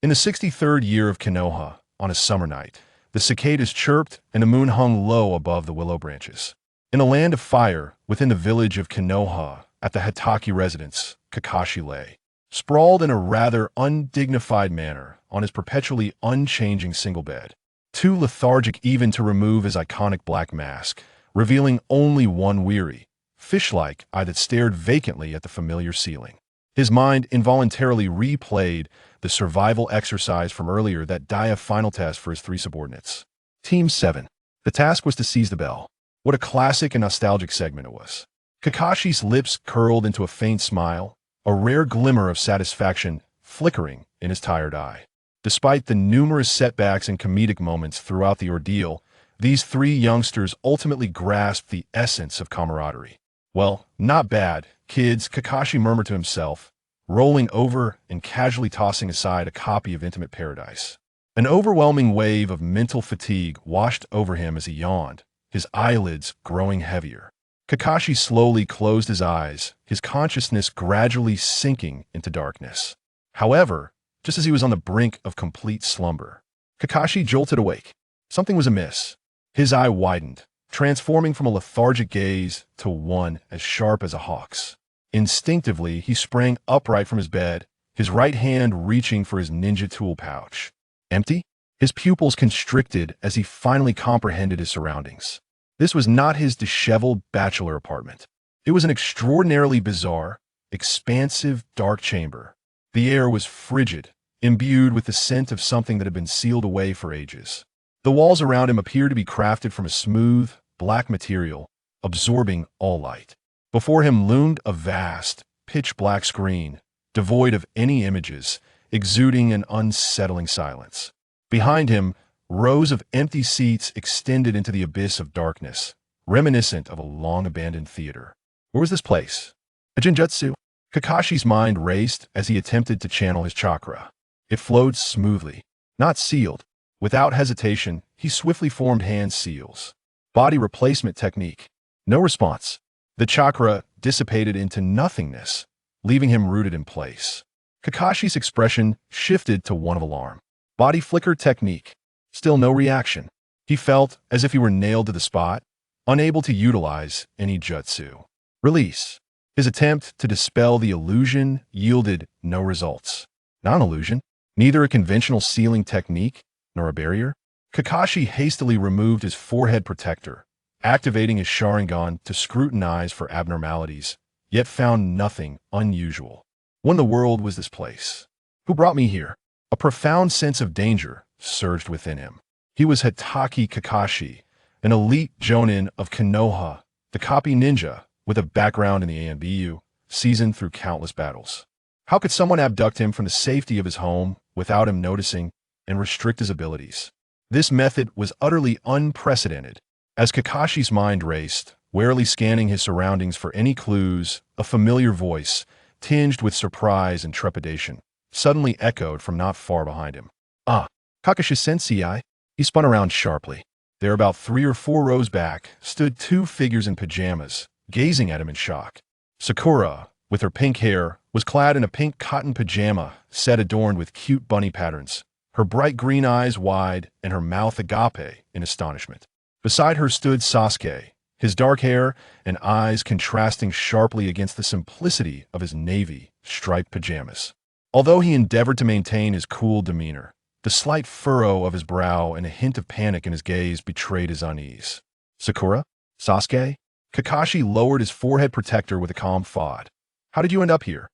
In the 63rd year of Konoha, on a summer night, the cicadas chirped and the moon hung low above the willow branches. In a land of fire, within the village of Konoha, at the Hitaki residence, Kakashi lay, sprawled in a rather undignified manner on his perpetually unchanging single bed, too lethargic even to remove his iconic black mask, revealing only one weary, fish-like eye that stared vacantly at the familiar ceiling. His mind involuntarily replayed the survival exercise from earlier that dia final test for his three subordinates. Team 7. The task was to seize the bell. What a classic and nostalgic segment it was. Kakashi's lips curled into a faint smile, a rare glimmer of satisfaction flickering in his tired eye. Despite the numerous setbacks and comedic moments throughout the ordeal, these three youngsters ultimately grasped the essence of camaraderie. Well, not bad, kids, Kakashi murmured to himself, rolling over and casually tossing aside a copy of Intimate Paradise. An overwhelming wave of mental fatigue washed over him as he yawned, his eyelids growing heavier. Kakashi slowly closed his eyes, his consciousness gradually sinking into darkness. However, just as he was on the brink of complete slumber, Kakashi jolted awake. Something was amiss. His eye widened, transforming from a lethargic gaze to one as sharp as a hawk's. Instinctively, he sprang upright from his bed, his right hand reaching for his ninja tool pouch. Empty? His pupils constricted as he finally comprehended his surroundings. This was not his disheveled bachelor apartment. It was an extraordinarily bizarre, expansive, dark chamber. The air was frigid, imbued with the scent of something that had been sealed away for ages. The walls around him appeared to be crafted from a smooth, black material, absorbing all light. Before him loomed a vast, pitch-black screen, devoid of any images, exuding an unsettling silence. Behind him, rows of empty seats extended into the abyss of darkness, reminiscent of a long-abandoned theater. Where was this place? A genjutsu? Kakashi's mind raced as he attempted to channel his chakra. It flowed smoothly, not sealed. Without hesitation, he swiftly formed hand seals. Body replacement technique. No response. The chakra dissipated into nothingness, leaving him rooted in place. Kakashi's expression shifted to one of alarm. Body flicker technique. Still no reaction. He felt as if he were nailed to the spot, unable to utilize any jutsu. Release. His attempt to dispel the illusion yielded no results. Not an illusion, neither a conventional sealing technique nor a barrier. Kakashi hastily removed his forehead protector, activating his Sharingan to scrutinize for abnormalities, yet found nothing unusual. What in the world was this place? Who brought me here? A profound sense of danger surged within him. He was Hitaki Kakashi, an elite jonin of Konoha, the copy ninja with a background in the ANBU, seasoned through countless battles. How could someone abduct him from the safety of his home without him noticing and restrict his abilities? This method was utterly unprecedented. As Kakashi's mind raced, warily scanning his surroundings for any clues, a familiar voice, tinged with surprise and trepidation, suddenly echoed from not far behind him. Ah, Kakashi-sensei. He spun around sharply. There, about 3 or 4 rows back, stood 2 figures in pajamas, gazing at him in shock. Sakura, with her pink hair, was clad in a pink cotton pajama set adorned with cute bunny patterns, her bright green eyes wide and her mouth agape in astonishment. Beside her stood Sasuke, his dark hair and eyes contrasting sharply against the simplicity of his navy, striped pajamas. Although he endeavored to maintain his cool demeanor, the slight furrow of his brow and a hint of panic in his gaze betrayed his unease. Sakura? Sasuke? Kakashi lowered his forehead protector with a calm thought. How did you end up here?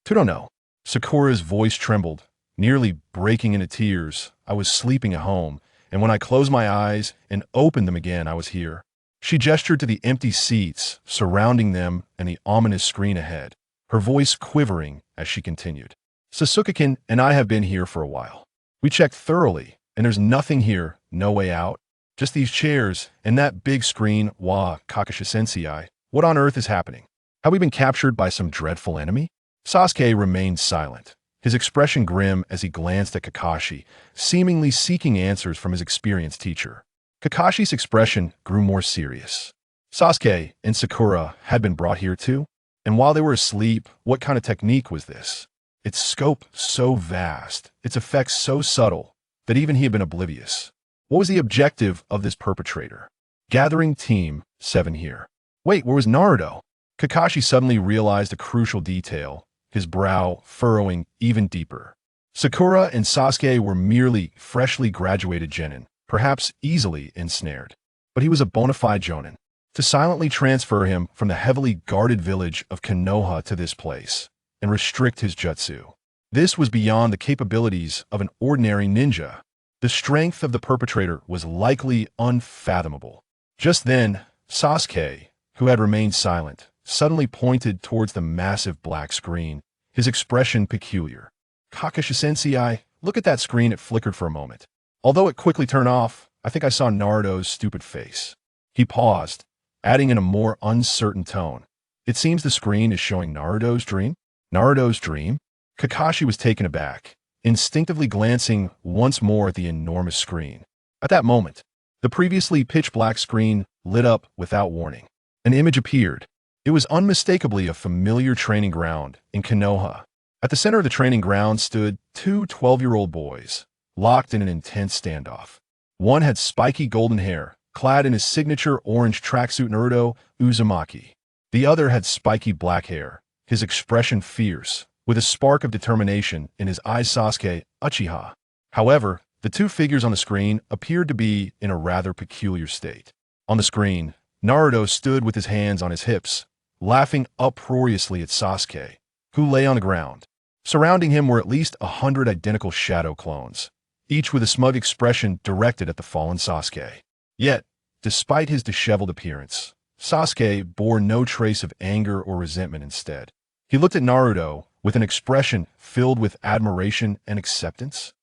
Don't know. Sakura's voice trembled, nearly breaking into tears. I was sleeping at home, and when I closed my eyes and opened them again, I was here. She gestured to the empty seats surrounding them and the ominous screen ahead, her voice quivering as she continued. Sasuke-kun and I have been here for a while. We checked thoroughly, and there's nothing here, no way out. Just these chairs and that big screen. Wah, Kakashi-sensei, what on earth is happening? Have we been captured by some dreadful enemy? Sasuke remained silent, his expression grim as he glanced at Kakashi, seemingly seeking answers from his experienced teacher. Kakashi's expression grew more serious. Sasuke and Sakura had been brought here too? And while they were asleep, what kind of technique was this? its scope so vast, its effects so subtle, that even he had been oblivious. What was the objective of this perpetrator? Gathering Team 7 here. Wait, where was Naruto? Kakashi suddenly realized a crucial detail, his brow furrowing even deeper. Sakura and Sasuke were merely freshly graduated genin, perhaps easily ensnared. But he was a bona fide jonin. To silently transfer him from the heavily guarded village of Konoha to this place, and restrict his jutsu. This was beyond the capabilities of an ordinary ninja. The strength of the perpetrator was likely unfathomable. Just then, Sasuke, who had remained silent, suddenly pointed towards the massive black screen, his expression peculiar. Kakashi-sensei, look at that screen. It flickered for a moment. Although it quickly turned off, I think I saw Naruto's stupid face. He paused, adding in a more uncertain tone. It seems the screen is showing Naruto's dream? Naruto's dream? Kakashi was taken aback, instinctively glancing once more at the enormous screen. At that moment, the previously pitch-black screen lit up without warning. An image appeared. It was unmistakably a familiar training ground in Konoha. At the center of the training ground stood two 12-year-old boys, locked in an intense standoff. One had spiky golden hair, clad in his signature orange tracksuit Naruto Uzumaki. The other had spiky black hair, his expression fierce, with a spark of determination in his eyes. Sasuke Uchiha. However, the two figures on the screen appeared to be in a rather peculiar state. On the screen, Naruto stood with his hands on his hips, laughing uproariously at Sasuke, who lay on the ground. Surrounding him were at least 100 identical shadow clones, each with a smug expression directed at the fallen Sasuke. Yet, despite his disheveled appearance, Sasuke bore no trace of anger or resentment. Instead, he looked at Naruto with an expression filled with admiration and acceptance.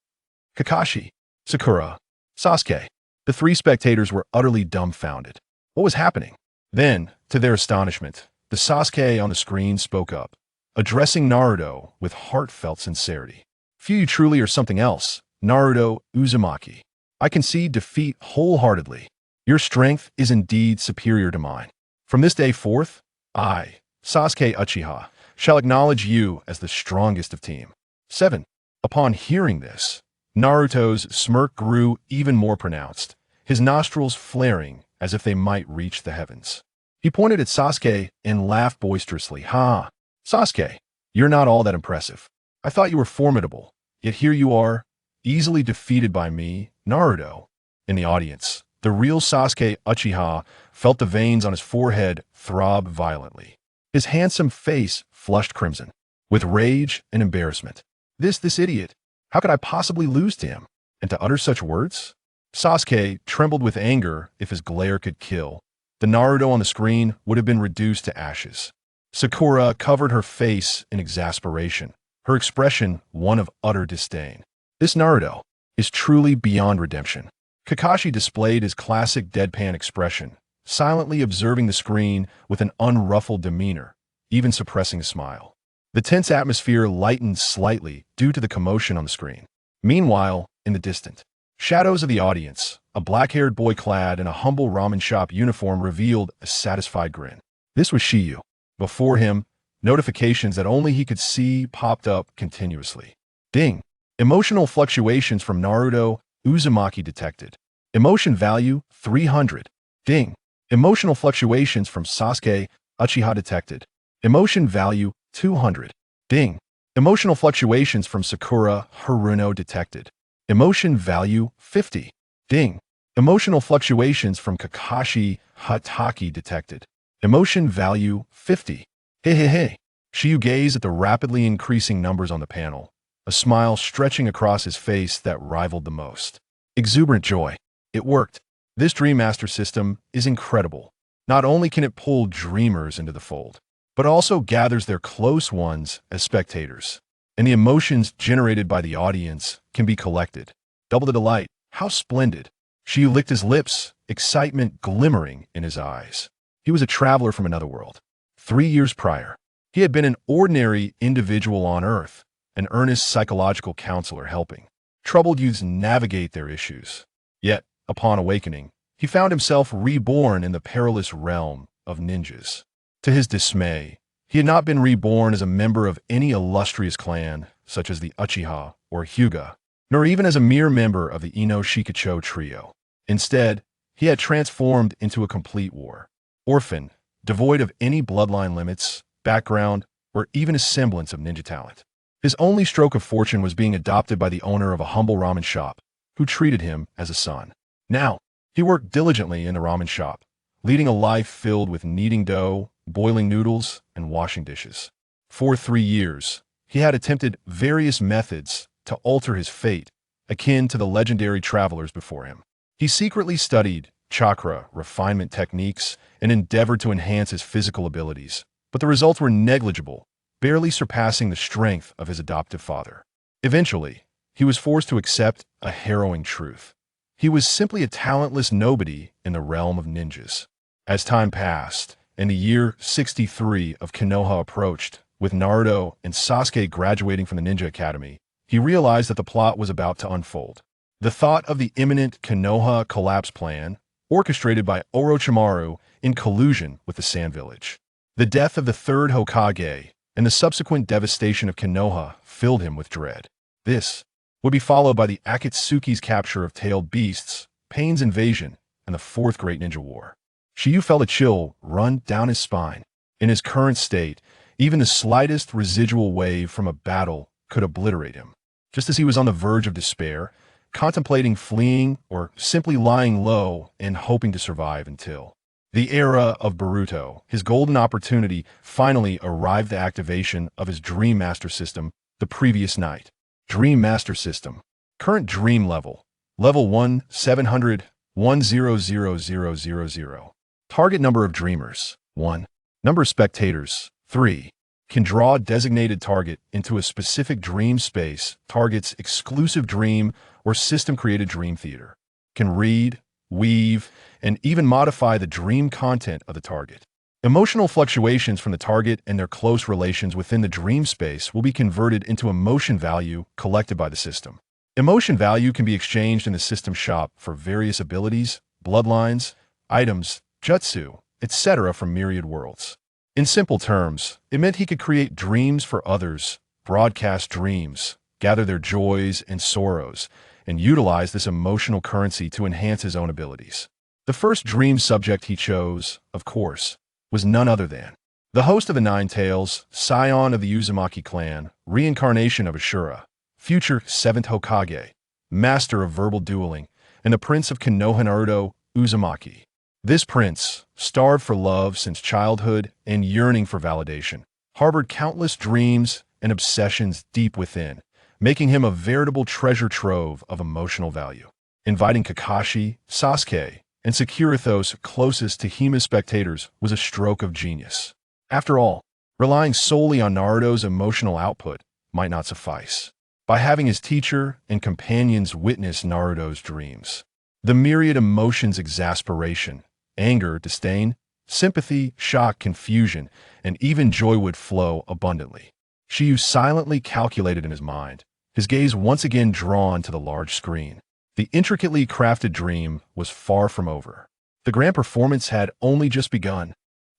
Kakashi, Sakura, Sasuke. The three spectators were utterly dumbfounded. What was happening? Then, to their astonishment, the Sasuke on the screen spoke up, addressing Naruto with heartfelt sincerity. "Few you truly are something else, Naruto Uzumaki. I concede defeat wholeheartedly. Your strength is indeed superior to mine. From this day forth, I, Sasuke Uchiha, shall acknowledge you as the strongest of Team 7. Upon hearing this, Naruto's smirk grew even more pronounced, his nostrils flaring as if they might reach the heavens. He pointed at Sasuke and laughed boisterously. "Ha! Sasuke, you're not all that impressive. I thought you were formidable, yet here you are, easily defeated by me, Naruto." In the audience, the real Sasuke Uchiha felt the veins on his forehead throb violently. His handsome face flushed crimson, with rage and embarrassment. This idiot! How could I possibly lose to him? And to utter such words? Sasuke trembled with anger. If his glare could kill, the Naruto on the screen would have been reduced to ashes. Sakura covered her face in exasperation, her expression one of utter disdain. This Naruto is truly beyond redemption. Kakashi displayed his classic deadpan expression, silently observing the screen with an unruffled demeanor, even suppressing a smile. The tense atmosphere lightened slightly due to the commotion on the screen. Meanwhile, in the distant shadows of the audience, a black-haired boy clad in a humble ramen shop uniform revealed a satisfied grin. This was Shiyu. Before him, notifications that only he could see popped up continuously. Ding! Emotional fluctuations from Naruto Uzumaki detected. Emotion value 300. Ding! Emotional fluctuations from Sasuke Uchiha detected. Emotion value 200. Ding! Emotional fluctuations from Sakura Haruno detected. Emotion value 50. Ding! Emotional fluctuations from Kakashi Hatake detected. Emotion value 50. Hey. Shiyu gazed at the rapidly increasing numbers on the panel, a smile stretching across his face that rivaled the most. Exuberant joy. It worked. This Dream Master system is incredible. Not only can it pull dreamers into the fold, but also gathers their close ones as spectators. And the emotions generated by the audience can be collected. Double the delight. How splendid. Shiyu licked his lips, excitement glimmering in his eyes. He was a traveler from another world. 3 years prior, he had been an ordinary individual on Earth, an earnest psychological counselor helping troubled youths navigate their issues. Yet, upon awakening, he found himself reborn in the perilous realm of ninjas. To his dismay, he had not been reborn as a member of any illustrious clan, such as the Uchiha or Hyuga, nor even as a mere member of the Ino Shikacho trio. Instead, he had transformed into a complete war. Orphan, devoid of any bloodline limits, background, or even a semblance of ninja talent. His only stroke of fortune was being adopted by the owner of a humble ramen shop, who treated him as a son. Now, he worked diligently in the ramen shop, leading a life filled with kneading dough, boiling noodles, and washing dishes. For 3 years, he had attempted various methods to alter his fate, akin to the legendary travelers before him. He secretly studied chakra refinement techniques and endeavored to enhance his physical abilities, but the results were negligible, barely surpassing the strength of his adoptive father. Eventually, he was forced to accept a harrowing truth. He was simply a talentless nobody in the realm of ninjas. As time passed, and the year 63 of Konoha approached, with Naruto and Sasuke graduating from the Ninja Academy, he realized that the plot was about to unfold. The thought of the imminent Konoha collapse plan, orchestrated by Orochimaru in collusion with the Sand Village. The death of the third Hokage and the subsequent devastation of Konoha filled him with dread. This would be followed by the Akatsuki's capture of tailed beasts, Pain's invasion, and the Fourth Great Ninja War. Shiryu felt a chill run down his spine. In his current state, even the slightest residual wave from a battle could obliterate him. Just as he was on the verge of despair, contemplating fleeing or simply lying low and hoping to survive until the era of Boruto, his golden opportunity finally arrived. The activation of his Dream Master system the previous night. Dream Master system. Current dream level. Level 1, 700, 100000. Target number of dreamers, 1. Number of spectators, 3. Can draw a designated target into a specific dream space, target's exclusive dream or system-created dream theater. Can read, weave, and even modify the dream content of the target. Emotional fluctuations from the target and their close relations within the dream space will be converted into emotion value collected by the system. Emotion value can be exchanged in the system shop for various abilities, bloodlines, items, jutsu, etc. from myriad worlds. In simple terms, it meant he could create dreams for others, broadcast dreams, gather their joys and sorrows, and utilize this emotional currency to enhance his own abilities. The first dream subject he chose, of course, was none other than the host of the Nine Tails, scion of the Uzumaki clan, reincarnation of Ashura, future 7th Hokage, master of verbal dueling, and the prince of Konoha Naruto Uzumaki. This prince, starved for love since childhood and yearning for validation, harbored countless dreams and obsessions deep within, making him a veritable treasure trove of emotional value. Inviting Kakashi, Sasuke, and Sakurathos closest to Hima's spectators was a stroke of genius. After all, relying solely on Naruto's emotional output might not suffice. By having his teacher and companions witness Naruto's dreams, the myriad emotions, exasperation, anger, disdain, sympathy, shock, confusion, and even joy would flow abundantly. Shiryu silently calculated in his mind, his gaze once again drawn to the large screen. The intricately crafted dream was far from over. The grand performance had only just begun.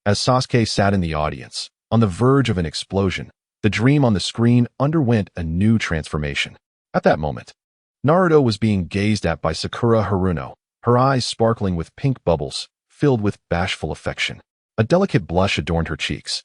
As Sasuke sat in the audience, on the verge of an explosion, the dream on the screen underwent a new transformation. At that moment, Naruto was being gazed at by Sakura Haruno, her eyes sparkling with pink bubbles, filled with bashful affection. A delicate blush adorned her cheeks.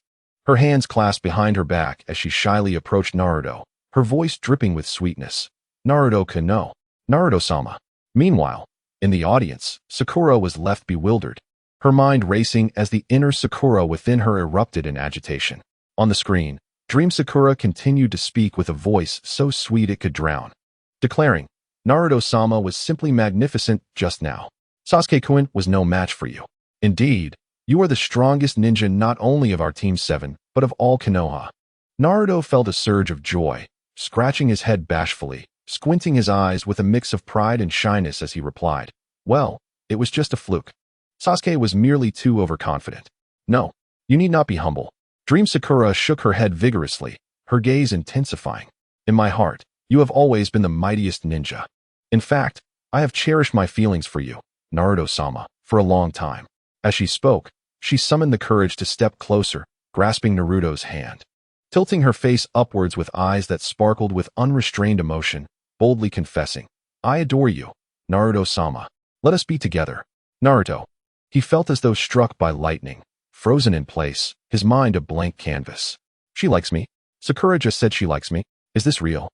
Her hands clasped behind her back as she shyly approached Naruto, her voice dripping with sweetness. Naruto-kun, Naruto-sama. Meanwhile, in the audience, Sakura was left bewildered, her mind racing as the inner Sakura within her erupted in agitation. On the screen, Dream Sakura continued to speak with a voice so sweet it could drown, declaring, Naruto-sama was simply magnificent just now. Sasuke-kun was no match for you. Indeed, you are the strongest ninja not only of our Team 7, but of all Konoha. Naruto felt a surge of joy, scratching his head bashfully, squinting his eyes with a mix of pride and shyness as he replied, well, it was just a fluke. Sasuke was merely too overconfident. No, you need not be humble. Dream Sakura shook her head vigorously, her gaze intensifying. In my heart, you have always been the mightiest ninja. In fact, I have cherished my feelings for you, Naruto-sama, for a long time. As she spoke, she summoned the courage to step closer, grasping Naruto's hand. tilting her face upwards with eyes that sparkled with unrestrained emotion, boldly confessing, "I adore you, Naruto-sama. Let us be together." Naruto. He felt as though struck by lightning, frozen in place, his mind a blank canvas. She likes me? Sakura just said she likes me. Is this real?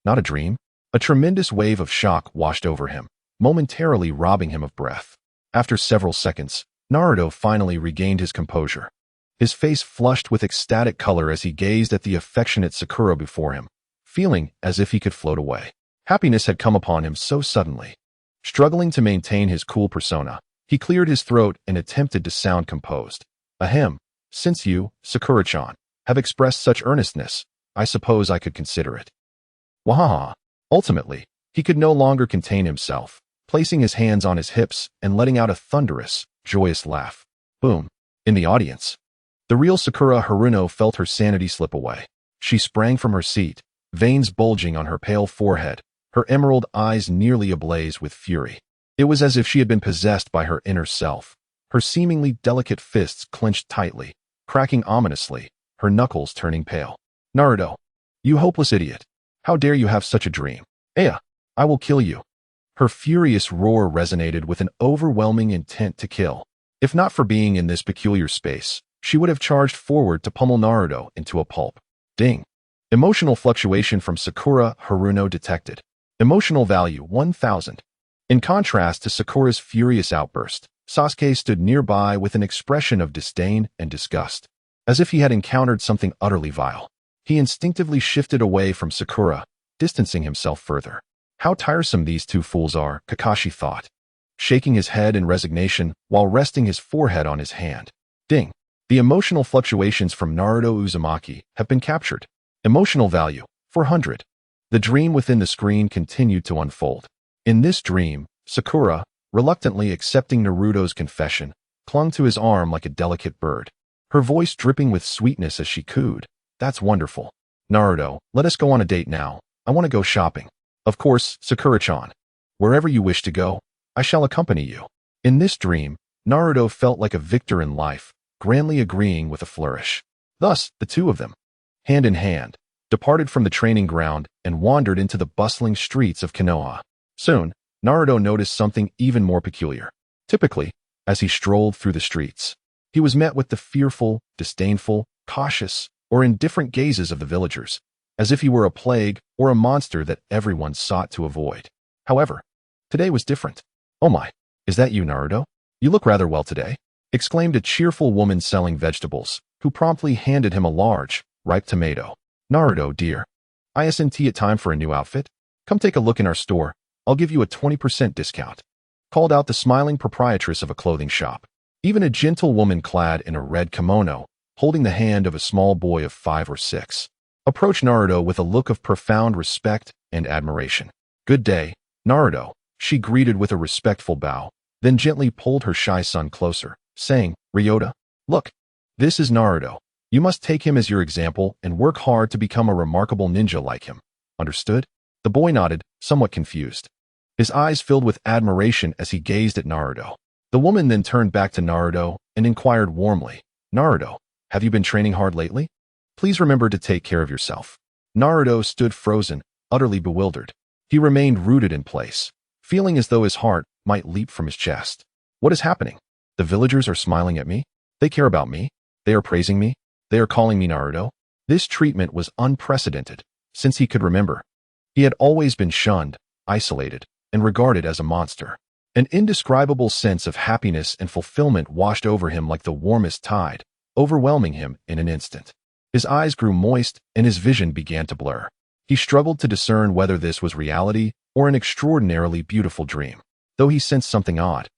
Not a dream? A tremendous wave of shock washed over him, momentarily robbing him of breath. After several seconds, Naruto finally regained his composure. His face flushed with ecstatic color as he gazed at the affectionate Sakura before him, feeling as if he could float away. Happiness had come upon him so suddenly. Struggling to maintain his cool persona, he cleared his throat and attempted to sound composed. Ahem, since you, Sakura-chan, have expressed such earnestness, I suppose I could consider it. Wahaha. Ultimately, he could no longer contain himself, placing his hands on his hips and letting out a thunderous, joyous laugh. Boom. In the audience, the real Sakura Haruno felt her sanity slip away. She sprang from her seat, veins bulging on her pale forehead, her emerald eyes nearly ablaze with fury. It was as if she had been possessed by her inner self, her seemingly delicate fists clenched tightly, cracking ominously, her knuckles turning pale. Naruto, you hopeless idiot. How dare you have such a dream? Aya, I will kill you. Her furious roar resonated with an overwhelming intent to kill. If not for being in this peculiar space, she would have charged forward to pummel Naruto into a pulp. Ding. Emotional fluctuation from Sakura Haruno detected. Emotional value 1000. In contrast to Sakura's furious outburst, Sasuke stood nearby with an expression of disdain and disgust, as if he had encountered something utterly vile. He instinctively shifted away from Sakura, distancing himself further. How tiresome these two fools are, Kakashi thought, shaking his head in resignation while resting his forehead on his hand. Ding. The emotional fluctuations from Naruto Uzumaki have been captured. Emotional value 400. The dream within the screen continued to unfold. In this dream, Sakura, reluctantly accepting Naruto's confession, clung to his arm like a delicate bird, her voice dripping with sweetness as she cooed. That's wonderful. Naruto, let us go on a date now. I want to go shopping. Of course, Sakura-chan. Wherever you wish to go, I shall accompany you. In this dream, Naruto felt like a victor in life, grandly agreeing with a flourish. Thus, the two of them, hand in hand, departed from the training ground and wandered into the bustling streets of Konoha. Soon, Naruto noticed something even more peculiar. Typically, as he strolled through the streets, he was met with the fearful, disdainful, cautious, or indifferent gazes of the villagers, as if he were a plague or a monster that everyone sought to avoid. However, today was different. "Oh my, is that you, Naruto? You look rather well today," exclaimed a cheerful woman selling vegetables, who promptly handed him a large, ripe tomato. "Naruto, dear, isn't it time for a new outfit? Come take a look in our store. I'll give you a 20% discount," called out the smiling proprietress of a clothing shop. Even a gentle woman clad in a red kimono, holding the hand of a small boy of 5 or 6, approached Naruto with a look of profound respect and admiration. "Good day, Naruto," she greeted with a respectful bow, then gently pulled her shy son closer, saying, "Ryota, look, this is Naruto. You must take him as your example and work hard to become a remarkable ninja like him. Understood?" The boy nodded, somewhat confused. His eyes filled with admiration as he gazed at Naruto. The woman then turned back to Naruto and inquired warmly, "Naruto, have you been training hard lately? Please remember to take care of yourself." Naruto stood frozen, utterly bewildered. He remained rooted in place, feeling as though his heart might leap from his chest. What is happening? The villagers are smiling at me? They care about me? They are praising me? They are calling me Naruto? This treatment was unprecedented, since he could remember. He had always been shunned, isolated, and regarded as a monster. An indescribable sense of happiness and fulfillment washed over him like the warmest tide, overwhelming him in an instant. His eyes grew moist and his vision began to blur. He struggled to discern whether this was reality or an extraordinarily beautiful dream. Though he sensed something odd,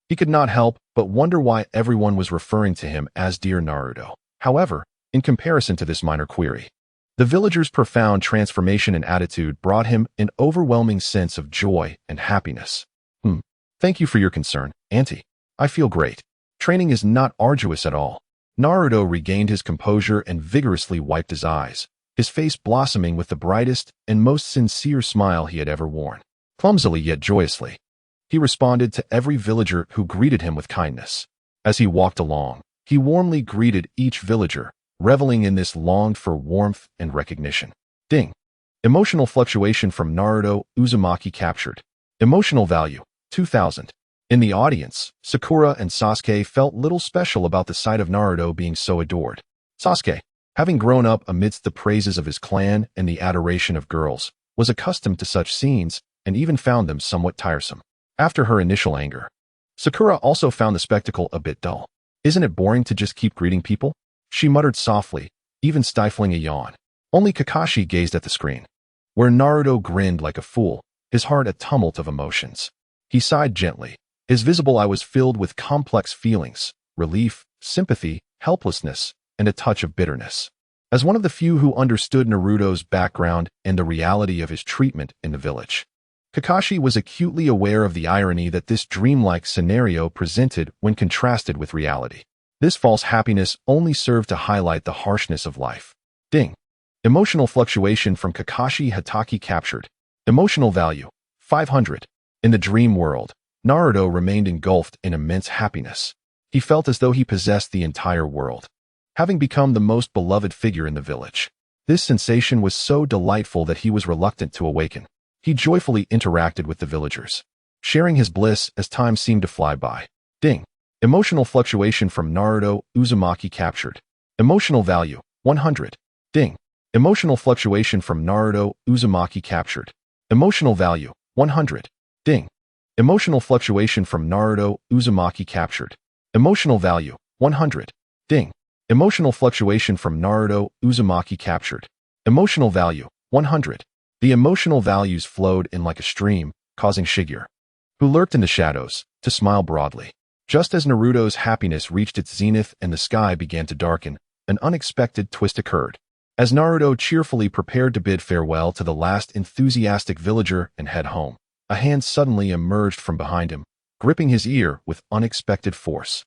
he could not help but wonder why everyone was referring to him as Dear Naruto. However, in comparison to this minor query, the villager's profound transformation and attitude brought him an overwhelming sense of joy and happiness. Thank you for your concern, Auntie. I feel great. Training is not arduous at all." Naruto regained his composure and vigorously wiped his eyes, his face blossoming with the brightest and most sincere smile he had ever worn. Clumsily yet joyously, he responded to every villager who greeted him with kindness. As he walked along, he warmly greeted each villager, reveling in this longed-for warmth and recognition. Ding. Emotional fluctuation from Naruto Uzumaki captured. Emotional value, 2000. In the audience, Sakura and Sasuke felt little special about the sight of Naruto being so adored. Sasuke, having grown up amidst the praises of his clan and the adoration of girls, was accustomed to such scenes and even found them somewhat tiresome. After her initial anger, Sakura also found the spectacle a bit dull. Isn't it boring to just keep greeting people? She muttered softly, even stifling a yawn. Only Kakashi gazed at the screen, where Naruto grinned like a fool, his heart a tumult of emotions. He sighed gently. His visible eye was filled with complex feelings, relief, sympathy, helplessness, and a touch of bitterness. As one of the few who understood Naruto's background and the reality of his treatment in the village, Kakashi was acutely aware of the irony that this dreamlike scenario presented when contrasted with reality. This false happiness only served to highlight the harshness of life. Ding. Emotional fluctuation from Kakashi Hatake captured. Emotional value, 500. In the dream world, Naruto remained engulfed in immense happiness. He felt as though he possessed the entire world, having become the most beloved figure in the village. This sensation was so delightful that he was reluctant to awaken. He joyfully interacted with the villagers, sharing his bliss as time seemed to fly by. Ding. Emotional fluctuation from Naruto Uzumaki captured. Emotional value, 100. Ding. Emotional fluctuation from Naruto Uzumaki captured. Emotional value, 100. Ding. Emotional fluctuation from Naruto Uzumaki captured. Emotional value, 100. Ding. Emotional fluctuation from Naruto Uzumaki captured. Emotional value, 100. The emotional values flowed in like a stream, causing Shigeru, who lurked in the shadows, to smile broadly. Just as Naruto's happiness reached its zenith and the sky began to darken, an unexpected twist occurred. As Naruto cheerfully prepared to bid farewell to the last enthusiastic villager and head home, a hand suddenly emerged from behind him, gripping his ear with unexpected force.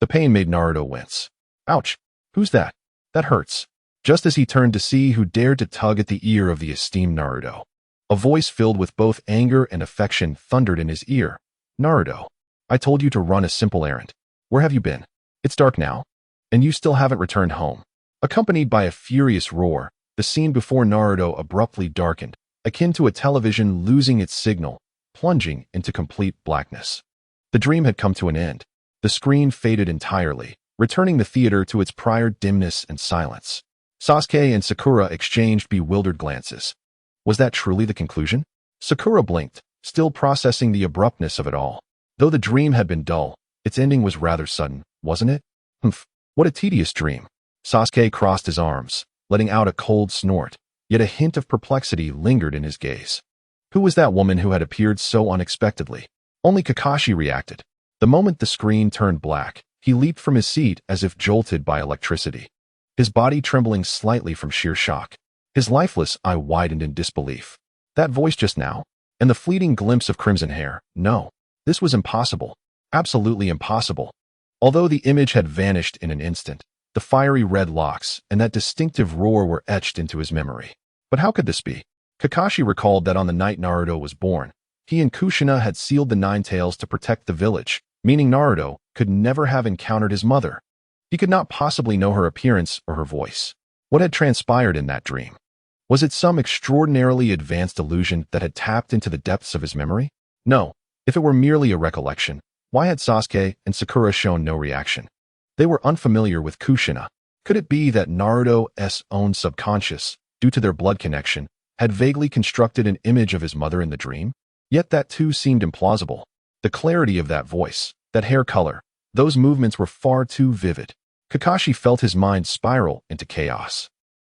The pain made Naruto wince. Ouch! Who's that? That hurts. Just as he turned to see who dared to tug at the ear of the esteemed Naruto, a voice filled with both anger and affection thundered in his ear. Naruto, I told you to run a simple errand. Where have you been? It's dark now, and you still haven't returned home. Accompanied by a furious roar, the scene before Naruto abruptly darkened, akin to a television losing its signal, plunging into complete blackness. The dream had come to an end. The screen faded entirely, returning the theater to its prior dimness and silence. Sasuke and Sakura exchanged bewildered glances. Was that truly the conclusion? Sakura blinked, still processing the abruptness of it all. Though the dream had been dull, its ending was rather sudden, wasn't it? Humph, what a tedious dream. Sasuke crossed his arms, letting out a cold snort, yet a hint of perplexity lingered in his gaze. Who was that woman who had appeared so unexpectedly? Only Kakashi reacted. The moment the screen turned black, he leaped from his seat as if jolted by electricity, his body trembling slightly from sheer shock. His lifeless eye widened in disbelief. That voice just now? And the fleeting glimpse of crimson hair? No. This was impossible. Absolutely impossible. Although the image had vanished in an instant, the fiery red locks and that distinctive roar were etched into his memory. But how could this be? Kakashi recalled that on the night Naruto was born, he and Kushina had sealed the Nine Tails to protect the village, meaning Naruto could never have encountered his mother. He could not possibly know her appearance or her voice. What had transpired in that dream? Was it some extraordinarily advanced illusion that had tapped into the depths of his memory? No. If it were merely a recollection, why had Sasuke and Sakura shown no reaction? They were unfamiliar with Kushina. Could it be that Naruto's own subconscious, due to their blood connection, had vaguely constructed an image of his mother in the dream? Yet that too seemed implausible. The clarity of that voice, that hair color, those movements were far too vivid. Kakashi felt his mind spiral into chaos.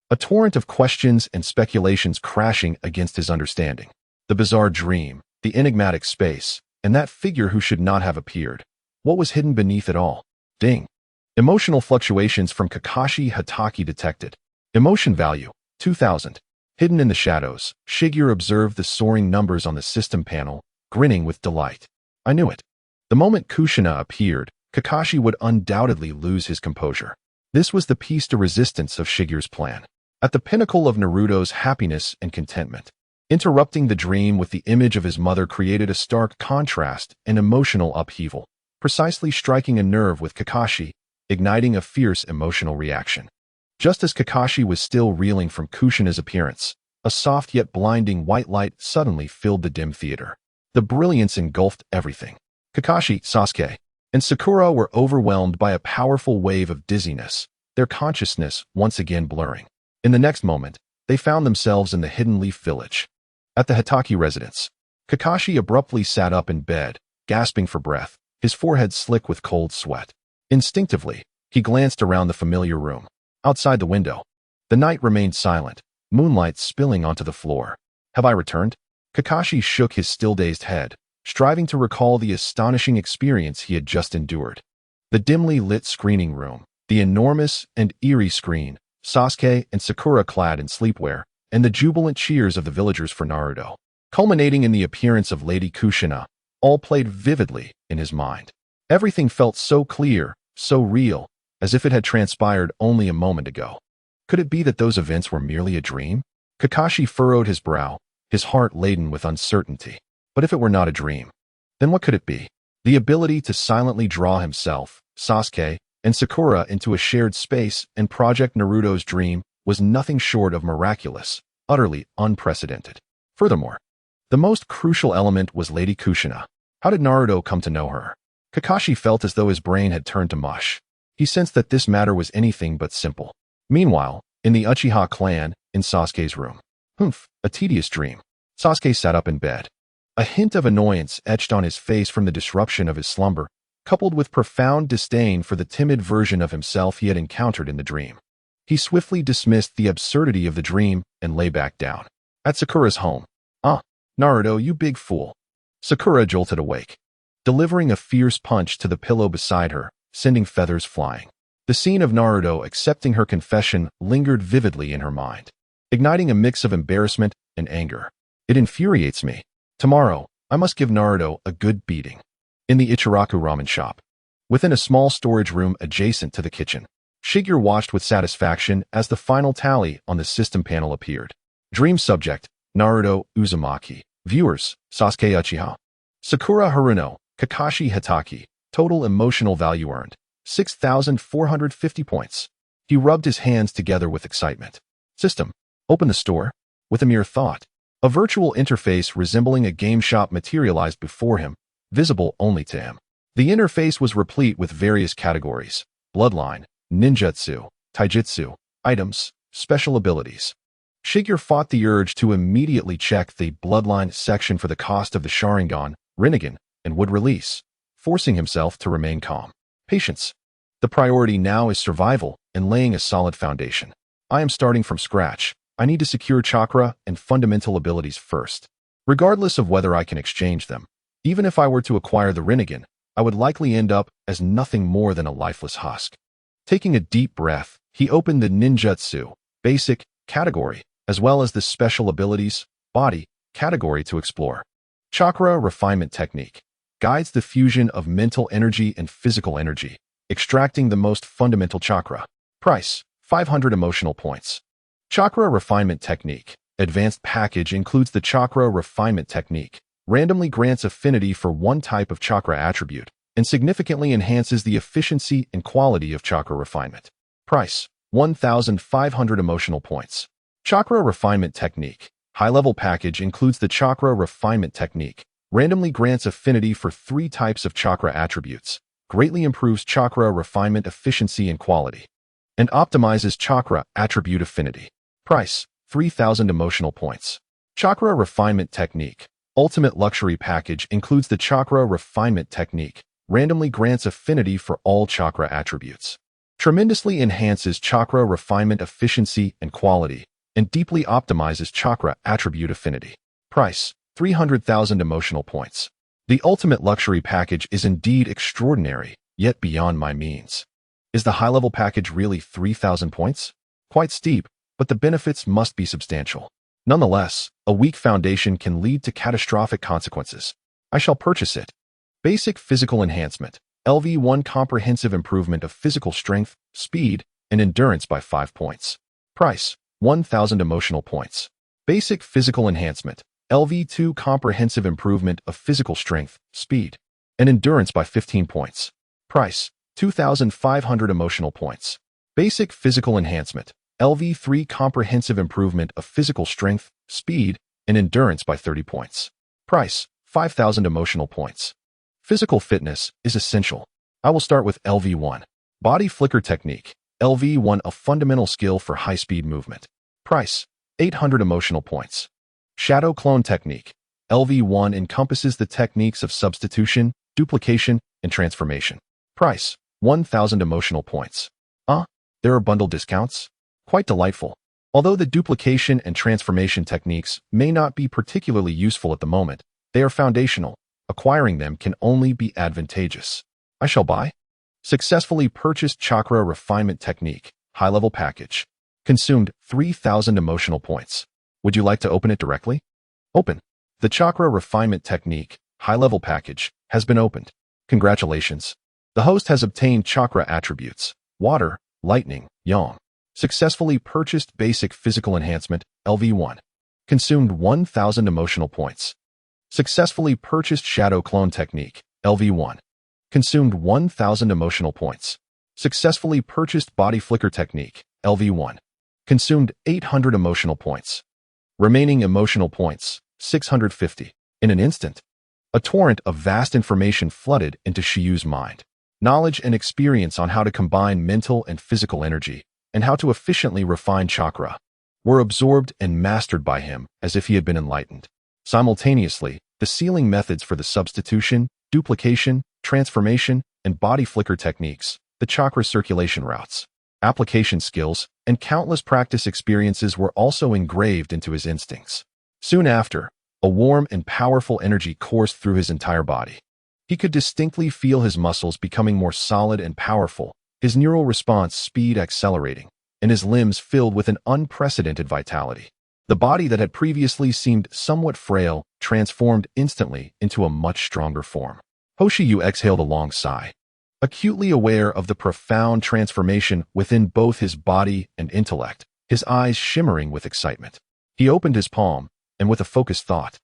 A torrent of questions and speculations crashing against his understanding. The bizarre dream, the enigmatic space, and that figure who should not have appeared. What was hidden beneath it all? Ding. Emotional fluctuations from Kakashi Hatake detected. Emotion value, 2000. Hidden in the shadows, Shigeru observed the soaring numbers on the system panel, grinning with delight. I knew it. The moment Kushina appeared, Kakashi would undoubtedly lose his composure. This was the piece de resistance of Shigeru's plan. At the pinnacle of Naruto's happiness and contentment, interrupting the dream with the image of his mother created a stark contrast and emotional upheaval, precisely striking a nerve with Kakashi, igniting a fierce emotional reaction. Just as Kakashi was still reeling from Kushina's appearance, a soft yet blinding white light suddenly filled the dim theater. The brilliance engulfed everything. Kakashi, Sasuke, and Sakura were overwhelmed by a powerful wave of dizziness, their consciousness once again blurring. In the next moment, they found themselves in the Hidden Leaf Village. At the Hokage residence, Kakashi abruptly sat up in bed, gasping for breath, his forehead slick with cold sweat. Instinctively, he glanced around the familiar room. Outside the window, the night remained silent, moonlight spilling onto the floor. Have I returned? Kakashi shook his still-dazed head, striving to recall the astonishing experience he had just endured. The dimly lit screening room, the enormous and eerie screen, Sasuke and Sakura clad in sleepwear, and the jubilant cheers of the villagers for Naruto, culminating in the appearance of Lady Kushina, all played vividly in his mind. Everything felt so clear, so real, as if it had transpired only a moment ago. Could it be that those events were merely a dream? Kakashi furrowed his brow, his heart laden with uncertainty. But if it were not a dream, then what could it be? The ability to silently draw himself, Sasuke, and Sakura into a shared space and Project Naruto's dream was nothing short of miraculous, utterly unprecedented. Furthermore, the most crucial element was Lady Kushina. How did Naruto come to know her? Kakashi felt as though his brain had turned to mush. He sensed that this matter was anything but simple. Meanwhile, in the Uchiha clan, in Sasuke's room. A tedious dream. Sasuke sat up in bed. A hint of annoyance etched on his face from the disruption of his slumber, coupled with profound disdain for the timid version of himself he had encountered in the dream. He swiftly dismissed the absurdity of the dream and lay back down. At Sakura's home. Naruto, you big fool. Sakura jolted awake, delivering a fierce punch to the pillow beside her, sending feathers flying. The scene of Naruto accepting her confession lingered vividly in her mind, igniting a mix of embarrassment and anger. It infuriates me. Tomorrow, I must give Naruto a good beating. In the Ichiraku ramen shop, within a small storage room adjacent to the kitchen, Shigeru watched with satisfaction as the final tally on the system panel appeared. Dream subject, Naruto Uzumaki. Viewers, Sasuke Uchiha. Sakura Haruno, Kakashi Hitaki. Total emotional value earned, 6,450 points. He rubbed his hands together with excitement. System. Open the store. With a mere thought, a virtual interface resembling a game shop materialized before him, visible only to him. The interface was replete with various categories: bloodline, ninjutsu, taijutsu, items, special abilities. Shigeru fought the urge to immediately check the bloodline section for the cost of the Sharingan, Rinnegan, and would release, forcing himself to remain calm. Patience. The priority now is survival and laying a solid foundation. I am starting from scratch. I need to secure chakra and fundamental abilities first. Regardless of whether I can exchange them, even if I were to acquire the Rinnegan, I would likely end up as nothing more than a lifeless husk. Taking a deep breath, he opened the ninjutsu, basic, category, as well as the special abilities, body, category to explore. Chakra refinement technique guides the fusion of mental energy and physical energy, extracting the most fundamental chakra. Price, 500 emotional points. Chakra refinement technique. Advanced package includes the chakra refinement technique, randomly grants affinity for one type of chakra attribute, and significantly enhances the efficiency and quality of chakra refinement. Price, 1,500 emotional points. Chakra refinement technique. High-level package includes the chakra refinement technique, randomly grants affinity for 3 types of chakra attributes, greatly improves chakra refinement efficiency and quality, and optimizes chakra attribute affinity. Price, 3,000 emotional points. Chakra refinement technique. Ultimate luxury package includes the chakra refinement technique, randomly grants affinity for all chakra attributes, tremendously enhances chakra refinement efficiency and quality, and deeply optimizes chakra attribute affinity. Price, 300,000 emotional points. The ultimate luxury package is indeed extraordinary, yet beyond my means. Is the high-level package really 3,000 points? Quite steep, but the benefits must be substantial. Nonetheless, a weak foundation can lead to catastrophic consequences. I shall purchase it. Basic physical enhancement. LV1 comprehensive improvement of physical strength, speed, and endurance by 5 points. Price, 1,000 emotional points. Basic physical enhancement. LV2 comprehensive improvement of physical strength, speed, and endurance by 15 points. Price, 2,500 emotional points. Basic Physical Enhancement, LV3 comprehensive improvement of physical strength, speed, and endurance by 30 points. Price, 5,000 emotional points. Physical fitness is essential. I will start with LV1. Body Flicker Technique, LV1 a fundamental skill for high-speed movement. Price, 800 emotional points. Shadow Clone Technique, LV1 encompasses the techniques of substitution, duplication, and transformation. Price, 1,000 emotional points. There are bundle discounts? Quite delightful. Although the duplication and transformation techniques may not be particularly useful at the moment, they are foundational. Acquiring them can only be advantageous. I shall buy. Successfully purchased Chakra Refinement Technique, high-level package. Consumed 3,000 emotional points. Would you like to open it directly? Open. The Chakra Refinement Technique, high-level package, has been opened. Congratulations. The host has obtained chakra attributes: water, lightning, yang. Successfully purchased Basic Physical Enhancement, LV1. Consumed 1,000 emotional points. Successfully purchased Shadow Clone Technique, LV1. Consumed 1,000 emotional points. Successfully purchased Body Flicker Technique, LV1. Consumed 800 emotional points. Remaining emotional points, 650. In an instant, a torrent of vast information flooded into Shiyu's mind. Knowledge and experience on how to combine mental and physical energy, and how to efficiently refine chakra, were absorbed and mastered by him as if he had been enlightened. Simultaneously, the sealing methods for the substitution, duplication, transformation, and body flicker techniques, the chakra circulation routes, application skills, and countless practice experiences were also engraved into his instincts. Soon after, a warm and powerful energy coursed through his entire body. He could distinctly feel his muscles becoming more solid and powerful, his neural response speed accelerating, and his limbs filled with an unprecedented vitality. The body that had previously seemed somewhat frail transformed instantly into a much stronger form. Hoshiyu exhaled a long sigh. Acutely aware of the profound transformation within both his body and intellect, his eyes shimmering with excitement. He opened his palm, and with a focused thought,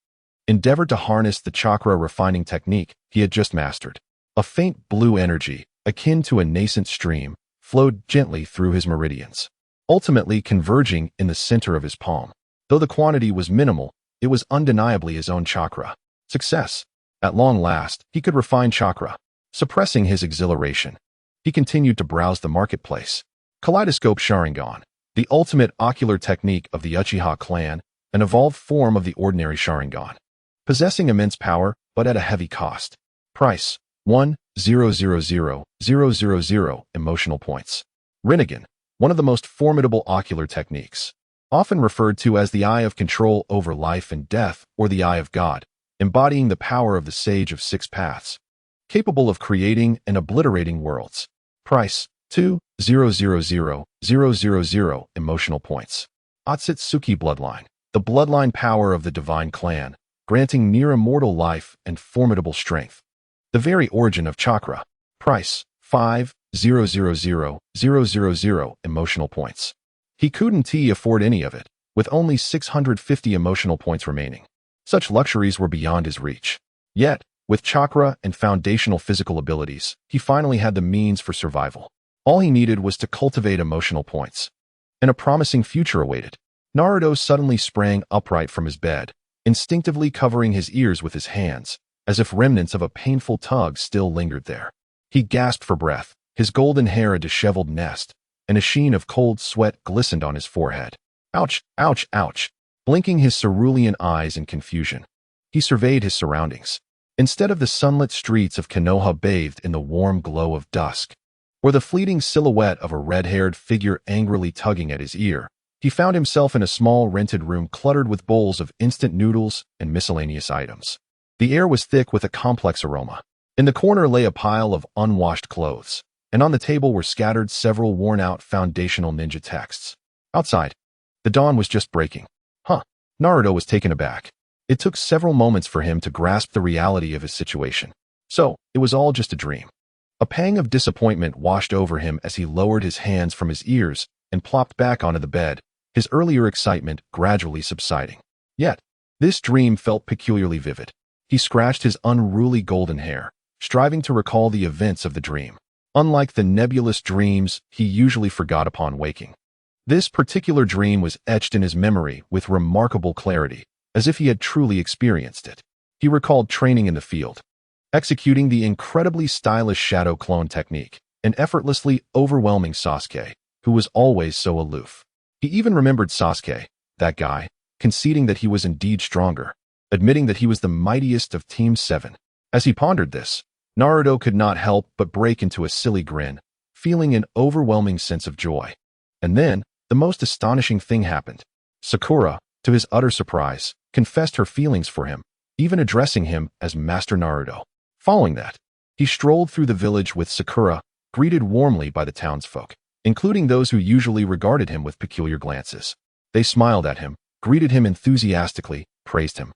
endeavored to harness the chakra refining technique he had just mastered. A faint blue energy, akin to a nascent stream, flowed gently through his meridians, ultimately converging in the center of his palm. Though the quantity was minimal, it was undeniably his own chakra. Success. At long last, he could refine chakra. Suppressing his exhilaration, he continued to browse the marketplace. Kaleidoscope Sharingan, the ultimate ocular technique of the Uchiha clan, an evolved form of the ordinary Sharingan. Possessing immense power, but at a heavy cost. Price, 1,000,000 emotional points. Rinnegan, one of the most formidable ocular techniques. Often referred to as the Eye of Control over Life and Death or the Eye of God, embodying the power of the Sage of Six Paths. Capable of creating and obliterating worlds. Price, 2,000,000 emotional points. Otsutsuki Bloodline, the bloodline power of the divine clan, granting near-immortal life and formidable strength. The very origin of chakra. Price, 5,000,000 emotional points. He couldn't afford any of it, with only 650 emotional points remaining. Such luxuries were beyond his reach. Yet, with chakra and foundational physical abilities, he finally had the means for survival. All he needed was to cultivate emotional points. And a promising future awaited. Naruto suddenly sprang upright from his bed, instinctively covering his ears with his hands, as if remnants of a painful tug still lingered there. He gasped for breath, his golden hair a disheveled nest, and a sheen of cold sweat glistened on his forehead. Ouch, ouch, ouch. Blinking his cerulean eyes in confusion, he surveyed his surroundings. Instead of the sunlit streets of Konoha bathed in the warm glow of dusk, or the fleeting silhouette of a red-haired figure angrily tugging at his ear, he found himself in a small rented room cluttered with bowls of instant noodles and miscellaneous items. The air was thick with a complex aroma. In the corner lay a pile of unwashed clothes, and on the table were scattered several worn-out foundational ninja texts. Outside, the dawn was just breaking. Naruto was taken aback. It took several moments for him to grasp the reality of his situation. So, it was all just a dream. A pang of disappointment washed over him as he lowered his hands from his ears and plopped back onto the bed, his earlier excitement gradually subsiding. Yet, this dream felt peculiarly vivid. He scratched his unruly golden hair, striving to recall the events of the dream. unlike the nebulous dreams he usually forgot upon waking. This particular dream was etched in his memory with remarkable clarity, as if he had truly experienced it. He recalled training in the field, executing the incredibly stylish shadow clone technique, and effortlessly overwhelming Sasuke, who was always so aloof. He even remembered Sasuke, that guy, conceding that he was indeed stronger, admitting that he was the mightiest of Team 7. As he pondered this, Naruto could not help but break into a silly grin, feeling an overwhelming sense of joy. And then, the most astonishing thing happened. Sakura, to his utter surprise, confessed her feelings for him, even addressing him as Master Naruto. Following that, he strolled through the village with Sakura, greeted warmly by the townsfolk, including those who usually regarded him with peculiar glances. They smiled at him, greeted him enthusiastically, praised him,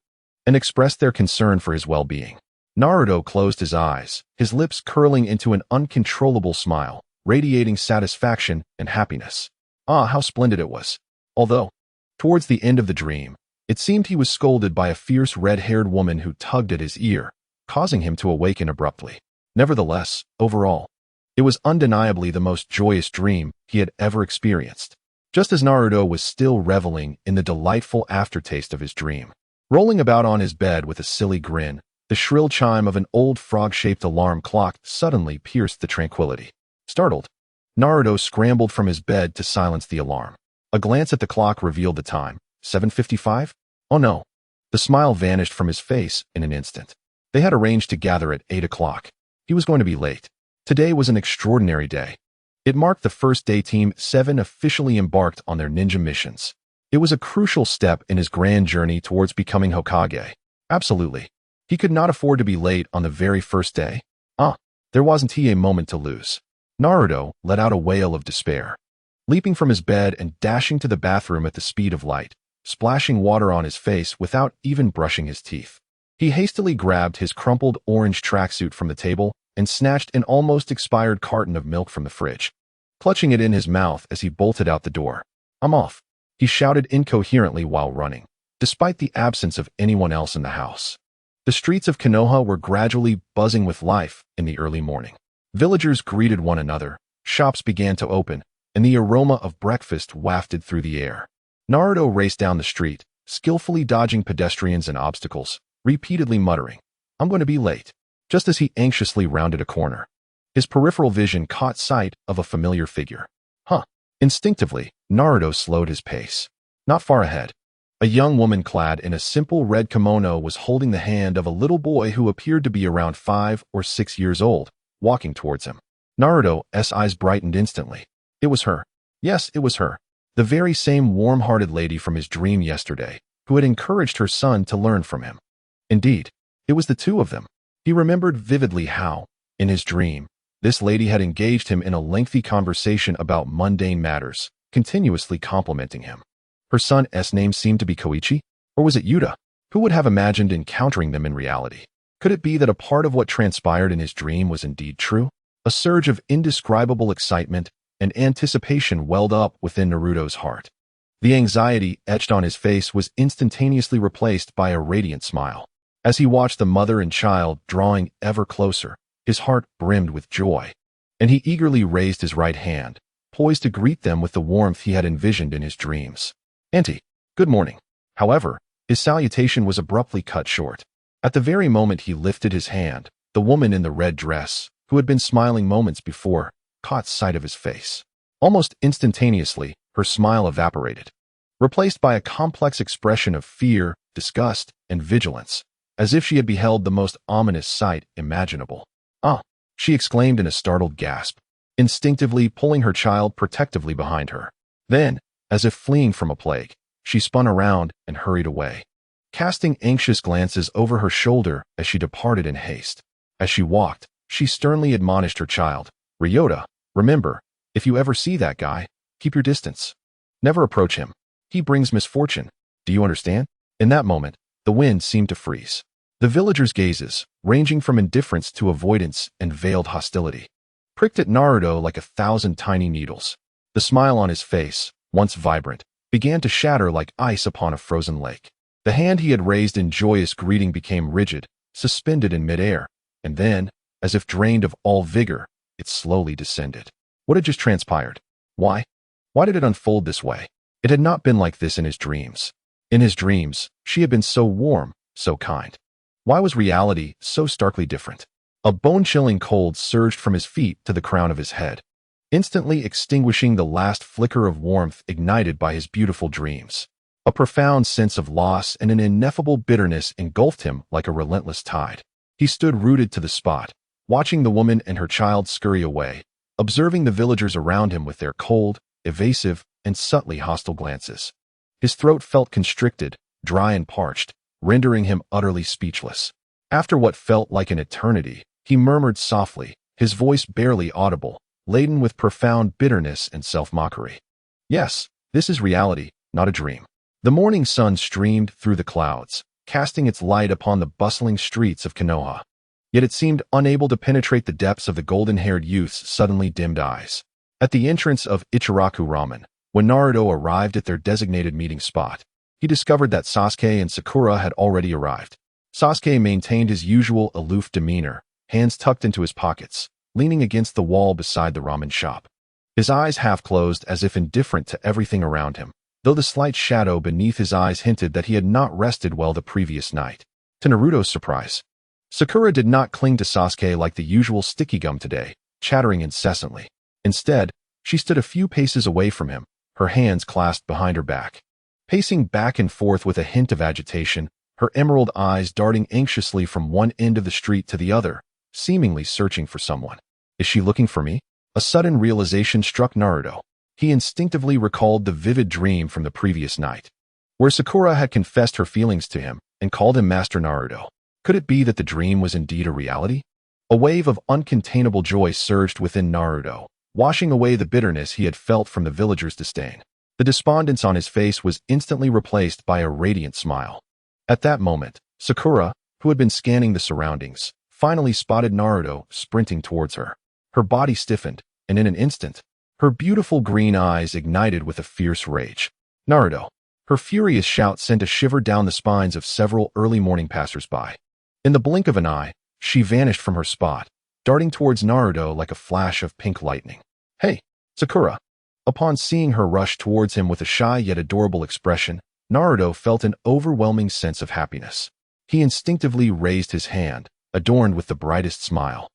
and expressed their concern for his well-being. Naruto closed his eyes, his lips curling into an uncontrollable smile, radiating satisfaction and happiness. Ah, how splendid it was! Although, towards the end of the dream, it seemed he was scolded by a fierce red-haired woman who tugged at his ear, causing him to awaken abruptly. Nevertheless, overall, it was undeniably the most joyous dream he had ever experienced. Just as Naruto was still reveling in the delightful aftertaste of his dream, rolling about on his bed with a silly grin, the shrill chime of an old frog-shaped alarm clock suddenly pierced the tranquility. Startled, Naruto scrambled from his bed to silence the alarm. A glance at the clock revealed the time, 7:55? Oh no. The smile vanished from his face in an instant. They had arranged to gather at 8 o'clock. He was going to be late. Today was an extraordinary day. It marked the first day Team 7 officially embarked on their ninja missions. It was a crucial step in his grand journey towards becoming Hokage. Absolutely. He could not afford to be late on the very first day. There wasn't he a moment to lose. Naruto let out a wail of despair, leaping from his bed and dashing to the bathroom at the speed of light, splashing water on his face without even brushing his teeth. He hastily grabbed his crumpled orange tracksuit from the table and snatched an almost expired carton of milk from the fridge, clutching it in his mouth as he bolted out the door. "I'm off," he shouted incoherently while running, despite the absence of anyone else in the house. The streets of Konoha were gradually buzzing with life in the early morning. Villagers greeted one another, shops began to open, and the aroma of breakfast wafted through the air. Naruto raced down the street, skillfully dodging pedestrians and obstacles, repeatedly muttering, "I'm going to be late," just as he anxiously rounded a corner. His peripheral vision caught sight of a familiar figure. Instinctively, Naruto slowed his pace. Not far ahead, a young woman clad in a simple red kimono was holding the hand of a little boy who appeared to be around 5 or 6 years old, walking towards him. Naruto's eyes brightened instantly. It was her. Yes, it was her. The very same warm-hearted lady from his dream yesterday, who had encouraged her son to learn from him. Indeed, it was the two of them. He remembered vividly how, in his dream, this lady had engaged him in a lengthy conversation about mundane matters, continuously complimenting him. Her son's name seemed to be Koichi, or was it Yuta? Who would have imagined encountering them in reality? Could it be that a part of what transpired in his dream was indeed true? A surge of indescribable excitement and anticipation welled up within Naruto's heart. The anxiety etched on his face was instantaneously replaced by a radiant smile. As he watched the mother and child drawing ever closer, his heart brimmed with joy, and he eagerly raised his right hand, poised to greet them with the warmth he had envisioned in his dreams. "Auntie, good morning." However, his salutation was abruptly cut short. At the very moment he lifted his hand, the woman in the red dress, who had been smiling moments before, caught sight of his face. Almost instantaneously, her smile evaporated, replaced by a complex expression of fear, disgust, and vigilance, as if she had beheld the most ominous sight imaginable. She exclaimed in a startled gasp, instinctively pulling her child protectively behind her. Then, as if fleeing from a plague, she spun around and hurried away, casting anxious glances over her shoulder as she departed in haste. As she walked, she sternly admonished her child, "Ryota, remember, if you ever see that guy, keep your distance. Never approach him. He brings misfortune. Do you understand?" In that moment, the wind seemed to freeze. The villagers' gazes, ranging from indifference to avoidance and veiled hostility, pricked at Naruto like 1,000 tiny needles. The smile on his face, once vibrant, began to shatter like ice upon a frozen lake. The hand he had raised in joyous greeting became rigid, suspended in midair, and then, as if drained of all vigor, It slowly descended. What had just transpired? Why? Why did it unfold this way? It had not been like this in his dreams. In his dreams, she had been so warm, so kind. Why was reality so starkly different? A bone-chilling cold surged from his feet to the crown of his head, instantly extinguishing the last flicker of warmth ignited by his beautiful dreams. A profound sense of loss and an ineffable bitterness engulfed him like a relentless tide. He stood rooted to the spot, watching the woman and her child scurry away, observing the villagers around him with their cold, evasive, and subtly hostile glances. His throat felt constricted, dry and parched, rendering him utterly speechless. After what felt like an eternity, he murmured softly, his voice barely audible, laden with profound bitterness and self-mockery. Yes, this is reality, not a dream. The morning sun streamed through the clouds, casting its light upon the bustling streets of Konoha. Yet it seemed unable to penetrate the depths of the golden-haired youth's suddenly dimmed eyes. At the entrance of Ichiraku Ramen, when Naruto arrived at their designated meeting spot, he discovered that Sasuke and Sakura had already arrived. Sasuke maintained his usual aloof demeanor, hands tucked into his pockets, leaning against the wall beside the ramen shop. His eyes half closed as if indifferent to everything around him, though the slight shadow beneath his eyes hinted that he had not rested well the previous night. To Naruto's surprise, Sakura did not cling to Sasuke like the usual sticky gum today, chattering incessantly. Instead, she stood a few paces away from him, her hands clasped behind her back. Pacing back and forth with a hint of agitation, her emerald eyes darting anxiously from one end of the street to the other, seemingly searching for someone. Is she looking for me? A sudden realization struck Naruto. He instinctively recalled the vivid dream from the previous night, where Sakura had confessed her feelings to him and called him Master Naruto. Could it be that the dream was indeed a reality? A wave of uncontainable joy surged within Naruto, washing away the bitterness he had felt from the villagers' disdain. The despondence on his face was instantly replaced by a radiant smile. At that moment, Sakura, who had been scanning the surroundings, finally spotted Naruto sprinting towards her. Her body stiffened, and in an instant, her beautiful green eyes ignited with a fierce rage. Naruto! Her furious shout sent a shiver down the spines of several early morning passers-by. In the blink of an eye, she vanished from her spot, darting towards Naruto like a flash of pink lightning. Hey, Sakura! Upon seeing her rush towards him with a shy yet adorable expression, Naruto felt an overwhelming sense of happiness. He instinctively raised his hand, adorned with the brightest smile,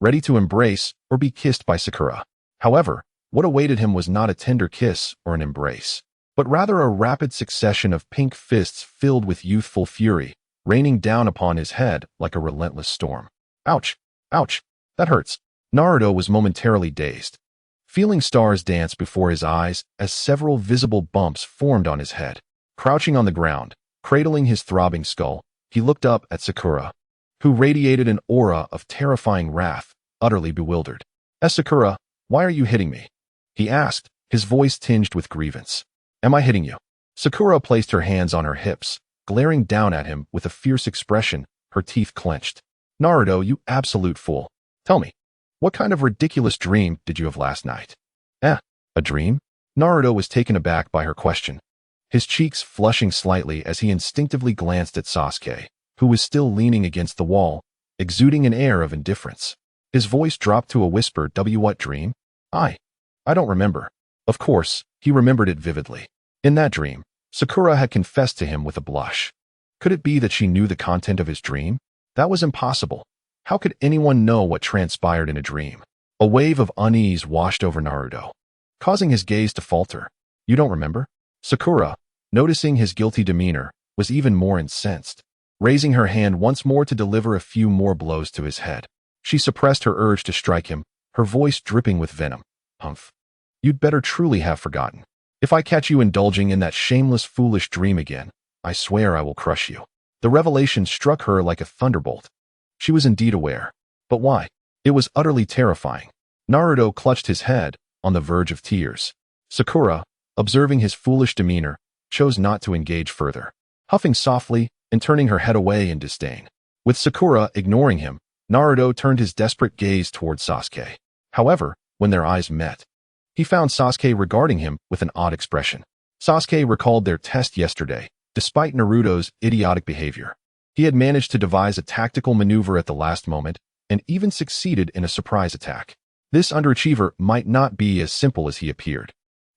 ready to embrace or be kissed by Sakura. However, what awaited him was not a tender kiss or an embrace, but rather a rapid succession of pink fists filled with youthful fury, raining down upon his head like a relentless storm. Ouch! Ouch! That hurts! Naruto was momentarily dazed, feeling stars dance before his eyes as several visible bumps formed on his head. Crouching on the ground, cradling his throbbing skull, he looked up at Sakura, who radiated an aura of terrifying wrath, utterly bewildered. Sakura, why are you hitting me? He asked, his voice tinged with grievance. Am I hitting you? Sakura placed her hands on her hips, glaring down at him with a fierce expression, her teeth clenched. Naruto, you absolute fool. Tell me, what kind of ridiculous dream did you have last night? A dream? Naruto was taken aback by her question, his cheeks flushing slightly as he instinctively glanced at Sasuke, who was still leaning against the wall, exuding an air of indifference. His voice dropped to a whisper. What dream? I don't remember. Of course, he remembered it vividly. In that dream, Sakura had confessed to him with a blush. Could it be that she knew the content of his dream? That was impossible. How could anyone know what transpired in a dream? A wave of unease washed over Naruto, causing his gaze to falter. You don't remember? Sakura, noticing his guilty demeanor, was even more incensed, raising her hand once more to deliver a few more blows to his head. She suppressed her urge to strike him, her voice dripping with venom. Humph. You'd better truly have forgotten. If I catch you indulging in that shameless, foolish dream again, I swear I will crush you. The revelation struck her like a thunderbolt. She was indeed aware. But why? It was utterly terrifying. Naruto clutched his head, on the verge of tears. Sakura, observing his foolish demeanor, chose not to engage further, huffing softly and turning her head away in disdain. With Sakura ignoring him, Naruto turned his desperate gaze towards Sasuke. However, when their eyes met, he found Sasuke regarding him with an odd expression. Sasuke recalled their test yesterday. Despite Naruto's idiotic behavior, he had managed to devise a tactical maneuver at the last moment and even succeeded in a surprise attack. This underachiever might not be as simple as he appeared.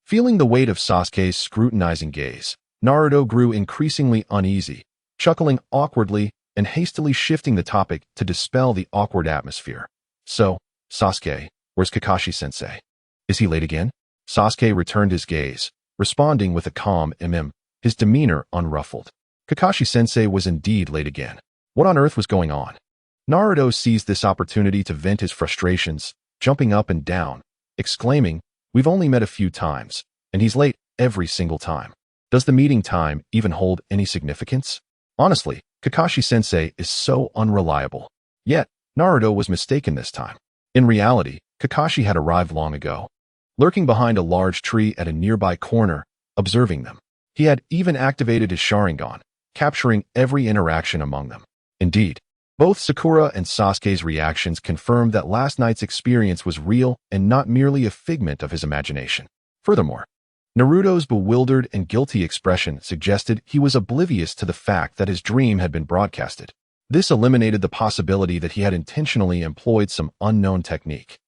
Feeling the weight of Sasuke's scrutinizing gaze, Naruto grew increasingly uneasy, chuckling awkwardly and hastily shifting the topic to dispel the awkward atmosphere. So, Sasuke, where's Kakashi-sensei? Is he late again? Sasuke returned his gaze, responding with a calm his demeanor unruffled. Kakashi-sensei was indeed late again. What on earth was going on? Naruto seized this opportunity to vent his frustrations, jumping up and down, exclaiming, "We've only met a few times, and he's late every single time. Does the meeting time even hold any significance?" Honestly, Kakashi-sensei is so unreliable. Yet, Naruto was mistaken this time. In reality, Kakashi had arrived long ago, lurking behind a large tree at a nearby corner, observing them. He had even activated his Sharingan, capturing every interaction among them. Indeed, both Sakura and Sasuke's reactions confirmed that last night's experience was real and not merely a figment of his imagination. Furthermore, Naruto's bewildered and guilty expression suggested he was oblivious to the fact that his dream had been broadcasted. This eliminated the possibility that he had intentionally employed some unknown technique.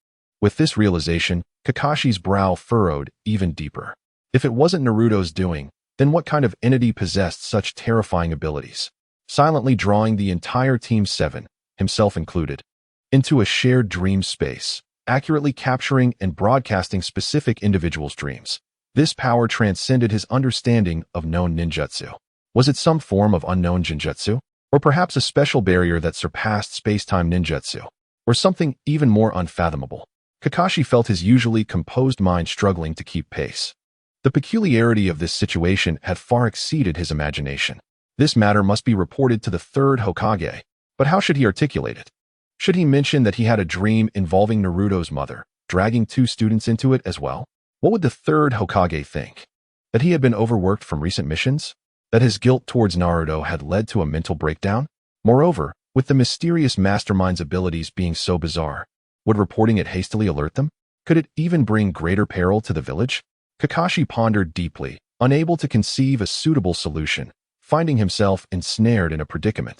With this realization, Kakashi's brow furrowed even deeper. If it wasn't Naruto's doing, then what kind of entity possessed such terrifying abilities? Silently drawing the entire Team 7, himself included, into a shared dream space, accurately capturing and broadcasting specific individuals' dreams. This power transcended his understanding of known ninjutsu. Was it some form of unknown genjutsu? Or perhaps a special barrier that surpassed space-time ninjutsu? Or something even more unfathomable? Kakashi felt his usually composed mind struggling to keep pace. The peculiarity of this situation had far exceeded his imagination. This matter must be reported to the third Hokage, but how should he articulate it? Should he mention that he had a dream involving Naruto's mother, dragging 2 students into it as well? What would the third Hokage think? That he had been overworked from recent missions? That his guilt towards Naruto had led to a mental breakdown? Moreover, with the mysterious mastermind's abilities being so bizarre, would reporting it hastily alert them? Could it even bring greater peril to the village? Kakashi pondered deeply, unable to conceive a suitable solution, finding himself ensnared in a predicament.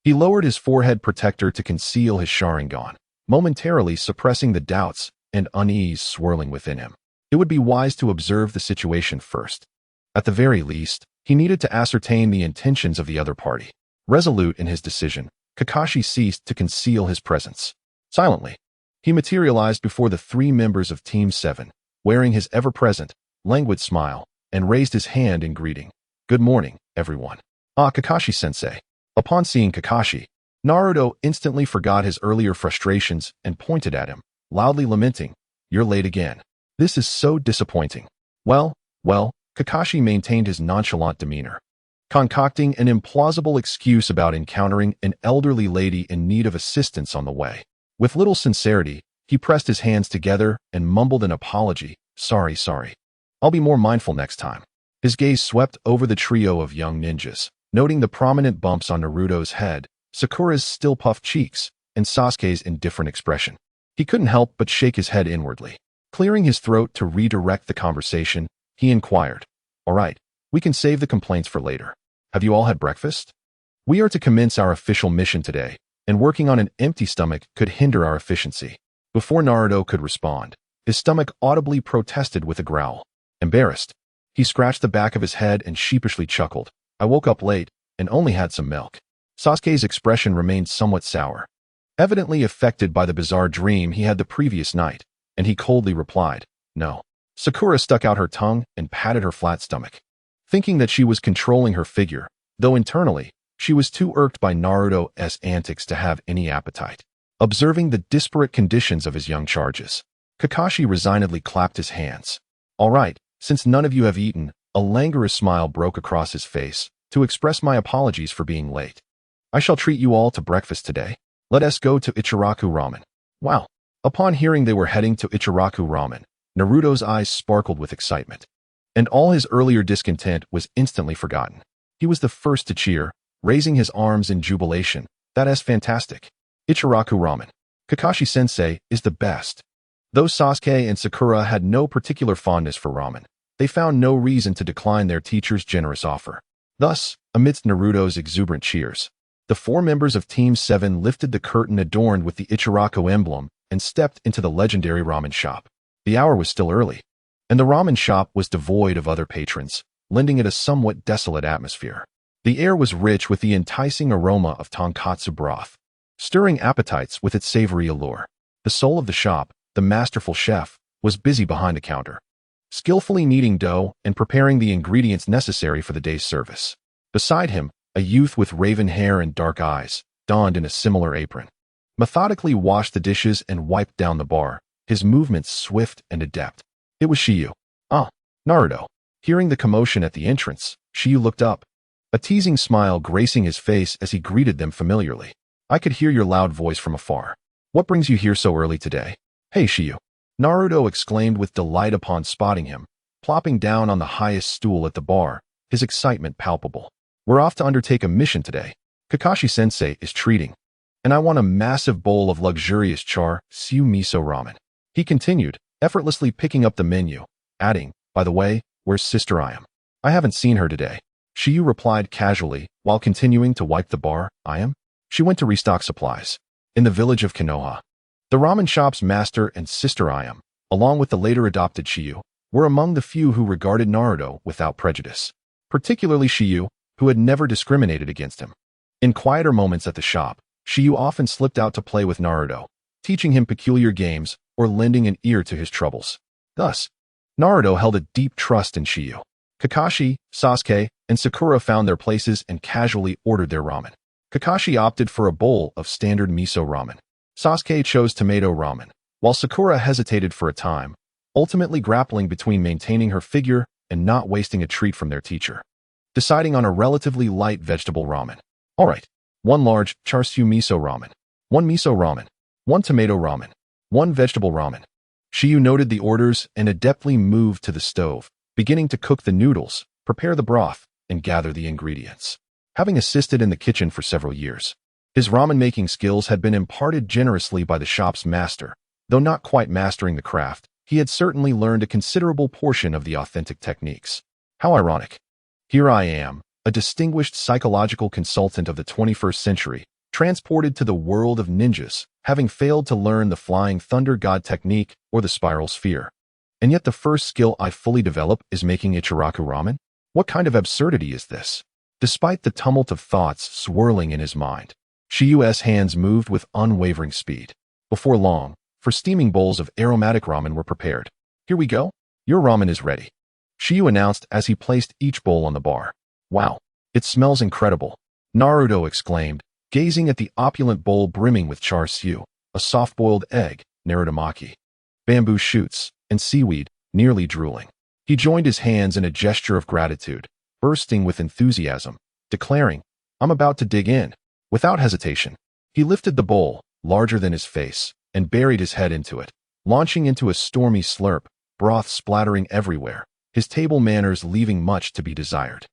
He lowered his forehead protector to conceal his Sharingan, momentarily suppressing the doubts and unease swirling within him. It would be wise to observe the situation first. At the very least, he needed to ascertain the intentions of the other party. Resolute in his decision, Kakashi ceased to conceal his presence. Silently, he materialized before the 3 members of Team 7, wearing his ever-present, languid smile, and raised his hand in greeting. "Good morning, everyone." "Ah, Kakashi-sensei." Upon seeing Kakashi, Naruto instantly forgot his earlier frustrations and pointed at him, loudly lamenting, "You're late again. This is so disappointing." Well, Kakashi maintained his nonchalant demeanor, concocting an implausible excuse about encountering an elderly lady in need of assistance on the way. With little sincerity, he pressed his hands together and mumbled an apology. Sorry. I'll be more mindful next time." His gaze swept over the trio of young ninjas, noting the prominent bumps on Naruto's head, Sakura's still puffed cheeks, and Sasuke's indifferent expression. He couldn't help but shake his head inwardly. Clearing his throat to redirect the conversation, he inquired, "All right, we can save the complaints for later. Have you all had breakfast? We are to commence our official mission today, and working on an empty stomach could hinder our efficiency." Before Naruto could respond, his stomach audibly protested with a growl. Embarrassed, he scratched the back of his head and sheepishly chuckled. "I woke up late and only had some milk." Sasuke's expression remained somewhat sour, evidently affected by the bizarre dream he had the previous night, and he coldly replied, "No." Sakura stuck out her tongue and patted her flat stomach, thinking that she was controlling her figure, though internally, she was too irked by Naruto's antics to have any appetite. Observing the disparate conditions of his young charges, Kakashi resignedly clapped his hands. "All right, since none of you have eaten," a languorous smile broke across his face, "to express my apologies for being late. I shall treat you all to breakfast today. Let us go to Ichiraku Ramen." Wow. Upon hearing they were heading to Ichiraku Ramen, Naruto's eyes sparkled with excitement, and all his earlier discontent was instantly forgotten. He was the first to cheer, raising his arms in jubilation. "That is fantastic. Ichiraku Ramen. Kakashi-sensei is the best." Though Sasuke and Sakura had no particular fondness for ramen, they found no reason to decline their teacher's generous offer. Thus, amidst Naruto's exuberant cheers, the 4 members of Team 7 lifted the curtain adorned with the Ichiraku emblem and stepped into the legendary ramen shop. The hour was still early, and the ramen shop was devoid of other patrons, lending it a somewhat desolate atmosphere. The air was rich with the enticing aroma of tonkatsu broth, stirring appetites with its savory allure. The soul of the shop, the masterful chef, was busy behind the counter, skillfully kneading dough and preparing the ingredients necessary for the day's service. Beside him, a youth with raven hair and dark eyes, donned in a similar apron, methodically washed the dishes and wiped down the bar, his movements swift and adept. It was Shiyu. Ah, Naruto. Hearing the commotion at the entrance, Shiyu looked up, a teasing smile gracing his face as he greeted them familiarly. I could hear your loud voice from afar. What brings you here so early today? Hey, Shiyu. Naruto exclaimed with delight upon spotting him, plopping down on the highest stool at the bar, his excitement palpable. We're off to undertake a mission today. Kakashi-sensei is treating, and I want a massive bowl of luxurious char-siu miso ramen. He continued, effortlessly picking up the menu, adding, by the way, where's Sister Ayam? I haven't seen her today. Shiyu replied casually, while continuing to wipe the bar. Ayam? She went to restock supplies. In the village of Konoha. The ramen shop's master and Sister Ayam, along with the later adopted Shiyu, were among the few who regarded Naruto without prejudice, particularly Shiyu, who had never discriminated against him. In quieter moments at the shop, Shiyu often slipped out to play with Naruto, teaching him peculiar games or lending an ear to his troubles. Thus, Naruto held a deep trust in Shiyu. Kakashi, Sasuke, and Sakura found their places and casually ordered their ramen. Kakashi opted for a bowl of standard miso ramen. Sasuke chose tomato ramen, while Sakura hesitated for a time, ultimately grappling between maintaining her figure and not wasting a treat from their teacher, deciding on a relatively light vegetable ramen. All right, one large char-siu miso ramen, one miso ramen, one tomato ramen, one vegetable ramen. Shiyu noted the orders and adeptly moved to the stove, beginning to cook the noodles, prepare the broth, and gather the ingredients. Having assisted in the kitchen for several years, his ramen-making skills had been imparted generously by the shop's master. Though not quite mastering the craft, he had certainly learned a considerable portion of the authentic techniques. How ironic. Here I am, a distinguished psychological consultant of the 21st century, transported to the world of ninjas, having failed to learn the Flying Thunder God technique or the Spiral Sphere. And yet the first skill I fully develop is making Ichiraku ramen? What kind of absurdity is this? Despite the tumult of thoughts swirling in his mind, Shiyu's hands moved with unwavering speed. Before long, steaming bowls of aromatic ramen were prepared. Here we go. Your ramen is ready, Shiyu announced as he placed each bowl on the bar. Wow, it smells incredible, Naruto exclaimed, gazing at the opulent bowl brimming with char-siu, a soft-boiled egg, narutomaki, bamboo shoots, and seaweed, nearly drooling. He joined his hands in a gesture of gratitude, bursting with enthusiasm, declaring, I'm about to dig in. Without hesitation, he lifted the bowl, larger than his face, and buried his head into it, launching into a stormy slurp, broth splattering everywhere, his table manners leaving much to be desired.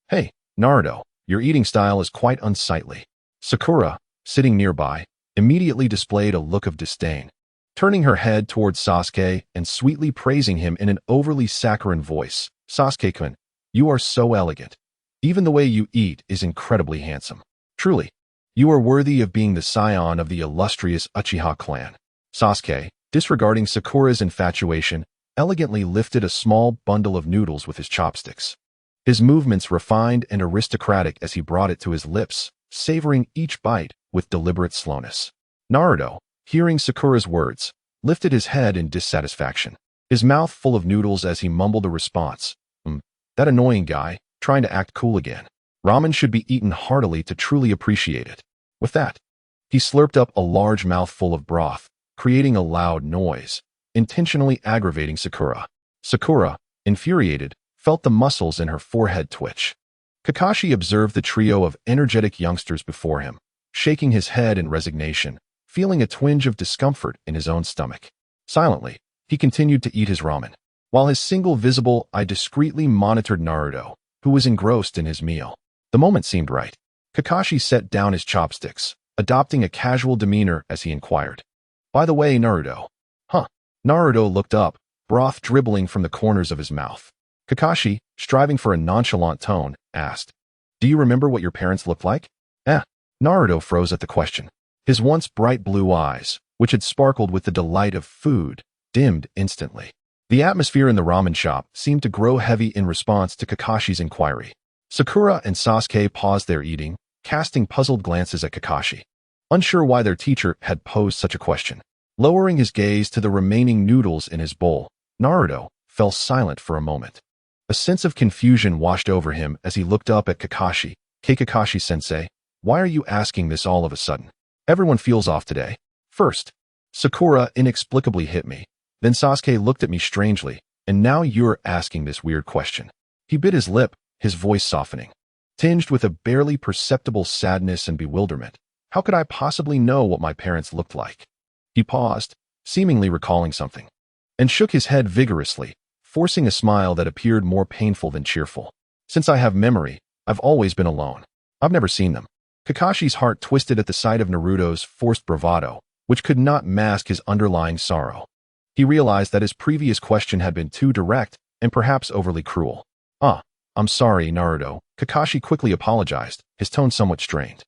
Hey, Naruto, your eating style is quite unsightly. Sakura, sitting nearby, immediately displayed a look of disdain, turning her head towards Sasuke and sweetly praising him in an overly saccharine voice. Sasuke-kun, you are so elegant. Even the way you eat is incredibly handsome. Truly, you are worthy of being the scion of the illustrious Uchiha clan. Sasuke, disregarding Sakura's infatuation, elegantly lifted a small bundle of noodles with his chopsticks. His movements refined and aristocratic as he brought it to his lips, savoring each bite with deliberate slowness. Naruto, hearing Sakura's words, lifted his head in dissatisfaction, his mouth full of noodles as he mumbled a response. That annoying guy, trying to act cool again. Ramen should be eaten heartily to truly appreciate it. With that, he slurped up a large mouthful of broth, creating a loud noise, intentionally aggravating Sakura. Sakura, infuriated, felt the muscles in her forehead twitch. Kakashi observed the trio of energetic youngsters before him, shaking his head in resignation, feeling a twinge of discomfort in his own stomach. Silently, he continued to eat his ramen, while his single visible eye discreetly monitored Naruto, who was engrossed in his meal. The moment seemed right. Kakashi set down his chopsticks, adopting a casual demeanor as he inquired, By the way, Naruto. Huh. Naruto looked up, broth dribbling from the corners of his mouth. Kakashi, striving for a nonchalant tone, asked, Do you remember what your parents looked like? Naruto froze at the question. His once bright blue eyes, which had sparkled with the delight of food, dimmed instantly. The atmosphere in the ramen shop seemed to grow heavy in response to Kakashi's inquiry. Sakura and Sasuke paused their eating, casting puzzled glances at Kakashi, unsure why their teacher had posed such a question. Lowering his gaze to the remaining noodles in his bowl, Naruto fell silent for a moment. A sense of confusion washed over him as he looked up at Kakashi. Kakashi-sensei, why are you asking this all of a sudden? Everyone feels off today. First, Sakura inexplicably hit me. Then Sasuke looked at me strangely, and now you're asking this weird question. He bit his lip, his voice softening, tinged with a barely perceptible sadness and bewilderment. How could I possibly know what my parents looked like? He paused, seemingly recalling something, and shook his head vigorously, forcing a smile that appeared more painful than cheerful. Since I have memory, I've always been alone. I've never seen them. Kakashi's heart twisted at the sight of Naruto's forced bravado, which could not mask his underlying sorrow. He realized that his previous question had been too direct and perhaps overly cruel. I'm sorry, Naruto. Kakashi quickly apologized, his tone somewhat strained.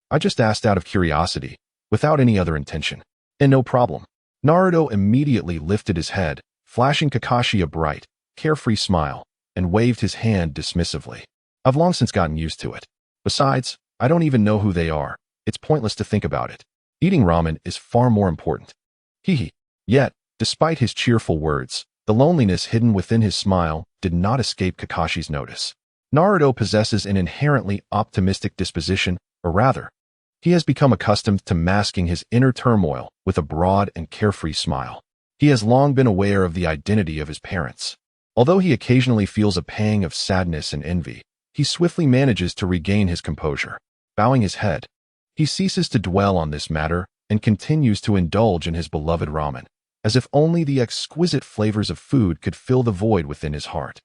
I just asked out of curiosity, without any other intention. And no problem. Naruto immediately lifted his head, flashing Kakashi a bright, carefree smile, and waved his hand dismissively. I've long since gotten used to it. Besides, I don't even know who they are. It's pointless to think about it. Eating ramen is far more important. Hehe. Yet, despite his cheerful words, the loneliness hidden within his smile did not escape Kakashi's notice. Naruto possesses an inherently optimistic disposition, or rather, he has become accustomed to masking his inner turmoil with a broad and carefree smile. He has long been aware of the identity of his parents. Although he occasionally feels a pang of sadness and envy, he swiftly manages to regain his composure. Bowing his head, he ceases to dwell on this matter and continues to indulge in his beloved ramen, as if only the exquisite flavors of food could fill the void within his heart.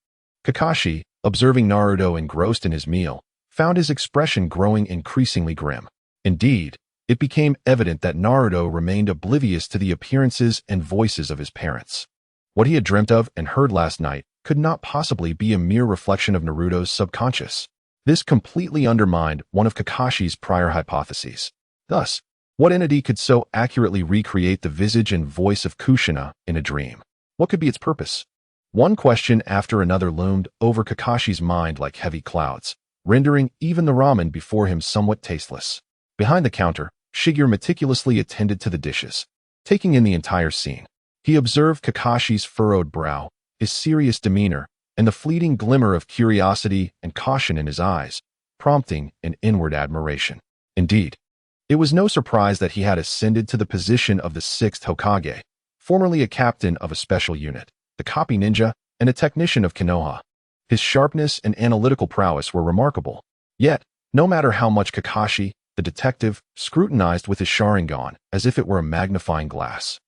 Kakashi, observing Naruto engrossed in his meal, found his expression growing increasingly grim. Indeed, it became evident that Naruto remained oblivious to the appearances and voices of his parents. What he had dreamt of and heard last night could not possibly be a mere reflection of Naruto's subconscious. This completely undermined one of Kakashi's prior hypotheses. Thus, what entity could so accurately recreate the visage and voice of Kushina in a dream? What could be its purpose? One question after another loomed over Kakashi's mind like heavy clouds, rendering even the ramen before him somewhat tasteless. Behind the counter, Shigeru meticulously attended to the dishes, taking in the entire scene. He observed Kakashi's furrowed brow, his serious demeanor, and the fleeting glimmer of curiosity and caution in his eyes, prompting an inward admiration. Indeed, it was no surprise that he had ascended to the position of the 6th Hokage, formerly a captain of a special unit, the copy ninja, and a technician of Konoha. His sharpness and analytical prowess were remarkable. Yet, no matter how much Kakashi, the detective, scrutinized with his Sharingan as if it were a magnifying glass,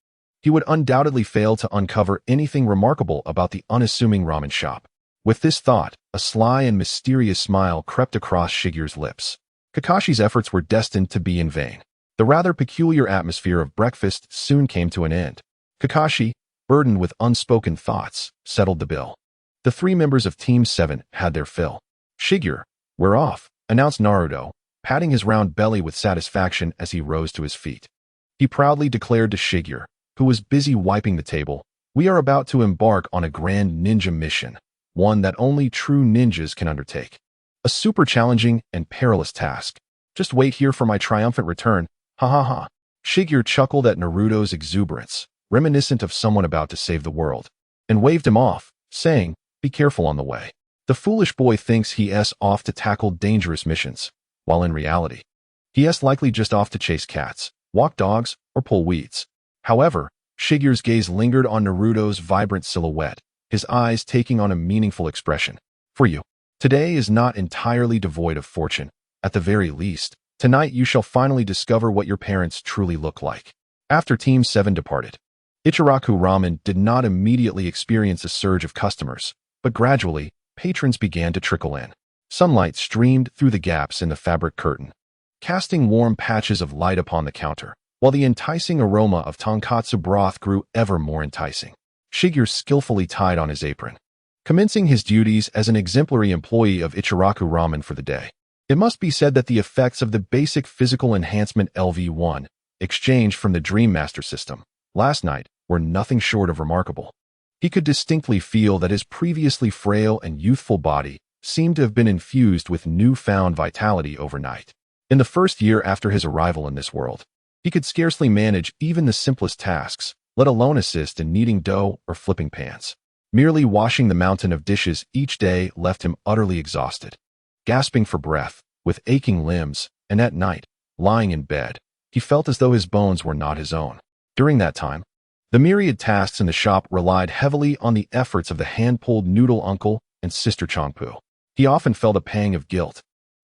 he would undoubtedly fail to uncover anything remarkable about the unassuming ramen shop. With this thought, a sly and mysterious smile crept across Shigeru's lips. Kakashi's efforts were destined to be in vain. The rather peculiar atmosphere of breakfast soon came to an end. Kakashi, burdened with unspoken thoughts, settled the bill. The 3 members of Team 7 had their fill. Shigeru, we're off, announced Naruto, patting his round belly with satisfaction as he rose to his feet. He proudly declared to Shigeru, who was busy wiping the table, we are about to embark on a grand ninja mission, one that only true ninjas can undertake. A super challenging and perilous task. Just wait here for my triumphant return, ha ha ha. Shigeru chuckled at Naruto's exuberance, reminiscent of someone about to save the world, and waved him off, saying, be careful on the way. The foolish boy thinks he's off to tackle dangerous missions, while in reality, he's likely just off to chase cats, walk dogs, or pull weeds. However, Shigeru's gaze lingered on Naruto's vibrant silhouette, his eyes taking on a meaningful expression. For you, today is not entirely devoid of fortune. At the very least, tonight you shall finally discover what your parents truly look like. After Team 7 departed, Ichiraku Ramen did not immediately experience a surge of customers, but gradually, patrons began to trickle in. Sunlight streamed through the gaps in the fabric curtain, casting warm patches of light upon the counter, while the enticing aroma of tonkatsu broth grew ever more enticing. Shigeru skillfully tied on his apron, commencing his duties as an exemplary employee of Ichiraku Ramen for the day. It must be said that the effects of the basic physical enhancement LV1 exchanged from the Dream Master system, last night were nothing short of remarkable. He could distinctly feel that his previously frail and youthful body seemed to have been infused with newfound vitality overnight. In the first year after his arrival in this world, he could scarcely manage even the simplest tasks, let alone assist in kneading dough or flipping pans. Merely washing the mountain of dishes each day left him utterly exhausted. Gasping for breath, with aching limbs, and at night, lying in bed, he felt as though his bones were not his own. During that time, the myriad tasks in the shop relied heavily on the efforts of the hand-pulled noodle uncle and sister Changpu. He often felt a pang of guilt,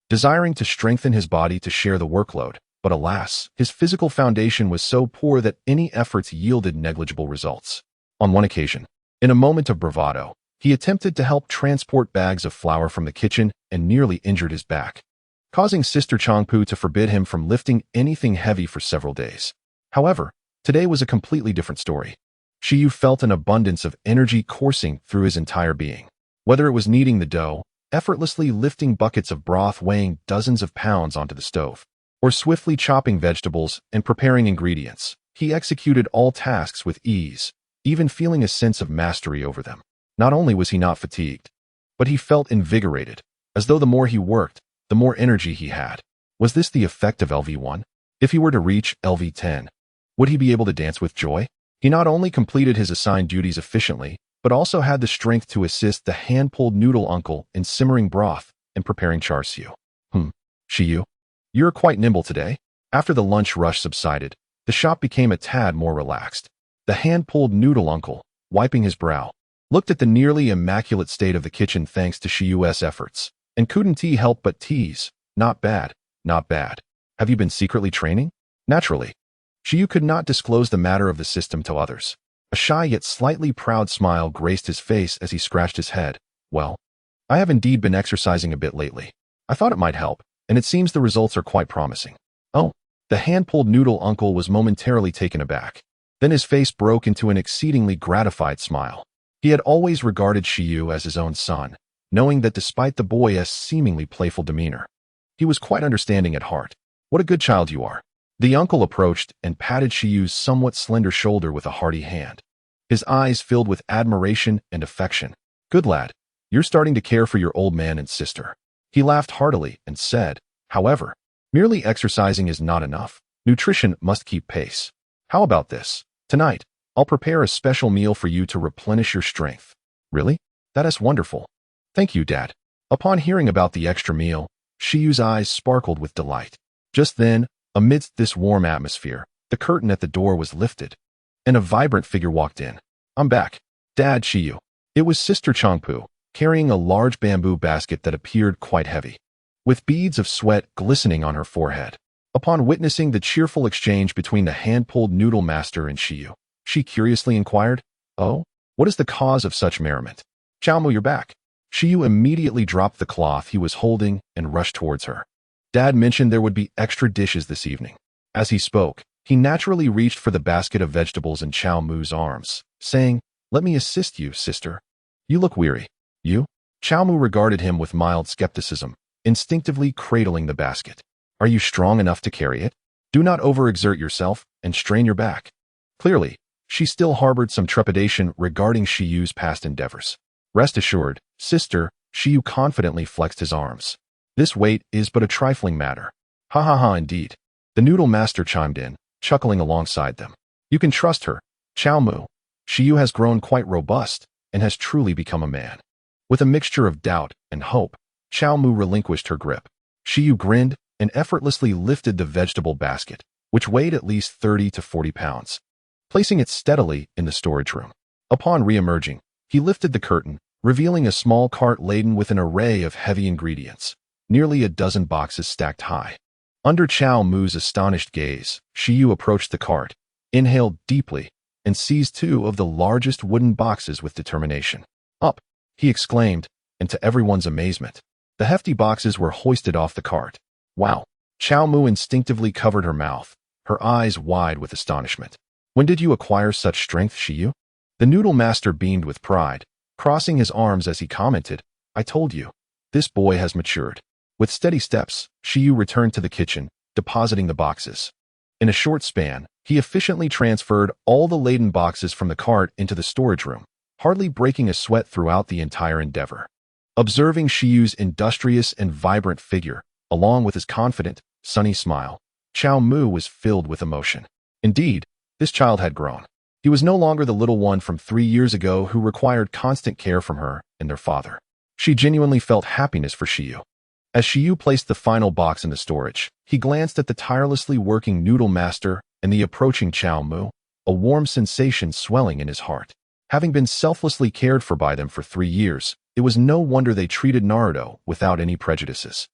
desiring to strengthen his body to share the workload, but alas, his physical foundation was so poor that any efforts yielded negligible results. On one occasion, in a moment of bravado, he attempted to help transport bags of flour from the kitchen and nearly injured his back, causing Sister Changpu to forbid him from lifting anything heavy for several days. However, today was a completely different story. Shiyu felt an abundance of energy coursing through his entire being. Whether it was kneading the dough, effortlessly lifting buckets of broth weighing dozens of pounds onto the stove, or swiftly chopping vegetables and preparing ingredients, he executed all tasks with ease, even feeling a sense of mastery over them. Not only was he not fatigued, but he felt invigorated, as though the more he worked, the more energy he had. Was this the effect of LV1? If he were to reach LV10, would he be able to dance with joy? He not only completed his assigned duties efficiently, but also had the strength to assist the hand-pulled noodle uncle in simmering broth and preparing char siu. Shiyu, you're quite nimble today. After the lunch rush subsided, the shop became a tad more relaxed. The hand-pulled noodle uncle, wiping his brow, looked at the nearly immaculate state of the kitchen thanks to Shiyu's efforts, and couldn't he help but tease, not bad, not bad. Have you been secretly training? Naturally. Shiyu could not disclose the matter of the system to others. A shy yet slightly proud smile graced his face as he scratched his head. Well, I have indeed been exercising a bit lately. I thought it might help, and it seems the results are quite promising. Oh, the hand-pulled noodle uncle was momentarily taken aback. Then his face broke into an exceedingly gratified smile. He had always regarded Shiyu as his own son, knowing that despite the boy's seemingly playful demeanor, he was quite understanding at heart. What a good child you are. The uncle approached and patted Shiyu's somewhat slender shoulder with a hearty hand. His eyes filled with admiration and affection. Good lad, you're starting to care for your old man and sister. He laughed heartily and said, however, merely exercising is not enough. Nutrition must keep pace. How about this? Tonight, I'll prepare a special meal for you to replenish your strength. Really? That is wonderful. Thank you, Dad. Upon hearing about the extra meal, Shiyu's eyes sparkled with delight. Just then, amidst this warm atmosphere, the curtain at the door was lifted, and a vibrant figure walked in. I'm back. Dad, Shiyu. It was Sister Changpu, carrying a large bamboo basket that appeared quite heavy, with beads of sweat glistening on her forehead. Upon witnessing the cheerful exchange between the hand-pulled noodle master and Shiyu, she curiously inquired, Oh, what is the cause of such merriment? Xiaomu, you're back. Shiyu immediately dropped the cloth he was holding and rushed towards her. Dad mentioned there would be extra dishes this evening. As he spoke, he naturally reached for the basket of vegetables in Chao Mu's arms, saying, Let me assist you, sister. You look weary. You? Chao Mu regarded him with mild skepticism, instinctively cradling the basket. Are you strong enough to carry it? Do not overexert yourself and strain your back. Clearly, she still harbored some trepidation regarding Shiyu's past endeavors. Rest assured, sister, Shiyu confidently flexed his arms. This weight is but a trifling matter. Ha ha ha indeed. The noodle master chimed in, chuckling alongside them. You can trust her, Chao Mu. Shiyu has grown quite robust and has truly become a man. With a mixture of doubt and hope, Chao Mu relinquished her grip. Shiyu grinned and effortlessly lifted the vegetable basket, which weighed at least 30 to 40 pounds, placing it steadily in the storage room. Upon re-emerging, he lifted the curtain, revealing a small cart laden with an array of heavy ingredients, nearly a dozen boxes stacked high. Under Chao Mu's astonished gaze, Shiyu approached the cart, inhaled deeply, and seized two of the largest wooden boxes with determination. Up, he exclaimed, and to everyone's amazement, the hefty boxes were hoisted off the cart. Wow! Chao Mu instinctively covered her mouth, her eyes wide with astonishment. When did you acquire such strength, Shiyu? The noodle master beamed with pride, crossing his arms as he commented, I told you, this boy has matured. With steady steps, Shiyu returned to the kitchen, depositing the boxes. In a short span, he efficiently transferred all the laden boxes from the cart into the storage room, hardly breaking a sweat throughout the entire endeavor. Observing Shiyu's industrious and vibrant figure, along with his confident, sunny smile, Chao Mu was filled with emotion. Indeed, this child had grown. He was no longer the little one from 3 years ago who required constant care from her and their father. She genuinely felt happiness for Shiyu. As Shiyu placed the final box in the storage, he glanced at the tirelessly working noodle master and the approaching Chao Mu, a warm sensation swelling in his heart. Having been selflessly cared for by them for 3 years, it was no wonder they treated Naruto without any prejudices.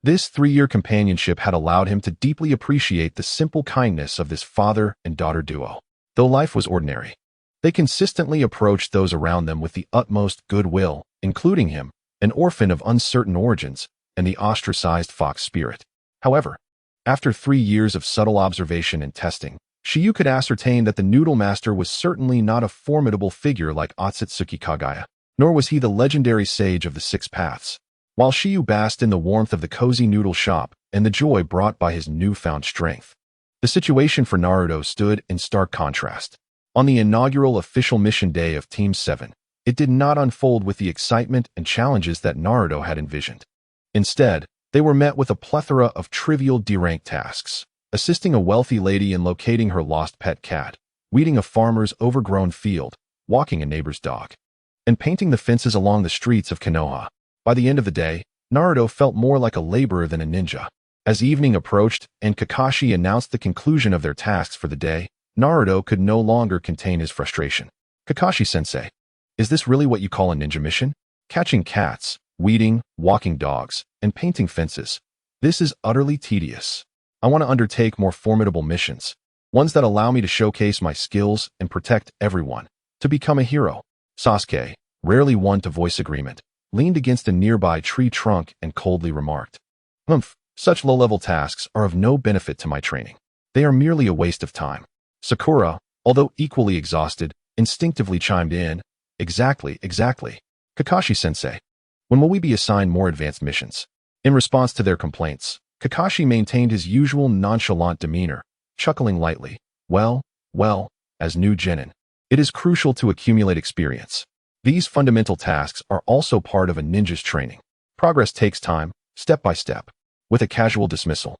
This 3-year companionship had allowed him to deeply appreciate the simple kindness of this father and daughter duo. Though life was ordinary, they consistently approached those around them with the utmost goodwill, including him, an orphan of uncertain origins, and the ostracized fox spirit. However, after 3 years of subtle observation and testing, Shiyu could ascertain that the Noodle Master was certainly not a formidable figure like Otsutsuki Kagaya, nor was he the legendary sage of the 6 paths. While Shiyu basked in the warmth of the cozy noodle shop and the joy brought by his newfound strength, the situation for Naruto stood in stark contrast. On the inaugural official mission day of Team 7, it did not unfold with the excitement and challenges that Naruto had envisioned. Instead, they were met with a plethora of trivial D-rank tasks, assisting a wealthy lady in locating her lost pet cat, weeding a farmer's overgrown field, walking a neighbor's dog, and painting the fences along the streets of Konoha. By the end of the day, Naruto felt more like a laborer than a ninja. As evening approached and Kakashi announced the conclusion of their tasks for the day, Naruto could no longer contain his frustration. Kakashi-sensei, is this really what you call a ninja mission? Catching cats, weeding, walking dogs, and painting fences. This is utterly tedious. I want to undertake more formidable missions, ones that allow me to showcase my skills and protect everyone, to become a hero. Sasuke, rarely one to voice agreement, leaned against a nearby tree trunk and coldly remarked, such low-level tasks are of no benefit to my training. They are merely a waste of time. Sakura, although equally exhausted, instinctively chimed in, Exactly. Kakashi-sensei, when will we be assigned more advanced missions? In response to their complaints, Kakashi maintained his usual nonchalant demeanor, chuckling lightly. Well, as new genin, it is crucial to accumulate experience. These fundamental tasks are also part of a ninja's training. Progress takes time, step by step. With a casual dismissal,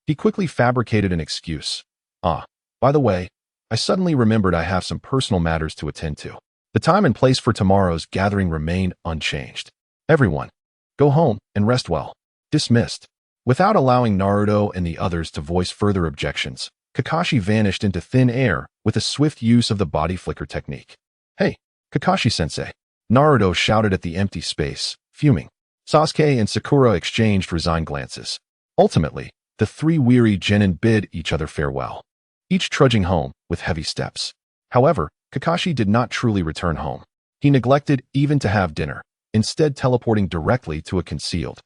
he quickly fabricated an excuse. By the way, I suddenly remembered I have some personal matters to attend to. The time and place for tomorrow's gathering remain unchanged. Everyone, go home and rest well. Dismissed. Without allowing Naruto and the others to voice further objections, Kakashi vanished into thin air with a swift use of the body flicker technique. Hey, Kakashi-sensei, Naruto shouted at the empty space, fuming. Sasuke and Sakura exchanged resigned glances. Ultimately, the 3 weary genin bid each other farewell, each trudging home with heavy steps. However, Kakashi did not truly return home. He neglected even to have dinner, instead teleporting directly to a concealed,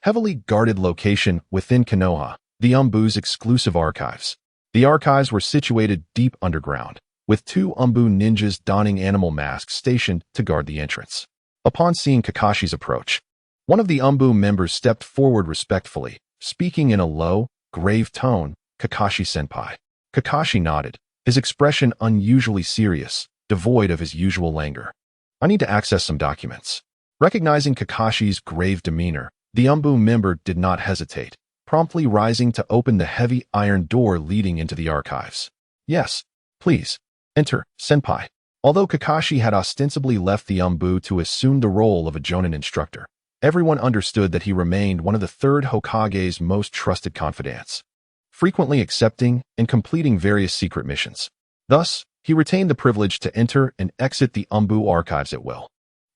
heavily guarded location within Konoha, the Umbu's exclusive archives. The archives were situated deep underground, with 2 Umbu ninjas donning animal masks stationed to guard the entrance. Upon seeing Kakashi's approach, one of the Umbu members stepped forward respectfully, speaking in a low, grave tone, Kakashi-senpai. Kakashi nodded, his expression unusually serious, devoid of his usual languor. I need to access some documents. Recognizing Kakashi's grave demeanor, the Umbu member did not hesitate, promptly rising to open the heavy iron door leading into the archives. Yes, please, enter, senpai. Although Kakashi had ostensibly left the Umbu to assume the role of a Jonin instructor, everyone understood that he remained one of the 3rd Hokage's most trusted confidants, frequently accepting and completing various secret missions. Thus, he retained the privilege to enter and exit the Umbu archives at will.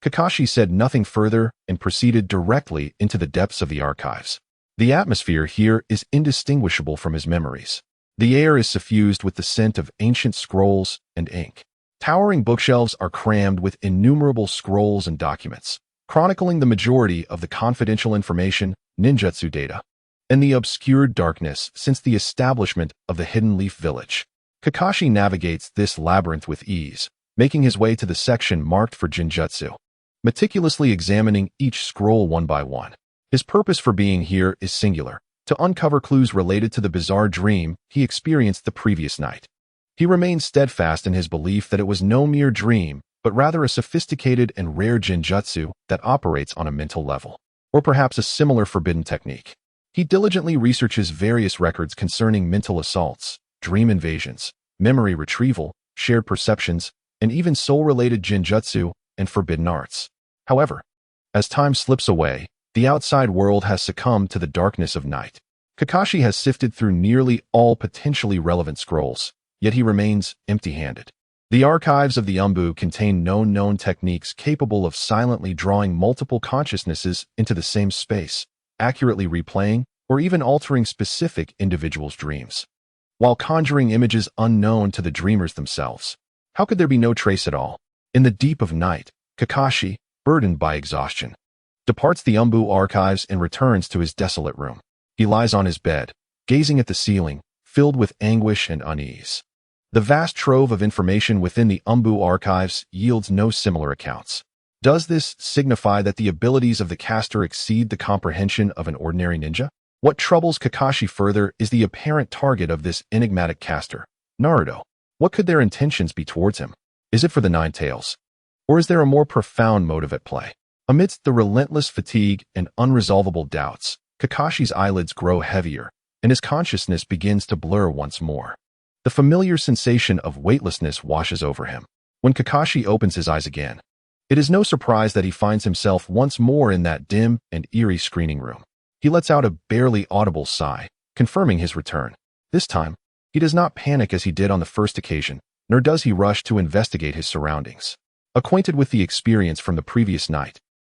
Kakashi said nothing further and proceeded directly into the depths of the archives. The atmosphere here is indistinguishable from his memories. The air is suffused with the scent of ancient scrolls and ink. Towering bookshelves are crammed with innumerable scrolls and documents, chronicling the majority of the confidential information, ninjutsu data, and the obscured darkness since the establishment of the Hidden Leaf Village. Kakashi navigates this labyrinth with ease, making his way to the section marked for Jinjutsu, meticulously examining each scroll one by one. His purpose for being here is singular, to uncover clues related to the bizarre dream he experienced the previous night. He remained steadfast in his belief that it was no mere dream, but rather a sophisticated and rare genjutsu that operates on a mental level, or perhaps a similar forbidden technique. He diligently researches various records concerning mental assaults, dream invasions, memory retrieval, shared perceptions, and even soul-related genjutsu and forbidden arts. However, as time slips away, the outside world has succumbed to the darkness of night. Kakashi has sifted through nearly all potentially relevant scrolls, yet he remains empty-handed. The archives of the Umbu contain known techniques capable of silently drawing multiple consciousnesses into the same space, accurately replaying or even altering specific individuals' dreams, while conjuring images unknown to the dreamers themselves. How could there be no trace at all? In the deep of night, Kakashi, burdened by exhaustion, departs the Umbu archives and returns to his desolate room. He lies on his bed, gazing at the ceiling, filled with anguish and unease. The vast trove of information within the Umbu archives yields no similar accounts. Does this signify that the abilities of the caster exceed the comprehension of an ordinary ninja? What troubles Kakashi further is the apparent target of this enigmatic caster, Naruto. What could their intentions be towards him? Is it for the Nine Tails? Or is there a more profound motive at play? Amidst the relentless fatigue and unresolvable doubts, Kakashi's eyelids grow heavier, and his consciousness begins to blur once more. The familiar sensation of weightlessness washes over him. When Kakashi opens his eyes again, it is no surprise that he finds himself once more in that dim and eerie screening room. He lets out a barely audible sigh, confirming his return. This time, he does not panic as he did on the first occasion, nor does he rush to investigate his surroundings. Acquainted with the experience from the previous night,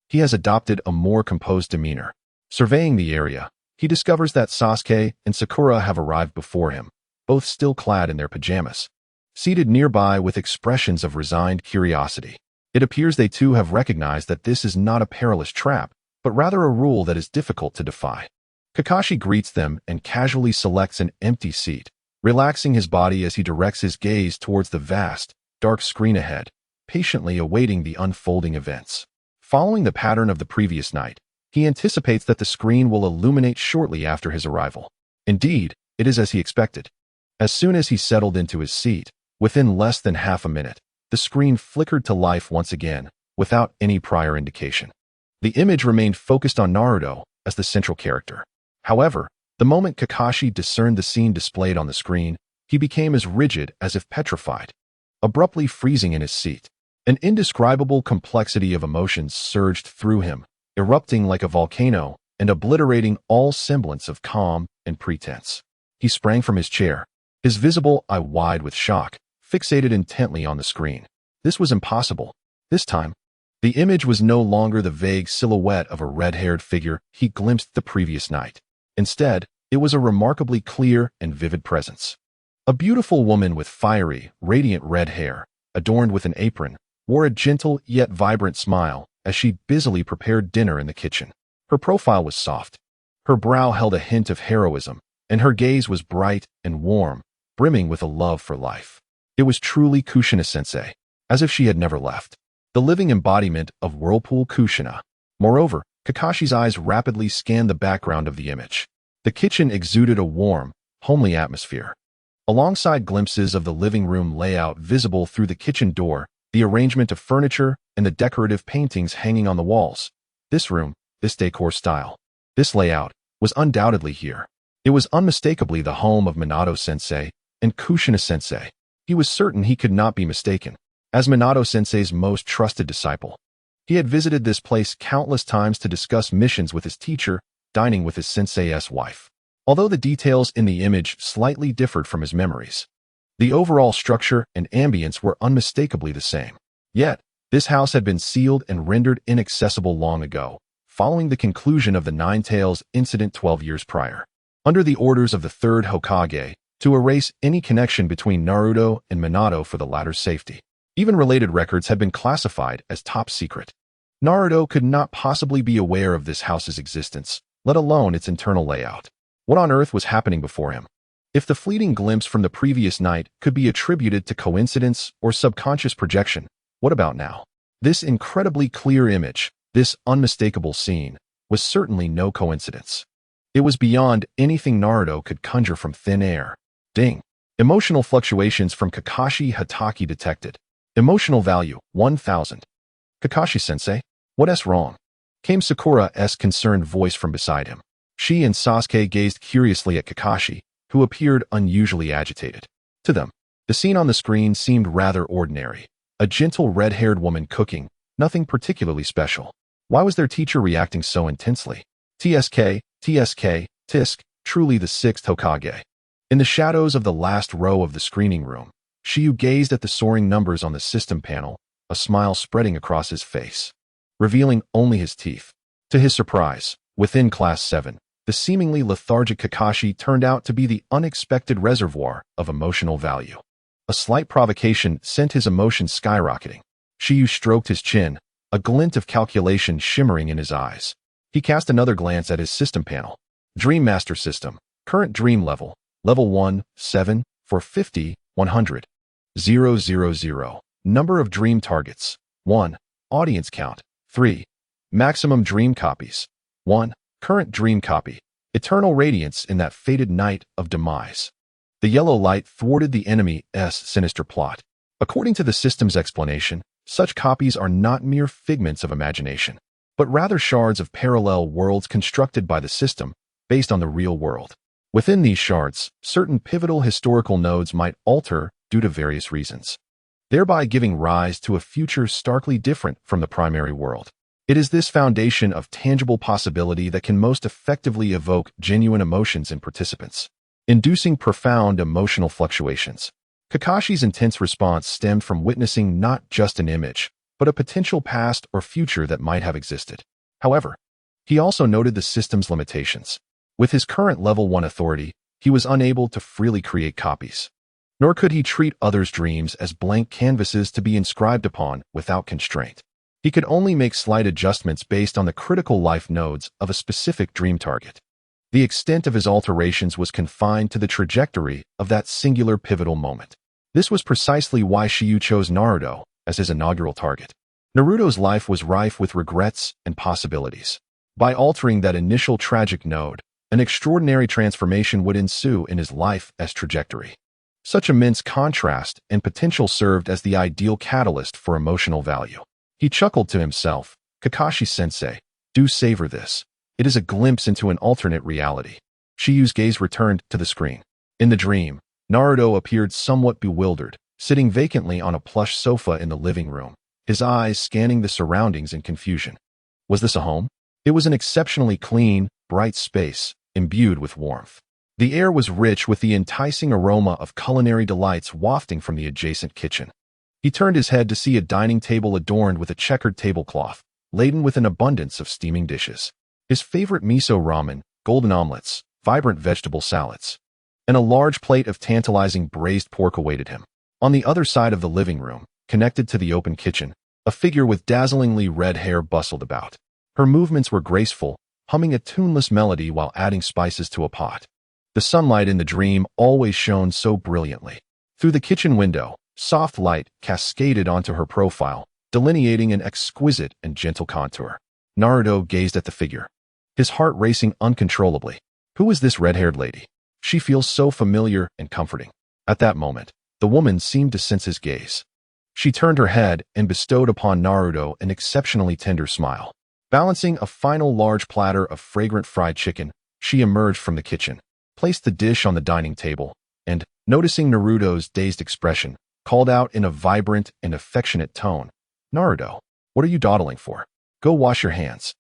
he has adopted a more composed demeanor. Surveying the area, he discovers that Sasuke and Sakura have arrived before him, both still clad in their pajamas, seated nearby with expressions of resigned curiosity. It appears they too have recognized that this is not a perilous trap, but rather a rule that is difficult to defy. Kakashi greets them and casually selects an empty seat, relaxing his body as he directs his gaze towards the vast, dark screen ahead, patiently awaiting the unfolding events. Following the pattern of the previous night, he anticipates that the screen will illuminate shortly after his arrival. Indeed, it is as he expected. As soon as he settled into his seat, within less than half a minute, the screen flickered to life once again, without any prior indication. The image remained focused on Naruto as the central character. However, the moment Kakashi discerned the scene displayed on the screen, he became as rigid as if petrified, abruptly freezing in his seat. An indescribable complexity of emotions surged through him, erupting like a volcano and obliterating all semblance of calm and pretense. He sprang from his chair, his visible eye wide with shock, fixated intently on the screen. This was impossible. This time, the image was no longer the vague silhouette of a red-haired figure he glimpsed the previous night. Instead, it was a remarkably clear and vivid presence. A beautiful woman with fiery, radiant red hair, adorned with an apron, wore a gentle yet vibrant smile as she busily prepared dinner in the kitchen. Her profile was soft. Her brow held a hint of heroism, and her gaze was bright and warm, brimming with a love for life. It was truly Kushina-sensei, as if she had never left. The living embodiment of Whirlpool Kushina. Moreover, Kakashi's eyes rapidly scanned the background of the image. The kitchen exuded a warm, homely atmosphere. Alongside glimpses of the living room layout visible through the kitchen door, the arrangement of furniture, and the decorative paintings hanging on the walls. This room, this decor style, this layout, was undoubtedly here. It was unmistakably the home of Minato-sensei and Kushina-sensei. He was certain he could not be mistaken. As Minato-sensei's most trusted disciple, he had visited this place countless times to discuss missions with his teacher, dining with his sensei's wife. Although the details in the image slightly differed from his memories, the overall structure and ambience were unmistakably the same. Yet, this house had been sealed and rendered inaccessible long ago, following the conclusion of the Nine Tails incident 12 years prior. Under the orders of the third Hokage, to erase any connection between Naruto and Minato for the latter's safety. Even related records had been classified as top secret. Naruto could not possibly be aware of this house's existence, let alone its internal layout. What on earth was happening before him? If the fleeting glimpse from the previous night could be attributed to coincidence or subconscious projection, what about now? This incredibly clear image, this unmistakable scene, was certainly no coincidence. It was beyond anything Naruto could conjure from thin air. Ding. Emotional fluctuations from Kakashi Hatake detected. Emotional value, 1000. Kakashi-sensei, what's wrong? Came Sakura's concerned voice from beside him. She and Sasuke gazed curiously at Kakashi, who appeared unusually agitated. To them, the scene on the screen seemed rather ordinary. A gentle red-haired woman cooking, nothing particularly special. Why was their teacher reacting so intensely? TSK, Tisk, truly the sixth Hokage. In the shadows of the last row of the screening room, Shiyu gazed at the soaring numbers on the system panel, a smile spreading across his face, revealing only his teeth. To his surprise, within Class 7, the seemingly lethargic Kakashi turned out to be the unexpected reservoir of emotional value. A slight provocation sent his emotions skyrocketing. Shiyu stroked his chin, a glint of calculation shimmering in his eyes. He cast another glance at his system panel. Dream Master System. Current dream level. Level 1, 7, for 50, 100. 000. Number of dream targets. 1. Audience count. 3. Maximum dream copies. 1. Current dream copy. Eternal radiance in that fated night of demise. The yellow light thwarted the enemy's sinister plot. According to the system's explanation, such copies are not mere figments of imagination, but rather shards of parallel worlds constructed by the system based on the real world. Within these shards, certain pivotal historical nodes might alter due to various reasons, thereby giving rise to a future starkly different from the primary world. It is this foundation of tangible possibility that can most effectively evoke genuine emotions in participants, inducing profound emotional fluctuations. Kakashi's intense response stemmed from witnessing not just an image, but a potential past or future that might have existed. However, he also noted the system's limitations. With his current level 1 authority, he was unable to freely create copies. Nor could he treat others' dreams as blank canvases to be inscribed upon without constraint. He could only make slight adjustments based on the critical life nodes of a specific dream target. The extent of his alterations was confined to the trajectory of that singular pivotal moment. This was precisely why Shiyu chose Naruto as his inaugural target. Naruto's life was rife with regrets and possibilities. By altering that initial tragic node, an extraordinary transformation would ensue in his life as trajectory. Such immense contrast and potential served as the ideal catalyst for emotional value. He chuckled to himself, Kakashi-sensei, do savor this. It is a glimpse into an alternate reality. Shiyu's gaze returned to the screen. In the dream, Naruto appeared somewhat bewildered, sitting vacantly on a plush sofa in the living room, his eyes scanning the surroundings in confusion. Was this a home? It was an exceptionally clean, bright space, imbued with warmth. The air was rich with the enticing aroma of culinary delights wafting from the adjacent kitchen. He turned his head to see a dining table adorned with a checkered tablecloth, laden with an abundance of steaming dishes. His favorite miso ramen, golden omelets, vibrant vegetable salads, and a large plate of tantalizing braised pork awaited him. On the other side of the living room, connected to the open kitchen, a figure with dazzlingly red hair bustled about. Her movements were graceful, humming a tuneless melody while adding spices to a pot. The sunlight in the dream always shone so brilliantly. Through the kitchen window, soft light cascaded onto her profile, delineating an exquisite and gentle contour. Naruto gazed at the figure, his heart racing uncontrollably. Who is this red-haired lady? She feels so familiar and comforting. At that moment, the woman seemed to sense his gaze. She turned her head and bestowed upon Naruto an exceptionally tender smile. Balancing a final large platter of fragrant fried chicken, she emerged from the kitchen, placed the dish on the dining table, and, noticing Naruto's dazed expression, called out in a vibrant and affectionate tone, "Naruto, what are you dawdling for? Go wash your hands.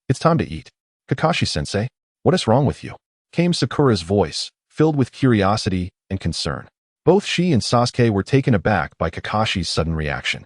It's time to eat." "Kakashi-sensei, what is wrong with you?" came Sakura's voice, filled with curiosity and concern. Both she and Sasuke were taken aback by Kakashi's sudden reaction.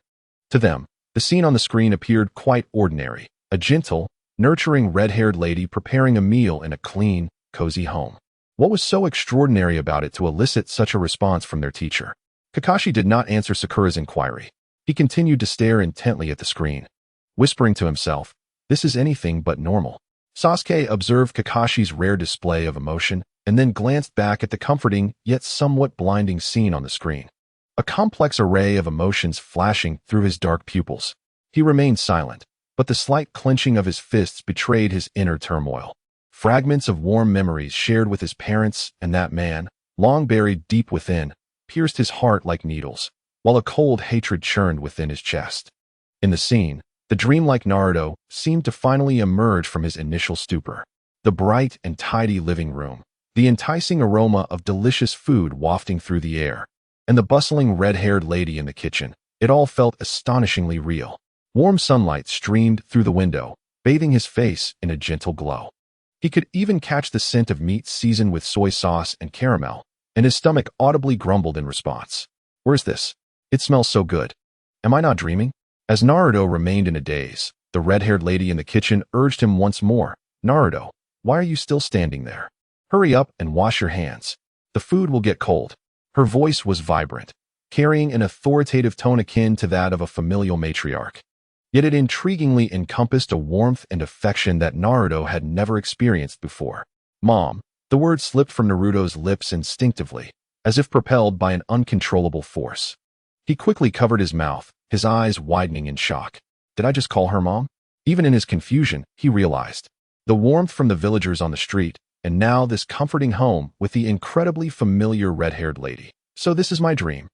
To them, the scene on the screen appeared quite ordinary, a gentle, nurturing red-haired lady preparing a meal in a clean, cozy home. What was so extraordinary about it to elicit such a response from their teacher? Kakashi did not answer Sakura's inquiry. He continued to stare intently at the screen, whispering to himself, "This is anything but normal." Sasuke observed Kakashi's rare display of emotion and then glanced back at the comforting yet somewhat blinding scene on the screen. A complex array of emotions flashing through his dark pupils. He remained silent, but the slight clenching of his fists betrayed his inner turmoil. Fragments of warm memories shared with his parents and that man, long buried deep within, pierced his heart like needles, while a cold hatred churned within his chest. In the scene, the dreamlike Naruto seemed to finally emerge from his initial stupor. The bright and tidy living room, the enticing aroma of delicious food wafting through the air, and the bustling red-haired lady in the kitchen, it all felt astonishingly real. Warm sunlight streamed through the window, bathing his face in a gentle glow. He could even catch the scent of meat seasoned with soy sauce and caramel, and his stomach audibly grumbled in response. "Where's this? It smells so good. Am I not dreaming?" As Naruto remained in a daze, the red-haired lady in the kitchen urged him once more. "Naruto, why are you still standing there? Hurry up and wash your hands. The food will get cold." Her voice was vibrant, carrying an authoritative tone akin to that of a familial matriarch. Yet it intriguingly encompassed a warmth and affection that Naruto had never experienced before. "Mom," the word slipped from Naruto's lips instinctively, as if propelled by an uncontrollable force. He quickly covered his mouth, his eyes widening in shock. Did I just call her mom? Even in his confusion, he realized. The warmth from the villagers on the street, and now this comforting home with the incredibly familiar red-haired lady. So this is my dream.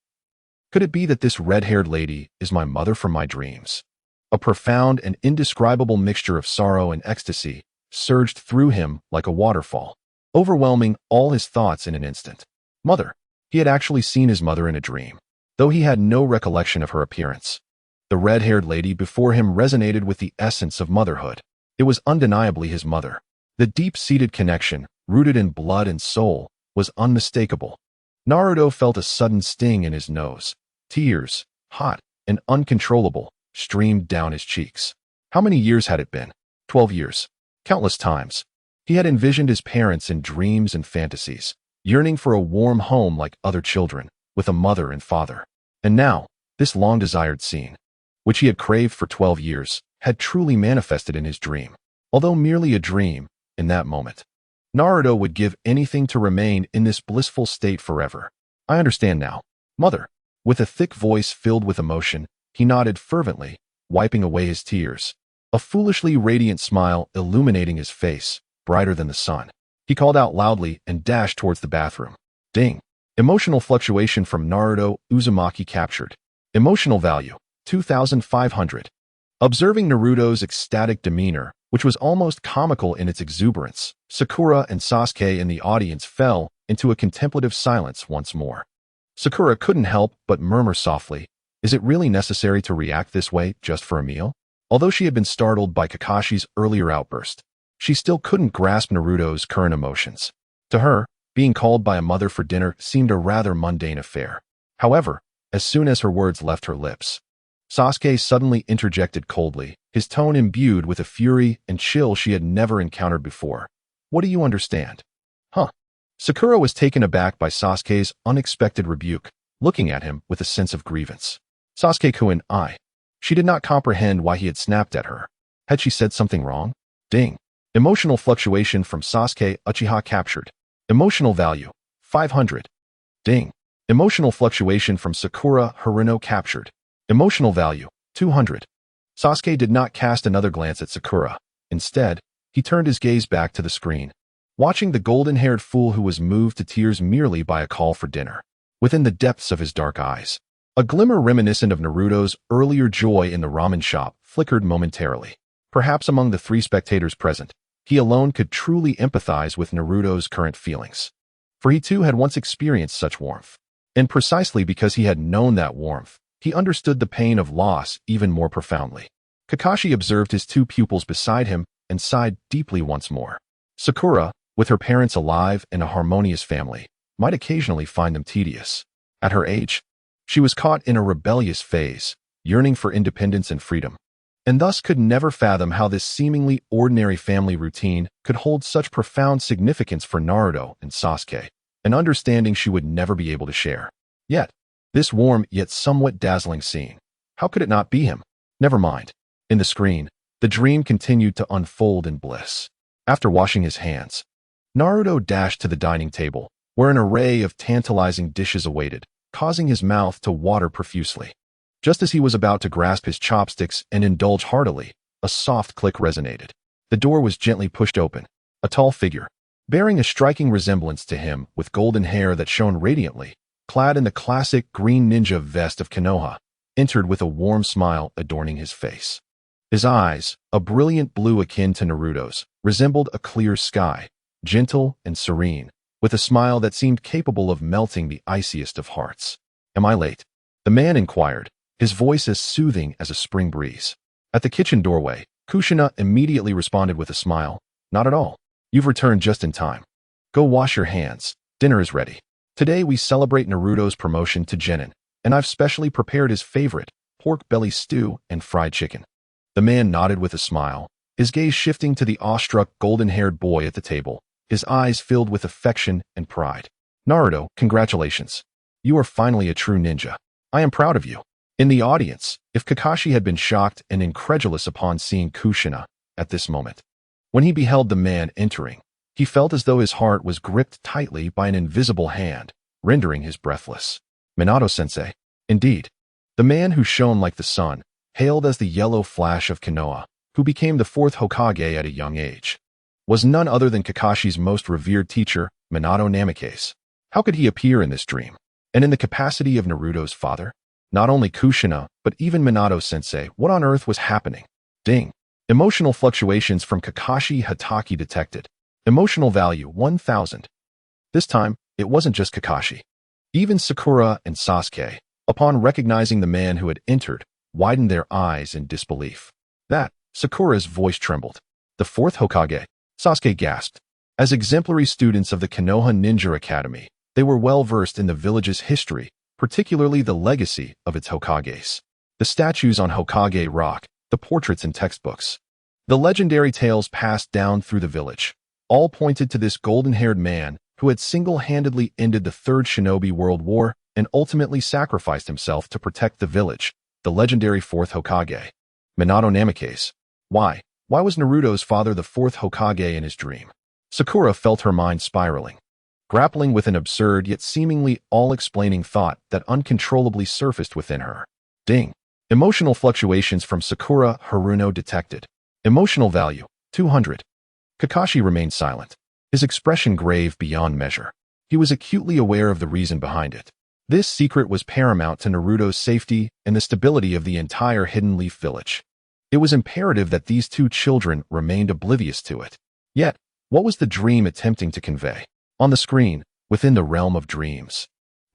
Could it be that this red-haired lady is my mother from my dreams? A profound and indescribable mixture of sorrow and ecstasy surged through him like a waterfall, overwhelming all his thoughts in an instant. Mother. He had actually seen his mother in a dream, though he had no recollection of her appearance. The red-haired lady before him resonated with the essence of motherhood. It was undeniably his mother. The deep-seated connection, rooted in blood and soul, was unmistakable. Naruto felt a sudden sting in his nose. Tears, hot and uncontrollable, streamed down his cheeks. How many years had it been? 12 years. Countless times. He had envisioned his parents in dreams and fantasies, yearning for a warm home like other children, with a mother and father. And now, this long-desired scene, which he had craved for 12 years, had truly manifested in his dream. Although merely a dream, in that moment, Naruto would give anything to remain in this blissful state forever. I understand now. Mother. With a thick voice filled with emotion, he nodded fervently, wiping away his tears. A foolishly radiant smile illuminating his face, brighter than the sun. He called out loudly and dashed towards the bathroom. Ding. Emotional fluctuation from Naruto Uzumaki captured. Emotional value, 2,500. Observing Naruto's ecstatic demeanor, which was almost comical in its exuberance, Sakura and Sasuke in the audience fell into a contemplative silence once more. Sakura couldn't help but murmur softly, "Is it really necessary to react this way just for a meal?" Although she had been startled by Kakashi's earlier outburst, she still couldn't grasp Naruto's current emotions. To her, being called by a mother for dinner seemed a rather mundane affair. However, as soon as her words left her lips, Sasuke suddenly interjected coldly, his tone imbued with a fury and chill she had never encountered before. "What do you understand?" "Huh?" Sakura was taken aback by Sasuke's unexpected rebuke, looking at him with a sense of grievance. Sasuke-kun, She did not comprehend why he had snapped at her. Had she said something wrong? Ding. Emotional fluctuation from Sasuke Uchiha captured. Emotional value, 500. Ding. Emotional fluctuation from Sakura Haruno captured. Emotional value, 200. Sasuke did not cast another glance at Sakura. Instead, he turned his gaze back to the screen, watching the golden-haired fool who was moved to tears merely by a call for dinner. Within the depths of his dark eyes, a glimmer reminiscent of Naruto's earlier joy in the ramen shop flickered momentarily. Perhaps among the three spectators present, he alone could truly empathize with Naruto's current feelings. For he too had once experienced such warmth. And precisely because he had known that warmth, he understood the pain of loss even more profoundly. Kakashi observed his two pupils beside him and sighed deeply once more. Sakura, with her parents alive and a harmonious family, might occasionally find them tedious. At her age, she was caught in a rebellious phase, yearning for independence and freedom, and thus could never fathom how this seemingly ordinary family routine could hold such profound significance for Naruto and Sasuke, an understanding she would never be able to share. Yet, this warm yet somewhat dazzling scene, how could it not be him? Never mind. In the screen, the dream continued to unfold in bliss. After washing his hands, Naruto dashed to the dining table, where an array of tantalizing dishes awaited, causing his mouth to water profusely. Just as he was about to grasp his chopsticks and indulge heartily, a soft click resonated. The door was gently pushed open, A tall figure, bearing a striking resemblance to him with golden hair that shone radiantly, clad in the classic green ninja vest of Konoha, entered with a warm smile adorning his face. His eyes, a brilliant blue akin to Naruto's, resembled a clear sky, gentle and serene, with a smile that seemed capable of melting the iciest of hearts. "Am I late?" the man inquired, his voice as soothing as a spring breeze. At the kitchen doorway, Kushina immediately responded with a smile. "Not at all. You've returned just in time. Go wash your hands. Dinner is ready. Today we celebrate Naruto's promotion to Genin, and I've specially prepared his favorite, pork belly stew and fried chicken." The man nodded with a smile, his gaze shifting to the awestruck golden-haired boy at the table, his eyes filled with affection and pride. "Naruto, congratulations. You are finally a true ninja. I am proud of you." In the audience, if Kakashi had been shocked and incredulous upon seeing Kushina at this moment, when he beheld the man entering, he felt as though his heart was gripped tightly by an invisible hand, rendering his breathless. Minato-sensei. Indeed, the man who shone like the sun, hailed as the yellow flash of Konoha, who became the fourth Hokage at a young age, was none other than Kakashi's most revered teacher, Minato Namikaze. How could he appear in this dream? And in the capacity of Naruto's father? Not only Kushina, but even Minato-sensei, what on earth was happening? Ding. Emotional fluctuations from Kakashi Hatake detected. Emotional value 1000. This time, it wasn't just Kakashi. Even Sakura and Sasuke, upon recognizing the man who had entered, widened their eyes in disbelief. Sakura's voice trembled. "The fourth Hokage?" Sasuke gasped. As exemplary students of the Konoha Ninja Academy, they were well versed in the village's history, particularly the legacy of its Hokages. The statues on Hokage Rock, the portraits in textbooks, the legendary tales passed down through the village, all pointed to this golden-haired man who had single-handedly ended the Third Shinobi World War and ultimately sacrificed himself to protect the village, the legendary fourth Hokage. Minato Namikaze. Why was Naruto's father the fourth Hokage in his dream? Sakura felt her mind spiraling, grappling with an absurd yet seemingly all-explaining thought that uncontrollably surfaced within her. Ding. Emotional fluctuations from Sakura Haruno detected. Emotional value 200. Kakashi remained silent, his expression grave beyond measure. He was acutely aware of the reason behind it. This secret was paramount to Naruto's safety and the stability of the entire Hidden Leaf village. It was imperative that these two children remained oblivious to it. Yet, what was the dream attempting to convey? On the screen, within the realm of dreams,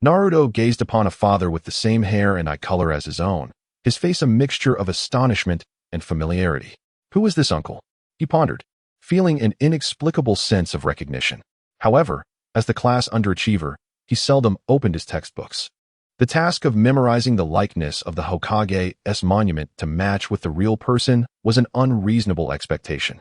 Naruto gazed upon a father with the same hair and eye color as his own, his face a mixture of astonishment and familiarity. Who was this uncle? He pondered, feeling an inexplicable sense of recognition. However, as the class underachiever, he seldom opened his textbooks. The task of memorizing the likeness of the Hokage's monument to match with the real person was an unreasonable expectation.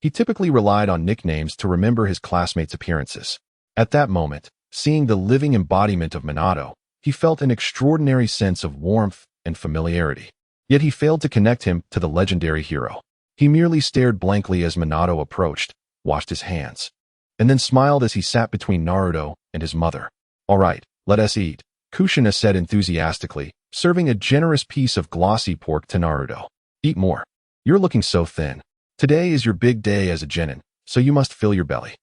He typically relied on nicknames to remember his classmates' appearances. At that moment, seeing the living embodiment of Minato, he felt an extraordinary sense of warmth and familiarity. Yet he failed to connect him to the legendary hero. He merely stared blankly as Minato approached, washed his hands, and then smiled as he sat between Naruto and his mother. "All right, let us eat," Kushina said enthusiastically, serving a generous piece of glossy pork to Naruto. "Eat more. You're looking so thin. Today is your big day as a genin, so you must fill your belly."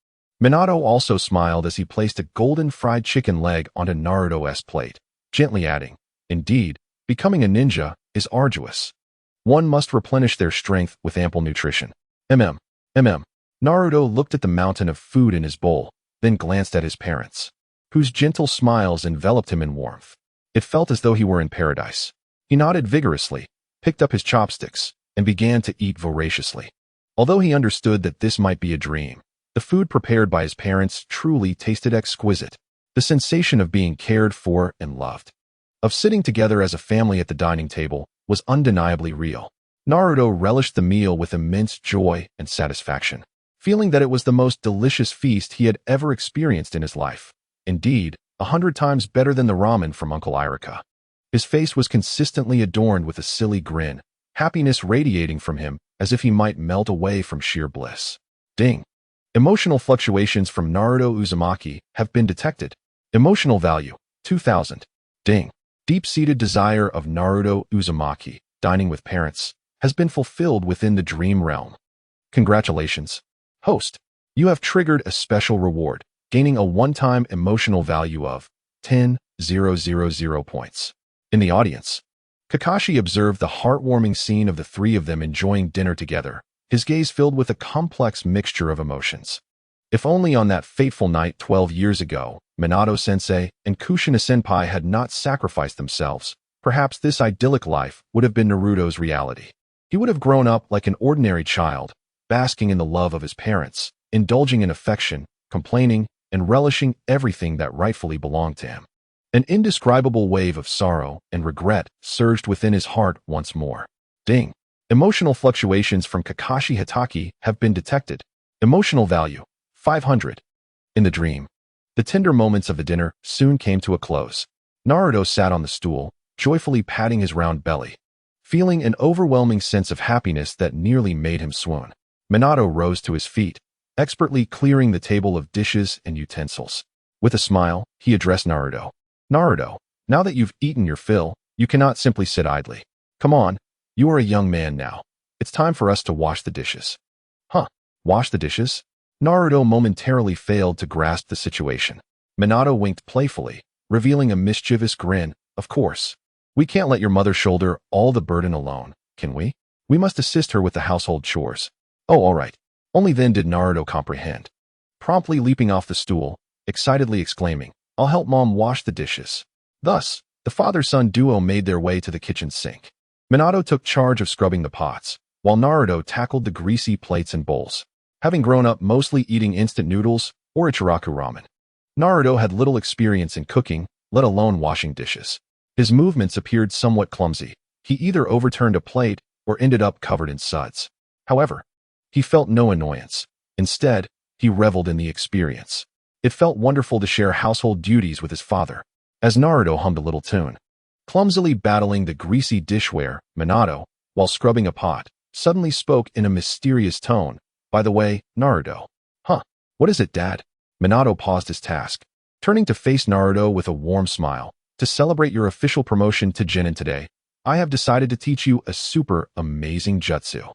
Minato also smiled as he placed a golden fried chicken leg onto Naruto's plate, gently adding, "Indeed, becoming a ninja is arduous. One must replenish their strength with ample nutrition." Naruto looked at the mountain of food in his bowl, then glanced at his parents, whose gentle smiles enveloped him in warmth. It felt as though he were in paradise. He nodded vigorously, picked up his chopsticks, and began to eat voraciously. Although he understood that this might be a dream, the food prepared by his parents truly tasted exquisite. The sensation of being cared for and loved, of sitting together as a family at the dining table, was undeniably real. Naruto relished the meal with immense joy and satisfaction, feeling that it was the most delicious feast he had ever experienced in his life. Indeed, 100 times better than the ramen from Uncle Irika. His face was consistently adorned with a silly grin, happiness radiating from him as if he might melt away from sheer bliss. Ding. Emotional fluctuations from Naruto Uzumaki have been detected. Emotional value 2000. Ding. Deep-seated desire of Naruto Uzumaki, dining with parents, has been fulfilled within the dream realm. Congratulations, host. You have triggered a special reward, gaining a one-time emotional value of 10,000 points. In the audience, Kakashi observed the heartwarming scene of the three of them enjoying dinner together, his gaze filled with a complex mixture of emotions. If only on that fateful night 12 years ago, Minato-sensei and Kushina-senpai had not sacrificed themselves, perhaps this idyllic life would have been Naruto's reality. He would have grown up like an ordinary child, basking in the love of his parents, indulging in affection, complaining, and relishing everything that rightfully belonged to him. An indescribable wave of sorrow and regret surged within his heart once more. Ding! Emotional fluctuations from Kakashi Hatake have been detected. Emotional value, 500. In the dream, the tender moments of the dinner soon came to a close. Naruto sat on the stool, joyfully patting his round belly, feeling an overwhelming sense of happiness that nearly made him swoon. Minato rose to his feet, expertly clearing the table of dishes and utensils. With a smile, he addressed Naruto. Naruto, now that you've eaten your fill, you cannot simply sit idly. Come on, you are a young man now. It's time for us to wash the dishes. Huh? Wash the dishes? Naruto momentarily failed to grasp the situation. Minato winked playfully, revealing a mischievous grin. Of course. We can't let your mother shoulder all the burden alone, can we? We must assist her with the household chores. Oh, all right. Only then did Naruto comprehend. Promptly leaping off the stool, excitedly exclaiming, I'll help Mom wash the dishes. Thus, the father-son duo made their way to the kitchen sink. Minato took charge of scrubbing the pots, while Naruto tackled the greasy plates and bowls. Having grown up mostly eating instant noodles or Ichiraku ramen, Naruto had little experience in cooking, let alone washing dishes. His movements appeared somewhat clumsy. He either overturned a plate or ended up covered in suds. However, he felt no annoyance. Instead, he reveled in the experience. It felt wonderful to share household duties with his father. As Naruto hummed a little tune, clumsily battling the greasy dishware, Minato, while scrubbing a pot, suddenly spoke in a mysterious tone. By the way, Naruto. Huh? What is it, Dad? Minato paused his task, turning to face Naruto with a warm smile. To celebrate your official promotion to Genin today, I have decided to teach you a super amazing jutsu.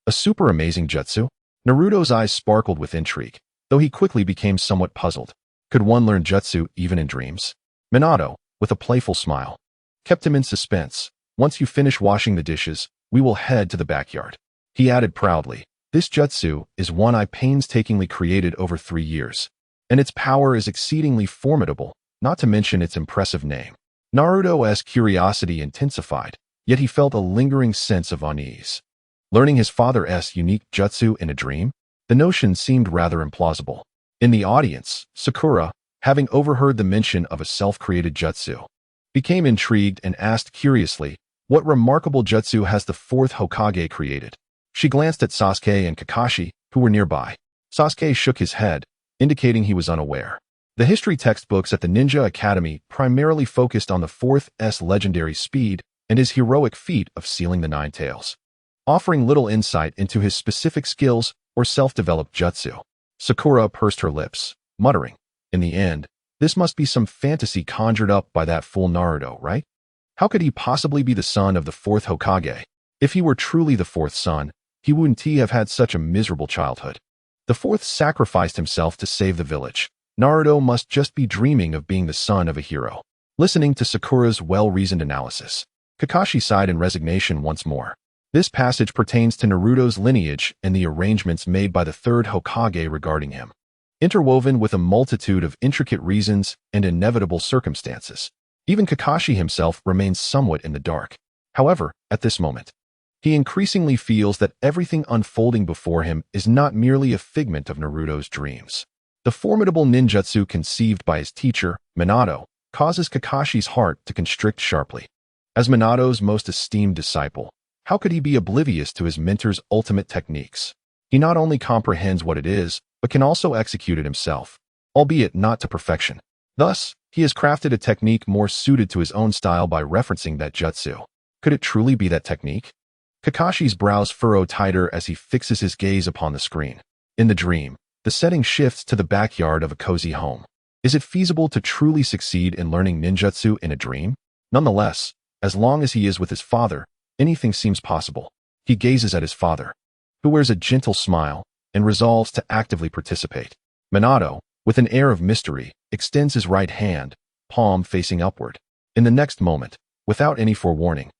A super amazing jutsu? Naruto's eyes sparkled with intrigue, though he quickly became somewhat puzzled. Could one learn jutsu even in dreams? Minato, with a playful smile, kept him in suspense. Once you finish washing the dishes, we will head to the backyard. He added proudly, this jutsu is one I painstakingly created over 3 years, and its power is exceedingly formidable, not to mention its impressive name. Naruto's curiosity intensified, yet he felt a lingering sense of unease. Learning his father's unique jutsu in a dream? The notion seemed rather implausible. In the audience, Sakura, having overheard the mention of a self-created jutsu, became intrigued and asked curiously, what remarkable jutsu has the fourth Hokage created? She glanced at Sasuke and Kakashi, who were nearby. Sasuke shook his head, indicating he was unaware. The history textbooks at the Ninja Academy primarily focused on the fourth's legendary speed and his heroic feat of sealing the 9 tails, offering little insight into his specific skills or self-developed jutsu. Sakura pursed her lips, muttering, in the end, this must be some fantasy conjured up by that fool Naruto, right? How could he possibly be the son of the fourth Hokage? If he were truly the fourth son, he wouldn't have had such a miserable childhood. The fourth sacrificed himself to save the village. Naruto must just be dreaming of being the son of a hero. Listening to Sakura's well-reasoned analysis, Kakashi sighed in resignation once more. This passage pertains to Naruto's lineage and the arrangements made by the third Hokage regarding him, interwoven with a multitude of intricate reasons and inevitable circumstances. Even Kakashi himself remains somewhat in the dark. However, at this moment, he increasingly feels that everything unfolding before him is not merely a figment of Naruto's dreams. The formidable ninjutsu conceived by his teacher, Minato, causes Kakashi's heart to constrict sharply. As Minato's most esteemed disciple, how could he be oblivious to his mentor's ultimate techniques? He not only comprehends what it is, but can also execute it himself, albeit not to perfection. Thus, he has crafted a technique more suited to his own style by referencing that jutsu. Could it truly be that technique? Kakashi's brows furrow tighter as he fixes his gaze upon the screen. In the dream, the setting shifts to the backyard of a cozy home. Is it feasible to truly succeed in learning ninjutsu in a dream? Nonetheless, as long as he is with his father, anything seems possible. He gazes at his father, who wears a gentle smile, and resolves to actively participate. Minato, with an air of mystery, extends his right hand, palm facing upward. In the next moment, without any forewarning,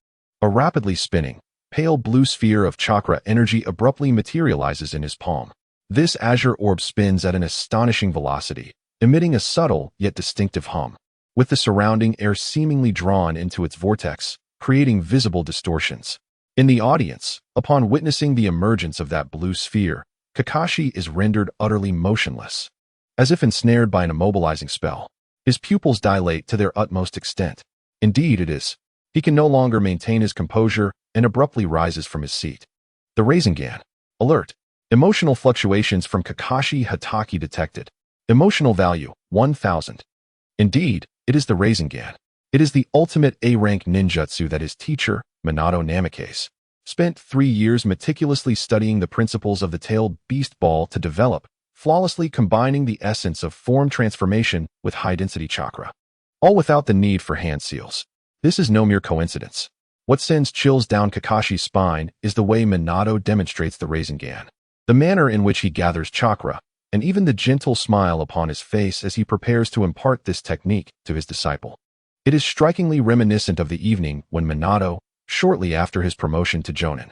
a rapidly spinning, pale blue sphere of chakra energy abruptly materializes in his palm. This azure orb spins at an astonishing velocity, emitting a subtle yet distinctive hum, with the surrounding air seemingly drawn into its vortex, creating visible distortions. In the audience, upon witnessing the emergence of that blue sphere, Kakashi is rendered utterly motionless, as if ensnared by an immobilizing spell. His pupils dilate to their utmost extent. Indeed it is. He can no longer maintain his composure and abruptly rises from his seat. The Rasengan. Alert. Emotional fluctuations from Kakashi Hatake detected. Emotional value, 1000. Indeed, it is the Rasengan. It is the ultimate A-rank ninjutsu that his teacher, Minato Namikaze, spent 3 years meticulously studying the principles of the tailed beast ball to develop, flawlessly combining the essence of form transformation with high-density chakra. All without the need for hand seals. This is no mere coincidence. What sends chills down Kakashi's spine is the way Minato demonstrates the Rasengan. The manner in which he gathers chakra, and even the gentle smile upon his face as he prepares to impart this technique to his disciple. It is strikingly reminiscent of the evening when Minato, shortly after his promotion to Jonin,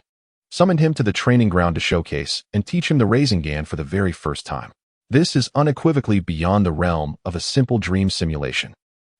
summoned him to the training ground to showcase and teach him the Rasengan for the very first time. This is unequivocally beyond the realm of a simple dream simulation.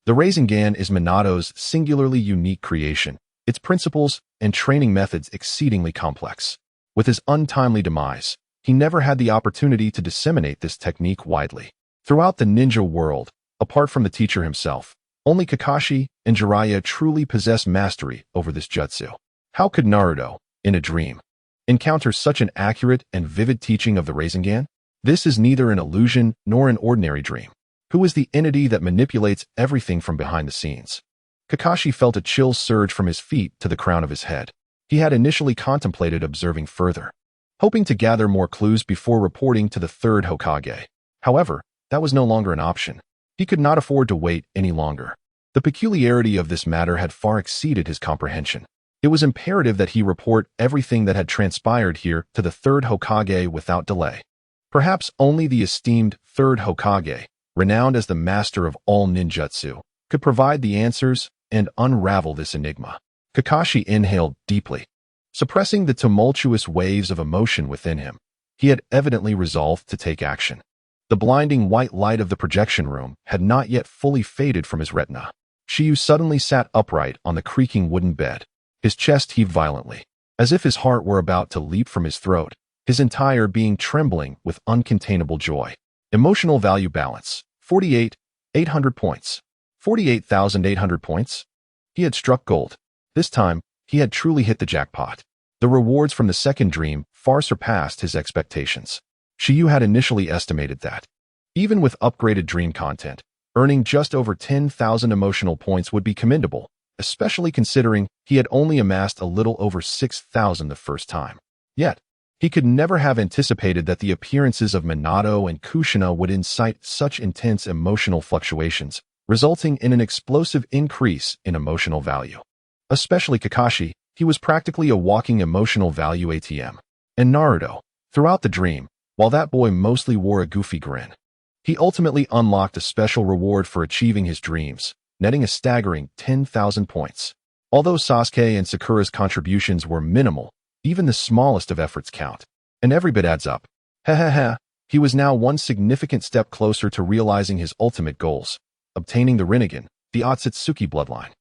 The Rasengan is Minato's singularly unique creation, its principles and training methods exceedingly complex. With his untimely demise, he never had the opportunity to disseminate this technique widely. Throughout the ninja world, apart from the teacher himself, only Kakashi and Jiraiya truly possess mastery over this jutsu. How could Naruto, in a dream, encounter such an accurate and vivid teaching of the Rasengan? This is neither an illusion nor an ordinary dream. Who is the entity that manipulates everything from behind the scenes? Kakashi felt a chill surge from his feet to the crown of his head. He had initially contemplated observing further, hoping to gather more clues before reporting to the third Hokage. However, that was no longer an option. He could not afford to wait any longer. The peculiarity of this matter had far exceeded his comprehension. It was imperative that he report everything that had transpired here to the third Hokage without delay. Perhaps only the esteemed third Hokage, renowned as the master of all ninjutsu, could provide the answers and unravel this enigma. Kakashi inhaled deeply. Suppressing the tumultuous waves of emotion within him, he had evidently resolved to take action. The blinding white light of the projection room had not yet fully faded from his retina. Shiyu suddenly sat upright on the creaking wooden bed. His chest heaved violently, as if his heart were about to leap from his throat, his entire being trembling with uncontainable joy. Emotional value balance, 48,800 points. 48,800 points? He had struck gold. This time, he had truly hit the jackpot. The rewards from the second dream far surpassed his expectations. Shiyu had initially estimated that, even with upgraded dream content, earning just over 10,000 emotional points would be commendable, especially considering he had only amassed a little over 6,000 the first time. Yet, he could never have anticipated that the appearances of Minato and Kushina would incite such intense emotional fluctuations, resulting in an explosive increase in emotional value. Especially Kakashi, he was practically a walking emotional value ATM. And Naruto, throughout the dream, while that boy mostly wore a goofy grin, he ultimately unlocked a special reward for achieving his dreams, netting a staggering 10,000 points. Although Sasuke and Sakura's contributions were minimal, even the smallest of efforts count. And every bit adds up. He was now one significant step closer to realizing his ultimate goals, obtaining the Rinnegan, the Otsutsuki bloodline,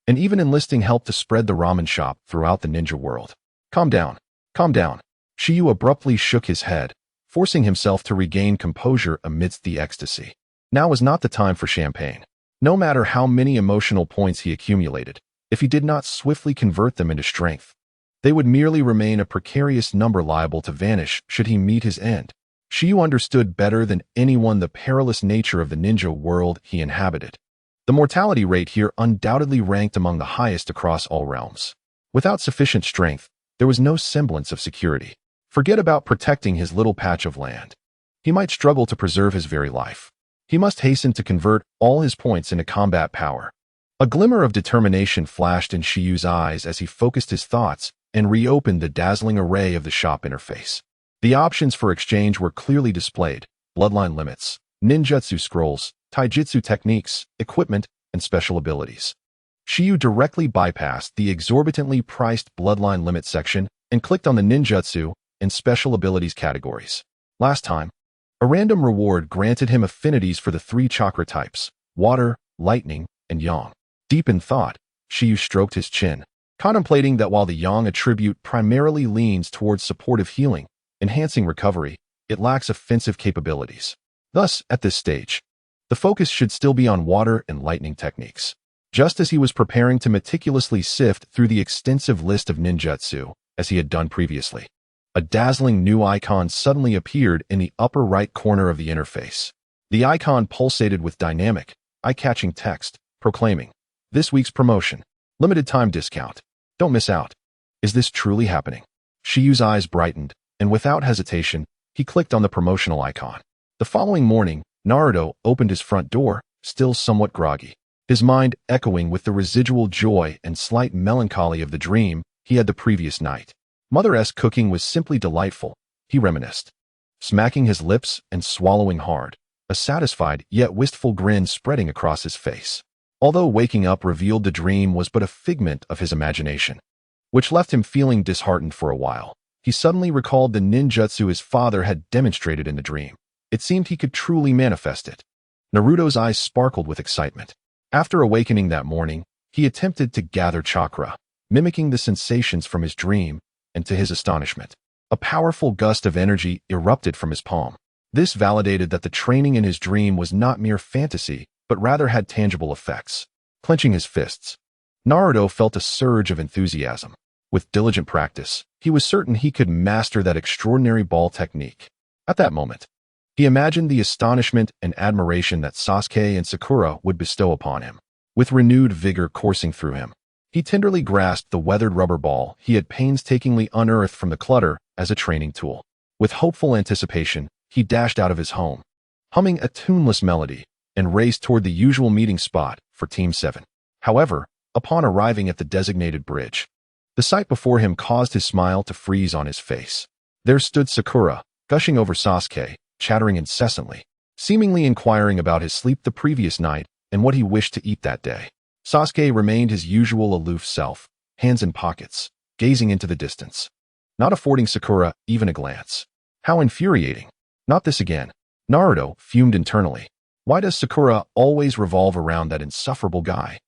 and even enlisting help to spread the ramen shop throughout the ninja world. Calm down. Calm down. Shiyu abruptly shook his head, forcing himself to regain composure amidst the ecstasy. Now was not the time for champagne. No matter how many emotional points he accumulated, if he did not swiftly convert them into strength, they would merely remain a precarious number liable to vanish should he meet his end. Shiyu understood better than anyone the perilous nature of the ninja world he inhabited. The mortality rate here undoubtedly ranked among the highest across all realms. Without sufficient strength, there was no semblance of security. Forget about protecting his little patch of land. He might struggle to preserve his very life. He must hasten to convert all his points into combat power. A glimmer of determination flashed in Shiyu's eyes as he focused his thoughts and reopened the dazzling array of the shop interface. The options for exchange were clearly displayed: bloodline limits, ninjutsu scrolls, taijutsu techniques, equipment, and special abilities. Shiyu directly bypassed the exorbitantly priced bloodline limit section and clicked on the ninjutsu and special abilities categories. Last time, a random reward granted him affinities for the 3 chakra types: water, lightning, and yang. Deep in thought, Shiyu stroked his chin, contemplating that while the yang attribute primarily leans towards supportive healing, enhancing recovery, it lacks offensive capabilities. Thus, at this stage, the focus should still be on water and lightning techniques. Just as he was preparing to meticulously sift through the extensive list of ninjutsu, as he had done previously, a dazzling new icon suddenly appeared in the upper right corner of the interface. The icon pulsated with dynamic, eye-catching text, proclaiming, "This week's promotion. Limited time discount. Don't miss out." Is this truly happening? Shiyu's eyes brightened, and without hesitation, he clicked on the promotional icon. The following morning, Naruto opened his front door, still somewhat groggy, his mind echoing with the residual joy and slight melancholy of the dream he had the previous night. Mother-esque cooking was simply delightful, he reminisced, smacking his lips and swallowing hard, a satisfied yet wistful grin spreading across his face. Although waking up revealed the dream was but a figment of his imagination, which left him feeling disheartened for a while, he suddenly recalled the ninjutsu his father had demonstrated in the dream. It seemed he could truly manifest it. Naruto's eyes sparkled with excitement. After awakening that morning, he attempted to gather chakra, mimicking the sensations from his dream, and to his astonishment, a powerful gust of energy erupted from his palm. This validated that the training in his dream was not mere fantasy, but rather had tangible effects. Clenching his fists, Naruto felt a surge of enthusiasm. With diligent practice, he was certain he could master that extraordinary ball technique. At that moment, he imagined the astonishment and admiration that Sasuke and Sakura would bestow upon him. With renewed vigor coursing through him, he tenderly grasped the weathered rubber ball he had painstakingly unearthed from the clutter as a training tool. With hopeful anticipation, he dashed out of his home, humming a tuneless melody, and raced toward the usual meeting spot for Team 7. However, upon arriving at the designated bridge, the sight before him caused his smile to freeze on his face. There stood Sakura, gushing over Sasuke, chattering incessantly, seemingly inquiring about his sleep the previous night and what he wished to eat that day. Sasuke remained his usual aloof self, hands in pockets, gazing into the distance, not affording Sakura even a glance. How infuriating. Not this again. Naruto fumed internally. Why does Sakura always revolve around that insufferable guy?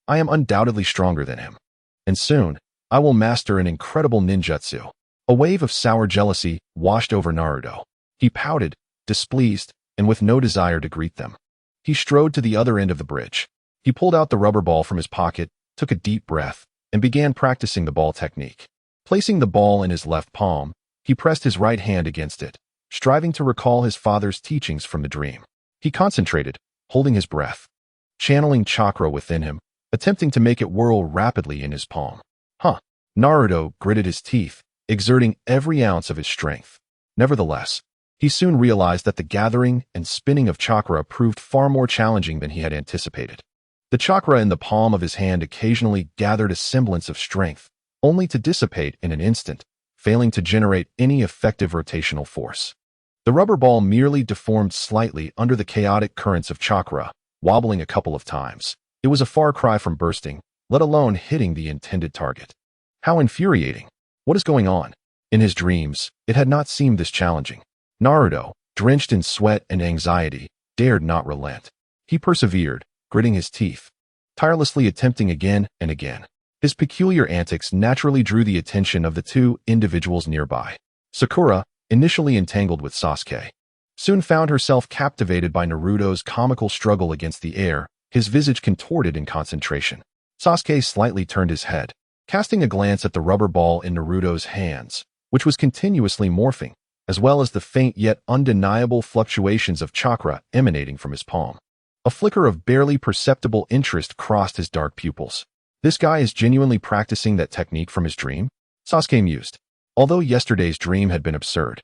I am undoubtedly stronger than him, and soon, I will master an incredible ninjutsu. A wave of sour jealousy washed over Naruto. He pouted, displeased, and with no desire to greet them. He strode to the other end of the bridge. He pulled out the rubber ball from his pocket, took a deep breath, and began practicing the ball technique. Placing the ball in his left palm, he pressed his right hand against it, striving to recall his father's teachings from the dream. He concentrated, holding his breath, channeling chakra within him, attempting to make it whirl rapidly in his palm. Naruto gritted his teeth, exerting every ounce of his strength. Nevertheless, he soon realized that the gathering and spinning of chakra proved far more challenging than he had anticipated. The chakra in the palm of his hand occasionally gathered a semblance of strength, only to dissipate in an instant, failing to generate any effective rotational force. The rubber ball merely deformed slightly under the chaotic currents of chakra, wobbling a couple of times. It was a far cry from bursting, let alone hitting the intended target. How infuriating. What is going on? In his dreams, it had not seemed this challenging. Naruto, drenched in sweat and anxiety, dared not relent. He persevered, gritting his teeth, tirelessly attempting again and again. His peculiar antics naturally drew the attention of the 2 individuals nearby. Sakura, initially entangled with Sasuke, soon found herself captivated by Naruto's comical struggle against the air, his visage contorted in concentration. Sasuke slightly turned his head, casting a glance at the rubber ball in Naruto's hands, which was continuously morphing, as well as the faint yet undeniable fluctuations of chakra emanating from his palm. A flicker of barely perceptible interest crossed his dark pupils. This guy is genuinely practicing that technique from his dream? Sasuke mused. Although yesterday's dream had been absurd,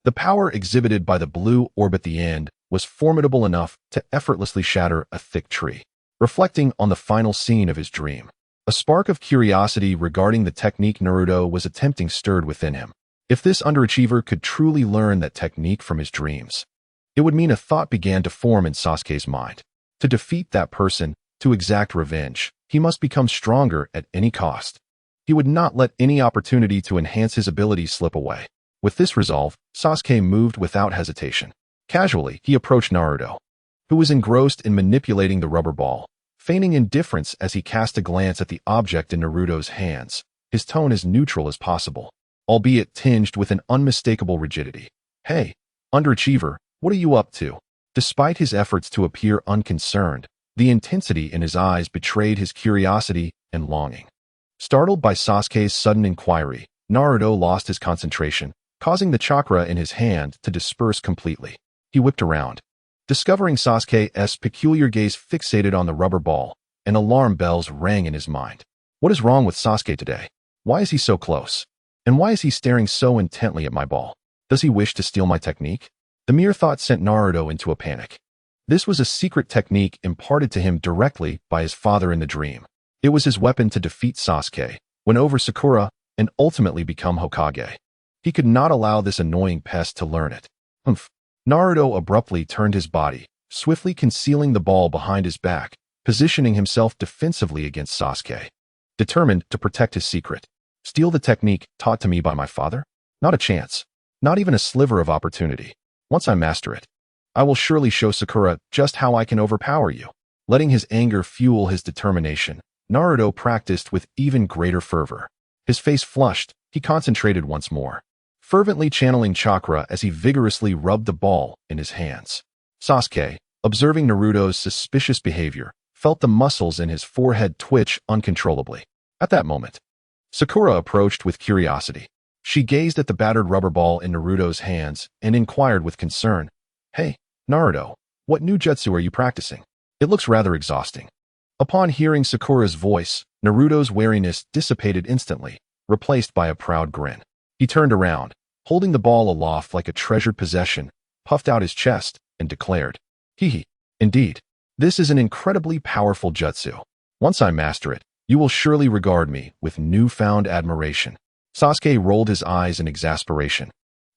the power exhibited by the blue orb at the end was formidable enough to effortlessly shatter a thick tree. Reflecting on the final scene of his dream, a spark of curiosity regarding the technique Naruto was attempting stirred within him. If this underachiever could truly learn that technique from his dreams, it would mean a thought began to form in Sasuke's mind. To defeat that person, to exact revenge, he must become stronger at any cost. He would not let any opportunity to enhance his abilities slip away. With this resolve, Sasuke moved without hesitation. Casually, he approached Naruto, who was engrossed in manipulating the rubber ball, feigning indifference as he cast a glance at the object in Naruto's hands, his tone as neutral as possible, albeit tinged with an unmistakable rigidity. "Hey, underachiever, what are you up to?" Despite his efforts to appear unconcerned, the intensity in his eyes betrayed his curiosity and longing. Startled by Sasuke's sudden inquiry, Naruto lost his concentration, causing the chakra in his hand to disperse completely. He whipped around, discovering Sasuke's peculiar gaze fixated on the rubber ball, and alarm bells rang in his mind. What is wrong with Sasuke today? Why is he so close? And why is he staring so intently at my ball? Does he wish to steal my technique? The mere thought sent Naruto into a panic. This was a secret technique imparted to him directly by his father in the dream. It was his weapon to defeat Sasuke, win over Sakura, and ultimately become Hokage. He could not allow this annoying pest to learn it. Naruto abruptly turned his body, swiftly concealing the ball behind his back, positioning himself defensively against Sasuke. Determined to protect his secret. Steal the technique taught to me by my father? Not a chance. Not even a sliver of opportunity. Once I master it, I will surely show Sakura just how I can overpower you. Letting his anger fuel his determination, Naruto practiced with even greater fervor. His face flushed, he concentrated once more, fervently channeling chakra as he vigorously rubbed the ball in his hands. Sasuke, observing Naruto's suspicious behavior, felt the muscles in his forehead twitch uncontrollably. At that moment, Sakura approached with curiosity. She gazed at the battered rubber ball in Naruto's hands and inquired with concern, "Hey, Naruto, what new jutsu are you practicing? It looks rather exhausting." Upon hearing Sakura's voice, Naruto's wariness dissipated instantly, replaced by a proud grin. He turned around, holding the ball aloft like a treasured possession, puffed out his chest, and declared, "Hee, indeed, this is an incredibly powerful jutsu. Once I master it, you will surely regard me with newfound admiration." Sasuke rolled his eyes in exasperation,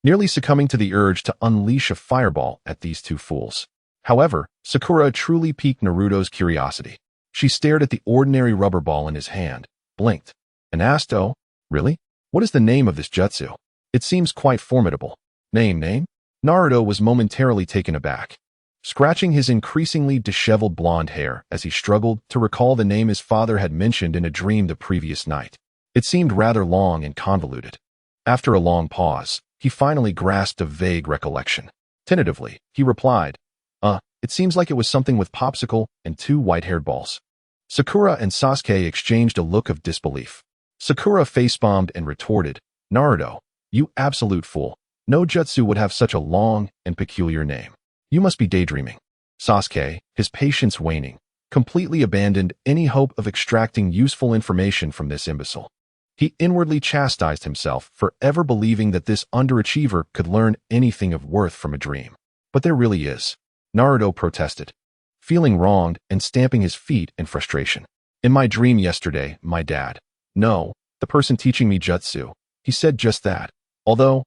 nearly succumbing to the urge to unleash a fireball at these two fools. However, Sakura truly piqued Naruto's curiosity. She stared at the ordinary rubber ball in his hand, blinked, and asked, "Oh, really? What is the name of this jutsu? It seems quite formidable." Name? Naruto was momentarily taken aback, scratching his increasingly disheveled blonde hair as he struggled to recall the name his father had mentioned in a dream the previous night. It seemed rather long and convoluted. After a long pause, he finally grasped a vague recollection. Tentatively, he replied, It seems like it was something with popsicle and two white-haired balls." Sakura and Sasuke exchanged a look of disbelief. Sakura facepalmed and retorted, "Naruto, you absolute fool. No jutsu would have such a long and peculiar name. You must be daydreaming." Sasuke, his patience waning, completely abandoned any hope of extracting useful information from this imbecile. He inwardly chastised himself for ever believing that this underachiever could learn anything of worth from a dream. But there really is. Naruto protested, feeling wronged and stamping his feet in frustration. "In my dream yesterday, my dad, no, the person teaching me jutsu, he said just that. Although,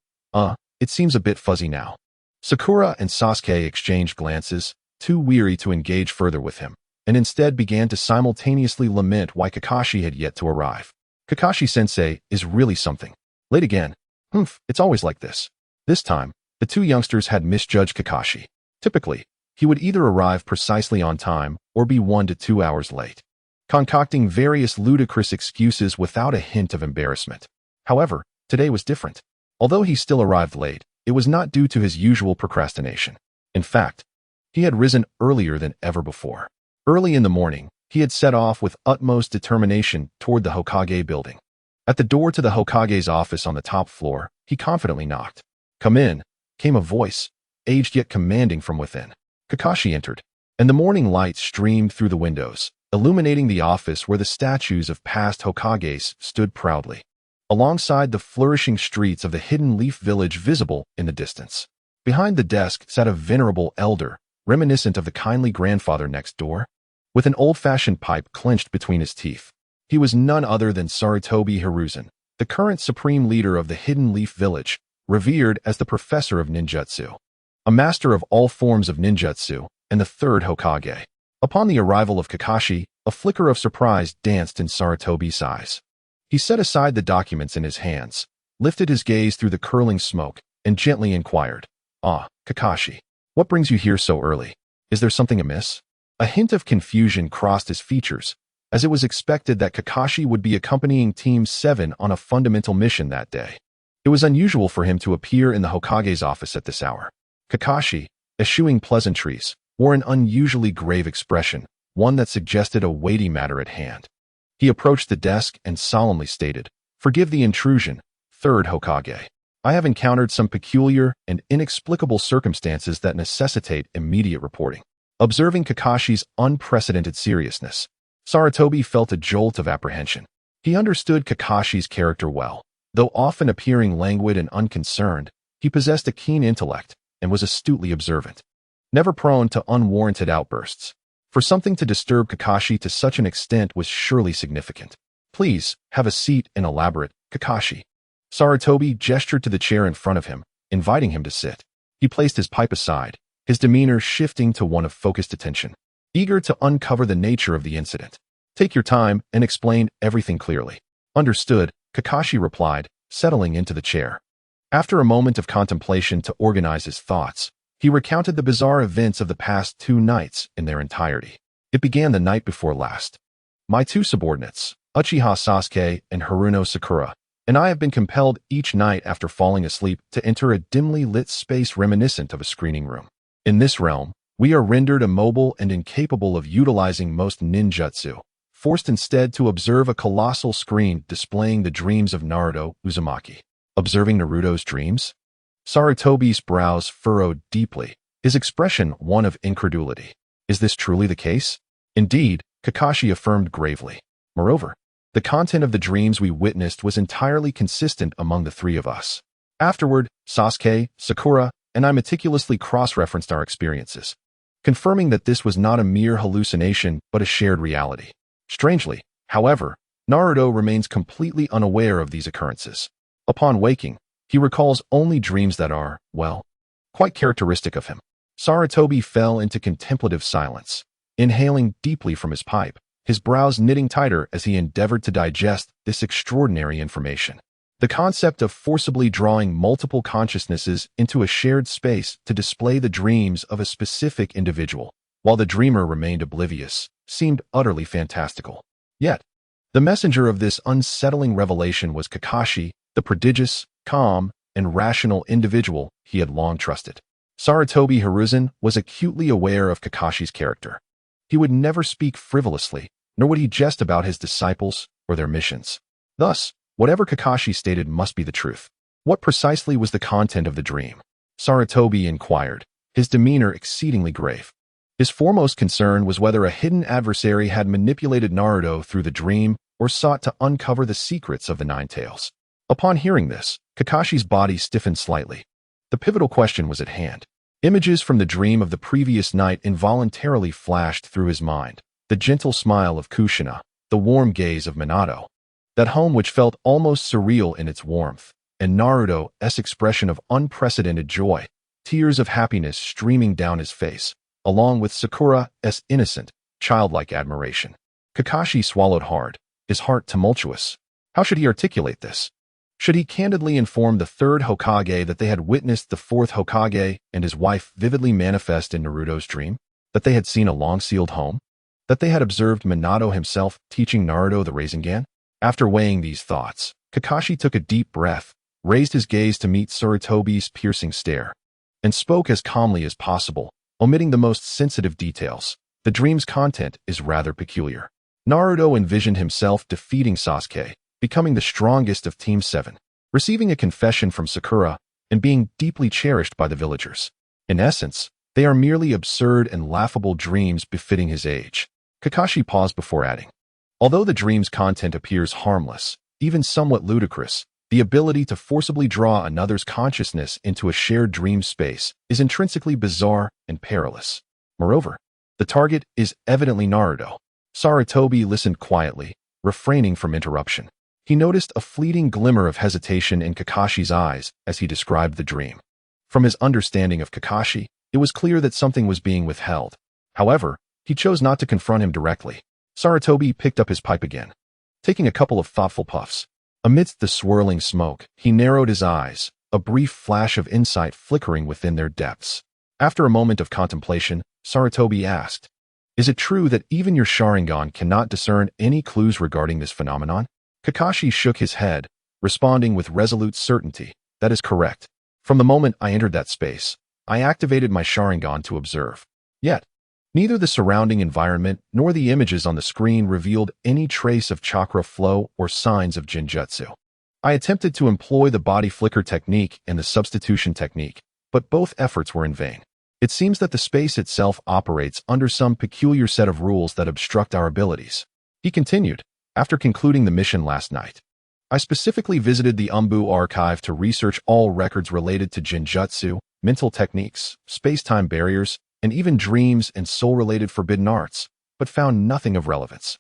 it seems a bit fuzzy now." Sakura and Sasuke exchanged glances, too weary to engage further with him, and instead began to simultaneously lament why Kakashi had yet to arrive. Kakashi-sensei is really something. Late again. It's always like this. This time, the two youngsters had misjudged Kakashi. Typically, he would either arrive precisely on time or be 1 to 2 hours late, concocting various ludicrous excuses without a hint of embarrassment. However, today was different. Although he still arrived late, it was not due to his usual procrastination. In fact, he had risen earlier than ever before. Early in the morning, he had set off with utmost determination toward the Hokage building. At the door to the Hokage's office on the top floor, he confidently knocked. "Come in," came a voice, aged yet commanding from within. Kakashi entered, and the morning light streamed through the windows, illuminating the office where the statues of past Hokages stood proudly, alongside the flourishing streets of the hidden leaf village visible in the distance. Behind the desk sat a venerable elder, reminiscent of the kindly grandfather next door, with an old-fashioned pipe clenched between his teeth. He was none other than Sarutobi Hiruzen, the the current supreme leader of the Hidden Leaf Village, revered as the professor of ninjutsu, a master of all forms of ninjutsu, and the third Hokage. Upon the arrival of Kakashi, a flicker of surprise danced in Sarutobi's eyes. He set aside the documents in his hands, lifted his gaze through the curling smoke, and gently inquired, "Ah, Kakashi, what brings you here so early? Is there something amiss?" A hint of confusion crossed his features, as it was expected that Kakashi would be accompanying Team 7 on a fundamental mission that day. It was unusual for him to appear in the Hokage's office at this hour. Kakashi, eschewing pleasantries, wore an unusually grave expression, one that suggested a weighty matter at hand. He approached the desk and solemnly stated, "Forgive the intrusion, third Hokage. I have encountered some peculiar and inexplicable circumstances that necessitate immediate reporting." Observing Kakashi's unprecedented seriousness, Sarutobi felt a jolt of apprehension. He understood Kakashi's character well. Though often appearing languid and unconcerned, he possessed a keen intellect and was astutely observant, never prone to unwarranted outbursts. For something to disturb Kakashi to such an extent was surely significant. "Please, have a seat and elaborate, Kakashi." Sarutobi gestured to the chair in front of him, inviting him to sit. He placed his pipe aside, his demeanor shifting to one of focused attention, eager to uncover the nature of the incident. "Take your time and explain everything clearly." "Understood," Kakashi replied, settling into the chair. After a moment of contemplation to organize his thoughts, he recounted the bizarre events of the past 2 nights in their entirety. "It began the night before last. My 2 subordinates, Uchiha Sasuke and Haruno Sakura, and I have been compelled each night after falling asleep to enter a dimly lit space reminiscent of a screening room. In this realm, we are rendered immobile and incapable of utilizing most ninjutsu, forced instead to observe a colossal screen displaying the dreams of Naruto Uzumaki." Observing Naruto's dreams? Sarutobi's brows furrowed deeply, his expression one of incredulity. "Is this truly the case?" "Indeed," Kakashi affirmed gravely. "Moreover, the content of the dreams we witnessed was entirely consistent among the 3 of us. Afterward, Sasuke, Sakura, and I meticulously cross-referenced our experiences, confirming that this was not a mere hallucination but a shared reality. Strangely, however, Naruto remains completely unaware of these occurrences. Upon waking, he recalls only dreams that are, well, quite characteristic of him." Sarutobi fell into contemplative silence, inhaling deeply from his pipe, his brows knitting tighter as he endeavored to digest this extraordinary information. The concept of forcibly drawing multiple consciousnesses into a shared space to display the dreams of a specific individual, while the dreamer remained oblivious, seemed utterly fantastical. Yet, the messenger of this unsettling revelation was Kakashi, the prodigious, calm, and rational individual he had long trusted. Sarutobi Hiruzen was acutely aware of Kakashi's character. He would never speak frivolously, nor would he jest about his disciples or their missions. Thus, whatever Kakashi stated must be the truth. What precisely was the content of the dream? Sarutobi inquired, his demeanor exceedingly grave. His foremost concern was whether a hidden adversary had manipulated Naruto through the dream or sought to uncover the secrets of the Nine Tails. Upon hearing this, Kakashi's body stiffened slightly. The pivotal question was at hand. Images from the dream of the previous night involuntarily flashed through his mind. The gentle smile of Kushina, the warm gaze of Minato, that home which felt almost surreal in its warmth, and Naruto's expression of unprecedented joy, tears of happiness streaming down his face, along with Sakura's innocent, childlike admiration. Kakashi swallowed hard, his heart tumultuous. How should he articulate this? Should he candidly inform the 3rd Hokage that they had witnessed the 4th Hokage and his wife vividly manifest in Naruto's dream? That they had seen a long-sealed home? That they had observed Minato himself teaching Naruto the Rasengan? After weighing these thoughts, Kakashi took a deep breath, raised his gaze to meet Sarutobi's piercing stare, and spoke as calmly as possible, omitting the most sensitive details. The dream's content is rather peculiar. Naruto envisioned himself defeating Sasuke, becoming the strongest of Team 7, receiving a confession from Sakura, and being deeply cherished by the villagers. In essence, they are merely absurd and laughable dreams befitting his age. Kakashi paused before adding, although the dream's content appears harmless, even somewhat ludicrous, the ability to forcibly draw another's consciousness into a shared dream space is intrinsically bizarre and perilous. Moreover, the target is evidently Naruto. Sarutobi listened quietly, refraining from interruption. He noticed a fleeting glimmer of hesitation in Kakashi's eyes as he described the dream. From his understanding of Kakashi, it was clear that something was being withheld. However, he chose not to confront him directly. Sarutobi picked up his pipe again, taking a couple of thoughtful puffs. Amidst the swirling smoke, he narrowed his eyes, a brief flash of insight flickering within their depths. After a moment of contemplation, Sarutobi asked, "Is it true that even your Sharingan cannot discern any clues regarding this phenomenon?" Kakashi shook his head, responding with resolute certainty, "That is correct. From the moment I entered that space, I activated my Sharingan to observe. Yet, neither the surrounding environment nor the images on the screen revealed any trace of chakra flow or signs of Jinjutsu. I attempted to employ the body flicker technique and the substitution technique, but both efforts were in vain. It seems that the space itself operates under some peculiar set of rules that obstruct our abilities." He continued, "After concluding the mission last night, I specifically visited the Umbu archive to research all records related to Jinjutsu, mental techniques, space-time barriers, and even dreams and soul-related forbidden arts, but found nothing of relevance.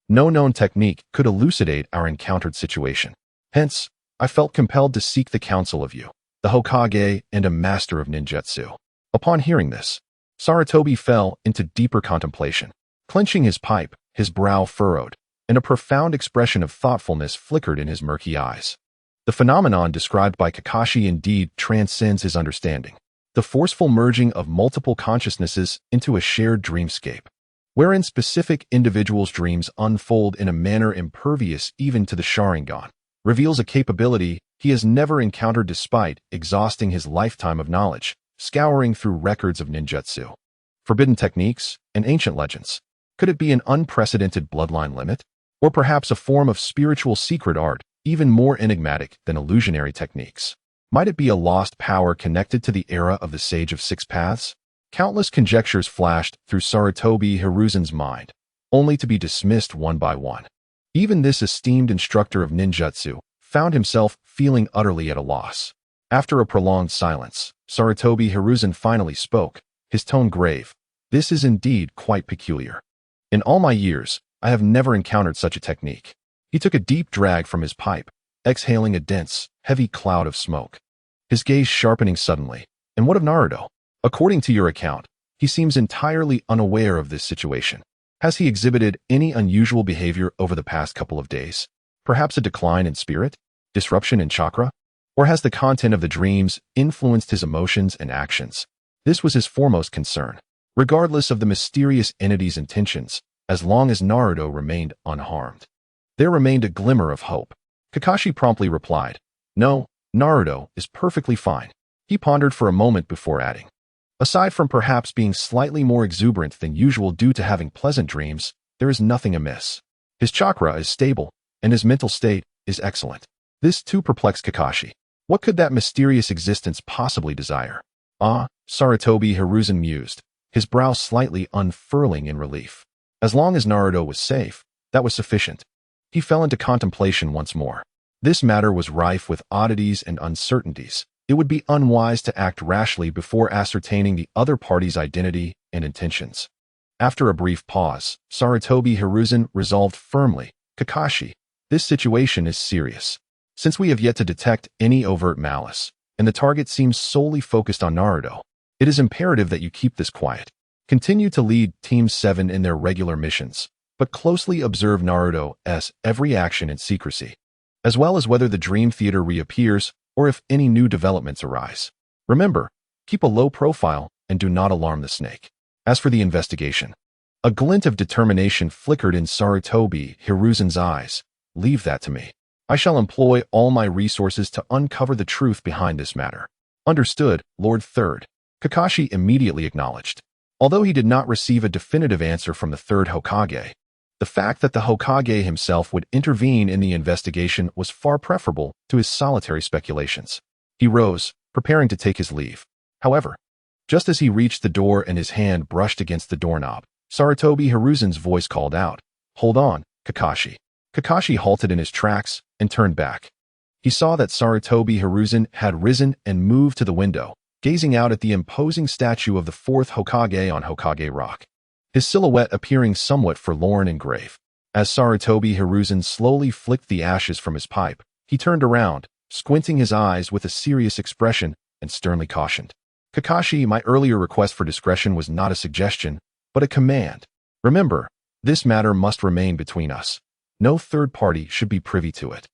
No known technique could elucidate our encountered situation. Hence, I felt compelled to seek the counsel of you, the Hokage and a master of ninjutsu." Upon hearing this, Sarutobi fell into deeper contemplation. Clenching his pipe, his brow furrowed, and a profound expression of thoughtfulness flickered in his murky eyes. The phenomenon described by Kakashi indeed transcends his understanding. The forceful merging of multiple consciousnesses into a shared dreamscape, wherein specific individuals' dreams unfold in a manner impervious even to the Sharingan, reveals a capability he has never encountered despite exhausting his lifetime of knowledge, scouring through records of ninjutsu, forbidden techniques, and ancient legends. Could it be an unprecedented bloodline limit? Or perhaps a form of spiritual secret art, even more enigmatic than illusionary techniques? Might it be a lost power connected to the era of the Sage of Six Paths? Countless conjectures flashed through Sarutobi Hiruzen's mind, only to be dismissed one by one. Even this esteemed instructor of ninjutsu found himself feeling utterly at a loss. After a prolonged silence, Sarutobi Hiruzen finally spoke, his tone grave. "This is indeed quite peculiar. In all my years, I have never encountered such a technique." He took a deep drag from his pipe, exhaling a dense, heavy cloud of smoke. His gaze sharpening suddenly. "And what of Naruto? According to your account, he seems entirely unaware of this situation. Has he exhibited any unusual behavior over the past couple of days? Perhaps a decline in spirit? Disruption in chakra? Or has the content of the dreams influenced his emotions and actions?" This was his foremost concern. Regardless of the mysterious entity's intentions, as long as Naruto remained unharmed, there remained a glimmer of hope. Kakashi promptly replied, "No, Naruto is perfectly fine." He pondered for a moment before adding, "Aside from perhaps being slightly more exuberant than usual due to having pleasant dreams, there is nothing amiss. His chakra is stable, and his mental state is excellent." This too perplexed Kakashi. What could that mysterious existence possibly desire? "Ah," Sarutobi Hiruzen mused, his brow slightly unfurling in relief. As long as Naruto was safe, that was sufficient. He fell into contemplation once more. This matter was rife with oddities and uncertainties. It would be unwise to act rashly before ascertaining the other party's identity and intentions. After a brief pause, Sarutobi Hiruzen resolved firmly, "Kakashi, this situation is serious. Since we have yet to detect any overt malice, and the target seems solely focused on Naruto, it is imperative that you keep this quiet. Continue to lead Team 7 in their regular missions, but closely observe Naruto's every action in secrecy, as well as whether the Dream Theater reappears or if any new developments arise. Remember, keep a low profile and do not alarm the snake. As for the investigation," a glint of determination flickered in Sarutobi Hiruzen's eyes, "leave that to me. I shall employ all my resources to uncover the truth behind this matter." "Understood, Lord Third," Kakashi immediately acknowledged. Although he did not receive a definitive answer from the third Hokage, the fact that the Hokage himself would intervene in the investigation was far preferable to his solitary speculations. He rose, preparing to take his leave. However, just as he reached the door and his hand brushed against the doorknob, Sarutobi Hiruzen's voice called out, "Hold on, Kakashi." Kakashi halted in his tracks and turned back. He saw that Sarutobi Hiruzen had risen and moved to the window, gazing out at the imposing statue of the fourth Hokage on Hokage Rock, his silhouette appearing somewhat forlorn and grave. As Sarutobi Hiruzen slowly flicked the ashes from his pipe, he turned around, squinting his eyes with a serious expression, and sternly cautioned. Kakashi, my earlier request for discretion was not a suggestion, but a command. Remember, this matter must remain between us. No third party should be privy to it,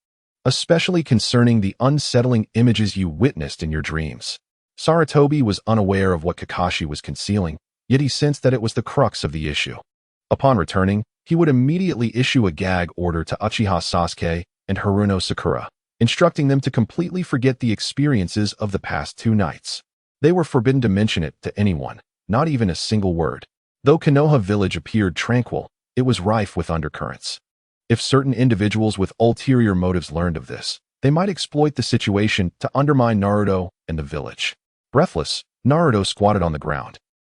especially concerning the unsettling images you witnessed in your dreams. Sarutobi was unaware of what Kakashi was concealing, yet he sensed that it was the crux of the issue. Upon returning, he would immediately issue a gag order to Uchiha Sasuke and Haruno Sakura, instructing them to completely forget the experiences of the past 2 nights. They were forbidden to mention it to anyone, not even a single word. Though Konoha village appeared tranquil, it was rife with undercurrents. If certain individuals with ulterior motives learned of this, they might exploit the situation to undermine Naruto and the village. Breathless, Naruto squatted on the ground,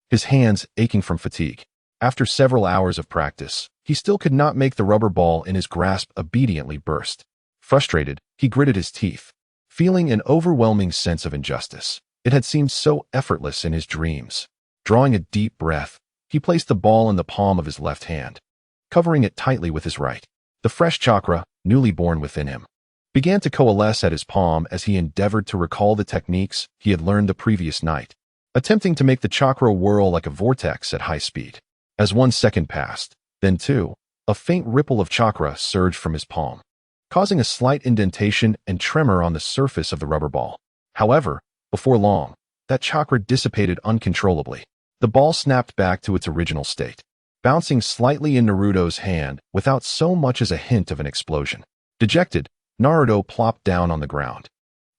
his hands aching from fatigue. After several hours of practice, he still could not make the rubber ball in his grasp obediently burst. Frustrated, he gritted his teeth, feeling an overwhelming sense of injustice. It had seemed so effortless in his dreams. Drawing a deep breath, he placed the ball in the palm of his left hand, covering it tightly with his right. The fresh chakra, newly born within him, began to coalesce at his palm as he endeavored to recall the techniques he had learned the previous night, attempting to make the chakra whirl like a vortex at high speed. As 1 second passed, then 2, a faint ripple of chakra surged from his palm, causing a slight indentation and tremor on the surface of the rubber ball. However, before long, that chakra dissipated uncontrollably. The ball snapped back to its original state, bouncing slightly in Naruto's hand without so much as a hint of an explosion. Dejected, Naruto plopped down on the ground,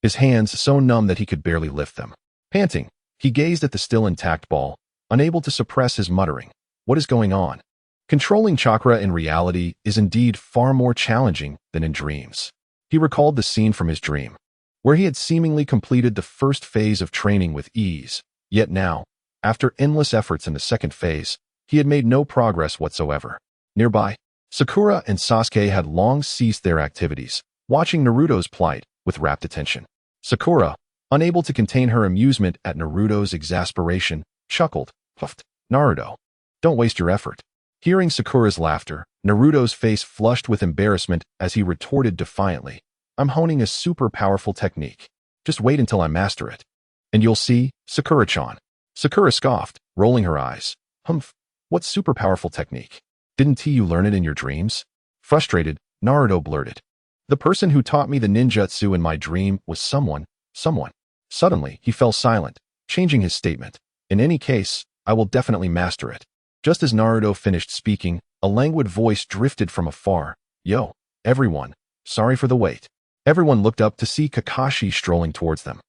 his hands so numb that he could barely lift them. Panting, he gazed at the still intact ball, unable to suppress his muttering. What is going on? Controlling chakra in reality is indeed far more challenging than in dreams. He recalled the scene from his dream, where he had seemingly completed the first phase of training with ease, yet now, after endless efforts in the second phase, he had made no progress whatsoever. Nearby, Sakura and Sasuke had long ceased their activities, watching Naruto's plight with rapt attention. Sakura, unable to contain her amusement at Naruto's exasperation, chuckled, puffed. Naruto, don't waste your effort. Hearing Sakura's laughter, Naruto's face flushed with embarrassment as he retorted defiantly, I'm honing a super powerful technique. Just wait until I master it. And you'll see, Sakura-chan. Sakura scoffed, rolling her eyes. Humph, what super powerful technique? Didn't you learn it in your dreams? Frustrated, Naruto blurted. The person who taught me the ninjutsu in my dream was someone. Suddenly, he fell silent, changing his statement. In any case, I will definitely master it. Just as Naruto finished speaking, a languid voice drifted from afar. Yo, everyone, sorry for the wait. Everyone looked up to see Kakashi strolling towards them,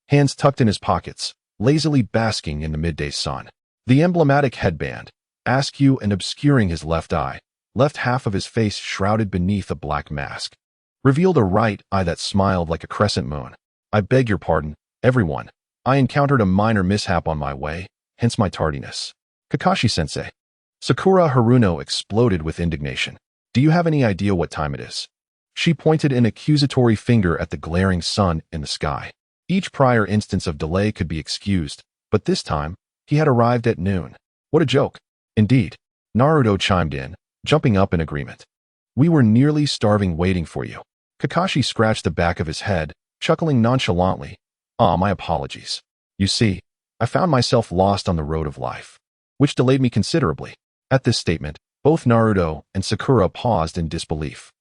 hands tucked in his pockets, lazily basking in the midday sun. The emblematic headband, askew and obscuring his left eye, left half of his face shrouded beneath a black mask, revealed a right eye that smiled like a crescent moon. I beg your pardon, everyone. I encountered a minor mishap on my way, hence my tardiness. Kakashi-sensei. Sakura Haruno exploded with indignation. Do you have any idea what time it is? She pointed an accusatory finger at the glaring sun in the sky. Each prior instance of delay could be excused, but this time, he had arrived at noon. What a joke. Indeed. Naruto chimed in, jumping up in agreement. We were nearly starving waiting for you. Kakashi scratched the back of his head, chuckling nonchalantly. My apologies. You see, I found myself lost on the road of life, which delayed me considerably. At this statement, both Naruto and Sakura paused in disbelief.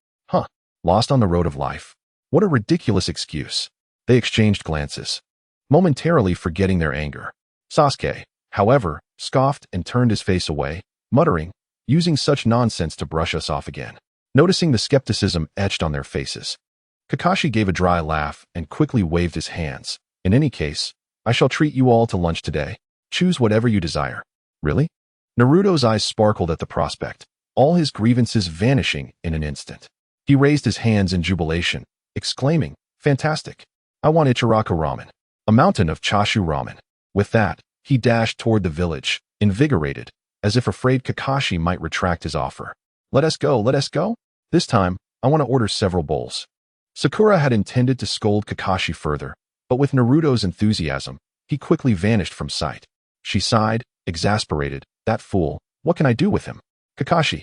Lost on the road of life? What a ridiculous excuse. They exchanged glances, momentarily forgetting their anger. Sasuke, however, scoffed and turned his face away, muttering, using such nonsense to brush us off again. Noticing the skepticism etched on their faces, Kakashi gave a dry laugh and quickly waved his hands. In any case, I shall treat you all to lunch today. Choose whatever you desire. Really? Naruto's eyes sparkled at the prospect, all his grievances vanishing in an instant. He raised his hands in jubilation, exclaiming, Fantastic! I want Ichiraka ramen, a mountain of chashu ramen. With that, he dashed toward the village, invigorated, as if afraid Kakashi might retract his offer. Let us go, let us go? This time, I want to order several bowls. Sakura had intended to scold Kakashi further, but with Naruto's enthusiasm, he quickly vanished from sight. She sighed, exasperated. That fool, what can I do with him? Kakashi.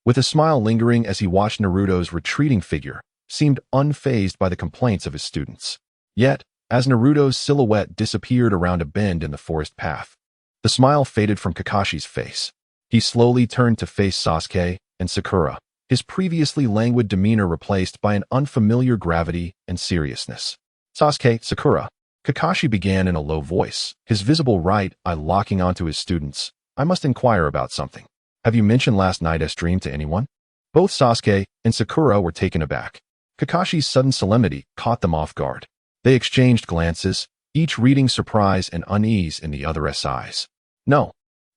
with a smile lingering as he watched Naruto's retreating figure, seemed unfazed by the complaints of his students. Yet, as Naruto's silhouette disappeared around a bend in the forest path, the smile faded from Kakashi's face. He slowly turned to face Sasuke and Sakura, his previously languid demeanor replaced by an unfamiliar gravity and seriousness. "Sasuke, Sakura," Kakashi began in a low voice, his visible right eye locking onto his students. "I must inquire about something. Have you mentioned last night's dream to anyone?" Both Sasuke and Sakura were taken aback. Kakashi's sudden solemnity caught them off guard. They exchanged glances, each reading surprise and unease in the other's eyes. "No."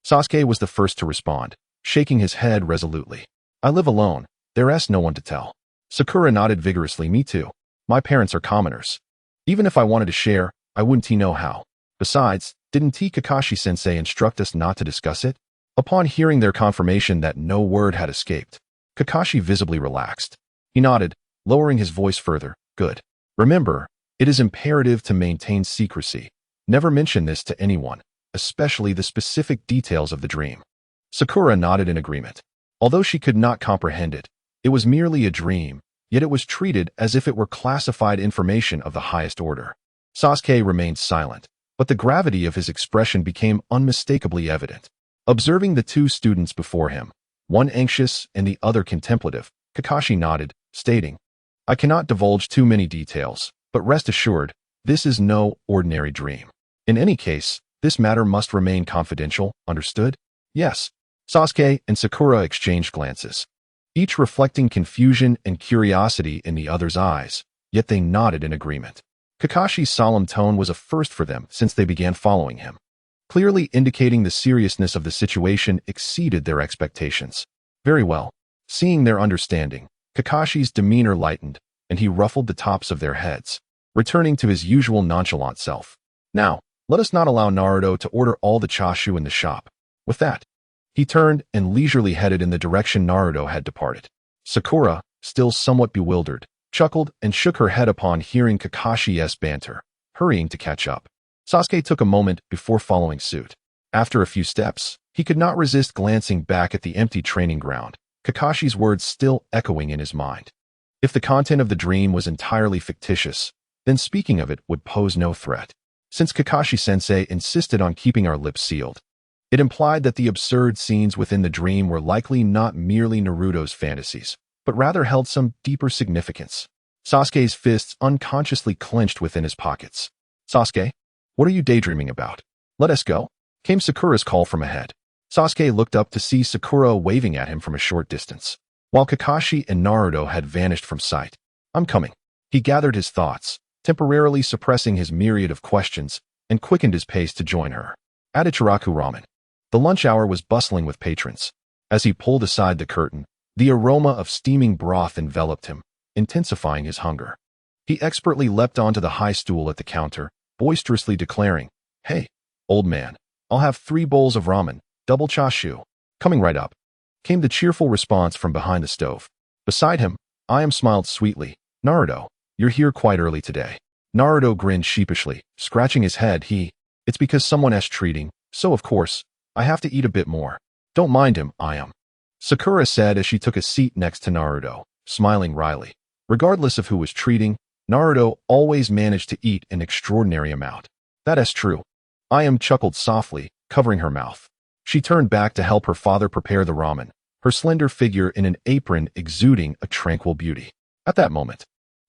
Sasuke was the first to respond, shaking his head resolutely. "I live alone. There's no one to tell." Sakura nodded vigorously. "Me too. My parents are commoners. Even if I wanted to share, I wouldn't know how. Besides, didn't Kakashi-sensei instruct us not to discuss it?" Upon hearing their confirmation that no word had escaped, Kakashi visibly relaxed. He nodded, lowering his voice further. "Good. Remember, it is imperative to maintain secrecy. Never mention this to anyone, especially the specific details of the dream." Sakura nodded in agreement. Although she could not comprehend it, it was merely a dream, yet it was treated as if it were classified information of the highest order. Sasuke remained silent, but the gravity of his expression became unmistakably evident. Observing the two students before him, one anxious and the other contemplative, Kakashi nodded, stating, "I cannot divulge too many details, but rest assured, this is no ordinary dream. In any case, this matter must remain confidential, understood?" "Yes." Sasuke and Sakura exchanged glances, each reflecting confusion and curiosity in the other's eyes, yet they nodded in agreement. Kakashi's solemn tone was a first for them since they began following him, clearly indicating the seriousness of the situation exceeded their expectations. "Very well." Seeing their understanding, Kakashi's demeanor lightened, and he ruffled the tops of their heads, returning to his usual nonchalant self. "Now, let us not allow Naruto to order all the chashu in the shop." With that, he turned and leisurely headed in the direction Naruto had departed. Sakura, still somewhat bewildered, chuckled and shook her head upon hearing Kakashi's banter, hurrying to catch up. Sasuke took a moment before following suit. After a few steps, he could not resist glancing back at the empty training ground, Kakashi's words still echoing in his mind. If the content of the dream was entirely fictitious, then speaking of it would pose no threat. Since Kakashi-sensei insisted on keeping our lips sealed, it implied that the absurd scenes within the dream were likely not merely Naruto's fantasies, but rather held some deeper significance. Sasuke's fists unconsciously clenched within his pockets. "Sasuke, what are you daydreaming about? Let us go," came Sakura's call from ahead. Sasuke looked up to see Sakura waving at him from a short distance, while Kakashi and Naruto had vanished from sight. "I'm coming." He gathered his thoughts, temporarily suppressing his myriad of questions, and quickened his pace to join her. At Ichiraku Ramen, the lunch hour was bustling with patrons. As he pulled aside the curtain, the aroma of steaming broth enveloped him, intensifying his hunger. He expertly leapt onto the high stool at the counter, boisterously declaring, "Hey, old man, I'll have 3 bowls of ramen, double chashu." "Coming right up," came the cheerful response from behind the stove. Beside him, Ayam smiled sweetly. "Naruto, you're here quite early today." Naruto grinned sheepishly, scratching his head. "It's because someone's treating, so of course, I have to eat a bit more." "Don't mind him, Ayam," Sakura said as she took a seat next to Naruto, smiling wryly. Regardless of who was treating, Naruto always managed to eat an extraordinary amount. "That's true." Ayam chuckled softly, covering her mouth. She turned back to help her father prepare the ramen, her slender figure in an apron exuding a tranquil beauty. At that moment,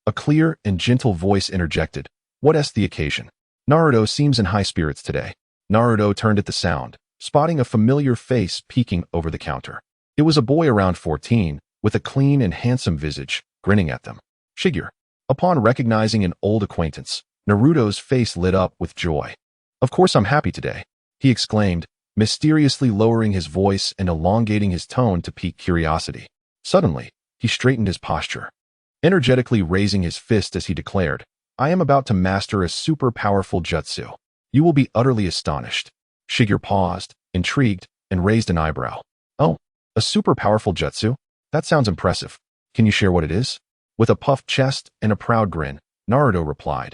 a clear and gentle voice interjected, "What's the occasion? Naruto seems in high spirits today." Naruto turned at the sound, spotting a familiar face peeking over the counter. It was a boy around 14, with a clean and handsome visage, grinning at them. "Shigeru." Upon recognizing an old acquaintance, Naruto's face lit up with joy. "Of course I'm happy today," he exclaimed, mysteriously lowering his voice and elongating his tone to pique curiosity. Suddenly, he straightened his posture, energetically raising his fist as he declared, "I am about to master a super powerful jutsu. You will be utterly astonished." Shigeru paused, intrigued, and raised an eyebrow. "Oh, a super powerful jutsu? That sounds impressive. Can you share what it is?" With a puffed chest and a proud grin, Naruto replied,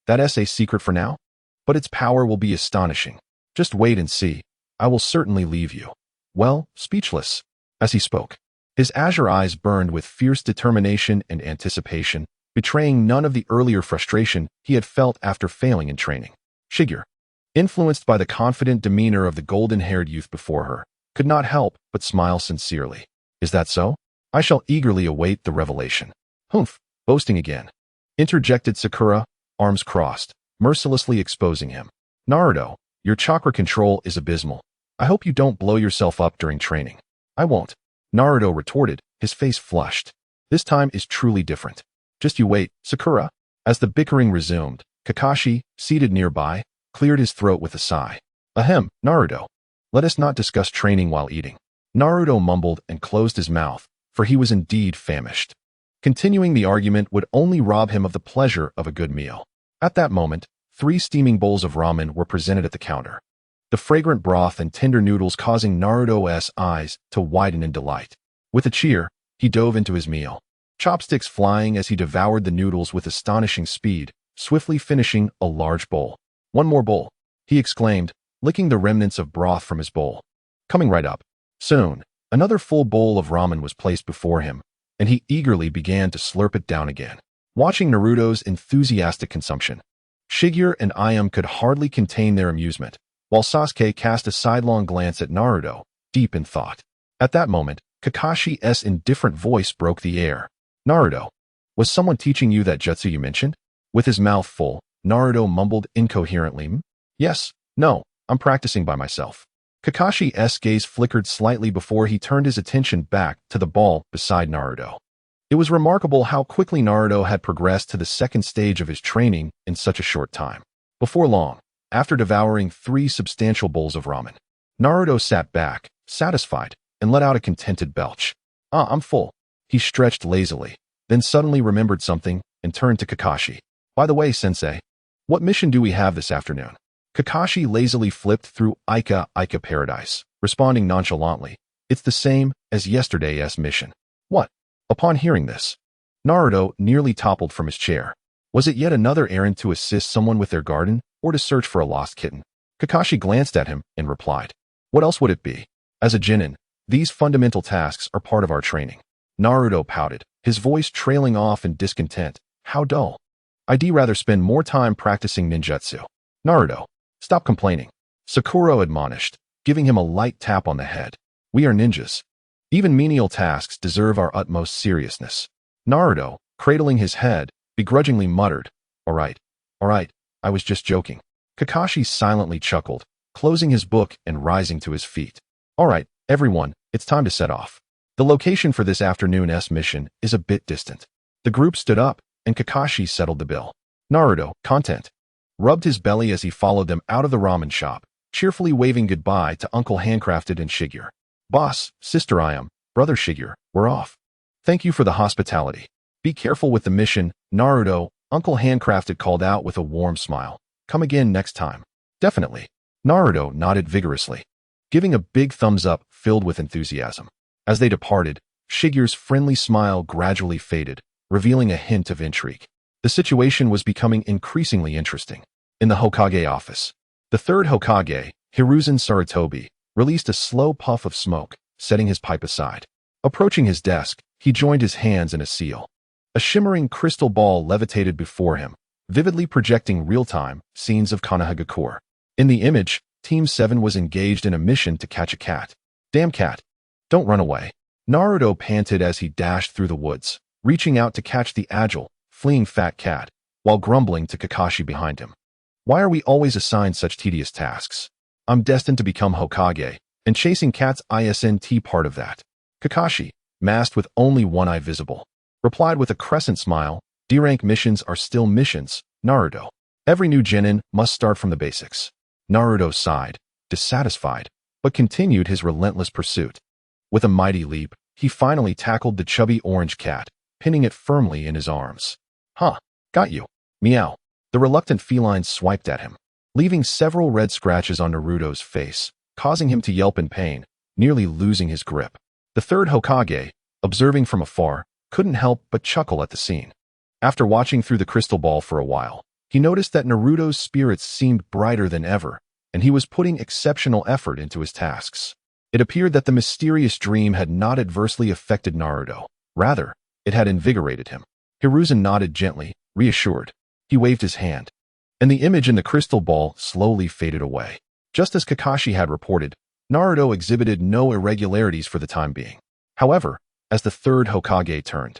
That's a secret for now? But its power will be astonishing. Just wait and see. I will certainly leave you, well, speechless." As he spoke, his azure eyes burned with fierce determination and anticipation, betraying none of the earlier frustration he had felt after failing in training. Shigure, influenced by the confident demeanor of the golden-haired youth before her, could not help but smile sincerely. Is that so? I shall eagerly await the revelation. Humph, boasting again, interjected Sakura, arms crossed, mercilessly exposing him. Naruto, your chakra control is abysmal. I hope you don't blow yourself up during training. I won't, Naruto retorted, his face flushed. This time is truly different. Just you wait, Sakura. As the bickering resumed, Kakashi, seated nearby, cleared his throat with a sigh. Ahem, Naruto. Let us not discuss training while eating. Naruto mumbled and closed his mouth, for he was indeed famished. Continuing the argument would only rob him of the pleasure of a good meal. At that moment, 3 steaming bowls of ramen were presented at the counter, the fragrant broth and tender noodles causing Naruto's eyes to widen in delight. With a cheer, he dove into his meal, chopsticks flying as he devoured the noodles with astonishing speed, swiftly finishing a large bowl. One more bowl, he exclaimed, licking the remnants of broth from his bowl. Coming right up. Soon, another full bowl of ramen was placed before him, and he eagerly began to slurp it down again. Watching Naruto's enthusiastic consumption, Shigure and Ayame could hardly contain their amusement, while Sasuke cast a sidelong glance at Naruto, deep in thought. At that moment, Kakashi's indifferent voice broke the air. Naruto, was someone teaching you that jutsu you mentioned? With his mouth full, Naruto mumbled incoherently. Yes, no, I'm practicing by myself. Kakashi's gaze flickered slightly before he turned his attention back to the ball beside Naruto. It was remarkable how quickly Naruto had progressed to the second stage of his training in such a short time. Before long, after devouring 3 substantial bowls of ramen, Naruto sat back, satisfied, and let out a contented belch. I'm full. He stretched lazily, then suddenly remembered something and turned to Kakashi. By the way, sensei, what mission do we have this afternoon? Kakashi lazily flipped through Ika Paradise, responding nonchalantly. It's the same as yesterday's mission. What? Upon hearing this, Naruto nearly toppled from his chair. Was it yet another errand to assist someone with their garden or to search for a lost kitten? Kakashi glanced at him and replied, what else would it be? As a genin, these fundamental tasks are part of our training. Naruto pouted, his voice trailing off in discontent. How dull. I'd rather spend more time practicing ninjutsu. Naruto, stop complaining. Sakura admonished, giving him a light tap on the head. We are ninjas. Even menial tasks deserve our utmost seriousness. Naruto, cradling his head, begrudgingly muttered, all right, I was just joking. Kakashi silently chuckled, closing his book and rising to his feet. All right, everyone, it's time to set off. The location for this afternoon's mission is a bit distant. The group stood up, and Kakashi settled the bill. Naruto, content, rubbed his belly as he followed them out of the ramen shop, cheerfully waving goodbye to Uncle Handcrafted and Shigure. Boss, Sister Ayame, Brother Shigure, we're off. Thank you for the hospitality. Be careful with the mission, Naruto, Uncle Handcrafted called out with a warm smile. Come again next time. Definitely. Naruto nodded vigorously, giving a big thumbs up filled with enthusiasm. As they departed, Shigure's friendly smile gradually faded, revealing a hint of intrigue. The situation was becoming increasingly interesting. In the Hokage office, the third Hokage, Hiruzen Sarutobi, released a slow puff of smoke, setting his pipe aside. Approaching his desk, he joined his hands in a seal. A shimmering crystal ball levitated before him, vividly projecting real-time scenes of Konohagakure. In the image, Team 7 was engaged in a mission to catch a cat. Damn cat. Don't run away. Naruto panted as he dashed through the woods, reaching out to catch the agile, fleeing fat cat, while grumbling to Kakashi behind him. Why are we always assigned such tedious tasks? I'm destined to become Hokage, and chasing cats isn't part of that. Kakashi, masked with only one eye visible, replied with a crescent smile, D-rank missions are still missions, Naruto. Every new genin must start from the basics. Naruto sighed, dissatisfied, but continued his relentless pursuit. With a mighty leap, he finally tackled the chubby orange cat, pinning it firmly in his arms. Huh, got you. Meow. The reluctant feline swiped at him, leaving several red scratches on Naruto's face, causing him to yelp in pain, nearly losing his grip. The third Hokage, observing from afar, couldn't help but chuckle at the scene. After watching through the crystal ball for a while, he noticed that Naruto's spirits seemed brighter than ever, and he was putting exceptional effort into his tasks. It appeared that the mysterious dream had not adversely affected Naruto. Rather, it had invigorated him. Hiruzen nodded gently, reassured. He waved his hand, and the image in the crystal ball slowly faded away. Just as Kakashi had reported, Naruto exhibited no irregularities for the time being. However, as the third Hokage turned,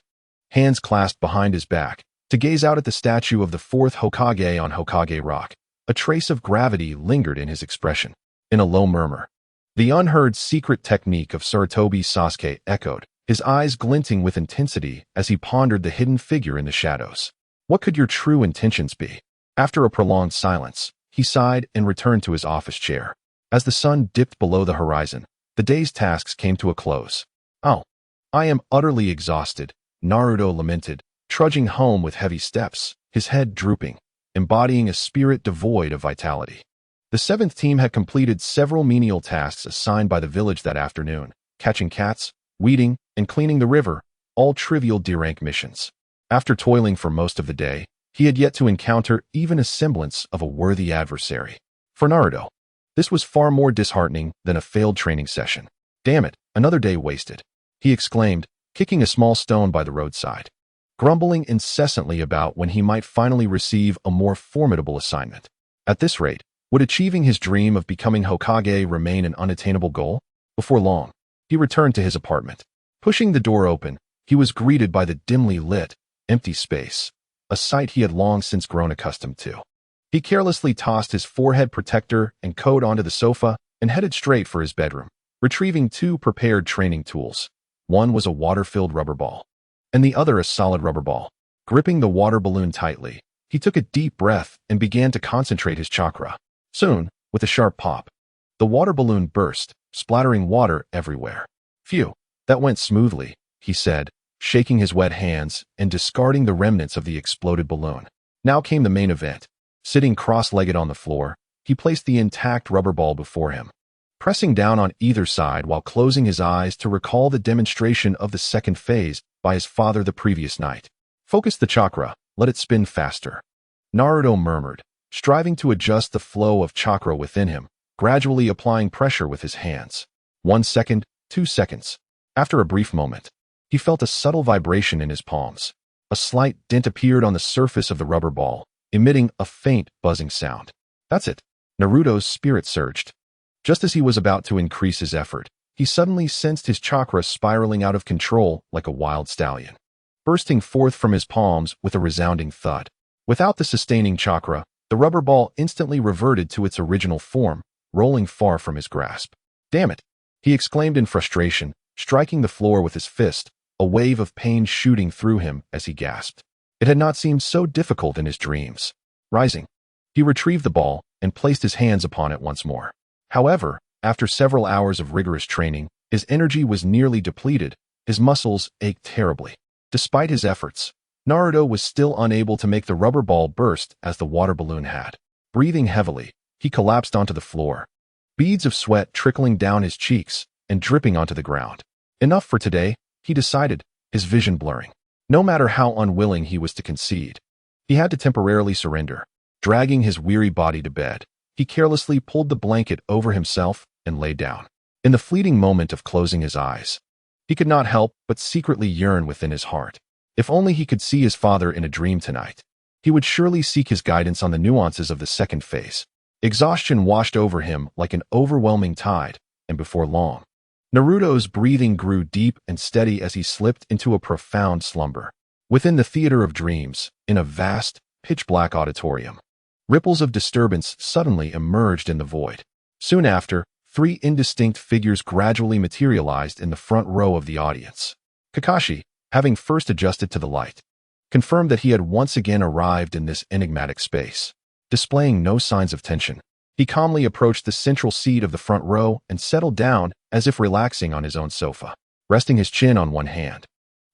hands clasped behind his back, to gaze out at the statue of the fourth Hokage on Hokage Rock, a trace of gravity lingered in his expression. In a low murmur, the unheard secret technique of Sarutobi Sasuke echoed, his eyes glinting with intensity as he pondered the hidden figure in the shadows. What could your true intentions be? After a prolonged silence, he sighed and returned to his office chair. As the sun dipped below the horizon, the day's tasks came to a close. Oh, I am utterly exhausted, Naruto lamented, trudging home with heavy steps, his head drooping, embodying a spirit devoid of vitality. The seventh team had completed several menial tasks assigned by the village that afternoon, catching cats, weeding, and cleaning the river, all trivial D-rank missions. After toiling for most of the day, he had yet to encounter even a semblance of a worthy adversary. For Naruto, this was far more disheartening than a failed training session. Damn it, another day wasted, he exclaimed, kicking a small stone by the roadside, grumbling incessantly about when he might finally receive a more formidable assignment. At this rate, would achieving his dream of becoming Hokage remain an unattainable goal? Before long, he returned to his apartment. Pushing the door open, he was greeted by the dimly lit, empty space, a sight he had long since grown accustomed to. He carelessly tossed his forehead protector and coat onto the sofa and headed straight for his bedroom, retrieving two prepared training tools. One was a water-filled rubber ball, and the other a solid rubber ball. Gripping the water balloon tightly, he took a deep breath and began to concentrate his chakra. Soon, with a sharp pop, the water balloon burst, splattering water everywhere. Phew, that went smoothly, he said, shaking his wet hands and discarding the remnants of the exploded balloon. Now came the main event. Sitting cross-legged on the floor, he placed the intact rubber ball before him, pressing down on either side while closing his eyes to recall the demonstration of the second phase by his father the previous night. Focus the chakra, let it spin faster, Naruto murmured, striving to adjust the flow of chakra within him, gradually applying pressure with his hands. 1 second, 2 seconds. After a brief moment, he felt a subtle vibration in his palms. A slight dent appeared on the surface of the rubber ball, emitting a faint, buzzing sound. That's it. Naruto's spirit surged. Just as he was about to increase his effort, he suddenly sensed his chakra spiraling out of control like a wild stallion, bursting forth from his palms with a resounding thud. Without the sustaining chakra, the rubber ball instantly reverted to its original form, rolling far from his grasp. Damn it, he exclaimed in frustration, striking the floor with his fist, a wave of pain shooting through him as he gasped. It had not seemed so difficult in his dreams. Rising, he retrieved the ball and placed his hands upon it once more. However, after several hours of rigorous training, his energy was nearly depleted, his muscles ached terribly. Despite his efforts, Naruto was still unable to make the rubber ball burst as the water balloon had. Breathing heavily, he collapsed onto the floor, beads of sweat trickling down his cheeks and dripping onto the ground. Enough for today, he decided, his vision blurring. No matter how unwilling he was to concede, he had to temporarily surrender. Dragging his weary body to bed, he carelessly pulled the blanket over himself and lay down. In the fleeting moment of closing his eyes, he could not help but secretly yearn within his heart. If only he could see his father in a dream tonight, he would surely seek his guidance on the nuances of the second phase. Exhaustion washed over him like an overwhelming tide, and before long, Naruto's breathing grew deep and steady as he slipped into a profound slumber. Within the theater of dreams, in a vast, pitch-black auditorium, ripples of disturbance suddenly emerged in the void. Soon after, 3 indistinct figures gradually materialized in the front row of the audience. Kakashi, having first adjusted to the light, confirmed that he had once again arrived in this enigmatic space. Displaying no signs of tension, he calmly approached the central seat of the front row and settled down as if relaxing on his own sofa. Resting his chin on one hand,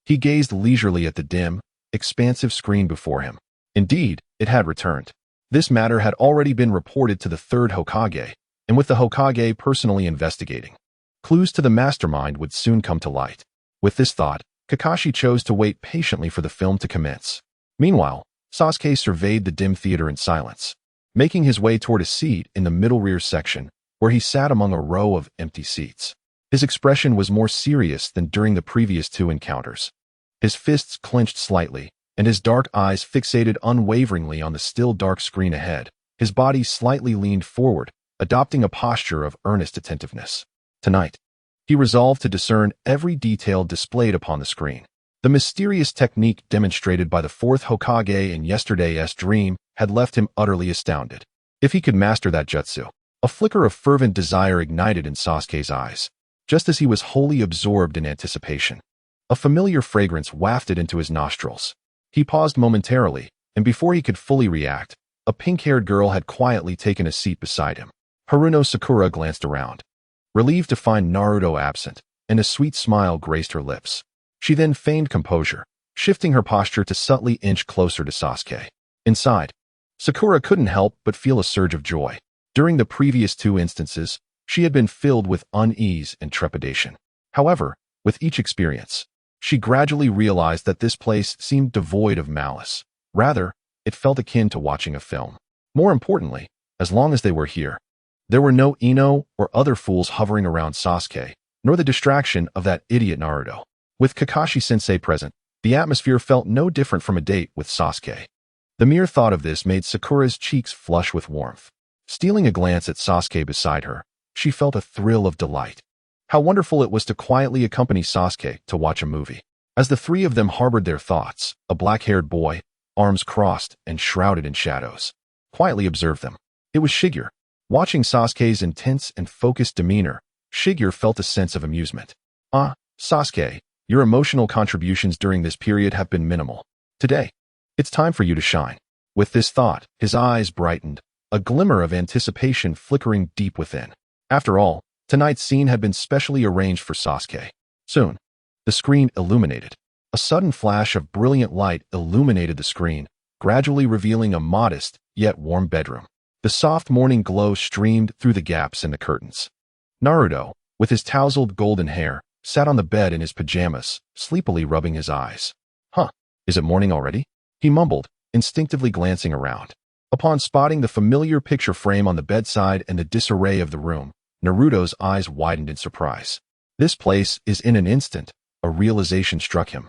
he gazed leisurely at the dim, expansive screen before him. Indeed, it had returned. This matter had already been reported to the third Hokage, and with the Hokage personally investigating, clues to the mastermind would soon come to light. With this thought, Kakashi chose to wait patiently for the film to commence. Meanwhile, Sasuke surveyed the dim theater in silence, making his way toward a seat in the middle rear section, where he sat among a row of empty seats. His expression was more serious than during the previous two encounters. His fists clenched slightly, and his dark eyes fixated unwaveringly on the still dark screen ahead. His body slightly leaned forward, adopting a posture of earnest attentiveness. Tonight, he resolved to discern every detail displayed upon the screen. The mysterious technique demonstrated by the fourth Hokage in yesterday's dream had left him utterly astounded. If he could master that jutsu, a flicker of fervent desire ignited in Sasuke's eyes, just as he was wholly absorbed in anticipation. A familiar fragrance wafted into his nostrils. He paused momentarily, and before he could fully react, a pink-haired girl had quietly taken a seat beside him. Haruno Sakura glanced around, relieved to find Naruto absent, and a sweet smile graced her lips. She then feigned composure, shifting her posture to subtly inch closer to Sasuke. Inside, Sakura couldn't help but feel a surge of joy. During the previous two instances, she had been filled with unease and trepidation. However, with each experience, she gradually realized that this place seemed devoid of malice. Rather, it felt akin to watching a film. More importantly, as long as they were here, there were no Ino or other fools hovering around Sasuke, nor the distraction of that idiot Naruto. With Kakashi-sensei present, the atmosphere felt no different from a date with Sasuke. The mere thought of this made Sakura's cheeks flush with warmth. Stealing a glance at Sasuke beside her, she felt a thrill of delight. How wonderful it was to quietly accompany Sasuke to watch a movie. As the three of them harbored their thoughts, a black-haired boy, arms crossed and shrouded in shadows, quietly observed them. It was Shigeru. Watching Sasuke's intense and focused demeanor, Shigeru felt a sense of amusement. Sasuke, your emotional contributions during this period have been minimal. Today, it's time for you to shine. With this thought, his eyes brightened, a glimmer of anticipation flickering deep within. After all, tonight's scene had been specially arranged for Sasuke. Soon, the screen illuminated. A sudden flash of brilliant light illuminated the screen, gradually revealing a modest, yet warm bedroom. The soft morning glow streamed through the gaps in the curtains. Naruto, with his tousled golden hair, sat on the bed in his pajamas, sleepily rubbing his eyes. Is it morning already? He mumbled, instinctively glancing around. Upon spotting the familiar picture frame on the bedside and the disarray of the room, Naruto's eyes widened in surprise. This place is in an instant, a realization struck him,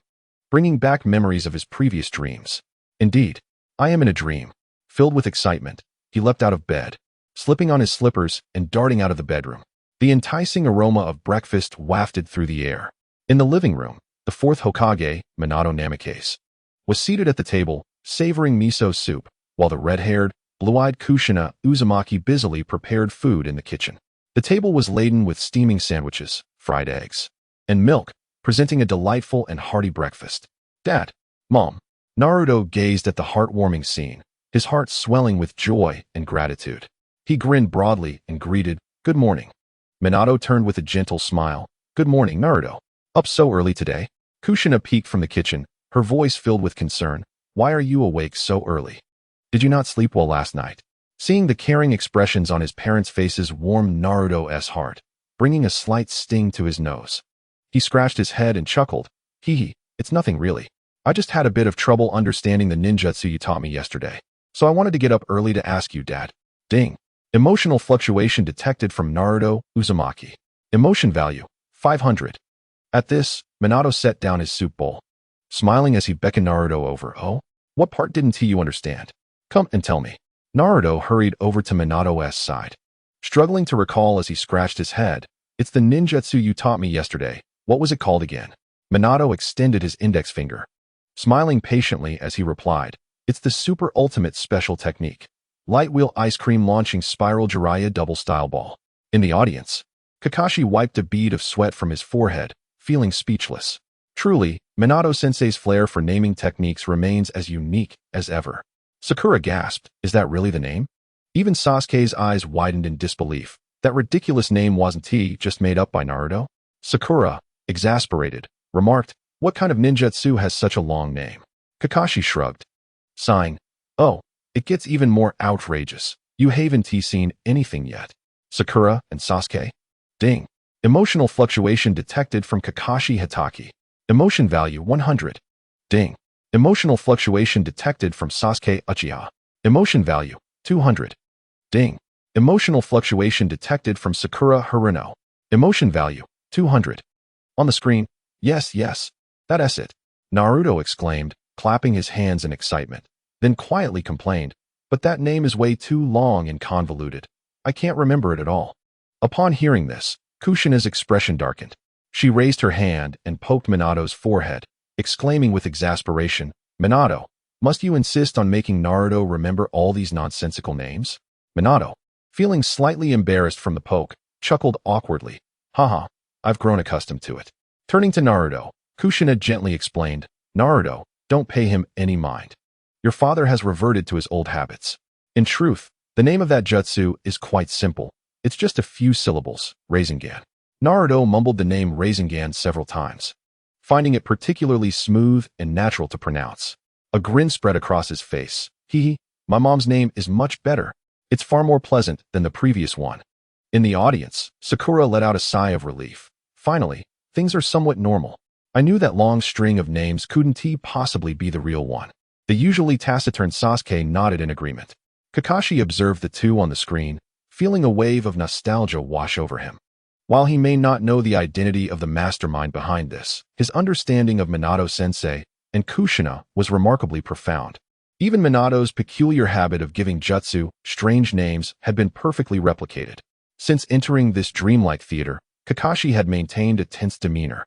bringing back memories of his previous dreams. Indeed, I am in a dream. Filled with excitement, he leapt out of bed, slipping on his slippers and darting out of the bedroom. The enticing aroma of breakfast wafted through the air. In the living room, the fourth Hokage, Minato Namikaze, was seated at the table, savoring miso soup, while the red-haired, blue-eyed Kushina Uzumaki busily prepared food in the kitchen. The table was laden with steaming sandwiches, fried eggs, and milk, presenting a delightful and hearty breakfast. Dad, Mom. Naruto gazed at the heartwarming scene, his heart swelling with joy and gratitude. He grinned broadly and greeted, "Good morning." Minato turned with a gentle smile. "Good morning, Naruto. Up so early today?" Kushina peeked from the kitchen, her voice filled with concern. "Why are you awake so early? Did you not sleep well last night?" Seeing the caring expressions on his parents' faces warmed Naruto's heart, bringing a slight sting to his nose. He scratched his head and chuckled. Hee, it's nothing really. I just had a bit of trouble understanding the ninjutsu you taught me yesterday. So I wanted to get up early to ask you, Dad. Ding. Emotional fluctuation detected from Naruto Uzumaki. Emotion value, 500. At this, Minato set down his soup bowl, smiling as he beckoned Naruto over. "Oh, what part didn't you understand? Come and tell me." Naruto hurried over to Minato's side, struggling to recall as he scratched his head. "It's the ninjutsu you taught me yesterday. What was it called again?" Minato extended his index finger, smiling patiently as he replied. "It's the super ultimate special technique. Light wheel ice cream launching spiral Jiraiya double style ball." In the audience, Kakashi wiped a bead of sweat from his forehead, feeling speechless. Truly, Minato-sensei's flair for naming techniques remains as unique as ever. Sakura gasped, "Is that really the name?" Even Sasuke's eyes widened in disbelief. That ridiculous name wasn't just made up by Naruto? Sakura, exasperated, remarked, "What kind of ninjutsu has such a long name?" Kakashi shrugged, sighing, "Oh, it gets even more outrageous. You haven't seen anything yet." Sakura and Sasuke? Ding. Emotional fluctuation detected from Kakashi Hitaki. Emotion value 100. Ding. Emotional fluctuation detected from Sasuke Uchiha. Emotion value 200. Ding. Emotional fluctuation detected from Sakura Haruno. Emotion value 200. On the screen. Yes, yes. That's it. Naruto exclaimed, clapping his hands in excitement, then quietly complained, but that name is way too long and convoluted. I can't remember it at all. Upon hearing this, Kushina's expression darkened. She raised her hand and poked Minato's forehead, exclaiming with exasperation, Minato, must you insist on making Naruto remember all these nonsensical names? Minato, feeling slightly embarrassed from the poke, chuckled awkwardly. Haha, I've grown accustomed to it. Turning to Naruto, Kushina gently explained, Naruto, don't pay him any mind. Your father has reverted to his old habits. In truth, the name of that jutsu is quite simple. It's just a few syllables, Rasengan. Naruto mumbled the name Rasengan several times, finding it particularly smooth and natural to pronounce. A grin spread across his face. Hee, my mom's name is much better. It's far more pleasant than the previous one. In the audience, Sakura let out a sigh of relief. Finally, things are somewhat normal. I knew that long string of names couldn't possibly be the real one. The usually taciturn Sasuke nodded in agreement. Kakashi observed the two on the screen, feeling a wave of nostalgia wash over him. While he may not know the identity of the mastermind behind this, his understanding of Minato-sensei and Kushina was remarkably profound. Even Minato's peculiar habit of giving jutsu strange names had been perfectly replicated. Since entering this dreamlike theater, Kakashi had maintained a tense demeanor.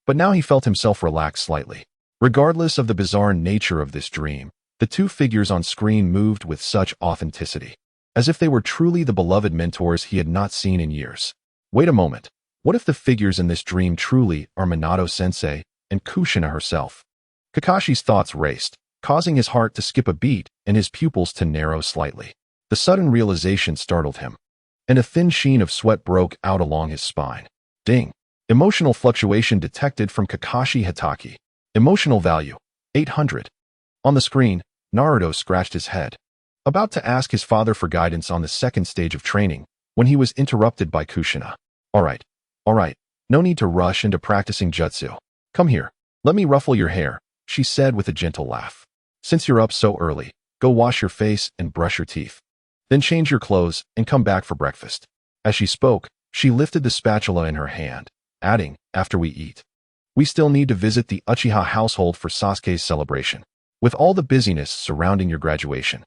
But now he felt himself relax slightly. Regardless of the bizarre nature of this dream, the two figures on screen moved with such authenticity, as if they were truly the beloved mentors he had not seen in years. Wait a moment, what if the figures in this dream truly are Minato-sensei and Kushina herself? Kakashi's thoughts raced, causing his heart to skip a beat and his pupils to narrow slightly. The sudden realization startled him, and a thin sheen of sweat broke out along his spine. Ding! Emotional fluctuation detected from Kakashi Hitaki. Emotional value, 800. On the screen, Naruto scratched his head, about to ask his father for guidance on the second stage of training, when he was interrupted by Kushina. All right, no need to rush into practicing jutsu. Come here, let me ruffle your hair, she said with a gentle laugh. Since you're up so early, go wash your face and brush your teeth. Then change your clothes and come back for breakfast. As she spoke, she lifted the spatula in her hand, adding, after we eat. We still need to visit the Uchiha household for Sasuke's celebration. With all the busyness surrounding your graduation,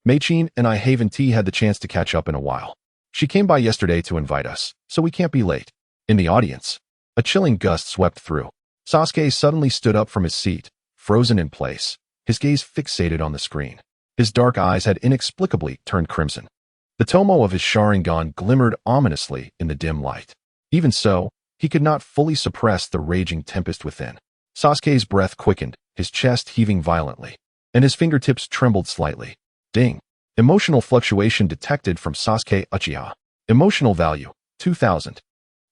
Meichin and I haven't had the chance to catch up in a while. She came by yesterday to invite us, so we can't be late. In the audience, a chilling gust swept through. Sasuke suddenly stood up from his seat, frozen in place, his gaze fixated on the screen. His dark eyes had inexplicably turned crimson. The tomo of his Sharingan glimmered ominously in the dim light. Even so, he could not fully suppress the raging tempest within. Sasuke's breath quickened, his chest heaving violently, and his fingertips trembled slightly. Ding! Emotional fluctuation detected from Sasuke Uchiha. Emotional value, 2000.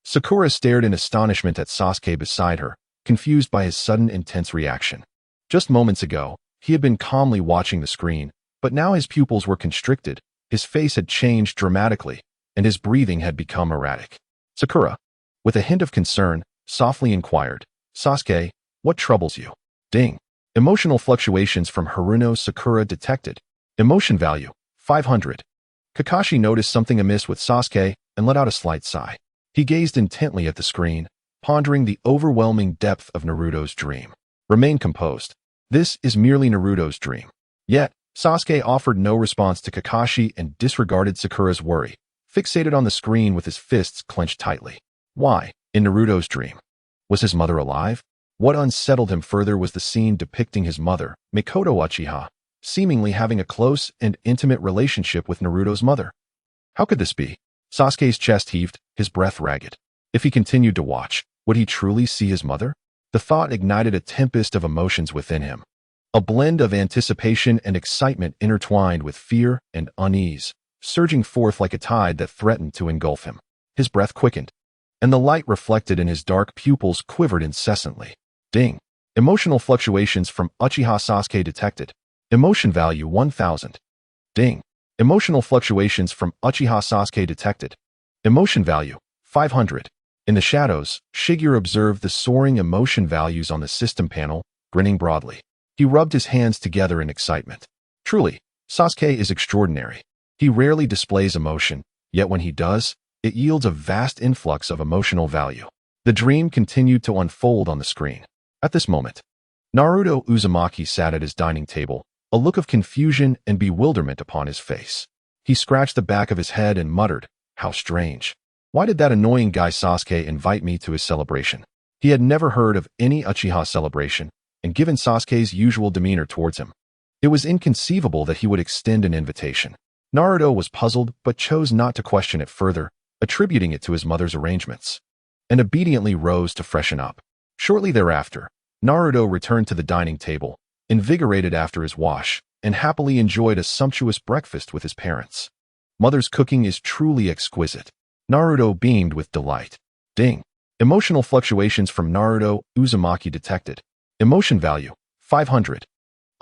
Sakura stared in astonishment at Sasuke beside her, confused by his sudden intense reaction. Just moments ago, he had been calmly watching the screen, but now his pupils were constricted, his face had changed dramatically, and his breathing had become erratic. Sakura, with a hint of concern, softly inquired, Sasuke, what troubles you? Ding! Emotional fluctuations from Haruno Sakura detected. Emotion value, 500. Kakashi noticed something amiss with Sasuke and let out a slight sigh. He gazed intently at the screen, pondering the overwhelming depth of Naruto's dream. Remain composed. This is merely Naruto's dream. Yet, Sasuke offered no response to Kakashi and disregarded Sakura's worry, fixated on the screen with his fists clenched tightly. Why, in Naruto's dream? Was his mother alive? What unsettled him further was the scene depicting his mother, Mikoto Uchiha, seemingly having a close and intimate relationship with Naruto's mother. How could this be? Sasuke's chest heaved, his breath ragged. If he continued to watch, would he truly see his mother? The thought ignited a tempest of emotions within him. A blend of anticipation and excitement intertwined with fear and unease, surging forth like a tide that threatened to engulf him. His breath quickened, and the light reflected in his dark pupils quivered incessantly. Ding! Emotional fluctuations from Uchiha Sasuke detected. Emotion value 1000. Ding! Emotional fluctuations from Uchiha Sasuke detected. Emotion value 500. In the shadows, Shigeru observed the soaring emotion values on the system panel, grinning broadly. He rubbed his hands together in excitement. Truly, Sasuke is extraordinary. He rarely displays emotion, yet when he does, it yields a vast influx of emotional value. The dream continued to unfold on the screen. At this moment, Naruto Uzumaki sat at his dining table, a look of confusion and bewilderment upon his face. He scratched the back of his head and muttered, "How strange. Why did that annoying guy Sasuke invite me to his celebration?" He had never heard of any Uchiha celebration, and given Sasuke's usual demeanor towards him, it was inconceivable that he would extend an invitation. Naruto was puzzled but chose not to question it further, attributing it to his mother's arrangements, and obediently rose to freshen up. Shortly thereafter, Naruto returned to the dining table, invigorated after his wash, and happily enjoyed a sumptuous breakfast with his parents. Mother's cooking is truly exquisite. Naruto beamed with delight. Ding. Emotional fluctuations from Naruto Uzumaki detected. Emotion value, 500.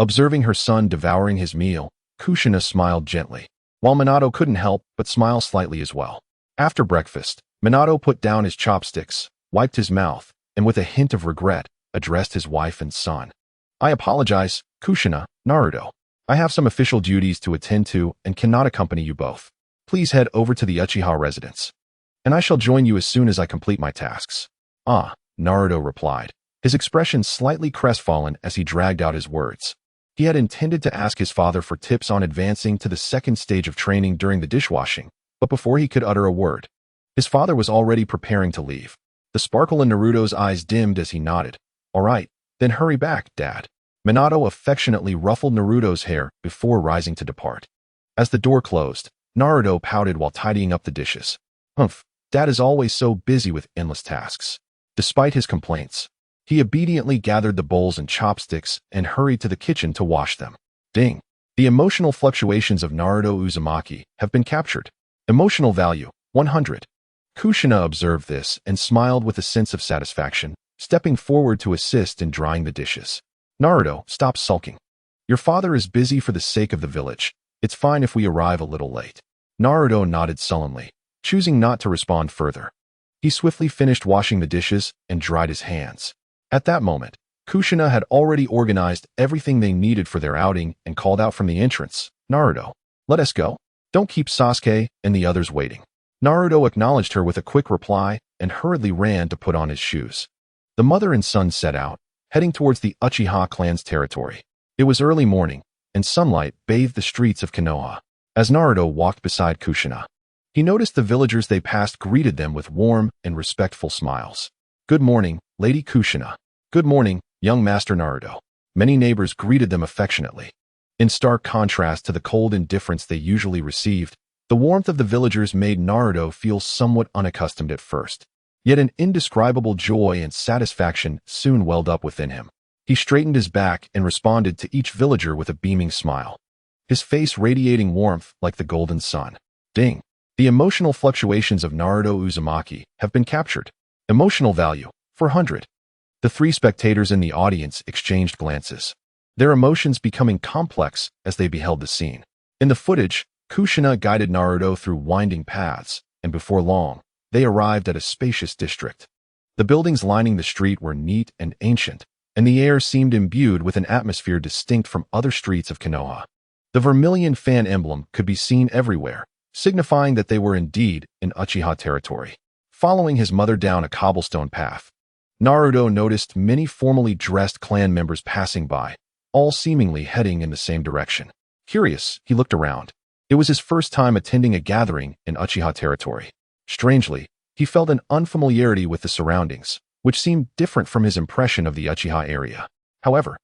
Observing her son devouring his meal, Kushina smiled gently, while Minato couldn't help but smile slightly as well. After breakfast, Minato put down his chopsticks, wiped his mouth, and with a hint of regret, addressed his wife and son. "I apologize, Kushina, Naruto. I have some official duties to attend to and cannot accompany you both. Please head over to the Uchiha residence, and I shall join you as soon as I complete my tasks." "Ah," Naruto replied, his expression slightly crestfallen as he dragged out his words. He had intended to ask his father for tips on advancing to the second stage of training during the dishwashing, but before he could utter a word, his father was already preparing to leave. The sparkle in Naruto's eyes dimmed as he nodded. "All right, then hurry back, Dad." Minato affectionately ruffled Naruto's hair before rising to depart. As the door closed, Naruto pouted while tidying up the dishes. "Humph, Dad is always so busy with endless tasks." Despite his complaints, he obediently gathered the bowls and chopsticks and hurried to the kitchen to wash them. Ding. The emotional fluctuations of Naruto Uzumaki have been captured. Emotional value, 100. Kushina observed this and smiled with a sense of satisfaction, stepping forward to assist in drying the dishes. "Naruto, stop sulking. Your father is busy for the sake of the village. It's fine if we arrive a little late." Naruto nodded sullenly, choosing not to respond further. He swiftly finished washing the dishes and dried his hands. At that moment, Kushina had already organized everything they needed for their outing and called out from the entrance, "Naruto, let us go. Don't keep Sasuke and the others waiting." Naruto acknowledged her with a quick reply and hurriedly ran to put on his shoes. The mother and son set out, heading towards the Uchiha clan's territory. It was early morning, and sunlight bathed the streets of Konoha. As Naruto walked beside Kushina, he noticed the villagers they passed greeted them with warm and respectful smiles. "Good morning, Lady Kushina." "Good morning, young Master Naruto." Many neighbors greeted them affectionately. In stark contrast to the cold indifference they usually received, the warmth of the villagers made Naruto feel somewhat unaccustomed at first. Yet an indescribable joy and satisfaction soon welled up within him. He straightened his back and responded to each villager with a beaming smile, his face radiating warmth like the golden sun. Ding. The emotional fluctuations of Naruto Uzumaki have been captured. Emotional value, 400. The three spectators in the audience exchanged glances, their emotions becoming complex as they beheld the scene. In the footage, Kushina guided Naruto through winding paths, and before long, they arrived at a spacious district. The buildings lining the street were neat and ancient, and the air seemed imbued with an atmosphere distinct from other streets of Konoha. The vermilion fan emblem could be seen everywhere, signifying that they were indeed in Uchiha territory. Following his mother down a cobblestone path, Naruto noticed many formally dressed clan members passing by, all seemingly heading in the same direction. Curious, he looked around. It was his first time attending a gathering in Uchiha territory. Strangely, he felt an unfamiliarity with the surroundings, which seemed different from his impression of the Uchiha area. However,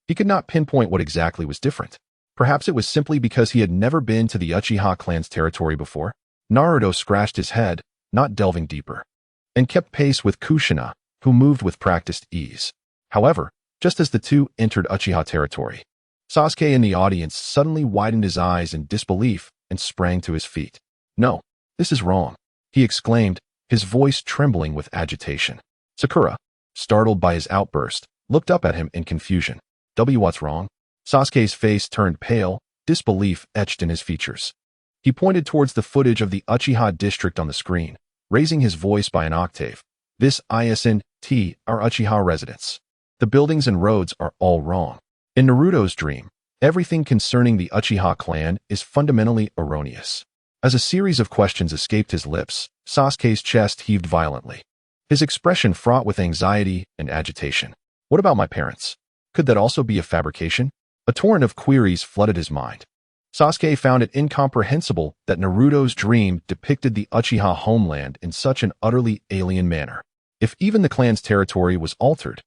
he could not pinpoint what exactly was different. Perhaps it was simply because he had never been to the Uchiha clan's territory before. Naruto scratched his head, not delving deeper, and kept pace with Kushina, who moved with practiced ease. However, just as the two entered Uchiha territory, Sasuke in the audience suddenly widened his eyes in disbelief and sprang to his feet. "No, this is wrong," he exclaimed, his voice trembling with agitation. Sakura, startled by his outburst, looked up at him in confusion. "What's wrong?" Sasuke's face turned pale, disbelief etched in his features. He pointed towards the footage of the Uchiha district on the screen, raising his voice by an octave. "This isn't our Uchiha residence. The buildings and roads are all wrong. In Naruto's dream, everything concerning the Uchiha clan is fundamentally erroneous." As a series of questions escaped his lips, Sasuke's chest heaved violently. his expression fraught with anxiety and agitation. What about my parents? Could that also be a fabrication? A torrent of queries flooded his mind. Sasuke found it incomprehensible that Naruto's dream depicted the Uchiha homeland in such an utterly alien manner. If even the clan's territory was altered,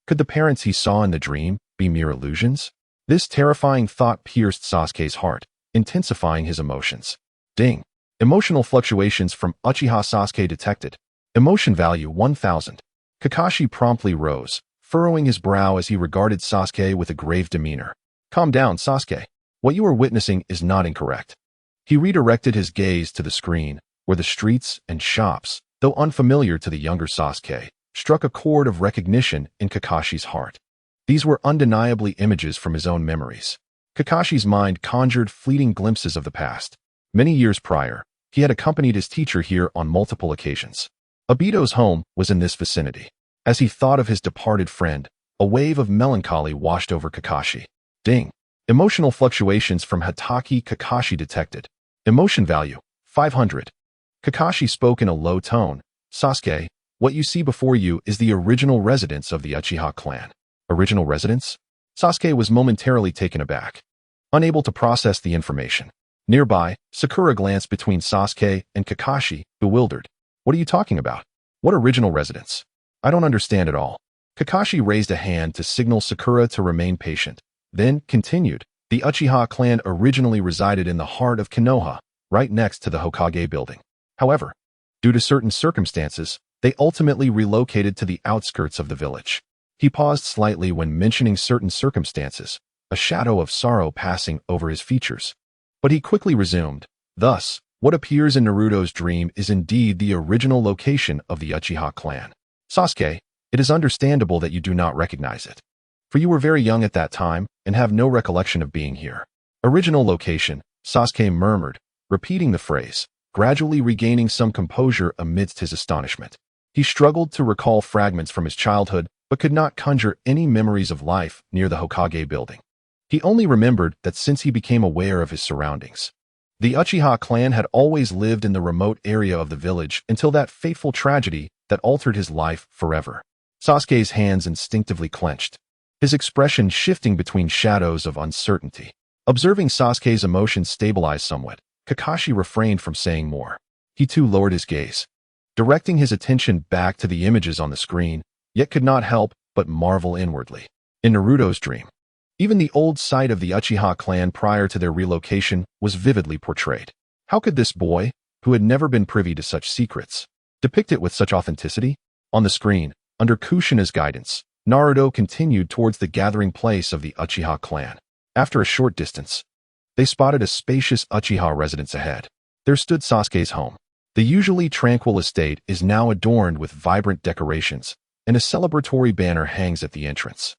could the parents he saw in the dream be mere illusions? This terrifying thought pierced Sasuke's heart, intensifying his emotions. Ding! Emotional fluctuations from Uchiha Sasuke detected. Emotion value 1000. Kakashi promptly rose, furrowing his brow as he regarded Sasuke with a grave demeanor. Calm down, Sasuke. What you are witnessing is not incorrect. He redirected his gaze to the screen, where the streets and shops, though unfamiliar to the younger Sasuke, struck a chord of recognition in Kakashi's heart. These were undeniably images from his own memories. Kakashi's mind conjured fleeting glimpses of the past. Many years prior, he had accompanied his teacher here on multiple occasions. Obito's home was in this vicinity. As he thought of his departed friend, a wave of melancholy washed over Kakashi. Ding! Emotional fluctuations from Hatake Kakashi detected. Emotion value 500. Kakashi spoke in a low tone. Sasuke, what you see before you is the original residence of the Uchiha clan. Original residence? Sasuke was momentarily taken aback, unable to process the information. Nearby, Sakura glanced between Sasuke and Kakashi, bewildered. What are you talking about? What original residence? I don't understand at all. Kakashi raised a hand to signal Sakura to remain patient, then continued. The Uchiha clan originally resided in the heart of Konoha, right next to the Hokage building. However, due to certain circumstances, they ultimately relocated to the outskirts of the village. He paused slightly when mentioning certain circumstances, a shadow of sorrow passing over his features. But he quickly resumed. Thus, what appears in Naruto's dream is indeed the original location of the Uchiha clan. Sasuke, it is understandable that you do not recognize it, for you were very young at that time and have no recollection of being here. Original location, Sasuke murmured, repeating the phrase, gradually regaining some composure amidst his astonishment. He struggled to recall fragments from his childhood, but could not conjure any memories of life near the Hokage building. He only remembered that since he became aware of his surroundings, the Uchiha clan had always lived in the remote area of the village until that fateful tragedy that altered his life forever. Sasuke's hands instinctively clenched, his expression shifting between shadows of uncertainty. Observing Sasuke's emotions stabilize somewhat, Kakashi refrained from saying more. He too lowered his gaze, directing his attention back to the images on the screen, yet could not help but marvel inwardly. In Naruto's dream, even the old site of the Uchiha clan prior to their relocation was vividly portrayed. How could this boy, who had never been privy to such secrets, depict it with such authenticity? On the screen, under Kushina's guidance, Naruto continued towards the gathering place of the Uchiha clan. After a short distance, they spotted a spacious Uchiha residence ahead. There stood Sasuke's home. The usually tranquil estate is now adorned with vibrant decorations, and a celebratory banner hangs at the entrance,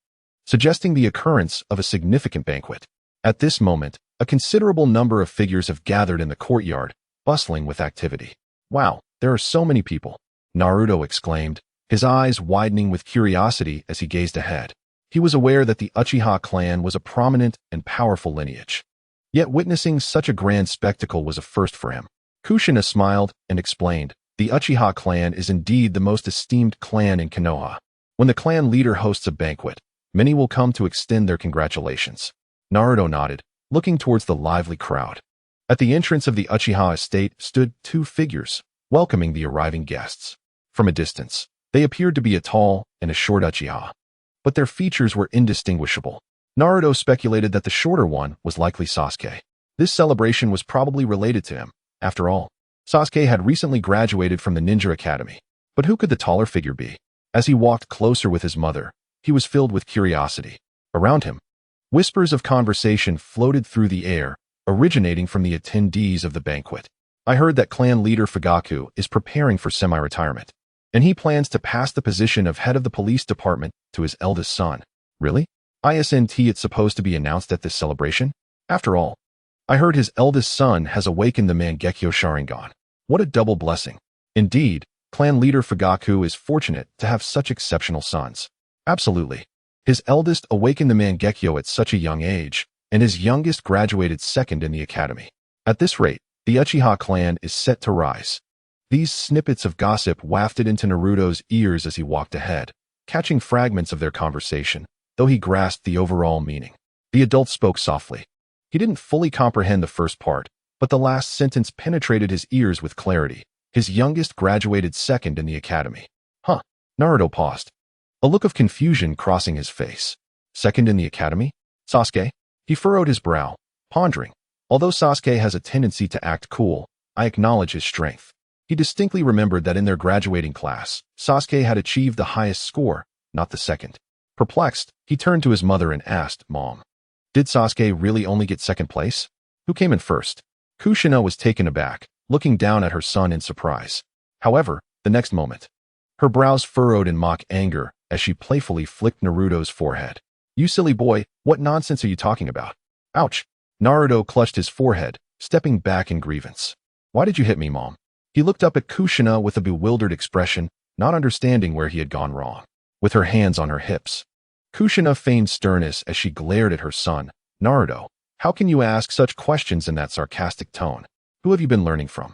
suggesting the occurrence of a significant banquet. At this moment, a considerable number of figures have gathered in the courtyard, bustling with activity. Wow, there are so many people, Naruto exclaimed, his eyes widening with curiosity as he gazed ahead. He was aware that the Uchiha clan was a prominent and powerful lineage. Yet witnessing such a grand spectacle was a first for him. Kushina smiled and explained, the Uchiha clan is indeed the most esteemed clan in Konoha. When the clan leader hosts a banquet, many will come to extend their congratulations. Naruto nodded, looking towards the lively crowd. At the entrance of the Uchiha estate stood two figures, welcoming the arriving guests. From a distance, they appeared to be a tall and a short Uchiha, but their features were indistinguishable. Naruto speculated that the shorter one was likely Sasuke. This celebration was probably related to him. After all, Sasuke had recently graduated from the Ninja Academy. But who could the taller figure be? As he walked closer with his mother, he was filled with curiosity. Around him, whispers of conversation floated through the air, originating from the attendees of the banquet. I heard that clan leader Fugaku is preparing for semi-retirement, and he plans to pass the position of head of the police department to his eldest son. Really? Isn't it supposed to be announced at this celebration? After all, I heard his eldest son has awakened the Mangekyo Sharingan. What a double blessing. Indeed, clan leader Fugaku is fortunate to have such exceptional sons. Absolutely. His eldest awakened the Mangekyo at such a young age, and his youngest graduated second in the academy. At this rate, the Uchiha clan is set to rise. These snippets of gossip wafted into Naruto's ears as he walked ahead, catching fragments of their conversation, though he grasped the overall meaning. The adult spoke softly. He didn't fully comprehend the first part, but the last sentence penetrated his ears with clarity. His youngest graduated second in the academy. Huh. Naruto paused, a look of confusion crossing his face. Second in the academy? Sasuke? He furrowed his brow, pondering. Although Sasuke has a tendency to act cool, I acknowledge his strength. He distinctly remembered that in their graduating class, Sasuke had achieved the highest score, not the second. Perplexed, he turned to his mother and asked, Mom, did Sasuke really only get second place? Who came in first? Kushina was taken aback, looking down at her son in surprise. However, the next moment, her brows furrowed in mock anger as she playfully flicked Naruto's forehead. You silly boy, what nonsense are you talking about? Ouch. Naruto clutched his forehead, stepping back in grievance. Why did you hit me, Mom? He looked up at Kushina with a bewildered expression, not understanding where he had gone wrong. With her hands on her hips, Kushina feigned sternness as she glared at her son. Naruto, how can you ask such questions in that sarcastic tone? Who have you been learning from?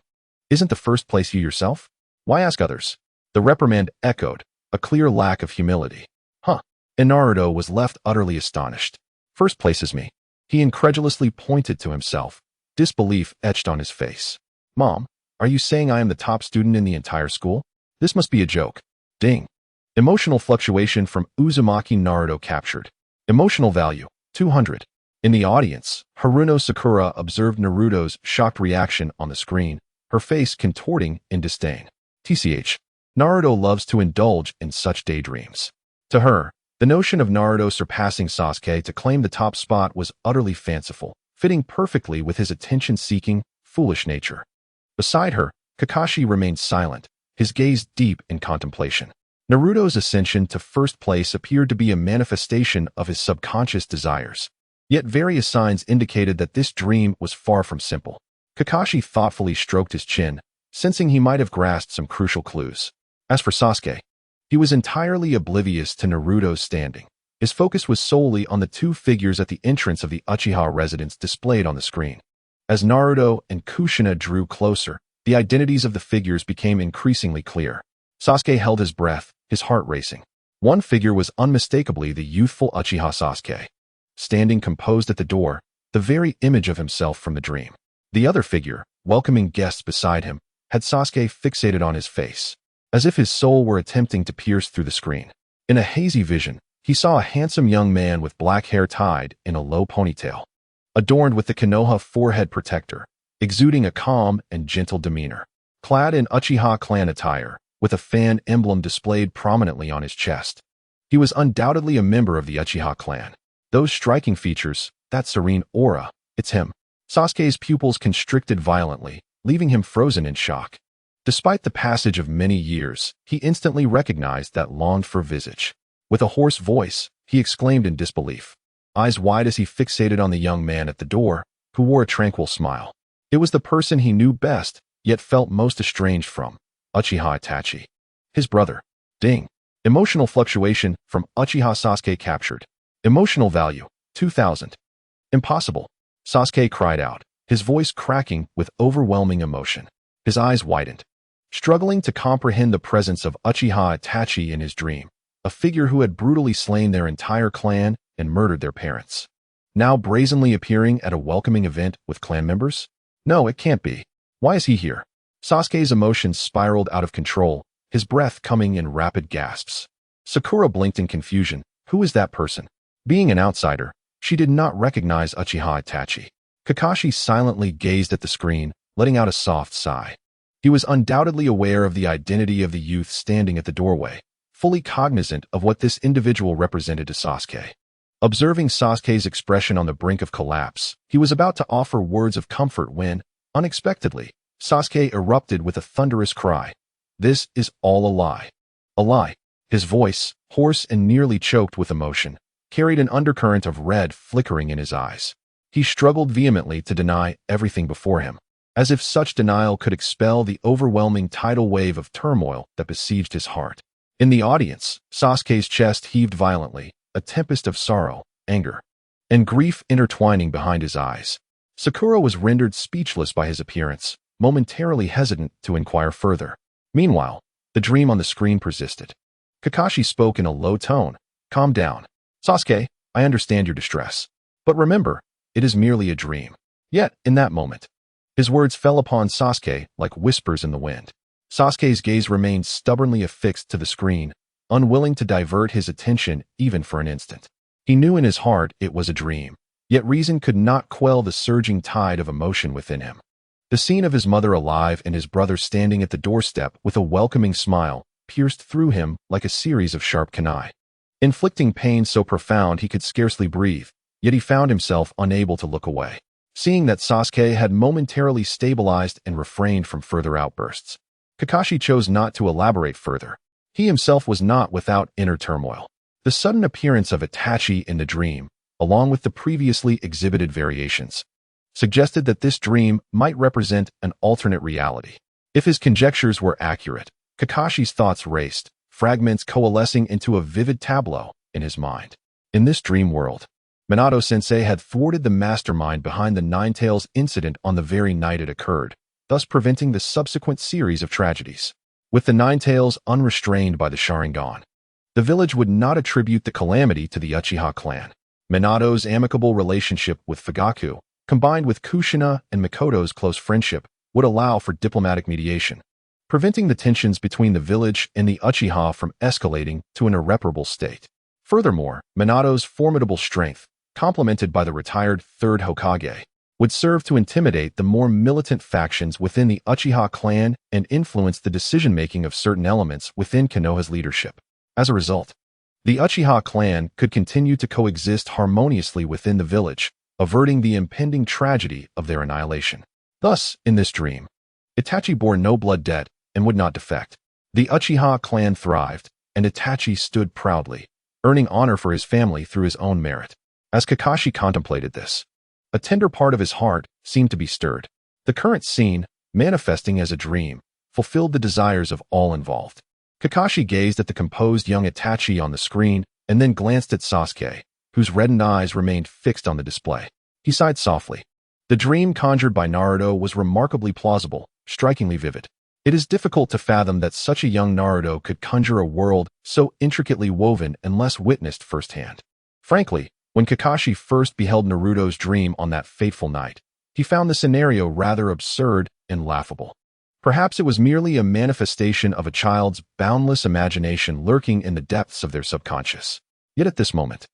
Isn't the first place you yourself? Why ask others? The reprimand echoed, a clear lack of humility. Huh. And Naruto was left utterly astonished. First place is me. He incredulously pointed to himself, disbelief etched on his face. Mom, are you saying I am the top student in the entire school? This must be a joke. Ding. Emotional fluctuation from Uzumaki. Naruto captured. Emotional value, 200. In the audience, Haruno Sakura observed Naruto's shocked reaction on the screen, her face contorting in disdain. TCH. Naruto loves to indulge in such daydreams. To her, the notion of Naruto surpassing Sasuke to claim the top spot was utterly fanciful, fitting perfectly with his attention-seeking, foolish nature. Beside her, Kakashi remained silent, his gaze deep in contemplation. Naruto's ascension to first place appeared to be a manifestation of his subconscious desires. Yet various signs indicated that this dream was far from simple. Kakashi thoughtfully stroked his chin, sensing he might have grasped some crucial clues. As for Sasuke, he was entirely oblivious to Naruto's standing. His focus was solely on the two figures at the entrance of the Uchiha residence displayed on the screen. As Naruto and Kushina drew closer, the identities of the figures became increasingly clear. Sasuke held his breath, his heart racing. One figure was unmistakably the youthful Uchiha Sasuke, standing composed at the door, the very image of himself from the dream. The other figure, welcoming guests beside him, had Sasuke fixated on his face, as if his soul were attempting to pierce through the screen. In a hazy vision, he saw a handsome young man with black hair tied in a low ponytail, adorned with the Konoha forehead protector, exuding a calm and gentle demeanor. Clad in Uchiha clan attire, with a fan emblem displayed prominently on his chest, he was undoubtedly a member of the Uchiha clan. Those striking features, that serene aura, it's him. Sasuke's pupils constricted violently, leaving him frozen in shock. Despite the passage of many years, he instantly recognized that longed-for visage. With a hoarse voice, he exclaimed in disbelief, eyes wide as he fixated on the young man at the door, who wore a tranquil smile. It was the person he knew best, yet felt most estranged from, Uchiha Itachi. His brother. Ding. Emotional fluctuation from Uchiha Sasuke captured. Emotional value, 2,000. Impossible. Sasuke cried out, his voice cracking with overwhelming emotion. His eyes widened, struggling to comprehend the presence of Uchiha Itachi in his dream, a figure who had brutally slain their entire clan and murdered their parents. Now brazenly appearing at a welcoming event with clan members? No, it can't be. Why is he here? Sasuke's emotions spiraled out of control, his breath coming in rapid gasps. Sakura blinked in confusion. Who is that person? Being an outsider, she did not recognize Uchiha Itachi. Kakashi silently gazed at the screen, letting out a soft sigh. He was undoubtedly aware of the identity of the youth standing at the doorway, fully cognizant of what this individual represented to Sasuke. Observing Sasuke's expression on the brink of collapse, he was about to offer words of comfort when, unexpectedly, Sasuke erupted with a thunderous cry. This is all a lie. A lie. His voice, hoarse and nearly choked with emotion, carried an undercurrent of red flickering in his eyes. He struggled vehemently to deny everything before him, as if such denial could expel the overwhelming tidal wave of turmoil that besieged his heart. In the audience, Sasuke's chest heaved violently, a tempest of sorrow, anger, and grief intertwining behind his eyes. Sakura was rendered speechless by his appearance, momentarily hesitant to inquire further. Meanwhile, the dream on the screen persisted. Kakashi spoke in a low tone. Calm down. Sasuke, I understand your distress. But remember, it is merely a dream. Yet, in that moment, his words fell upon Sasuke like whispers in the wind. Sasuke's gaze remained stubbornly affixed to the screen, unwilling to divert his attention even for an instant. He knew in his heart it was a dream, yet reason could not quell the surging tide of emotion within him. The scene of his mother alive and his brother standing at the doorstep with a welcoming smile pierced through him like a series of sharp kunai, inflicting pain so profound he could scarcely breathe, yet he found himself unable to look away. Seeing that Sasuke had momentarily stabilized and refrained from further outbursts, Kakashi chose not to elaborate further. He himself was not without inner turmoil. The sudden appearance of Itachi in the dream, along with the previously exhibited variations, suggested that this dream might represent an alternate reality. If his conjectures were accurate, Kakashi's thoughts raced, fragments coalescing into a vivid tableau in his mind. In this dream world, Minato-sensei had thwarted the mastermind behind the Nine-Tails incident on the very night it occurred, thus preventing the subsequent series of tragedies. With the Nine-Tails unrestrained by the Sharingan, the village would not attribute the calamity to the Uchiha clan. Minato's amicable relationship with Fugaku, combined with Kushina and Mikoto's close friendship, would allow for diplomatic mediation, preventing the tensions between the village and the Uchiha from escalating to an irreparable state. Furthermore, Minato's formidable strength, complemented by the retired third Hokage, would serve to intimidate the more militant factions within the Uchiha clan and influence the decision-making of certain elements within Konoha's leadership. As a result, the Uchiha clan could continue to coexist harmoniously within the village, averting the impending tragedy of their annihilation. Thus, in this dream, Itachi bore no blood debt and would not defect. The Uchiha clan thrived, and Itachi stood proudly, earning honor for his family through his own merit. As Kakashi contemplated this, a tender part of his heart seemed to be stirred. The current scene, manifesting as a dream, fulfilled the desires of all involved. Kakashi gazed at the composed young Itachi on the screen and then glanced at Sasuke, whose reddened eyes remained fixed on the display. He sighed softly. The dream conjured by Naruto was remarkably plausible, strikingly vivid. It is difficult to fathom that such a young Naruto could conjure a world so intricately woven unless witnessed firsthand. Frankly, when Kakashi first beheld Naruto's dream on that fateful night, he found the scenario rather absurd and laughable. Perhaps it was merely a manifestation of a child's boundless imagination lurking in the depths of their subconscious. Yet at this moment,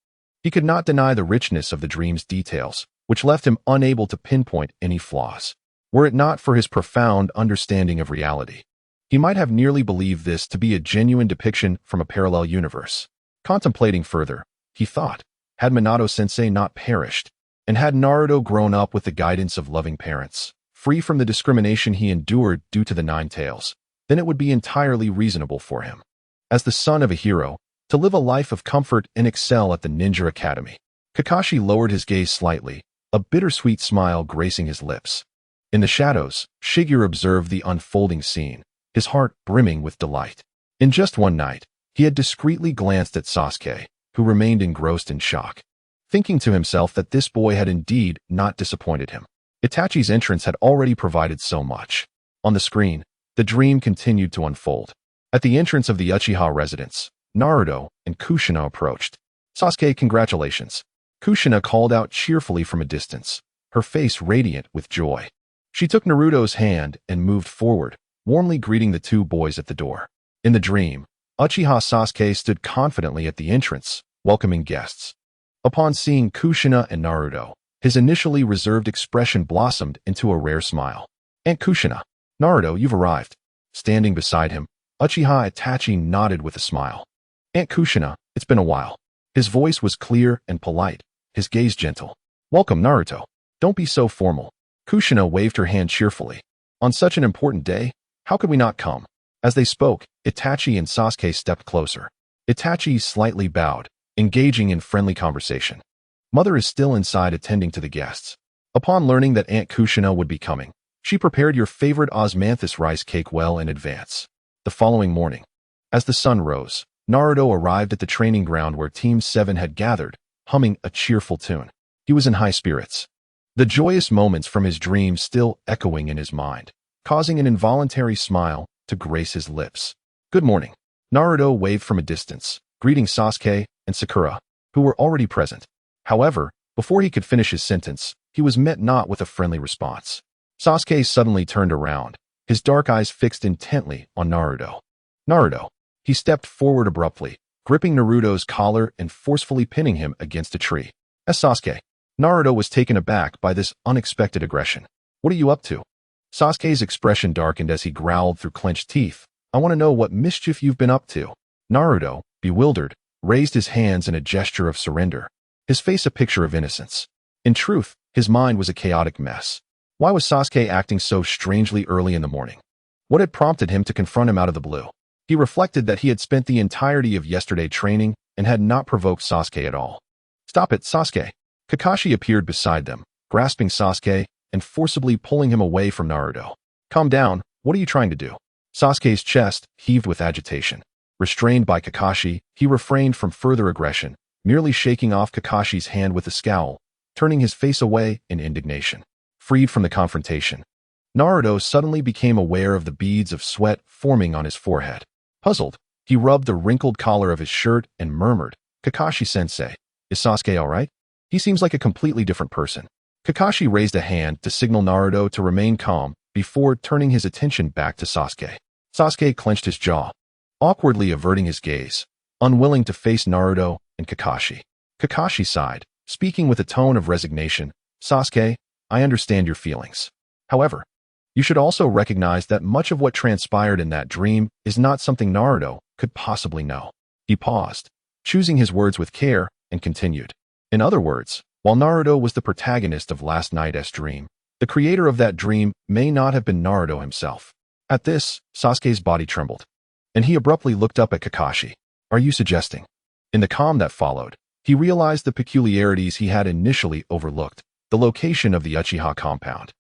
he could not deny the richness of the dream's details, which left him unable to pinpoint any flaws. Were it not for his profound understanding of reality, he might have nearly believed this to be a genuine depiction from a parallel universe. Contemplating further, he thought, had Minato-sensei not perished, and had Naruto grown up with the guidance of loving parents, free from the discrimination he endured due to the Nine-Tails, then it would be entirely reasonable for him, as the son of a hero, to live a life of comfort and excel at the Ninja Academy. Kakashi lowered his gaze slightly, a bittersweet smile gracing his lips. In the shadows, Shigeru observed the unfolding scene, his heart brimming with delight. In just one night, he had discreetly glanced at Sasuke, who remained engrossed in shock, thinking to himself that this boy had indeed not disappointed him. Itachi's entrance had already provided so much. On the screen, the dream continued to unfold. At the entrance of the Uchiha residence, Naruto and Kushina approached. "Sasuke, congratulations," Kushina called out cheerfully from a distance, her face radiant with joy. She took Naruto's hand and moved forward, warmly greeting the two boys at the door. In the dream, Uchiha Sasuke stood confidently at the entrance, welcoming guests. Upon seeing Kushina and Naruto, his initially reserved expression blossomed into a rare smile. "Aunt Kushina, Naruto, you've arrived." Standing beside him, Uchiha Itachi nodded with a smile. "Aunt Kushina, it's been a while." His voice was clear and polite, his gaze gentle. "Welcome, Naruto. Don't be so formal." Kushina waved her hand cheerfully. "On such an important day, how could we not come?" As they spoke, Itachi and Sasuke stepped closer. Itachi slightly bowed, engaging in friendly conversation. Mother is still inside attending to the guests. Upon learning that Aunt Kushina would be coming, she prepared your favorite osmanthus rice cake well in advance. The following morning, as the sun rose, Naruto arrived at the training ground where Team 7 had gathered, humming a cheerful tune. He was in high spirits, the joyous moments from his dream still echoing in his mind. causing an involuntary smile to grace his lips. "Good morning." Naruto waved from a distance, greeting Sasuke and Sakura, who were already present. However, before he could finish his sentence, he was met not with a friendly response. Sasuke suddenly turned around, his dark eyes fixed intently on Naruto. "Naruto." He stepped forward abruptly, gripping Naruto's collar and forcefully pinning him against a tree. As Sasuke, Naruto was taken aback by this unexpected aggression. "What are you up to?" Sasuke's expression darkened as he growled through clenched teeth. "I want to know what mischief you've been up to." Naruto, bewildered, raised his hands in a gesture of surrender, his face a picture of innocence. In truth, his mind was a chaotic mess. Why was Sasuke acting so strangely early in the morning? What had prompted him to confront him out of the blue? He reflected that he had spent the entirety of yesterday training and had not provoked Sasuke at all. "Stop it, Sasuke." Kakashi appeared beside them, grasping Sasuke and forcibly pulling him away from Naruto. "Calm down, what are you trying to do?" Sasuke's chest heaved with agitation. Restrained by Kakashi, he refrained from further aggression, merely shaking off Kakashi's hand with a scowl, turning his face away in indignation. Freed from the confrontation, Naruto suddenly became aware of the beads of sweat forming on his forehead. Puzzled, he rubbed the wrinkled collar of his shirt and murmured, "Kakashi-sensei, is Sasuke all right? He seems like a completely different person." Kakashi raised a hand to signal Naruto to remain calm before turning his attention back to Sasuke. Sasuke clenched his jaw, awkwardly averting his gaze, unwilling to face Naruto and Kakashi. Kakashi sighed, speaking with a tone of resignation, "Sasuke, I understand your feelings. However, you should also recognize that much of what transpired in that dream is not something Naruto could possibly know." He paused, choosing his words with care, and continued. "In other words, while Naruto was the protagonist of last night's dream, the creator of that dream may not have been Naruto himself." At this, Sasuke's body trembled, and he abruptly looked up at Kakashi. "Are you suggesting?" In the calm that followed, he realized the peculiarities he had initially overlooked, the location of the Uchiha compound,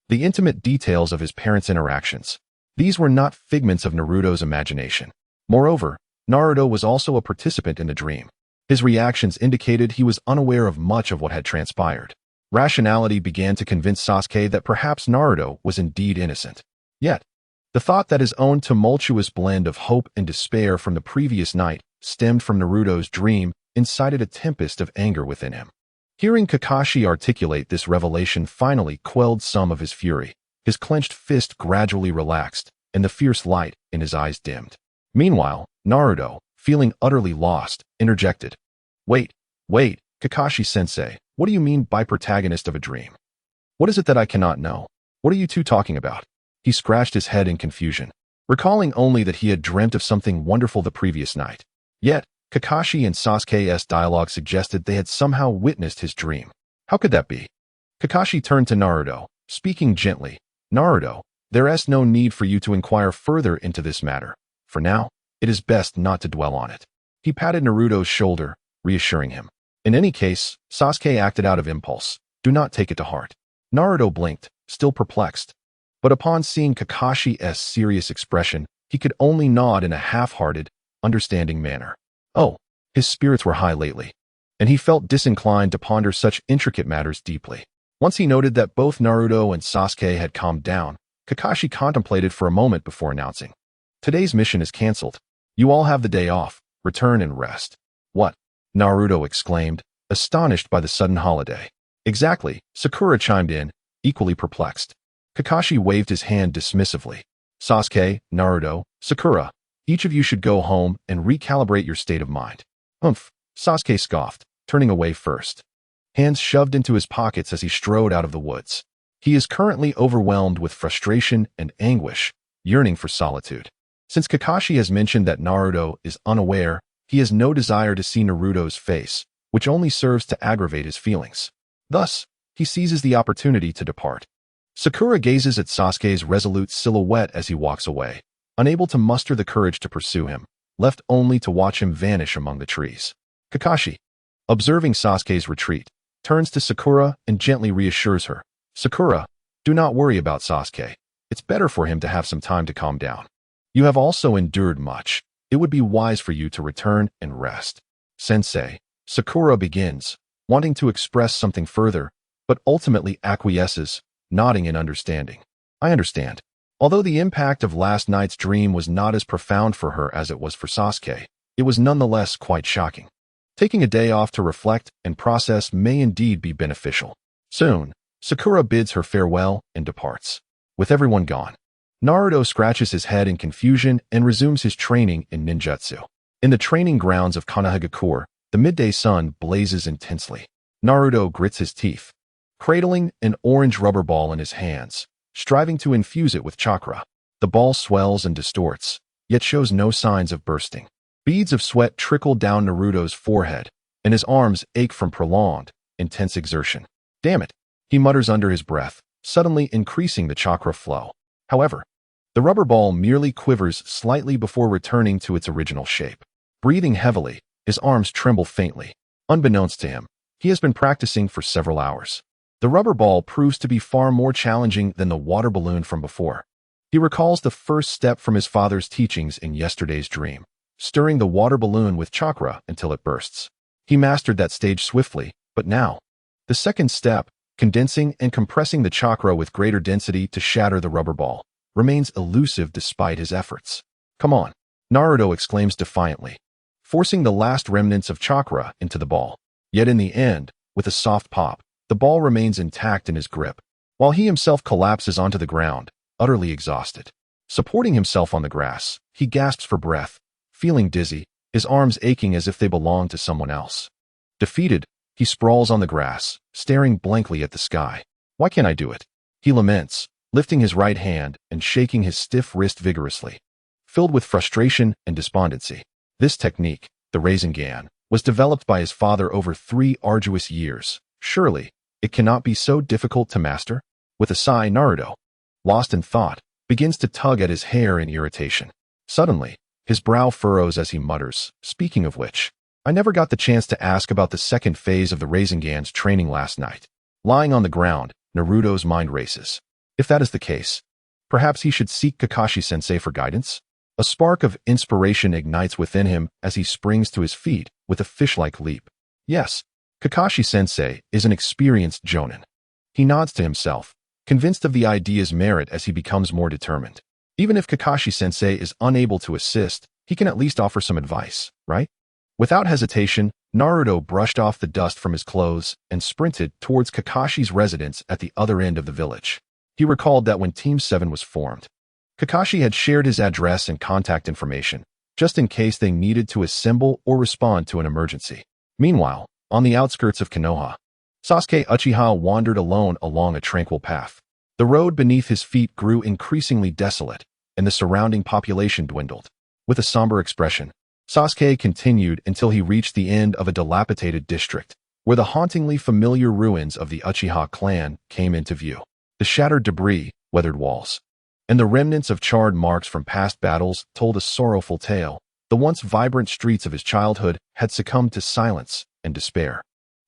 the intimate details of his parents' interactions. These were not figments of Naruto's imagination. Moreover, Naruto was also a participant in the dream. His reactions indicated he was unaware of much of what had transpired. Rationality began to convince Sasuke that perhaps Naruto was indeed innocent. Yet, the thought that his own tumultuous blend of hope and despair from the previous night stemmed from Naruto's dream incited a tempest of anger within him. Hearing Kakashi articulate this revelation finally quelled some of his fury. His clenched fist gradually relaxed, and the fierce light in his eyes dimmed. Meanwhile, Naruto, feeling utterly lost, interjected. Wait, Kakashi-sensei, what do you mean by protagonist of a dream? What is it that I cannot know? What are you two talking about?" He scratched his head in confusion, recalling only that he had dreamt of something wonderful the previous night. Yet, Kakashi and Sasuke's dialogue suggested they had somehow witnessed his dream. How could that be? Kakashi turned to Naruto, speaking gently. "Naruto, there is no need for you to inquire further into this matter. For now, it is best not to dwell on it." He patted Naruto's shoulder, reassuring him. In any case, Sasuke acted out of impulse. Do not take it to heart. Naruto blinked, still perplexed. But upon seeing Kakashi's serious expression, he could only nod in a half-hearted, understanding manner. Oh, his spirits were high lately, and he felt disinclined to ponder such intricate matters deeply. Once he noted that both Naruto and Sasuke had calmed down, Kakashi contemplated for a moment before announcing, "Today's mission is cancelled. You all have the day off. Return and rest." "What?" Naruto exclaimed, astonished by the sudden holiday. "Exactly," Sakura chimed in, equally perplexed. Kakashi waved his hand dismissively. "Sasuke, Naruto, Sakura, each of you should go home and recalibrate your state of mind." "Humph," Sasuke scoffed, turning away first, hands shoved into his pockets as he strode out of the woods. He is currently overwhelmed with frustration and anguish, yearning for solitude. Since Kakashi has mentioned that Naruto is unaware, he has no desire to see Naruto's face, which only serves to aggravate his feelings. Thus, he seizes the opportunity to depart. Sakura gazes at Sasuke's resolute silhouette as he walks away, unable to muster the courage to pursue him, left only to watch him vanish among the trees. Kakashi, observing Sasuke's retreat, turns to Sakura and gently reassures her. "Sakura, do not worry about Sasuke. It's better for him to have some time to calm down. You have also endured much. It would be wise for you to return and rest." "Sensei," Sakura begins, wanting to express something further, but ultimately acquiesces, nodding in understanding. "I understand." Although the impact of last night's dream was not as profound for her as it was for Sasuke, it was nonetheless quite shocking. Taking a day off to reflect and process may indeed be beneficial. Soon, Sakura bids her farewell and departs. With everyone gone, Naruto scratches his head in confusion and resumes his training in ninjutsu. In the training grounds of Konohagakure, the midday sun blazes intensely. Naruto grits his teeth, cradling an orange rubber ball in his hands, striving to infuse it with chakra. The ball swells and distorts, yet shows no signs of bursting. Beads of sweat trickle down Naruto's forehead, and his arms ache from prolonged, intense exertion. Damn it, he mutters under his breath, suddenly increasing the chakra flow. However, the rubber ball merely quivers slightly before returning to its original shape. Breathing heavily, his arms tremble faintly. Unbeknownst to him, he has been practicing for several hours. The rubber ball proves to be far more challenging than the water balloon from before. He recalls the first step from his father's teachings in yesterday's dream, stirring the water balloon with chakra until it bursts. He mastered that stage swiftly, but now, the second step, condensing and compressing the chakra with greater density to shatter the rubber ball, remains elusive despite his efforts. Come on, Naruto exclaims defiantly, forcing the last remnants of chakra into the ball. Yet in the end, with a soft pop, the ball remains intact in his grip, while he himself collapses onto the ground, utterly exhausted. Supporting himself on the grass, he gasps for breath, feeling dizzy, his arms aching as if they belonged to someone else. Defeated, he sprawls on the grass, staring blankly at the sky. Why can't I do it? He laments, lifting his right hand and shaking his stiff wrist vigorously. Filled with frustration and despondency, this technique, the Rasengan, was developed by his father over 3 arduous years. Surely, it cannot be so difficult to master? With a sigh, Naruto, lost in thought, begins to tug at his hair in irritation. Suddenly, his brow furrows as he mutters, speaking of which, I never got the chance to ask about the second phase of the Rasengan's training last night. Lying on the ground, Naruto's mind races. If that is the case, perhaps he should seek Kakashi-sensei for guidance? A spark of inspiration ignites within him as he springs to his feet with a fish-like leap. Yes, Kakashi-sensei is an experienced jonin. He nods to himself, convinced of the idea's merit as he becomes more determined. Even if Kakashi-sensei is unable to assist, he can at least offer some advice, right? Without hesitation, Naruto brushed off the dust from his clothes and sprinted towards Kakashi's residence at the other end of the village. He recalled that when Team 7 was formed, Kakashi had shared his address and contact information, just in case they needed to assemble or respond to an emergency. Meanwhile, on the outskirts of Konoha, Sasuke Uchiha wandered alone along a tranquil path. The road beneath his feet grew increasingly desolate, and the surrounding population dwindled. With a somber expression, Sasuke continued until he reached the end of a dilapidated district, where the hauntingly familiar ruins of the Uchiha clan came into view. The shattered debris, weathered walls, and the remnants of charred marks from past battles told a sorrowful tale. The once vibrant streets of his childhood had succumbed to silence and despair.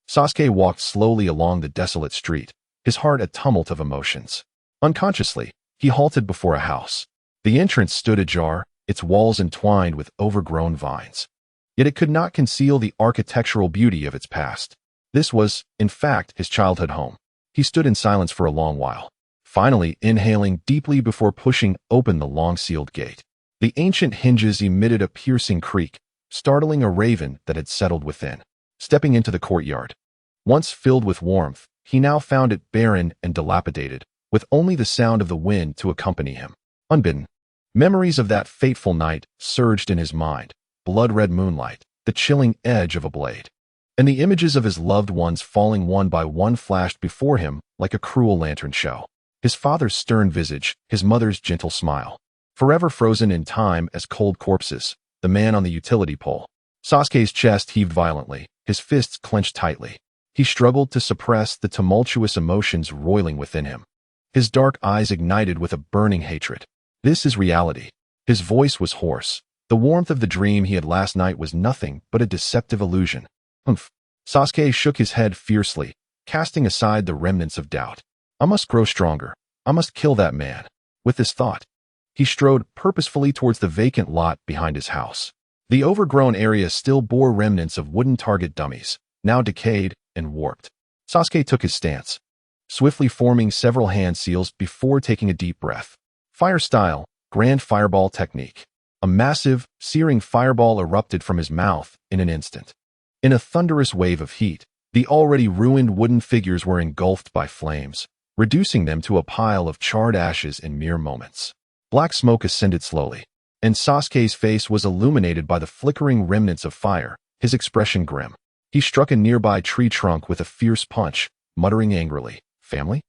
Sasuke walked slowly along the desolate street, his heart a tumult of emotions. Unconsciously, he halted before a house. The entrance stood ajar, its walls entwined with overgrown vines. Yet it could not conceal the architectural beauty of its past. This was, in fact, his childhood home. He stood in silence for a long while, finally inhaling deeply before pushing open the long-sealed gate. The ancient hinges emitted a piercing creak, startling a raven that had settled within. Stepping into the courtyard, once filled with warmth, he now found it barren and dilapidated, with only the sound of the wind to accompany him. Unbidden, memories of that fateful night surged in his mind, blood-red moonlight, the chilling edge of a blade, and the images of his loved ones falling one by one flashed before him like a cruel lantern show. His father's stern visage, his mother's gentle smile, forever frozen in time as cold corpses, the man on the utility pole. Sasuke's chest heaved violently, his fists clenched tightly. He struggled to suppress the tumultuous emotions roiling within him. His dark eyes ignited with a burning hatred. This is reality. His voice was hoarse. The warmth of the dream he had last night was nothing but a deceptive illusion. Humph. Sasuke shook his head fiercely, casting aside the remnants of doubt. I must grow stronger. I must kill that man. With this thought, he strode purposefully towards the vacant lot behind his house. The overgrown area still bore remnants of wooden target dummies, now decayed and warped. Sasuke took his stance, swiftly forming several hand seals before taking a deep breath. Fire style, grand fireball technique. A massive, searing fireball erupted from his mouth in an instant. In a thunderous wave of heat, the already ruined wooden figures were engulfed by flames, reducing them to a pile of charred ashes in mere moments. Black smoke ascended slowly, and Sasuke's face was illuminated by the flickering remnants of fire, his expression grim. He struck a nearby tree trunk with a fierce punch, muttering angrily, "Family?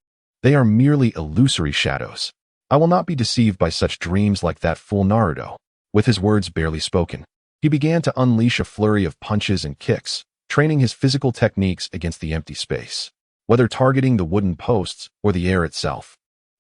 They are merely illusory shadows. I will not be deceived by such dreams like that fool Naruto." With his words barely spoken, he began to unleash a flurry of punches and kicks, training his physical techniques against the empty space. Whether targeting the wooden posts or the air itself,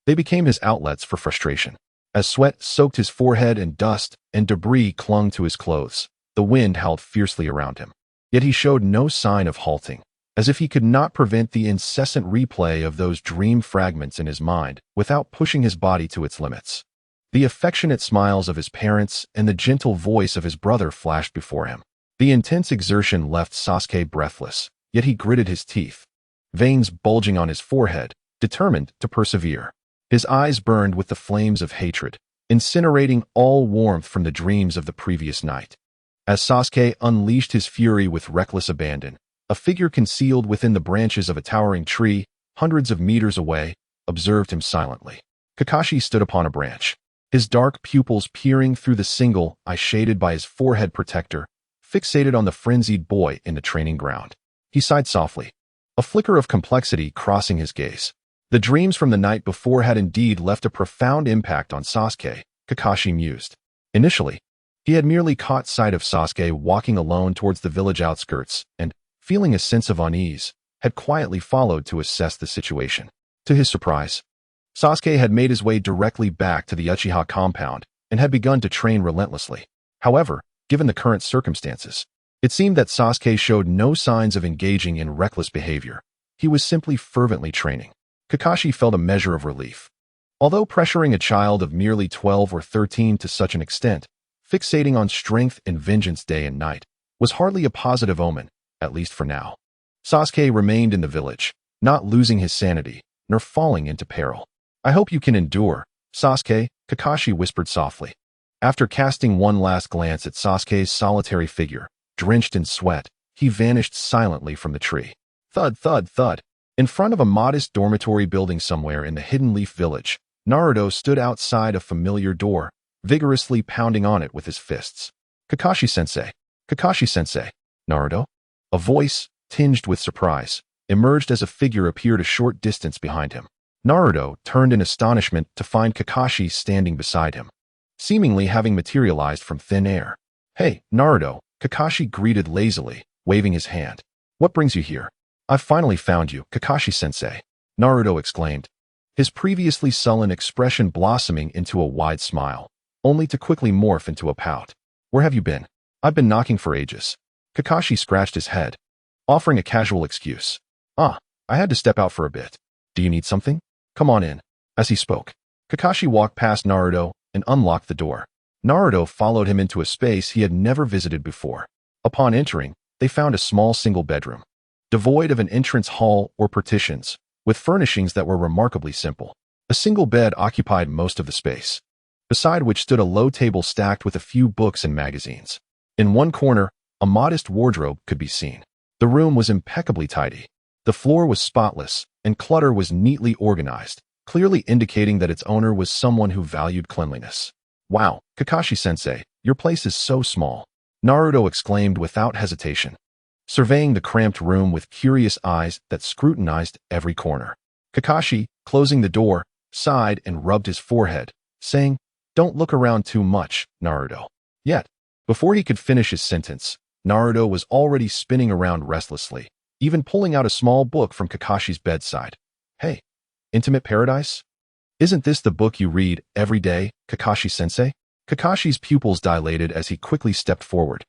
they became his outlets for frustration. As sweat soaked his forehead and dust and debris clung to his clothes, the wind howled fiercely around him. Yet he showed no sign of halting, as if he could not prevent the incessant replay of those dream fragments in his mind without pushing his body to its limits. The affectionate smiles of his parents and the gentle voice of his brother flashed before him. The intense exertion left Sasuke breathless, yet he gritted his teeth, veins bulging on his forehead, determined to persevere. His eyes burned with the flames of hatred, incinerating all warmth from the dreams of the previous night. As Sasuke unleashed his fury with reckless abandon, a figure concealed within the branches of a towering tree, hundreds of meters away, observed him silently. Kakashi stood upon a branch, his dark pupils peering through the single eye shaded by his forehead protector, fixated on the frenzied boy in the training ground. He sighed softly, a flicker of complexity crossing his gaze. The dreams from the night before had indeed left a profound impact on Sasuke, Kakashi mused. Initially, he had merely caught sight of Sasuke walking alone towards the village outskirts and, feeling a sense of unease, had quietly followed to assess the situation. To his surprise, Sasuke had made his way directly back to the Uchiha compound and had begun to train relentlessly. However, given the current circumstances, it seemed that Sasuke showed no signs of engaging in reckless behavior. He was simply fervently training. Kakashi felt a measure of relief. Although pressuring a child of merely 12 or 13 to such an extent, fixating on strength and vengeance day and night, was hardly a positive omen, at least for now. Sasuke remained in the village, not losing his sanity, nor falling into peril. "I hope you can endure, Sasuke," Kakashi whispered softly. After casting one last glance at Sasuke's solitary figure, drenched in sweat, he vanished silently from the tree. Thud, thud, thud. In front of a modest dormitory building somewhere in the Hidden Leaf Village, Naruto stood outside a familiar door, vigorously pounding on it with his fists. "Kakashi-sensei, Kakashi-sensei." "Naruto?" A voice, tinged with surprise, emerged as a figure appeared a short distance behind him. Naruto turned in astonishment to find Kakashi standing beside him, seemingly having materialized from thin air. "Hey, Naruto," Kakashi greeted lazily, waving his hand. "What brings you here?" "I've finally found you, Kakashi-sensei," Naruto exclaimed, his previously sullen expression blossoming into a wide smile, only to quickly morph into a pout. "Where have you been?" "I've been knocking for ages." Kakashi scratched his head, offering a casual excuse. I had to step out for a bit." "Do you need something? Come on in." As he spoke, Kakashi walked past Naruto and unlocked the door. Naruto followed him into a space he had never visited before. Upon entering, they found a small single bedroom, devoid of an entrance hall or partitions, with furnishings that were remarkably simple. A single bed occupied most of the space, beside which stood a low table stacked with a few books and magazines. In one corner, a modest wardrobe could be seen. The room was impeccably tidy. The floor was spotless, and clutter was neatly organized, clearly indicating that its owner was someone who valued cleanliness. "Wow, Kakashi-sensei, your place is so small," Naruto exclaimed without hesitation, surveying the cramped room with curious eyes that scrutinized every corner. Kakashi, closing the door, sighed and rubbed his forehead, saying, "Don't look around too much, Naruto." Yet, before he could finish his sentence, Naruto was already spinning around restlessly, even pulling out a small book from Kakashi's bedside. "Hey, Intimate Paradise? Isn't this the book you read every day, Kakashi-sensei?" Kakashi's pupils dilated as he quickly stepped forward,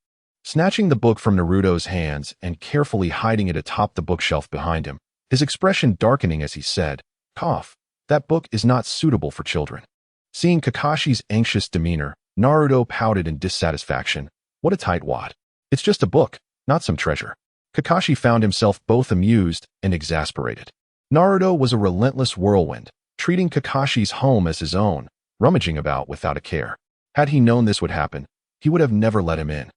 snatching the book from Naruto's hands and carefully hiding it atop the bookshelf behind him, his expression darkening as he said, "Cough, that book is not suitable for children." Seeing Kakashi's anxious demeanor, Naruto pouted in dissatisfaction. "What a tightwad. It's just a book, not some treasure." Kakashi found himself both amused and exasperated. Naruto was a relentless whirlwind, treating Kakashi's home as his own, rummaging about without a care. Had he known this would happen, he would have never let him in.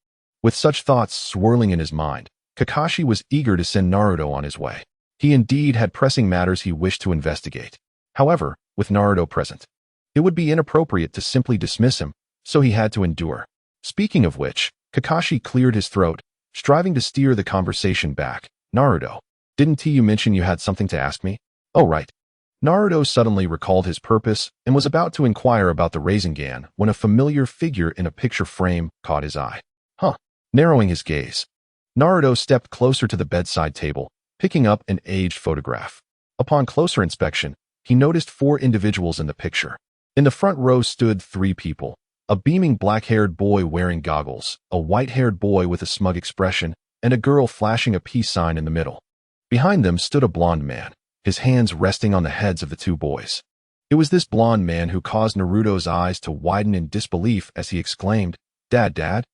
With such thoughts swirling in his mind, Kakashi was eager to send Naruto on his way. He indeed had pressing matters he wished to investigate. However, with Naruto present, it would be inappropriate to simply dismiss him, so he had to endure. Speaking of which, Kakashi cleared his throat, striving to steer the conversation back. Naruto, didn't you mention you had something to ask me? Oh right. Naruto suddenly recalled his purpose and was about to inquire about the Rasengan when a familiar figure in a picture frame caught his eye. Narrowing his gaze, Naruto stepped closer to the bedside table, picking up an aged photograph. Upon closer inspection, he noticed 4 individuals in the picture. In the front row stood 3 people: a beaming black-haired boy wearing goggles, a white-haired boy with a smug expression, and a girl flashing a peace sign in the middle. Behind them stood a blonde man, his hands resting on the heads of the 2 boys. It was this blonde man who caused Naruto's eyes to widen in disbelief as he exclaimed, Dad?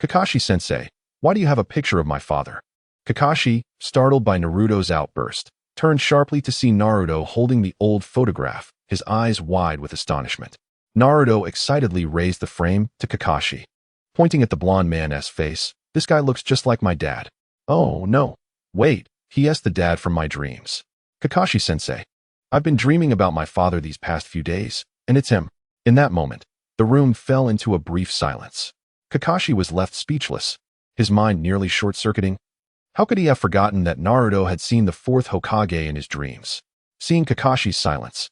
Kakashi-sensei, why do you have a picture of my father? Kakashi, startled by Naruto's outburst, turned sharply to see Naruto holding the old photograph, his eyes wide with astonishment. Naruto excitedly raised the frame to Kakashi. Pointing at the blonde man's face, this guy looks just like my dad. Oh, no. Wait, he's the dad from my dreams. Kakashi-sensei, I've been dreaming about my father these past few days, and it's him. In that moment, the room fell into a brief silence. Kakashi was left speechless, his mind nearly short-circuiting. How could he have forgotten that Naruto had seen the 4th Hokage in his dreams? Seeing Kakashi's silence,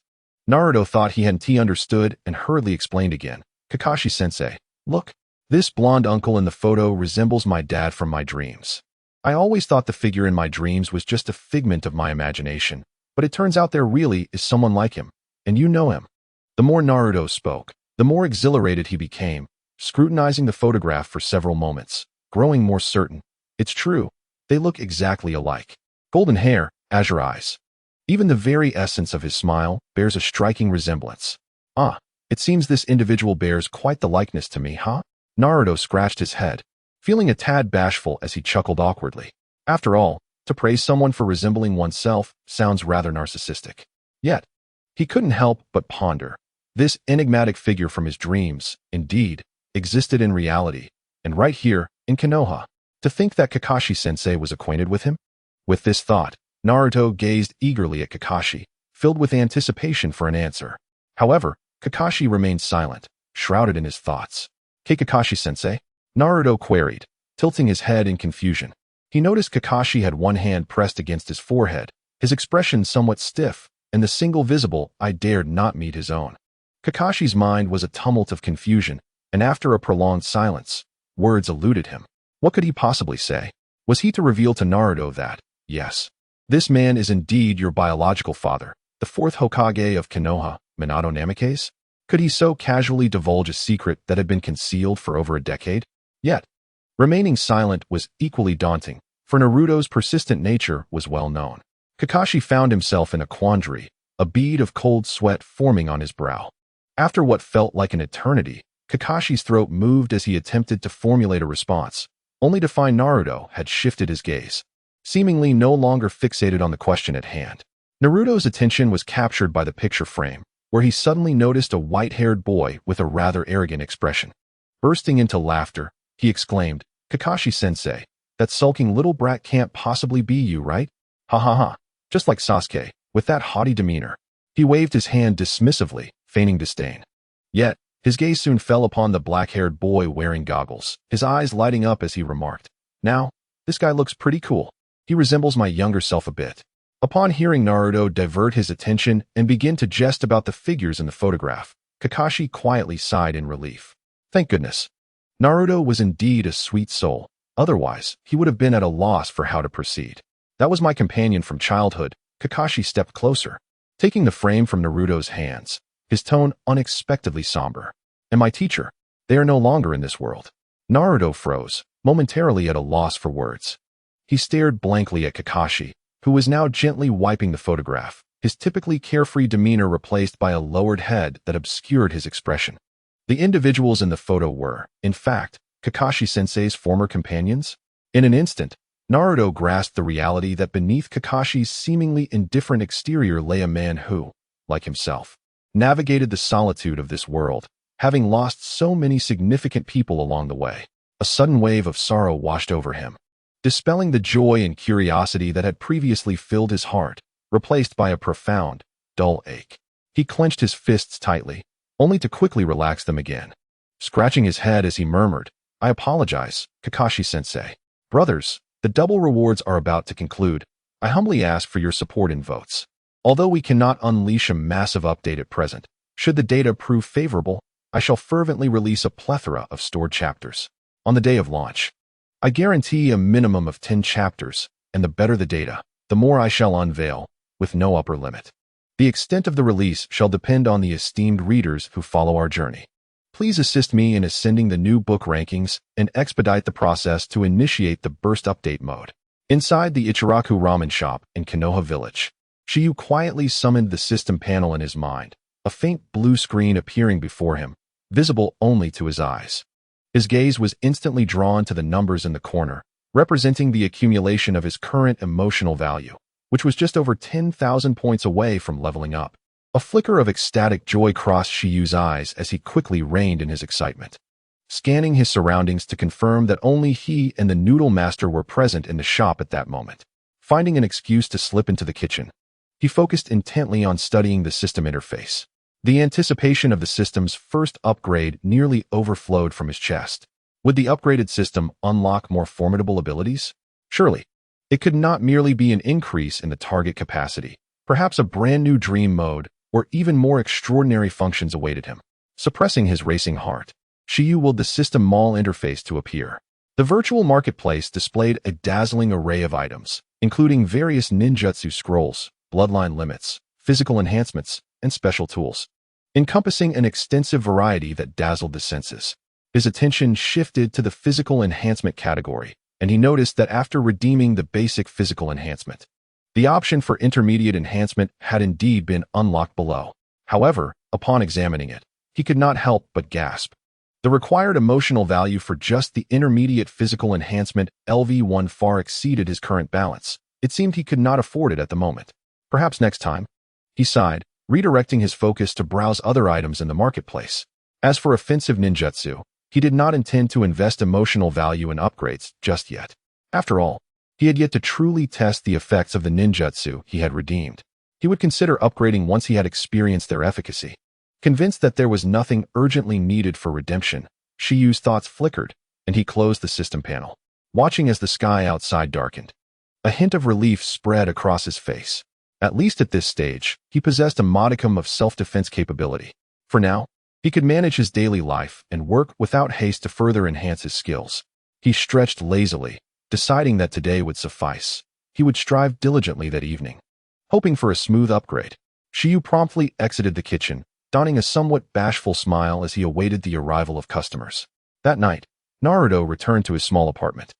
Naruto thought he hadn't understood and hurriedly explained again. Kakashi-sensei, look, this blonde uncle in the photo resembles my dad from my dreams. I always thought the figure in my dreams was just a figment of my imagination, but it turns out there really is someone like him, and you know him. The more Naruto spoke, the more exhilarated he became, scrutinizing the photograph for several moments, growing more certain. It's true, they look exactly alike. Golden hair, azure eyes. Even the very essence of his smile bears a striking resemblance. It seems this individual bears quite the likeness to me, huh? Naruto scratched his head, feeling a tad bashful as he chuckled awkwardly. After all, to praise someone for resembling oneself sounds rather narcissistic. Yet, he couldn't help but ponder. This enigmatic figure from his dreams, indeed, existed in reality, and right here, in Konoha. To think that Kakashi-sensei was acquainted with him? With this thought, Naruto gazed eagerly at Kakashi, filled with anticipation for an answer. However, Kakashi remained silent, shrouded in his thoughts. Kakashi-sensei? Naruto queried, tilting his head in confusion. He noticed Kakashi had one hand pressed against his forehead, his expression somewhat stiff, and the single visible eye dared not meet his own. Kakashi's mind was a tumult of confusion, and after a prolonged silence, words eluded him. What could he possibly say? Was he to reveal to Naruto that, yes, this man is indeed your biological father, the 4th Hokage of Konoha, Minato Namikaze? Could he so casually divulge a secret that had been concealed for over a decade? Yet, remaining silent was equally daunting, for Naruto's persistent nature was well known. Kakashi found himself in a quandary, a bead of cold sweat forming on his brow. After what felt like an eternity, Kakashi's throat moved as he attempted to formulate a response, only to find Naruto had shifted his gaze, seemingly no longer fixated on the question at hand. Naruto's attention was captured by the picture frame, where he suddenly noticed a white-haired boy with a rather arrogant expression. Bursting into laughter, he exclaimed, Kakashi-sensei, that sulking little brat can't possibly be you, right? Ha ha ha, just like Sasuke, with that haughty demeanor. He waved his hand dismissively, feigning disdain. Yet, his gaze soon fell upon the black-haired boy wearing goggles, his eyes lighting up as he remarked, Now, this guy looks pretty cool. He resembles my younger self a bit. Upon hearing Naruto divert his attention and begin to jest about the figures in the photograph, Kakashi quietly sighed in relief. Thank goodness. Naruto was indeed a sweet soul, otherwise he would have been at a loss for how to proceed. That was my companion from childhood. Kakashi stepped closer, taking the frame from Naruto's hands, his tone unexpectedly somber. And my teacher, they are no longer in this world. Naruto froze, momentarily at a loss for words. He stared blankly at Kakashi, who was now gently wiping the photograph, his typically carefree demeanor replaced by a lowered head that obscured his expression. The individuals in the photo were, in fact, Kakashi-sensei's former companions. In an instant, Naruto grasped the reality that beneath Kakashi's seemingly indifferent exterior lay a man who, like himself, navigated the solitude of this world, having lost so many significant people along the way. A sudden wave of sorrow washed over him, dispelling the joy and curiosity that had previously filled his heart, replaced by a profound, dull ache. He clenched his fists tightly, only to quickly relax them again. Scratching his head as he murmured, "I apologize, Kakashi-sensei. Brothers, the double rewards are about to conclude. I humbly ask for your support and votes. Although we cannot unleash a massive update at present, should the data prove favorable, I shall fervently release a plethora of stored chapters. On the day of launch, I guarantee a minimum of 10 chapters, and the better the data, the more I shall unveil, with no upper limit. The extent of the release shall depend on the esteemed readers who follow our journey. Please assist me in ascending the new book rankings and expedite the process to initiate the burst update mode." Inside the Ichiraku ramen shop in Konoha Village, Shiryu quietly summoned the system panel in his mind, a faint blue screen appearing before him, visible only to his eyes. His gaze was instantly drawn to the numbers in the corner, representing the accumulation of his current emotional value, which was just over 10,000 points away from leveling up. A flicker of ecstatic joy crossed Shiryu's eyes as he quickly reined in his excitement, scanning his surroundings to confirm that only he and the noodle master were present in the shop at that moment. Finding an excuse to slip into the kitchen, he focused intently on studying the system interface. The anticipation of the system's first upgrade nearly overflowed from his chest. Would the upgraded system unlock more formidable abilities? Surely, it could not merely be an increase in the target capacity. Perhaps a brand new dream mode, or even more extraordinary functions awaited him. Suppressing his racing heart, Shiryu willed the system mall interface to appear. The virtual marketplace displayed a dazzling array of items, including various ninjutsu scrolls, bloodline limits, physical enhancements, and special tools, encompassing an extensive variety that dazzled the senses. His attention shifted to the physical enhancement category, and he noticed that after redeeming the basic physical enhancement, the option for intermediate enhancement had indeed been unlocked below. However, upon examining it, he could not help but gasp. The required emotional value for just the intermediate physical enhancement LV1 far exceeded his current balance. It seemed he could not afford it at the moment. Perhaps next time, he sighed, redirecting his focus to browse other items in the marketplace. As for offensive ninjutsu, he did not intend to invest emotional value in upgrades just yet. After all, he had yet to truly test the effects of the ninjutsu he had redeemed. He would consider upgrading once he had experienced their efficacy. Convinced that there was nothing urgently needed for redemption, Shiryu's thoughts flickered, and he closed the system panel, watching as the sky outside darkened. A hint of relief spread across his face. At least at this stage, he possessed a modicum of self-defense capability. For now, he could manage his daily life and work without haste to further enhance his skills. He stretched lazily, deciding that today would suffice. He would strive diligently that evening. Hoping for a smooth upgrade, Shiryu promptly exited the kitchen, donning a somewhat bashful smile as he awaited the arrival of customers. That night, Naruto returned to his small apartment,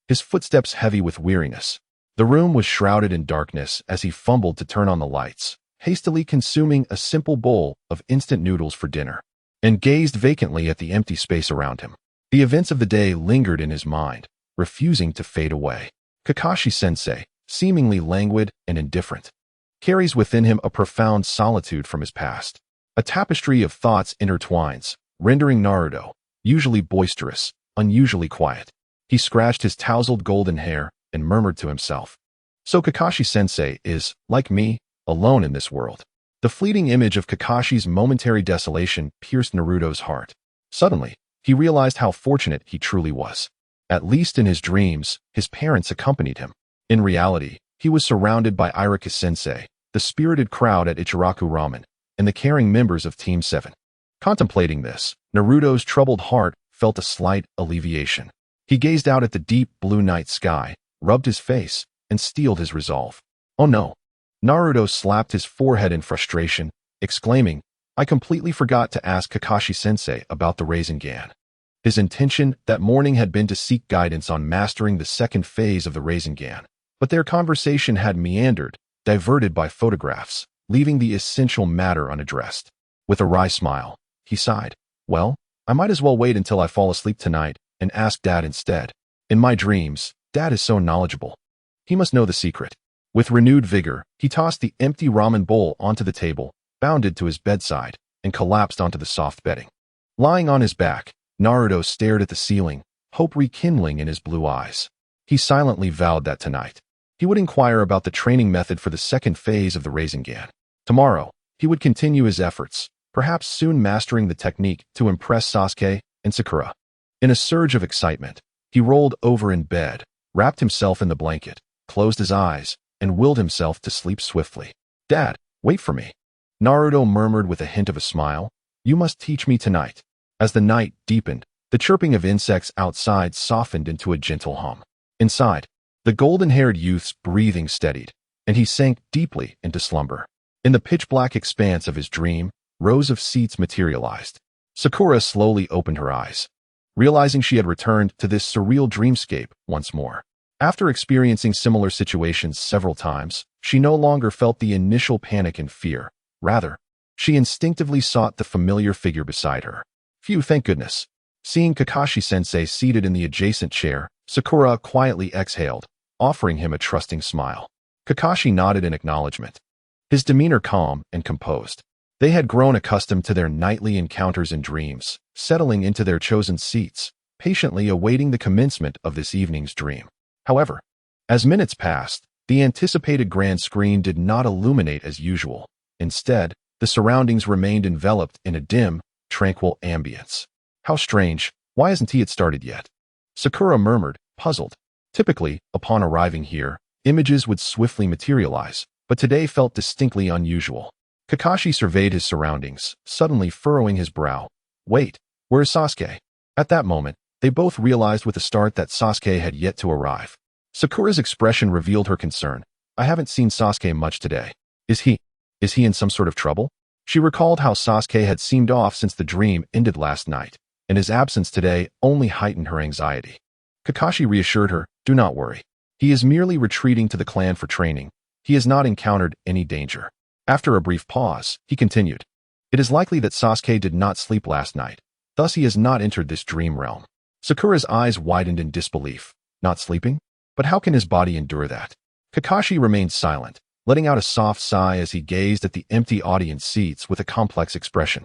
his footsteps heavy with weariness. The room was shrouded in darkness as he fumbled to turn on the lights, hastily consuming a simple bowl of instant noodles for dinner, and gazed vacantly at the empty space around him. The events of the day lingered in his mind, refusing to fade away. Kakashi-sensei, seemingly languid and indifferent, carries within him a profound solitude from his past. A tapestry of thoughts intertwines, rendering Naruto, usually boisterous, unusually quiet. He scratched his tousled golden hair and murmured to himself. So Kakashi-sensei is, like me, alone in this world. The fleeting image of Kakashi's momentary desolation pierced Naruto's heart. Suddenly, he realized how fortunate he truly was. At least in his dreams, his parents accompanied him. In reality, he was surrounded by Irika-sensei, the spirited crowd at Ichiraku Ramen, and the caring members of Team 7. Contemplating this, Naruto's troubled heart felt a slight alleviation. He gazed out at the deep blue night sky, rubbed his face, and steeled his resolve. Oh no! Naruto slapped his forehead in frustration, exclaiming, "I completely forgot to ask Kakashi-sensei about the Rasengan." His intention that morning had been to seek guidance on mastering the second phase of the Rasengan, but their conversation had meandered, diverted by photographs, leaving the essential matter unaddressed. With a wry smile, he sighed. Well, I might as well wait until I fall asleep tonight and ask Dad instead. In my dreams, Dad is so knowledgeable. He must know the secret. With renewed vigor, he tossed the empty ramen bowl onto the table, bounded to his bedside, and collapsed onto the soft bedding. Lying on his back, Naruto stared at the ceiling, hope rekindling in his blue eyes. He silently vowed that tonight he would inquire about the training method for the second phase of the Rasengan. Tomorrow, he would continue his efforts, perhaps soon mastering the technique to impress Sasuke and Sakura. In a surge of excitement, he rolled over in bed, wrapped himself in the blanket, closed his eyes, and willed himself to sleep swiftly. "Dad, wait for me," Naruto murmured with a hint of a smile. "You must teach me tonight." As the night deepened, the chirping of insects outside softened into a gentle hum. Inside, the golden-haired youth's breathing steadied, and he sank deeply into slumber. In the pitch-black expanse of his dream, rows of seats materialized. Sakura slowly opened her eyes, realizing she had returned to this surreal dreamscape once more. After experiencing similar situations several times, she no longer felt the initial panic and fear. Rather, she instinctively sought the familiar figure beside her. Phew, thank goodness. Seeing Kakashi-sensei seated in the adjacent chair, Sakura quietly exhaled, offering him a trusting smile. Kakashi nodded in acknowledgement, his demeanor calm and composed. They had grown accustomed to their nightly encounters and dreams, settling into their chosen seats, patiently awaiting the commencement of this evening's dream. However, as minutes passed, the anticipated grand screen did not illuminate as usual. Instead, the surroundings remained enveloped in a dim, tranquil ambience. "How strange, why hasn't he started yet?" Sakura murmured, puzzled. Typically, upon arriving here, images would swiftly materialize, but today felt distinctly unusual. Kakashi surveyed his surroundings, suddenly furrowing his brow. "Wait, where is Sasuke?" At that moment, they both realized with a start that Sasuke had yet to arrive. Sakura's expression revealed her concern. "I haven't seen Sasuke much today. Is he in some sort of trouble?" She recalled how Sasuke had seemed off since the dream ended last night, and his absence today only heightened her anxiety. Kakashi reassured her, "Do not worry. He is merely retreating to the clan for training. He has not encountered any danger." After a brief pause, he continued, "It is likely that Sasuke did not sleep last night, thus he has not entered this dream realm." Sakura's eyes widened in disbelief. Not sleeping? But how can his body endure that? Kakashi remained silent, letting out a soft sigh as he gazed at the empty audience seats with a complex expression.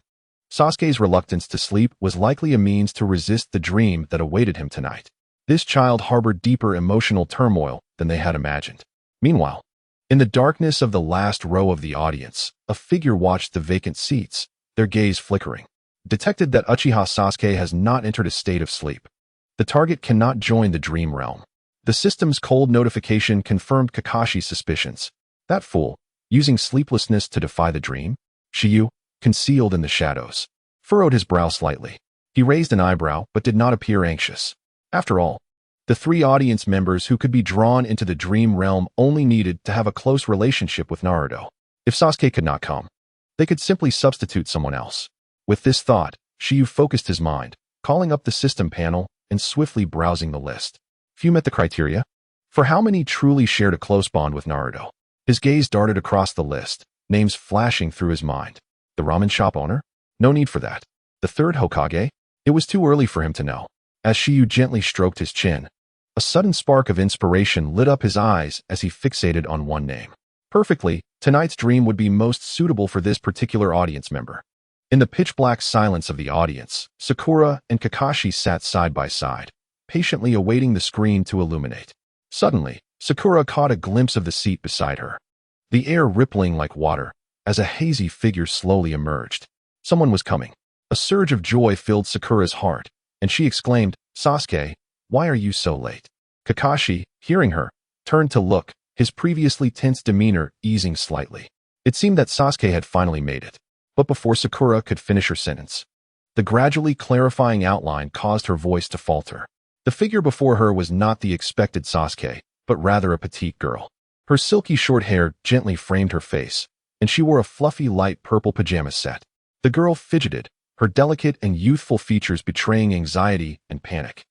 Sasuke's reluctance to sleep was likely a means to resist the dream that awaited him tonight. This child harbored deeper emotional turmoil than they had imagined. Meanwhile, in the darkness of the last row of the audience, a figure watched the vacant seats, their gaze flickering. Detected that Uchiha Sasuke has not entered a state of sleep. The target cannot join the dream realm. The system's cold notification confirmed Kakashi's suspicions. That fool, using sleeplessness to defy the dream? Shiyu, concealed in the shadows, furrowed his brow slightly. He raised an eyebrow but did not appear anxious. After all, the three audience members who could be drawn into the dream realm only needed to have a close relationship with Naruto. If Sasuke could not come, they could simply substitute someone else. With this thought, Shiyu focused his mind, calling up the system panel and swiftly browsing the list. Few met the criteria. For how many truly shared a close bond with Naruto? His gaze darted across the list, names flashing through his mind. The ramen shop owner? No need for that. The third Hokage? It was too early for him to know. As Shiyu gently stroked his chin, a sudden spark of inspiration lit up his eyes as he fixated on one name. Perfectly, tonight's dream would be most suitable for this particular audience member. In the pitch-black silence of the audience, Sakura and Kakashi sat side by side, patiently awaiting the screen to illuminate. Suddenly, Sakura caught a glimpse of the seat beside her, the air rippling like water, as a hazy figure slowly emerged. Someone was coming. A surge of joy filled Sakura's heart, and she exclaimed, "Sasuke, why are you so late?" Kakashi, hearing her, turned to look, his previously tense demeanor easing slightly. It seemed that Sasuke had finally made it. But before Sakura could finish her sentence, the gradually clarifying outline caused her voice to falter. The figure before her was not the expected Sasuke, but rather a petite girl. Her silky short hair gently framed her face, and she wore a fluffy light purple pajama set. The girl fidgeted, her delicate and youthful features betraying anxiety and panic.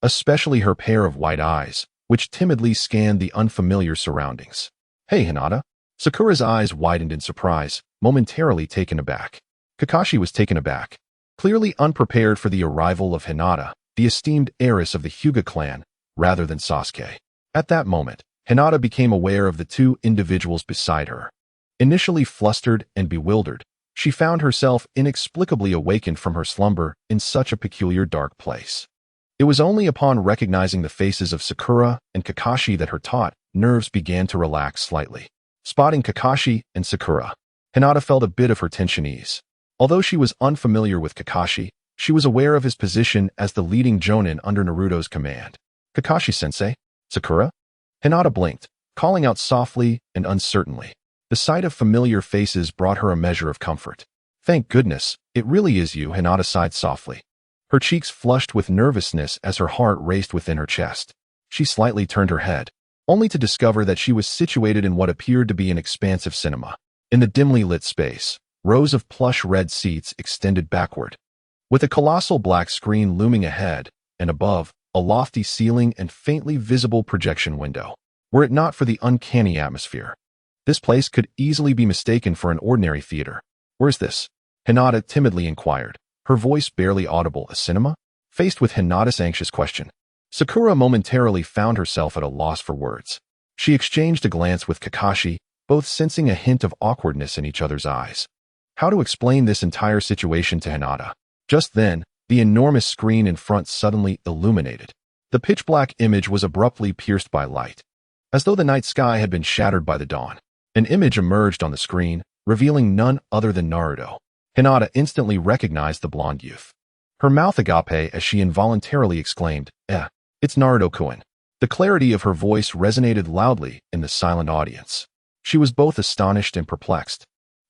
Especially her pair of white eyes, which timidly scanned the unfamiliar surroundings. "Hey, Hinata." Sakura's eyes widened in surprise, momentarily taken aback. Kakashi was taken aback, clearly unprepared for the arrival of Hinata, the esteemed heiress of the Hyuga clan, rather than Sasuke. At that moment, Hinata became aware of the two individuals beside her. Initially flustered and bewildered, She found herself inexplicably awakened from her slumber in such a peculiar dark place. It was only upon recognizing the faces of Sakura and Kakashi that her taut nerves began to relax slightly. Spotting Kakashi and Sakura, Hinata felt a bit of her tension ease. Although she was unfamiliar with Kakashi, she was aware of his position as the leading jonin under Naruto's command. Kakashi-sensei? Sakura? Hinata blinked, calling out softly and uncertainly. The sight of familiar faces brought her a measure of comfort. Thank goodness, it really is you, Hinata sighed softly. Her cheeks flushed with nervousness as her heart raced within her chest. She slightly turned her head, only to discover that she was situated in what appeared to be an expansive cinema. In the dimly lit space, rows of plush red seats extended backward, with a colossal black screen looming ahead, and above, a lofty ceiling and faintly visible projection window. Were it not for the uncanny atmosphere, this place could easily be mistaken for an ordinary theater. Where's this? Hinata timidly inquired, her voice barely audible. A cinema? Faced with Hinata's anxious question, Sakura momentarily found herself at a loss for words. She exchanged a glance with Kakashi, both sensing a hint of awkwardness in each other's eyes. How to explain this entire situation to Hinata? Just then, the enormous screen in front suddenly illuminated. The pitch-black image was abruptly pierced by light, as though the night sky had been shattered by the dawn. An image emerged on the screen, revealing none other than Naruto. Hinata instantly recognized the blonde youth. Her mouth agape as she involuntarily exclaimed, it's Naruto-kun. The clarity of her voice resonated loudly in the silent audience. She was both astonished and perplexed,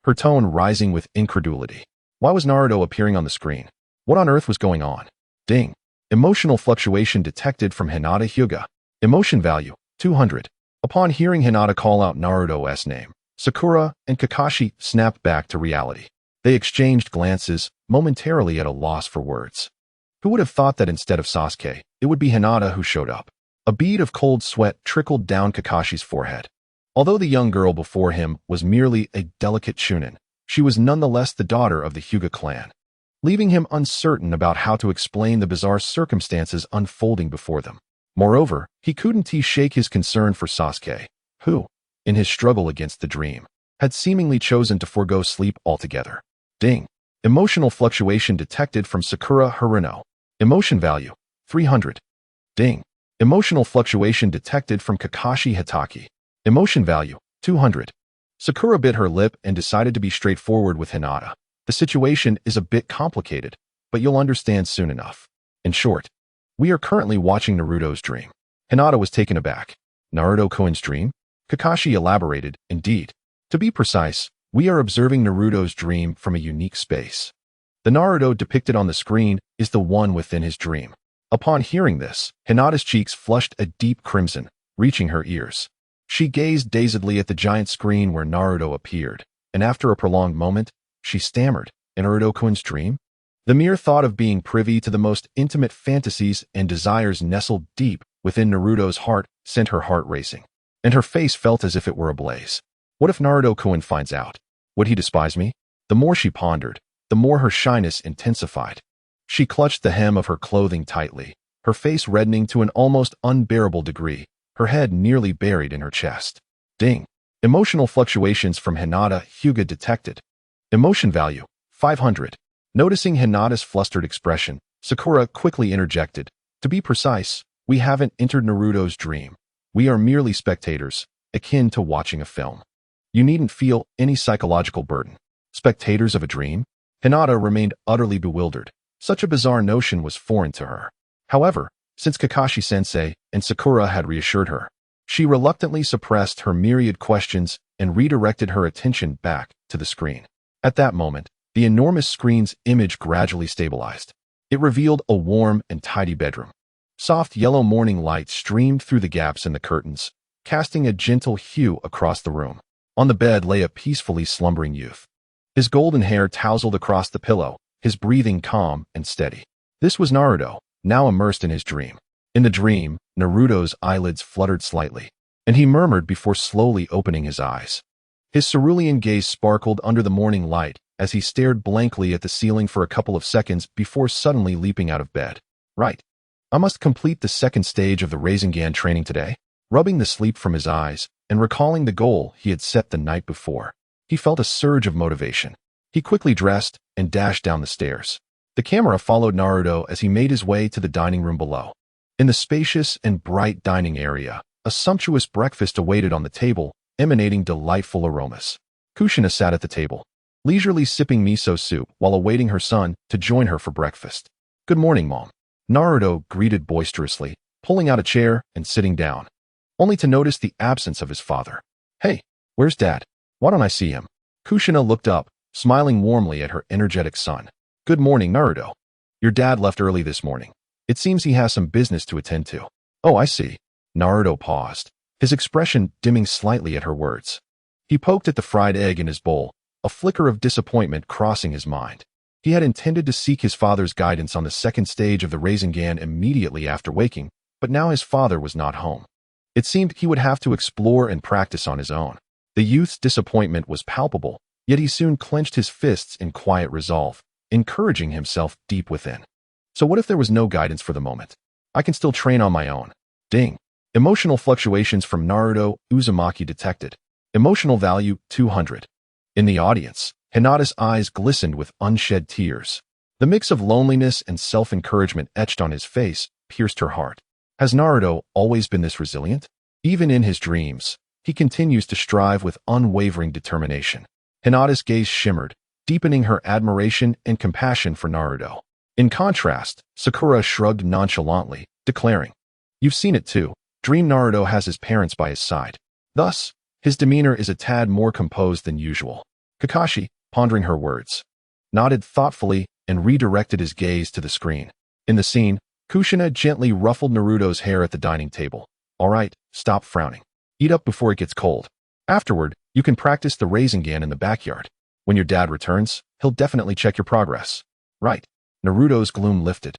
her tone rising with incredulity. Why was Naruto appearing on the screen? What on earth was going on? Ding. Emotional fluctuation detected from Hinata Hyuga. Emotion value, 200. Upon hearing Hinata call out Naruto's name, Sakura and Kakashi snapped back to reality. They exchanged glances, momentarily at a loss for words. Who would have thought that instead of Sasuke, it would be Hinata who showed up? A bead of cold sweat trickled down Kakashi's forehead. Although the young girl before him was merely a delicate chunin, she was nonetheless the daughter of the Hyuga clan, leaving him uncertain about how to explain the bizarre circumstances unfolding before them. Moreover, he couldn't shake his concern for Sasuke, who, in his struggle against the dream, had seemingly chosen to forego sleep altogether. Ding. Emotional fluctuation detected from Sakura Haruno. Emotion value, 300. Ding. Emotional fluctuation detected from Kakashi Hitaki. Emotion value, 200. Sakura bit her lip and decided to be straightforward with Hinata. The situation is a bit complicated, but you'll understand soon enough. In short, we are currently watching Naruto's dream. Hinata was taken aback. Naruto-kun's dream? Kakashi elaborated, indeed. To be precise, we are observing Naruto's dream from a unique space. The Naruto depicted on the screen is the one within his dream. Upon hearing this, Hinata's cheeks flushed a deep crimson, reaching her ears. She gazed dazedly at the giant screen where Naruto appeared, and after a prolonged moment, she stammered, Naruto-kun's dream? The mere thought of being privy to the most intimate fantasies and desires nestled deep within Naruto's heart sent her heart racing, and her face felt as if it were ablaze. What if Naruto-kun finds out? Would he despise me? The more she pondered, the more her shyness intensified. She clutched the hem of her clothing tightly, her face reddening to an almost unbearable degree, her head nearly buried in her chest. Ding. Emotional fluctuations from Hinata Hyuga detected. Emotion value, 500. Noticing Hinata's flustered expression, Sakura quickly interjected. To be precise, we haven't entered Naruto's dream. We are merely spectators, akin to watching a film. You needn't feel any psychological burden. Spectators of a dream? Hinata remained utterly bewildered. Such a bizarre notion was foreign to her. However, since Kakashi-sensei and Sakura had reassured her, she reluctantly suppressed her myriad questions and redirected her attention back to the screen. At that moment, the enormous screen's image gradually stabilized. It revealed a warm and tidy bedroom. Soft yellow morning light streamed through the gaps in the curtains, casting a gentle hue across the room. On the bed lay a peacefully slumbering youth. His golden hair tousled across the pillow, his breathing calm and steady. This was Naruto, now immersed in his dream. In the dream, Naruto's eyelids fluttered slightly, and he murmured before slowly opening his eyes. His cerulean gaze sparkled under the morning light as he stared blankly at the ceiling for a couple of seconds before suddenly leaping out of bed. Right. I must complete the second stage of the Rasengan training today. Rubbing the sleep from his eyes and recalling the goal he had set the night before, he felt a surge of motivation. He quickly dressed and dashed down the stairs. The camera followed Naruto as he made his way to the dining room below. In the spacious and bright dining area, a sumptuous breakfast awaited on the table, emanating delightful aromas. Kushina sat at the table, leisurely sipping miso soup while awaiting her son to join her for breakfast. "Good morning, Mom," Naruto greeted boisterously, pulling out a chair and sitting down, only to notice the absence of his father. "Hey, where's Dad? Why don't I see him?" Kushina looked up, smiling warmly at her energetic son. "Good morning, Naruto. Your dad left early this morning. It seems he has some business to attend to." "Oh, I see." Naruto paused, his expression dimming slightly at her words. He poked at the fried egg in his bowl, a flicker of disappointment crossing his mind. He had intended to seek his father's guidance on the second stage of the Rasengan immediately after waking, but now his father was not home. It seemed he would have to explore and practice on his own. The youth's disappointment was palpable, yet he soon clenched his fists in quiet resolve, encouraging himself deep within. So what if there was no guidance for the moment? I can still train on my own. Ding. Emotional fluctuations from Naruto Uzumaki detected. Emotional value 200. In the audience, Hinata's eyes glistened with unshed tears. The mix of loneliness and self-encouragement etched on his face pierced her heart. Has Naruto always been this resilient? Even in his dreams, he continues to strive with unwavering determination. Hinata's gaze shimmered, deepening her admiration and compassion for Naruto. In contrast, Sakura shrugged nonchalantly, declaring, "You've seen it too. Dream Naruto has his parents by his side. Thus, his demeanor is a tad more composed than usual." Kakashi, pondering her words, nodded thoughtfully and redirected his gaze to the screen. In the scene, Kushina gently ruffled Naruto's hair at the dining table. "All right, stop frowning. Eat up before it gets cold. Afterward, you can practice the Rasengan in the backyard. When your dad returns, he'll definitely check your progress." "Right." Naruto's gloom lifted,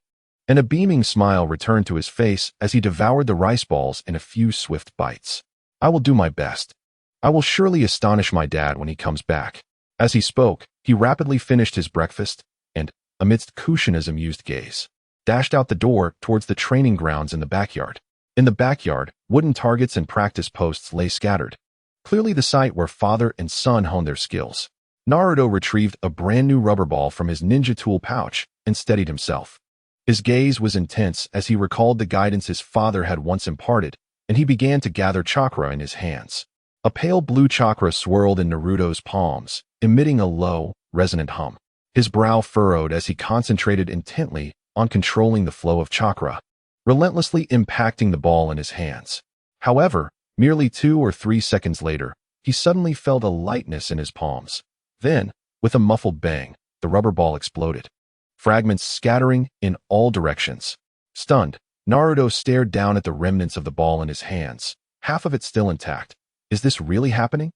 and a beaming smile returned to his face as he devoured the rice balls in a few swift bites. "I will do my best. I will surely astonish my dad when he comes back." As he spoke, he rapidly finished his breakfast and, amidst Kushina's amused gaze, dashed out the door towards the training grounds in the backyard. In the backyard, wooden targets and practice posts lay scattered, clearly the site where father and son honed their skills. Naruto retrieved a brand new rubber ball from his ninja tool pouch and steadied himself. His gaze was intense as he recalled the guidance his father had once imparted, and he began to gather chakra in his hands. A pale blue chakra swirled in Naruto's palms, emitting a low, resonant hum. His brow furrowed as he concentrated intently on controlling the flow of chakra, relentlessly impacting the ball in his hands. However, merely 2 or 3 seconds later, he suddenly felt a lightness in his palms. Then, with a muffled bang, the rubber ball exploded, fragments scattering in all directions. Stunned, Naruto stared down at the remnants of the ball in his hands, half of it still intact. Is this really happening?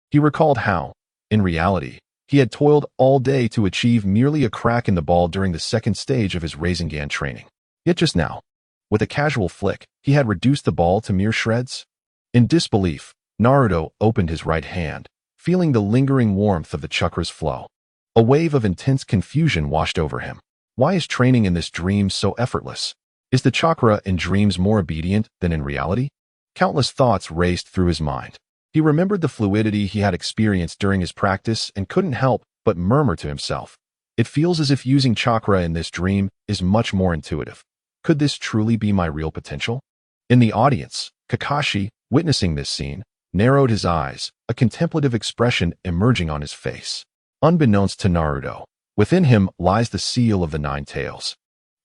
He recalled how, in reality, he had toiled all day to achieve merely a crack in the ball during the second stage of his Rasengan training. Yet just now, with a casual flick, he had reduced the ball to mere shreds. In disbelief, Naruto opened his right hand, feeling the lingering warmth of the chakra's flow. A wave of intense confusion washed over him. Why is training in this dream so effortless? Is the chakra in dreams more obedient than in reality? Countless thoughts raced through his mind. He remembered the fluidity he had experienced during his practice and couldn't help but murmur to himself. It feels as if using chakra in this dream is much more intuitive. Could this truly be my real potential? In the audience, Kakashi, witnessing this scene, narrowed his eyes, a contemplative expression emerging on his face. Unbeknownst to Naruto, within him lies the seal of the 9 tails,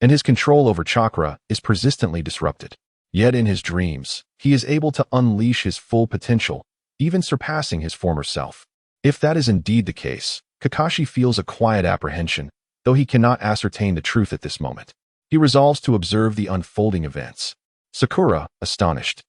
and his control over chakra is persistently disrupted. Yet in his dreams, he is able to unleash his full potential, even surpassing his former self. If that is indeed the case, Kakashi feels a quiet apprehension, though he cannot ascertain the truth at this moment. He resolves to observe the unfolding events. Sakura, astonished,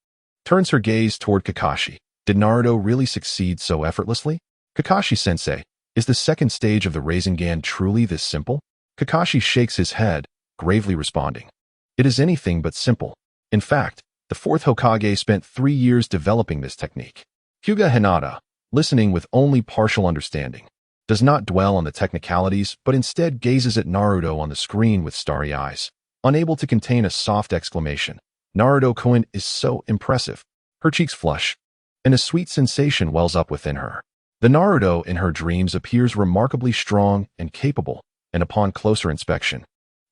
turns her gaze toward Kakashi. Did Naruto really succeed so effortlessly? Kakashi-sensei, is the second stage of the Rasengan truly this simple? Kakashi shakes his head, gravely responding. It is anything but simple. In fact, the 4th Hokage spent 3 years developing this technique. Hyuga Hinata, listening with only partial understanding, does not dwell on the technicalities but instead gazes at Naruto on the screen with starry eyes, unable to contain a soft exclamation. Naruto-kun is so impressive. Her cheeks flush, and a sweet sensation wells up within her. The Naruto in her dreams appears remarkably strong and capable, and upon closer inspection,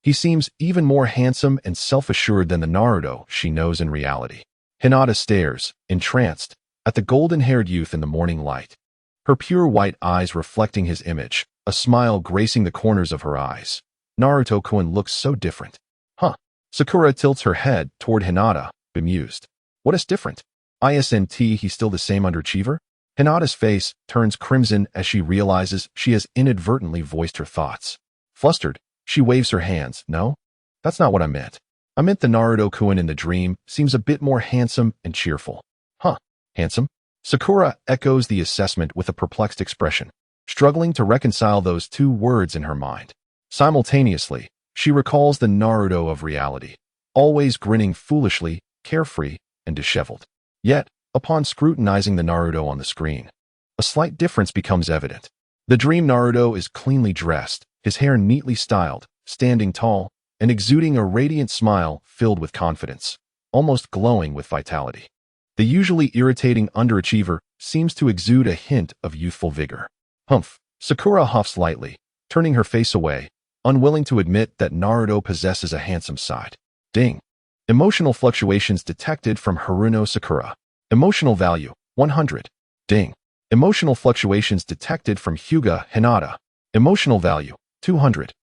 he seems even more handsome and self-assured than the Naruto she knows in reality. Hinata stares, entranced, at the golden-haired youth in the morning light, her pure white eyes reflecting his image, a smile gracing the corners of her eyes. Naruto-kun looks so different. Huh. Sakura tilts her head toward Hinata, bemused. What is different? Isn't he still the same underachiever? Hinata's face turns crimson as she realizes she has inadvertently voiced her thoughts. Flustered, she waves her hands. No, that's not what I meant. I meant the Naruto-kun in the dream seems a bit more handsome and cheerful. Huh, handsome? Sakura echoes the assessment with a perplexed expression, struggling to reconcile those two words in her mind. Simultaneously, she recalls the Naruto of reality, always grinning foolishly, carefree, and disheveled. Yet, upon scrutinizing the Naruto on the screen, a slight difference becomes evident. The dream Naruto is cleanly dressed, his hair neatly styled, standing tall, and exuding a radiant smile filled with confidence, almost glowing with vitality. The usually irritating underachiever seems to exude a hint of youthful vigor. Humph. Sakura huffs lightly, turning her face away, unwilling to admit that Naruto possesses a handsome side. Ding. Emotional fluctuations detected from Haruno Sakura. Emotional value, 100. Ding. Emotional fluctuations detected from Hyuga Hinata. Emotional value, 200.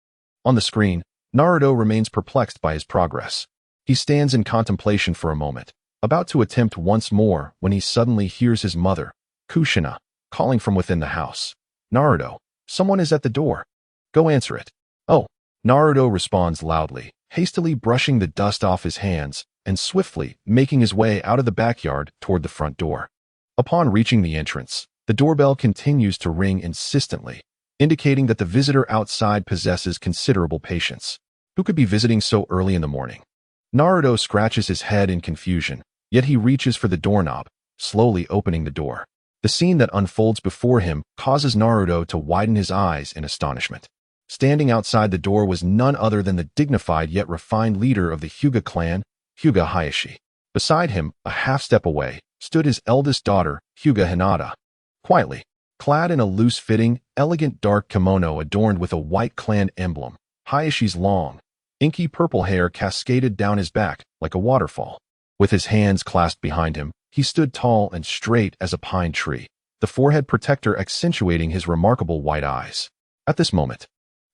On the screen, Naruto remains perplexed by his progress. He stands in contemplation for a moment, about to attempt once more when he suddenly hears his mother, Kushina, calling from within the house. Naruto, someone is at the door. Go answer it. Oh. Naruto responds loudly, hastily brushing the dust off his hands and swiftly making his way out of the backyard toward the front door. Upon reaching the entrance, the doorbell continues to ring insistently, indicating that the visitor outside possesses considerable patience. Who could be visiting so early in the morning? Naruto scratches his head in confusion, yet he reaches for the doorknob, slowly opening the door. The scene that unfolds before him causes Naruto to widen his eyes in astonishment. Standing outside the door was none other than the dignified yet refined leader of the Hyuga clan, Hyuga Hayashi. Beside him, a half-step away, stood his eldest daughter, Hyuga Hinata. Quietly, clad in a loose-fitting, elegant dark kimono adorned with a white clan emblem, Hayashi's long, inky purple hair cascaded down his back like a waterfall. With his hands clasped behind him, he stood tall and straight as a pine tree, the forehead protector accentuating his remarkable white eyes. At this moment,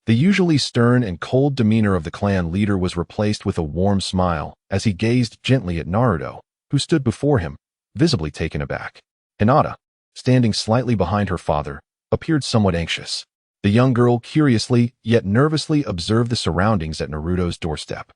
the usually stern and cold demeanor of the clan leader was replaced with a warm smile as he gazed gently at Naruto, who stood before him, visibly taken aback. Hinata, standing slightly behind her father, appeared somewhat anxious. The young girl curiously yet nervously observed the surroundings at Naruto's doorstep,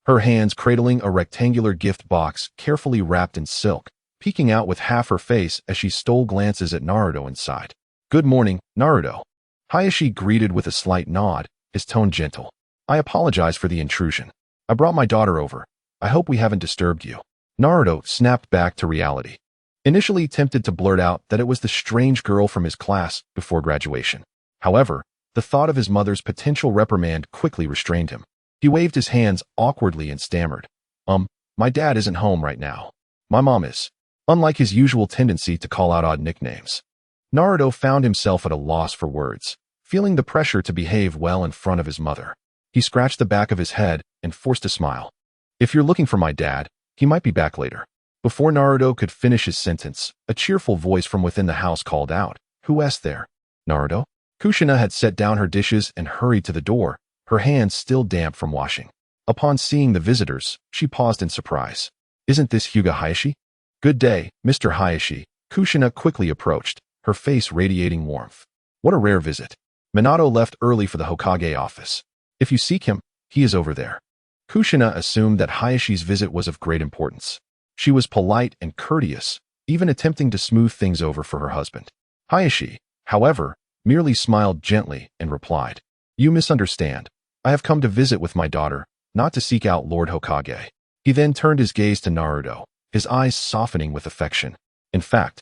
her hands cradling a rectangular gift box carefully wrapped in silk, peeking out with half her face as she stole glances at Naruto inside. Good morning, Naruto. Hayashi greeted with a slight nod, his tone gentle. I apologize for the intrusion. I brought my daughter over. I hope we haven't disturbed you. Naruto snapped back to reality, initially tempted to blurt out that it was the strange girl from his class before graduation. However, the thought of his mother's potential reprimand quickly restrained him. He waved his hands awkwardly and stammered. My dad isn't home right now. My mom is. Unlike his usual tendency to call out odd nicknames, Naruto found himself at a loss for words, feeling the pressure to behave well in front of his mother. He scratched the back of his head and forced a smile. If you're looking for my dad, he might be back later. Before Naruto could finish his sentence, a cheerful voice from within the house called out, Who is there? Naruto? Kushina had set down her dishes and hurried to the door, her hands still damp from washing. Upon seeing the visitors, she paused in surprise. Isn't this Hyuga Hayashi? Good day, Mr. Hayashi. Kushina quickly approached, her face radiating warmth. What a rare visit. Minato left early for the Hokage office. If you seek him, he is over there. Kushina assumed that Hayashi's visit was of great importance. She was polite and courteous, even attempting to smooth things over for her husband. Hayashi, however, merely smiled gently and replied, You misunderstand. I have come to visit with my daughter, not to seek out Lord Hokage. He then turned his gaze to Naruto, his eyes softening with affection. In fact,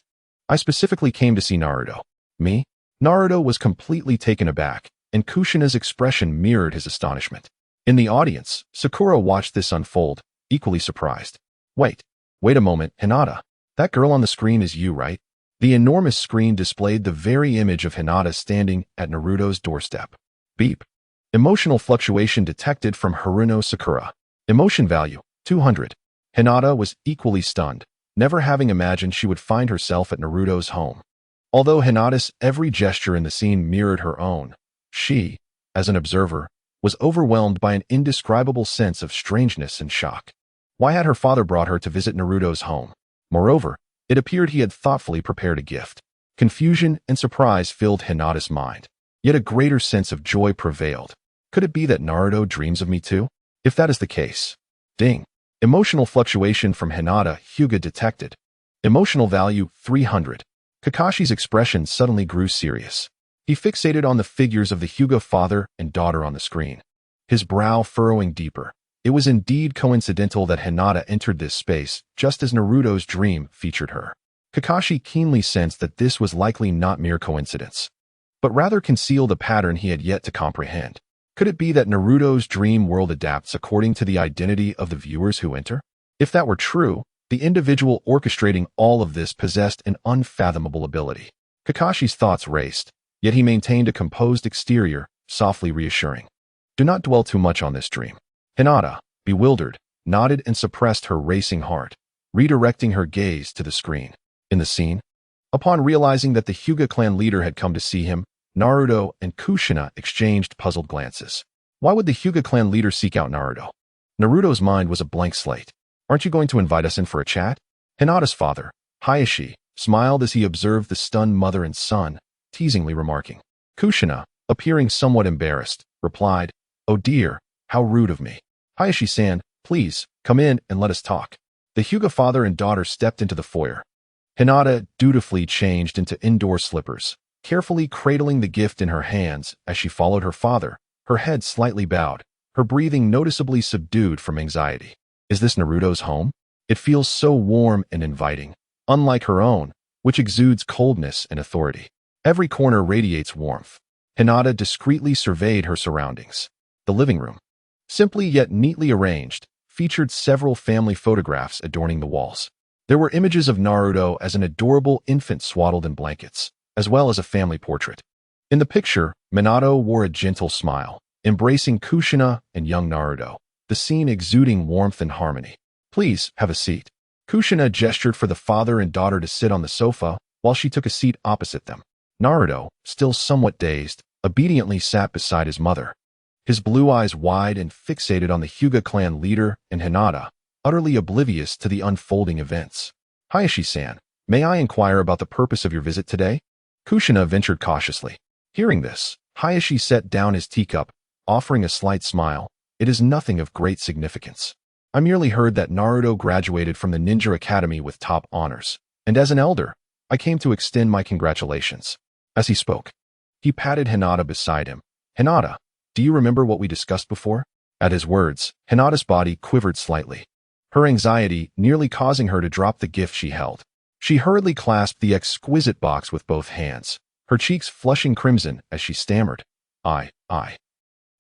I specifically came to see Naruto. Me? Naruto was completely taken aback, and Kushina's expression mirrored his astonishment. In the audience, Sakura watched this unfold, equally surprised. Wait a moment, Hinata. That girl on the screen is you, right? The enormous screen displayed the very image of Hinata standing at Naruto's doorstep. Beep. Emotional fluctuation detected from Haruno Sakura. Emotion value, 200. Hinata was equally stunned, never having imagined she would find herself at Naruto's home. Although Hinata's every gesture in the scene mirrored her own, she, as an observer, was overwhelmed by an indescribable sense of strangeness and shock. Why had her father brought her to visit Naruto's home? Moreover, it appeared he had thoughtfully prepared a gift. Confusion and surprise filled Hinata's mind. Yet a greater sense of joy prevailed. Could it be that Naruto dreams of me too? If that is the case. Ding. Emotional fluctuation from Hinata Hyuga detected. Emotional value 300. Kakashi's expression suddenly grew serious. He fixated on the figures of the Hyuga father and daughter on the screen, his brow furrowing deeper. It was indeed coincidental that Hinata entered this space just as Naruto's dream featured her. Kakashi keenly sensed that this was likely not mere coincidence, but rather concealed a pattern he had yet to comprehend. Could it be that Naruto's dream world adapts according to the identity of the viewers who enter? If that were true, the individual orchestrating all of this possessed an unfathomable ability. Kakashi's thoughts raced, yet he maintained a composed exterior, softly reassuring. Do not dwell too much on this dream. Hinata, bewildered, nodded and suppressed her racing heart, redirecting her gaze to the screen. In the scene, upon realizing that the Hyuga clan leader had come to see him, Naruto and Kushina exchanged puzzled glances. Why would the Hyuga clan leader seek out Naruto? Naruto's mind was a blank slate. Aren't you going to invite us in for a chat? Hinata's father, Hayashi, smiled as he observed the stunned mother and son, teasingly remarking. Kushina, appearing somewhat embarrassed, replied, "Oh dear, how rude of me. Hayashi-san, please, come in and let us talk." The Hyuga father and daughter stepped into the foyer. Hinata dutifully changed into indoor slippers, carefully cradling the gift in her hands as she followed her father, her head slightly bowed, her breathing noticeably subdued from anxiety. Is this Naruto's home? It feels so warm and inviting, unlike her own, which exudes coldness and authority. Every corner radiates warmth. Hinata discreetly surveyed her surroundings. The living room, simply yet neatly arranged, featured several family photographs adorning the walls. There were images of Naruto as an adorable infant swaddled in blankets, as well as a family portrait. In the picture, Minato wore a gentle smile, embracing Kushina and young Naruto, the scene exuding warmth and harmony. Please, have a seat. Kushina gestured for the father and daughter to sit on the sofa, while she took a seat opposite them. Naruto, still somewhat dazed, obediently sat beside his mother, his blue eyes wide and fixated on the Hyuga clan leader and Hinata, utterly oblivious to the unfolding events. Hayashi-san, may I inquire about the purpose of your visit today? Kushina ventured cautiously. Hearing this, Hayashi set down his teacup, offering a slight smile. It is nothing of great significance. I merely heard that Naruto graduated from the Ninja Academy with top honors, and as an elder, I came to extend my congratulations. As he spoke, he patted Hinata beside him. Hinata, do you remember what we discussed before? At his words, Hinata's body quivered slightly, her anxiety nearly causing her to drop the gift she held. She hurriedly clasped the exquisite box with both hands, her cheeks flushing crimson as she stammered, I.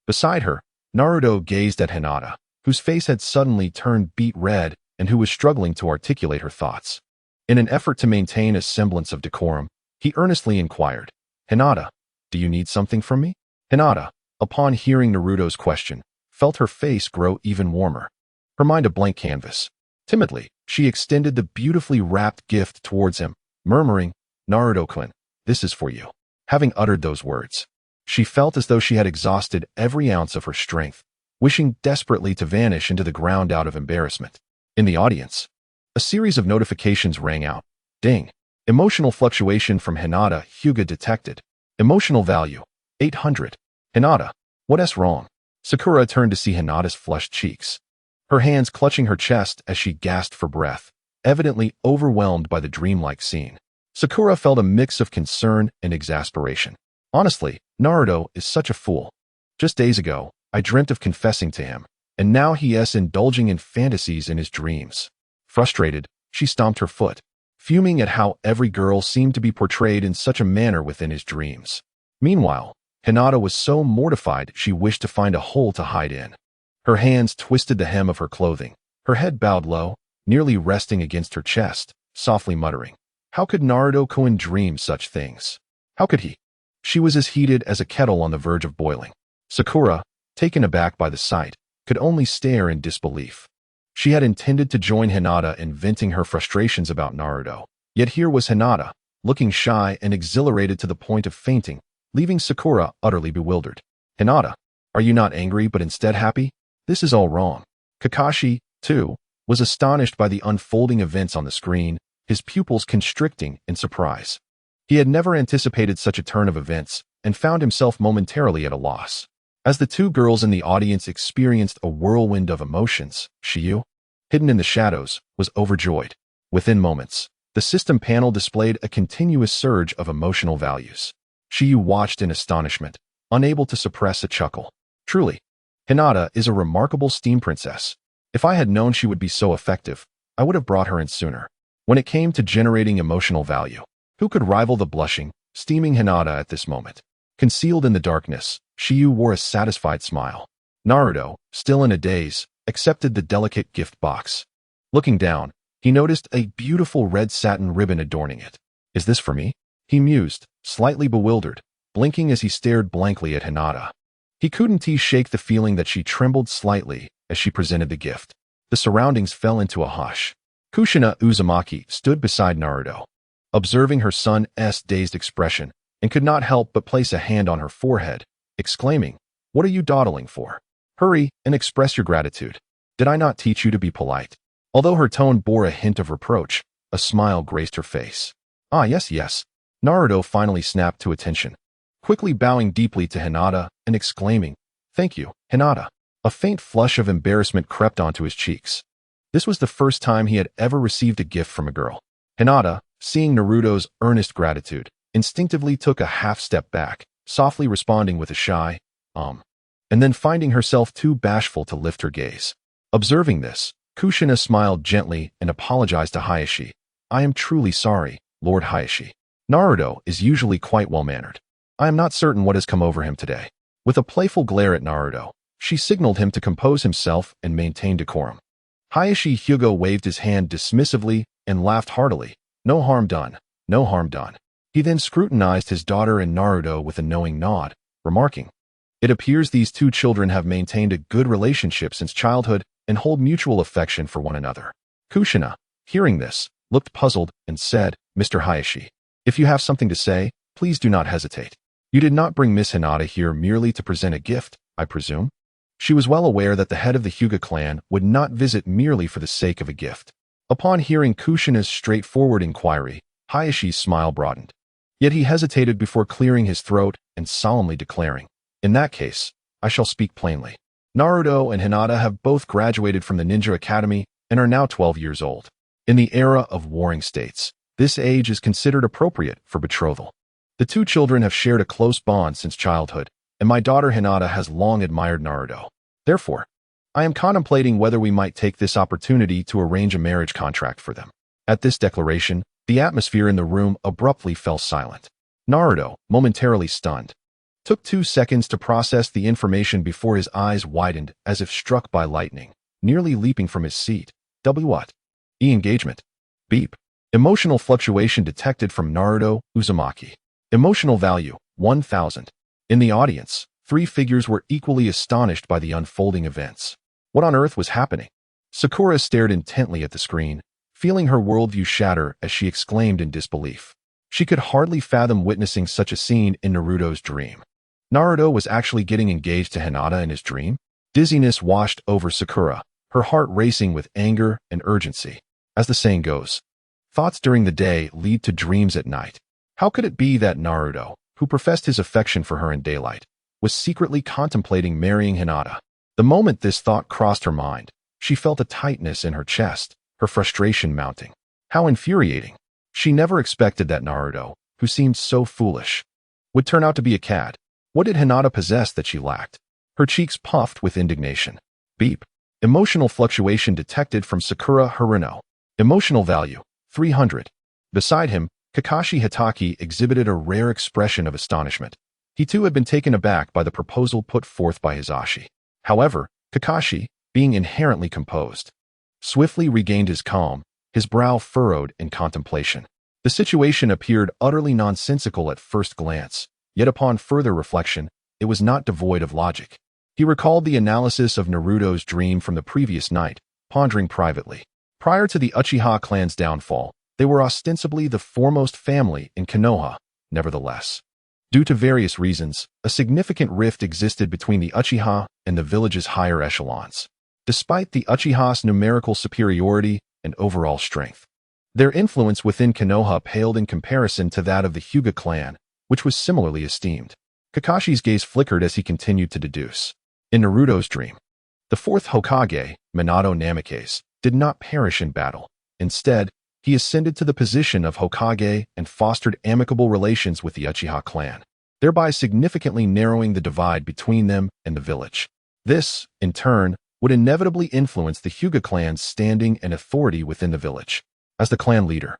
Beside her, Naruto gazed at Hinata, whose face had suddenly turned beet red and who was struggling to articulate her thoughts. In an effort to maintain a semblance of decorum, he earnestly inquired, Hinata, do you need something from me? Hinata, upon hearing Naruto's question, felt her face grow even warmer, her mind a blank canvas. Timidly, she extended the beautifully wrapped gift towards him, murmuring, Naruto-kun, this is for you. Having uttered those words, she felt as though she had exhausted every ounce of her strength, wishing desperately to vanish into the ground out of embarrassment. In the audience, a series of notifications rang out. Ding. Emotional fluctuation from Hinata Hyuga detected. Emotional value, 800. Hinata, what's wrong? Sakura turned to see Hinata's flushed cheeks, her hands clutching her chest as she gasped for breath, evidently overwhelmed by the dreamlike scene. Sakura felt a mix of concern and exasperation. Honestly, Naruto is such a fool. Just days ago, I dreamt of confessing to him, and now he is indulging in fantasies in his dreams. Frustrated, she stomped her foot, fuming at how every girl seemed to be portrayed in such a manner within his dreams. Meanwhile, Hinata was so mortified she wished to find a hole to hide in. Her hands twisted the hem of her clothing, her head bowed low, nearly resting against her chest, softly muttering, How could Naruto-kun dream such things? How could he? She was as heated as a kettle on the verge of boiling. Sakura, taken aback by the sight, could only stare in disbelief. She had intended to join Hinata in venting her frustrations about Naruto. Yet here was Hinata, looking shy and exhilarated to the point of fainting, leaving Sakura utterly bewildered. Hinata, are you not angry but instead happy? This is all wrong. Kakashi, too, was astonished by the unfolding events on the screen, his pupils constricting in surprise. He had never anticipated such a turn of events and found himself momentarily at a loss. As the two girls in the audience experienced a whirlwind of emotions, Shiyu, hidden in the shadows, was overjoyed. Within moments, the system panel displayed a continuous surge of emotional values. Shiyu watched in astonishment, unable to suppress a chuckle. Truly, Hinata is a remarkable steam princess. If I had known she would be so effective, I would have brought her in sooner. When it came to generating emotional value, who could rival the blushing, steaming Hinata at this moment? Concealed in the darkness, Shiyu wore a satisfied smile. Naruto, still in a daze, accepted the delicate gift box. Looking down, he noticed a beautiful red satin ribbon adorning it. Is this for me? He mused, slightly bewildered, blinking as he stared blankly at Hinata. He couldn't shake the feeling that she trembled slightly as she presented the gift. The surroundings fell into a hush. Kushina Uzumaki stood beside Naruto, observing her son's dazed expression, and could not help but place a hand on her forehead, exclaiming, "What are you dawdling for? Hurry and express your gratitude. Did I not teach you to be polite?" Although her tone bore a hint of reproach, a smile graced her face. "Ah, yes. Naruto finally snapped to attention, quickly bowing deeply to Hinata and exclaiming, "Thank you, Hinata." A faint flush of embarrassment crept onto his cheeks. This was the first time he had ever received a gift from a girl. Hinata, seeing Naruto's earnest gratitude, instinctively took a half-step back, softly responding with a shy, and then finding herself too bashful to lift her gaze. Observing this, Kushina smiled gently and apologized to Hayashi. "I am truly sorry, Lord Hayashi. Naruto is usually quite well-mannered. I am not certain what has come over him today." With a playful glare at Naruto, she signaled him to compose himself and maintain decorum. Hayashi Hyuga waved his hand dismissively and laughed heartily. No harm done. He then scrutinized his daughter and Naruto with a knowing nod, remarking, "It appears these two children have maintained a good relationship since childhood and hold mutual affection for one another." Kushina, hearing this, looked puzzled and said, "Mr. Hayashi, if you have something to say, please do not hesitate. You did not bring Miss Hinata here merely to present a gift, I presume?" She was well aware that the head of the Hyuga clan would not visit merely for the sake of a gift. Upon hearing Kushina's straightforward inquiry, Hayashi's smile broadened. Yet he hesitated before clearing his throat and solemnly declaring, "In that case, I shall speak plainly. Naruto and Hinata have both graduated from the Ninja Academy and are now 12 years old. In the era of warring states, this age is considered appropriate for betrothal. The two children have shared a close bond since childhood, and my daughter Hinata has long admired Naruto. Therefore, I am contemplating whether we might take this opportunity to arrange a marriage contract for them." At this declaration, the atmosphere in the room abruptly fell silent. Naruto, momentarily stunned, took 2 seconds to process the information before his eyes widened as if struck by lightning, nearly leaping from his seat. What? Engagement. Beep. Emotional fluctuation detected from Naruto Uzumaki. Emotional value, 1000. In the audience, 3 figures were equally astonished by the unfolding events. What on earth was happening? Sakura stared intently at the screen, feeling her worldview shatter as she exclaimed in disbelief. She could hardly fathom witnessing such a scene in Naruto's dream. Naruto was actually getting engaged to Hinata in his dream? Dizziness washed over Sakura, her heart racing with anger and urgency. As the saying goes, thoughts during the day lead to dreams at night. How could it be that Naruto, who professed his affection for her in daylight, was secretly contemplating marrying Hinata? The moment this thought crossed her mind, she felt a tightness in her chest, her frustration mounting. How infuriating. She never expected that Naruto, who seemed so foolish, would turn out to be a cad. What did Hinata possess that she lacked? Her cheeks puffed with indignation. Beep. Emotional fluctuation detected from Sakura Haruno. Emotional value, 300. Beside him, Kakashi Hitaki exhibited a rare expression of astonishment. He too had been taken aback by the proposal put forth by Hisashi. However, Kakashi, being inherently composed, swiftly regained his calm, his brow furrowed in contemplation. The situation appeared utterly nonsensical at first glance, yet upon further reflection, it was not devoid of logic. He recalled the analysis of Naruto's dream from the previous night, pondering privately. Prior to the Uchiha clan's downfall, they were ostensibly the foremost family in Konoha. Nevertheless, due to various reasons, a significant rift existed between the Uchiha and the village's higher echelons. Despite the Uchiha's numerical superiority and overall strength, their influence within Konoha paled in comparison to that of the Hyuga clan, which was similarly esteemed. Kakashi's gaze flickered as he continued to deduce. In Naruto's dream, the fourth Hokage, Minato Namikaze, did not perish in battle. Instead, he ascended to the position of Hokage and fostered amicable relations with the Uchiha clan, thereby significantly narrowing the divide between them and the village. This, in turn, would inevitably influence the Hyuga clan's standing and authority within the village. As the clan leader,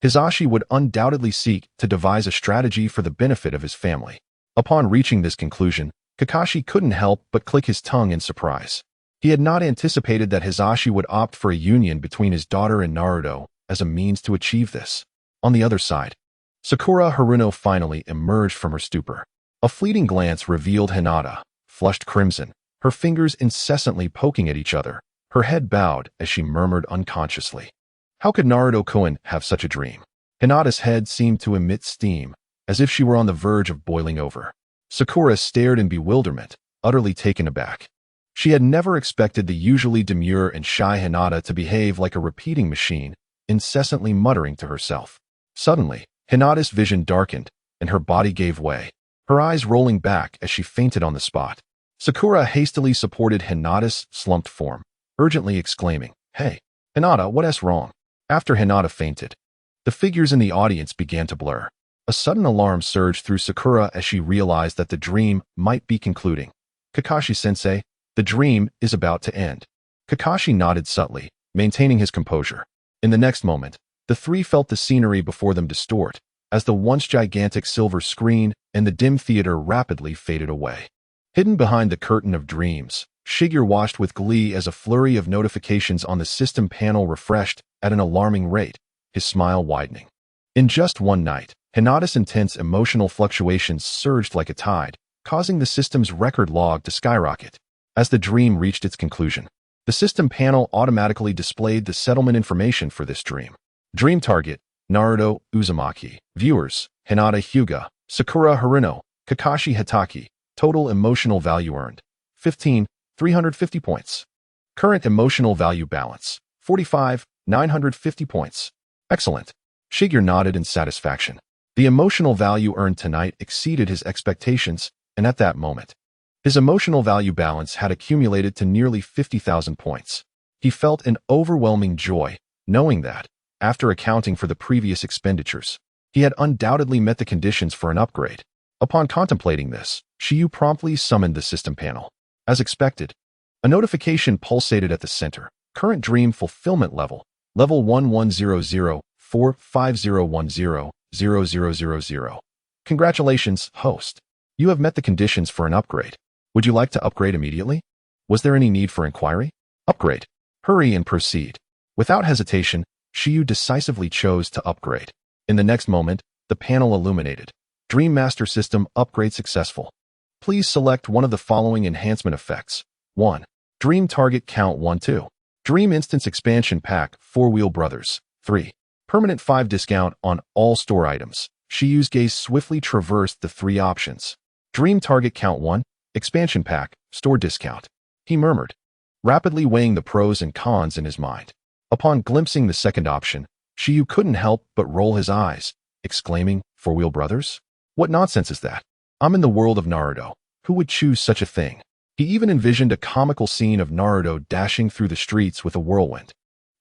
Hisashi would undoubtedly seek to devise a strategy for the benefit of his family. Upon reaching this conclusion, Kakashi couldn't help but click his tongue in surprise. He had not anticipated that Hisashi would opt for a union between his daughter and Naruto as a means to achieve this. On the other side, Sakura Haruno finally emerged from her stupor. A fleeting glance revealed Hinata, flushed crimson, her fingers incessantly poking at each other, her head bowed as she murmured unconsciously. How could Naruto-kun have such a dream? Hinata's head seemed to emit steam, as if she were on the verge of boiling over. Sakura stared in bewilderment, utterly taken aback. She had never expected the usually demure and shy Hinata to behave like a repeating machine, incessantly muttering to herself. Suddenly, Hinata's vision darkened, and her body gave way, her eyes rolling back as she fainted on the spot. Sakura hastily supported Hinata's slumped form, urgently exclaiming, "Hey, Hinata, what's wrong?" After Hinata fainted, the figures in the audience began to blur. A sudden alarm surged through Sakura as she realized that the dream might be concluding. "Kakashi-sensei, the dream is about to end." Kakashi nodded subtly, maintaining his composure. In the next moment, the three felt the scenery before them distort, as the once gigantic silver screen and the dim theater rapidly faded away. Hidden behind the curtain of dreams, Shigeru watched with glee as a flurry of notifications on the system panel refreshed at an alarming rate, his smile widening. In just one night, Hinata's intense emotional fluctuations surged like a tide, causing the system's record log to skyrocket. As the dream reached its conclusion, the system panel automatically displayed the settlement information for this dream. Dream target, Naruto Uzumaki. Viewers, Hinata Hyuga, Sakura Haruno, Kakashi Hitaki. Total emotional value earned, 15,350 points. Current emotional value balance, 45,950 points. Excellent. Shigeru nodded in satisfaction. The emotional value earned tonight exceeded his expectations, and at that moment, his emotional value balance had accumulated to nearly 50,000 points. He felt an overwhelming joy, knowing that, after accounting for the previous expenditures, he had undoubtedly met the conditions for an upgrade. Upon contemplating this, Shiyu promptly summoned the system panel. As expected, a notification pulsated at the center. Current dream fulfillment level, level 11004501000000. Congratulations, host. You have met the conditions for an upgrade. Would you like to upgrade immediately? Was there any need for inquiry? Upgrade. Hurry and proceed. Without hesitation, Shiyu decisively chose to upgrade. In the next moment, the panel illuminated. Dream Master System upgrade successful. Please select one of the following enhancement effects. 1. Dream Target Count 1-2. Dream Instance Expansion Pack 4-Wheel Brothers. 3. Permanent 5 discount on all store items. Shiyu's gaze swiftly traversed the three options. Dream Target Count 1. Expansion Pack, Store Discount. He murmured, rapidly weighing the pros and cons in his mind. Upon glimpsing the second option, Shiyu couldn't help but roll his eyes, exclaiming, 4-Wheel Brothers? What nonsense is that? I'm in the world of Naruto. Who would choose such a thing? He even envisioned a comical scene of Naruto dashing through the streets with a whirlwind,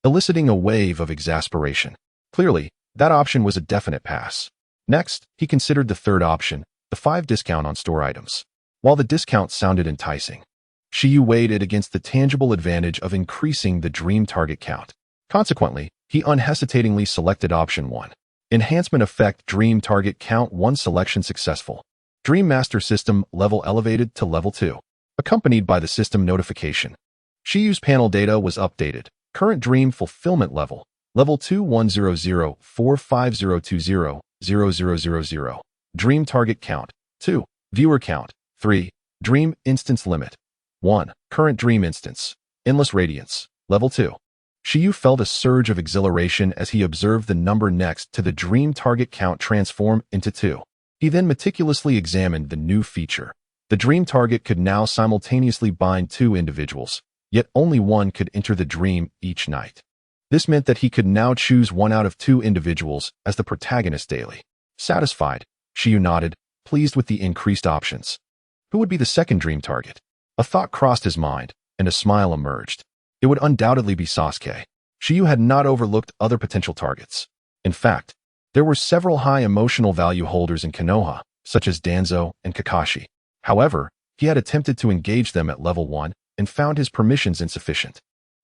eliciting a wave of exasperation. Clearly, that option was a definite pass. Next, he considered the third option, the 5 discount on store items. While the discount sounded enticing, Shiyu weighed it against the tangible advantage of increasing the dream target count. Consequently, he unhesitatingly selected option 1. Enhancement Effect Dream Target Count 1 selection successful. Dream Master System level elevated to level 2. Accompanied by the system notification. Shiyu's panel data was updated. Current dream fulfillment level, Level 2 1004502000000. Dream target count 2. Viewer count 3. Dream instance limit 1. Current dream instance. Endless radiance. Level 2. Shiyu felt a surge of exhilaration as he observed the number next to the dream target count transform into 2. He then meticulously examined the new feature. The dream target could now simultaneously bind 2 individuals, yet only one could enter the dream each night. This meant that he could now choose 1 out of 2 individuals as the protagonist daily. Satisfied, Shiyu nodded, pleased with the increased options. Who would be the second dream target? A thought crossed his mind, and a smile emerged. It would undoubtedly be Sasuke. Shiyu had not overlooked other potential targets. In fact, there were several high emotional value holders in Konoha, such as Danzo and Kakashi. However, he had attempted to engage them at level 1 and found his permissions insufficient.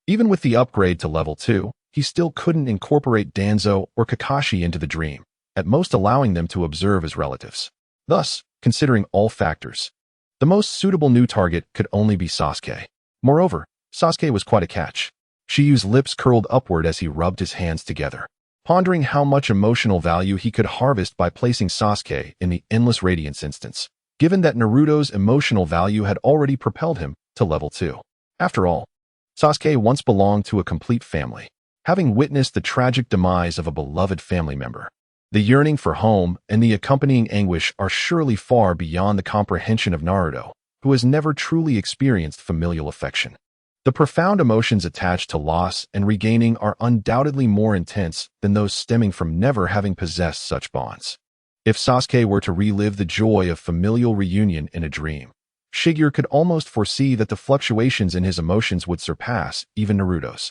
Even with the upgrade to level 2, he still couldn't incorporate Danzo or Kakashi into the dream, at most allowing them to observe as relatives. Thus, considering all factors, the most suitable new target could only be Sasuke. Moreover, Sasuke was quite a catch. Shiyu's lips curled upward as he rubbed his hands together, pondering how much emotional value he could harvest by placing Sasuke in the Endless Radiance instance, given that Naruto's emotional value had already propelled him to level 2. After all, Sasuke once belonged to a complete family, having witnessed the tragic demise of a beloved family member. The yearning for home and the accompanying anguish are surely far beyond the comprehension of Naruto, who has never truly experienced familial affection. The profound emotions attached to loss and regaining are undoubtedly more intense than those stemming from never having possessed such bonds. If Sasuke were to relive the joy of familial reunion in a dream, Shigeru could almost foresee that the fluctuations in his emotions would surpass even Naruto's.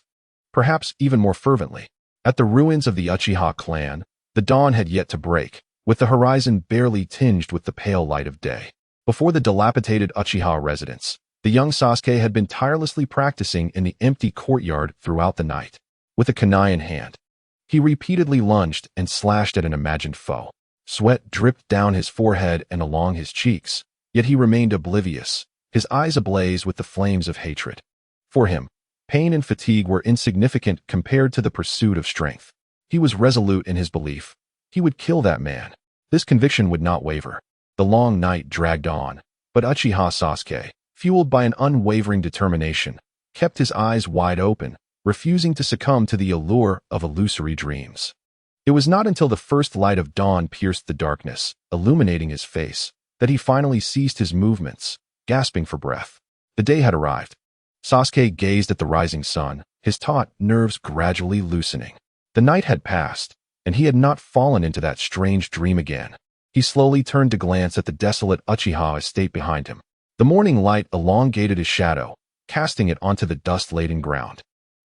Perhaps even more fervently. At the ruins of the Uchiha clan, the dawn had yet to break, with the horizon barely tinged with the pale light of day. Before the dilapidated Uchiha residence, the young Sasuke had been tirelessly practicing in the empty courtyard throughout the night. With a kunai in hand, he repeatedly lunged and slashed at an imagined foe. Sweat dripped down his forehead and along his cheeks, yet he remained oblivious, his eyes ablaze with the flames of hatred. For him, pain and fatigue were insignificant compared to the pursuit of strength. He was resolute in his belief. He would kill that man. This conviction would not waver. The long night dragged on, but Uchiha Sasuke, fueled by an unwavering determination, kept his eyes wide open, refusing to succumb to the allure of illusory dreams. It was not until the first light of dawn pierced the darkness, illuminating his face, that he finally ceased his movements, gasping for breath. The day had arrived. Sasuke gazed at the rising sun, his taut nerves gradually loosening. The night had passed, and he had not fallen into that strange dream again. He slowly turned to glance at the desolate Uchiha estate behind him. The morning light elongated his shadow, casting it onto the dust-laden ground.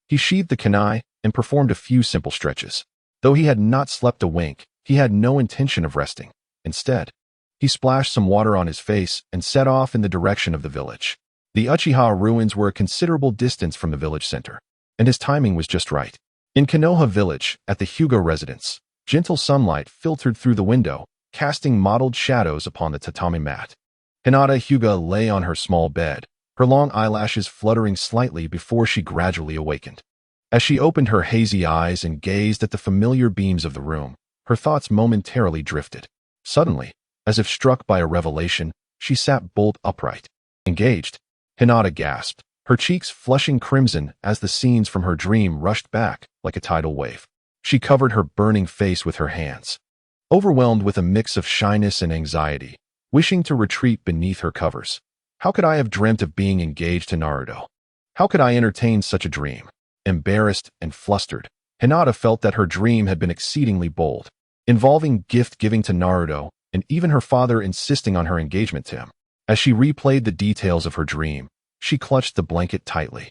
He sheathed the kunai and performed a few simple stretches. Though he had not slept a wink, he had no intention of resting. Instead, he splashed some water on his face and set off in the direction of the village. The Uchiha ruins were a considerable distance from the village center, and his timing was just right. In Konoha village, at the Hyuga residence, gentle sunlight filtered through the window, casting mottled shadows upon the tatami mat. Hinata Hyuga lay on her small bed, her long eyelashes fluttering slightly before she gradually awakened. As she opened her hazy eyes and gazed at the familiar beams of the room, her thoughts momentarily drifted. Suddenly, as if struck by a revelation, she sat bolt upright. Engaged, Hinata gasped, her cheeks flushing crimson as the scenes from her dream rushed back like a tidal wave. She covered her burning face with her hands, overwhelmed with a mix of shyness and anxiety, wishing to retreat beneath her covers. How could I have dreamt of being engaged to Naruto? How could I entertain such a dream? Embarrassed and flustered, Hinata felt that her dream had been exceedingly bold, involving gift-giving to Naruto and even her father insisting on her engagement to him. As she replayed the details of her dream, she clutched the blanket tightly,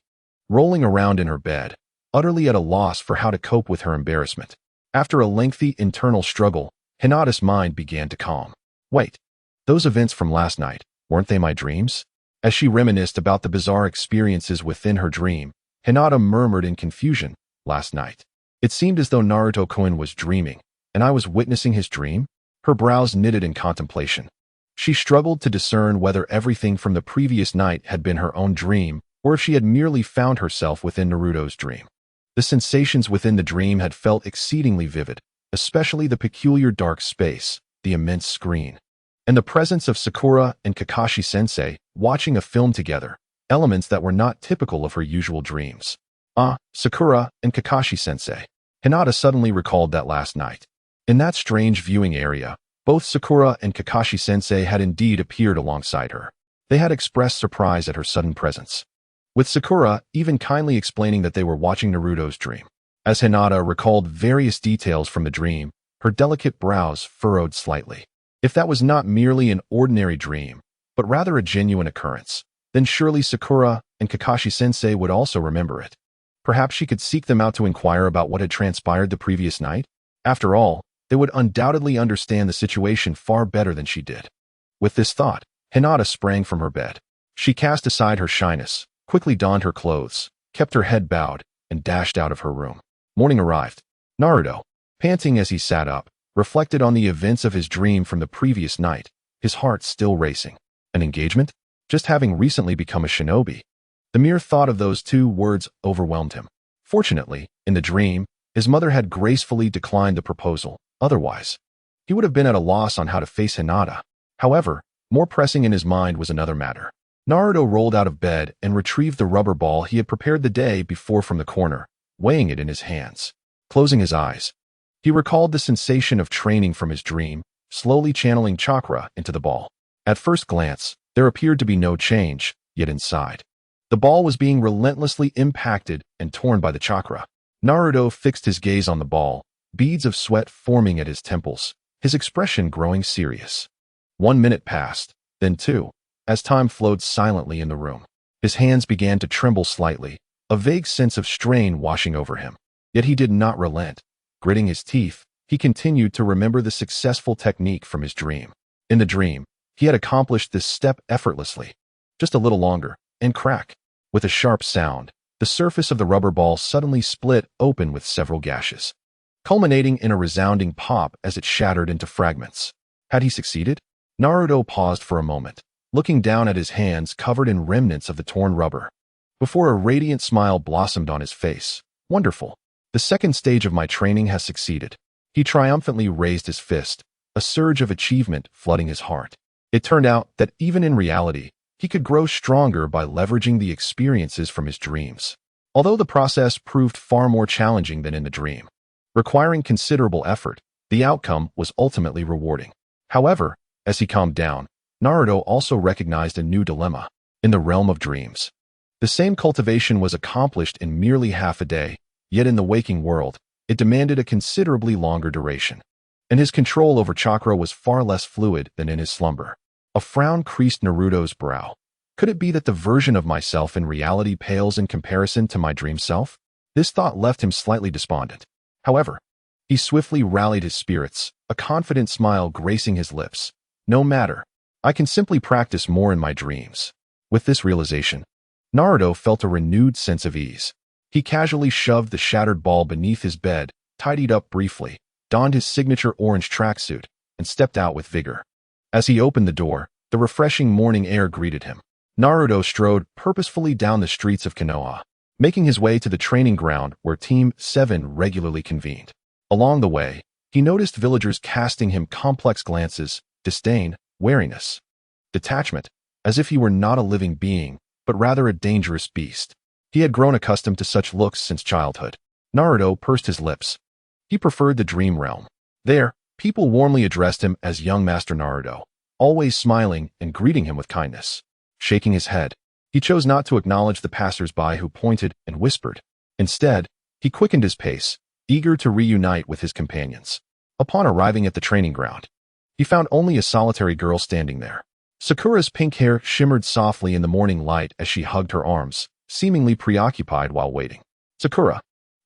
rolling around in her bed, utterly at a loss for how to cope with her embarrassment. After a lengthy internal struggle, Hinata's mind began to calm. Wait, those events from last night, weren't they my dreams? As she reminisced about the bizarre experiences within her dream, Hinata murmured in confusion, last night. It seemed as though Naruto-kun was dreaming, and I was witnessing his dream? Her brows knitted in contemplation. She struggled to discern whether everything from the previous night had been her own dream, or if she had merely found herself within Naruto's dream. The sensations within the dream had felt exceedingly vivid, especially the peculiar dark space, the immense screen, and the presence of Sakura and Kakashi-sensei watching a film together, elements that were not typical of her usual dreams. Sakura and Kakashi-sensei. Hinata suddenly recalled that last night. In that strange viewing area, both Sakura and Kakashi-sensei had indeed appeared alongside her. They had expressed surprise at her sudden presence, with Sakura even kindly explaining that they were watching Naruto's dream. As Hinata recalled various details from the dream, her delicate brows furrowed slightly. If that was not merely an ordinary dream, but rather a genuine occurrence, then surely Sakura and Kakashi-sensei would also remember it. Perhaps she could seek them out to inquire about what had transpired the previous night? After all, they would undoubtedly understand the situation far better than she did. With this thought, Hinata sprang from her bed. She cast aside her shyness, quickly donned her clothes, kept her head bowed, and dashed out of her room. Morning arrived. Naruto, panting as he sat up, reflected on the events of his dream from the previous night, his heart still racing. An engagement? Just having recently become a shinobi. The mere thought of those two words overwhelmed him. Fortunately, in the dream, his mother had gracefully declined the proposal. Otherwise, he would have been at a loss on how to face Hinata. However, more pressing in his mind was another matter. Naruto rolled out of bed and retrieved the rubber ball he had prepared the day before from the corner, weighing it in his hands. Closing his eyes, he recalled the sensation of training from his dream, slowly channeling chakra into the ball. At first glance, there appeared to be no change, yet inside, the ball was being relentlessly impacted and torn by the chakra. Naruto fixed his gaze on the ball, beads of sweat forming at his temples, his expression growing serious. 1 minute passed, then 2, as time flowed silently in the room. His hands began to tremble slightly, a vague sense of strain washing over him. Yet he did not relent. Gritting his teeth, he continued to remember the successful technique from his dream. In the dream, he had accomplished this step effortlessly. Just a little longer, and crack. With a sharp sound, the surface of the rubber ball suddenly split open with several gashes, culminating in a resounding pop as it shattered into fragments. Had he succeeded? Naruto paused for a moment, looking down at his hands covered in remnants of the torn rubber, before a radiant smile blossomed on his face. Wonderful. The second stage of my training has succeeded. He triumphantly raised his fist, a surge of achievement flooding his heart. It turned out that even in reality, he could grow stronger by leveraging the experiences from his dreams. Although the process proved far more challenging than in the dream, requiring considerable effort, the outcome was ultimately rewarding. However, as he calmed down, Naruto also recognized a new dilemma. In the realm of dreams, the same cultivation was accomplished in merely half a day, yet in the waking world, it demanded a considerably longer duration, and his control over chakra was far less fluid than in his slumber. A frown creased Naruto's brow. Could it be that the version of myself in reality pales in comparison to my dream self? This thought left him slightly despondent. However, he swiftly rallied his spirits, a confident smile gracing his lips. No matter. I can simply practice more in my dreams. With this realization, Naruto felt a renewed sense of ease. He casually shoved the shattered ball beneath his bed, tidied up briefly, donned his signature orange tracksuit, and stepped out with vigor. As he opened the door, the refreshing morning air greeted him. Naruto strode purposefully down the streets of Konoha, making his way to the training ground where Team 7 regularly convened. Along the way, he noticed villagers casting him complex glances, disdain, wariness, detachment, as if he were not a living being, but rather a dangerous beast. He had grown accustomed to such looks since childhood. Naruto pursed his lips. He preferred the dream realm. There, people warmly addressed him as young Master Naruto, always smiling and greeting him with kindness. Shaking his head, he chose not to acknowledge the passers-by who pointed and whispered. Instead, he quickened his pace, eager to reunite with his companions. Upon arriving at the training ground, he found only a solitary girl standing there. Sakura's pink hair shimmered softly in the morning light as she hugged her arms, seemingly preoccupied while waiting. "Sakura,"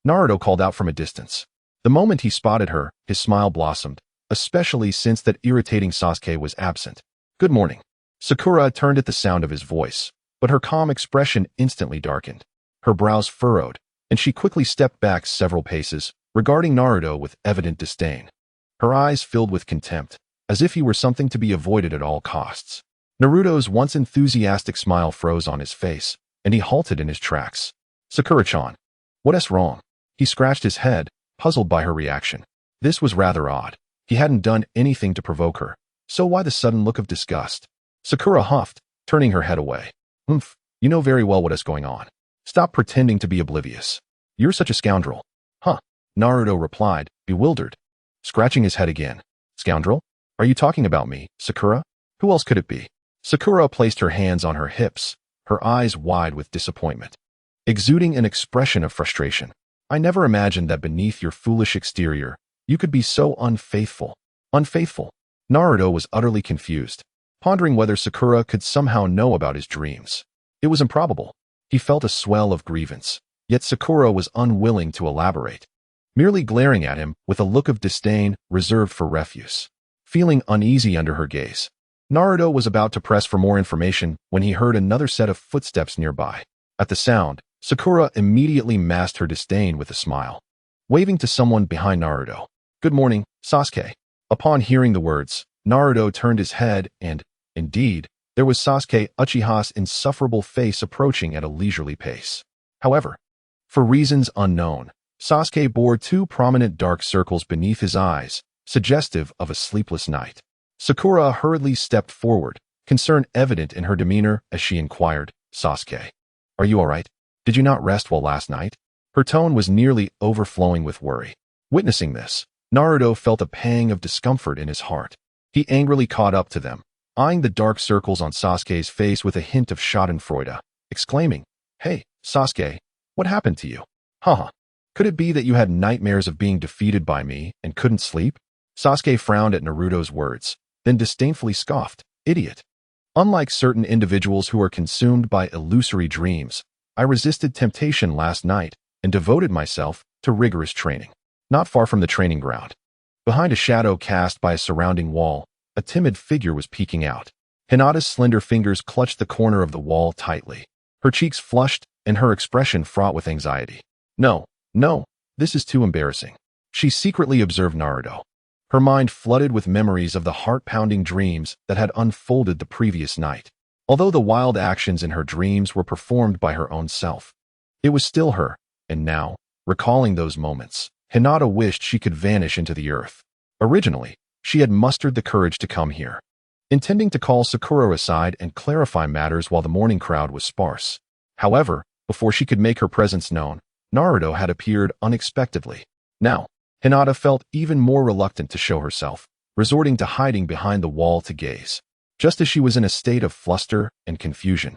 Naruto called out from a distance. The moment he spotted her, his smile blossomed, especially since that irritating Sasuke was absent. "Good morning." Sakura turned at the sound of his voice, but her calm expression instantly darkened. Her brows furrowed, and she quickly stepped back several paces, regarding Naruto with evident disdain. Her eyes filled with contempt, as if he were something to be avoided at all costs. Naruto's once enthusiastic smile froze on his face, and he halted in his tracks. "Sakura-chan, what is wrong?" He scratched his head, puzzled by her reaction. This was rather odd. He hadn't done anything to provoke her, so why the sudden look of disgust? Sakura huffed, turning her head away. Humph, you know very well what is going on. Stop pretending to be oblivious. You're such a scoundrel. Huh, Naruto replied, bewildered. Scratching his head again. Scoundrel? Are you talking about me, Sakura? Who else could it be? Sakura placed her hands on her hips, her eyes wide with disappointment, exuding an expression of frustration. I never imagined that beneath your foolish exterior, you could be so unfaithful. Unfaithful? Naruto was utterly confused, pondering whether Sakura could somehow know about his dreams. It was improbable. He felt a swell of grievance, yet Sakura was unwilling to elaborate, merely glaring at him with a look of disdain reserved for refuse. Feeling uneasy under her gaze, Naruto was about to press for more information when he heard another set of footsteps nearby. At the sound, Sakura immediately masked her disdain with a smile, waving to someone behind Naruto. Good morning, Sasuke. Upon hearing the words, Naruto turned his head and, indeed, there was Sasuke Uchiha's insufferable face approaching at a leisurely pace. However, for reasons unknown, Sasuke bore two prominent dark circles beneath his eyes, suggestive of a sleepless night. Sakura hurriedly stepped forward, concern evident in her demeanor as she inquired, Sasuke, are you all right? Did you not rest well last night? Her tone was nearly overflowing with worry. Witnessing this, Naruto felt a pang of discomfort in his heart. He angrily caught up to them, eyeing the dark circles on Sasuke's face with a hint of schadenfreude, exclaiming, Hey, Sasuke, what happened to you? Haha. Could it be that you had nightmares of being defeated by me and couldn't sleep? Sasuke frowned at Naruto's words, then disdainfully scoffed, Idiot. Unlike certain individuals who are consumed by illusory dreams, I resisted temptation last night and devoted myself to rigorous training. Not far from the training ground, behind a shadow cast by a surrounding wall, a timid figure was peeking out. Hinata's slender fingers clutched the corner of the wall tightly. Her cheeks flushed and her expression fraught with anxiety. No, this is too embarrassing. She secretly observed Naruto, her mind flooded with memories of the heart-pounding dreams that had unfolded the previous night. Although the wild actions in her dreams were performed by her own self, it was still her, and now, recalling those moments, Hinata wished she could vanish into the earth. Originally, she had mustered the courage to come here, intending to call Sakura aside and clarify matters while the morning crowd was sparse. However, before she could make her presence known, Naruto had appeared unexpectedly. Now, Hinata felt even more reluctant to show herself, resorting to hiding behind the wall to gaze. Just as she was in a state of fluster and confusion,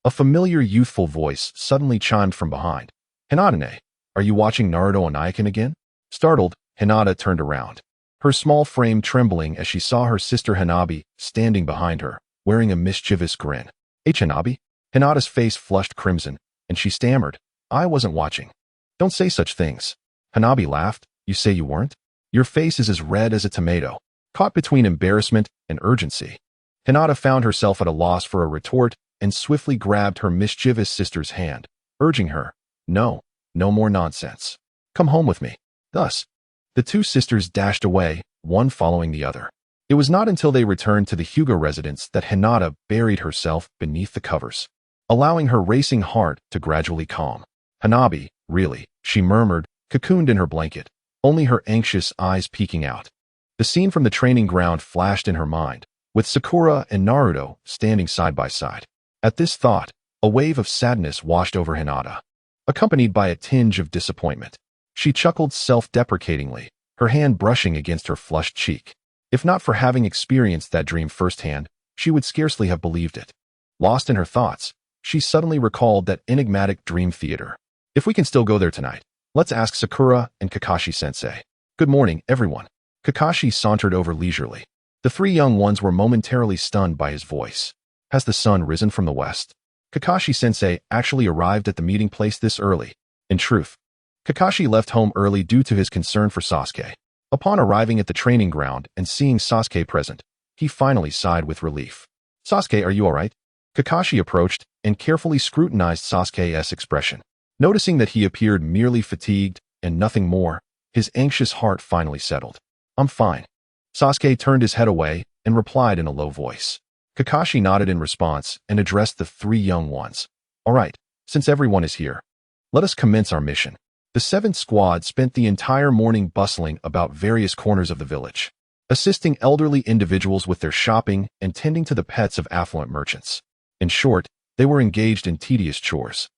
a familiar youthful voice suddenly chimed from behind. Hinata, are you watching Naruto Onaikan again? Startled, Hinata turned around, her small frame trembling as she saw her sister Hanabi standing behind her, wearing a mischievous grin. Hanabi? Hinata's face flushed crimson, and she stammered, I wasn't watching. Don't say such things. Hanabi laughed. You say you weren't? Your face is as red as a tomato, caught between embarrassment and urgency. Hinata found herself at a loss for a retort and swiftly grabbed her mischievous sister's hand, urging her, No more nonsense. Come home with me. Thus, the two sisters dashed away, one following the other. It was not until they returned to the Hyuga residence that Hinata buried herself beneath the covers, allowing her racing heart to gradually calm. Hanabi, really, she murmured, cocooned in her blanket, only her anxious eyes peeking out. The scene from the training ground flashed in her mind, with Sakura and Naruto standing side by side. At this thought, a wave of sadness washed over Hinata, accompanied by a tinge of disappointment. She chuckled self-deprecatingly, her hand brushing against her flushed cheek. If not for having experienced that dream firsthand, she would scarcely have believed it. Lost in her thoughts, she suddenly recalled that enigmatic dream theater. If we can still go there tonight, let's ask Sakura and Kakashi-sensei. Good morning, everyone. Kakashi sauntered over leisurely. The three young ones were momentarily stunned by his voice. Has the sun risen from the west? Kakashi-sensei actually arrived at the meeting place this early. In truth, Kakashi left home early due to his concern for Sasuke. Upon arriving at the training ground and seeing Sasuke present, he finally sighed with relief. Sasuke, are you all right? Kakashi approached and carefully scrutinized Sasuke's expression. Noticing that he appeared merely fatigued and nothing more, his anxious heart finally settled. I'm fine. Sasuke turned his head away and replied in a low voice. Kakashi nodded in response and addressed the three young ones. All right, since everyone is here, let us commence our mission. The seventh squad spent the entire morning bustling about various corners of the village, assisting elderly individuals with their shopping and tending to the pets of affluent merchants. In short, they were engaged in tedious chores.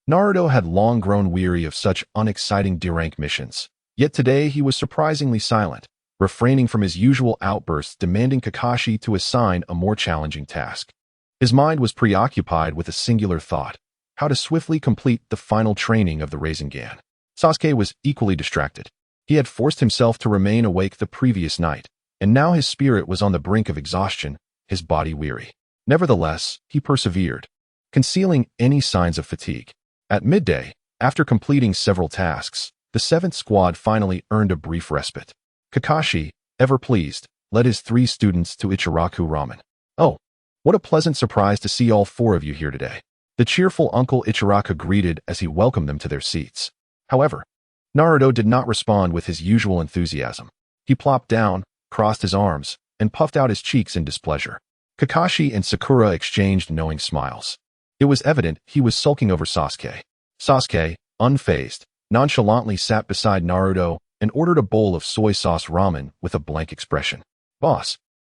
Naruto had long grown weary of such unexciting D-rank missions, yet today he was surprisingly silent, refraining from his usual outbursts demanding Kakashi to assign a more challenging task. His mind was preoccupied with a singular thought: how to swiftly complete the final training of the Rasengan. Sasuke was equally distracted. He had forced himself to remain awake the previous night, and now his spirit was on the brink of exhaustion, his body weary. Nevertheless, he persevered, concealing any signs of fatigue. At midday, after completing several tasks, the seventh squad finally earned a brief respite. Kakashi, ever pleased, led his 3 students to Ichiraku Ramen. "Oh, what a pleasant surprise to see all 4 of you here today," the cheerful Uncle Ichiraku greeted as he welcomed them to their seats. However, Naruto did not respond with his usual enthusiasm. He plopped down, crossed his arms, and puffed out his cheeks in displeasure. Kakashi and Sakura exchanged knowing smiles. It was evident he was sulking over Sasuke. Sasuke, unfazed, nonchalantly sat beside Naruto and ordered a bowl of soy sauce ramen with a blank expression. "Boss,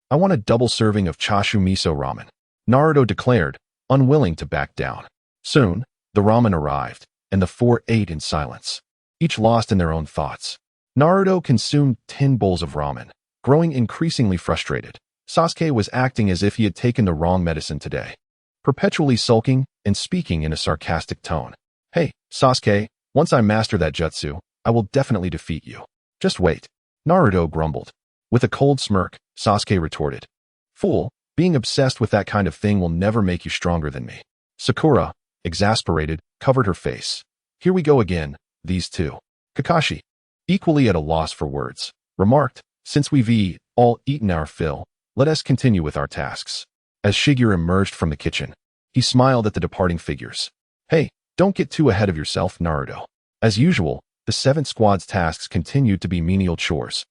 I want a double serving of chashu miso ramen," Naruto declared, unwilling to back down. Soon, the ramen arrived, and the 4 ate in silence, each lost in their own thoughts. Naruto consumed 10 bowls of ramen, growing increasingly frustrated. Sasuke was acting as if he had taken the wrong medicine today, perpetually sulking and speaking in a sarcastic tone. "Hey, Sasuke, once I master that jutsu, I will definitely defeat you. Just wait," Naruto grumbled. With a cold smirk, Sasuke retorted, "Fool, being obsessed with that kind of thing will never make you stronger than me." Sakura, exasperated, covered her face. "Here we go again, these two." Kakashi, equally at a loss for words, remarked, "Since we've all eaten our fill, let us continue with our tasks." As Shigeru emerged from the kitchen, he smiled at the departing figures. "Hey, don't get too ahead of yourself, Naruto." As usual, the 7th squad's tasks continued to be menial chores.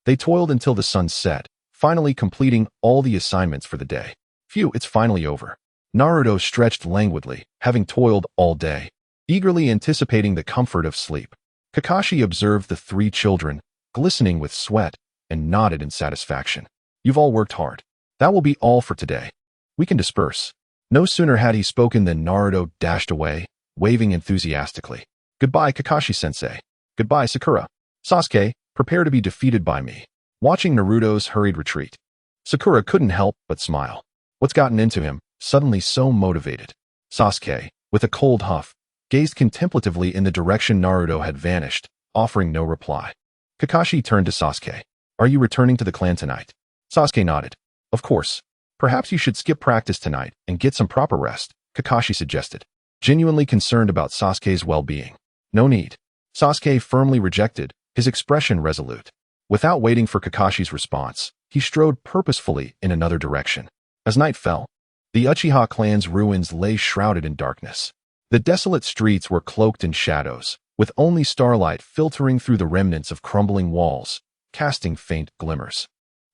They toiled until the sun set, finally completing all the assignments for the day. "Phew, it's finally over." Naruto stretched languidly, having toiled all day, eagerly anticipating the comfort of sleep. Kakashi observed the 3 children, glistening with sweat, and nodded in satisfaction. "You've all worked hard. That will be all for today. We can disperse." No sooner had he spoken than Naruto dashed away, waving enthusiastically. "Goodbye, Kakashi-sensei. Goodbye, Sakura. Sasuke, prepare to be defeated by me." Watching Naruto's hurried retreat, Sakura couldn't help but smile. What's gotten into him, suddenly so motivated? Sasuke, with a cold huff, gazed contemplatively in the direction Naruto had vanished, offering no reply. Kakashi turned to Sasuke. "Are you returning to the clan tonight?" Sasuke nodded. "Of course. Perhaps you should skip practice tonight and get some proper rest," Kakashi suggested, genuinely concerned about Sasuke's well-being. "No need." Sasuke firmly rejected, his expression resolute. Without waiting for Kakashi's response, he strode purposefully in another direction. As night fell, the Uchiha clan's ruins lay shrouded in darkness. The desolate streets were cloaked in shadows, with only starlight filtering through the remnants of crumbling walls, casting faint glimmers.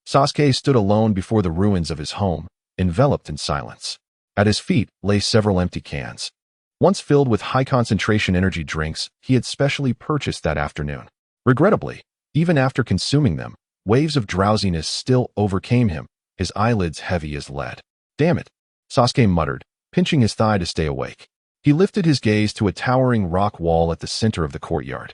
Sasuke stood alone before the ruins of his home, enveloped in silence. At his feet lay several empty cans, once filled with high-concentration energy drinks he had specially purchased that afternoon. Regrettably, even after consuming them, waves of drowsiness still overcame him, his eyelids heavy as lead. "Damn it," Sasuke muttered, pinching his thigh to stay awake. He lifted his gaze to a towering rock wall at the center of the courtyard.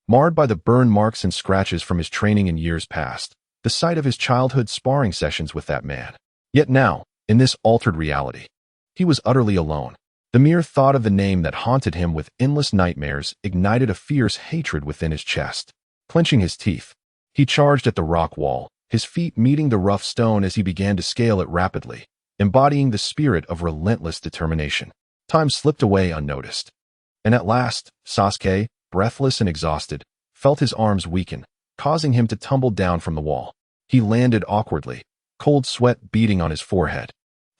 Marred by the burn marks and scratches from his training in years past, the site of his childhood sparring sessions with that man. Yet now, in this altered reality, he was utterly alone. The mere thought of the name that haunted him with endless nightmares ignited a fierce hatred within his chest. Clenching his teeth, he charged at the rock wall, his feet meeting the rough stone as he began to scale it rapidly, embodying the spirit of relentless determination. Time slipped away unnoticed. And at last, Sasuke, breathless and exhausted, felt his arms weaken, causing him to tumble down from the wall. He landed awkwardly, cold sweat beading on his forehead.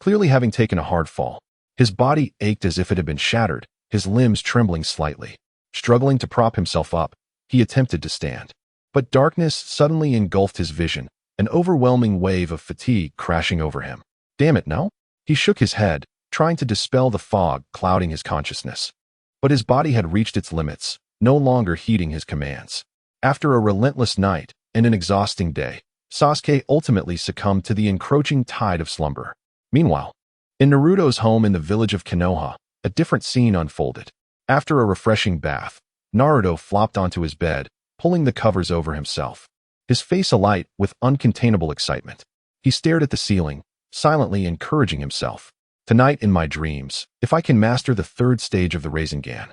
Clearly having taken a hard fall, his body ached as if it had been shattered, his limbs trembling slightly. Struggling to prop himself up, he attempted to stand. But darkness suddenly engulfed his vision, an overwhelming wave of fatigue crashing over him. "Damn it, no?" He shook his head, trying to dispel the fog clouding his consciousness. But his body had reached its limits, no longer heeding his commands. After a relentless night and an exhausting day, Sasuke ultimately succumbed to the encroaching tide of slumber. Meanwhile, in Naruto's home in the village of Konoha, a different scene unfolded. After a refreshing bath, Naruto flopped onto his bed, pulling the covers over himself, his face alight with uncontainable excitement. He stared at the ceiling, silently encouraging himself. Tonight in my dreams, if I can master the third stage of the Rasengan,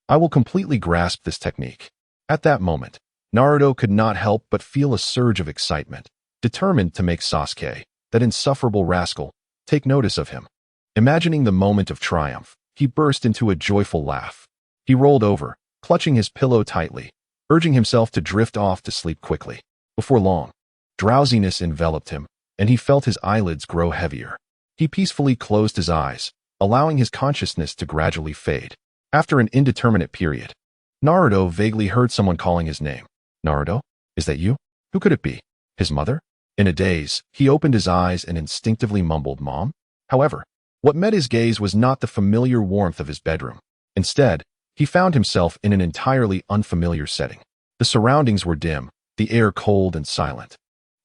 I will completely grasp this technique. At that moment, Naruto could not help but feel a surge of excitement, determined to make Sasuke, that insufferable rascal, take notice of him. Imagining the moment of triumph, he burst into a joyful laugh. He rolled over, clutching his pillow tightly, urging himself to drift off to sleep quickly. Before long, drowsiness enveloped him, and he felt his eyelids grow heavier. He peacefully closed his eyes, allowing his consciousness to gradually fade. After an indeterminate period, Naruto vaguely heard someone calling his name. Naruto? Is that you? Who could it be? His mother? In a daze, he opened his eyes and instinctively mumbled, "Mom?" However, what met his gaze was not the familiar warmth of his bedroom. Instead, he found himself in an entirely unfamiliar setting. The surroundings were dim, the air cold and silent,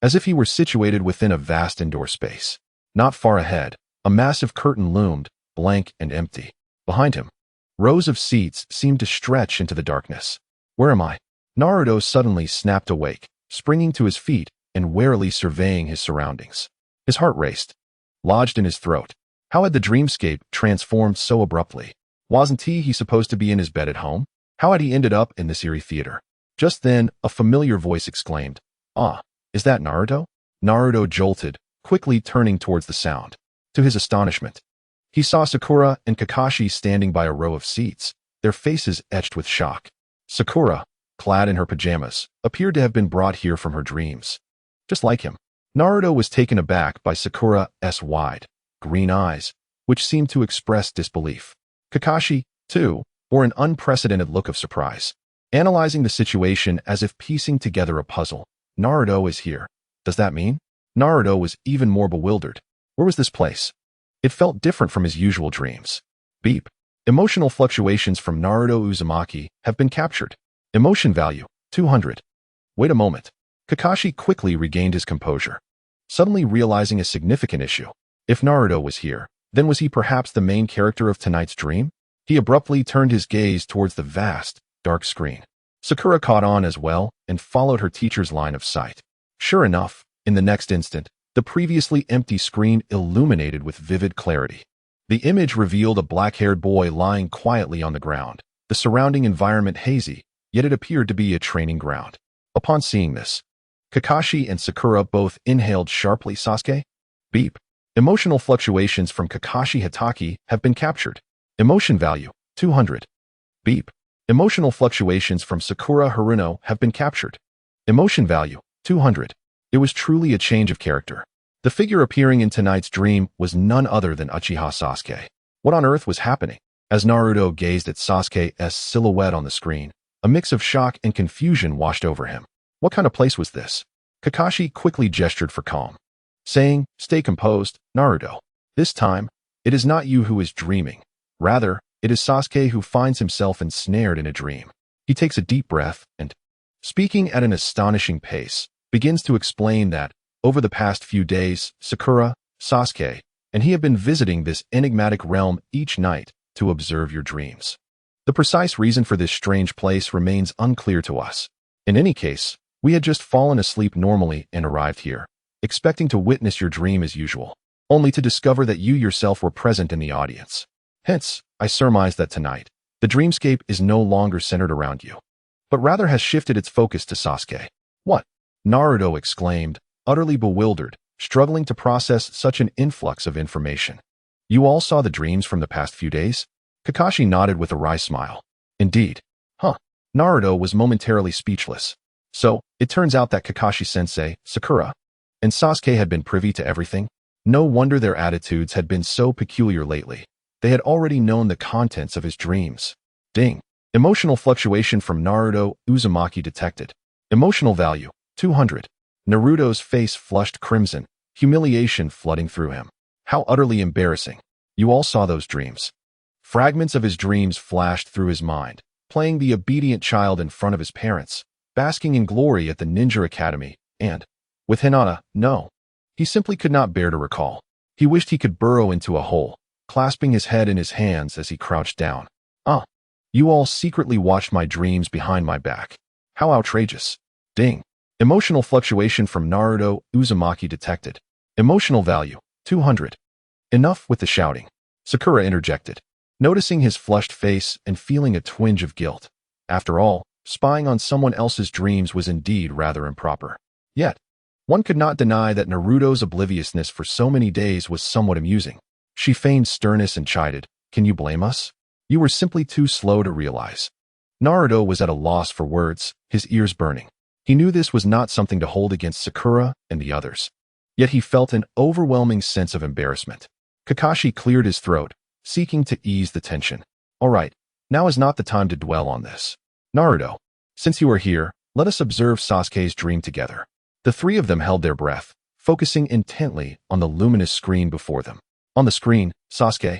as if he were situated within a vast indoor space. Not far ahead, a massive curtain loomed, blank and empty. Behind him, rows of seats seemed to stretch into the darkness. Where am I? Naruto suddenly snapped awake, springing to his feet and warily surveying his surroundings. His heart raced, lodged in his throat. How had the dreamscape transformed so abruptly? Wasn't he supposed to be in his bed at home? How had he ended up in this eerie theater? Just then, a familiar voice exclaimed, "Ah, is that Naruto?" Naruto jolted, quickly turning towards the sound. To his astonishment, he saw Sakura and Kakashi standing by a row of seats, their faces etched with shock. Sakura, clad in her pajamas, appeared to have been brought here from her dreams. Just like him, Naruto was taken aback by Sakura's wide, green eyes, which seemed to express disbelief. Kakashi, too, bore an unprecedented look of surprise, analyzing the situation as if piecing together a puzzle. Naruto is here. Does that mean? Naruto was even more bewildered. Where was this place? It felt different from his usual dreams. Beep. Emotional fluctuations from Naruto Uzumaki have been captured. Emotion value, 200. Wait a moment. Kakashi quickly regained his composure, suddenly realizing a significant issue. If Naruto was here, then was he perhaps the main character of tonight's dream? He abruptly turned his gaze towards the vast, dark screen. Sakura caught on as well and followed her teacher's line of sight. Sure enough, in the next instant, the previously empty screen illuminated with vivid clarity. The image revealed a black-haired boy lying quietly on the ground, the surrounding environment hazy, yet it appeared to be a training ground. Upon seeing this, Kakashi and Sakura both inhaled sharply. Sasuke? Beep. Emotional fluctuations from Kakashi Hatake have been captured. Emotion value, 200. Beep. Emotional fluctuations from Sakura Haruno have been captured. Emotion value, 200. It was truly a change of character. The figure appearing in tonight's dream was none other than Uchiha Sasuke. What on earth was happening? As Naruto gazed at Sasuke's silhouette on the screen, a mix of shock and confusion washed over him. What kind of place was this? Kakashi quickly gestured for calm, saying, "Stay composed, Naruto. This time, it is not you who is dreaming. Rather, it is Sasuke who finds himself ensnared in a dream." He takes a deep breath and, speaking at an astonishing pace, begins to explain that, over the past few days, Sakura, Sasuke, and he have been visiting this enigmatic realm each night to observe your dreams. The precise reason for this strange place remains unclear to us. In any case, we had just fallen asleep normally and arrived here, expecting to witness your dream as usual, only to discover that you yourself were present in the audience. Hence, I surmise that tonight, the dreamscape is no longer centered around you, but rather has shifted its focus to Sasuke. What? Naruto exclaimed, utterly bewildered, struggling to process such an influx of information. You all saw the dreams from the past few days? Kakashi nodded with a wry smile. Indeed. Huh. Naruto was momentarily speechless. So, it turns out that Kakashi-sensei, Sakura, and Sasuke had been privy to everything? No wonder their attitudes had been so peculiar lately. They had already known the contents of his dreams. Ding. Emotional fluctuation from Naruto Uzumaki detected. Emotional value, 200. Naruto's face flushed crimson, humiliation flooding through him. How utterly embarrassing. You all saw those dreams. Fragments of his dreams flashed through his mind, playing the obedient child in front of his parents, basking in glory at the Ninja Academy, and, with Hinata, no. He simply could not bear to recall. He wished he could burrow into a hole, clasping his head in his hands as he crouched down. You all secretly watched my dreams behind my back. How outrageous. Ding. Emotional fluctuation from Naruto Uzumaki detected. Emotional value, 200. Enough with the shouting. Sakura interjected, noticing his flushed face and feeling a twinge of guilt. After all, spying on someone else's dreams was indeed rather improper. Yet, one could not deny that Naruto's obliviousness for so many days was somewhat amusing. She feigned sternness and chided, "Can you blame us? You were simply too slow to realize." Naruto was at a loss for words, his ears burning. He knew this was not something to hold against Sakura and the others. Yet he felt an overwhelming sense of embarrassment. Kakashi cleared his throat, seeking to ease the tension. "All right, now is not the time to dwell on this. Naruto, since you are here, let us observe Sasuke's dream together." The three of them held their breath, focusing intently on the luminous screen before them. On the screen, Sasuke,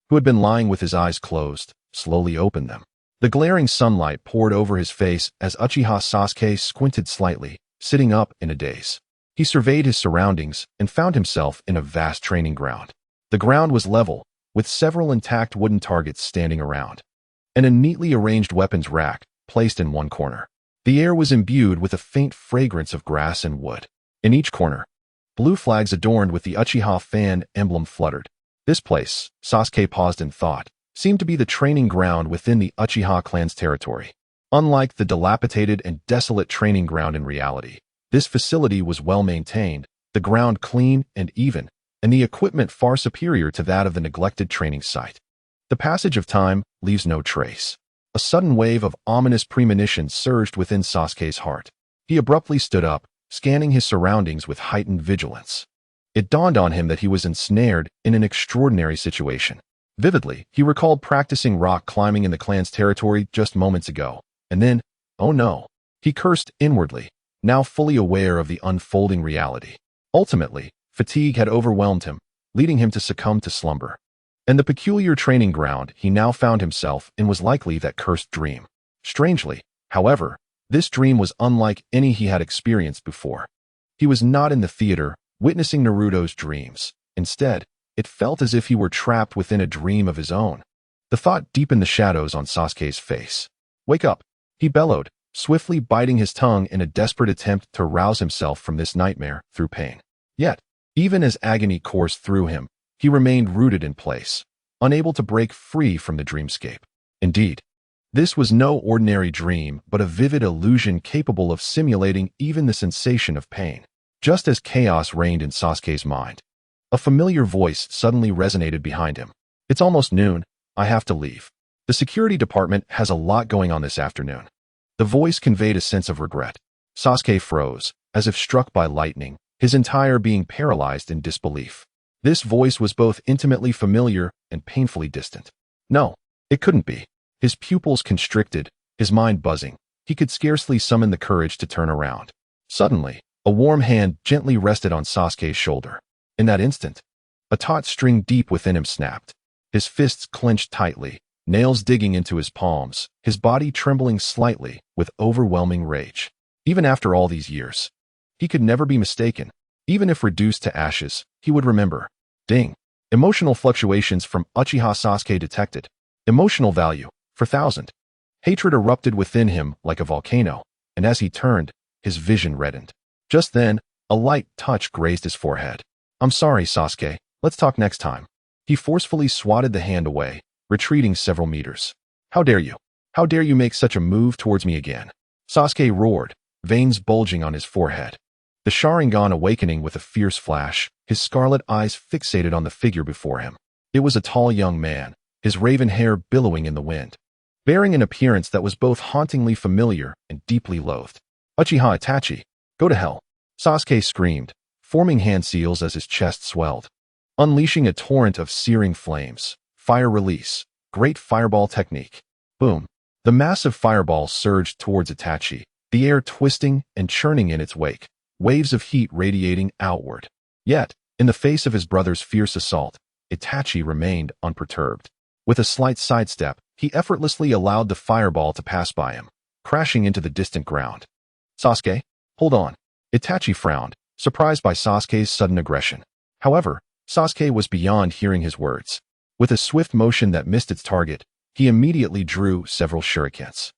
who had been lying with his eyes closed, slowly opened them. The glaring sunlight poured over his face as Uchiha Sasuke squinted slightly, sitting up in a daze. He surveyed his surroundings and found himself in a vast training ground. The ground was level, with several intact wooden targets standing around, and a neatly arranged weapons rack placed in one corner. The air was imbued with a faint fragrance of grass and wood. In each corner, blue flags adorned with the Uchiha fan emblem fluttered. This place, Sasuke paused in thought, seemed to be the training ground within the Uchiha clan's territory. Unlike the dilapidated and desolate training ground in reality, this facility was well maintained, the ground clean and even, and the equipment far superior to that of the neglected training site. The passage of time leaves no trace. A sudden wave of ominous premonition surged within Sasuke's heart. He abruptly stood up, scanning his surroundings with heightened vigilance. It dawned on him that he was ensnared in an extraordinary situation. Vividly, he recalled practicing rock climbing in the clan's territory just moments ago, and then, oh no, he cursed inwardly, now fully aware of the unfolding reality. Ultimately, fatigue had overwhelmed him, leading him to succumb to slumber. And the peculiar training ground he now found himself in was likely that cursed dream. Strangely, however, this dream was unlike any he had experienced before. He was not in the theater, witnessing Naruto's dreams. Instead, it felt as if he were trapped within a dream of his own. The thought deepened the shadows on Sasuke's face. "Wake up," he bellowed, swiftly biting his tongue in a desperate attempt to rouse himself from this nightmare through pain. Yet, even as agony coursed through him, he remained rooted in place, unable to break free from the dreamscape. Indeed, this was no ordinary dream, but a vivid illusion capable of simulating even the sensation of pain. Just as chaos reigned in Sasuke's mind, a familiar voice suddenly resonated behind him. "It's almost noon. I have to leave. The security department has a lot going on this afternoon." The voice conveyed a sense of regret. Sasuke froze, as if struck by lightning, his entire being paralyzed in disbelief. This voice was both intimately familiar and painfully distant. No, it couldn't be. His pupils constricted, his mind buzzing. He could scarcely summon the courage to turn around. Suddenly, a warm hand gently rested on Sasuke's shoulder. In that instant, a taut string deep within him snapped. His fists clenched tightly, nails digging into his palms, his body trembling slightly with overwhelming rage. Even after all these years, he could never be mistaken. Even if reduced to ashes, he would remember. Ding. Emotional fluctuations from Uchiha Sasuke detected. Emotional value, 4,000. Hatred erupted within him like a volcano, and as he turned, his vision reddened. Just then, a light touch grazed his forehead. "I'm sorry, Sasuke. Let's talk next time." He forcefully swatted the hand away, retreating several meters. "How dare you? How dare you make such a move towards me again?" Sasuke roared, veins bulging on his forehead. The Sharingan awakening with a fierce flash, his scarlet eyes fixated on the figure before him. It was a tall young man, his raven hair billowing in the wind, bearing an appearance that was both hauntingly familiar and deeply loathed. "Uchiha Itachi, go to hell!" Sasuke screamed, forming hand seals as his chest swelled. Unleashing a torrent of searing flames. Fire release. Great fireball technique. Boom. The massive fireball surged towards Itachi, the air twisting and churning in its wake, waves of heat radiating outward. Yet, in the face of his brother's fierce assault, Itachi remained unperturbed. With a slight sidestep, he effortlessly allowed the fireball to pass by him, crashing into the distant ground. Sasuke, hold on. Itachi frowned, surprised by Sasuke's sudden aggression. However, Sasuke was beyond hearing his words. With a swift motion that missed its target, he immediately drew several shurikens.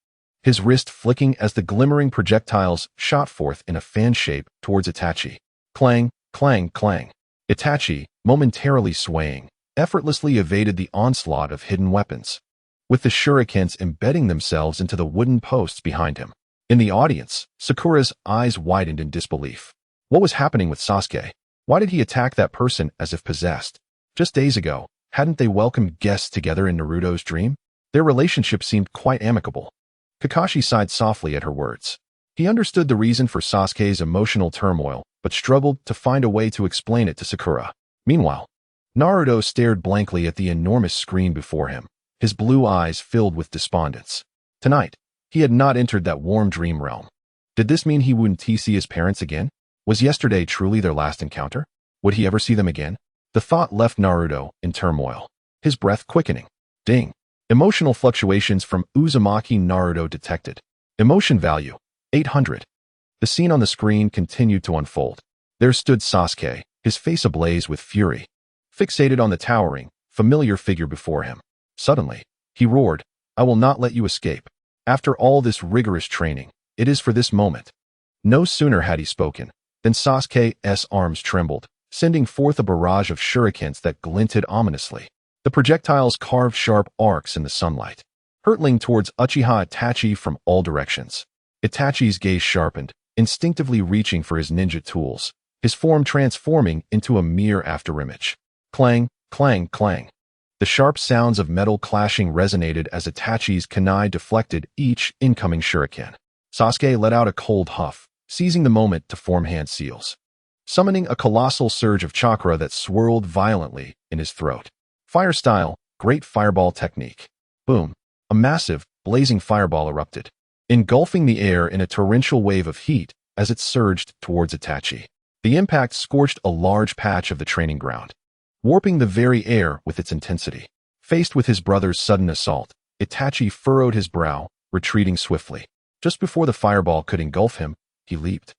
His wrist flicking as the glimmering projectiles shot forth in a fan shape towards Itachi. Clang, clang, clang. Itachi, momentarily swaying, effortlessly evaded the onslaught of hidden weapons, with the shurikens embedding themselves into the wooden posts behind him. In the audience, Sakura's eyes widened in disbelief. What was happening with Sasuke? Why did he attack that person as if possessed? Just days ago, hadn't they welcomed guests together in Naruto's dream? Their relationship seemed quite amicable. Kakashi sighed softly at her words. He understood the reason for Sasuke's emotional turmoil, but struggled to find a way to explain it to Sakura. Meanwhile, Naruto stared blankly at the enormous screen before him, his blue eyes filled with despondence. Tonight, he had not entered that warm dream realm. Did this mean he wouldn't see his parents again? Was yesterday truly their last encounter? Would he ever see them again? The thought left Naruto in turmoil, his breath quickening. Ding! Emotional fluctuations from Uzumaki. Naruto detected. Emotion value, 800. The scene on the screen continued to unfold. There stood Sasuke, his face ablaze with fury, fixated on the towering, familiar figure before him. Suddenly, he roared, "I will not let you escape. After all this rigorous training, it is for this moment." No sooner had he spoken than Sasuke's arms trembled, sending forth a barrage of shurikens that glinted ominously. The projectiles carved sharp arcs in the sunlight, hurtling towards Uchiha Itachi from all directions. Itachi's gaze sharpened, instinctively reaching for his ninja tools, his form transforming into a mere afterimage. Clang, clang, clang. The sharp sounds of metal clashing resonated as Itachi's kunai deflected each incoming shuriken. Sasuke let out a cold huff, seizing the moment to form hand seals, summoning a colossal surge of chakra that swirled violently in his throat. Fire style, great fireball technique. Boom. A massive, blazing fireball erupted, engulfing the air in a torrential wave of heat as it surged towards Itachi. The impact scorched a large patch of the training ground, warping the very air with its intensity. Faced with his brother's sudden assault, Itachi furrowed his brow, retreating swiftly. Just before the fireball could engulf him, he leaped,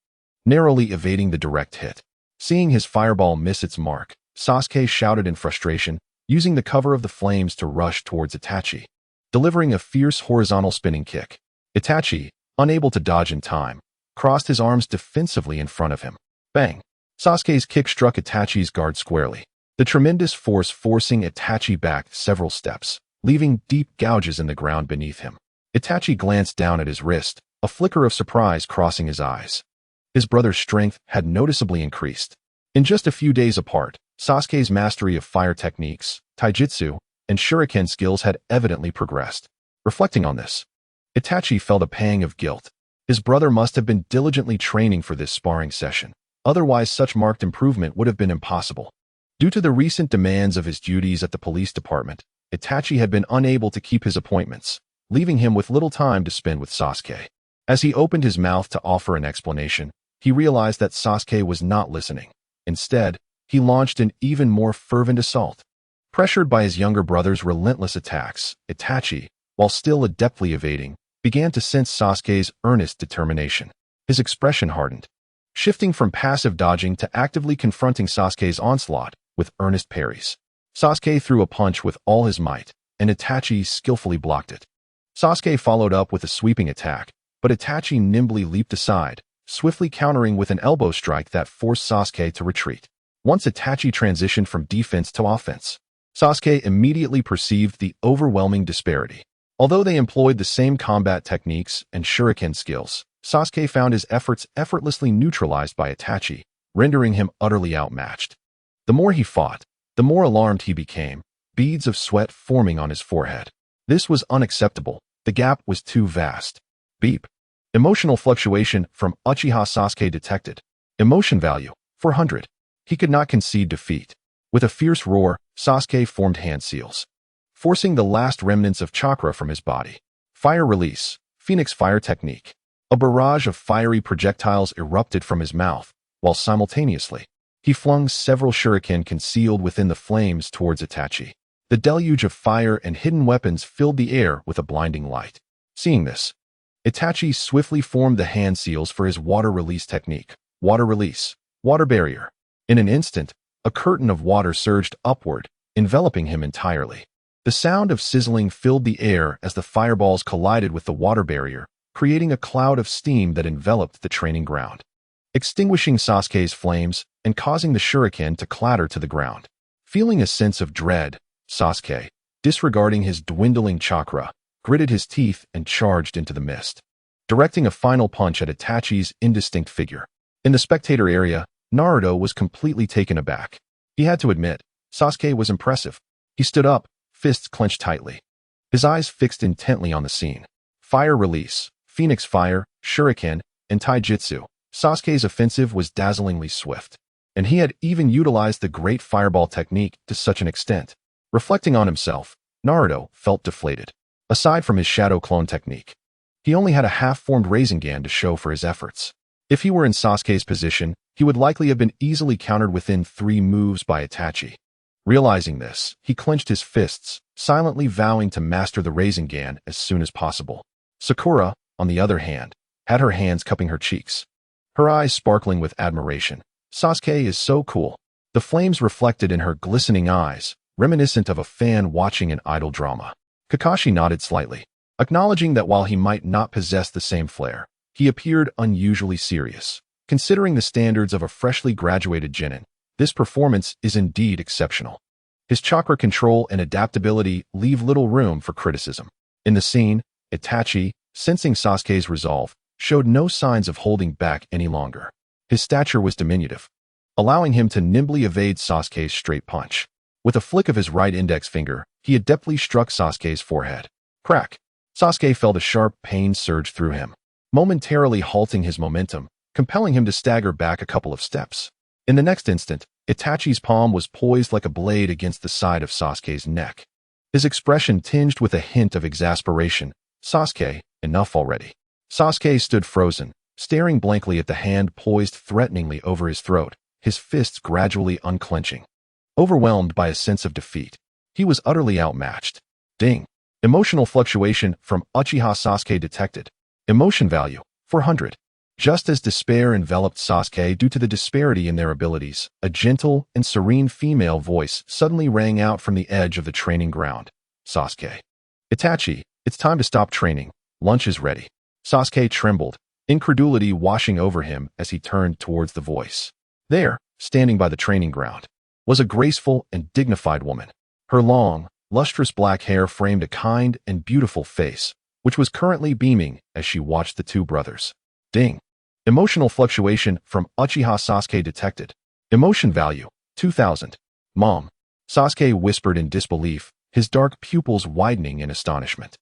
narrowly evading the direct hit. Seeing his fireball miss its mark, Sasuke shouted in frustration, using the cover of the flames to rush towards Itachi, delivering a fierce horizontal spinning kick. Itachi, unable to dodge in time, crossed his arms defensively in front of him. Bang! Sasuke's kick struck Itachi's guard squarely, the tremendous force forcing Itachi back several steps, leaving deep gouges in the ground beneath him. Itachi glanced down at his wrist, a flicker of surprise crossing his eyes. His brother's strength had noticeably increased. In just a few days apart, Sasuke's mastery of fire techniques, taijutsu, and shuriken skills had evidently progressed. Reflecting on this, Itachi felt a pang of guilt. His brother must have been diligently training for this sparring session. Otherwise, such marked improvement would have been impossible. Due to the recent demands of his duties at the police department, Itachi had been unable to keep his appointments, leaving him with little time to spend with Sasuke. As he opened his mouth to offer an explanation, he realized that Sasuke was not listening. Instead, he launched an even more fervent assault. Pressured by his younger brother's relentless attacks, Itachi, while still adeptly evading, began to sense Sasuke's earnest determination. His expression hardened, shifting from passive dodging to actively confronting Sasuke's onslaught with earnest parries. Sasuke threw a punch with all his might, and Itachi skillfully blocked it. Sasuke followed up with a sweeping attack, but Itachi nimbly leaped aside, swiftly countering with an elbow strike that forced Sasuke to retreat. Once Itachi transitioned from defense to offense, Sasuke immediately perceived the overwhelming disparity. Although they employed the same combat techniques and shuriken skills, Sasuke found his efforts effortlessly neutralized by Itachi, rendering him utterly outmatched. The more he fought, the more alarmed he became, beads of sweat forming on his forehead. This was unacceptable. The gap was too vast. Beep. Emotional fluctuation from Uchiha. Sasuke detected. Emotion value, 400. He could not concede defeat. With a fierce roar, Sasuke formed hand seals, forcing the last remnants of chakra from his body. Fire release, Phoenix fire technique. A barrage of fiery projectiles erupted from his mouth, while simultaneously, he flung several shuriken concealed within the flames towards Itachi. The deluge of fire and hidden weapons filled the air with a blinding light. Seeing this, Itachi swiftly formed the hand seals for his water release technique. Water release. Water barrier. In an instant, a curtain of water surged upward, enveloping him entirely. The sound of sizzling filled the air as the fireballs collided with the water barrier, creating a cloud of steam that enveloped the training ground, extinguishing Sasuke's flames and causing the shuriken to clatter to the ground. Feeling a sense of dread, Sasuke, disregarding his dwindling chakra, gritted his teeth and charged into the mist, directing a final punch at Itachi's indistinct figure. In the spectator area, Naruto was completely taken aback. He had to admit, Sasuke was impressive. He stood up, fists clenched tightly, his eyes fixed intently on the scene. Fire release, Phoenix Fire, Shuriken, and Taijutsu. Sasuke's offensive was dazzlingly swift, and he had even utilized the Great Fireball technique to such an extent. Reflecting on himself, Naruto felt deflated. Aside from his shadow clone technique, he only had a half-formed Rasengan to show for his efforts. If he were in Sasuke's position, he would likely have been easily countered within 3 moves by Itachi. Realizing this, he clenched his fists, silently vowing to master the Rasengan as soon as possible. Sakura, on the other hand, had her hands cupping her cheeks, her eyes sparkling with admiration. Sasuke is so cool. The flames reflected in her glistening eyes, reminiscent of a fan watching an idol drama. Kakashi nodded slightly, acknowledging that while he might not possess the same flair, he appeared unusually serious. Considering the standards of a freshly graduated genin, this performance is indeed exceptional. His chakra control and adaptability leave little room for criticism. In the scene, Itachi, sensing Sasuke's resolve, showed no signs of holding back any longer. His stature was diminutive, allowing him to nimbly evade Sasuke's straight punch. With a flick of his right index finger, he adeptly struck Sasuke's forehead. Crack! Sasuke felt a sharp pain surge through him, momentarily halting his momentum, compelling him to stagger back a couple of steps. In the next instant, Itachi's palm was poised like a blade against the side of Sasuke's neck. His expression tinged with a hint of exasperation. Sasuke, enough already. Sasuke stood frozen, staring blankly at the hand poised threateningly over his throat, his fists gradually unclenching. Overwhelmed by a sense of defeat, he was utterly outmatched. Ding! Emotional fluctuation from Uchiha Sasuke detected. Emotion value, 400. Just as despair enveloped Sasuke due to the disparity in their abilities, a gentle and serene female voice suddenly rang out from the edge of the training ground. Sasuke. Itachi, it's time to stop training. Lunch is ready. Sasuke trembled, incredulity washing over him as he turned towards the voice. There, standing by the training ground, was a graceful and dignified woman. Her long, lustrous black hair framed a kind and beautiful face, which was currently beaming as she watched the two brothers. Ding! Emotional fluctuation from Uchiha Sasuke detected. Emotion value, 2000. Mom. Sasuke whispered in disbelief, his dark pupils widening in astonishment.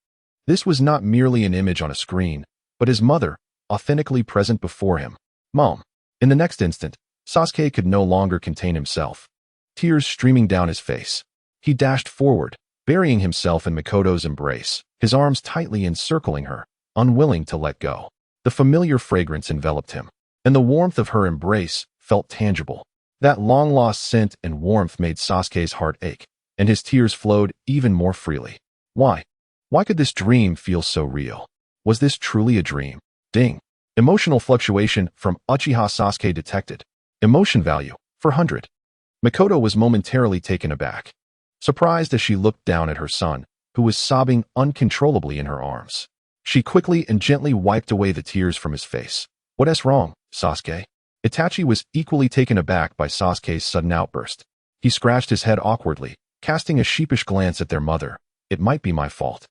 This was not merely an image on a screen, but his mother, authentically present before him. Mom. In the next instant, Sasuke could no longer contain himself, tears streaming down his face. He dashed forward, burying himself in Mikoto's embrace, his arms tightly encircling her, unwilling to let go. The familiar fragrance enveloped him, and the warmth of her embrace felt tangible. That long-lost scent and warmth made Sasuke's heart ache, and his tears flowed even more freely. Why? Why could this dream feel so real? Was this truly a dream? Ding! Emotional fluctuation from Uchiha Sasuke detected. Emotion value, 400. Mikoto was momentarily taken aback, surprised as she looked down at her son, who was sobbing uncontrollably in her arms. She quickly and gently wiped away the tears from his face. What's wrong, Sasuke? Itachi was equally taken aback by Sasuke's sudden outburst. He scratched his head awkwardly, casting a sheepish glance at their mother. It might be my fault.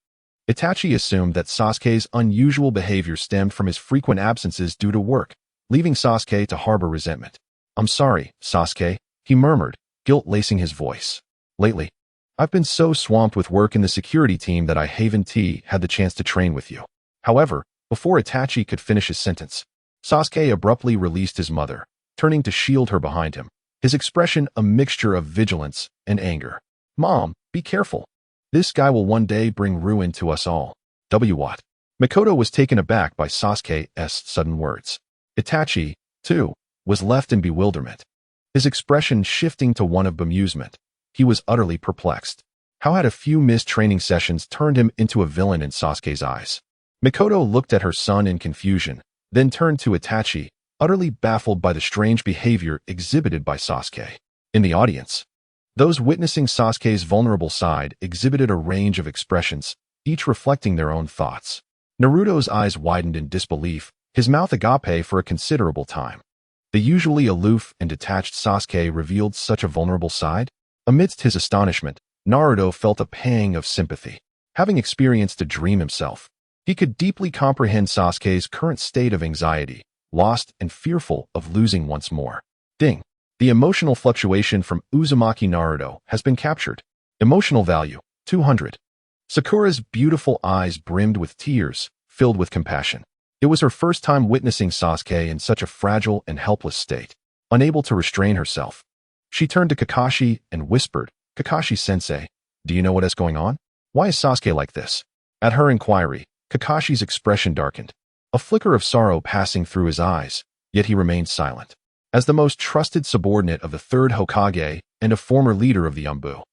Itachi assumed that Sasuke's unusual behavior stemmed from his frequent absences due to work, leaving Sasuke to harbor resentment. I'm sorry, Sasuke, he murmured, guilt lacing his voice. Lately, I've been so swamped with work in the security team that I haven't had the chance to train with you. However, before Itachi could finish his sentence, Sasuke abruptly released his mother, turning to shield her behind him, his expression a mixture of vigilance and anger. Mom, be careful. This guy will one day bring ruin to us all. What? Mikoto was taken aback by Sasuke's sudden words. Itachi, too, was left in bewilderment, his expression shifting to one of bemusement. He was utterly perplexed. How had a few missed training sessions turned him into a villain in Sasuke's eyes? Mikoto looked at her son in confusion, then turned to Itachi, utterly baffled by the strange behavior exhibited by Sasuke. In the audience, those witnessing Sasuke's vulnerable side exhibited a range of expressions, each reflecting their own thoughts. Naruto's eyes widened in disbelief, his mouth agape for a considerable time. The usually aloof and detached Sasuke revealed such a vulnerable side? Amidst his astonishment, Naruto felt a pang of sympathy. Having experienced a dream himself, he could deeply comprehend Sasuke's current state of anxiety, lost and fearful of losing once more. Ding. The emotional fluctuation from Uzumaki Naruto has been captured. Emotional value, 200. Sakura's beautiful eyes brimmed with tears, filled with compassion. It was her first time witnessing Sasuke in such a fragile and helpless state. Unable to restrain herself, she turned to Kakashi and whispered, "Kakashi-sensei, do you know what is going on? Why is Sasuke like this?" At her inquiry, Kakashi's expression darkened, a flicker of sorrow passing through his eyes, yet he remained silent. As the most trusted subordinate of the third Hokage and a former leader of the Umbu,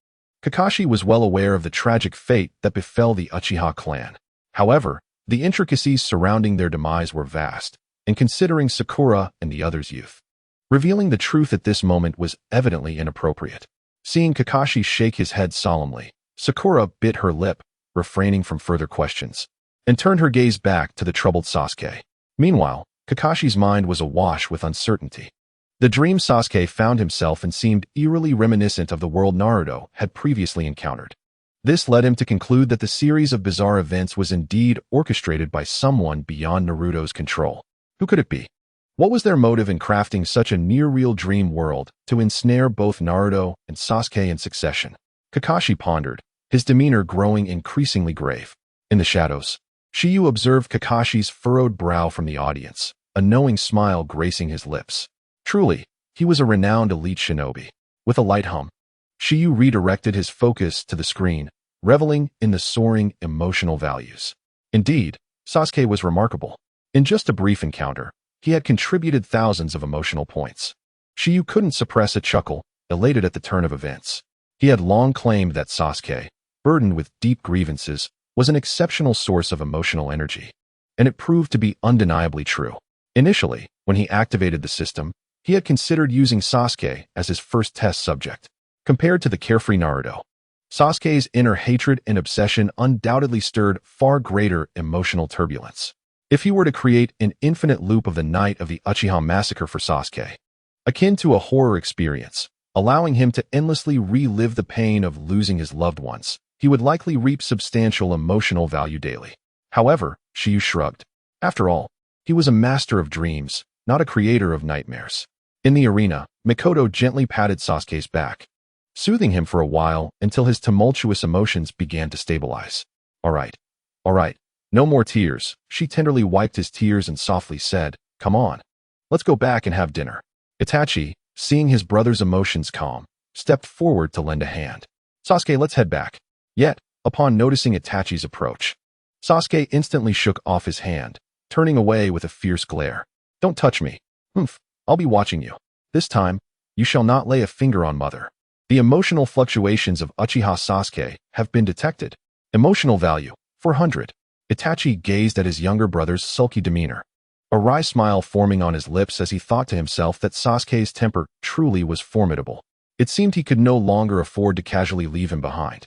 Kakashi was well aware of the tragic fate that befell the Uchiha clan. However, the intricacies surrounding their demise were vast, and considering Sakura and the others' youth, revealing the truth at this moment was evidently inappropriate. Seeing Kakashi shake his head solemnly, Sakura bit her lip, refraining from further questions, and turned her gaze back to the troubled Sasuke. Meanwhile, Kakashi's mind was awash with uncertainty. The dream Sasuke found himself in seemed eerily reminiscent of the world Naruto had previously encountered. This led him to conclude that the series of bizarre events was indeed orchestrated by someone beyond Naruto's control. Who could it be? What was their motive in crafting such a near-real dream world to ensnare both Naruto and Sasuke in succession? Kakashi pondered, his demeanor growing increasingly grave. In the shadows, Shiyu observed Kakashi's furrowed brow from the audience, a knowing smile gracing his lips. Truly, he was a renowned elite shinobi. With a light hum, Shiyu redirected his focus to the screen, reveling in the soaring emotional values. Indeed, Sasuke was remarkable. In just a brief encounter, he had contributed thousands of emotional points. Shiyu couldn't suppress a chuckle, elated at the turn of events. He had long claimed that Sasuke, burdened with deep grievances, was an exceptional source of emotional energy. And it proved to be undeniably true. Initially, when he activated the system, he had considered using Sasuke as his first test subject. Compared to the carefree Naruto, Sasuke's inner hatred and obsession undoubtedly stirred far greater emotional turbulence. If he were to create an infinite loop of the night of the Uchiha massacre for Sasuke, akin to a horror experience, allowing him to endlessly relive the pain of losing his loved ones, he would likely reap substantial emotional value daily. However, Shiyu shrugged. After all, he was a master of dreams, not a creator of nightmares. In the arena, Mikoto gently patted Sasuke's back, soothing him for a while until his tumultuous emotions began to stabilize. All right. No more tears. She tenderly wiped his tears and softly said, "Come on. Let's go back and have dinner." Itachi, seeing his brother's emotions calm, stepped forward to lend a hand. "Sasuke, let's head back." Yet, upon noticing Itachi's approach, Sasuke instantly shook off his hand, turning away with a fierce glare. "Don't touch me. Humph. I'll be watching you. This time, you shall not lay a finger on mother." The emotional fluctuations of Uchiha Sasuke have been detected. Emotional value, 400. Itachi gazed at his younger brother's sulky demeanor, a wry smile forming on his lips as he thought to himself that Sasuke's temper truly was formidable. It seemed he could no longer afford to casually leave him behind.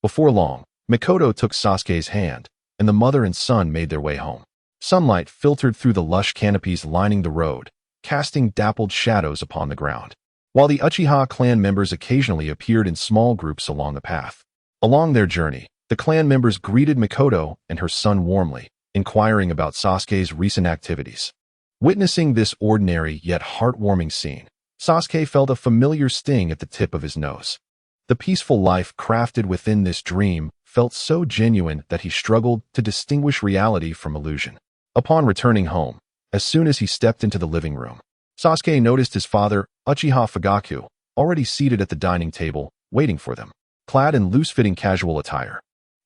Before long, Mikoto took Sasuke's hand, and the mother and son made their way home. Sunlight filtered through the lush canopies lining the road, casting dappled shadows upon the ground, while the Uchiha clan members occasionally appeared in small groups along the path. Along their journey, the clan members greeted Mikoto and her son warmly, inquiring about Sasuke's recent activities. Witnessing this ordinary yet heartwarming scene, Sasuke felt a familiar sting at the tip of his nose. The peaceful life crafted within this dream felt so genuine that he struggled to distinguish reality from illusion. Upon returning home, as soon as he stepped into the living room, Sasuke noticed his father, Uchiha Fugaku, already seated at the dining table, waiting for them, clad in loose-fitting casual attire.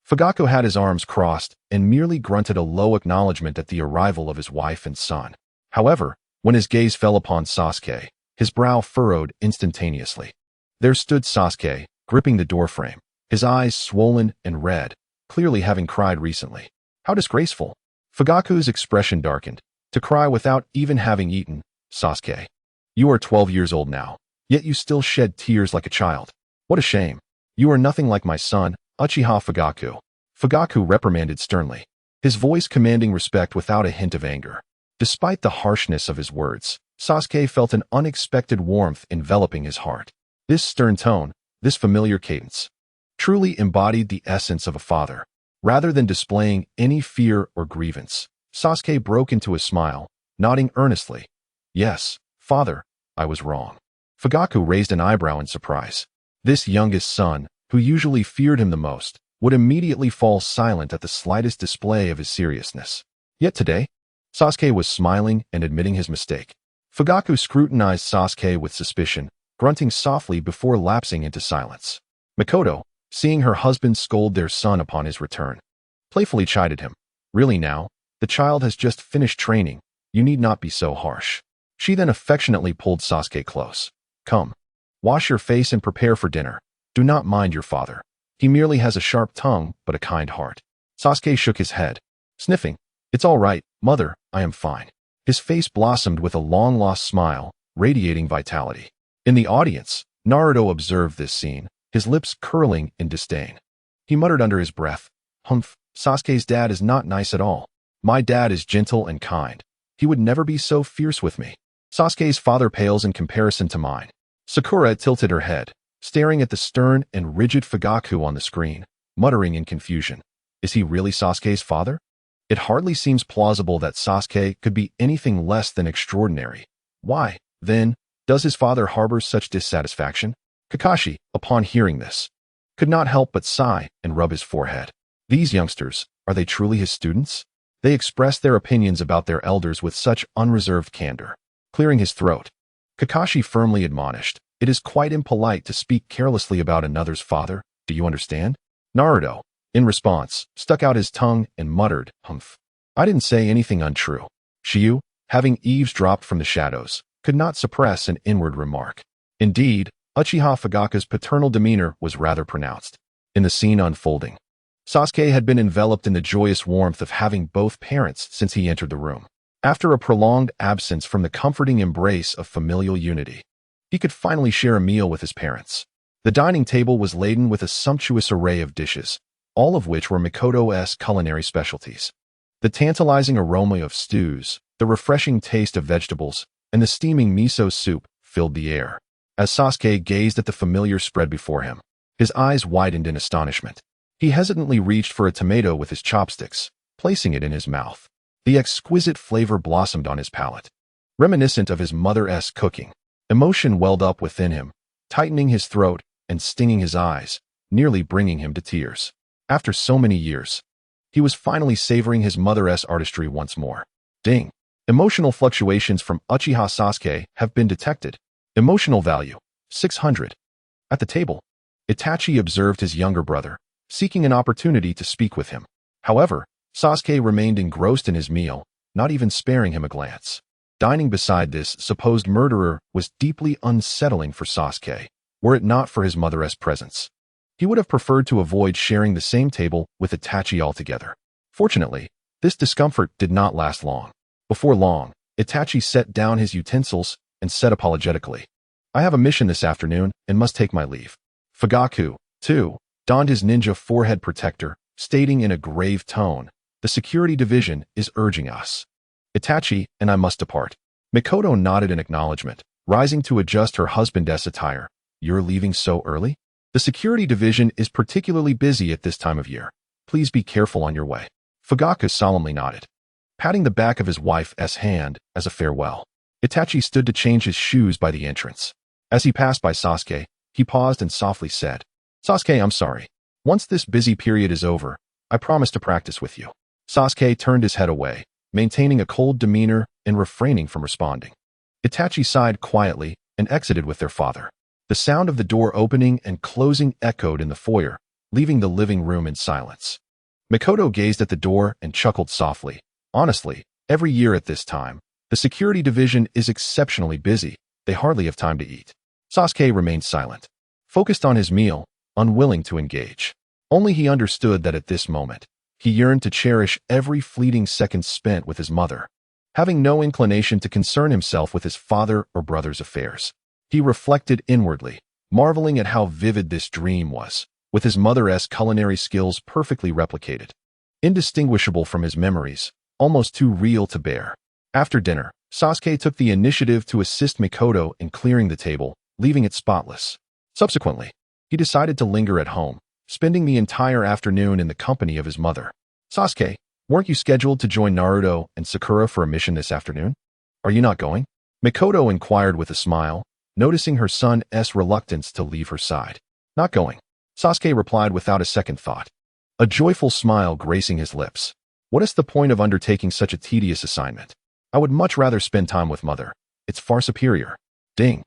Fugaku had his arms crossed and merely grunted a low acknowledgement at the arrival of his wife and son. However, when his gaze fell upon Sasuke, his brow furrowed instantaneously. There stood Sasuke, gripping the doorframe, his eyes swollen and red, clearly having cried recently. How disgraceful. Fugaku's expression darkened. To cry without even having eaten. Sasuke. You are 12 years old now, yet you still shed tears like a child. What a shame. You are nothing like my son, Uchiha Fugaku. Fugaku reprimanded sternly, his voice commanding respect without a hint of anger. Despite the harshness of his words, Sasuke felt an unexpected warmth enveloping his heart. This stern tone, this familiar cadence, truly embodied the essence of a father. Rather than displaying any fear or grievance, Sasuke broke into a smile, nodding earnestly. Yes, father, I was wrong. Fugaku raised an eyebrow in surprise. This youngest son, who usually feared him the most, would immediately fall silent at the slightest display of his seriousness. Yet today, Sasuke was smiling and admitting his mistake. Fugaku scrutinized Sasuke with suspicion, grunting softly before lapsing into silence. Mikoto, seeing her husband scold their son upon his return, playfully chided him. Really now? The child has just finished training. You need not be so harsh. She then affectionately pulled Sasuke close. Come. Wash your face and prepare for dinner. Do not mind your father. He merely has a sharp tongue, but a kind heart. Sasuke shook his head, sniffing. It's all right, mother, I am fine. His face blossomed with a long-lost smile, radiating vitality. In the audience, Naruto observed this scene, his lips curling in disdain. He muttered under his breath, Humph, Sasuke's dad is not nice at all. My dad is gentle and kind. He would never be so fierce with me. Sasuke's father pales in comparison to mine. Sakura tilted her head, staring at the stern and rigid Fugaku on the screen, muttering in confusion. Is he really Sasuke's father? It hardly seems plausible that Sasuke could be anything less than extraordinary. Why, then, does his father harbor such dissatisfaction? Kakashi, upon hearing this, could not help but sigh and rub his forehead. These youngsters, are they truly his students? They expressed their opinions about their elders with such unreserved candor. Clearing his throat, Kakashi firmly admonished, it is quite impolite to speak carelessly about another's father, do you understand? Naruto, in response, stuck out his tongue and muttered, Humph. I didn't say anything untrue. Shiryu, having eavesdropped from the shadows, could not suppress an inward remark. Indeed, Uchiha Fugaku's paternal demeanor was rather pronounced. In the scene unfolding, Sasuke had been enveloped in the joyous warmth of having both parents since he entered the room. After a prolonged absence from the comforting embrace of familial unity, he could finally share a meal with his parents. The dining table was laden with a sumptuous array of dishes, all of which were Mikoto-esque culinary specialties. The tantalizing aroma of stews, the refreshing taste of vegetables, and the steaming miso soup filled the air. As Sasuke gazed at the familiar spread before him, his eyes widened in astonishment. He hesitantly reached for a tomato with his chopsticks, placing it in his mouth. The exquisite flavor blossomed on his palate. Reminiscent of his mother-esque cooking, emotion welled up within him, tightening his throat and stinging his eyes, nearly bringing him to tears. After so many years, he was finally savoring his mother-esque artistry once more. Ding! Emotional fluctuations from Uchiha Sasuke have been detected. Emotional value, 600. At the table, Itachi observed his younger brother, seeking an opportunity to speak with him. However, Sasuke remained engrossed in his meal, not even sparing him a glance. Dining beside this supposed murderer was deeply unsettling for Sasuke, were it not for his mother-esque presence. He would have preferred to avoid sharing the same table with Itachi altogether. Fortunately, this discomfort did not last long. Before long, Itachi set down his utensils and said apologetically, I have a mission this afternoon and must take my leave. Fugaku, too, donned his ninja forehead protector, stating in a grave tone, the security division is urging us. Itachi and I must depart. Mikoto nodded in acknowledgement, rising to adjust her husband's attire. You're leaving so early? The security division is particularly busy at this time of year. Please be careful on your way. Fugaku solemnly nodded, patting the back of his wife's hand as a farewell. Itachi stood to change his shoes by the entrance. As he passed by Sasuke, he paused and softly said, Sasuke, I'm sorry. Once this busy period is over, I promise to practice with you. Sasuke turned his head away, maintaining a cold demeanor and refraining from responding. Itachi sighed quietly and exited with their father. The sound of the door opening and closing echoed in the foyer, leaving the living room in silence. Mikoto gazed at the door and chuckled softly. Honestly, every year at this time, the security division is exceptionally busy. They hardly have time to eat. Sasuke remained silent, focused on his meal, unwilling to engage. Only he understood that at this moment, he yearned to cherish every fleeting second spent with his mother, having no inclination to concern himself with his father or brother's affairs. He reflected inwardly, marveling at how vivid this dream was, with his mother's culinary skills perfectly replicated. Indistinguishable from his memories, almost too real to bear. After dinner, Sasuke took the initiative to assist Mikoto in clearing the table, leaving it spotless. Subsequently, he decided to linger at home, spending the entire afternoon in the company of his mother. "Sasuke, weren't you scheduled to join Naruto and Sakura for a mission this afternoon? Are you not going?" Mikoto inquired with a smile, noticing her son's reluctance to leave her side. "Not going," Sasuke replied without a second thought, a joyful smile gracing his lips. "What is the point of undertaking such a tedious assignment? I would much rather spend time with mother. It's far superior." Ding.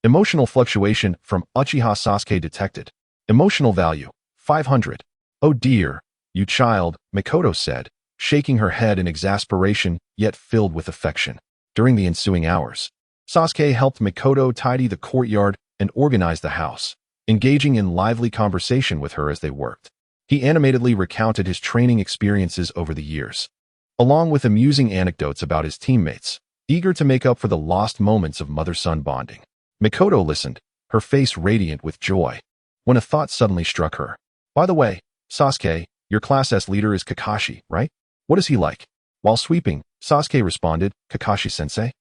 Emotional fluctuation from Uchiha Sasuke detected. Emotional value, 500. "Oh dear, you child," Mikoto said, shaking her head in exasperation yet filled with affection. During the ensuing hours, Sasuke helped Mikoto tidy the courtyard and organize the house, engaging in lively conversation with her as they worked. He animatedly recounted his training experiences over the years, along with amusing anecdotes about his teammates, eager to make up for the lost moments of mother-son bonding. Mikoto listened, her face radiant with joy, when a thought suddenly struck her. "By the way, Sasuke, your class leader is Kakashi, right? What is he like?" While sweeping, Sasuke responded, "Kakashi-sensei?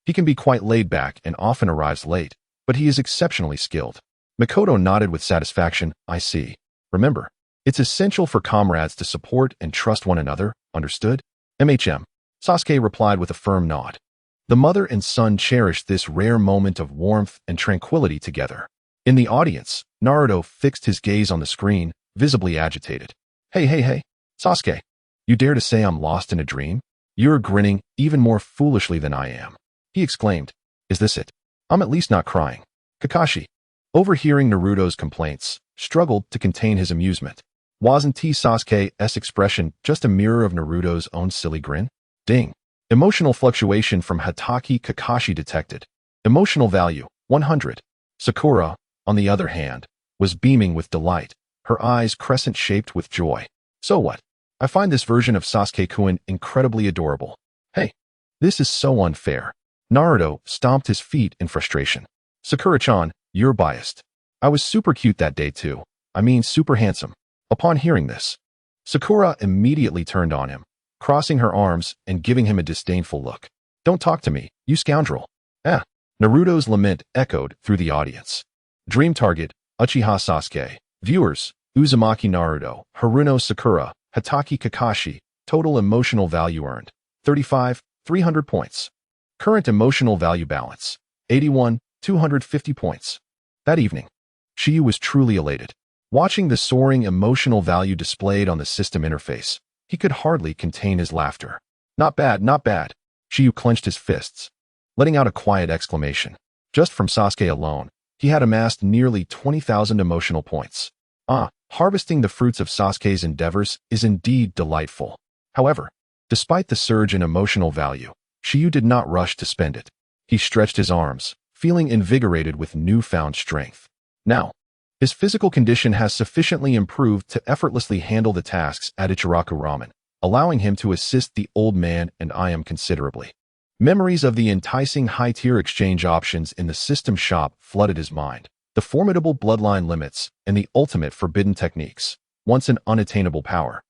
He can be quite laid back and often arrives late, but he is exceptionally skilled." Mikoto nodded with satisfaction. "I see. Remember, it's essential for comrades to support and trust one another, understood?" Sasuke replied with a firm nod. The mother and son cherished this rare moment of warmth and tranquility together. In the audience, Naruto fixed his gaze on the screen, visibly agitated. Hey, Sasuke, you dare to say I'm lost in a dream? You're grinning even more foolishly than I am," he exclaimed. "Is this it? I'm at least not crying." Kakashi, overhearing Naruto's complaints, struggled to contain his amusement. Wasn't Sasuke's expression just a mirror of Naruto's own silly grin? Ding. Emotional fluctuation from Hatake Kakashi detected. Emotional value, 100. Sakura, on the other hand, was beaming with delight, her eyes crescent-shaped with joy. "So what? I find this version of Sasuke-kun incredibly adorable. Hey, this is so unfair." Naruto stomped his feet in frustration. "Sakura-chan, you're biased. I was super cute that day too. I mean super handsome." Upon hearing this, Sakura immediately turned on him, crossing her arms and giving him a disdainful look. "Don't talk to me, you scoundrel." Naruto's lament echoed through the audience. Dream target, Uchiha Sasuke. Viewers, Uzumaki Naruto, Haruno Sakura, Hatake Kakashi. Total emotional value earned, 35, 300 points. Current emotional value balance, 81, 250 points. That evening, Shiyu was truly elated. Watching the soaring emotional value displayed on the system interface, he could hardly contain his laughter. Not bad, not bad." Shiyu clenched his fists, letting out a quiet exclamation. Just from Sasuke alone, he had amassed nearly 20,000 emotional points. Harvesting the fruits of Sasuke's endeavors is indeed delightful. However, despite the surge in emotional value, Shiyu did not rush to spend it. He stretched his arms, feeling invigorated with newfound strength. Now, his physical condition has sufficiently improved to effortlessly handle the tasks at Ichiraku Ramen, allowing him to assist the old man and I am considerably. Memories of the enticing high-tier exchange options in the system shop flooded his mind. The formidable bloodline limits and the ultimate forbidden techniques, once an unattainable power,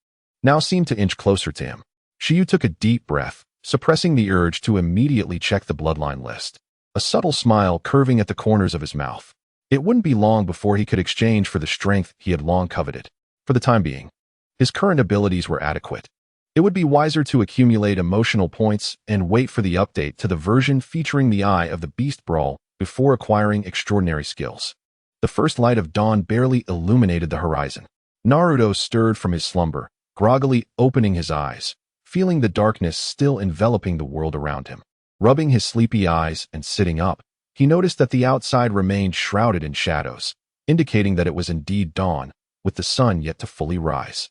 now seemed to inch closer to him. Shiyu took a deep breath, suppressing the urge to immediately check the bloodline list, a subtle smile curving at the corners of his mouth. It wouldn't be long before he could exchange for the strength he had long coveted. For the time being, his current abilities were adequate. It would be wiser to accumulate emotional points and wait for the update to the version featuring the Eye of the Beast Brawl before acquiring extraordinary skills. The first light of dawn barely illuminated the horizon. Naruto stirred from his slumber, groggily opening his eyes, feeling the darkness still enveloping the world around him. Rubbing his sleepy eyes and sitting up, he noticed that the outside remained shrouded in shadows, indicating that it was indeed dawn, with the sun yet to fully rise.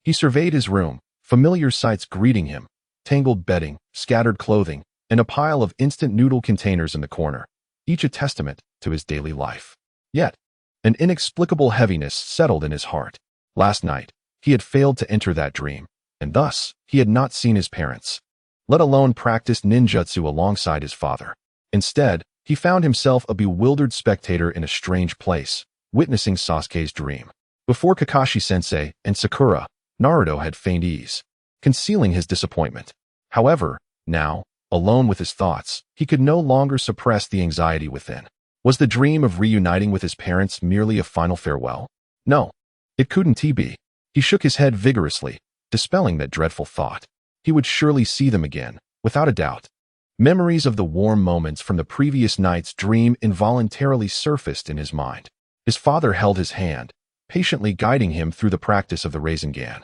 He surveyed his room, familiar sights greeting him, tangled bedding, scattered clothing, and a pile of instant noodle containers in the corner, each a testament to his daily life. Yet, An inexplicable heaviness settled in his heart. Last night, he had failed to enter that dream, and thus, he had not seen his parents, let alone practiced ninjutsu alongside his father. Instead, he found himself a bewildered spectator in a strange place, witnessing Sasuke's dream. Before Kakashi-sensei and Sakura, Naruto had feigned ease, concealing his disappointment. However, now, alone with his thoughts, he could no longer suppress the anxiety within. Was the dream of reuniting with his parents merely a final farewell? No, it couldn't be. He shook his head vigorously, dispelling that dreadful thought. He would surely see them again, without a doubt. Memories of the warm moments from the previous night's dream involuntarily surfaced in his mind. His father held his hand, patiently guiding him through the practice of the Rasengan,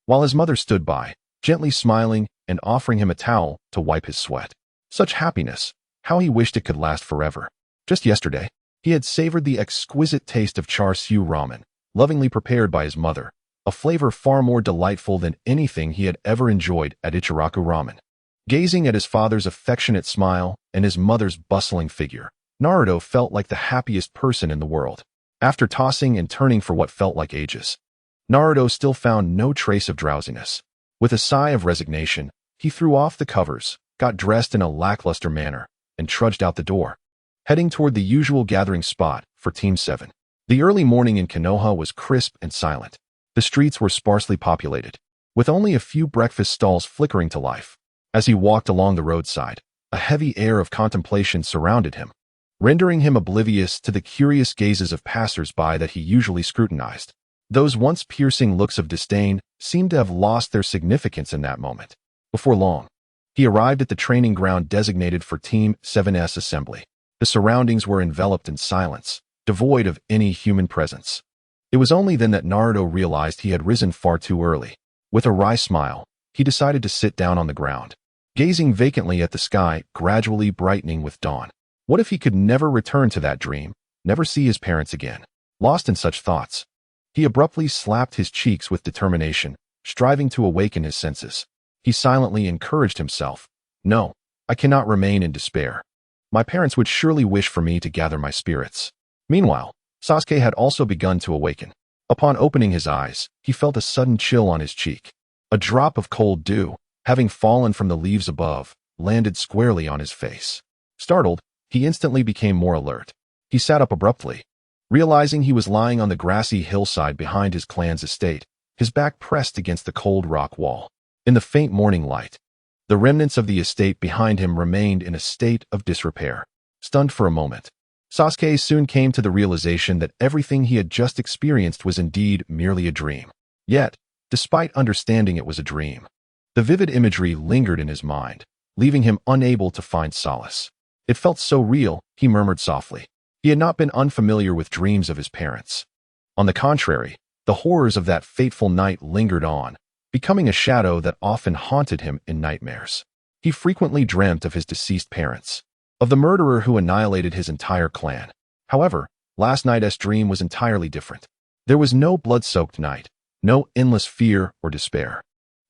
while his mother stood by, gently smiling and offering him a towel to wipe his sweat. Such happiness, how he wished it could last forever. Just yesterday, he had savored the exquisite taste of char siu ramen, lovingly prepared by his mother, a flavor far more delightful than anything he had ever enjoyed at Ichiraku Ramen. Gazing at his father's affectionate smile and his mother's bustling figure, Naruto felt like the happiest person in the world. After tossing and turning for what felt like ages, Naruto still found no trace of drowsiness. With a sigh of resignation, he threw off the covers, got dressed in a lackluster manner, and trudged out the door, heading toward the usual gathering spot for Team 7. The early morning in Konoha was crisp and silent. The streets were sparsely populated, with only a few breakfast stalls flickering to life. As he walked along the roadside, a heavy air of contemplation surrounded him, rendering him oblivious to the curious gazes of passers-by that he usually scrutinized. Those once piercing looks of disdain seemed to have lost their significance in that moment. Before long, he arrived at the training ground designated for Team 7's assembly. The surroundings were enveloped in silence, devoid of any human presence. It was only then that Naruto realized he had risen far too early. With a wry smile, he decided to sit down on the ground, gazing vacantly at the sky gradually brightening with dawn. What if he could never return to that dream, never see his parents again? Lost in such thoughts, he abruptly slapped his cheeks with determination, striving to awaken his senses. He silently encouraged himself. No, I cannot remain in despair. My parents would surely wish for me to gather my spirits. Meanwhile, Sasuke had also begun to awaken. Upon opening his eyes, he felt a sudden chill on his cheek. A drop of cold dew, having fallen from the leaves above, landed squarely on his face. Startled, he instantly became more alert. He sat up abruptly, realizing he was lying on the grassy hillside behind his clan's estate, his back pressed against the cold rock wall. In the faint morning light, the remnants of the estate behind him remained in a state of disrepair. Stunned for a moment, Sasuke soon came to the realization that everything he had just experienced was indeed merely a dream. Yet, despite understanding it was a dream, the vivid imagery lingered in his mind, leaving him unable to find solace. It felt so real, he murmured softly. He had not been unfamiliar with dreams of his parents. On the contrary, the horrors of that fateful night lingered on, becoming a shadow that often haunted him in nightmares. He frequently dreamt of his deceased parents, of the murderer who annihilated his entire clan. However, last night's dream was entirely different. There was no blood-soaked night, no endless fear or despair.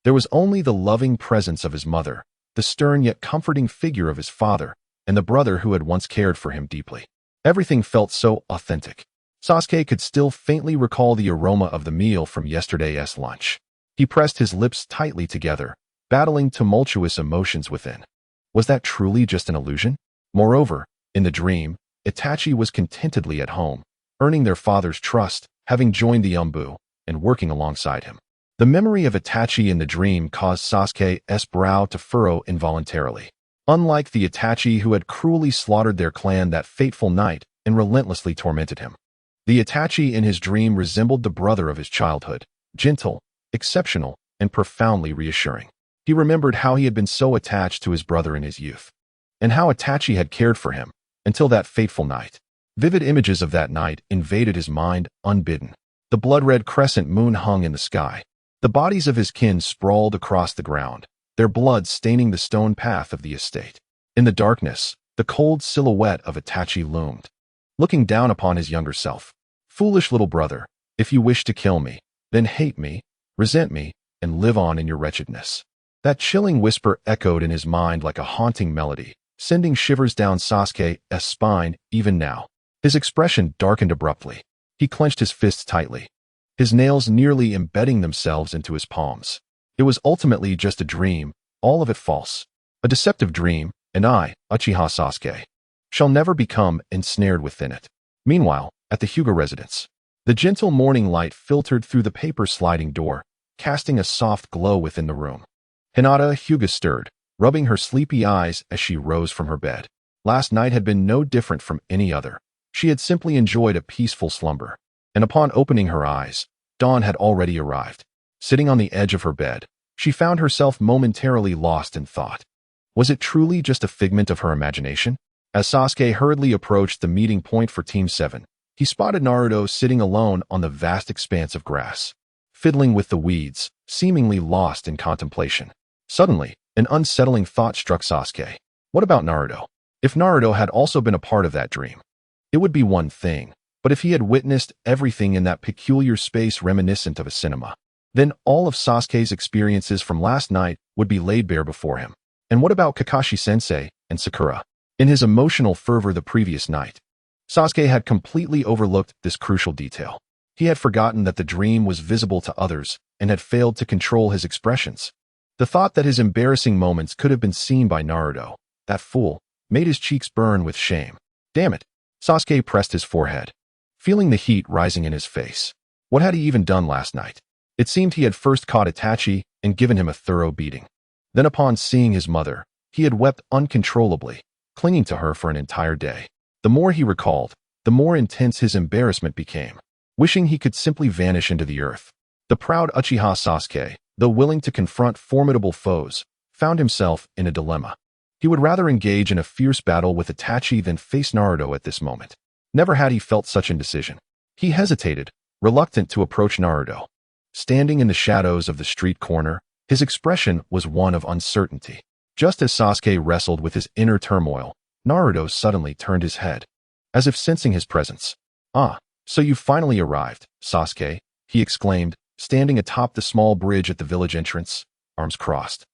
There was only the loving presence of his mother, the stern yet comforting figure of his father, and the brother who had once cared for him deeply. Everything felt so authentic. Sasuke could still faintly recall the aroma of the meal from yesterday's lunch. He pressed his lips tightly together, battling tumultuous emotions within. Was that truly just an illusion? Moreover, in the dream, Itachi was contentedly at home, earning their father's trust, having joined the Umbu, and working alongside him. The memory of Itachi in the dream caused Sasuke's brow to furrow involuntarily. Unlike the Itachi who had cruelly slaughtered their clan that fateful night and relentlessly tormented him, the Itachi in his dream resembled the brother of his childhood, gentle, exceptional, and profoundly reassuring. He remembered how he had been so attached to his brother in his youth, and how Itachi had cared for him until that fateful night. Vivid images of that night invaded his mind unbidden. The blood-red crescent moon hung in the sky. The bodies of his kin sprawled across the ground, their blood staining the stone path of the estate. In the darkness, the cold silhouette of Itachi loomed, looking down upon his younger self. Foolish little brother, if you wish to kill me, then hate me, resent me, and live on in your wretchedness. That chilling whisper echoed in his mind like a haunting melody, sending shivers down Sasuke's spine even now. His expression darkened abruptly. He clenched his fists tightly, his nails nearly embedding themselves into his palms. It was ultimately just a dream, all of it false. A deceptive dream, and I, Uchiha Sasuke, shall never become ensnared within it. Meanwhile, at the Hyuga residence, the gentle morning light filtered through the paper sliding door, casting a soft glow within the room. Hinata Hyuga stirred, rubbing her sleepy eyes as she rose from her bed. Last night had been no different from any other. She had simply enjoyed a peaceful slumber, and upon opening her eyes, dawn had already arrived. Sitting on the edge of her bed, she found herself momentarily lost in thought. Was it truly just a figment of her imagination? As Sasuke hurriedly approached the meeting point for Team 7, he spotted Naruto sitting alone on the vast expanse of grass, fiddling with the weeds, seemingly lost in contemplation. Suddenly, an unsettling thought struck Sasuke. What about Naruto? If Naruto had also been a part of that dream, it would be one thing, but if he had witnessed everything in that peculiar space reminiscent of a cinema, then all of Sasuke's experiences from last night would be laid bare before him. And what about Kakashi-sensei and Sakura? In his emotional fervor the previous night, Sasuke had completely overlooked this crucial detail. He had forgotten that the dream was visible to others and had failed to control his expressions. The thought that his embarrassing moments could have been seen by Naruto, that fool, made his cheeks burn with shame. Damn it! Sasuke pressed his forehead, feeling the heat rising in his face. What had he even done last night? It seemed he had first caught Itachi and given him a thorough beating. Then upon seeing his mother, he had wept uncontrollably, clinging to her for an entire day. The more he recalled, the more intense his embarrassment became, wishing he could simply vanish into the earth. The proud Uchiha Sasuke, though willing to confront formidable foes, found himself in a dilemma. He would rather engage in a fierce battle with Itachi than face Naruto at this moment. Never had he felt such indecision. He hesitated, reluctant to approach Naruto. Standing in the shadows of the street corner, his expression was one of uncertainty. Just as Sasuke wrestled with his inner turmoil, Naruto suddenly turned his head, as if sensing his presence. "Ah, so you've finally arrived, Sasuke," he exclaimed, standing atop the small bridge at the village entrance, arms crossed,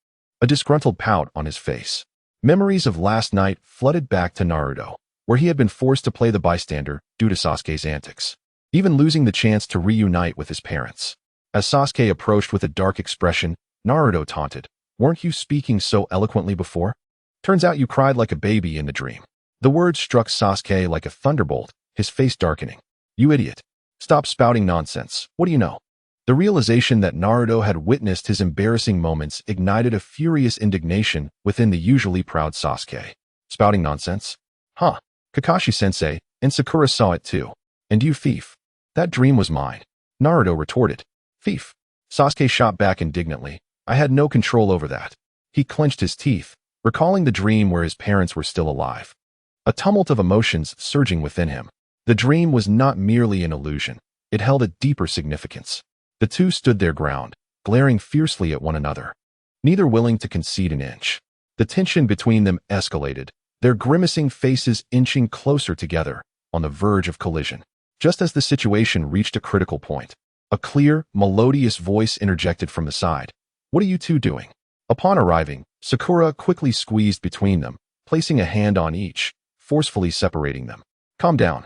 a disgruntled pout on his face. Memories of last night flooded back to Naruto, where he had been forced to play the bystander due to Sasuke's antics, even losing the chance to reunite with his parents. As Sasuke approached with a dark expression, Naruto taunted, "Weren't you speaking so eloquently before? Turns out you cried like a baby in the dream." The words struck Sasuke like a thunderbolt, his face darkening. "You idiot. Stop spouting nonsense. What do you know?" The realization that Naruto had witnessed his embarrassing moments ignited a furious indignation within the usually proud Sasuke. Spouting nonsense? Huh. Kakashi-sensei and Sakura saw it too. And you thief. That dream was mine. Naruto retorted. Thief. Sasuke shot back indignantly. I had no control over that. He clenched his teeth, recalling the dream where his parents were still alive. A tumult of emotions surging within him. The dream was not merely an illusion. It held a deeper significance. The two stood their ground, glaring fiercely at one another, neither willing to concede an inch. The tension between them escalated, their grimacing faces inching closer together, on the verge of collision. Just as the situation reached a critical point, a clear, melodious voice interjected from the side. "What are you two doing?" Upon arriving, Sakura quickly squeezed between them, placing a hand on each, forcefully separating them. "Calm down.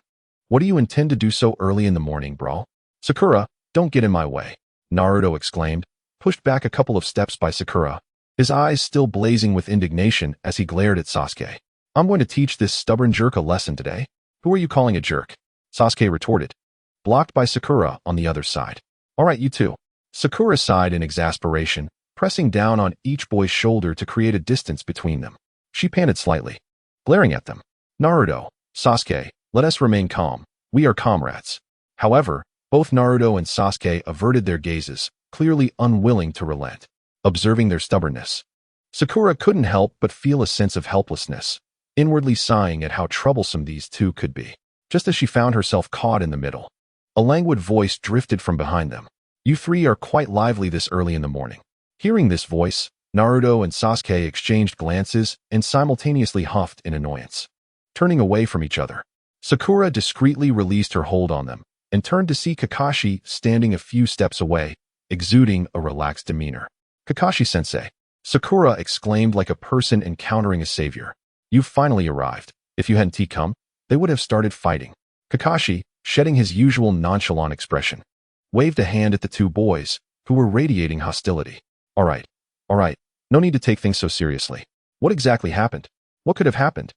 What do you intend to do so early in the morning, bro?" "Sakura, don't get in my way," Naruto exclaimed, pushed back a couple of steps by Sakura, his eyes still blazing with indignation as he glared at Sasuke. "I'm going to teach this stubborn jerk a lesson today." "Who are you calling a jerk?" Sasuke retorted, blocked by Sakura on the other side. "All right, you two." Sakura sighed in exasperation, pressing down on each boy's shoulder to create a distance between them. She panted slightly, glaring at them. "Naruto, Sasuke, let us remain calm. We are comrades." However, both Naruto and Sasuke averted their gazes, clearly unwilling to relent, observing their stubbornness. Sakura couldn't help but feel a sense of helplessness, inwardly sighing at how troublesome these two could be. Just as she found herself caught in the middle, a languid voice drifted from behind them. "You three are quite lively this early in the morning." Hearing this voice, Naruto and Sasuke exchanged glances and simultaneously huffed in annoyance, turning away from each other. Sakura discreetly released her hold on them and turned to see Kakashi standing a few steps away, exuding a relaxed demeanor. "Kakashi-sensei," Sakura exclaimed like a person encountering a savior. "You've finally arrived. If you hadn't come, they would have started fighting." Kakashi, shedding his usual nonchalant expression. Waved a hand at the two boys, who were radiating hostility. All right. No need to take things so seriously. What exactly happened? What could have happened?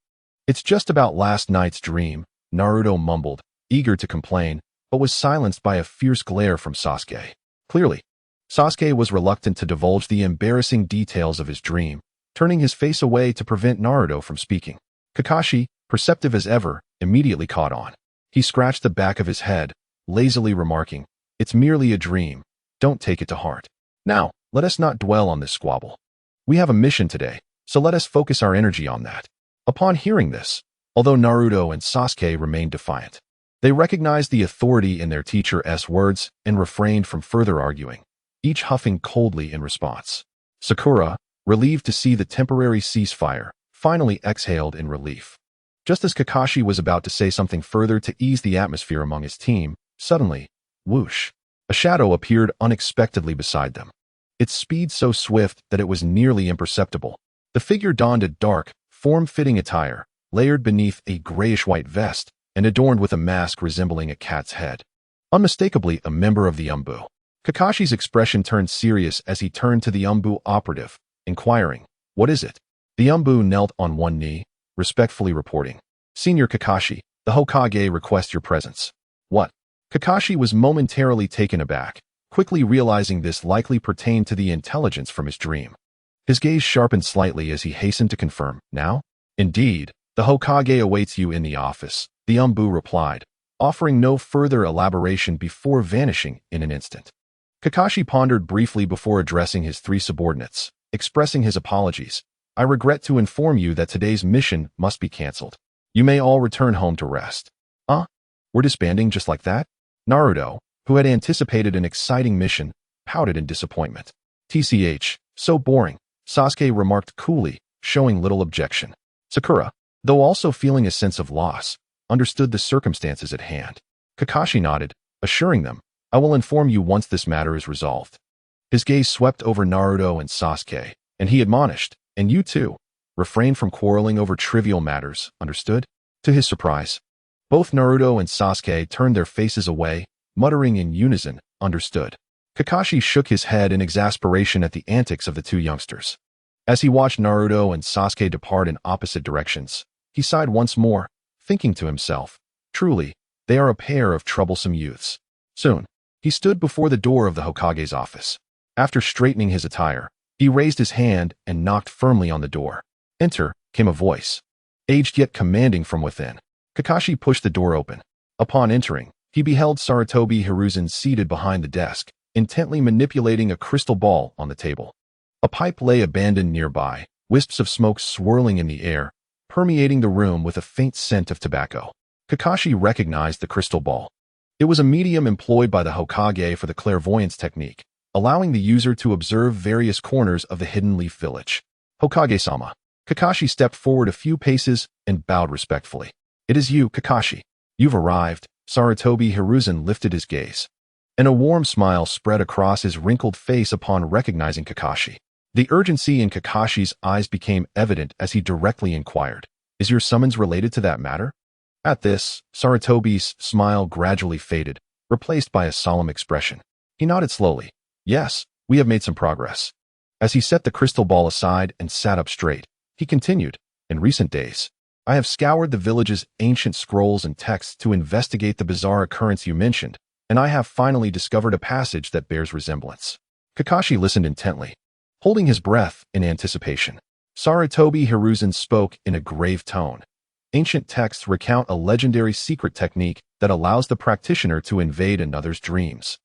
It's just about last night's dream, Naruto mumbled, eager to complain, but was silenced by a fierce glare from Sasuke. Clearly, Sasuke was reluctant to divulge the embarrassing details of his dream, turning his face away to prevent Naruto from speaking. Kakashi, perceptive as ever, immediately caught on. He scratched the back of his head, lazily remarking, "It's merely a dream. Don't take it to heart. Now, let us not dwell on this squabble. We have a mission today, so let us focus our energy on that." Upon hearing this, although Naruto and Sasuke remained defiant, they recognized the authority in their teacher's words and refrained from further arguing, each huffing coldly in response. Sakura, relieved to see the temporary ceasefire, finally exhaled in relief. Just as Kakashi was about to say something further to ease the atmosphere among his team, suddenly, whoosh, a shadow appeared unexpectedly beside them. Its speed so swift that it was nearly imperceptible. The figure donned a dark, form-fitting attire, layered beneath a grayish-white vest, and adorned with a mask resembling a cat's head. Unmistakably a member of the Umbu. Kakashi's expression turned serious as he turned to the Umbu operative, inquiring, "What is it?" The Umbu knelt on one knee, respectfully reporting, "Senior Kakashi, the Hokage requests your presence." "What?" Kakashi was momentarily taken aback, quickly realizing this likely pertained to the intelligence from his dream. His gaze sharpened slightly as he hastened to confirm, "Now?" "Indeed, the Hokage awaits you in the office," the Umbu replied, offering no further elaboration before vanishing in an instant. Kakashi pondered briefly before addressing his three subordinates, expressing his apologies. "I regret to inform you that today's mission must be cancelled. You may all return home to rest." We're disbanding just like that?" Naruto, who had anticipated an exciting mission, pouted in disappointment. "TCH, so boring," Sasuke remarked coolly, showing little objection. Sakura, though also feeling a sense of loss, understood the circumstances at hand. Kakashi nodded, assuring them, "I will inform you once this matter is resolved." His gaze swept over Naruto and Sasuke, and he admonished, "And you too, refrain from quarreling over trivial matters, understood?" To his surprise, both Naruto and Sasuke turned their faces away, muttering in unison, "Understood." Kakashi shook his head in exasperation at the antics of the two youngsters. As he watched Naruto and Sasuke depart in opposite directions, he sighed once more, thinking to himself, "Truly, they are a pair of troublesome youths." Soon, he stood before the door of the Hokage's office. After straightening his attire, he raised his hand and knocked firmly on the door. "Enter," came a voice, aged yet commanding from within. Kakashi pushed the door open. Upon entering, he beheld Sarutobi Hiruzen seated behind the desk, intently manipulating a crystal ball on the table. A pipe lay abandoned nearby, wisps of smoke swirling in the air, permeating the room with a faint scent of tobacco. Kakashi recognized the crystal ball. It was a medium employed by the Hokage for the clairvoyance technique, allowing the user to observe various corners of the hidden leaf village. "Hokage-sama." Kakashi stepped forward a few paces and bowed respectfully. "It is you, Kakashi. You've arrived." Sarutobi Hiruzen lifted his gaze, and a warm smile spread across his wrinkled face upon recognizing Kakashi. The urgency in Kakashi's eyes became evident as he directly inquired, "Is your summons related to that matter?" At this, Sarutobi's smile gradually faded, replaced by a solemn expression. He nodded slowly. "Yes, we have made some progress." As he set the crystal ball aside and sat up straight, he continued, "In recent days, I have scoured the village's ancient scrolls and texts to investigate the bizarre occurrence you mentioned, and I have finally discovered a passage that bears resemblance." Kakashi listened intently, holding his breath in anticipation. Sarutobi Hiruzen spoke in a grave tone. Ancient texts recount a legendary secret technique that allows the practitioner to invade another's dreams,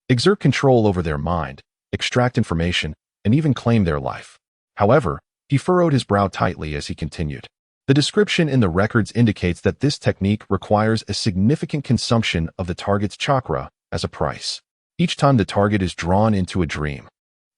exert control over their mind, extract information, and even claim their life. However, he furrowed his brow tightly as he continued. The description in the records indicates that this technique requires a significant consumption of the target's chakra as a price. Each time the target is drawn into a dream,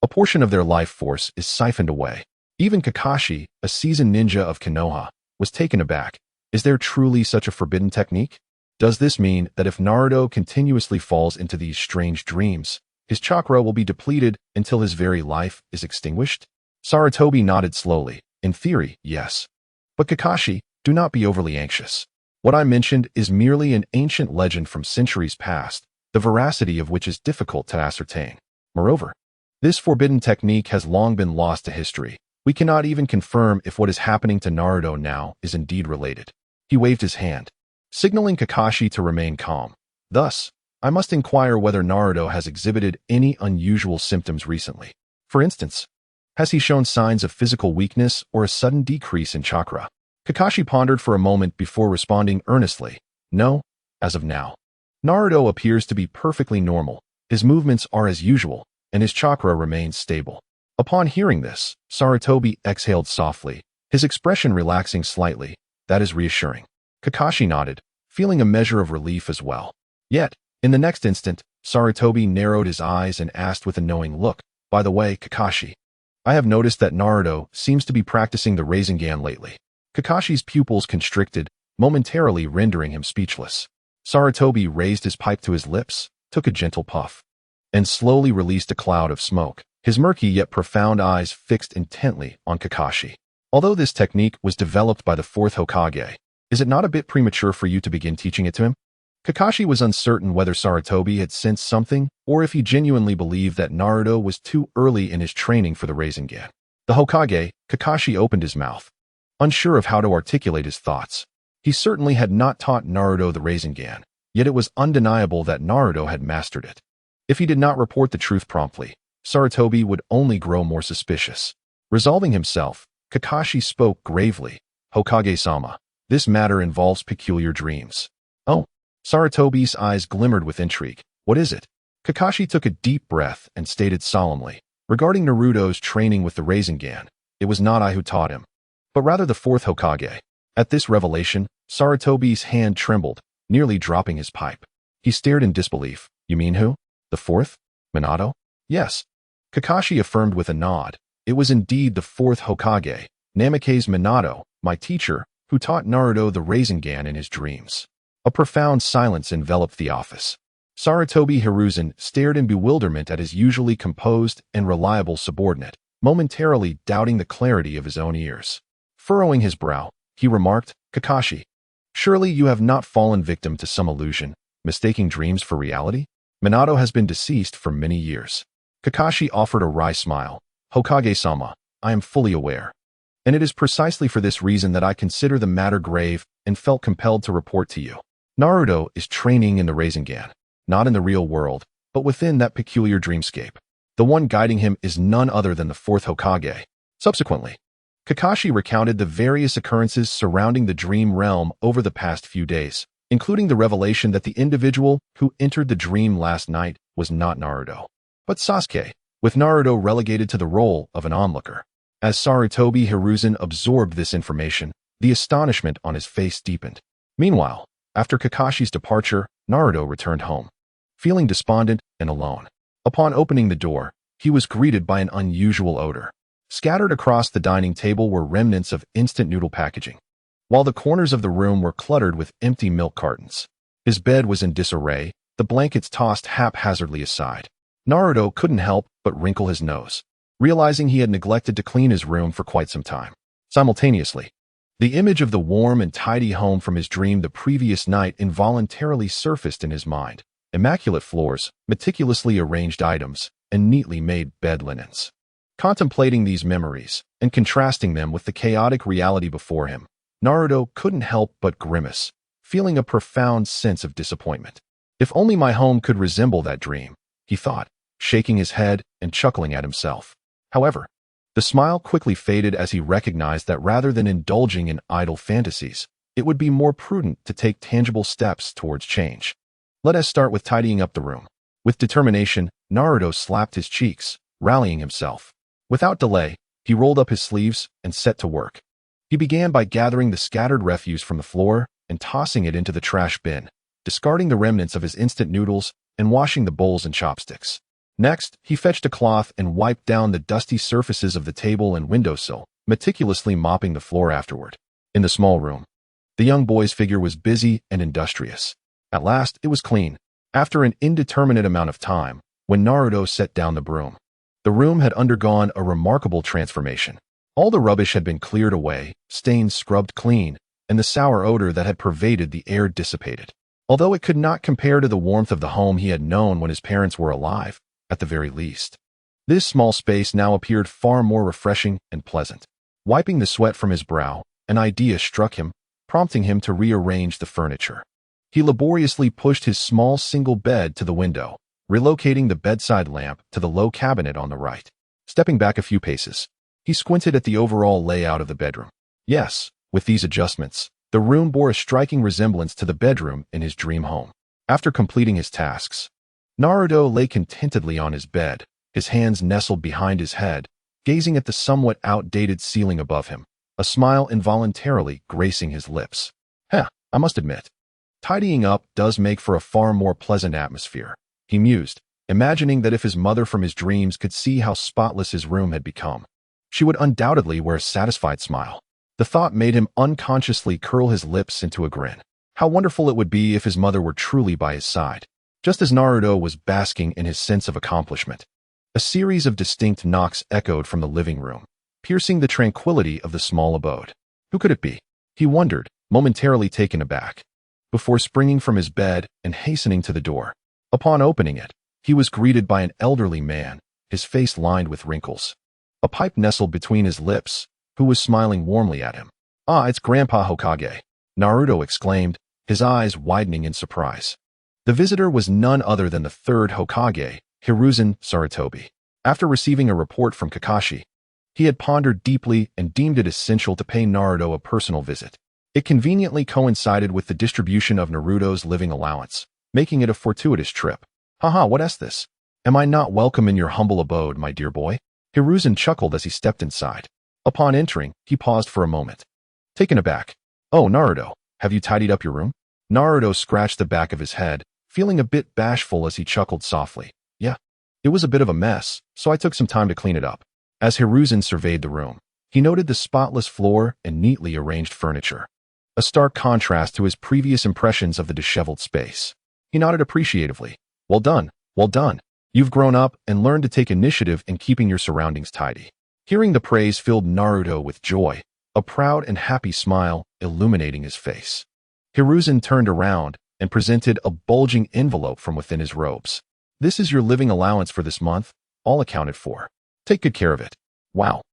a portion of their life force is siphoned away. Even Kakashi, a seasoned ninja of Konoha, was taken aback. Is there truly such a forbidden technique? Does this mean that if Naruto continuously falls into these strange dreams, his chakra will be depleted until his very life is extinguished? Sarutobi nodded slowly. In theory, yes. But Kakashi, do not be overly anxious. What I mentioned is merely an ancient legend from centuries past, the veracity of which is difficult to ascertain. Moreover, this forbidden technique has long been lost to history. We cannot even confirm if what is happening to Naruto now is indeed related. He waved his hand, signaling Kakashi to remain calm. Thus, I must inquire whether Naruto has exhibited any unusual symptoms recently. For instance, has he shown signs of physical weakness or a sudden decrease in chakra? Kakashi pondered for a moment before responding earnestly. No, as of now. Naruto appears to be perfectly normal. His movements are as usual, and his chakra remains stable. Upon hearing this, Sarutobi exhaled softly, his expression relaxing slightly. That is reassuring. Kakashi nodded, feeling a measure of relief as well. Yet, in the next instant, Sarutobi narrowed his eyes and asked with a knowing look, "By the way, Kakashi, I have noticed that Naruto seems to be practicing the Rasengan lately." Kakashi's pupils constricted, momentarily rendering him speechless. Sarutobi raised his pipe to his lips, took a gentle puff, and slowly released a cloud of smoke, his murky yet profound eyes fixed intently on Kakashi. Although this technique was developed by the fourth Hokage, is it not a bit premature for you to begin teaching it to him? Kakashi was uncertain whether Sarutobi had sensed something or if he genuinely believed that Naruto was too early in his training for the Rasengan. The Hokage, Kakashi opened his mouth, unsure of how to articulate his thoughts. He certainly had not taught Naruto the Rasengan, yet it was undeniable that Naruto had mastered it. If he did not report the truth promptly, Sarutobi would only grow more suspicious. Resolving himself, Kakashi spoke gravely. "Hokage-sama, this matter involves peculiar dreams." "Oh." Sarutobi's eyes glimmered with intrigue. "What is it?" Kakashi took a deep breath and stated solemnly, "Regarding Naruto's training with the Rasengan, it was not I who taught him, but rather the fourth Hokage." At this revelation, Sarutobi's hand trembled, nearly dropping his pipe. He stared in disbelief. "You mean who? The fourth? Minato?" "Yes." Kakashi affirmed with a nod. "It was indeed the fourth Hokage, Namake's Minato, my teacher, who taught Naruto the Rasengan in his dreams." A profound silence enveloped the office. Sarutobi Hiruzen stared in bewilderment at his usually composed and reliable subordinate, momentarily doubting the clarity of his own ears. Furrowing his brow, he remarked, "Kakashi, surely you have not fallen victim to some illusion, mistaking dreams for reality? Minato has been deceased for many years." Kakashi offered a wry smile. "Hokage-sama, I am fully aware. And it is precisely for this reason that I consider the matter grave and felt compelled to report to you. Naruto is training in the Rasengan, not in the real world, but within that peculiar dreamscape. The one guiding him is none other than the fourth Hokage." Subsequently, Kakashi recounted the various occurrences surrounding the dream realm over the past few days, including the revelation that the individual who entered the dream last night was not Naruto, but Sasuke, with Naruto relegated to the role of an onlooker. As Sarutobi Hiruzen absorbed this information, the astonishment on his face deepened. Meanwhile, after Kakashi's departure, Naruto returned home, feeling despondent and alone. Upon opening the door, he was greeted by an unusual odor. Scattered across the dining table were remnants of instant noodle packaging, while the corners of the room were cluttered with empty milk cartons. His bed was in disarray, the blankets tossed haphazardly aside. Naruto couldn't help but wrinkle his nose, realizing he had neglected to clean his room for quite some time. Simultaneously, the image of the warm and tidy home from his dream the previous night involuntarily surfaced in his mind. Immaculate floors, meticulously arranged items, and neatly made bed linens. Contemplating these memories, and contrasting them with the chaotic reality before him, Naruto couldn't help but grimace, feeling a profound sense of disappointment. "If only my home could resemble that dream," he thought, shaking his head and chuckling at himself. However, the smile quickly faded as he recognized that rather than indulging in idle fantasies, it would be more prudent to take tangible steps towards change. Let us start with tidying up the room. With determination, Naruto slapped his cheeks, rallying himself. Without delay, he rolled up his sleeves and set to work. He began by gathering the scattered refuse from the floor and tossing it into the trash bin, discarding the remnants of his instant noodles and washing the bowls and chopsticks. Next, he fetched a cloth and wiped down the dusty surfaces of the table and windowsill, meticulously mopping the floor afterward. In the small room, the young boy's figure was busy and industrious. At last, it was clean. After an indeterminate amount of time, when Naruto set down the broom, the room had undergone a remarkable transformation. All the rubbish had been cleared away, stains scrubbed clean, and the sour odor that had pervaded the air dissipated. Although it could not compare to the warmth of the home he had known when his parents were alive, at the very least. This small space now appeared far more refreshing and pleasant. Wiping the sweat from his brow, an idea struck him, prompting him to rearrange the furniture. He laboriously pushed his small single bed to the window, relocating the bedside lamp to the low cabinet on the right. Stepping back a few paces, he squinted at the overall layout of the bedroom. Yes, with these adjustments, the room bore a striking resemblance to the bedroom in his dream home. After completing his tasks, Naruto lay contentedly on his bed, his hands nestled behind his head, gazing at the somewhat outdated ceiling above him, a smile involuntarily gracing his lips. I must admit, tidying up does make for a far more pleasant atmosphere, he mused, imagining that if his mother from his dreams could see how spotless his room had become, she would undoubtedly wear a satisfied smile. The thought made him unconsciously curl his lips into a grin. How wonderful it would be if his mother were truly by his side. Just as Naruto was basking in his sense of accomplishment, a series of distinct knocks echoed from the living room, piercing the tranquility of the small abode. Who could it be? He wondered, momentarily taken aback, before springing from his bed and hastening to the door. Upon opening it, he was greeted by an elderly man, his face lined with wrinkles. A pipe nestled between his lips, who was smiling warmly at him. "Ah, it's Grandpa Hokage," Naruto exclaimed, his eyes widening in surprise. The visitor was none other than the third Hokage, Hiruzen Sarutobi. After receiving a report from Kakashi, he had pondered deeply and deemed it essential to pay Naruto a personal visit. It conveniently coincided with the distribution of Naruto's living allowance, making it a fortuitous trip. "Haha, what is this? Am I not welcome in your humble abode, my dear boy?" Hiruzen chuckled as he stepped inside. Upon entering, he paused for a moment, taken aback. "Oh, Naruto, have you tidied up your room?" Naruto scratched the back of his head, feeling a bit bashful as he chuckled softly. "Yeah, it was a bit of a mess, so I took some time to clean it up." As Hiruzen surveyed the room, he noted the spotless floor and neatly arranged furniture, a stark contrast to his previous impressions of the disheveled space. He nodded appreciatively. Well done, well done. You've grown up and learned to take initiative in keeping your surroundings tidy." Hearing the praise filled Naruto with joy, a proud and happy smile illuminating his face. Hiruzen turned around and presented a bulging envelope from within his robes. "This is your living allowance for this month, all accounted for. Take good care of it." "Wow,"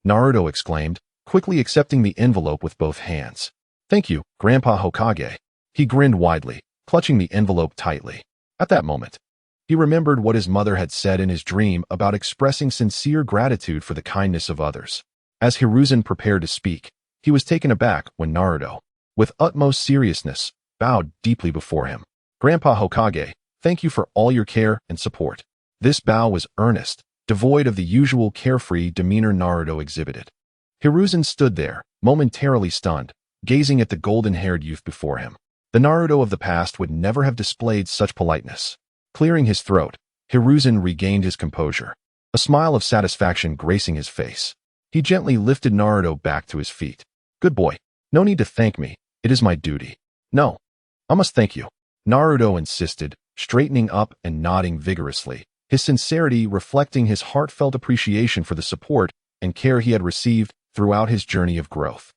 Naruto exclaimed, quickly accepting the envelope with both hands. "Thank you, Grandpa Hokage." He grinned widely, clutching the envelope tightly. At that moment, he remembered what his mother had said in his dream about expressing sincere gratitude for the kindness of others. As Hiruzen prepared to speak, he was taken aback when Naruto, with utmost seriousness, bowed deeply before him. "Grandpa Hokage, thank you for all your care and support." This bow was earnest, devoid of the usual carefree demeanor Naruto exhibited. Hiruzen stood there, momentarily stunned, gazing at the golden-haired youth before him. The Naruto of the past would never have displayed such politeness. Clearing his throat, Hiruzen regained his composure, a smile of satisfaction gracing his face. He gently lifted Naruto back to his feet. "Good boy. No need to thank me. It is my duty." "No, I must thank you," Naruto insisted, straightening up and nodding vigorously, his sincerity reflecting his heartfelt appreciation for the support and care he had received throughout his journey of growth.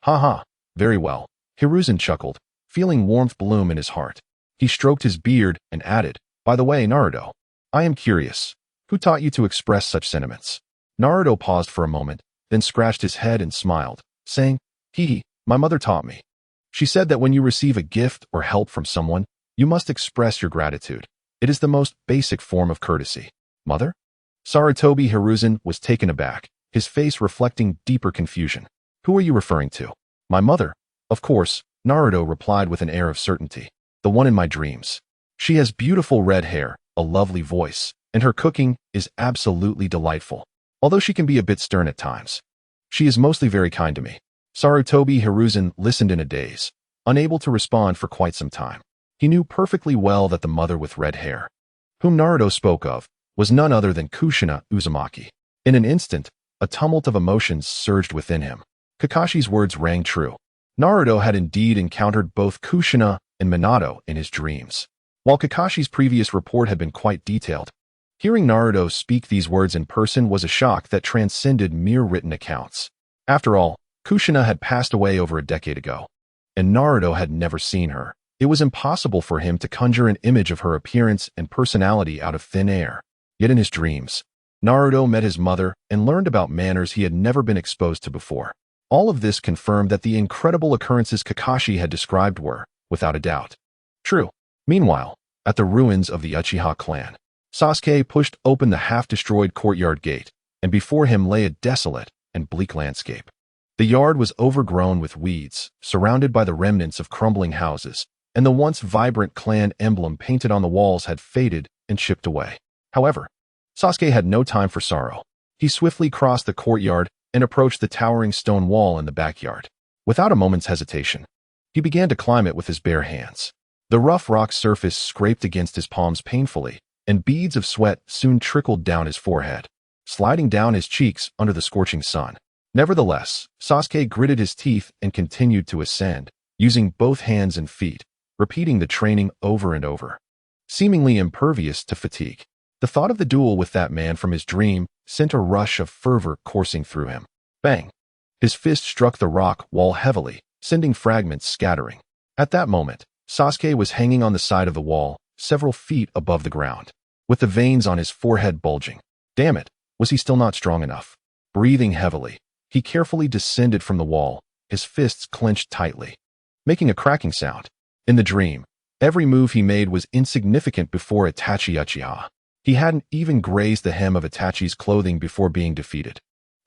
"Ha, very well," Hiruzen chuckled, feeling warmth bloom in his heart. He stroked his beard and added, "By the way, Naruto, I am curious. Who taught you to express such sentiments?" Naruto paused for a moment, then scratched his head and smiled, saying, My mother taught me. She said that when you receive a gift or help from someone, you must express your gratitude. It is the most basic form of courtesy." "Mother?" Sarutobi Hiruzen was taken aback, his face reflecting deeper confusion. "Who are you referring to?" "My mother, of course," Naruto replied with an air of certainty. "The one in my dreams. She has beautiful red hair, a lovely voice, and her cooking is absolutely delightful, although she can be a bit stern at times. She is mostly very kind to me." Sarutobi Hiruzen listened in a daze, unable to respond for quite some time. He knew perfectly well that the mother with red hair, whom Naruto spoke of, was none other than Kushina Uzumaki. In an instant, a tumult of emotions surged within him. Kakashi's words rang true. Naruto had indeed encountered both Kushina and Minato in his dreams. While Kakashi's previous report had been quite detailed, hearing Naruto speak these words in person was a shock that transcended mere written accounts. After all, Kushina had passed away over a decade ago. and Naruto had never seen her. It was impossible for him to conjure an image of her appearance and personality out of thin air. Yet in his dreams, Naruto met his mother and learned about manners he had never been exposed to before. All of this confirmed that the incredible occurrences Kakashi had described were, without a doubt, true. Meanwhile, at the ruins of the Uchiha clan, Sasuke pushed open the half-destroyed courtyard gate, and before him lay a desolate and bleak landscape. The yard was overgrown with weeds, surrounded by the remnants of crumbling houses, and the once vibrant clan emblem painted on the walls had faded and chipped away. However, Sasuke had no time for sorrow. He swiftly crossed the courtyard and approached the towering stone wall in the backyard. Without a moment's hesitation, he began to climb it with his bare hands. The rough rock surface scraped against his palms painfully, and beads of sweat soon trickled down his forehead, sliding down his cheeks under the scorching sun. Nevertheless, Sasuke gritted his teeth and continued to ascend, using both hands and feet, repeating the training over and over. Seemingly impervious to fatigue, the thought of the duel with that man from his dream sent a rush of fervor coursing through him. Bang! His fist struck the rock wall heavily, sending fragments scattering. At that moment, Sasuke was hanging on the side of the wall, several feet above the ground, with the veins on his forehead bulging. Damn it, was he still not strong enough? Breathing heavily, he carefully descended from the wall, his fists clenched tightly, making a cracking sound. In the dream, every move he made was insignificant before Itachi Uchiha. He hadn't even grazed the hem of Itachi's clothing before being defeated.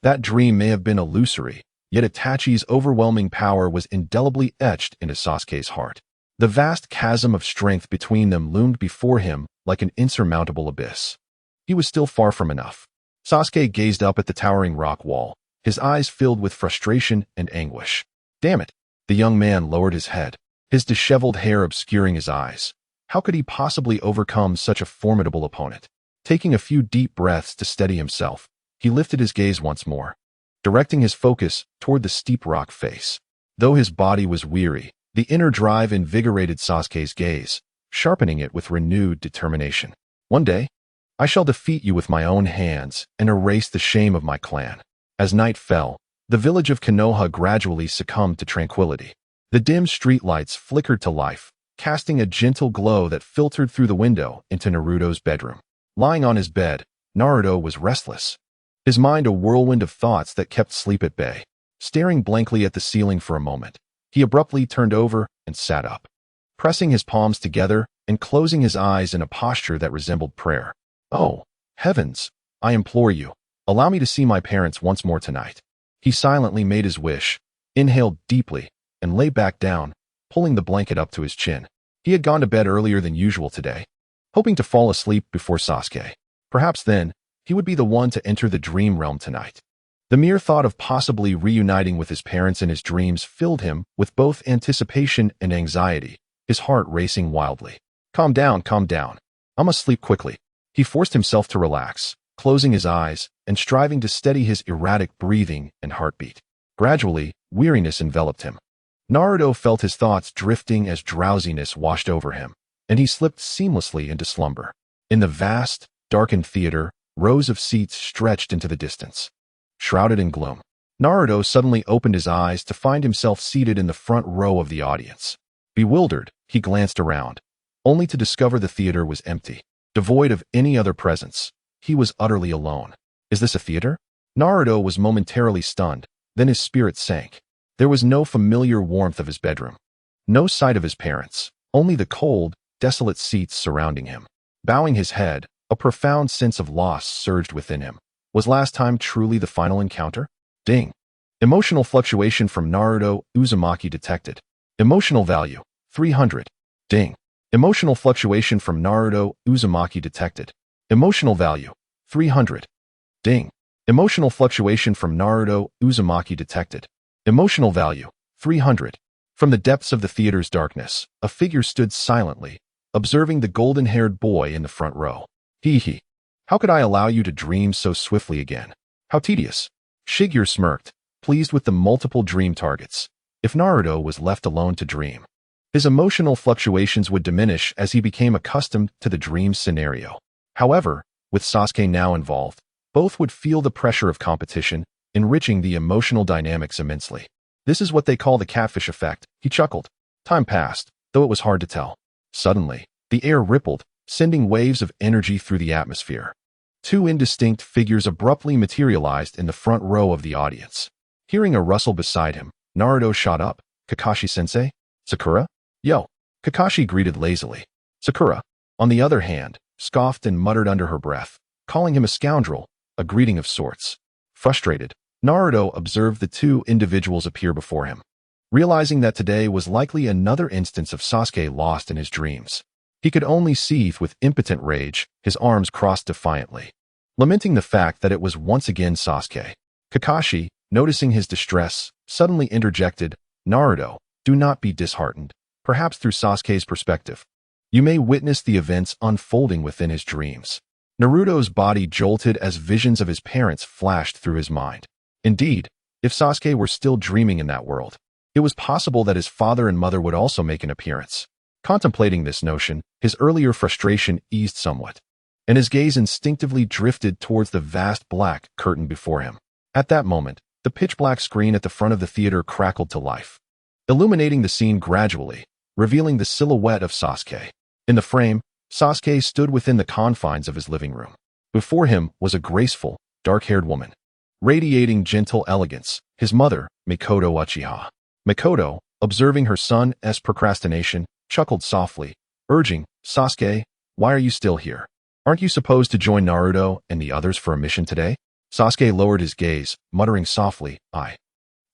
That dream may have been illusory, yet Itachi's overwhelming power was indelibly etched into Sasuke's heart. The vast chasm of strength between them loomed before him like an insurmountable abyss. He was still far from enough. Sasuke gazed up at the towering rock wall, his eyes filled with frustration and anguish. Damn it! The young man lowered his head, his disheveled hair obscuring his eyes. How could he possibly overcome such a formidable opponent? Taking a few deep breaths to steady himself, he lifted his gaze once more, directing his focus toward the steep rock face. Though his body was weary, the inner drive invigorated Sasuke's gaze, sharpening it with renewed determination. One day, I shall defeat you with my own hands and erase the shame of my clan. As night fell, the village of Konoha gradually succumbed to tranquility. The dim streetlights flickered to life, casting a gentle glow that filtered through the window into Naruto's bedroom. Lying on his bed, Naruto was restless, his mind a whirlwind of thoughts that kept sleep at bay. Staring blankly at the ceiling for a moment, he abruptly turned over and sat up, pressing his palms together and closing his eyes in a posture that resembled prayer. Oh, heavens, I implore you, allow me to see my parents once more tonight. He silently made his wish, inhaled deeply, and lay back down, pulling the blanket up to his chin. He had gone to bed earlier than usual today, hoping to fall asleep before Sasuke. Perhaps then, he would be the one to enter the dream realm tonight. The mere thought of possibly reuniting with his parents in his dreams filled him with both anticipation and anxiety, his heart racing wildly. Calm down, I must sleep quickly. He forced himself to relax, closing his eyes and striving to steady his erratic breathing and heartbeat. Gradually, weariness enveloped him. Naruto felt his thoughts drifting as drowsiness washed over him, and he slipped seamlessly into slumber. In the vast, darkened theater, rows of seats stretched into the distance, shrouded in gloom. Naruto suddenly opened his eyes to find himself seated in the front row of the audience. Bewildered, he glanced around, only to discover the theater was empty. Devoid of any other presence, he was utterly alone. Is this a theater? Naruto was momentarily stunned, then his spirit sank. There was no familiar warmth of his bedroom, no sight of his parents, only the cold, desolate seats surrounding him. Bowing his head, a profound sense of loss surged within him. Was last time truly the final encounter? Ding. Emotional fluctuation from Naruto Uzumaki detected. Emotional value, 300. Ding. Emotional fluctuation from Naruto Uzumaki detected. Emotional value, 300. Ding. Emotional fluctuation from Naruto Uzumaki detected. Emotional value, 300. From the depths of the theater's darkness, a figure stood silently, observing the golden-haired boy in the front row. Hee. How could I allow you to dream so swiftly again? How tedious. Shigeru smirked, pleased with the multiple dream targets. If Naruto was left alone to dream, his emotional fluctuations would diminish as he became accustomed to the dream scenario. However, with Sasuke now involved, both would feel the pressure of competition, enriching the emotional dynamics immensely. This is what they call the catfish effect, he chuckled. Time passed, though it was hard to tell. Suddenly, the air rippled, sending waves of energy through the atmosphere. Two indistinct figures abruptly materialized in the front row of the audience. Hearing a rustle beside him, Naruto shot up. Kakashi-sensei? Sakura? Yo. Kakashi greeted lazily. Sakura, on the other hand, scoffed and muttered under her breath, calling him a scoundrel, a greeting of sorts. Frustrated, Naruto observed the two individuals appear before him. Realizing that today was likely another instance of Sasuke lost in his dreams, he could only seethe with impotent rage, his arms crossed defiantly, lamenting the fact that it was once again Sasuke. Kakashi, noticing his distress, suddenly interjected, Naruto, do not be disheartened, perhaps through Sasuke's perspective. You may witness the events unfolding within his dreams. Naruto's body jolted as visions of his parents flashed through his mind. Indeed, if Sasuke were still dreaming in that world, it was possible that his father and mother would also make an appearance. Contemplating this notion, his earlier frustration eased somewhat, and his gaze instinctively drifted towards the vast black curtain before him. At that moment, the pitch-black screen at the front of the theater crackled to life, illuminating the scene gradually, revealing the silhouette of Sasuke. In the frame, Sasuke stood within the confines of his living room. Before him was a graceful, dark-haired woman, radiating gentle elegance, his mother, Mikoto Uchiha. Mikoto, observing her son's procrastination, chuckled softly, urging, Sasuke, why are you still here? Aren't you supposed to join Naruto and the others for a mission today? Sasuke lowered his gaze, muttering softly, I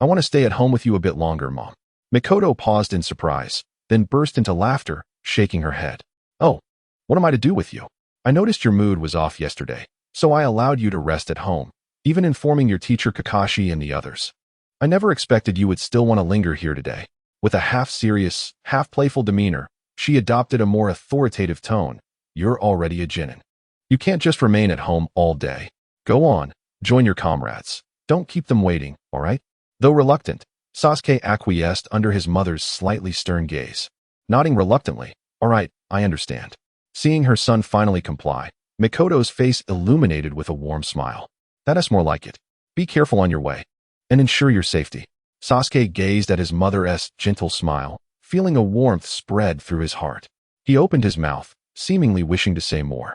want to stay at home with you a bit longer, Mom. Mikoto paused in surprise, then burst into laughter, shaking her head. Oh, what am I to do with you? I noticed your mood was off yesterday, so I allowed you to rest at home, even informing your teacher Kakashi and the others. I never expected you would still want to linger here today. With a half-serious, half-playful demeanor, she adopted a more authoritative tone. You're already a genin. You can't just remain at home all day. Go on, join your comrades. Don't keep them waiting, all right? Though reluctant, Sasuke acquiesced under his mother's slightly stern gaze. Nodding reluctantly, all right, I understand. Seeing her son finally comply, Mikoto's face illuminated with a warm smile. That's more like it. Be careful on your way, and ensure your safety. Sasuke gazed at his mother's gentle smile, feeling a warmth spread through his heart. He opened his mouth, seemingly wishing to say more,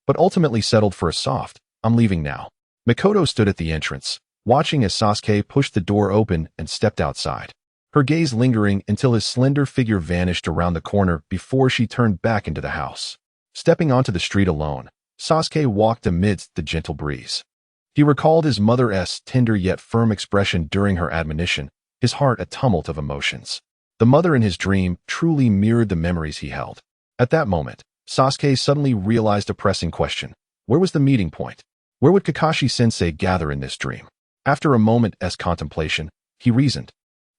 but ultimately settled for a soft, I'm leaving now. Mikoto stood at the entrance, watching as Sasuke pushed the door open and stepped outside, her gaze lingering until his slender figure vanished around the corner before she turned back into the house. Stepping onto the street alone, Sasuke walked amidst the gentle breeze. He recalled his mother's tender yet firm expression during her admonition, his heart a tumult of emotions. The mother in his dream truly mirrored the memories he held. At that moment, Sasuke suddenly realized a pressing question. Where was the meeting point? Where would Kakashi-sensei gather in this dream? After a moment's contemplation, he reasoned.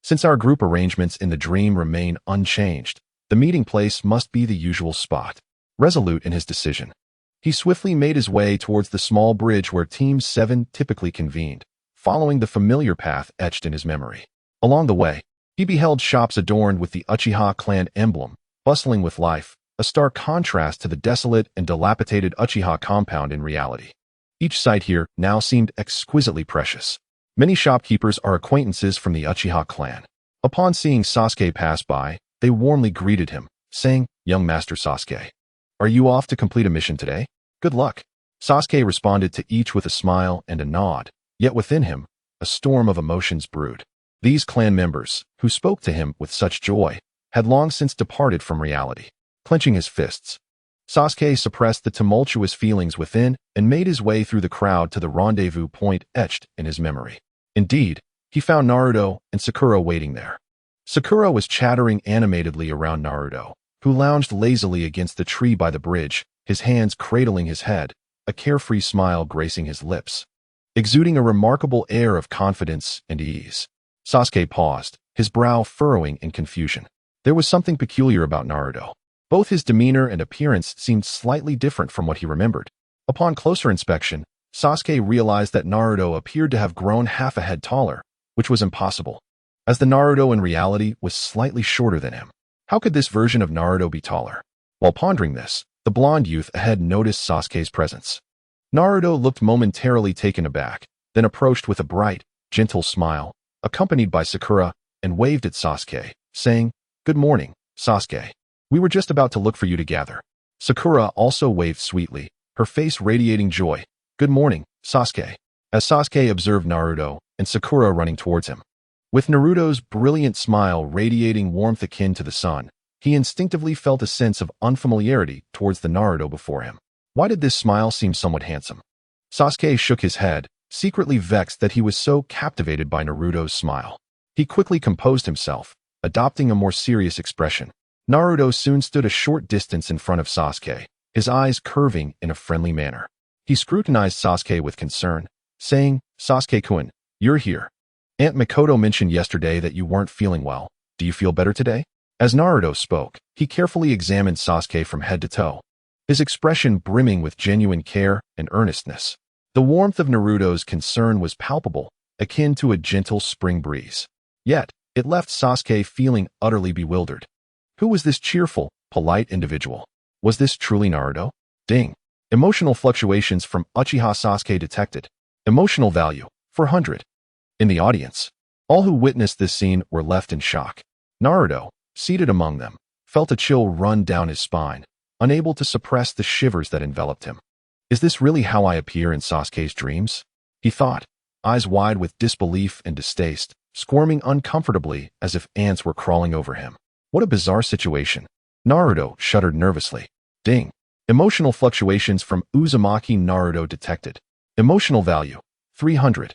Since our group arrangements in the dream remain unchanged, the meeting place must be the usual spot. Resolute in his decision, he swiftly made his way towards the small bridge where Team 7 typically convened, following the familiar path etched in his memory. Along the way, he beheld shops adorned with the Uchiha clan emblem, bustling with life, a stark contrast to the desolate and dilapidated Uchiha compound in reality. Each site here now seemed exquisitely precious. Many shopkeepers are acquaintances from the Uchiha clan. Upon seeing Sasuke pass by, they warmly greeted him, saying, Young Master Sasuke, are you off to complete a mission today? Good luck. Sasuke responded to each with a smile and a nod, yet within him, a storm of emotions brewed. These clan members, who spoke to him with such joy, had long since departed from reality. Clenching his fists, Sasuke suppressed the tumultuous feelings within and made his way through the crowd to the rendezvous point etched in his memory. Indeed, he found Naruto and Sakura waiting there. Sakura was chattering animatedly around Naruto, who lounged lazily against the tree by the bridge, his hands cradling his head, a carefree smile gracing his lips, exuding a remarkable air of confidence and ease. Sasuke paused, his brow furrowing in confusion. There was something peculiar about Naruto. Both his demeanor and appearance seemed slightly different from what he remembered. Upon closer inspection, Sasuke realized that Naruto appeared to have grown half a head taller, which was impossible, as the Naruto in reality was slightly shorter than him. How could this version of Naruto be taller? While pondering this, the blonde youth ahead noticed Sasuke's presence. Naruto looked momentarily taken aback, then approached with a bright, gentle smile, accompanied by Sakura, and waved at Sasuke, saying, "Good morning, Sasuke. We were just about to look for you to gather." Sakura also waved sweetly, her face radiating joy. "Good morning, Sasuke." As Sasuke observed Naruto and Sakura running towards him. With Naruto's brilliant smile radiating warmth akin to the sun, he instinctively felt a sense of unfamiliarity towards the Naruto before him. Why did this smile seem somewhat handsome? Sasuke shook his head, secretly vexed that he was so captivated by Naruto's smile. He quickly composed himself, adopting a more serious expression. Naruto soon stood a short distance in front of Sasuke, his eyes curving in a friendly manner. He scrutinized Sasuke with concern, saying, "Sasuke-kun, you're here. Aunt Mikoto mentioned yesterday that you weren't feeling well. Do you feel better today?" As Naruto spoke, he carefully examined Sasuke from head to toe, his expression brimming with genuine care and earnestness. The warmth of Naruto's concern was palpable, akin to a gentle spring breeze. Yet, it left Sasuke feeling utterly bewildered. Who was this cheerful, polite individual? Was this truly Naruto? Ding. Emotional fluctuations from Uchiha Sasuke detected. Emotional value, 400. In the audience, all who witnessed this scene were left in shock. Naruto, seated among them, felt a chill run down his spine, unable to suppress the shivers that enveloped him. Is this really how I appear in Sasuke's dreams? He thought, eyes wide with disbelief and distaste, squirming uncomfortably as if ants were crawling over him. What a bizarre situation. Naruto shuddered nervously. Ding. Emotional fluctuations from Uzumaki Naruto detected. Emotional value, 300.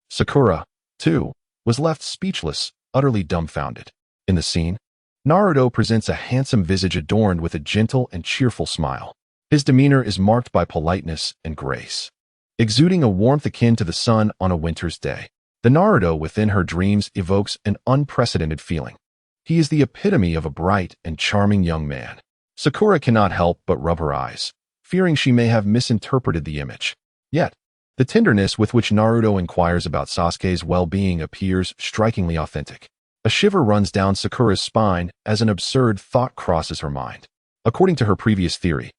Sakura, too, was left speechless, utterly dumbfounded. In the scene, Naruto presents a handsome visage adorned with a gentle and cheerful smile. His demeanor is marked by politeness and grace, exuding a warmth akin to the sun on a winter's day. The Naruto within her dreams evokes an unprecedented feeling. He is the epitome of a bright and charming young man. Sakura cannot help but rub her eyes, fearing she may have misinterpreted the image. Yet, the tenderness with which Naruto inquires about Sasuke's well-being appears strikingly authentic. A shiver runs down Sakura's spine as an absurd thought crosses her mind. According to her previous theory,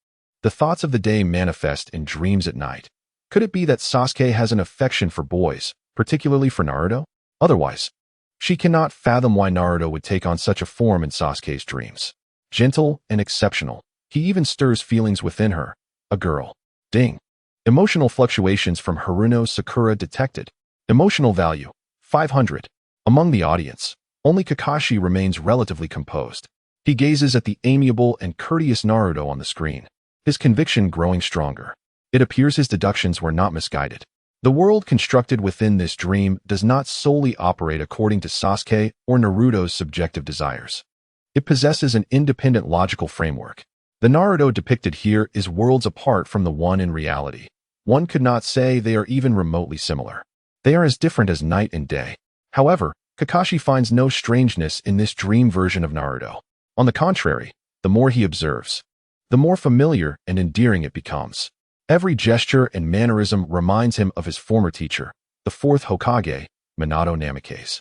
the thoughts of the day manifest in dreams at night. Could it be that Sasuke has an affection for boys, particularly for Naruto? Otherwise, she cannot fathom why Naruto would take on such a form in Sasuke's dreams. Gentle and exceptional, he even stirs feelings within her. A girl. Ding. Emotional fluctuations from Haruno Sakura detected. Emotional value, 500. Among the audience, only Kakashi remains relatively composed. He gazes at the amiable and courteous Naruto on the screen, his conviction growing stronger. It appears his deductions were not misguided. The world constructed within this dream does not solely operate according to Sasuke or Naruto's subjective desires. It possesses an independent logical framework. The Naruto depicted here is worlds apart from the one in reality. One could not say they are even remotely similar. They are as different as night and day. However, Kakashi finds no strangeness in this dream version of Naruto. On the contrary, the more he observes, the more familiar and endearing it becomes. Every gesture and mannerism reminds him of his former teacher, the fourth Hokage, Minato Namikaze.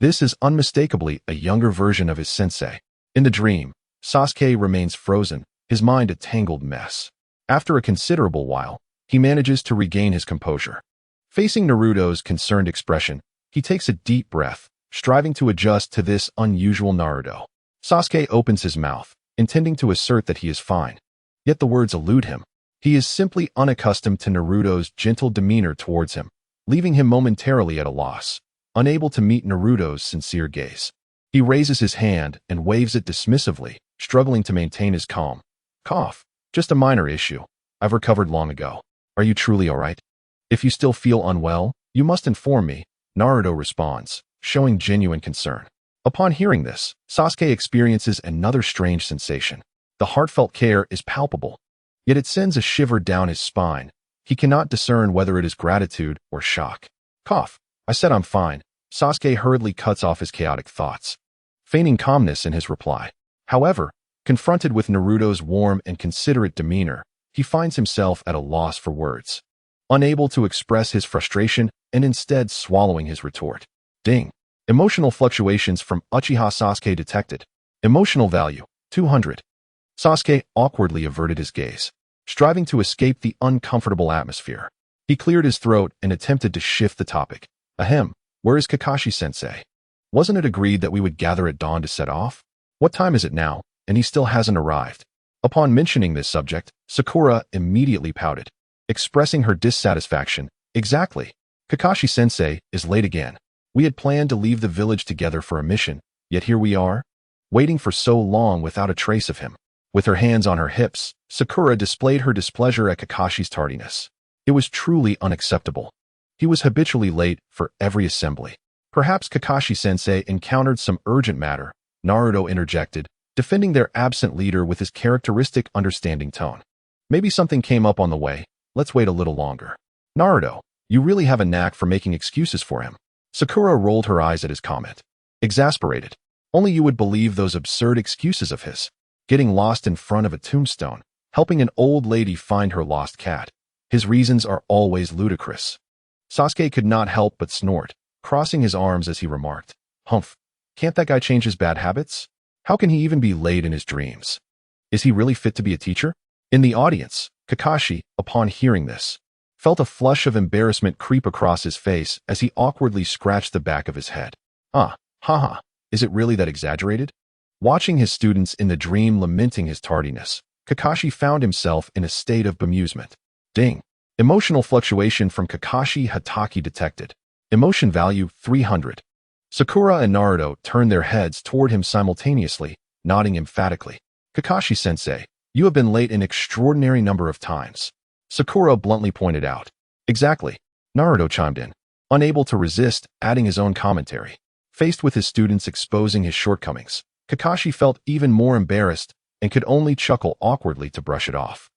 This is unmistakably a younger version of his sensei. In the dream, Sasuke remains frozen, his mind a tangled mess. After a considerable while, he manages to regain his composure. Facing Naruto's concerned expression, he takes a deep breath, striving to adjust to this unusual Naruto. Sasuke opens his mouth, intending to assert that he is fine. Yet the words elude him. He is simply unaccustomed to Naruto's gentle demeanor towards him, leaving him momentarily at a loss, unable to meet Naruto's sincere gaze. He raises his hand and waves it dismissively, struggling to maintain his calm. Cough. Just a minor issue. I've recovered long ago. Are you truly all right? If you still feel unwell, you must inform me, Naruto responds, showing genuine concern. Upon hearing this, Sasuke experiences another strange sensation. The heartfelt care is palpable, yet it sends a shiver down his spine. He cannot discern whether it is gratitude or shock. Cough. I said I'm fine. Sasuke hurriedly cuts off his chaotic thoughts, feigning calmness in his reply. However, confronted with Naruto's warm and considerate demeanor, he finds himself at a loss for words, unable to express his frustration and instead swallowing his retort. Ding. Emotional fluctuations from Uchiha Sasuke detected. Emotional value, 200. Sasuke awkwardly averted his gaze, striving to escape the uncomfortable atmosphere. He cleared his throat and attempted to shift the topic. Ahem, where is Kakashi-sensei? Wasn't it agreed that we would gather at dawn to set off? What time is it now? And he still hasn't arrived. Upon mentioning this subject, Sakura immediately pouted, expressing her dissatisfaction. Exactly. Kakashi-sensei is late again. We had planned to leave the village together for a mission, yet here we are, waiting for so long without a trace of him. With her hands on her hips, Sakura displayed her displeasure at Kakashi's tardiness. It was truly unacceptable. He was habitually late for every assembly. Perhaps Kakashi-sensei encountered some urgent matter, Naruto interjected, defending their absent leader with his characteristic understanding tone. Maybe something came up on the way. Let's wait a little longer. Naruto, you really have a knack for making excuses for him. Sakura rolled her eyes at his comment. Exasperated. Only you would believe those absurd excuses of his. Getting lost in front of a tombstone, helping an old lady find her lost cat. His reasons are always ludicrous. Sasuke could not help but snort, crossing his arms as he remarked, Humph, can't that guy change his bad habits? How can he even be late in his dreams? Is he really fit to be a teacher? In the audience, Kakashi, upon hearing this, felt a flush of embarrassment creep across his face as he awkwardly scratched the back of his head. Haha, is it really that exaggerated? Watching his students in the dream lamenting his tardiness, Kakashi found himself in a state of bemusement. Ding. Emotional fluctuation from Kakashi Hatake detected. Emotion value 300. Sakura and Naruto turned their heads toward him simultaneously, nodding emphatically. Kakashi-sensei, you have been late an extraordinary number of times. Sakura bluntly pointed out. Exactly. Naruto chimed in, unable to resist adding his own commentary. Faced with his students exposing his shortcomings, Kakashi felt even more embarrassed and could only chuckle awkwardly to brush it off.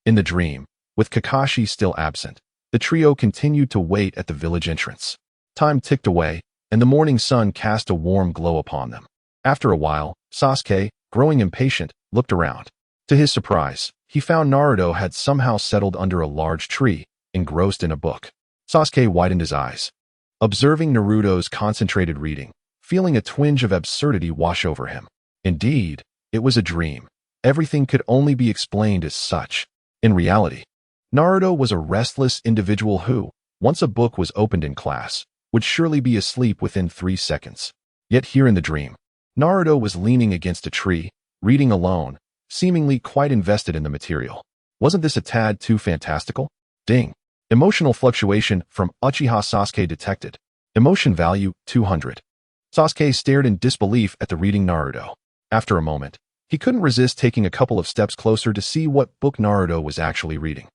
In the dream, with Kakashi still absent, the trio continued to wait at the village entrance. Time ticked away, and the morning sun cast a warm glow upon them. After a while, Sasuke, growing impatient, looked around. To his surprise, he found Naruto had somehow settled under a large tree, engrossed in a book. Sasuke widened his eyes, observing Naruto's concentrated reading, feeling a twinge of absurdity wash over him. Indeed, it was a dream. Everything could only be explained as such. In reality, Naruto was a restless individual who, once a book was opened in class, would surely be asleep within 3 seconds. Yet here in the dream, Naruto was leaning against a tree, reading alone, seemingly quite invested in the material. Wasn't this a tad too fantastical? Ding. Emotional fluctuation from Uchiha Sasuke detected. Emotion value 200. Sasuke stared in disbelief at the reading Naruto. After a moment, he couldn't resist taking a couple of steps closer to see what book Naruto was actually reading.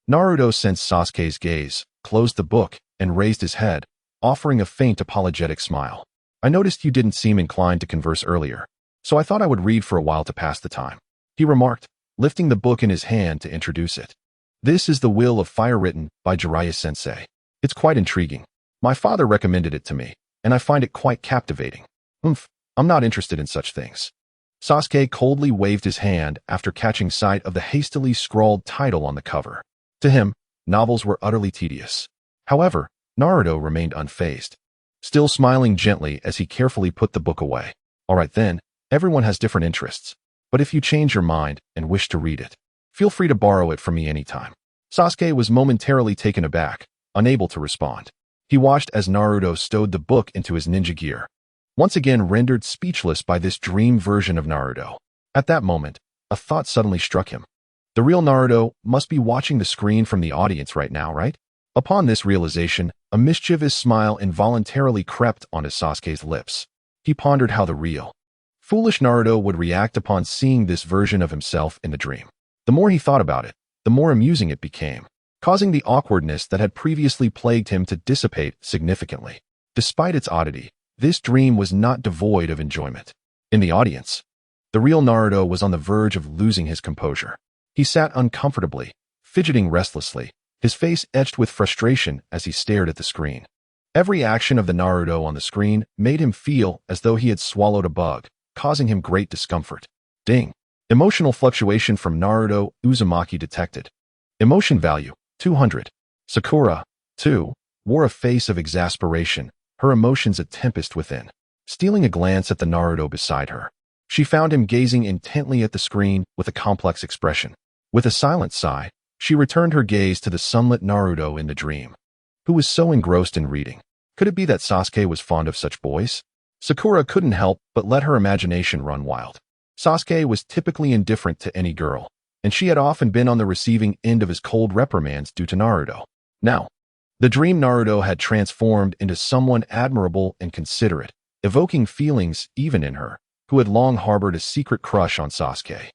Naruto sensed Sasuke's gaze, closed the book, and raised his head, offering a faint apologetic smile. I noticed you didn't seem inclined to converse earlier, so I thought I would read for a while to pass the time, he remarked, lifting the book in his hand to introduce it. This is The Will of Fire written by Jiraiya-sensei. It's quite intriguing. My father recommended it to me, and I find it quite captivating. I'm not interested in such things. Sasuke coldly waved his hand after catching sight of the hastily scrawled title on the cover. To him, novels were utterly tedious. However, Naruto remained unfazed, still smiling gently as he carefully put the book away. All right then, everyone has different interests, but if you change your mind and wish to read it, feel free to borrow it from me anytime. Sasuke was momentarily taken aback, unable to respond. He watched as Naruto stowed the book into his ninja gear, once again rendered speechless by this dream version of Naruto. At that moment, a thought suddenly struck him. The real Naruto must be watching the screen from the audience right now, right? Upon this realization, a mischievous smile involuntarily crept onto Sasuke's lips. He pondered how the real, foolish Naruto would react upon seeing this version of himself in the dream. The more he thought about it, the more amusing it became, causing the awkwardness that had previously plagued him to dissipate significantly. Despite its oddity, this dream was not devoid of enjoyment. In the audience, the real Naruto was on the verge of losing his composure. He sat uncomfortably, fidgeting restlessly, his face etched with frustration as he stared at the screen. Every action of the Naruto on the screen made him feel as though he had swallowed a bug, causing him great discomfort. Ding. Emotional fluctuation from Naruto Uzumaki detected. Emotion value 200. Sakura, too, wore a face of exasperation, her emotions a tempest within. Stealing a glance at the Naruto beside her, she found him gazing intently at the screen with a complex expression. With a silent sigh, she returned her gaze to the sunlit Naruto in the dream, who was so engrossed in reading. Could it be that Sasuke was fond of such boys? Sakura couldn't help but let her imagination run wild. Sasuke was typically indifferent to any girl, and she had often been on the receiving end of his cold reprimands due to Naruto. Now, the dream Naruto had transformed into someone admirable and considerate, evoking feelings even in her, who had long harbored a secret crush on Sasuke.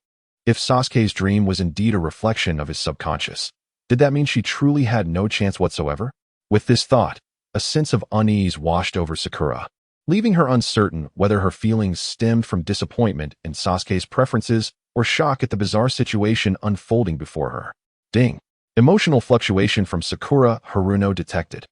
If Sasuke's dream was indeed a reflection of his subconscious, did that mean she truly had no chance whatsoever? With this thought, a sense of unease washed over Sakura, leaving her uncertain whether her feelings stemmed from disappointment in Sasuke's preferences or shock at the bizarre situation unfolding before her. Ding. Emotional fluctuation from Sakura Haruno detected.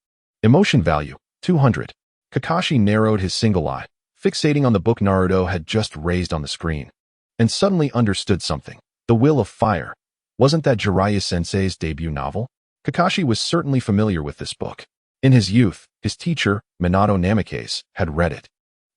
Emotion value, 200. Kakashi narrowed his single eye, fixating on the book Naruto had just raised on the screen, and suddenly understood something. The Will of Fire. Wasn't that Jiraiya-sensei's debut novel? Kakashi was certainly familiar with this book. In his youth, his teacher, Minato Namikaze, had read it,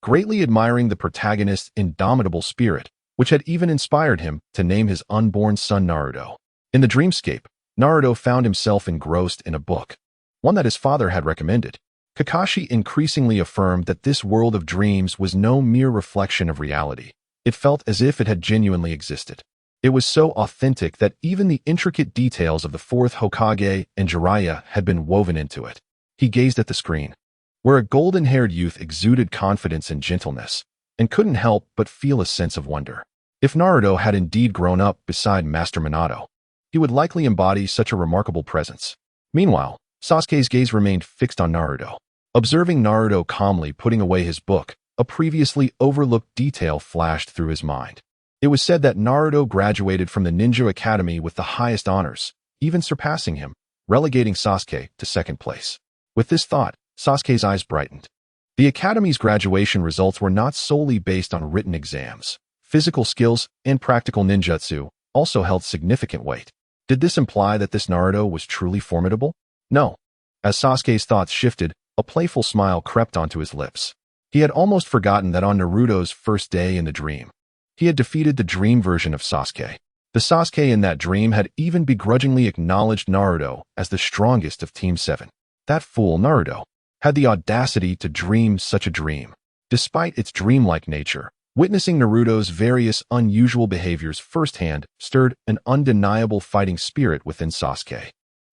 greatly admiring the protagonist's indomitable spirit, which had even inspired him to name his unborn son Naruto. In the dreamscape, Naruto found himself engrossed in a book, one that his father had recommended. Kakashi increasingly affirmed that this world of dreams was no mere reflection of reality. It felt as if it had genuinely existed. It was so authentic that even the intricate details of the fourth Hokage and Jiraiya had been woven into it. He gazed at the screen, where a golden-haired youth exuded confidence and gentleness, and couldn't help but feel a sense of wonder. If Naruto had indeed grown up beside Master Minato, he would likely embody such a remarkable presence. Meanwhile, Sasuke's gaze remained fixed on Naruto. Observing Naruto calmly putting away his book, a previously overlooked detail flashed through his mind. It was said that Naruto graduated from the Ninja Academy with the highest honors, even surpassing him, relegating Sasuke to second place. With this thought, Sasuke's eyes brightened. The Academy's graduation results were not solely based on written exams. Physical skills and practical ninjutsu also held significant weight. Did this imply that this Naruto was truly formidable? No. As Sasuke's thoughts shifted, a playful smile crept onto his lips. He had almost forgotten that on Naruto's first day in the dream, he had defeated the dream version of Sasuke. The Sasuke in that dream had even begrudgingly acknowledged Naruto as the strongest of Team 7. That fool Naruto had the audacity to dream such a dream. Despite its dreamlike nature, witnessing Naruto's various unusual behaviors firsthand stirred an undeniable fighting spirit within Sasuke.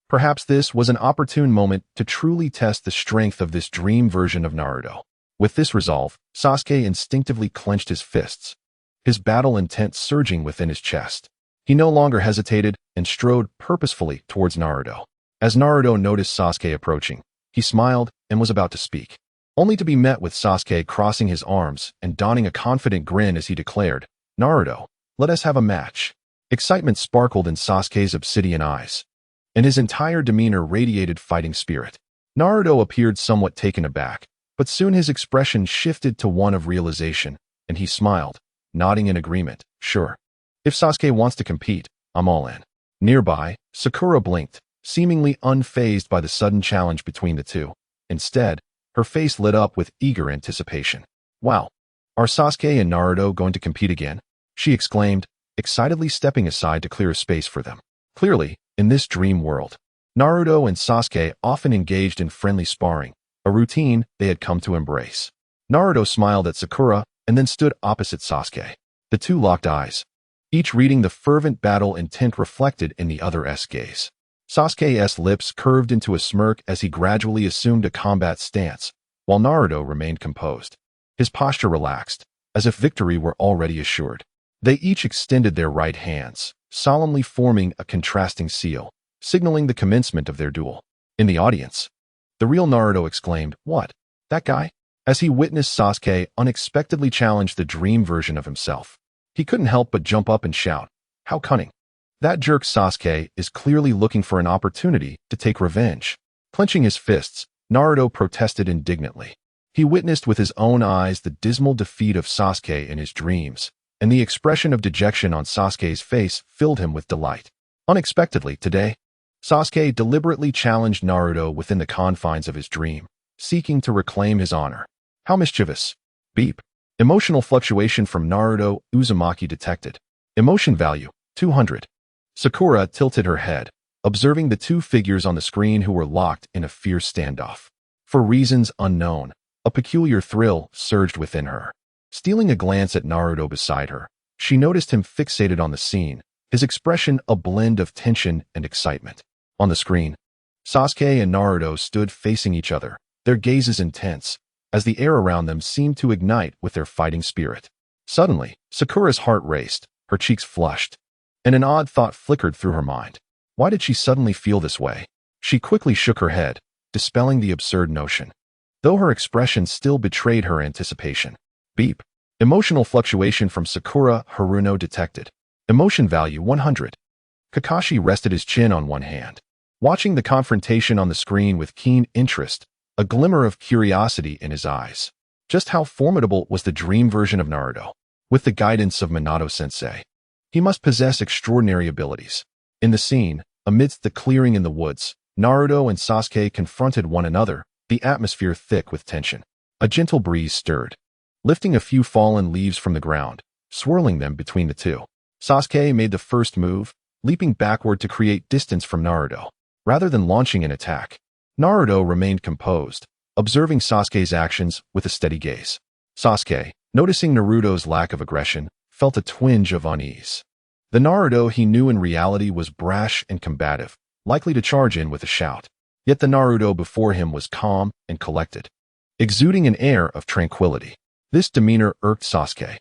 Perhaps this was an opportune moment to truly test the strength of this dream version of Naruto. With this resolve, Sasuke instinctively clenched his fists, his battle intent surging within his chest. He no longer hesitated and strode purposefully towards Naruto. As Naruto noticed Sasuke approaching, he smiled and was about to speak, only to be met with Sasuke crossing his arms and donning a confident grin as he declared, "Naruto, let us have a match." Excitement sparkled in Sasuke's obsidian eyes, and his entire demeanor radiated fighting spirit. Naruto appeared somewhat taken aback, but soon his expression shifted to one of realization, and he smiled, nodding in agreement. "Sure. If Sasuke wants to compete, I'm all in." Nearby, Sakura blinked, seemingly unfazed by the sudden challenge between the two. Instead, her face lit up with eager anticipation. "Wow, are Sasuke and Naruto going to compete again?" she exclaimed, excitedly stepping aside to clear a space for them. Clearly, in this dream world, Naruto and Sasuke often engaged in friendly sparring, a routine they had come to embrace. Naruto smiled at Sakura and then stood opposite Sasuke. The two locked eyes, each reading the fervent battle intent reflected in the other's gaze. Sasuke's lips curved into a smirk as he gradually assumed a combat stance, while Naruto remained composed. His posture relaxed, as if victory were already assured. They each extended their right hands, solemnly forming a contrasting seal, signaling the commencement of their duel. In the audience, the real Naruto exclaimed, "What? That guy?" As he witnessed Sasuke unexpectedly challenge the dream version of himself. He couldn't help but jump up and shout, "How cunning! That jerk Sasuke is clearly looking for an opportunity to take revenge." Clenching his fists, Naruto protested indignantly. He witnessed with his own eyes the dismal defeat of Sasuke in his dreams, and the expression of dejection on Sasuke's face filled him with delight. Unexpectedly, today, Sasuke deliberately challenged Naruto within the confines of his dream, seeking to reclaim his honor. How mischievous. Beep. Emotional fluctuation from Naruto Uzumaki detected. Emotion value, 200. Sakura tilted her head, observing the two figures on the screen who were locked in a fierce standoff. For reasons unknown, A peculiar thrill surged within her. Stealing a glance at Naruto beside her, she noticed him fixated on the scene, his expression a blend of tension and excitement. On the screen, Sasuke and Naruto stood facing each other, their gazes intense, as the air around them seemed to ignite with their fighting spirit. Suddenly, Sakura's heart raced, her cheeks flushed, and an odd thought flickered through her mind. Why did she suddenly feel this way? She quickly shook her head, dispelling the absurd notion, though her expression still betrayed her anticipation. Beep. Emotional fluctuation from Sakura Haruno detected. Emotion value 100. Kakashi rested his chin on one hand, watching the confrontation on the screen with keen interest, a glimmer of curiosity in his eyes. Just how formidable was the dream version of Naruto? With the guidance of Minato-sensei, he must possess extraordinary abilities. In the scene, amidst the clearing in the woods, Naruto and Sasuke confronted one another, the atmosphere thick with tension. A gentle breeze stirred, lifting a few fallen leaves from the ground, swirling them between the two. Sasuke made the first move, leaping backward to create distance from Naruto. Rather than launching an attack, Naruto remained composed, observing Sasuke's actions with a steady gaze. Sasuke, noticing Naruto's lack of aggression, felt a twinge of unease. The Naruto he knew in reality was brash and combative, likely to charge in with a shout. Yet the Naruto before him was calm and collected, exuding an air of tranquility. This demeanor irked Sasuke.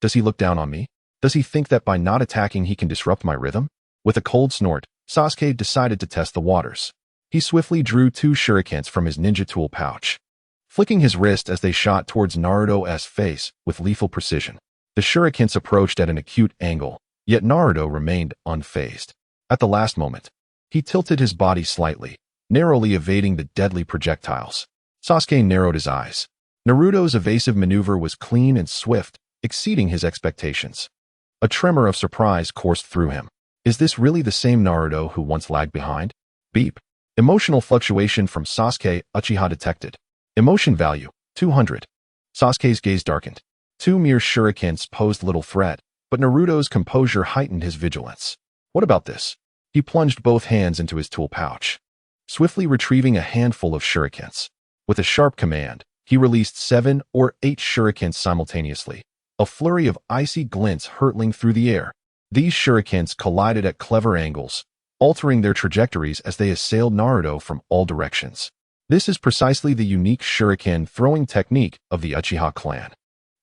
Does he look down on me? Does he think that by not attacking he can disrupt my rhythm? With a cold snort, Sasuke decided to test the waters. He swiftly drew 2 shurikens from his ninja tool pouch, flicking his wrist as they shot towards Naruto's face with lethal precision. The shurikens approached at an acute angle, yet Naruto remained unfazed. At the last moment, he tilted his body slightly, narrowly evading the deadly projectiles. Sasuke narrowed his eyes. Naruto's evasive maneuver was clean and swift, exceeding his expectations. A tremor of surprise coursed through him. Is this really the same Naruto who once lagged behind? Beep. Emotional fluctuation from Sasuke Uchiha detected. Emotion value, 200. Sasuke's gaze darkened. 2 mere shurikens posed little threat, but Naruto's composure heightened his vigilance. What about this? He plunged both hands into his tool pouch, swiftly retrieving a handful of shurikens. With a sharp command, he released 7 or 8 shurikens simultaneously, a flurry of icy glints hurtling through the air. These shurikens collided at clever angles, altering their trajectories as they assailed Naruto from all directions. This is precisely the unique shuriken throwing technique of the Uchiha clan.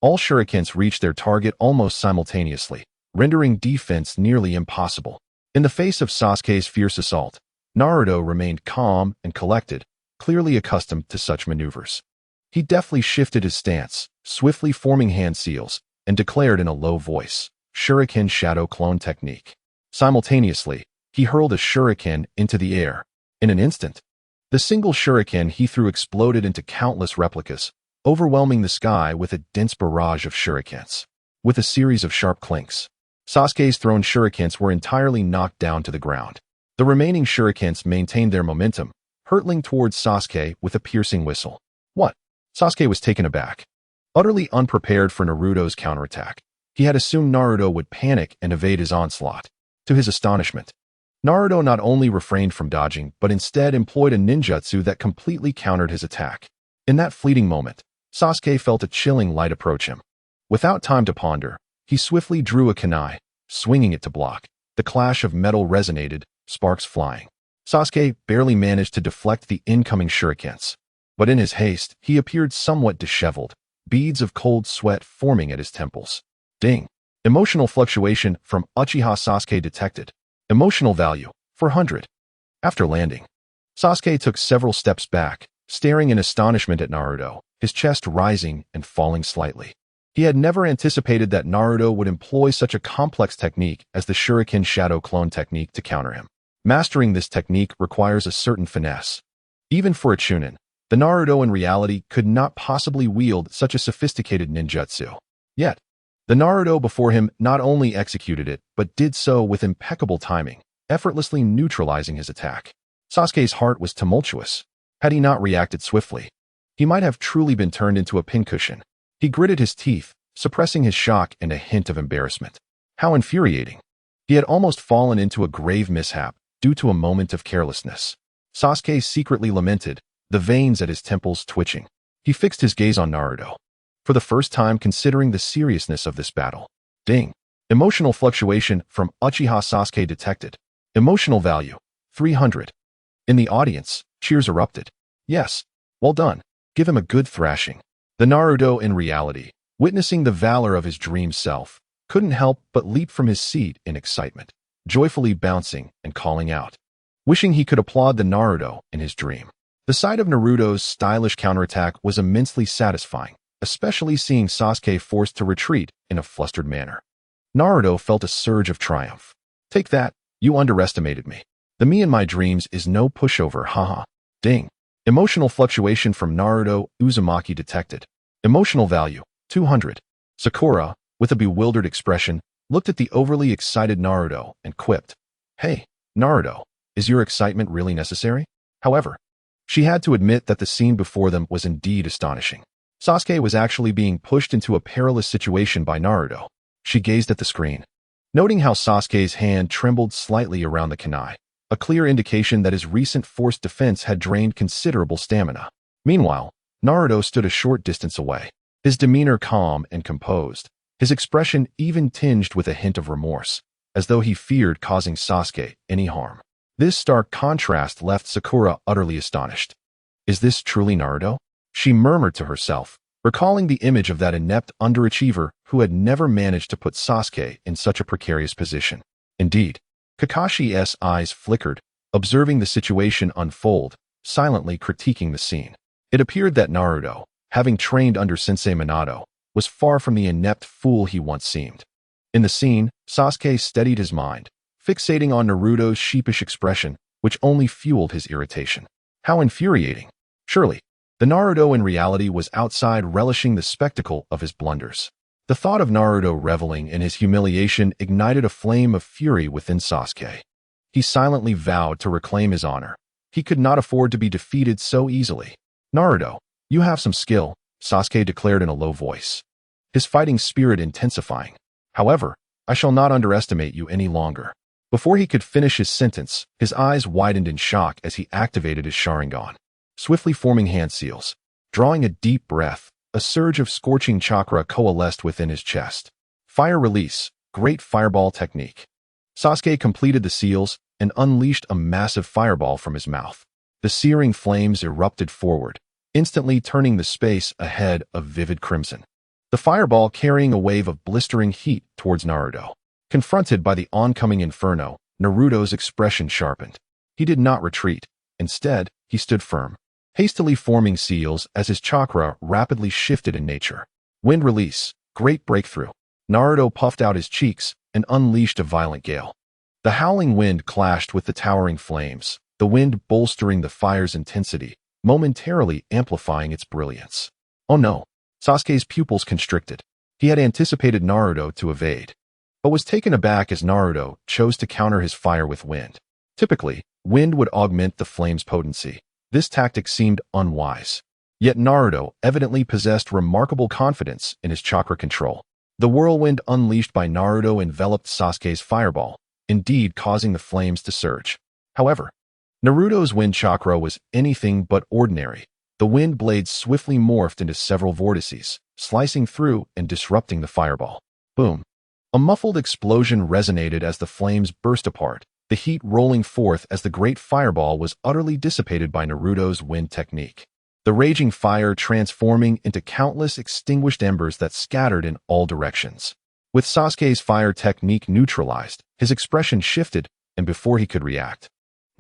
All shurikens reached their target almost simultaneously, rendering defense nearly impossible. In the face of Sasuke's fierce assault, Naruto remained calm and collected, clearly accustomed to such maneuvers. He deftly shifted his stance, swiftly forming hand seals, and declared in a low voice, Shuriken Shadow Clone Technique. Simultaneously, he hurled a shuriken into the air. In an instant, the single shuriken he threw exploded into countless replicas, overwhelming the sky with a dense barrage of shurikens. With a series of sharp clinks, Sasuke's thrown shurikens were entirely knocked down to the ground. The remaining shurikens maintained their momentum, hurtling towards Sasuke with a piercing whistle. What? Sasuke was taken aback. Utterly unprepared for Naruto's counterattack, he had assumed Naruto would panic and evade his onslaught. To his astonishment, Naruto not only refrained from dodging, but instead employed a ninjutsu that completely countered his attack. In that fleeting moment, Sasuke felt a chilling light approach him. Without time to ponder, he swiftly drew a kunai, swinging it to block. The clash of metal resonated, sparks flying. Sasuke barely managed to deflect the incoming shurikens, but in his haste, he appeared somewhat disheveled, beads of cold sweat forming at his temples. Ding! Emotional fluctuation from Uchiha Sasuke detected. Emotional value, 400. After landing, Sasuke took several steps back, staring in astonishment at Naruto, his chest rising and falling slightly. He had never anticipated that Naruto would employ such a complex technique as the Shuriken Shadow Clone technique to counter him. Mastering this technique requires a certain finesse. Even for a Chunin, the Naruto in reality could not possibly wield such a sophisticated ninjutsu. Yet, the Naruto before him not only executed it, but did so with impeccable timing, effortlessly neutralizing his attack. Sasuke's heart was tumultuous. Had he not reacted swiftly, he might have truly been turned into a pincushion. He gritted his teeth, suppressing his shock and a hint of embarrassment. How infuriating. He had almost fallen into a grave mishap due to a moment of carelessness. Sasuke secretly lamented, the veins at his temples twitching. He fixed his gaze on Naruto, for the first time considering the seriousness of this battle. Ding. Emotional fluctuation from Uchiha Sasuke detected. Emotional value, 300. In the audience, cheers erupted. Yes, well done. Give him a good thrashing. The Naruto, in reality, witnessing the valor of his dream self, couldn't help but leap from his seat in excitement, joyfully bouncing and calling out, wishing he could applaud the Naruto in his dream. The sight of Naruto's stylish counterattack was immensely satisfying, especially seeing Sasuke forced to retreat in a flustered manner. Naruto felt a surge of triumph. Take that, you underestimated me. The me in my dreams is no pushover, haha. Ding. Emotional fluctuation from Naruto Uzumaki detected. Emotional value, 200. Sakura, with a bewildered expression, looked at the overly excited Naruto and quipped, "Hey, Naruto, is your excitement really necessary?" However, she had to admit that the scene before them was indeed astonishing. Sasuke was actually being pushed into a perilous situation by Naruto. She gazed at the screen, noting how Sasuke's hand trembled slightly around the kunai, a clear indication that his recent forced defense had drained considerable stamina. Meanwhile, Naruto stood a short distance away, his demeanor calm and composed, his expression even tinged with a hint of remorse, as though he feared causing Sasuke any harm. This stark contrast left Sakura utterly astonished. Is this truly Naruto? She murmured to herself, recalling the image of that inept underachiever who had never managed to put Sasuke in such a precarious position. Indeed, Kakashi's eyes flickered, observing the situation unfold, silently critiquing the scene. It appeared that Naruto, having trained under Sensei Minato, was far from the inept fool he once seemed. In the scene, Sasuke steadied his mind, fixating on Naruto's sheepish expression, which only fueled his irritation. How infuriating! Surely, the Naruto in reality was outside relishing the spectacle of his blunders. The thought of Naruto reveling in his humiliation ignited a flame of fury within Sasuke. He silently vowed to reclaim his honor. He could not afford to be defeated so easily. Naruto, you have some skill, Sasuke declared in a low voice, his fighting spirit intensifying. However, I shall not underestimate you any longer. Before he could finish his sentence, his eyes widened in shock as he activated his Sharingan, swiftly forming hand seals. Drawing a deep breath, a surge of scorching chakra coalesced within his chest. Fire release, great fireball technique. Sasuke completed the seals and unleashed a massive fireball from his mouth. The searing flames erupted forward, instantly turning the space ahead of vivid crimson. The fireball carrying a wave of blistering heat towards Naruto. Confronted by the oncoming inferno, Naruto's expression sharpened. He did not retreat. Instead, he stood firm, hastily forming seals as his chakra rapidly shifted in nature. Wind release, great breakthrough. Naruto puffed out his cheeks and unleashed a violent gale. The howling wind clashed with the towering flames, the wind bolstering the fire's intensity, momentarily amplifying its brilliance. Oh no! Sasuke's pupils constricted. He had anticipated Naruto to evade, but was taken aback as Naruto chose to counter his fire with wind. Typically, wind would augment the flame's potency. This tactic seemed unwise. Yet Naruto evidently possessed remarkable confidence in his chakra control. The whirlwind unleashed by Naruto enveloped Sasuke's fireball, indeed causing the flames to surge. However, Naruto's wind chakra was anything but ordinary. The wind blades swiftly morphed into several vortices, slicing through and disrupting the fireball. Boom! A muffled explosion resonated as the flames burst apart, the heat rolling forth as the great fireball was utterly dissipated by Naruto's wind technique. The raging fire transforming into countless extinguished embers that scattered in all directions. With Sasuke's fire technique neutralized, his expression shifted, and before he could react,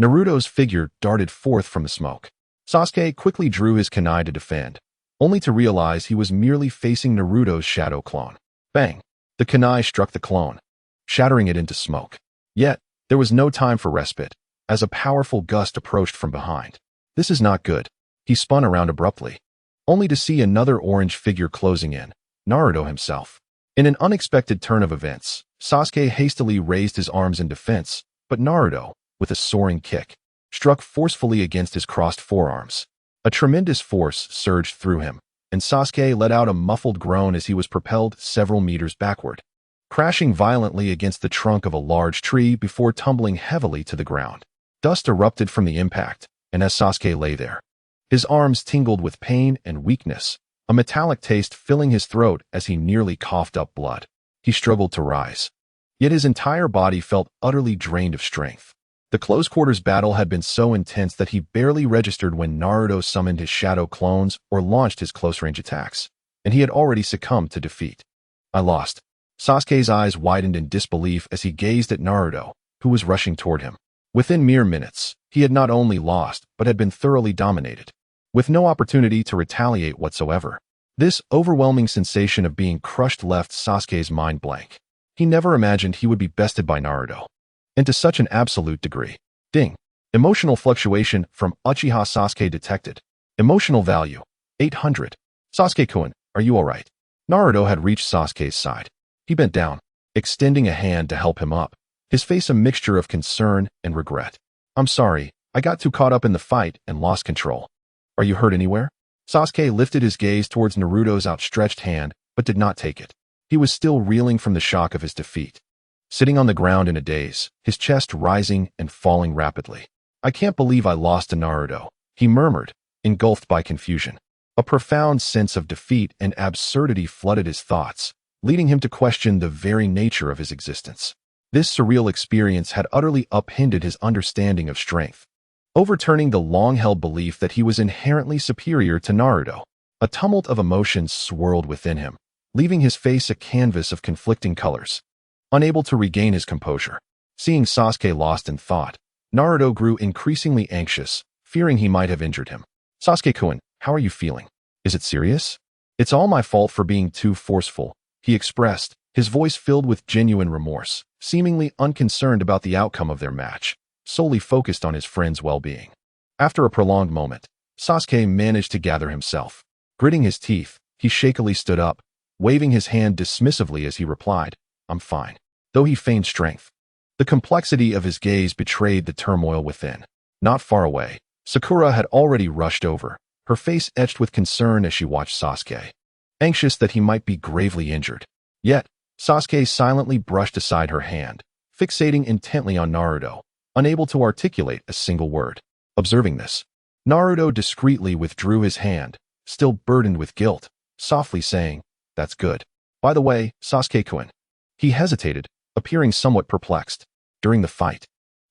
Naruto's figure darted forth from the smoke. Sasuke quickly drew his kunai to defend, only to realize he was merely facing Naruto's shadow clone. Bang! The kunai struck the clone, shattering it into smoke. Yet, there was no time for respite, as a powerful gust approached from behind. This is not good. He spun around abruptly, only to see another orange figure closing in, Naruto himself. In an unexpected turn of events, Sasuke hastily raised his arms in defense, but Naruto, with a soaring kick, struck forcefully against his crossed forearms. A tremendous force surged through him, and Sasuke let out a muffled groan as he was propelled several meters backward, crashing violently against the trunk of a large tree before tumbling heavily to the ground. Dust erupted from the impact, and as Sasuke lay there, His arms tingled with pain and weakness, a metallic taste filling his throat as he nearly coughed up blood. He struggled to rise. Yet his entire body felt utterly drained of strength. The close-quarters battle had been so intense that he barely registered when Naruto summoned his shadow clones or launched his close-range attacks, and he had already succumbed to defeat. I lost. Sasuke's eyes widened in disbelief as he gazed at Naruto, who was rushing toward him. Within mere minutes, he had not only lost, but had been thoroughly dominated, with no opportunity to retaliate whatsoever. This overwhelming sensation of being crushed left Sasuke's mind blank. He never imagined he would be bested by Naruto, and to such an absolute degree. Ding. Emotional fluctuation from Uchiha Sasuke detected. Emotional value, 800. Sasuke-kun, are you alright? Naruto had reached Sasuke's side. He bent down, extending a hand to help him up, his face a mixture of concern and regret. I'm sorry, I got too caught up in the fight and lost control. Are you hurt anywhere? Sasuke lifted his gaze towards Naruto's outstretched hand, but did not take it. He was still reeling from the shock of his defeat. Sitting on the ground in a daze, his chest rising and falling rapidly. I can't believe I lost to Naruto, he murmured, engulfed by confusion. A profound sense of defeat and absurdity flooded his thoughts, leading him to question the very nature of his existence. This surreal experience had utterly upended his understanding of strength, overturning the long-held belief that he was inherently superior to Naruto. A tumult of emotions swirled within him, leaving his face a canvas of conflicting colors. Unable to regain his composure, seeing Sasuke lost in thought, Naruto grew increasingly anxious, fearing he might have injured him. Sasuke-kun, how are you feeling? Is it serious? It's all my fault for being too forceful, he expressed, his voice filled with genuine remorse, seemingly unconcerned about the outcome of their match, solely focused on his friend's well-being. After a prolonged moment, Sasuke managed to gather himself. Gritting his teeth, he shakily stood up, waving his hand dismissively as he replied, I'm fine. Though he feigned strength, the complexity of his gaze betrayed the turmoil within. Not far away, Sakura had already rushed over, her face etched with concern as she watched Sasuke, anxious that he might be gravely injured. Yet, Sasuke silently brushed aside her hand, fixating intently on Naruto, unable to articulate a single word. Observing this, Naruto discreetly withdrew his hand, still burdened with guilt, softly saying, That's good. By the way, Sasuke-kun. He hesitated, appearing somewhat perplexed. During the fight,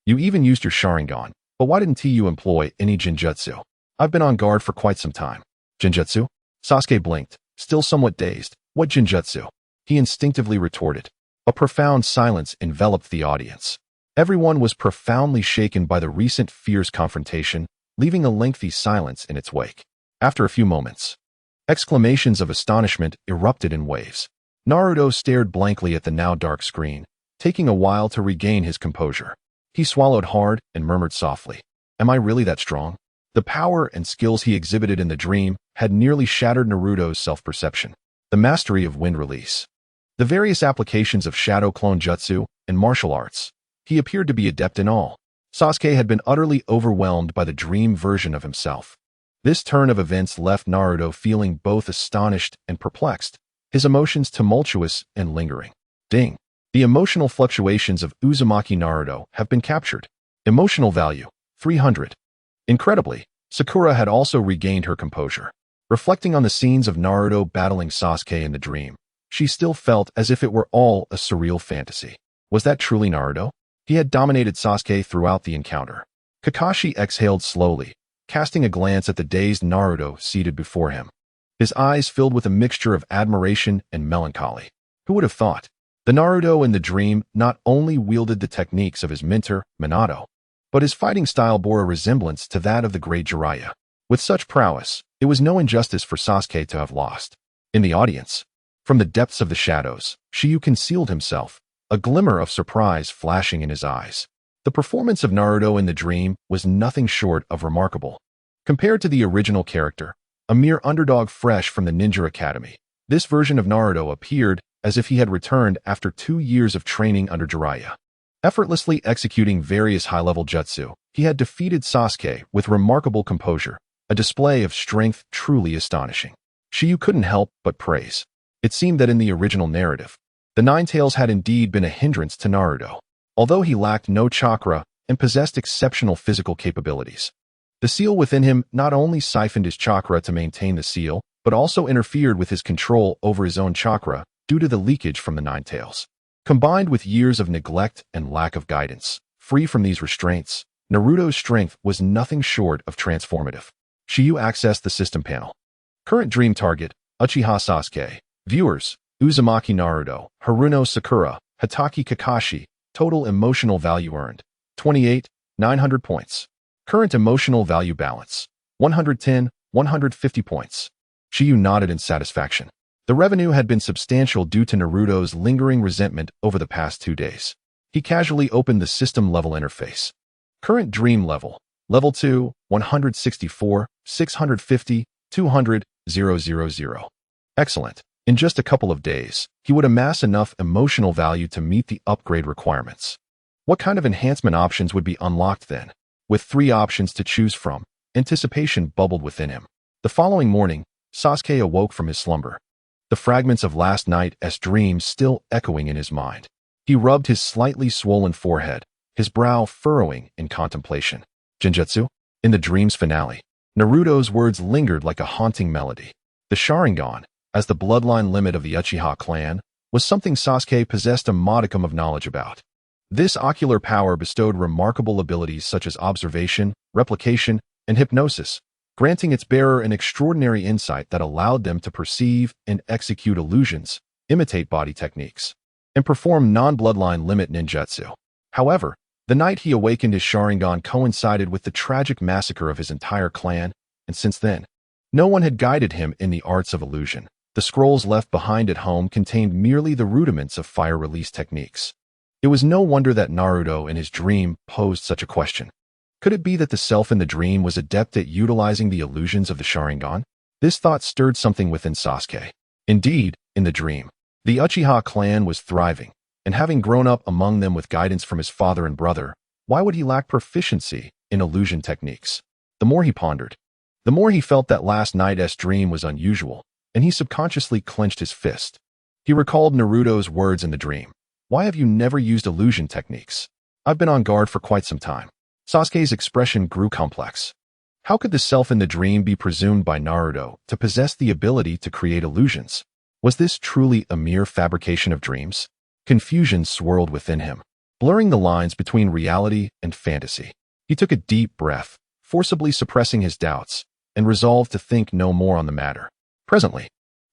you even used your Sharingan, but why didn't you employ any Genjutsu? I've been on guard for quite some time. Genjutsu? Sasuke blinked, still somewhat dazed. What Genjutsu? He instinctively retorted. A profound silence enveloped the audience. Everyone was profoundly shaken by the recent fierce confrontation, leaving a lengthy silence in its wake. After a few moments, exclamations of astonishment erupted in waves. Naruto stared blankly at the now dark screen, taking a while to regain his composure. He swallowed hard and murmured softly, Am I really that strong? The power and skills he exhibited in the dream had nearly shattered Naruto's self-perception. The mastery of wind release, the various applications of shadow clone jutsu, and martial arts. He appeared to be adept in all. Sasuke had been utterly overwhelmed by the dream version of himself. This turn of events left Naruto feeling both astonished and perplexed, his emotions tumultuous and lingering. Ding. The emotional fluctuations of Uzumaki Naruto have been captured. Emotional value, 300. Incredibly, Sakura had also regained her composure. Reflecting on the scenes of Naruto battling Sasuke in the dream, she still felt as if it were all a surreal fantasy. Was that truly Naruto? He had dominated Sasuke throughout the encounter. Kakashi exhaled slowly, casting a glance at the dazed Naruto seated before him. His eyes filled with a mixture of admiration and melancholy. Who would have thought? The Naruto in the dream not only wielded the techniques of his mentor, Minato, but his fighting style bore a resemblance to that of the great Jiraiya. With such prowess, it was no injustice for Sasuke to have lost. In the audience, from the depths of the shadows, Shiryu concealed himself, a glimmer of surprise flashing in his eyes. The performance of Naruto in the dream was nothing short of remarkable. Compared to the original character, a mere underdog fresh from the Ninja Academy, this version of Naruto appeared as if he had returned after 2 years of training under Jiraiya. Effortlessly executing various high-level jutsu, he had defeated Sasuke with remarkable composure, a display of strength truly astonishing. Shiryu couldn't help but praise. It seemed that in the original narrative, the Nine Tails had indeed been a hindrance to Naruto, although he lacked no chakra and possessed exceptional physical capabilities. The seal within him not only siphoned his chakra to maintain the seal, but also interfered with his control over his own chakra due to the leakage from the Nine Tails. Combined with years of neglect and lack of guidance, free from these restraints, Naruto's strength was nothing short of transformative. Shiyu accessed the system panel. Current dream target, Uchiha Sasuke. Viewers, Uzumaki Naruto, Haruno Sakura, Hatake Kakashi. Total emotional value earned, 28,900 points. Current emotional value balance, 110, 150 points. Shiyu nodded in satisfaction. The revenue had been substantial due to Naruto's lingering resentment over the past 2 days. He casually opened the system-level interface. Current dream level, level 2, 164, 650, 200, 000. Excellent. In just a couple of days, he would amass enough emotional value to meet the upgrade requirements. What kind of enhancement options would be unlocked then? With 3 options to choose from, anticipation bubbled within him. The following morning, Sasuke awoke from his slumber. The fragments of last night's dreams still echoing in his mind. He rubbed his slightly swollen forehead, his brow furrowing in contemplation. Genjutsu? In the dream's finale, Naruto's words lingered like a haunting melody. The Sharingan, as the bloodline limit of the Uchiha clan, was something Sasuke possessed a modicum of knowledge about. This ocular power bestowed remarkable abilities such as observation, replication, and hypnosis, granting its bearer an extraordinary insight that allowed them to perceive and execute illusions, imitate body techniques, and perform non-bloodline limit ninjutsu. However, the night he awakened his Sharingan coincided with the tragic massacre of his entire clan, and since then, no one had guided him in the arts of illusion. The scrolls left behind at home contained merely the rudiments of fire release techniques. It was no wonder that Naruto in his dream posed such a question. Could it be that the self in the dream was adept at utilizing the illusions of the Sharingan? This thought stirred something within Sasuke. Indeed, in the dream, the Uchiha clan was thriving, and having grown up among them with guidance from his father and brother, why would he lack proficiency in illusion techniques? The more he pondered, the more he felt that last night's dream was unusual, and he subconsciously clenched his fist. He recalled Naruto's words in the dream. Why have you never used illusion techniques? I've been on guard for quite some time. Sasuke's expression grew complex. How could the self in the dream be presumed by Naruto to possess the ability to create illusions? Was this truly a mere fabrication of dreams? Confusion swirled within him, blurring the lines between reality and fantasy. He took a deep breath, forcibly suppressing his doubts, and resolved to think no more on the matter. Presently,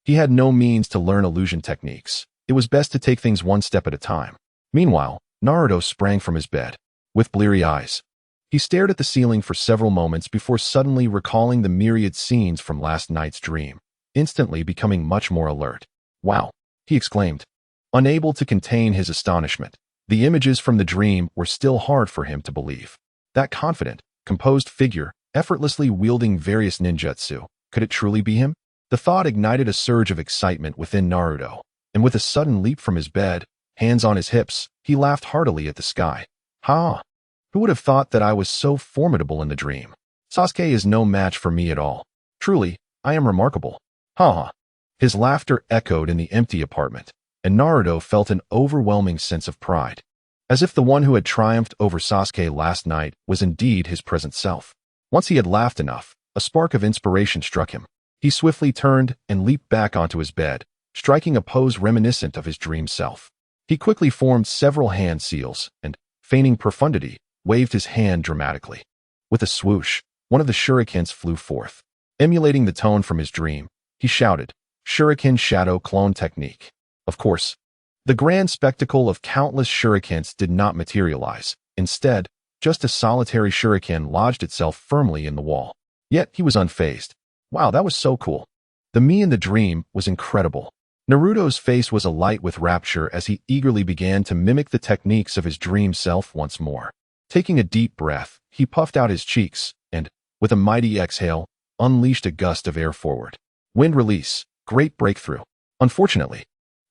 he had no means to learn illusion techniques. It was best to take things one step at a time. Meanwhile, Naruto sprang from his bed. With bleary eyes, he stared at the ceiling for several moments before suddenly recalling the myriad scenes from last night's dream, instantly becoming much more alert. Wow, he exclaimed. Unable to contain his astonishment, the images from the dream were still hard for him to believe. That confident, composed figure, effortlessly wielding various ninjutsu, could it truly be him? The thought ignited a surge of excitement within Naruto, and with a sudden leap from his bed, hands on his hips, he laughed heartily at the sky. Ha! Who would have thought that I was so formidable in the dream? Sasuke is no match for me at all. Truly, I am remarkable. Ha ha! His laughter echoed in the empty apartment, and Naruto felt an overwhelming sense of pride, as if the one who had triumphed over Sasuke last night was indeed his present self. Once he had laughed enough, a spark of inspiration struck him. He swiftly turned and leaped back onto his bed, striking a pose reminiscent of his dream self. He quickly formed several hand seals and, feigning profundity, waved his hand dramatically. With a swoosh, one of the shurikens flew forth. Emulating the tone from his dream, he shouted, "Shuriken Shadow Clone Technique." Of course, the grand spectacle of countless shurikens did not materialize. Instead, just a solitary shuriken lodged itself firmly in the wall. Yet he was unfazed. Wow, that was so cool. The me in the dream was incredible. Naruto's face was alight with rapture as he eagerly began to mimic the techniques of his dream self once more. Taking a deep breath, he puffed out his cheeks and, with a mighty exhale, unleashed a gust of air forward. Wind release, great breakthrough. Unfortunately,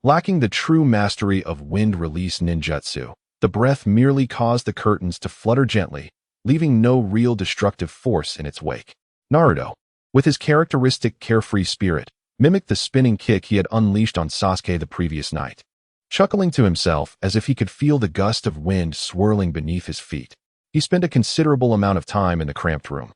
lacking the true mastery of wind release ninjutsu, the breath merely caused the curtains to flutter gently, leaving no real destructive force in its wake. Naruto, with his characteristic carefree spirit, mimicked the spinning kick he had unleashed on Sasuke the previous night. Chuckling to himself as if he could feel the gust of wind swirling beneath his feet, he spent a considerable amount of time in the cramped room.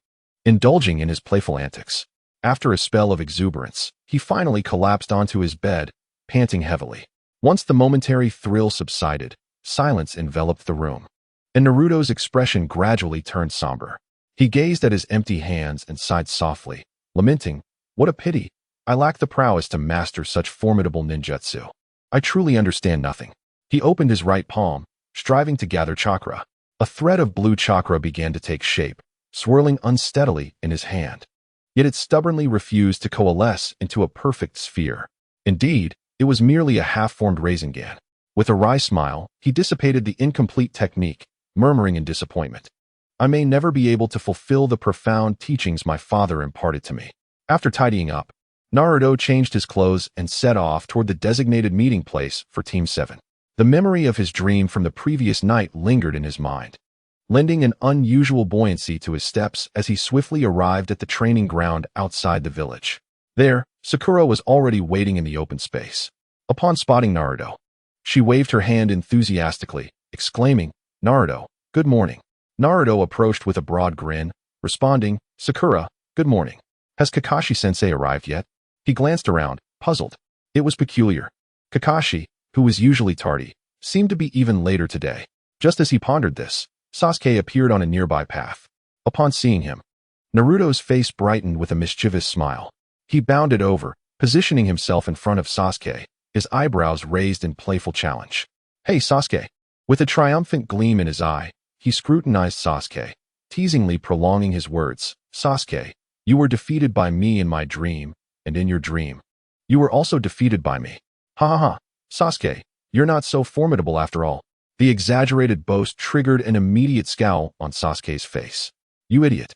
indulging in his playful antics. After a spell of exuberance, he finally collapsed onto his bed, panting heavily. Once the momentary thrill subsided, silence enveloped the room, and Naruto's expression gradually turned somber. He gazed at his empty hands and sighed softly, lamenting, "What a pity! I lack the prowess to master such formidable ninjutsu. I truly understand nothing." He opened his right palm, striving to gather chakra. A thread of blue chakra began to take shape, swirling unsteadily in his hand. Yet it stubbornly refused to coalesce into a perfect sphere. Indeed, it was merely a half-formed Rasengan. With a wry smile, he dissipated the incomplete technique, murmuring in disappointment, "I may never be able to fulfill the profound teachings my father imparted to me." After tidying up, Naruto changed his clothes and set off toward the designated meeting place for Team 7. The memory of his dream from the previous night lingered in his mind, lending an unusual buoyancy to his steps as he swiftly arrived at the training ground outside the village. There, Sakura was already waiting in the open space. Upon spotting Naruto, she waved her hand enthusiastically, exclaiming, "Naruto, good morning." Naruto approached with a broad grin, responding, "Sakura, good morning. Has Kakashi-sensei arrived yet?" He glanced around, puzzled. It was peculiar. Kakashi, who was usually tardy, seemed to be even later today. Just as he pondered this, Sasuke appeared on a nearby path. Upon seeing him, Naruto's face brightened with a mischievous smile. He bounded over, positioning himself in front of Sasuke, his eyebrows raised in playful challenge. "Hey, Sasuke." With a triumphant gleam in his eye, he scrutinized Sasuke, teasingly prolonging his words. "Sasuke, you were defeated by me in my dream, and in your dream, you were also defeated by me. Ha ha ha. Sasuke, you're not so formidable after all." The exaggerated boast triggered an immediate scowl on Sasuke's face. "You idiot."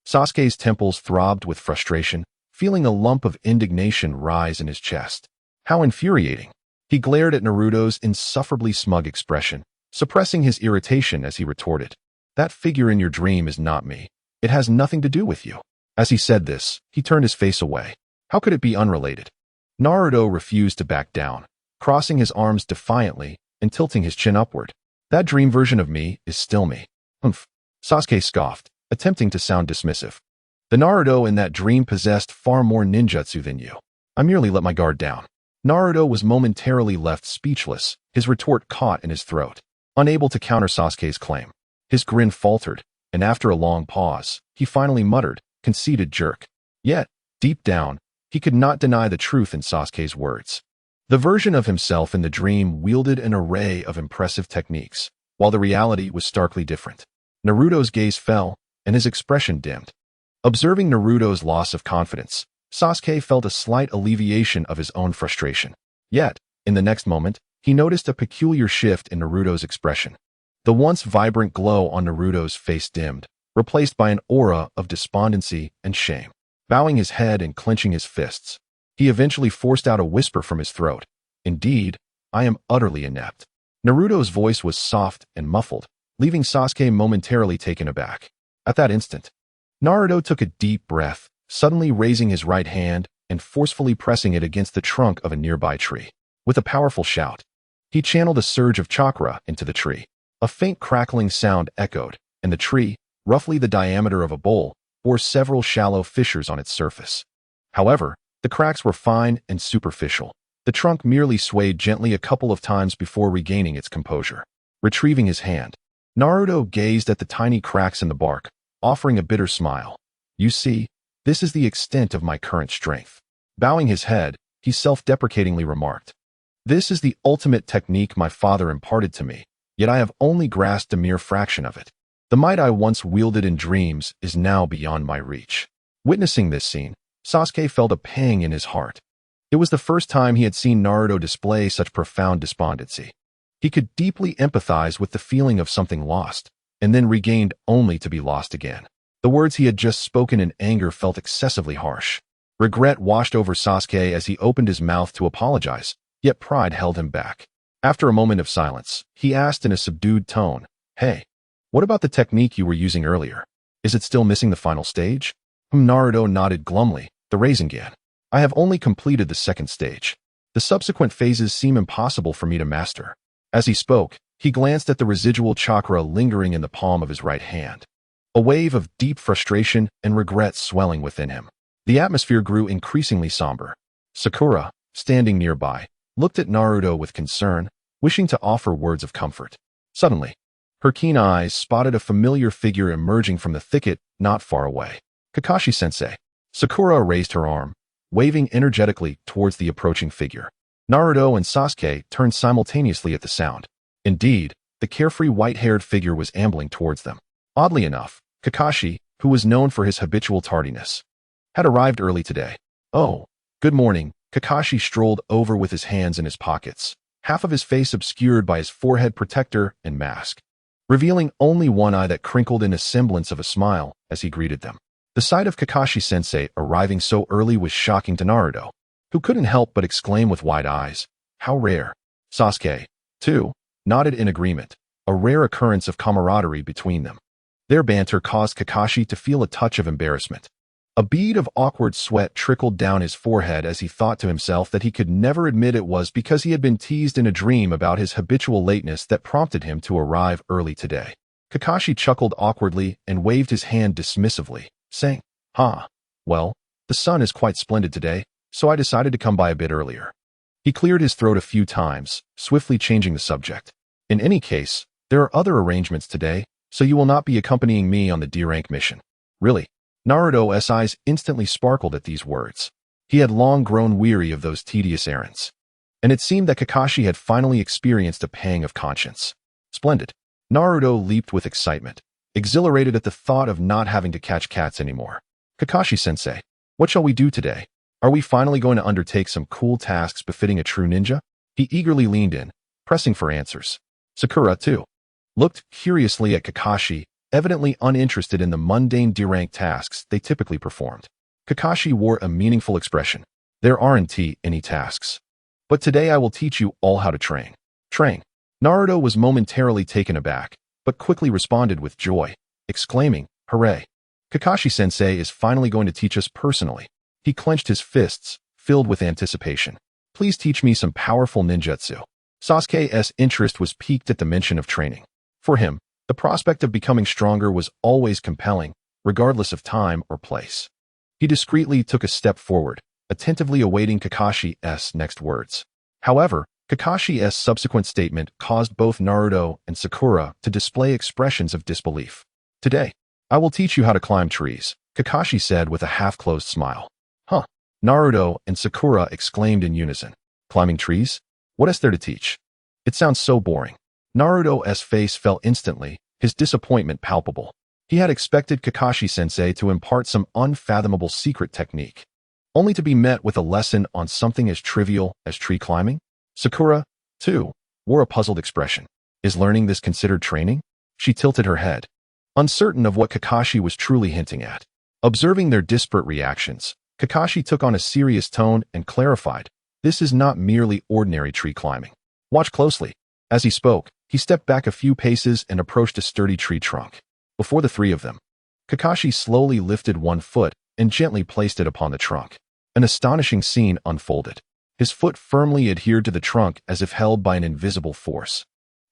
Sasuke's temples throbbed with frustration, feeling a lump of indignation rise in his chest. How infuriating. He glared at Naruto's insufferably smug expression, suppressing his irritation as he retorted, "That figure in your dream is not me. It has nothing to do with you." As he said this, he turned his face away. How could it be unrelated? Naruto refused to back down, crossing his arms defiantly and tilting his chin upward. "That dream version of me is still me." "Humph." Sasuke scoffed, attempting to sound dismissive. "The Naruto in that dream possessed far more ninjutsu than you. I merely let my guard down." Naruto was momentarily left speechless, his retort caught in his throat, unable to counter Sasuke's claim. His grin faltered, and after a long pause, he finally muttered, "Conceited jerk." Yet, deep down, he could not deny the truth in Sasuke's words. The version of himself in the dream wielded an array of impressive techniques, while the reality was starkly different. Naruto's gaze fell, and his expression dimmed. Observing Naruto's loss of confidence, Sasuke felt a slight alleviation of his own frustration. Yet, in the next moment, he noticed a peculiar shift in Naruto's expression. The once vibrant glow on Naruto's face dimmed, replaced by an aura of despondency and shame. Bowing his head and clenching his fists, he eventually forced out a whisper from his throat. "Indeed, I am utterly inept." Naruto's voice was soft and muffled, leaving Sasuke momentarily taken aback. At that instant, Naruto took a deep breath, suddenly raising his right hand and forcefully pressing it against the trunk of a nearby tree. With a powerful shout, he channeled a surge of chakra into the tree. A faint crackling sound echoed, and the tree, roughly the diameter of a bowl, bore several shallow fissures on its surface. However, the cracks were fine and superficial. The trunk merely swayed gently a couple of times before regaining its composure. Retrieving his hand, Naruto gazed at the tiny cracks in the bark, offering a bitter smile. "You see, this is the extent of my current strength." Bowing his head, he self-deprecatingly remarked, "This is the ultimate technique my father imparted to me, yet I have only grasped a mere fraction of it. The might I once wielded in dreams is now beyond my reach." Witnessing this scene, Sasuke felt a pang in his heart. It was the first time he had seen Naruto display such profound despondency. He could deeply empathize with the feeling of something lost, and then regained only to be lost again. The words he had just spoken in anger felt excessively harsh. Regret washed over Sasuke as he opened his mouth to apologize, yet pride held him back. After a moment of silence, he asked in a subdued tone, "Hey, what about the technique you were using earlier? Is it still missing the final stage?" Naruto nodded glumly. "The Rasengan. I have only completed the second stage. The subsequent phases seem impossible for me to master." As he spoke, he glanced at the residual chakra lingering in the palm of his right hand. a wave of deep frustration and regret swelling within him. The atmosphere grew increasingly somber. Sakura, standing nearby, looked at Naruto with concern, wishing to offer words of comfort. Suddenly, her keen eyes spotted a familiar figure emerging from the thicket not far away. Kakashi-sensei. Sakura raised her arm, waving energetically towards the approaching figure. Naruto and Sasuke turned simultaneously at the sound. Indeed, the carefree white-haired figure was ambling towards them. Oddly enough, Kakashi, who was known for his habitual tardiness, had arrived early today. Oh, good morning. Kakashi strolled over with his hands in his pockets, half of his face obscured by his forehead protector and mask, revealing only one eye that crinkled in a semblance of a smile as he greeted them. The sight of Kakashi-sensei arriving so early was shocking to Naruto, who couldn't help but exclaim with wide eyes, "How rare." Sasuke, too, nodded in agreement, a rare occurrence of camaraderie between them. Their banter caused Kakashi to feel a touch of embarrassment. A bead of awkward sweat trickled down his forehead as he thought to himself that he could never admit it was because he had been teased in a dream about his habitual lateness that prompted him to arrive early today. Kakashi chuckled awkwardly and waved his hand dismissively, saying, well, the sun is quite splendid today, so I decided to come by a bit earlier." He cleared his throat a few times, swiftly changing the subject. "In any case, there are other arrangements today, so you will not be accompanying me on the D-rank mission." "Really?" Naruto's eyes instantly sparkled at these words. He had long grown weary of those tedious errands, and it seemed that Kakashi had finally experienced a pang of conscience. "Splendid." Naruto leaped with excitement, exhilarated at the thought of not having to catch cats anymore. "Kakashi-sensei, what shall we do today? Are we finally going to undertake some cool tasks befitting a true ninja?" He eagerly leaned in, pressing for answers. Sakura, too, looked curiously at Kakashi, evidently uninterested in the mundane D-rank tasks they typically performed. Kakashi wore a meaningful expression. "There aren't any tasks. But today I will teach you all how to train." "Train?" Naruto was momentarily taken aback, but quickly responded with joy, exclaiming, "Hooray! Kakashi-sensei is finally going to teach us personally." He clenched his fists, filled with anticipation. "Please teach me some powerful ninjutsu." Sasuke's interest was piqued at the mention of training. For him, the prospect of becoming stronger was always compelling, regardless of time or place. He discreetly took a step forward, attentively awaiting Kakashi's next words. However, Kakashi's subsequent statement caused both Naruto and Sakura to display expressions of disbelief. "Today, I will teach you how to climb trees," Kakashi said with a half-closed smile. "Huh?" Naruto and Sakura exclaimed in unison. "Climbing trees? What is there to teach? It sounds so boring." Naruto's face fell instantly, his disappointment palpable. He had expected Kakashi-sensei to impart some unfathomable secret technique, only to be met with a lesson on something as trivial as tree climbing. Sakura, too, wore a puzzled expression. "Is learning this considered training?" She tilted her head, uncertain of what Kakashi was truly hinting at. Observing their disparate reactions, Kakashi took on a serious tone and clarified, "This is not merely ordinary tree climbing. Watch closely." As he spoke, he stepped back a few paces and approached a sturdy tree trunk. Before the three of them, Kakashi slowly lifted one foot and gently placed it upon the trunk. An astonishing scene unfolded. His foot firmly adhered to the trunk as if held by an invisible force.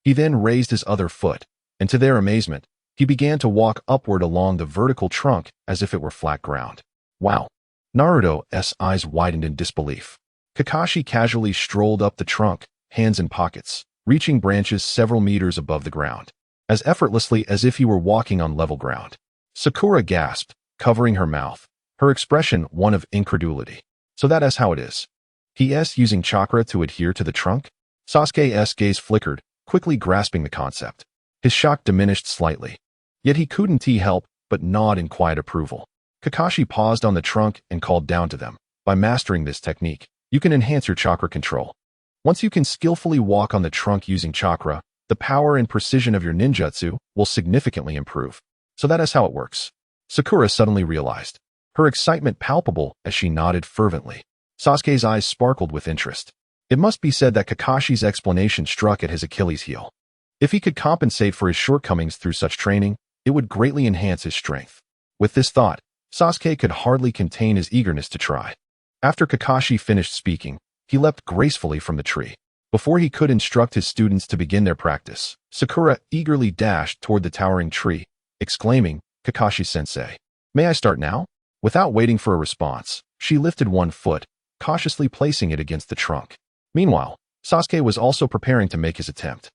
He then raised his other foot, and to their amazement, he began to walk upward along the vertical trunk as if it were flat ground. "Wow." Naruto's eyes widened in disbelief. Kakashi casually strolled up the trunk, hands in pockets, reaching branches several meters above the ground, as effortlessly as if he were walking on level ground. Sakura gasped, covering her mouth, her expression one of incredulity. "So that is how it is. He's using chakra to adhere to the trunk?" Sasuke's gaze flickered, quickly grasping the concept. His shock diminished slightly, yet he couldn't help but nod in quiet approval. Kakashi paused on the trunk and called down to them. "By mastering this technique, you can enhance your chakra control. Once you can skillfully walk on the trunk using chakra, the power and precision of your ninjutsu will significantly improve." "So that is how it works." Sakura suddenly realized, her excitement palpable as she nodded fervently. Sasuke's eyes sparkled with interest. It must be said that Kakashi's explanation struck at his Achilles heel. If he could compensate for his shortcomings through such training, it would greatly enhance his strength. With this thought, Sasuke could hardly contain his eagerness to try. After Kakashi finished speaking, he leapt gracefully from the tree. Before he could instruct his students to begin their practice, Sakura eagerly dashed toward the towering tree, exclaiming, Kakashi-sensei. May I start now? Without waiting for a response, she lifted one foot, cautiously placing it against the trunk. Meanwhile, Sasuke was also preparing to make his attempt.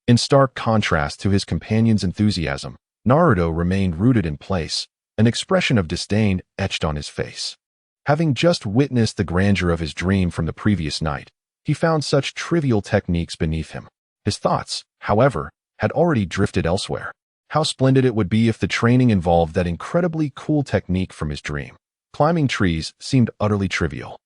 In stark contrast to his companion's enthusiasm, Naruto remained rooted in place, an expression of disdain etched on his face. Having just witnessed the grandeur of his dream from the previous night, he found such trivial techniques beneath him. His thoughts, however, had already drifted elsewhere. How splendid it would be if the training involved that incredibly cool technique from his dream. Climbing trees seemed utterly trivial.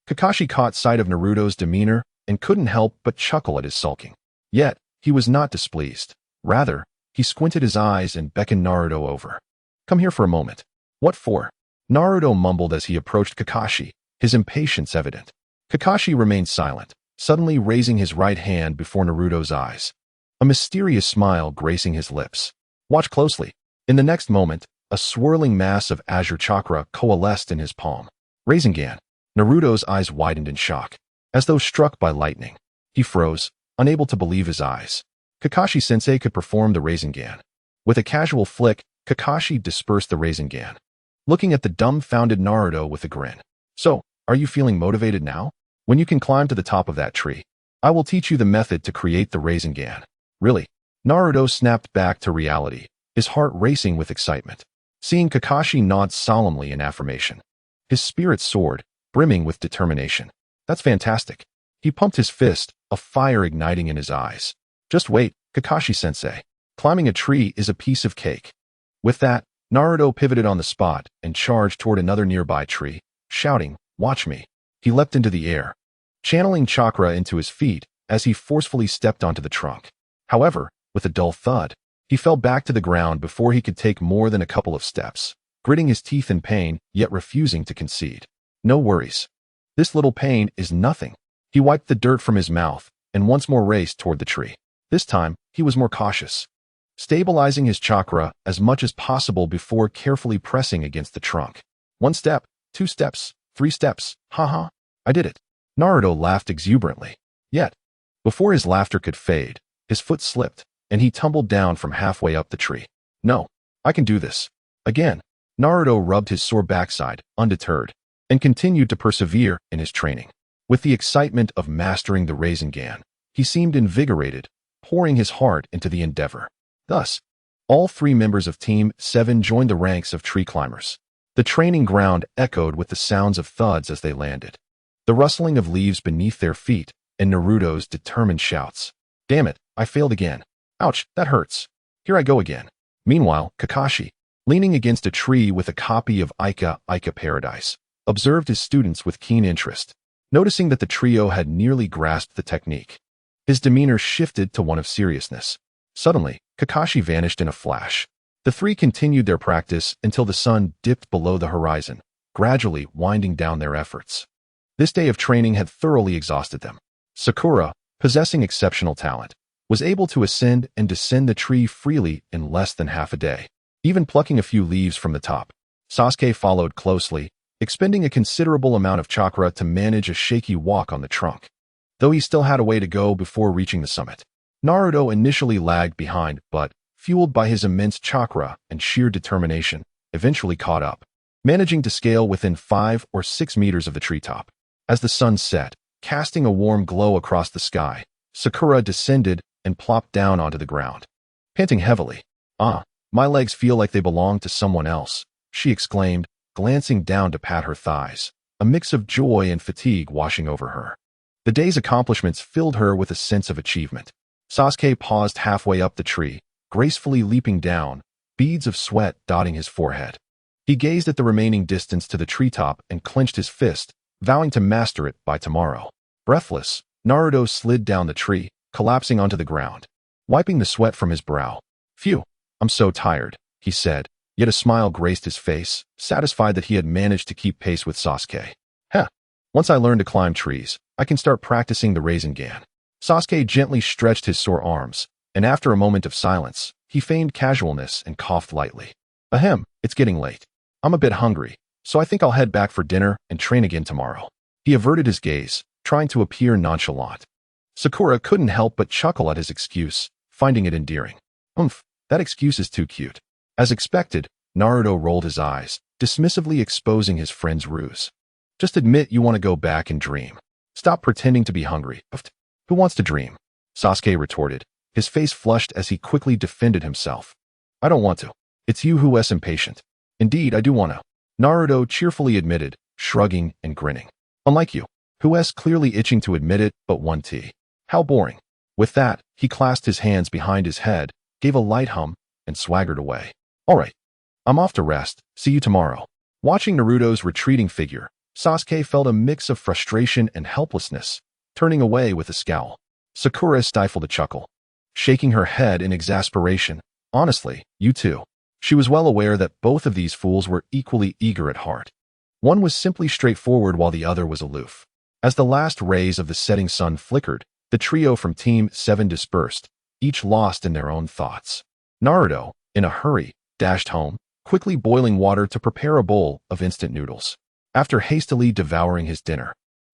Kakashi caught sight of Naruto's demeanor and couldn't help but chuckle at his sulking. Yet, he was not displeased. Rather, he squinted his eyes and beckoned Naruto over. Come here for a moment. What for? Naruto mumbled as he approached Kakashi, his impatience evident. Kakashi remained silent, suddenly raising his right hand before Naruto's eyes. A mysterious smile gracing his lips. Watch closely. In the next moment, a swirling mass of azure chakra coalesced in his palm. Rasengan. Naruto's eyes widened in shock. As though struck by lightning, he froze, unable to believe his eyes. Kakashi-sensei could perform the Rasengan. With a casual flick, Kakashi dispersed the Rasengan, looking at the dumbfounded Naruto with a grin. So, are you feeling motivated now? When you can climb to the top of that tree, I will teach you the method to create the Rasengan. Really? Naruto snapped back to reality, his heart racing with excitement. Seeing Kakashi nod solemnly in affirmation, his spirit soared, brimming with determination. That's fantastic. He pumped his fist, a fire igniting in his eyes. Just wait, Kakashi-sensei. Climbing a tree is a piece of cake. With that, Naruto pivoted on the spot and charged toward another nearby tree, shouting, "Watch me." He leapt into the air, channeling chakra into his feet as he forcefully stepped onto the trunk. However, with a dull thud, he fell back to the ground before he could take more than a couple of steps, gritting his teeth in pain yet refusing to concede. No worries. This little pain is nothing. He wiped the dirt from his mouth and once more raced toward the tree. This time, he was more cautious, stabilizing his chakra as much as possible before carefully pressing against the trunk. 1 step, 2 steps, 3 steps, haha, I did it. Naruto laughed exuberantly. Yet, before his laughter could fade, his foot slipped, and he tumbled down from halfway up the tree. No, I can do this. Again, Naruto rubbed his sore backside, undeterred, and continued to persevere in his training. With the excitement of mastering the Rasengan, he seemed invigorated, pouring his heart into the endeavor. Thus, all 3 members of Team 7 joined the ranks of tree climbers. The training ground echoed with the sounds of thuds as they landed, the rustling of leaves beneath their feet, and Naruto's determined shouts. Damn it, I failed again. Ouch, that hurts. Here I go again. Meanwhile, Kakashi, leaning against a tree with a copy of Ica Paradise, observed his students with keen interest. Noticing that the trio had nearly grasped the technique, his demeanor shifted to one of seriousness. Suddenly, Kakashi vanished in a flash. The 3 continued their practice until the sun dipped below the horizon, gradually winding down their efforts. This day of training had thoroughly exhausted them. Sakura, possessing exceptional talent, was able to ascend and descend the tree freely in less than half a day, even plucking a few leaves from the top. Sasuke followed closely, expending a considerable amount of chakra to manage a shaky walk on the trunk, though he still had a way to go before reaching the summit. Naruto initially lagged behind, but, fueled by his immense chakra and sheer determination, eventually caught up, managing to scale within 5 or 6 meters of the treetop. As the sun set, casting a warm glow across the sky, Sakura descended and plopped down onto the ground. Panting heavily, my legs feel like they belong to someone else, she exclaimed, glancing down to pat her thighs, a mix of joy and fatigue washing over her. The day's accomplishments filled her with a sense of achievement. Sasuke paused halfway up the tree, gracefully leaping down, beads of sweat dotting his forehead. He gazed at the remaining distance to the treetop and clenched his fist, vowing to master it by tomorrow. Breathless, Naruto slid down the tree, collapsing onto the ground, wiping the sweat from his brow. Phew, I'm so tired, he said, yet a smile graced his face, satisfied that he had managed to keep pace with Sasuke. Once I learn to climb trees, I can start practicing the Rasengan. Sasuke gently stretched his sore arms, and after a moment of silence, he feigned casualness and coughed lightly. Ahem, it's getting late. I'm a bit hungry, so I think I'll head back for dinner and train again tomorrow. He averted his gaze, trying to appear nonchalant. Sakura couldn't help but chuckle at his excuse, finding it endearing. That excuse is too cute. As expected, Naruto rolled his eyes, dismissively exposing his friend's ruse. Just admit you want to go back and dream. Stop pretending to be hungry. Who wants to dream? Sasuke retorted, his face flushed as he quickly defended himself. I don't want to. It's you who's impatient. Indeed, I do want to. Naruto cheerfully admitted, shrugging and grinning. Unlike you, who's clearly itching to admit it, but one T. How boring. With that, he clasped his hands behind his head, gave a light hum, and swaggered away. All right. I'm off to rest. See you tomorrow. Watching Naruto's retreating figure, Sasuke felt a mix of frustration and helplessness, turning away with a scowl. Sakura stifled a chuckle, shaking her head in exasperation. Honestly, you too. She was well aware that both of these fools were equally eager at heart. One was simply straightforward while the other was aloof. As the last rays of the setting sun flickered, the trio from Team 7 dispersed, each lost in their own thoughts. Naruto, in a hurry, dashed home, quickly boiling water to prepare a bowl of instant noodles. After hastily devouring his dinner,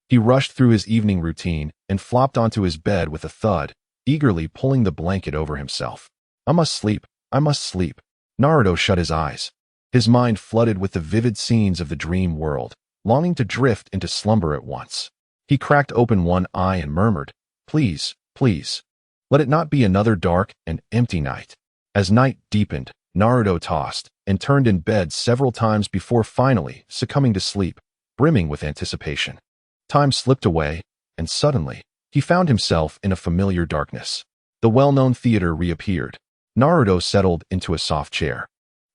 he rushed through his evening routine and flopped onto his bed with a thud, eagerly pulling the blanket over himself. I must sleep. I must sleep. Naruto shut his eyes, his mind flooded with the vivid scenes of the dream world, longing to drift into slumber at once. He cracked open one eye and murmured, Please, please, let it not be another dark and empty night. As night deepened, Naruto tossed and turned in bed several times before finally succumbing to sleep, brimming with anticipation. Time slipped away, and suddenly, he found himself in a familiar darkness. The well-known theater reappeared. Naruto settled into a soft chair,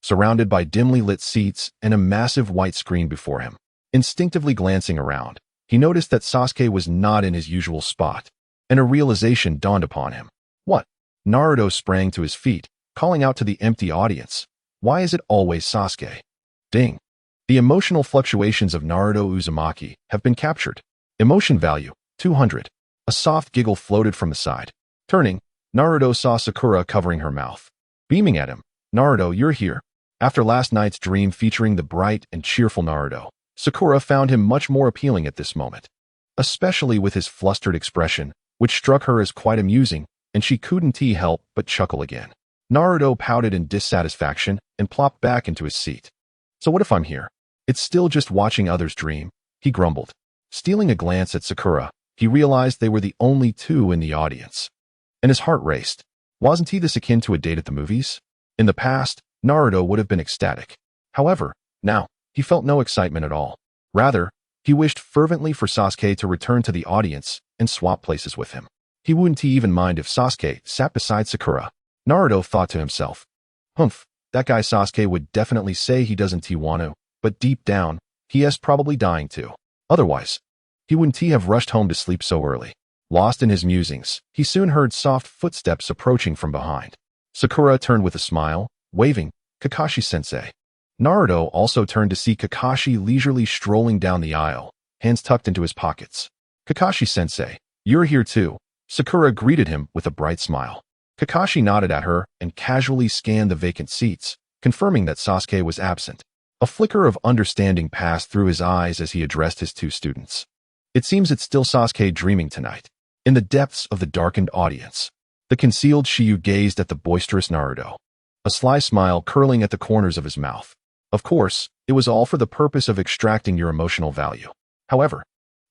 surrounded by dimly lit seats and a massive white screen before him. Instinctively glancing around, he noticed that Sasuke was not in his usual spot, and a realization dawned upon him. What? Naruto sprang to his feet, calling out to the empty audience. Why is it always Sasuke? Ding. The emotional fluctuations of Naruto Uzumaki have been captured. Emotion value, 200. A soft giggle floated from the side. Turning, Naruto saw Sakura covering her mouth. Beaming at him, Naruto, you're here. After last night's dream featuring the bright and cheerful Naruto, Sakura found him much more appealing at this moment, especially with his flustered expression, which struck her as quite amusing, and she couldn't help but chuckle again. Naruto pouted in dissatisfaction and plopped back into his seat. So what if I'm here? It's still just watching others dream, he grumbled. Stealing a glance at Sakura, he realized they were the only two in the audience, and his heart raced. Wasn't this akin to a date at the movies? In the past, Naruto would have been ecstatic. However, now, he felt no excitement at all. Rather, he wished fervently for Sasuke to return to the audience and swap places with him. He wouldn't even mind if Sasuke sat beside Sakura. Naruto thought to himself, Humph, that guy Sasuke would definitely say he doesn't want to, but deep down, he is probably dying to. Otherwise, he wouldn't have rushed home to sleep so early. Lost in his musings, he soon heard soft footsteps approaching from behind. Sakura turned with a smile, waving, Kakashi-sensei. Naruto also turned to see Kakashi leisurely strolling down the aisle, hands tucked into his pockets. Kakashi-sensei, you're here too. Sakura greeted him with a bright smile. Kakashi nodded at her and casually scanned the vacant seats, confirming that Sasuke was absent. A flicker of understanding passed through his eyes as he addressed his two students. It seems it's still Sasuke dreaming tonight. In the depths of the darkened audience, the concealed Shiryu gazed at the boisterous Naruto, a sly smile curling at the corners of his mouth. Of course, it was all for the purpose of extracting your emotional value. However,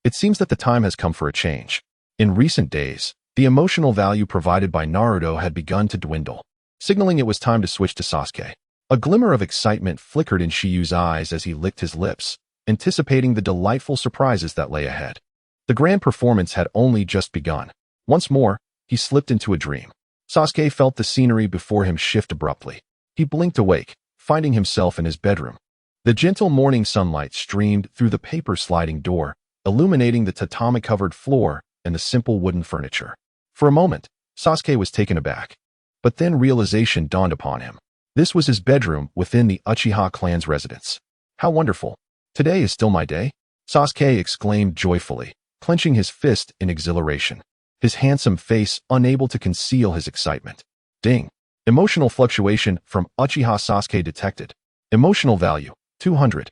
it seems that the time has come for a change. In recent days, the emotional value provided by Naruto had begun to dwindle, signaling it was time to switch to Sasuke. A glimmer of excitement flickered in Shiryu's eyes as he licked his lips, anticipating the delightful surprises that lay ahead. The grand performance had only just begun. Once more, he slipped into a dream. Sasuke felt the scenery before him shift abruptly. He blinked awake, finding himself in his bedroom. The gentle morning sunlight streamed through the paper-sliding door, illuminating the tatami-covered floor and the simple wooden furniture. For a moment, Sasuke was taken aback. But then realization dawned upon him. This was his bedroom within the Uchiha clan's residence. How wonderful. Today is still my day? Sasuke exclaimed joyfully, clenching his fist in exhilaration, his handsome face unable to conceal his excitement. Ding. Emotional fluctuation from Uchiha Sasuke detected. Emotional value, 200.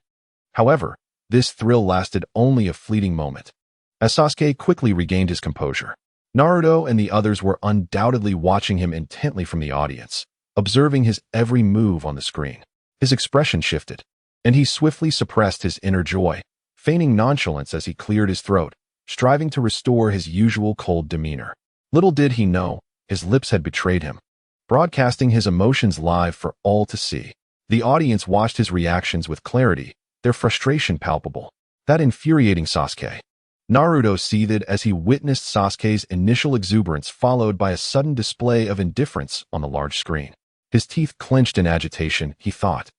However, this thrill lasted only a fleeting moment. As Sasuke quickly regained his composure, Naruto and the others were undoubtedly watching him intently from the audience, observing his every move on the screen. His expression shifted, and he swiftly suppressed his inner joy, feigning nonchalance as he cleared his throat, striving to restore his usual cold demeanor. Little did he know, his lips had betrayed him, broadcasting his emotions live for all to see. The audience watched his reactions with clarity, their frustration palpable. That infuriating Sasuke. Naruto seethed as he witnessed Sasuke's initial exuberance followed by a sudden display of indifference on the large screen. His teeth clenched in agitation, he thought.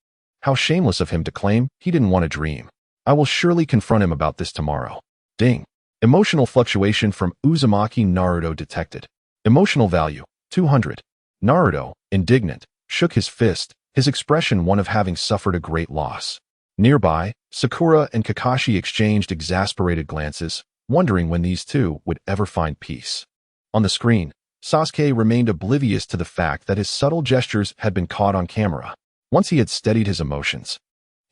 How shameless of him to claim he didn't want to dream. I will surely confront him about this tomorrow. Ding. Emotional fluctuation from Uzumaki. Naruto detected. Emotional value, 200. Naruto, indignant, shook his fist, his expression one of having suffered a great loss. Nearby, Sakura and Kakashi exchanged exasperated glances, wondering when these two would ever find peace. On the screen, Sasuke remained oblivious to the fact that his subtle gestures had been caught on camera. Once he had steadied his emotions,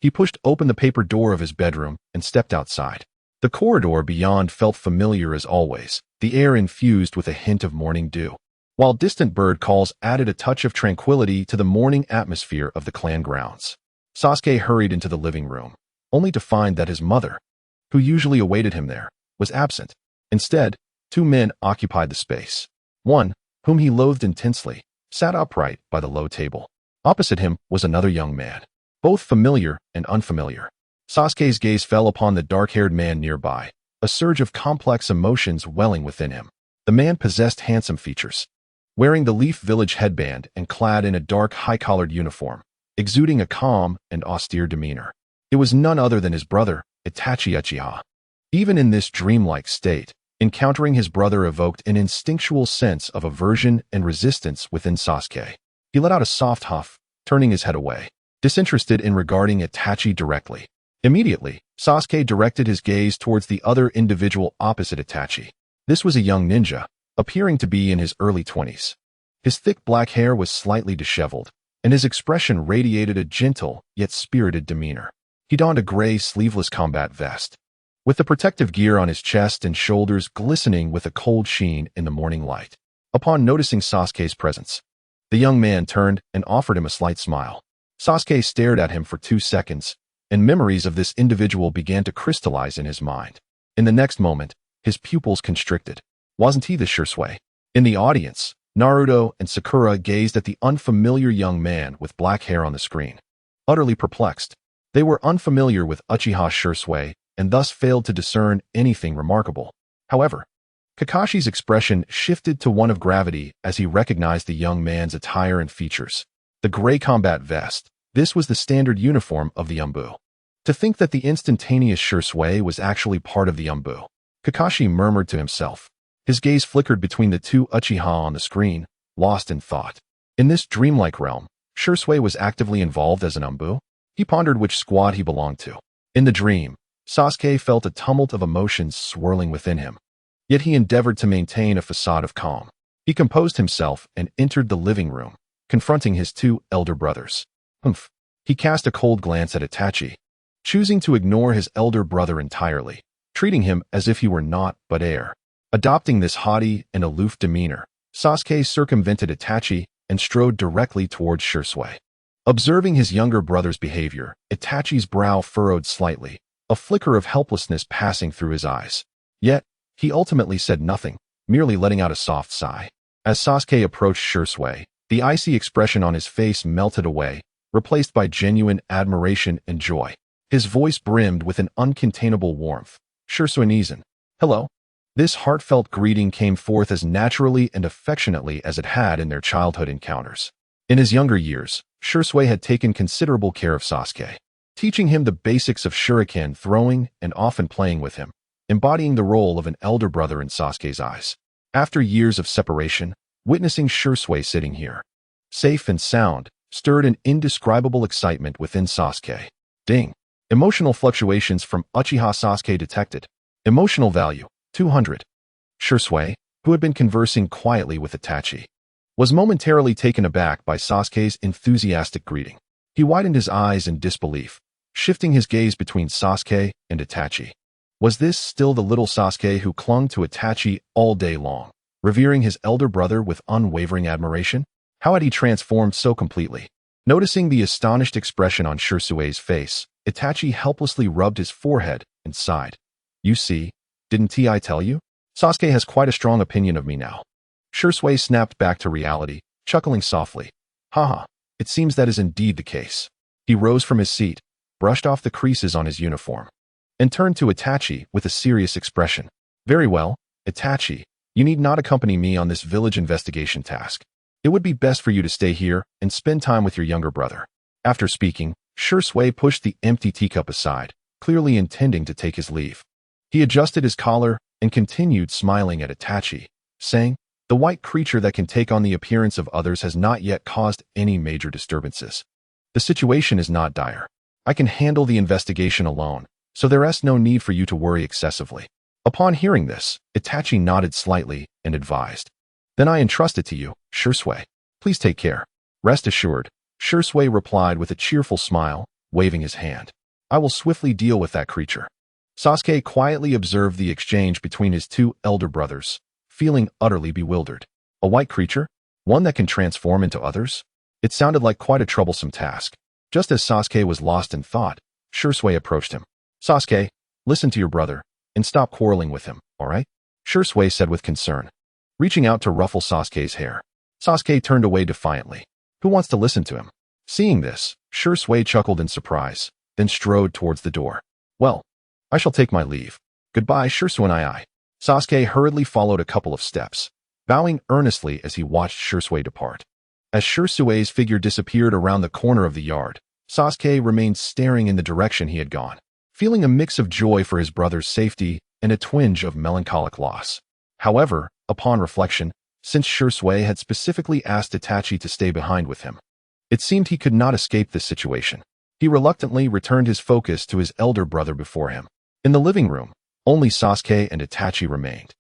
he pushed open the paper door of his bedroom and stepped outside. The corridor beyond felt familiar as always, the air infused with a hint of morning dew, while distant bird calls added a touch of tranquility to the morning atmosphere of the clan grounds. Sasuke hurried into the living room, only to find that his mother, who usually awaited him there, was absent. Instead, two men occupied the space. One, whom he loathed intensely, sat upright by the low table. Opposite him was another young man, both familiar and unfamiliar. Sasuke's gaze fell upon the dark-haired man nearby, a surge of complex emotions welling within him. The man possessed handsome features, wearing the Leaf Village headband and clad in a dark high-collared uniform, exuding a calm and austere demeanor. It was none other than his brother, Itachi Uchiha. Even in this dreamlike state, encountering his brother evoked an instinctual sense of aversion and resistance within Sasuke. He let out a soft huff, turning his head away, disinterested in regarding Itachi directly. Immediately, Sasuke directed his gaze towards the other individual opposite Itachi. This was a young ninja, appearing to be in his early 20s. His thick black hair was slightly disheveled, and his expression radiated a gentle yet spirited demeanor. He donned a gray sleeveless combat vest, with the protective gear on his chest and shoulders glistening with a cold sheen in the morning light. Upon noticing Sasuke's presence, the young man turned and offered him a slight smile. Sasuke stared at him for 2 seconds, and memories of this individual began to crystallize in his mind. In the next moment, his pupils constricted. Wasn't he the Shursui? In the audience, Naruto and Sakura gazed at the unfamiliar young man with black hair on the screen, utterly perplexed. They were unfamiliar with Uchiha Shursui and thus failed to discern anything remarkable. However, Kakashi's expression shifted to one of gravity as he recognized the young man's attire and features. The gray combat vest, this was the standard uniform of the Yambu. To think that the instantaneous Shursui was actually part of the Yambu. Kakashi murmured to himself. His gaze flickered between the two Uchiha on the screen, lost in thought. In this dreamlike realm, Shursui was actively involved as an Yambu. He pondered which squad he belonged to. In the dream, Sasuke felt a tumult of emotions swirling within him. Yet he endeavored to maintain a facade of calm. He composed himself and entered the living room, confronting his two elder brothers. Humph. He cast a cold glance at Itachi, choosing to ignore his elder brother entirely, treating him as if he were naught but air. Adopting this haughty and aloof demeanor, Sasuke circumvented Itachi and strode directly towards Shursui. Observing his younger brother's behavior, Itachi's brow furrowed slightly, a flicker of helplessness passing through his eyes. Yet, he ultimately said nothing, merely letting out a soft sigh. As Sasuke approached Shursui, the icy expression on his face melted away, replaced by genuine admiration and joy. His voice brimmed with an uncontainable warmth. Shursui-nizen. Hello. This heartfelt greeting came forth as naturally and affectionately as it had in their childhood encounters. In his younger years, Shursui had taken considerable care of Sasuke, teaching him the basics of shuriken throwing and often playing with him, embodying the role of an elder brother in Sasuke's eyes. After years of separation, witnessing Shursui sitting here, safe and sound, stirred an indescribable excitement within Sasuke. Ding. Emotional fluctuations from Uchiha. Sasuke detected. Emotional value, 200. Shursui, who had been conversing quietly with Itachi, was momentarily taken aback by Sasuke's enthusiastic greeting. He widened his eyes in disbelief, shifting his gaze between Sasuke and Itachi. Was this still the little Sasuke who clung to Itachi all day long, revering his elder brother with unwavering admiration? How had he transformed so completely? Noticing the astonished expression on Shirsue's face, Itachi helplessly rubbed his forehead and sighed. You see, didn't I tell you? Sasuke has quite a strong opinion of me now. Shirsue snapped back to reality, chuckling softly. Haha, it seems that is indeed the case. He rose from his seat, brushed off the creases on his uniform, and turned to Itachi with a serious expression. Very well, Itachi, you need not accompany me on this village investigation task. It would be best for you to stay here and spend time with your younger brother. After speaking, Shirsue pushed the empty teacup aside, clearly intending to take his leave. He adjusted his collar and continued smiling at Itachi, saying, the white creature that can take on the appearance of others has not yet caused any major disturbances. The situation is not dire. I can handle the investigation alone, so there is no need for you to worry excessively. Upon hearing this, Itachi nodded slightly and advised. Then I entrust it to you, Shirsue. Please take care. Rest assured, Shirsue replied with a cheerful smile, waving his hand. I will swiftly deal with that creature. Sasuke quietly observed the exchange between his two elder brothers, feeling utterly bewildered. A white creature? One that can transform into others? It sounded like quite a troublesome task. Just as Sasuke was lost in thought, Shirsue approached him. Sasuke, listen to your brother, and stop quarreling with him, alright? Shirsue said with concern, reaching out to ruffle Sasuke's hair. Sasuke turned away defiantly. Who wants to listen to him? Seeing this, Shirsue chuckled in surprise, then strode towards the door. Well, I shall take my leave. Goodbye, Shirsue. Sasuke hurriedly followed a couple of steps, bowing earnestly as he watched Shirsue depart. As Shirsue's figure disappeared around the corner of the yard, Sasuke remained staring in the direction he had gone, feeling a mix of joy for his brother's safety and a twinge of melancholic loss. However, upon reflection, since Shirsue had specifically asked Itachi to stay behind with him, it seemed he could not escape this situation. He reluctantly returned his focus to his elder brother before him. In the living room, only Sasuke and Itachi remained,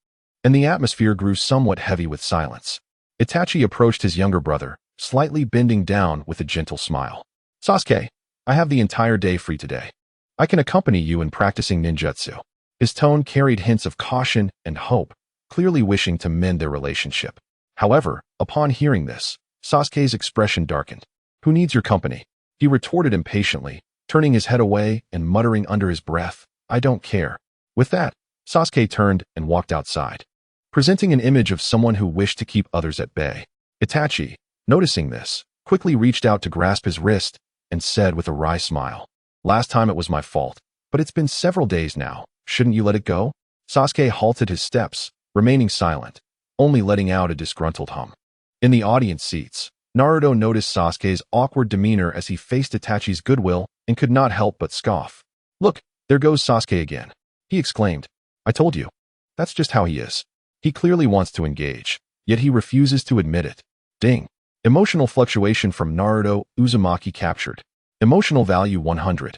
and the atmosphere grew somewhat heavy with silence. Itachi approached his younger brother, slightly bending down with a gentle smile. Sasuke, I have the entire day free today. I can accompany you in practicing ninjutsu. His tone carried hints of caution and hope, clearly wishing to mend their relationship. However, upon hearing this, Sasuke's expression darkened. Who needs your company? He retorted impatiently, turning his head away and muttering under his breath, I don't care. With that, Sasuke turned and walked outside, presenting an image of someone who wished to keep others at bay. Itachi, noticing this, quickly reached out to grasp his wrist and said with a wry smile, Last time it was my fault, but it's been several days now. Shouldn't you let it go? Sasuke halted his steps, remaining silent, only letting out a disgruntled hum. In the audience seats, Naruto noticed Sasuke's awkward demeanor as he faced Itachi's goodwill and could not help but scoff. Look, there goes Sasuke again. He exclaimed. I told you. That's just how he is. He clearly wants to engage, yet he refuses to admit it. Ding. Emotional fluctuation from Naruto Uzumaki captured. Emotional value 100.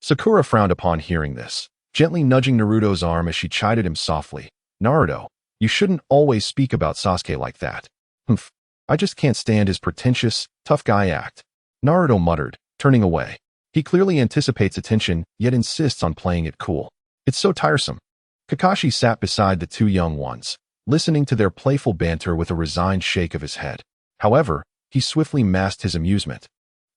Sakura frowned upon hearing this, gently nudging Naruto's arm as she chided him softly. Naruto, you shouldn't always speak about Sasuke like that. Humph. I just can't stand his pretentious, tough guy act. Naruto muttered, turning away. He clearly anticipates attention, yet insists on playing it cool. It's so tiresome. Kakashi sat beside the two young ones, listening to their playful banter with a resigned shake of his head. However, he swiftly masked his amusement,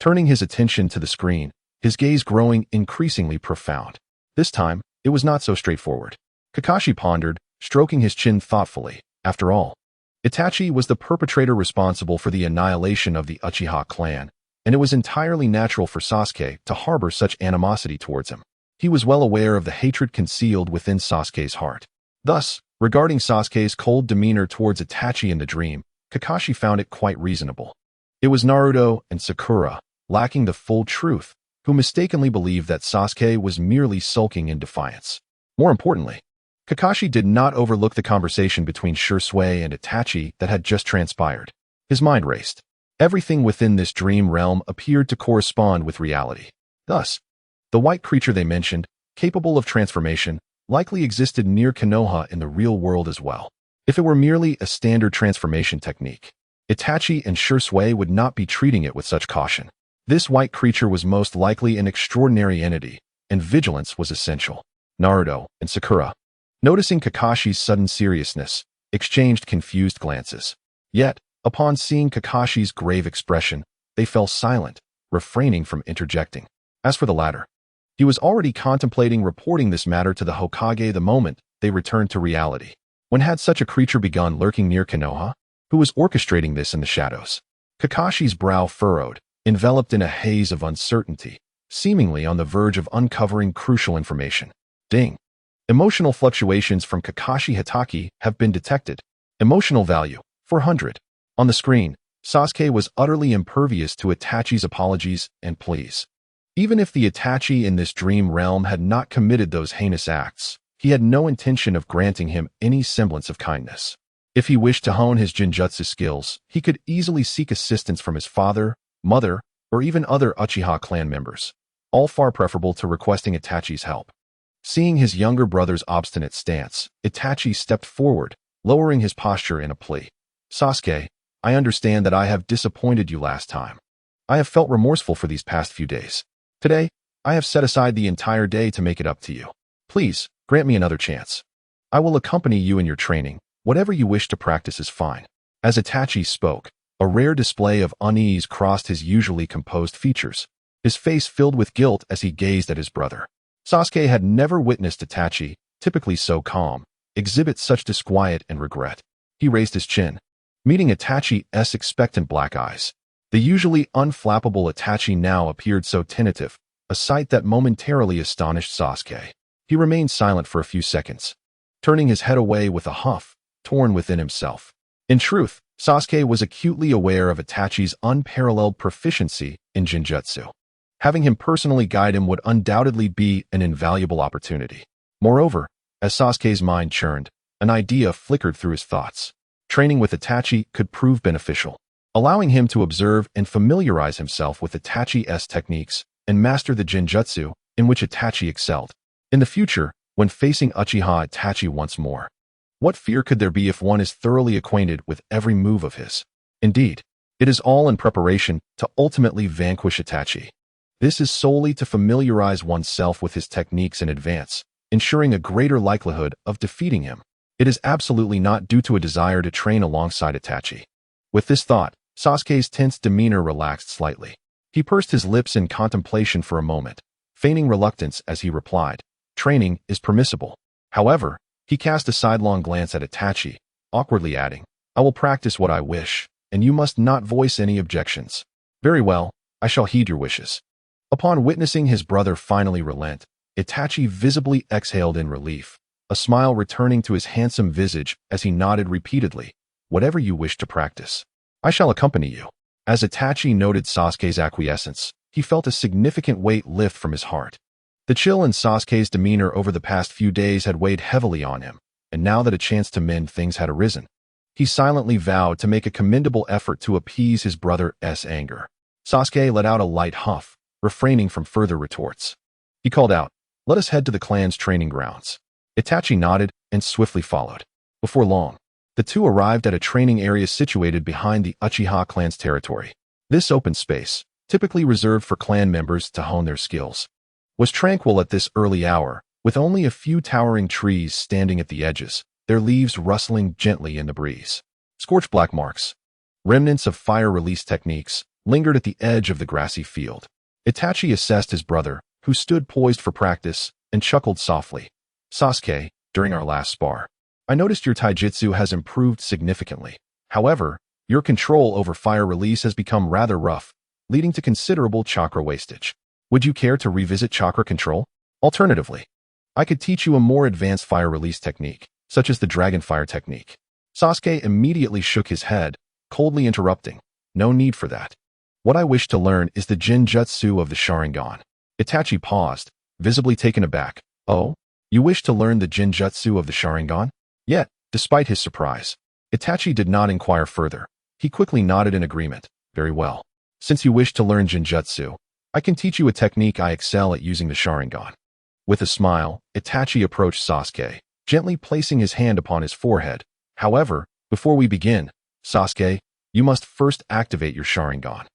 turning his attention to the screen, his gaze growing increasingly profound. This time, it was not so straightforward. Kakashi pondered, stroking his chin thoughtfully. After all, Itachi was the perpetrator responsible for the annihilation of the Uchiha clan, and it was entirely natural for Sasuke to harbor such animosity towards him. He was well aware of the hatred concealed within Sasuke's heart. Thus, regarding Sasuke's cold demeanor towards Itachi in the dream, Kakashi found it quite reasonable. It was Naruto and Sakura, lacking the full truth, who mistakenly believed that Sasuke was merely sulking in defiance. More importantly, Kakashi did not overlook the conversation between Shirsue and Itachi that had just transpired. His mind raced. Everything within this dream realm appeared to correspond with reality. Thus, the white creature they mentioned, capable of transformation, likely existed near Konoha in the real world as well. If it were merely a standard transformation technique, Itachi and Shirsue would not be treating it with such caution. This white creature was most likely an extraordinary entity, and vigilance was essential. Naruto and Sakura, noticing Kakashi's sudden seriousness, exchanged confused glances. Yet, upon seeing Kakashi's grave expression, they fell silent, refraining from interjecting. As for the latter, he was already contemplating reporting this matter to the Hokage the moment they returned to reality. When had such a creature begun lurking near Konoha? Who was orchestrating this in the shadows? Kakashi's brow furrowed, enveloped in a haze of uncertainty, seemingly on the verge of uncovering crucial information. Ding. Emotional fluctuations from Kakashi Hatake have been detected. Emotional value, 400. On the screen, Sasuke was utterly impervious to Itachi's apologies and pleas. Even if the Itachi in this dream realm had not committed those heinous acts, he had no intention of granting him any semblance of kindness. If he wished to hone his Jinjutsu skills, he could easily seek assistance from his father, mother, or even other Uchiha clan members, all far preferable to requesting Itachi's help. Seeing his younger brother's obstinate stance, Itachi stepped forward, lowering his posture in a plea. Sasuke, I understand that I have disappointed you last time. I have felt remorseful for these past few days. Today, I have set aside the entire day to make it up to you. Please, grant me another chance. I will accompany you in your training. Whatever you wish to practice is fine. As Itachi spoke, a rare display of unease crossed his usually composed features. His face filled with guilt as he gazed at his brother. Sasuke had never witnessed Itachi, typically so calm, exhibit such disquiet and regret. He raised his chin, meeting Itachi's expectant black eyes. The usually unflappable Itachi now appeared so tentative, a sight that momentarily astonished Sasuke. He remained silent for a few seconds, turning his head away with a huff, torn within himself. In truth, Sasuke was acutely aware of Itachi's unparalleled proficiency in Jinjutsu. Having him personally guide him would undoubtedly be an invaluable opportunity. Moreover, as Sasuke's mind churned, an idea flickered through his thoughts. Training with Itachi could prove beneficial, allowing him to observe and familiarize himself with Itachi's techniques and master the Jinjutsu in which Itachi excelled. In the future, when facing Uchiha Itachi once more, what fear could there be if one is thoroughly acquainted with every move of his? Indeed, it is all in preparation to ultimately vanquish Itachi. This is solely to familiarize oneself with his techniques in advance, ensuring a greater likelihood of defeating him. It is absolutely not due to a desire to train alongside Itachi. With this thought, Sasuke's tense demeanor relaxed slightly. He pursed his lips in contemplation for a moment, feigning reluctance as he replied, "Training is permissible." However, he cast a sidelong glance at Itachi, awkwardly adding, "I will practice what I wish, and you must not voice any objections." "Very well, I shall heed your wishes." Upon witnessing his brother finally relent, Itachi visibly exhaled in relief, a smile returning to his handsome visage as he nodded repeatedly, "Whatever you wish to practice, I shall accompany you." As Itachi noted Sasuke's acquiescence, he felt a significant weight lift from his heart. The chill in Sasuke's demeanor over the past few days had weighed heavily on him, and now that a chance to mend things had arisen, he silently vowed to make a commendable effort to appease his brother's anger. Sasuke let out a light huff, refraining from further retorts. He called out, "Let us head to the clan's training grounds." Itachi nodded and swiftly followed. Before long, the two arrived at a training area situated behind the Uchiha clan's territory. This open space, typically reserved for clan members to hone their skills, was tranquil at this early hour, with only a few towering trees standing at the edges, their leaves rustling gently in the breeze. Scorched black marks, remnants of fire release techniques, lingered at the edge of the grassy field. Itachi assessed his brother, who stood poised for practice, and chuckled softly. "Sasuke, during our last spar, I noticed your taijutsu has improved significantly. However, your control over fire release has become rather rough, leading to considerable chakra wastage. Would you care to revisit chakra control? Alternatively, I could teach you a more advanced fire release technique, such as the dragon fire technique." Sasuke immediately shook his head, coldly interrupting, "No need for that. What I wish to learn is the Jinjutsu of the Sharingan." Itachi paused, visibly taken aback. "Oh? You wish to learn the Jinjutsu of the Sharingan?" Yet, despite his surprise, Itachi did not inquire further. He quickly nodded in agreement. "Very well. Since you wish to learn Jinjutsu, I can teach you a technique I excel at using the Sharingan." With a smile, Itachi approached Sasuke, gently placing his hand upon his forehead. "However, before we begin, Sasuke, you must first activate your Sharingan.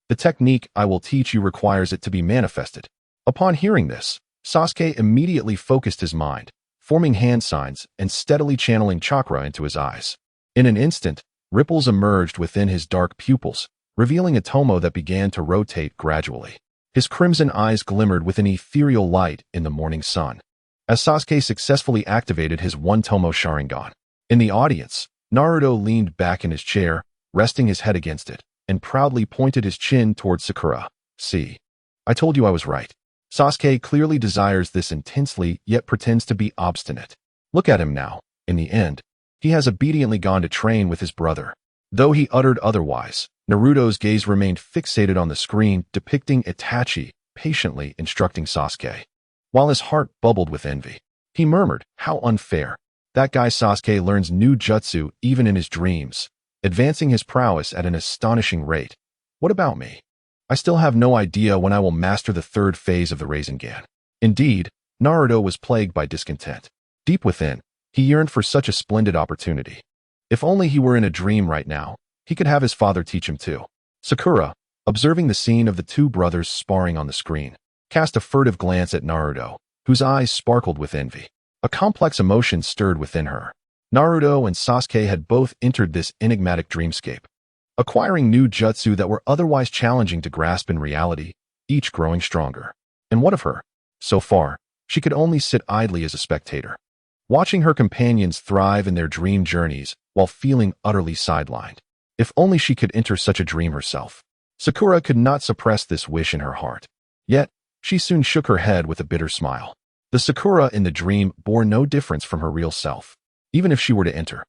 The technique I will teach you requires it to be manifested." Upon hearing this, Sasuke immediately focused his mind, forming hand signs and steadily channeling chakra into his eyes. In an instant, ripples emerged within his dark pupils, revealing a tomo that began to rotate gradually. His crimson eyes glimmered with an ethereal light in the morning sun, as Sasuke successfully activated his one-tomo Sharingan. In the audience, Naruto leaned back in his chair, resting his head against it, and proudly pointed his chin towards Sakura. "See, I told you I was right." Sasuke clearly desires this intensely, yet pretends to be obstinate. Look at him now. In the end, he has obediently gone to train with his brother. Though he uttered otherwise, Naruto's gaze remained fixated on the screen, depicting Itachi patiently instructing Sasuke. While his heart bubbled with envy, he murmured, "How unfair. That guy Sasuke learns new jutsu even in his dreams, advancing his prowess at an astonishing rate. What about me? I still have no idea when I will master the third phase of the Rasengan." Indeed, Naruto was plagued by discontent. Deep within, he yearned for such a splendid opportunity. If only he were in a dream right now, he could have his father teach him too. Sakura, observing the scene of the two brothers sparring on the screen, cast a furtive glance at Naruto, whose eyes sparkled with envy. A complex emotion stirred within her. Naruto and Sasuke had both entered this enigmatic dreamscape, acquiring new jutsu that were otherwise challenging to grasp in reality, each growing stronger. And what of her? So far, she could only sit idly as a spectator, watching her companions thrive in their dream journeys while feeling utterly sidelined. If only she could enter such a dream herself. Sakura could not suppress this wish in her heart. Yet, she soon shook her head with a bitter smile. The Sakura in the dream bore no difference from her real self. Even if she were to enter,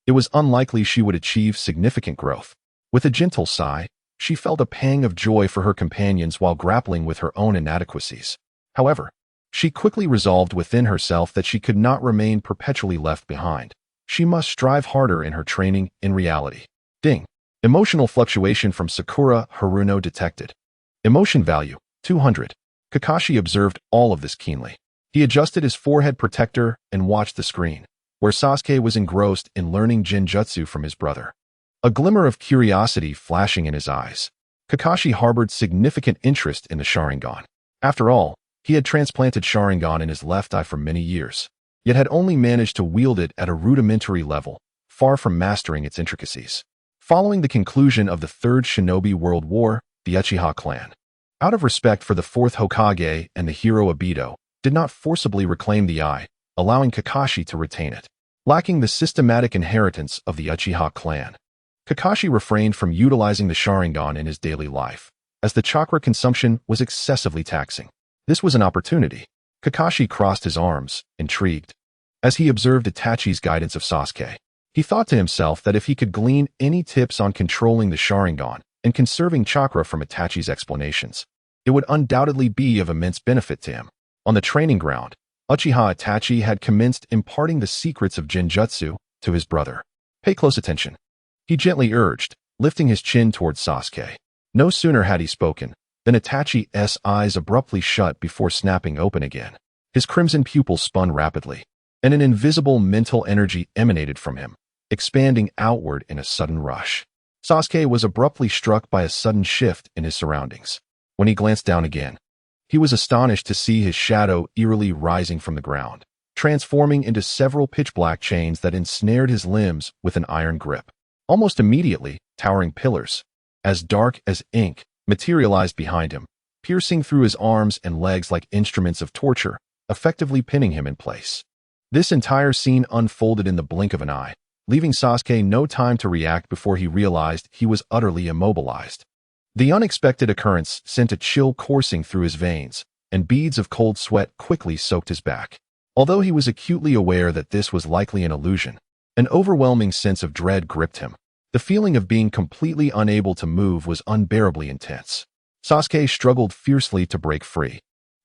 it was unlikely she would achieve significant growth. With a gentle sigh, she felt a pang of joy for her companions while grappling with her own inadequacies. However, she quickly resolved within herself that she could not remain perpetually left behind. She must strive harder in her training in reality. Ding. Emotional fluctuation from Sakura Haruno detected. Emotion value, 200. Kakashi observed all of this keenly. He adjusted his forehead protector and watched the screen, where Sasuke was engrossed in learning Jinjutsu from his brother. A glimmer of curiosity flashing in his eyes. Kakashi harbored significant interest in the Sharingan. After all, he had transplanted Sharingan in his left eye for many years, yet had only managed to wield it at a rudimentary level, far from mastering its intricacies. Following the conclusion of the Third Shinobi World War, the Uchiha clan, out of respect for the fourth Hokage and the hero Obito, did not forcibly reclaim the eye, allowing Kakashi to retain it. Lacking the systematic inheritance of the Uchiha clan, Kakashi refrained from utilizing the Sharingan in his daily life, as the chakra consumption was excessively taxing. This was an opportunity. Kakashi crossed his arms, intrigued. As he observed Itachi's guidance of Sasuke, he thought to himself that if he could glean any tips on controlling the Sharingan and conserving chakra from Itachi's explanations, it would undoubtedly be of immense benefit to him. On the training ground, Uchiha Itachi had commenced imparting the secrets of Jinjutsu to his brother. "Pay close attention," he gently urged, lifting his chin towards Sasuke. No sooner had he spoken than Itachi's eyes abruptly shut before snapping open again. His crimson pupils spun rapidly, and an invisible mental energy emanated from him, expanding outward in a sudden rush. Sasuke was abruptly struck by a sudden shift in his surroundings. When he glanced down again, he was astonished to see his shadow eerily rising from the ground, transforming into several pitch-black chains that ensnared his limbs with an iron grip. Almost immediately, towering pillars, as dark as ink, materialized behind him, piercing through his arms and legs like instruments of torture, effectively pinning him in place. This entire scene unfolded in the blink of an eye, leaving Sasuke no time to react before he realized he was utterly immobilized. The unexpected occurrence sent a chill coursing through his veins, and beads of cold sweat quickly soaked his back. Although he was acutely aware that this was likely an illusion, an overwhelming sense of dread gripped him. The feeling of being completely unable to move was unbearably intense. Sasuke struggled fiercely to break free,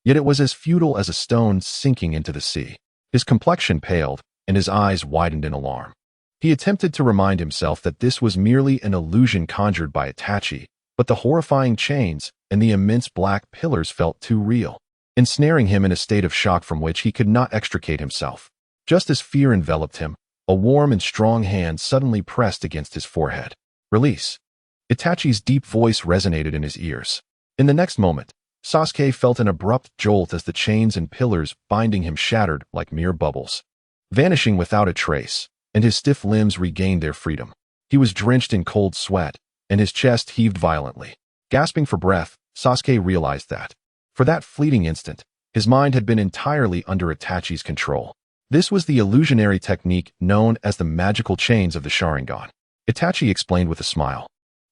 yet it was as futile as a stone sinking into the sea. His complexion paled, and his eyes widened in alarm. He attempted to remind himself that this was merely an illusion conjured by Itachi, but the horrifying chains and the immense black pillars felt too real, ensnaring him in a state of shock from which he could not extricate himself. Just as fear enveloped him, a warm and strong hand suddenly pressed against his forehead. "Release." Itachi's deep voice resonated in his ears. In the next moment, Sasuke felt an abrupt jolt as the chains and pillars binding him shattered like mere bubbles, vanishing without a trace, and his stiff limbs regained their freedom. He was drenched in cold sweat, and his chest heaved violently. Gasping for breath, Sasuke realized that, for that fleeting instant, his mind had been entirely under Itachi's control. This was the illusionary technique known as the magical chains of the Sharingan. Itachi explained with a smile,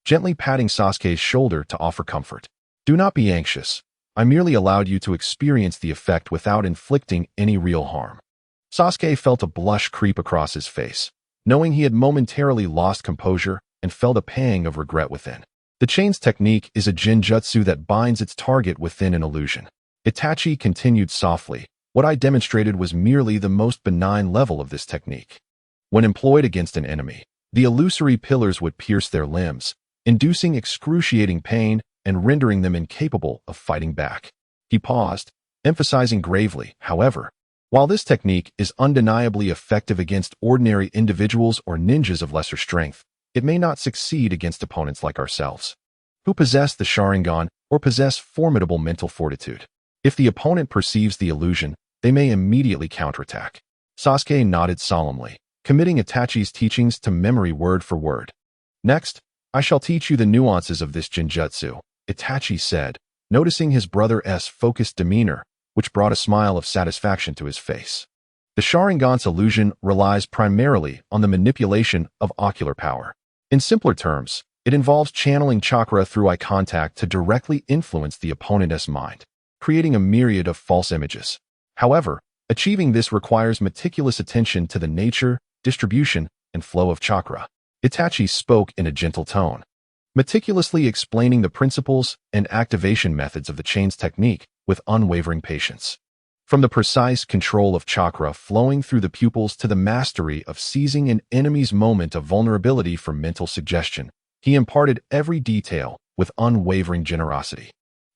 gently patting Sasuke's shoulder to offer comfort. Do not be anxious. I merely allowed you to experience the effect without inflicting any real harm. Sasuke felt a blush creep across his face, knowing he had momentarily lost composure and felt a pang of regret within. The chains technique is a jinjutsu that binds its target within an illusion. Itachi continued softly, what I demonstrated was merely the most benign level of this technique. When employed against an enemy, the illusory pillars would pierce their limbs, inducing excruciating pain and rendering them incapable of fighting back. He paused, emphasizing gravely, however, while this technique is undeniably effective against ordinary individuals or ninjas of lesser strength, it may not succeed against opponents like ourselves, who possess the Sharingan or possess formidable mental fortitude. If the opponent perceives the illusion, they may immediately counterattack. Sasuke nodded solemnly, committing Itachi's teachings to memory word for word. Next, I shall teach you the nuances of this jinjutsu, Itachi said, noticing his brother's focused demeanor, which brought a smile of satisfaction to his face. The Sharingan's illusion relies primarily on the manipulation of ocular power. In simpler terms, it involves channeling chakra through eye contact to directly influence the opponent's mind, creating a myriad of false images. However, achieving this requires meticulous attention to the nature, distribution, and flow of chakra. Itachi spoke in a gentle tone, meticulously explaining the principles and activation methods of the chains technique with unwavering patience. From the precise control of chakra flowing through the pupils to the mastery of seizing an enemy's moment of vulnerability for mental suggestion, he imparted every detail with unwavering generosity.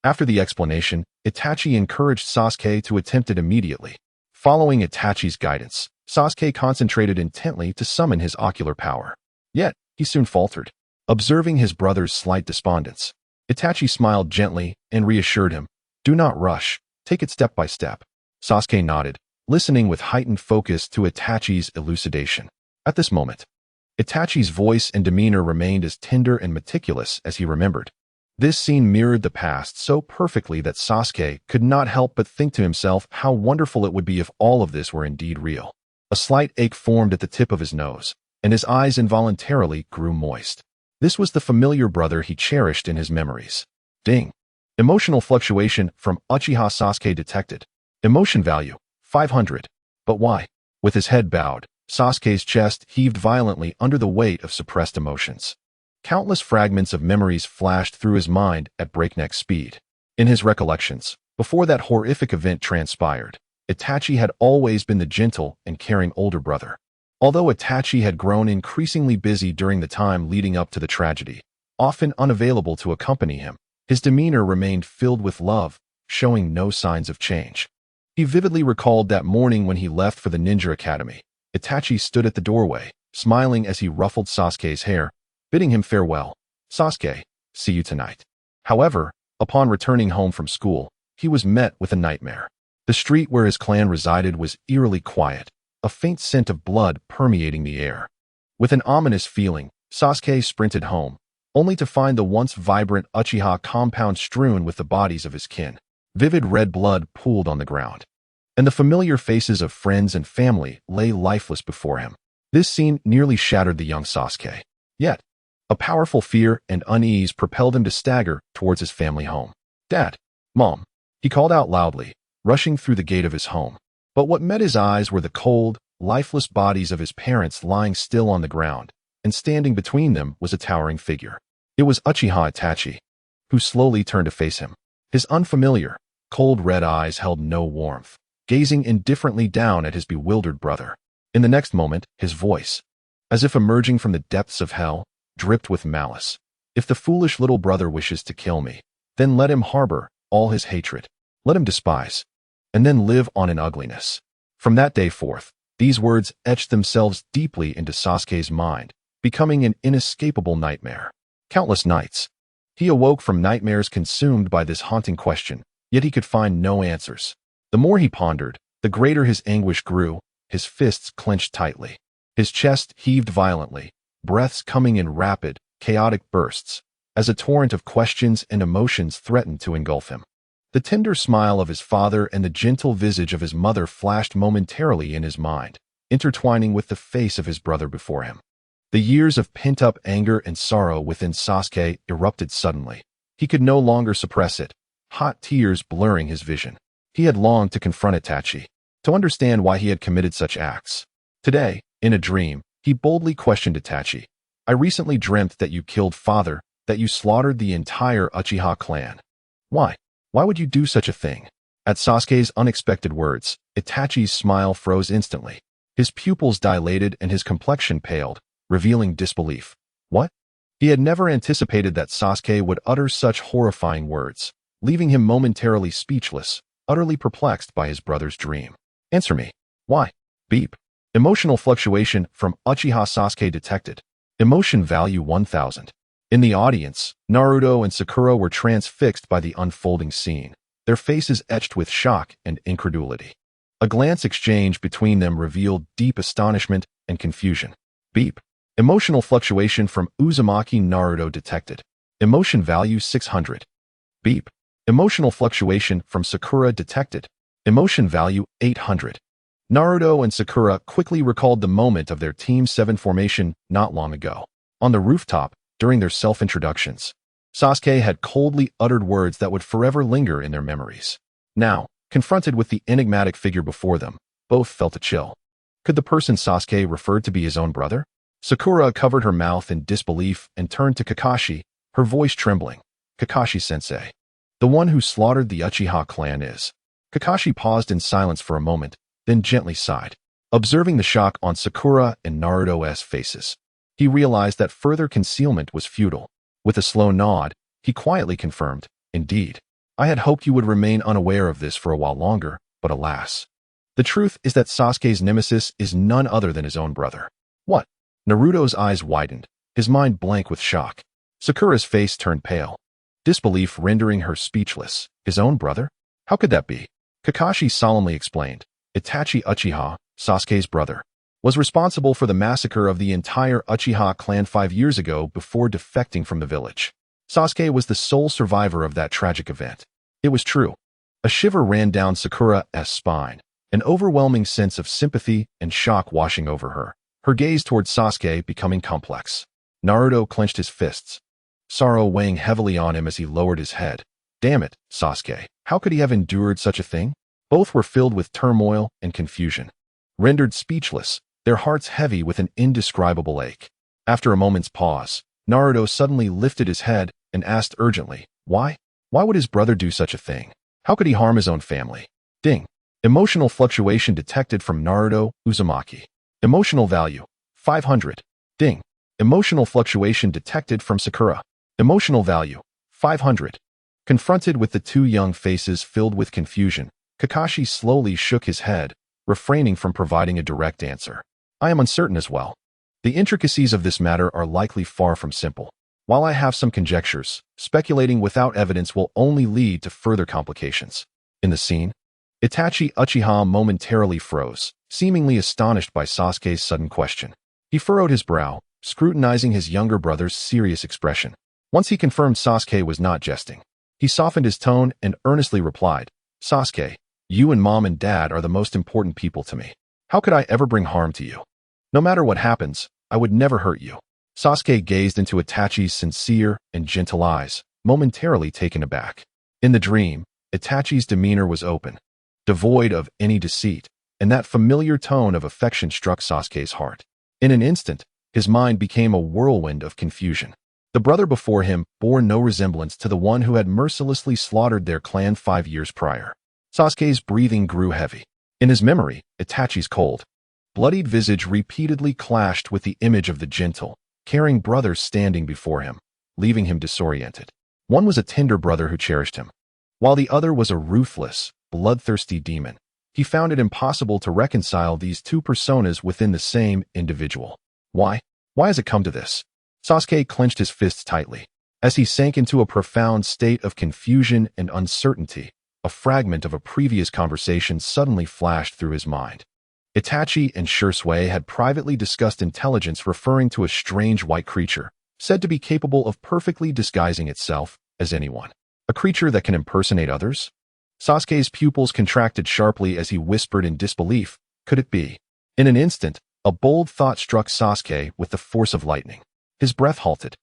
After the explanation, Itachi encouraged Sasuke to attempt it immediately. Following Itachi's guidance, Sasuke concentrated intently to summon his ocular power. Yet, he soon faltered. Observing his brother's slight despondence, Itachi smiled gently and reassured him, "Do not rush, take it step by step." Sasuke nodded, listening with heightened focus to Itachi's elucidation. At this moment, Itachi's voice and demeanor remained as tender and meticulous as he remembered. This scene mirrored the past so perfectly that Sasuke could not help but think to himself how wonderful it would be if all of this were indeed real. A slight ache formed at the tip of his nose, and his eyes involuntarily grew moist. This was the familiar brother he cherished in his memories. Ding. Emotional fluctuation from Uchiha Sasuke detected. Emotion value, 500. But why? With his head bowed, Sasuke's chest heaved violently under the weight of suppressed emotions. Countless fragments of memories flashed through his mind at breakneck speed. In his recollections, before that horrific event transpired, Itachi had always been the gentle and caring older brother. Although Itachi had grown increasingly busy during the time leading up to the tragedy, often unavailable to accompany him, his demeanor remained filled with love, showing no signs of change. He vividly recalled that morning when he left for the ninja academy. Itachi stood at the doorway, smiling as he ruffled Sasuke's hair, bidding him farewell. "Sasuke, see you tonight." However, upon returning home from school, he was met with a nightmare. The street where his clan resided was eerily quiet, a faint scent of blood permeating the air. With an ominous feeling, Sasuke sprinted home, only to find the once vibrant Uchiha compound strewn with the bodies of his kin. Vivid red blood pooled on the ground, and the familiar faces of friends and family lay lifeless before him. This scene nearly shattered the young Sasuke. Yet, a powerful fear and unease propelled him to stagger towards his family home. "Dad, Mom," he called out loudly, rushing through the gate of his home. But what met his eyes were the cold, lifeless bodies of his parents lying still on the ground, and standing between them was a towering figure. It was Uchiha Itachi, who slowly turned to face him. His unfamiliar, cold red eyes held no warmth, gazing indifferently down at his bewildered brother. In the next moment, his voice, as if emerging from the depths of hell, dripped with malice. "If the foolish little brother wishes to kill me, then let him harbor all his hatred. Let him despise, and then live on in ugliness." From that day forth, these words etched themselves deeply into Sasuke's mind, becoming an inescapable nightmare. Countless nights, he awoke from nightmares consumed by this haunting question, yet he could find no answers. The more he pondered, the greater his anguish grew, his fists clenched tightly. His chest heaved violently, breaths coming in rapid, chaotic bursts, as a torrent of questions and emotions threatened to engulf him. The tender smile of his father and the gentle visage of his mother flashed momentarily in his mind, intertwining with the face of his brother before him. The years of pent-up anger and sorrow within Sasuke erupted suddenly. He could no longer suppress it, hot tears blurring his vision. He had longed to confront Itachi, to understand why he had committed such acts. Today, in a dream, he boldly questioned Itachi. "I recently dreamt that you killed father, that you slaughtered the entire Uchiha clan. Why? Why would you do such a thing?" At Sasuke's unexpected words, Itachi's smile froze instantly. His pupils dilated and his complexion paled, revealing disbelief. What? He had never anticipated that Sasuke would utter such horrifying words, leaving him momentarily speechless, utterly perplexed by his brother's dream. "Answer me. Why?" Beep. Emotional fluctuation from Uchiha Sasuke detected. Emotion value 1000. In the audience, Naruto and Sakura were transfixed by the unfolding scene, their faces etched with shock and incredulity. A glance exchanged between them revealed deep astonishment and confusion. Beep. Emotional fluctuation from Uzumaki Naruto detected. Emotion value 600. Beep. Emotional fluctuation from Sakura detected. Emotion value 800. Naruto and Sakura quickly recalled the moment of their Team 7 formation not long ago. On the rooftop, during their self-introductions, Sasuke had coldly uttered words that would forever linger in their memories. Now, confronted with the enigmatic figure before them, both felt a chill. Could the person Sasuke referred to be his own brother? Sakura covered her mouth in disbelief and turned to Kakashi, her voice trembling. "Kakashi-sensei. The one who slaughtered the Uchiha clan is." Kakashi paused in silence for a moment, then gently sighed. Observing the shock on Sakura and Naruto's faces, he realized that further concealment was futile. With a slow nod, he quietly confirmed, "Indeed. I had hoped you would remain unaware of this for a while longer, but alas. The truth is that Sasuke's nemesis is none other than his own brother." "What?" Naruto's eyes widened, his mind blank with shock. Sakura's face turned pale, disbelief rendering her speechless. "His own brother? How could that be?" Kakashi solemnly explained. "Itachi Uchiha, Sasuke's brother, was responsible for the massacre of the entire Uchiha clan 5 years ago before defecting from the village. Sasuke was the sole survivor of that tragic event." It was true. A shiver ran down Sakura's spine, an overwhelming sense of sympathy and shock washing over her, her gaze toward Sasuke becoming complex. Naruto clenched his fists, sorrow weighing heavily on him as he lowered his head. Damn it, Sasuke. How could he have endured such a thing? Both were filled with turmoil and confusion. Rendered speechless, their hearts heavy with an indescribable ache. After a moment's pause, Naruto suddenly lifted his head and asked urgently, "Why? Why would his brother do such a thing? How could he harm his own family?" Ding. Emotional fluctuation detected from Naruto Uzumaki. Emotional value 500. Ding. Emotional fluctuation detected from Sakura. Emotional value 500. Confronted with the two young faces filled with confusion, Kakashi slowly shook his head, refraining from providing a direct answer. "I am uncertain as well. The intricacies of this matter are likely far from simple. While I have some conjectures, speculating without evidence will only lead to further complications." In the scene, Itachi Uchiha momentarily froze, seemingly astonished by Sasuke's sudden question. He furrowed his brow, scrutinizing his younger brother's serious expression. Once he confirmed Sasuke was not jesting, he softened his tone and earnestly replied, "Sasuke, you and Mom and Dad are the most important people to me. How could I ever bring harm to you? No matter what happens, I would never hurt you." Sasuke gazed into Itachi's sincere and gentle eyes, momentarily taken aback. In the dream, Itachi's demeanor was open, devoid of any deceit, and that familiar tone of affection struck Sasuke's heart. In an instant, his mind became a whirlwind of confusion. The brother before him bore no resemblance to the one who had mercilessly slaughtered their clan 5 years prior. Sasuke's breathing grew heavy. In his memory, Itachi's cold, bloodied visage repeatedly clashed with the image of the gentle, caring brother standing before him, leaving him disoriented. One was a tender brother who cherished him, while the other was a ruthless, bloodthirsty demon. He found it impossible to reconcile these two personas within the same individual. Why? Why has it come to this? Sasuke clenched his fists tightly. As he sank into a profound state of confusion and uncertainty, a fragment of a previous conversation suddenly flashed through his mind. Itachi and Shisui had privately discussed intelligence referring to a strange white creature, said to be capable of perfectly disguising itself as anyone. A creature that can impersonate others? Sasuke's pupils contracted sharply as he whispered in disbelief, could it be? In an instant, a bold thought struck Sasuke with the force of lightning. His breath halted,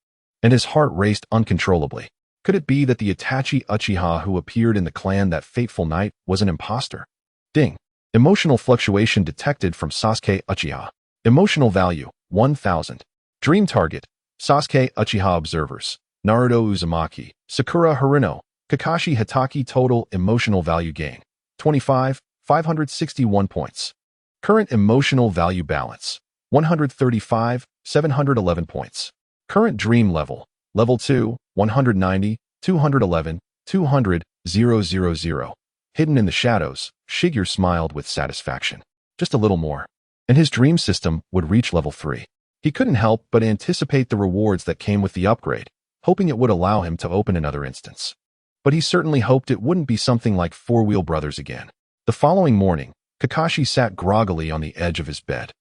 and his heart raced uncontrollably. Could it be that the Itachi Uchiha who appeared in the clan that fateful night was an imposter? Ding. Emotional fluctuation detected from Sasuke Uchiha. Emotional value, 1000. Dream target, Sasuke Uchiha observers, Naruto Uzumaki, Sakura Haruno, Kakashi Hatake. Total emotional value gain, 25, 561 points. Current emotional value balance, 135, 711 points. Current dream level, level 2, 190, 211, 200, 000. Hidden in the shadows, Shigeru smiled with satisfaction. Just a little more, and his dream system would reach level 3. He couldn't help but anticipate the rewards that came with the upgrade, hoping it would allow him to open another instance. But he certainly hoped it wouldn't be something like Four-Wheel Brothers again. The following morning, Kakashi sat groggily on the edge of his bed,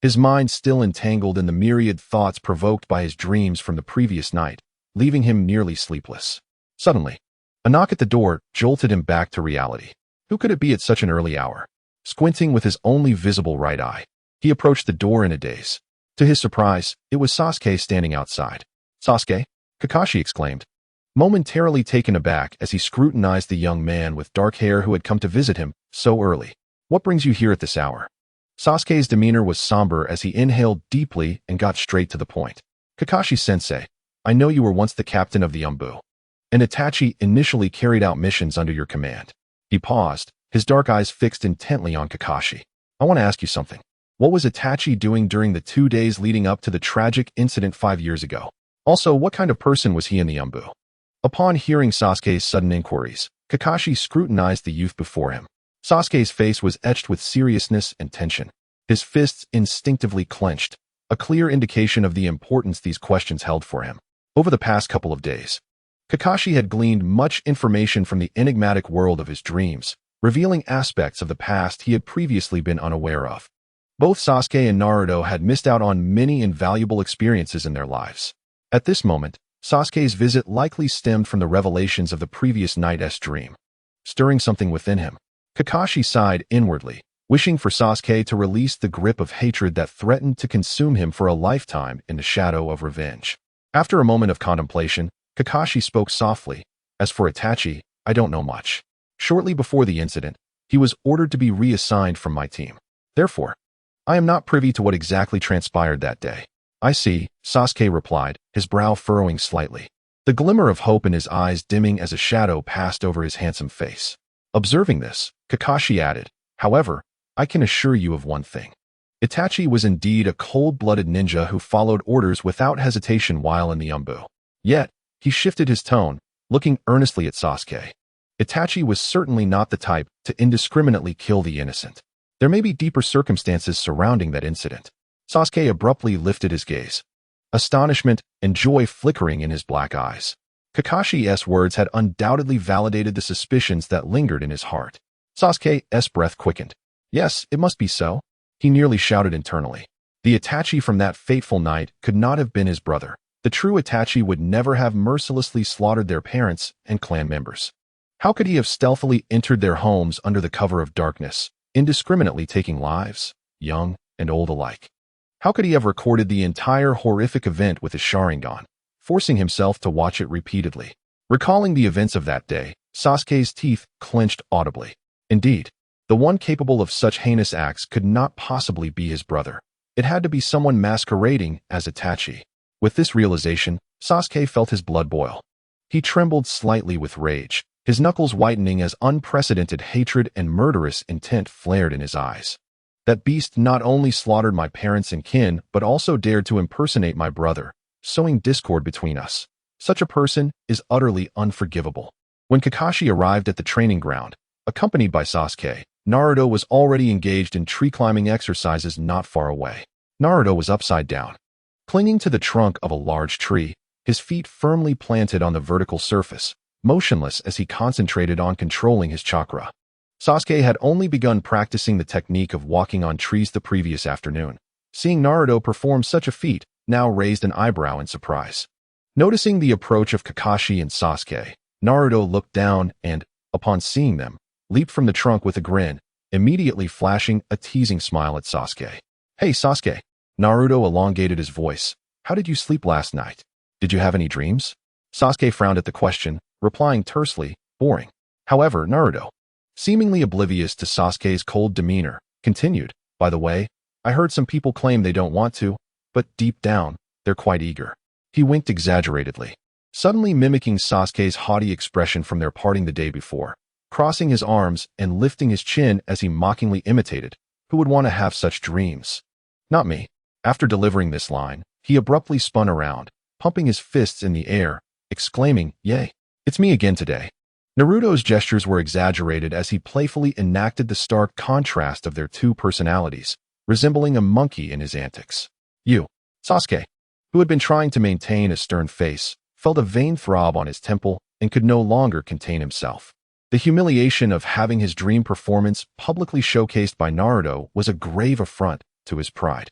his mind still entangled in the myriad thoughts provoked by his dreams from the previous night, leaving him nearly sleepless. Suddenly, a knock at the door jolted him back to reality. Who could it be at such an early hour? Squinting with his only visible right eye, he approached the door in a daze. To his surprise, it was Sasuke standing outside. "Sasuke?" Kakashi exclaimed, momentarily taken aback as he scrutinized the young man with dark hair who had come to visit him so early. "What brings you here at this hour?" Sasuke's demeanor was somber as he inhaled deeply and got straight to the point. "Kakashi-sensei, I know you were once the captain of the Umbu, and Itachi initially carried out missions under your command." He paused, his dark eyes fixed intently on Kakashi. "I want to ask you something. What was Itachi doing during the 2 days leading up to the tragic incident 5 years ago? Also, what kind of person was he in the Umbu?" Upon hearing Sasuke's sudden inquiries, Kakashi scrutinized the youth before him. Sasuke's face was etched with seriousness and tension. His fists instinctively clenched, a clear indication of the importance these questions held for him. Over the past couple of days, Kakashi had gleaned much information from the enigmatic world of his dreams, revealing aspects of the past he had previously been unaware of. Both Sasuke and Naruto had missed out on many invaluable experiences in their lives. At this moment, Sasuke's visit likely stemmed from the revelations of the previous night's dream. Stirring something within him, Kakashi sighed inwardly, wishing for Sasuke to release the grip of hatred that threatened to consume him for a lifetime in the shadow of revenge. After a moment of contemplation, Kakashi spoke softly. "As for Itachi, I don't know much. Shortly before the incident, he was ordered to be reassigned from my team. Therefore, I am not privy to what exactly transpired that day." "I see," Sasuke replied, his brow furrowing slightly, the glimmer of hope in his eyes dimming as a shadow passed over his handsome face. Observing this, Kakashi added, "However, I can assure you of one thing. Itachi was indeed a cold-blooded ninja who followed orders without hesitation while in the Umbu." Yet, he shifted his tone, looking earnestly at Sasuke. Itachi was certainly not the type to indiscriminately kill the innocent. There may be deeper circumstances surrounding that incident. Sasuke abruptly lifted his gaze, astonishment and joy flickering in his black eyes. Kakashi's words had undoubtedly validated the suspicions that lingered in his heart. Sasuke's breath quickened. "Yes, it must be so," he nearly shouted internally. The Itachi from that fateful night could not have been his brother. The true Itachi would never have mercilessly slaughtered their parents and clan members. How could he have stealthily entered their homes under the cover of darkness, indiscriminately taking lives, young and old alike? How could he have recorded the entire horrific event with his Sharingan, forcing himself to watch it repeatedly? Recalling the events of that day, Sasuke's teeth clenched audibly. Indeed, the one capable of such heinous acts could not possibly be his brother. It had to be someone masquerading as Itachi. With this realization, Sasuke felt his blood boil. He trembled slightly with rage, his knuckles whitening as unprecedented hatred and murderous intent flared in his eyes. "That beast not only slaughtered my parents and kin, but also dared to impersonate my brother, sowing discord between us. Such a person is utterly unforgivable." When Kakashi arrived at the training ground, accompanied by Sasuke, Naruto was already engaged in tree-climbing exercises not far away. Naruto was upside down, clinging to the trunk of a large tree, his feet firmly planted on the vertical surface, motionless as he concentrated on controlling his chakra. Sasuke had only begun practicing the technique of walking on trees the previous afternoon, seeing Naruto perform such a feat, now raised an eyebrow in surprise. Noticing the approach of Kakashi and Sasuke, Naruto looked down and, upon seeing them, leaped from the trunk with a grin, immediately flashing a teasing smile at Sasuke. "Hey Sasuke." Naruto elongated his voice. "How did you sleep last night? Did you have any dreams?" Sasuke frowned at the question, replying tersely, "Boring." However, Naruto, seemingly oblivious to Sasuke's cold demeanor, continued, "By the way, I heard some people claim they don't want to, but deep down, they're quite eager." He winked exaggeratedly, suddenly mimicking Sasuke's haughty expression from their parting the day before, crossing his arms and lifting his chin as he mockingly imitated, "Who would want to have such dreams? Not me." After delivering this line, he abruptly spun around, pumping his fists in the air, exclaiming, "Yay, it's me again today." Naruto's gestures were exaggerated as he playfully enacted the stark contrast of their two personalities, resembling a monkey in his antics. Sasuke, who had been trying to maintain a stern face, felt a vain throb on his temple and could no longer contain himself. The humiliation of having his dream performance publicly showcased by Naruto was a grave affront to his pride.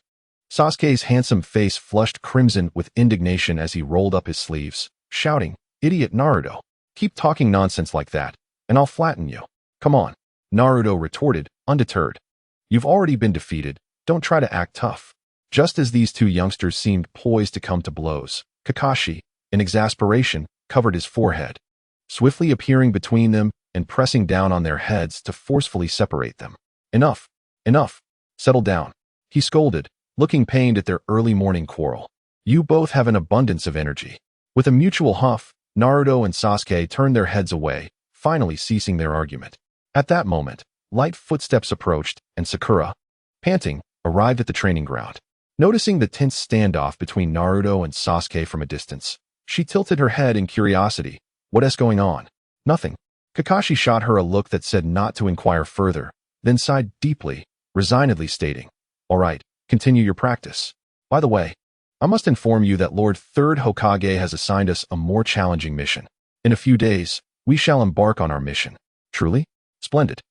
Sasuke's handsome face flushed crimson with indignation as he rolled up his sleeves, shouting, "Idiot Naruto, keep talking nonsense like that, and I'll flatten you." "Come on," Naruto retorted, undeterred. "You've already been defeated, don't try to act tough." Just as these two youngsters seemed poised to come to blows, Kakashi, in exasperation, covered his forehead, swiftly appearing between them and pressing down on their heads to forcefully separate them. "Enough, enough, settle down," he scolded, looking pained at their early morning quarrel. "You both have an abundance of energy." With a mutual huff, Naruto and Sasuke turned their heads away, finally ceasing their argument. At that moment, light footsteps approached, and Sakura, panting, arrived at the training ground. Noticing the tense standoff between Naruto and Sasuke from a distance, she tilted her head in curiosity. "What is going on?" "Nothing." Kakashi shot her a look that said not to inquire further, then sighed deeply, resignedly stating, "All right, continue your practice. By the way, I must inform you that Lord Third Hokage has assigned us a more challenging mission. In a few days, we shall embark on our mission." "Truly? Splendid."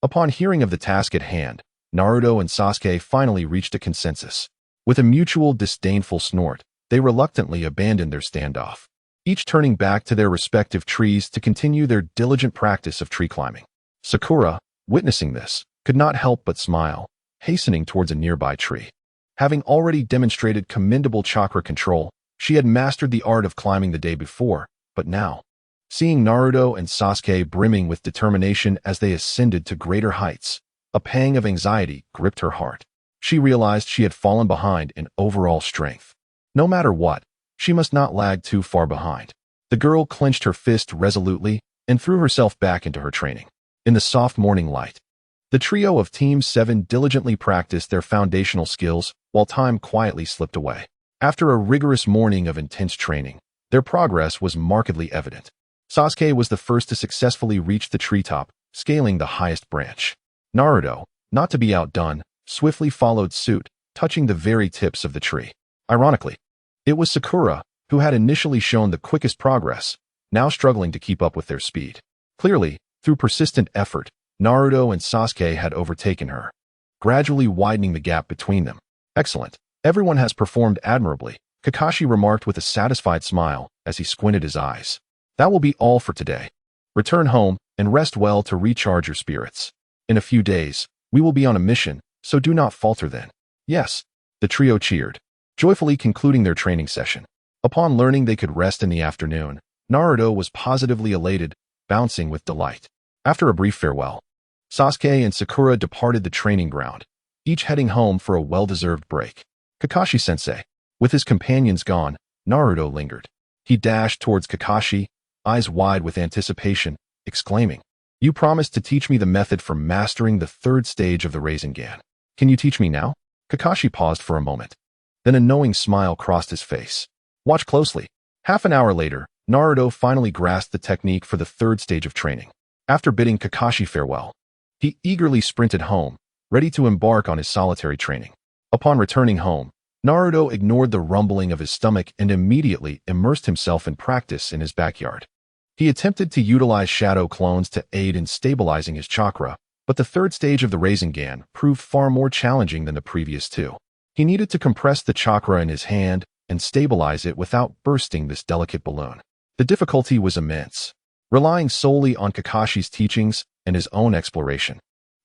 Upon hearing of the task at hand, Naruto and Sasuke finally reached a consensus. With a mutual disdainful snort, they reluctantly abandoned their standoff, each turning back to their respective trees to continue their diligent practice of tree climbing. Sakura, witnessing this, could not help but smile, hastening towards a nearby tree. Having already demonstrated commendable chakra control, she had mastered the art of climbing the day before, but now, seeing Naruto and Sasuke brimming with determination as they ascended to greater heights, a pang of anxiety gripped her heart. She realized she had fallen behind in overall strength. No matter what, she must not lag too far behind. The girl clenched her fist resolutely and threw herself back into her training. In the soft morning light, the trio of Team 7 diligently practiced their foundational skills while time quietly slipped away. After a rigorous morning of intense training, their progress was markedly evident. Sasuke was the first to successfully reach the treetop, scaling the highest branch. Naruto, not to be outdone, swiftly followed suit, touching the very tips of the tree. Ironically, it was Sakura, who had initially shown the quickest progress, now struggling to keep up with their speed. Clearly, through persistent effort, Naruto and Sasuke had overtaken her, gradually widening the gap between them. "Excellent. Everyone has performed admirably," Kakashi remarked with a satisfied smile as he squinted his eyes. "That will be all for today. Return home and rest well to recharge your spirits. In a few days, we will be on a mission, so do not falter then." "Yes," the trio cheered, joyfully concluding their training session. Upon learning they could rest in the afternoon, Naruto was positively elated, bouncing with delight. After a brief farewell, Sasuke and Sakura departed the training ground, each heading home for a well-deserved break. Kakashi-sensei, with his companions gone, Naruto lingered. He dashed towards Kakashi, eyes wide with anticipation, exclaiming, "You promised to teach me the method for mastering the third stage of the Rasengan. Can you teach me now?" Kakashi paused for a moment. Then a knowing smile crossed his face. "Watch closely." Half an hour later, Naruto finally grasped the technique for the third stage of training. After bidding Kakashi farewell, he eagerly sprinted home, ready to embark on his solitary training. Upon returning home, Naruto ignored the rumbling of his stomach and immediately immersed himself in practice in his backyard. He attempted to utilize shadow clones to aid in stabilizing his chakra, but the third stage of the Rasengan proved far more challenging than the previous two. He needed to compress the chakra in his hand and stabilize it without bursting this delicate balloon. The difficulty was immense. Relying solely on Kakashi's teachings and his own exploration,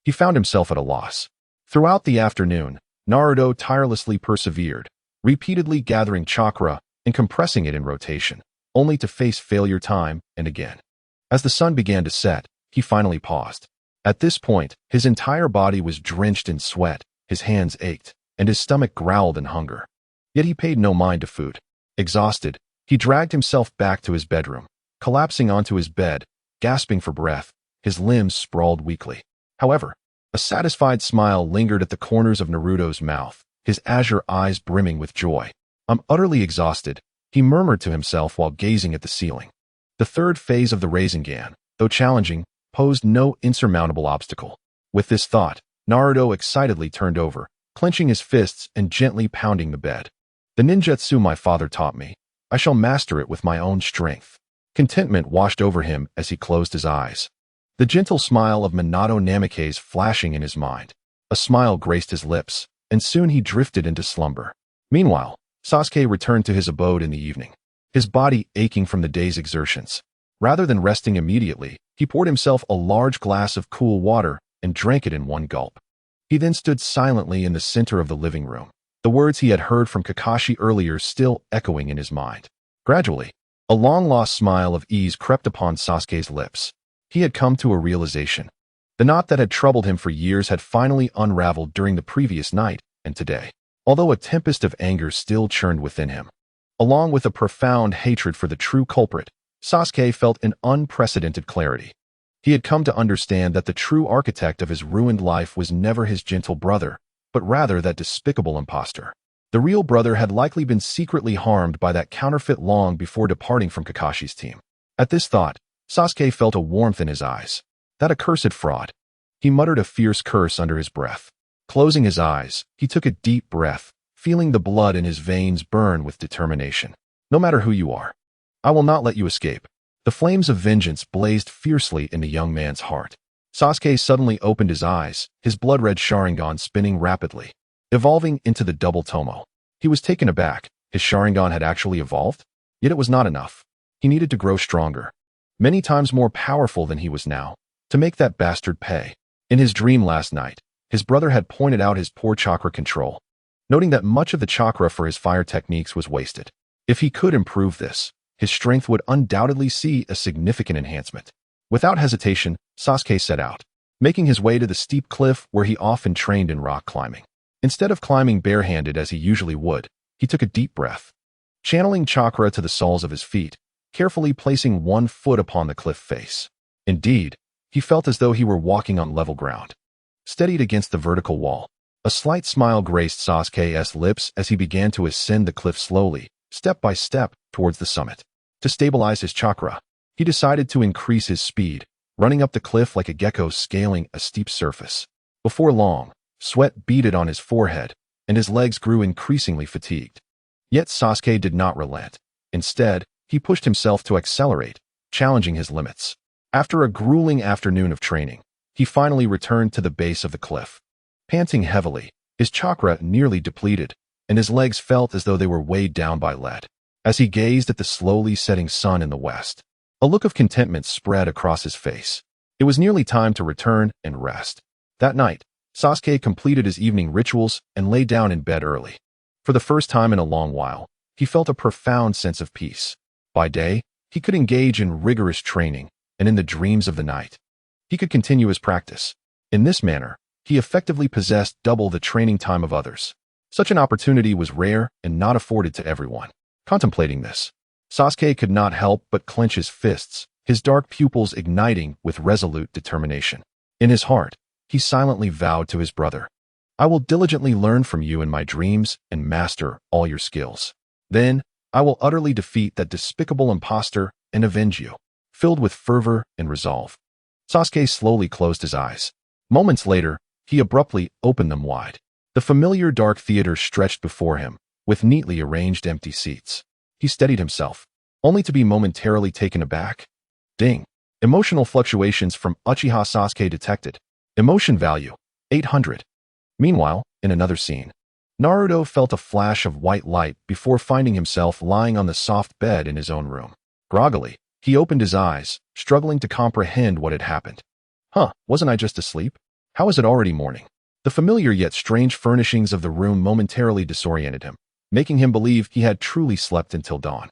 he found himself at a loss. Throughout the afternoon, Naruto tirelessly persevered, repeatedly gathering chakra and compressing it in rotation, only to face failure time and again. As the sun began to set, he finally paused. At this point, his entire body was drenched in sweat, his hands ached, and his stomach growled in hunger. Yet he paid no mind to food. Exhausted, he dragged himself back to his bedroom, collapsing onto his bed, gasping for breath, his limbs sprawled weakly. However, a satisfied smile lingered at the corners of Naruto's mouth, his azure eyes brimming with joy. "I'm utterly exhausted," he murmured to himself while gazing at the ceiling. The third phase of the Rasengan, though challenging, posed no insurmountable obstacle. With this thought, Naruto excitedly turned over, clenching his fists and gently pounding the bed. "The ninjutsu my father taught me. I shall master it with my own strength." Contentment washed over him as he closed his eyes. The gentle smile of Minato Namikaze flashing in his mind. A smile graced his lips, and soon he drifted into slumber. Meanwhile, Sasuke returned to his abode in the evening, his body aching from the day's exertions. Rather than resting immediately, he poured himself a large glass of cool water and drank it in one gulp. He then stood silently in the center of the living room, the words he had heard from Kakashi earlier still echoing in his mind. Gradually, a long-lost smile of ease crept upon Sasuke's lips. He had come to a realization. The knot that had troubled him for years had finally unraveled during the previous night and today. Although a tempest of anger still churned within him, along with a profound hatred for the true culprit, Sasuke felt an unprecedented clarity. He had come to understand that the true architect of his ruined life was never his gentle brother, but rather that despicable impostor. The real brother had likely been secretly harmed by that counterfeit long before departing from Kakashi's team. At this thought, Sasuke felt a warmth in his eyes. That accursed fraud. He muttered a fierce curse under his breath. Closing his eyes, he took a deep breath, feeling the blood in his veins burn with determination. "No matter who you are, I will not let you escape." The flames of vengeance blazed fiercely in the young man's heart. Sasuke suddenly opened his eyes, his blood-red Sharingan spinning rapidly, evolving into the double Tomo. He was taken aback. His Sharingan had actually evolved? Yet it was not enough. He needed to grow stronger, many times more powerful than he was now, to make that bastard pay. In his dream last night, his brother had pointed out his poor chakra control, noting that much of the chakra for his fire techniques was wasted. If he could improve this, his strength would undoubtedly see a significant enhancement. Without hesitation, Sasuke set out, making his way to the steep cliff where he often trained in rock climbing. Instead of climbing barehanded as he usually would, he took a deep breath, channeling chakra to the soles of his feet, carefully placing one foot upon the cliff face. Indeed, he felt as though he were walking on level ground. Steadied against the vertical wall, a slight smile graced Sasuke's lips as he began to ascend the cliff slowly, step by step, towards the summit. To stabilize his chakra, he decided to increase his speed, running up the cliff like a gecko scaling a steep surface. Before long, sweat beaded on his forehead, and his legs grew increasingly fatigued. Yet Sasuke did not relent. Instead, he pushed himself to accelerate, challenging his limits. After a grueling afternoon of training, he finally returned to the base of the cliff. Panting heavily, his chakra nearly depleted, and his legs felt as though they were weighed down by lead. As he gazed at the slowly setting sun in the west, a look of contentment spread across his face. It was nearly time to return and rest. That night, Sasuke completed his evening rituals and lay down in bed early. For the first time in a long while, he felt a profound sense of peace. By day, he could engage in rigorous training, and in the dreams of the night, he could continue his practice. In this manner, he effectively possessed double the training time of others. Such an opportunity was rare and not afforded to everyone. Contemplating this, Sasuke could not help but clench his fists, his dark pupils igniting with resolute determination. In his heart, he silently vowed to his brother, "I will diligently learn from you in my dreams and master all your skills. Then, I will utterly defeat that despicable impostor and avenge you." Filled with fervor and resolve, Sasuke slowly closed his eyes. Moments later, he abruptly opened them wide. The familiar dark theater stretched before him, with neatly arranged empty seats. He steadied himself, only to be momentarily taken aback. Ding! Emotional fluctuations from Uchiha Sasuke detected. Emotion value, 800. Meanwhile, in another scene, Naruto felt a flash of white light before finding himself lying on the soft bed in his own room. Groggily, he opened his eyes, struggling to comprehend what had happened. Wasn't I just asleep? How is it already morning? The familiar yet strange furnishings of the room momentarily disoriented him, making him believe he had truly slept until dawn.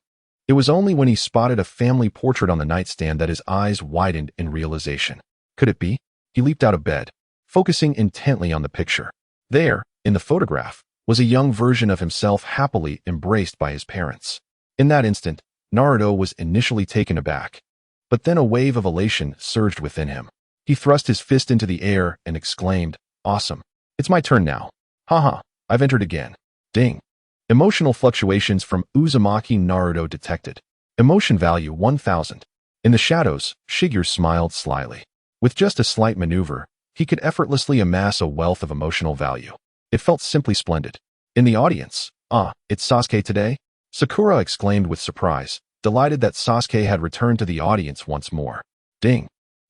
It was only when he spotted a family portrait on the nightstand that his eyes widened in realization. Could it be? He leaped out of bed, focusing intently on the picture. There, in the photograph, was a young version of himself happily embraced by his parents. In that instant, Naruto was initially taken aback, but then a wave of elation surged within him. He thrust his fist into the air and exclaimed, "Awesome. It's my turn now. Haha, I've entered again." Ding. Emotional fluctuations from Uzumaki Naruto detected. Emotion value 1000. In the shadows, Shigeru smiled slyly. With just a slight maneuver, he could effortlessly amass a wealth of emotional value. It felt simply splendid. In the audience, it's Sasuke today? Sakura exclaimed with surprise, delighted that Sasuke had returned to the audience once more. Ding.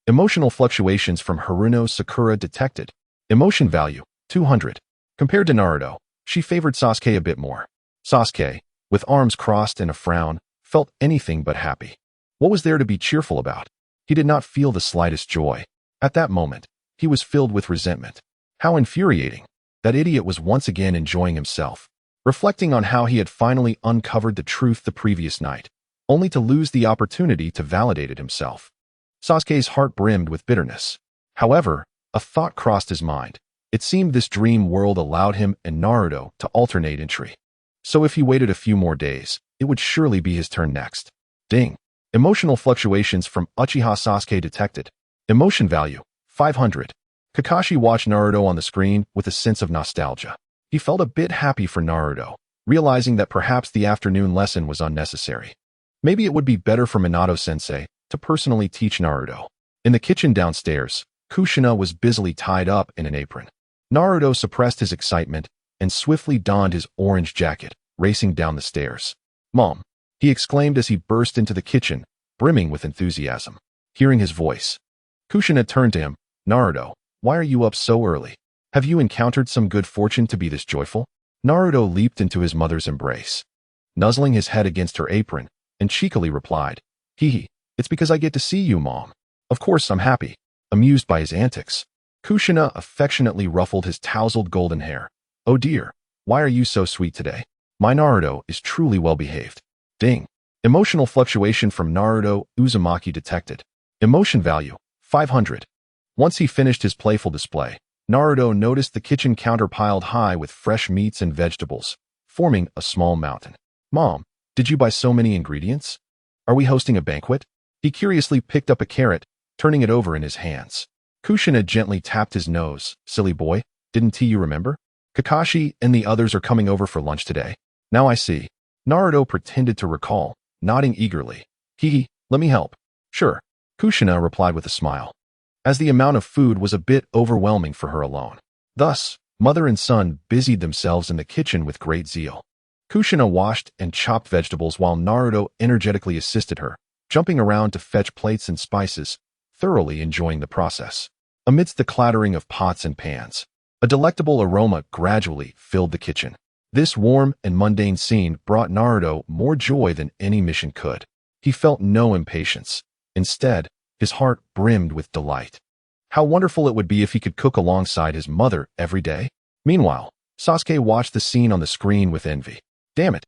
Emotional fluctuations from Haruno Sakura detected. Emotion value 200. Compared to Naruto, she favored Sasuke a bit more. Sasuke, with arms crossed and a frown, felt anything but happy. What was there to be cheerful about? He did not feel the slightest joy. At that moment, he was filled with resentment. How infuriating. That idiot was once again enjoying himself, reflecting on how he had finally uncovered the truth the previous night, only to lose the opportunity to validate it himself. Sasuke's heart brimmed with bitterness. However, a thought crossed his mind. It seemed this dream world allowed him and Naruto to alternate entry. So if he waited a few more days, it would surely be his turn next. Ding. Emotional fluctuations from Uchiha Sasuke detected. Emotion value 500. Kakashi watched Naruto on the screen with a sense of nostalgia. He felt a bit happy for Naruto, realizing that perhaps the afternoon lesson was unnecessary. Maybe it would be better for Minato-sensei to personally teach Naruto. In the kitchen downstairs, Kushina was busily tied up in an apron. Naruto suppressed his excitement and swiftly donned his orange jacket, racing down the stairs. "Mom," he exclaimed as he burst into the kitchen, brimming with enthusiasm. Hearing his voice, Kushina turned to him. "Naruto, why are you up so early? Have you encountered some good fortune to be this joyful?" Naruto leaped into his mother's embrace, nuzzling his head against her apron, and cheekily replied, "Hee, it's because I get to see you, Mom. Of course I'm happy." Amused by his antics, Kushina affectionately ruffled his tousled golden hair. "Oh dear, why are you so sweet today? My Naruto is truly well behaved." Ding. Emotional fluctuation from Naruto Uzumaki detected. Emotion value 500. Once he finished his playful display, Naruto noticed the kitchen counter piled high with fresh meats and vegetables, forming a small mountain. "Mom, did you buy so many ingredients? Are we hosting a banquet?" He curiously picked up a carrot, turning it over in his hands. Kushina gently tapped his nose. "Silly boy, didn't you remember? Kakashi and the others are coming over for lunch today." "Now I see." Naruto pretended to recall, nodding eagerly. Let me help." "Sure," Kushina replied with a smile, as the amount of food was a bit overwhelming for her alone. Thus, mother and son busied themselves in the kitchen with great zeal. Kushina washed and chopped vegetables while Naruto energetically assisted her, jumping around to fetch plates and spices, thoroughly enjoying the process. Amidst the clattering of pots and pans, a delectable aroma gradually filled the kitchen. This warm and mundane scene brought Naruto more joy than any mission could. He felt no impatience. Instead, his heart brimmed with delight. How wonderful it would be if he could cook alongside his mother every day. Meanwhile, Sasuke watched the scene on the screen with envy. "Damn it.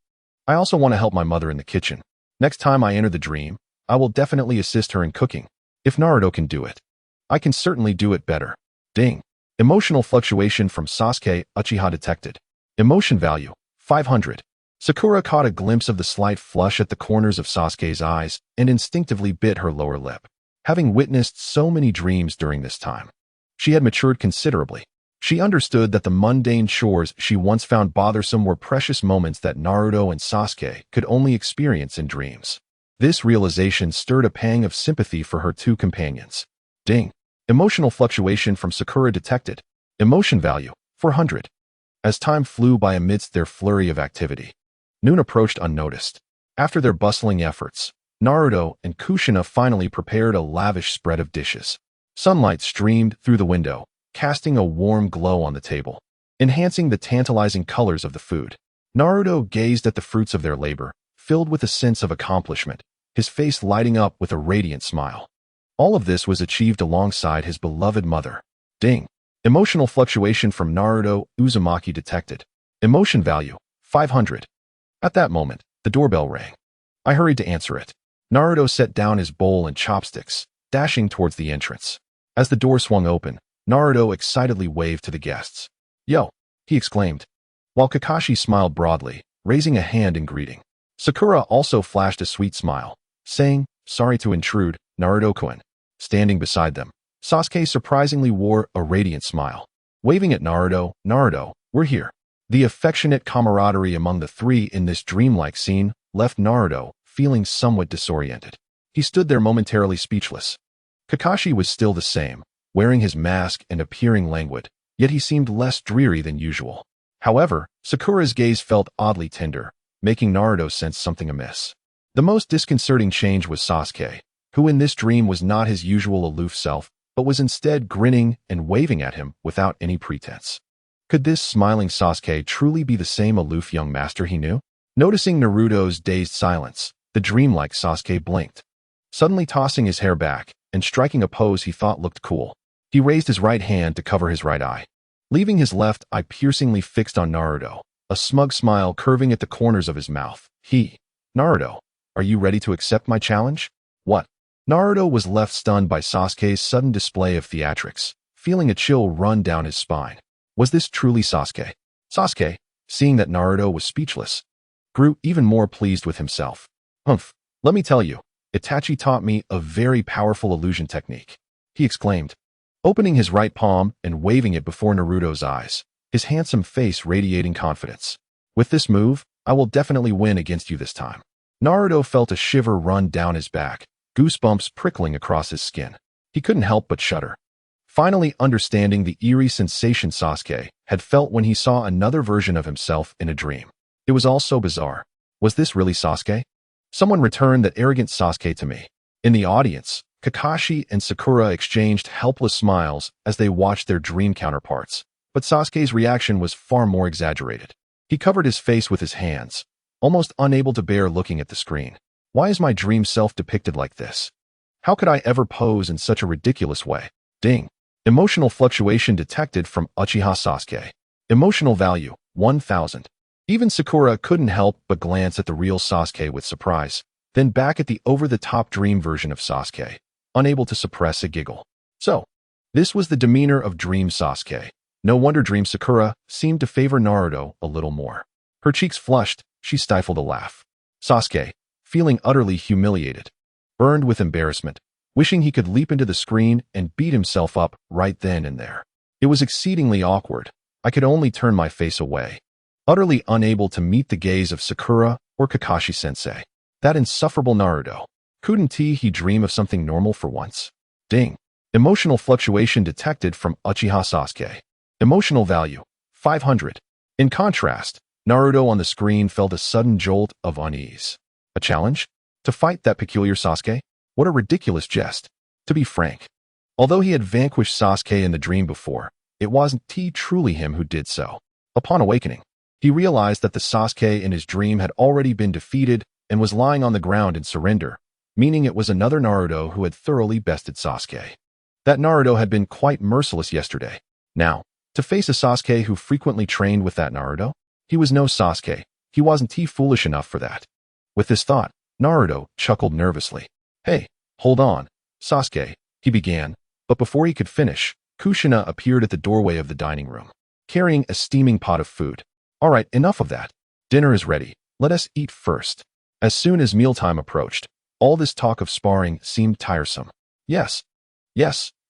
I also want to help my mother in the kitchen. Next time I enter the dream, I will definitely assist her in cooking. If Naruto can do it, I can certainly do it better." Ding. Emotional fluctuation from Sasuke Uchiha detected. Emotion value 500. Sakura caught a glimpse of the slight flush at the corners of Sasuke's eyes and instinctively bit her lower lip. Having witnessed so many dreams during this time, she had matured considerably. She understood that the mundane chores she once found bothersome were precious moments that Naruto and Sasuke could only experience in dreams. This realization stirred a pang of sympathy for her two companions. Ding. Emotional fluctuation from Sakura detected. Emotion value 400. As time flew by amidst their flurry of activity, noon approached unnoticed. After their bustling efforts, Naruto and Kushina finally prepared a lavish spread of dishes. Sunlight streamed through the window, casting a warm glow on the table. enhancing the tantalizing colors of the food. Naruto gazed at the fruits of their labor, filled with a sense of accomplishment, his face lighting up with a radiant smile. All of this was achieved alongside his beloved mother. Ding. Emotional fluctuation from Naruto Uzumaki detected. Emotion value, 500. At that moment, the doorbell rang. I hurried to answer it. Naruto set down his bowl and chopsticks, dashing towards the entrance. As the door swung open, Naruto excitedly waved to the guests. Yo, he exclaimed, while Kakashi smiled broadly, raising a hand in greeting. Sakura also flashed a sweet smile, saying, sorry to intrude, Naruto-kun. Standing beside them, Sasuke surprisingly wore a radiant smile. Waving at Naruto, Naruto, we're here. The affectionate camaraderie among the three in this dreamlike scene left Naruto feeling somewhat disoriented. He stood there momentarily speechless. Kakashi was still the same, wearing his mask and appearing languid, yet he seemed less dreary than usual. However, Sakura's gaze felt oddly tender, making Naruto sense something amiss. The most disconcerting change was Sasuke, who in this dream was not his usual aloof self, but was instead grinning and waving at him without any pretense. Could this smiling Sasuke truly be the same aloof young master he knew? Noticing Naruto's dazed silence, the dreamlike Sasuke blinked, suddenly tossing his hair back and striking a pose he thought looked cool. He raised his right hand to cover his right eye, leaving his left eye piercingly fixed on Naruto, a smug smile curving at the corners of his mouth. Naruto, are you ready to accept my challenge? What? Naruto was left stunned by Sasuke's sudden display of theatrics, feeling a chill run down his spine. Was this truly Sasuke? Sasuke, seeing that Naruto was speechless, grew even more pleased with himself. Humph, let me tell you, Itachi taught me a very powerful illusion technique, he exclaimed, opening his right palm and waving it before Naruto's eyes, his handsome face radiating confidence. With this move, I will definitely win against you this time. Naruto felt a shiver run down his back, goosebumps prickling across his skin. He couldn't help but shudder, finally understanding the eerie sensation Sasuke had felt when he saw another version of himself in a dream. It was all so bizarre. Was this really Sasuke? Someone returned that arrogant Sasuke to me. In the audience, Kakashi and Sakura exchanged helpless smiles as they watched their dream counterparts, but Sasuke's reaction was far more exaggerated. He covered his face with his hands, almost unable to bear looking at the screen. Why is my dream self depicted like this? How could I ever pose in such a ridiculous way? Ding. Emotional fluctuation detected from Uchiha Sasuke. Emotional value, 1000. Even Sakura couldn't help but glance at the real Sasuke with surprise, then back at the over-the-top dream version of Sasuke, unable to suppress a giggle. So, this was the demeanor of Dream Sasuke. No wonder Dream Sakura seemed to favor Naruto a little more. Her cheeks flushed, she stifled a laugh. Sasuke, feeling utterly humiliated, burned with embarrassment, wishing he could leap into the screen and beat himself up right then and there. It was exceedingly awkward. I could only turn my face away, utterly unable to meet the gaze of Sakura or Kakashi-sensei. That insufferable Naruto. Couldn't he dream of something normal for once? Ding. Emotional fluctuation detected from Uchiha Sasuke. Emotional value, 500. In contrast, Naruto on the screen felt a sudden jolt of unease. A challenge? To fight that peculiar Sasuke? What a ridiculous jest. To be frank, although he had vanquished Sasuke in the dream before, it wasn't truly him who did so. Upon awakening, he realized that the Sasuke in his dream had already been defeated and was lying on the ground in surrender, meaning it was another Naruto who had thoroughly bested Sasuke. That Naruto had been quite merciless yesterday. Now, to face a Sasuke who frequently trained with that Naruto? He was no Sasuke. He wasn't foolish enough for that. With this thought, Naruto chuckled nervously. Hey, hold on, Sasuke, he began, but before he could finish, Kushina appeared at the doorway of the dining room, carrying a steaming pot of food. All right, enough of that. Dinner is ready. Let us eat first. As soon as mealtime approached, all this talk of sparring seemed tiresome. Yes,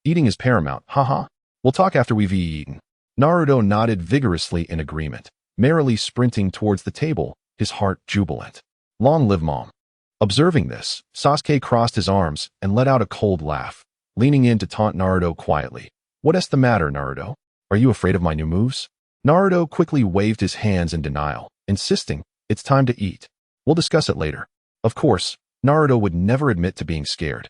eating is paramount, haha. We'll talk after we've eaten. Naruto nodded vigorously in agreement, merrily sprinting towards the table, his heart jubilant. Long live Mom. Observing this, Sasuke crossed his arms and let out a cold laugh, leaning in to taunt Naruto quietly. What's the matter, Naruto? Are you afraid of my new moves? Naruto quickly waved his hands in denial, insisting, it's time to eat. We'll discuss it later. Of course, Naruto would never admit to being scared.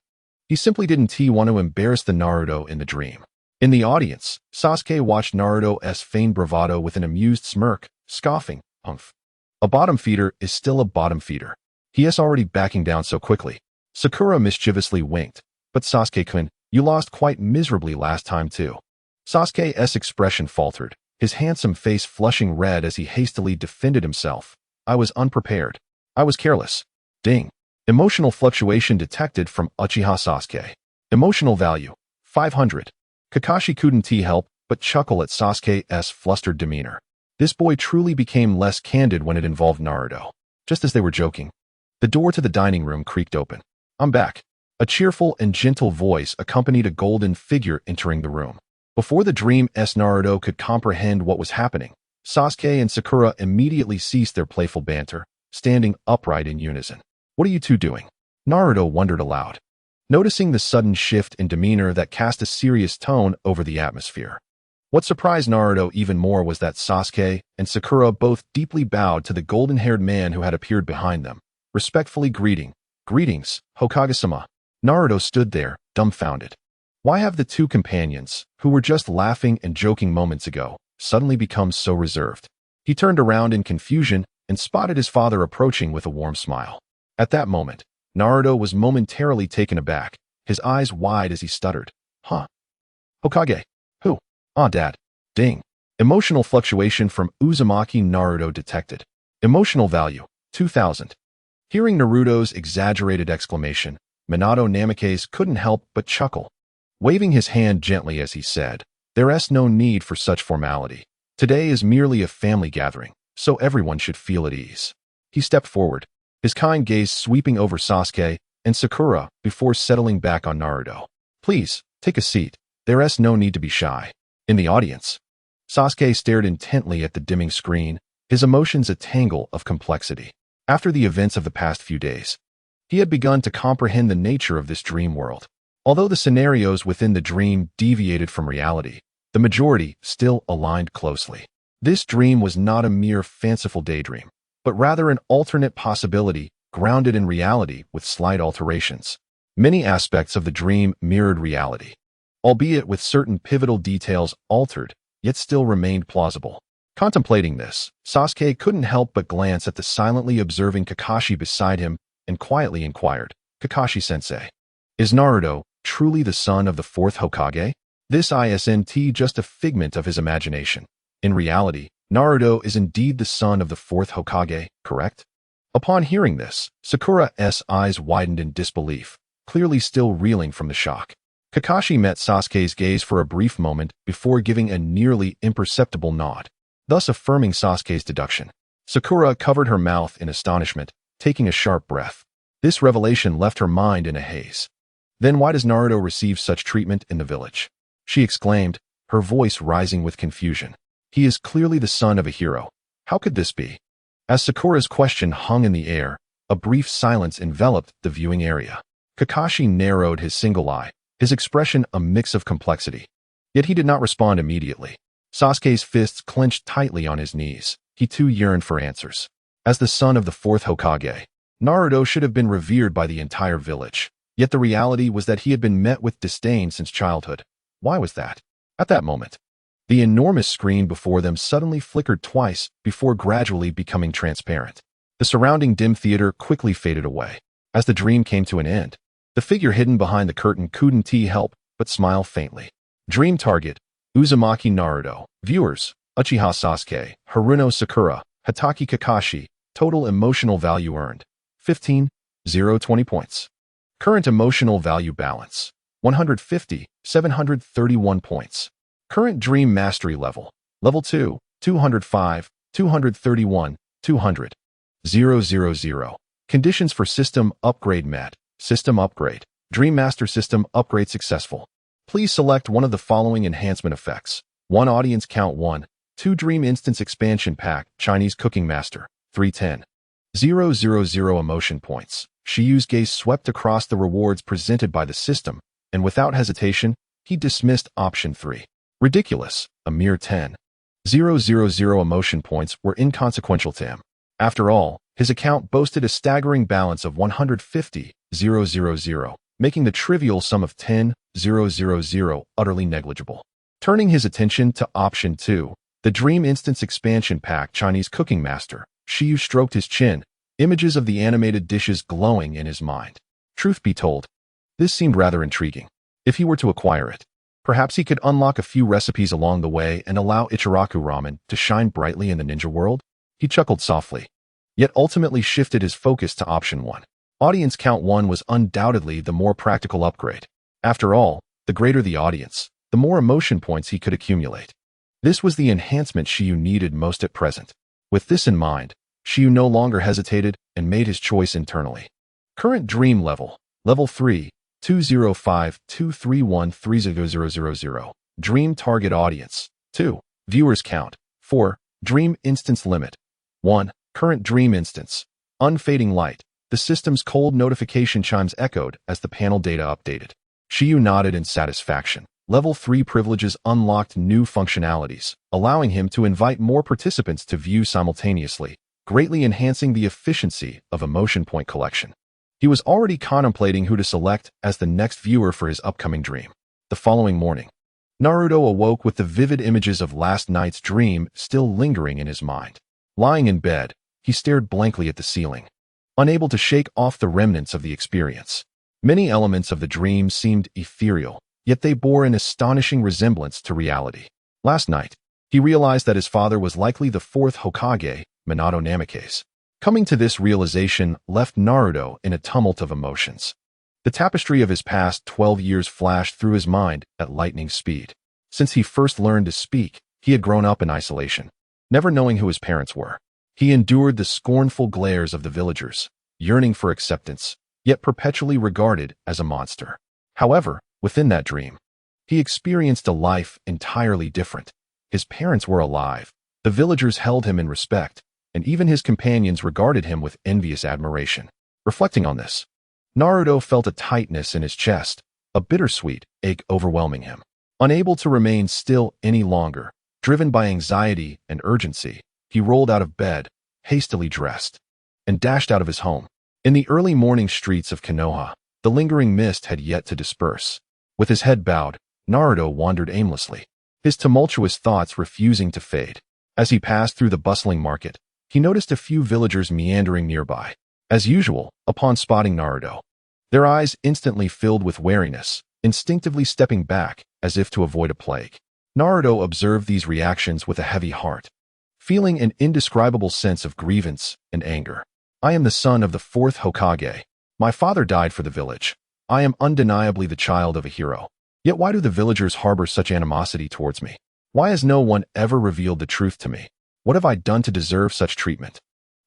He simply didn't want to embarrass the Naruto in the dream. In the audience, Sasuke watched Naruto's feigned bravado with an amused smirk, scoffing, "Humph. A bottom feeder is still a bottom feeder. He is already backing down so quickly." Sakura mischievously winked, "But Sasuke-kun, you lost quite miserably last time too." Sasuke's expression faltered, his handsome face flushing red as he hastily defended himself. "I was unprepared. I was careless." Ding. Emotional fluctuation detected from Uchiha Sasuke. Emotional value, 500. Kakashi couldn't help but chuckle at Sasuke's flustered demeanor. This boy truly became less candid when it involved Naruto. Just as they were joking, the door to the dining room creaked open. "I'm back." A cheerful and gentle voice accompanied a golden figure entering the room. Before the Dream's Naruto could comprehend what was happening, Sasuke and Sakura immediately ceased their playful banter, standing upright in unison. "What are you two doing?" Naruto wondered aloud, noticing the sudden shift in demeanor that cast a serious tone over the atmosphere. What surprised Naruto even more was that Sasuke and Sakura both deeply bowed to the golden-haired man who had appeared behind them, respectfully greeting, "Greetings, Hokage-sama." Naruto stood there, dumbfounded. Why have the two companions, who were just laughing and joking moments ago, suddenly become so reserved? He turned around in confusion and spotted his father approaching with a warm smile. At that moment, Naruto was momentarily taken aback, his eyes wide as he stuttered, "Huh? Hokage? Who? Ah, Dad." Ding. Emotional fluctuation from Uzumaki. Naruto detected. Emotional value, 2000. Hearing Naruto's exaggerated exclamation, Minato Namikaze couldn't help but chuckle, waving his hand gently as he said, "There's no need for such formality. Today is merely a family gathering, so everyone should feel at ease." He stepped forward, his kind gaze sweeping over Sasuke and Sakura before settling back on Naruto. "Please, take a seat. There's no need to be shy." In the audience, Sasuke stared intently at the dimming screen, his emotions a tangle of complexity. After the events of the past few days, he had begun to comprehend the nature of this dream world. Although the scenarios within the dream deviated from reality, the majority still aligned closely. This dream was not a mere fanciful daydream, but rather an alternate possibility grounded in reality with slight alterations. Many aspects of the dream mirrored reality, albeit with certain pivotal details altered, yet still remained plausible. Contemplating this, Sasuke couldn't help but glance at the silently observing Kakashi beside him and quietly inquired, "Kakashi-sensei, is Naruto truly the son of the fourth Hokage? This isn't just a figment of his imagination. In reality, Naruto is indeed the son of the fourth Hokage, correct?" Upon hearing this, Sakura's eyes widened in disbelief, clearly still reeling from the shock. Kakashi met Sasuke's gaze for a brief moment before giving a nearly imperceptible nod, thus affirming Sasuke's deduction. Sakura covered her mouth in astonishment, taking a sharp breath. This revelation left her mind in a haze. "Then why does Naruto receive such treatment in the village?" she exclaimed, her voice rising with confusion. "He is clearly the son of a hero. How could this be?" As Sakura's question hung in the air, a brief silence enveloped the viewing area. Kakashi narrowed his single eye, his expression a mix of complexity. Yet he did not respond immediately. Sasuke's fists clenched tightly on his knees. He too yearned for answers. As the son of the fourth Hokage, Naruto should have been revered by the entire village. Yet the reality was that he had been met with disdain since childhood. Why was that? At that moment, the enormous screen before them suddenly flickered twice before gradually becoming transparent. The surrounding dim theater quickly faded away. As the dream came to an end, the figure hidden behind the curtain couldn't help but smile faintly. Dream target, Uzumaki Naruto. Viewers, Uchiha Sasuke, Haruno Sakura, Hatake Kakashi. Total emotional value earned, 15, 020 points. Current emotional value balance, 150, 731 points. Current dream mastery level, level 2, 205, 231, 200, 000. Conditions for system upgrade met. System upgrade. Dream Master system upgrade successful. Please select one of the following enhancement effects. 1 audience count 1, 2 Dream Instance Expansion Pack, Chinese Cooking Master, 310. 000 emotion points. Shiyu's gaze swept across the rewards presented by the system, and without hesitation, he dismissed option 3. Ridiculous, a mere 10. 000 emotion points were inconsequential to him. After all, his account boasted a staggering balance of 150, 000, making the trivial sum of 10,000 utterly negligible. Turning his attention to Option 2, the Dream Instance Expansion Pack Chinese Cooking Master, Shiyu stroked his chin, images of the animated dishes glowing in his mind. Truth be told, this seemed rather intriguing. If he were to acquire it, perhaps he could unlock a few recipes along the way and allow Ichiraku Ramen to shine brightly in the ninja world. He chuckled softly, yet ultimately shifted his focus to Option 1. Audience Count 1 was undoubtedly the more practical upgrade. After all, the greater the audience, the more emotion points he could accumulate. This was the enhancement Shiyu needed most at present. With this in mind, Shiyu no longer hesitated and made his choice internally. Current Dream Level, Level 3, 205-231-30000. Dream Target Audience, 2. Viewers Count, 4. Dream Instance Limit, 1. Current Dream Instance, Unfading Light. The system's cold notification chimes echoed as the panel data updated. Shiyu nodded in satisfaction. Level 3 privileges unlocked new functionalities, allowing him to invite more participants to view simultaneously, greatly enhancing the efficiency of emotion point collection. He was already contemplating who to select as the next viewer for his upcoming dream. The following morning, Naruto awoke with the vivid images of last night's dream still lingering in his mind. Lying in bed, he stared blankly at the ceiling, unable to shake off the remnants of the experience. Many elements of the dream seemed ethereal, yet they bore an astonishing resemblance to reality. Last night, he realized that his father was likely the fourth Hokage, Minato Namikaze. Coming to this realization left Naruto in a tumult of emotions. The tapestry of his past 12 years flashed through his mind at lightning speed. Since he first learned to speak, he had grown up in isolation, never knowing who his parents were. He endured the scornful glares of the villagers, yearning for acceptance, yet perpetually regarded as a monster. However, within that dream, he experienced a life entirely different. His parents were alive, the villagers held him in respect, and even his companions regarded him with envious admiration. Reflecting on this, Naruto felt a tightness in his chest, a bittersweet ache overwhelming him. Unable to remain still any longer, driven by anxiety and urgency, he rolled out of bed, hastily dressed, and dashed out of his home. In the early morning streets of Konoha, the lingering mist had yet to disperse. With his head bowed, Naruto wandered aimlessly, his tumultuous thoughts refusing to fade. As he passed through the bustling market, he noticed a few villagers meandering nearby. As usual, upon spotting Naruto, their eyes instantly filled with wariness, instinctively stepping back as if to avoid a plague. Naruto observed these reactions with a heavy heart, feeling an indescribable sense of grievance and anger. I am the son of the fourth Hokage. My father died for the village. I am undeniably the child of a hero. Yet why do the villagers harbor such animosity towards me? Why has no one ever revealed the truth to me? What have I done to deserve such treatment?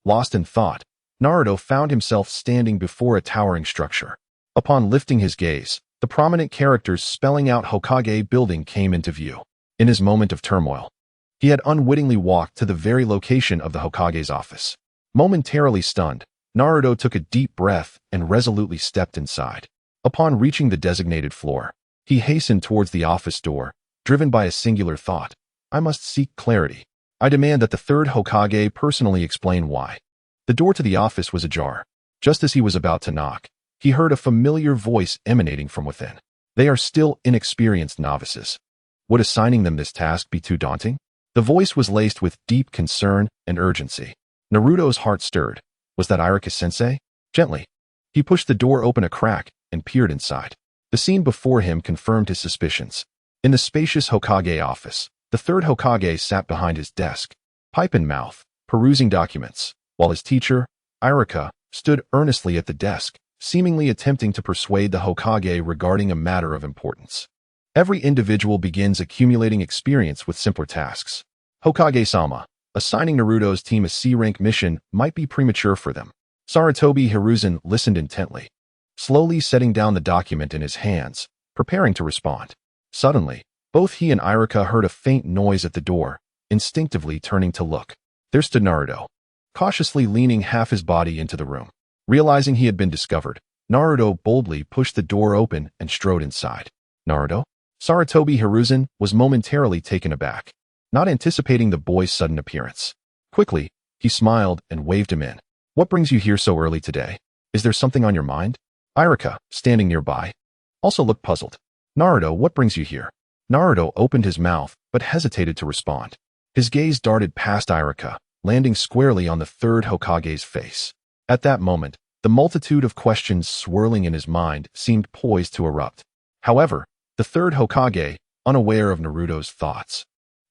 Lost in thought, Naruto found himself standing before a towering structure. Upon lifting his gaze, the prominent characters spelling out Hokage building came into view. In his moment of turmoil, he had unwittingly walked to the very location of the Hokage's office. Momentarily stunned, Naruto took a deep breath and resolutely stepped inside. Upon reaching the designated floor, he hastened towards the office door, driven by a singular thought. I must seek clarity. I demand that the third Hokage personally explain why. The door to the office was ajar. Just as he was about to knock, he heard a familiar voice emanating from within. They are still inexperienced novices. Would assigning them this task be too daunting? The voice was laced with deep concern and urgency. Naruto's heart stirred. Was that Irika-sensei? Gently, he pushed the door open a crack and peered inside. The scene before him confirmed his suspicions. In the spacious Hokage office, the third Hokage sat behind his desk, pipe in mouth, perusing documents, while his teacher, Irika, stood earnestly at the desk, seemingly attempting to persuade the Hokage regarding a matter of importance. Every individual begins accumulating experience with simpler tasks. Hokage-sama, assigning Naruto's team a C-rank mission might be premature for them. Sarutobi Hiruzen listened intently, slowly setting down the document in his hands, preparing to respond. Suddenly, both he and Irika heard a faint noise at the door, instinctively turning to look. There stood Naruto, cautiously leaning half his body into the room. Realizing he had been discovered, Naruto boldly pushed the door open and strode inside. Naruto? Sarutobi Hiruzen was momentarily taken aback, not anticipating the boy's sudden appearance. Quickly, he smiled and waved him in. What brings you here so early today? Is there something on your mind? Irika, standing nearby, also looked puzzled. Naruto, what brings you here? Naruto opened his mouth, but hesitated to respond. His gaze darted past Irika, landing squarely on the third Hokage's face. At that moment, the multitude of questions swirling in his mind seemed poised to erupt. However, the third Hokage, unaware of Naruto's thoughts,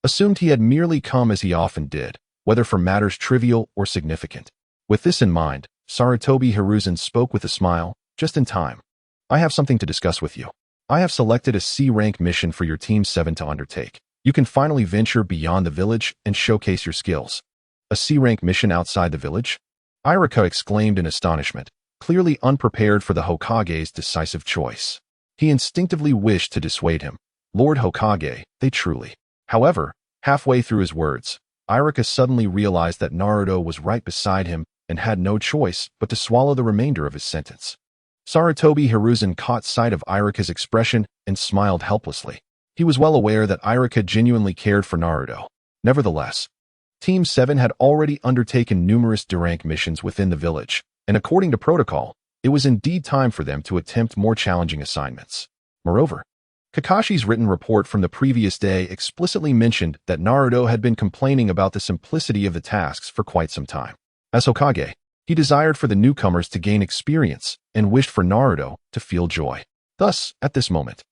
assumed he had merely come as he often did, whether for matters trivial or significant. With this in mind, Sarutobi Hiruzen spoke with a smile, just in time. I have something to discuss with you. I have selected a C-rank mission for your Team 7 to undertake. You can finally venture beyond the village and showcase your skills. A C-rank mission outside the village? Irika exclaimed in astonishment, clearly unprepared for the Hokage's decisive choice. He instinctively wished to dissuade him. Lord Hokage, they truly. However, halfway through his words, Irika suddenly realized that Naruto was right beside him and had no choice but to swallow the remainder of his sentence. Sarutobi Hiruzen caught sight of Irika's expression and smiled helplessly. He was well aware that Irika genuinely cared for Naruto. Nevertheless, Team 7 had already undertaken numerous D-rank missions within the village, and according to protocol, it was indeed time for them to attempt more challenging assignments. Moreover, Kakashi's written report from the previous day explicitly mentioned that Naruto had been complaining about the simplicity of the tasks for quite some time. As Hokage, he desired for the newcomers to gain experience and wished for Naruto to feel joy. Thus, at this moment,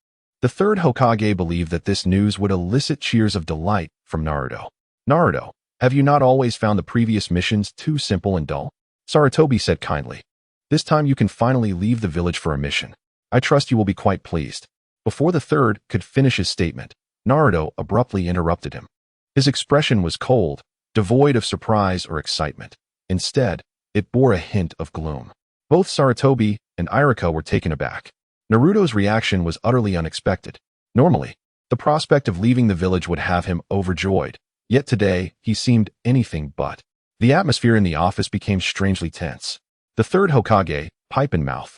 the third Hokage believed that this news would elicit cheers of delight from Naruto. Naruto, have you not always found the previous missions too simple and dull? Sarutobi said kindly. This time you can finally leave the village for a mission. I trust you will be quite pleased. Before the third could finish his statement, Naruto abruptly interrupted him. His expression was cold, devoid of surprise or excitement. Instead, it bore a hint of gloom. Both Sarutobi and Irika were taken aback. Naruto's reaction was utterly unexpected. Normally, the prospect of leaving the village would have him overjoyed, yet today he seemed anything but. The atmosphere in the office became strangely tense. The third Hokage, pipe in mouth,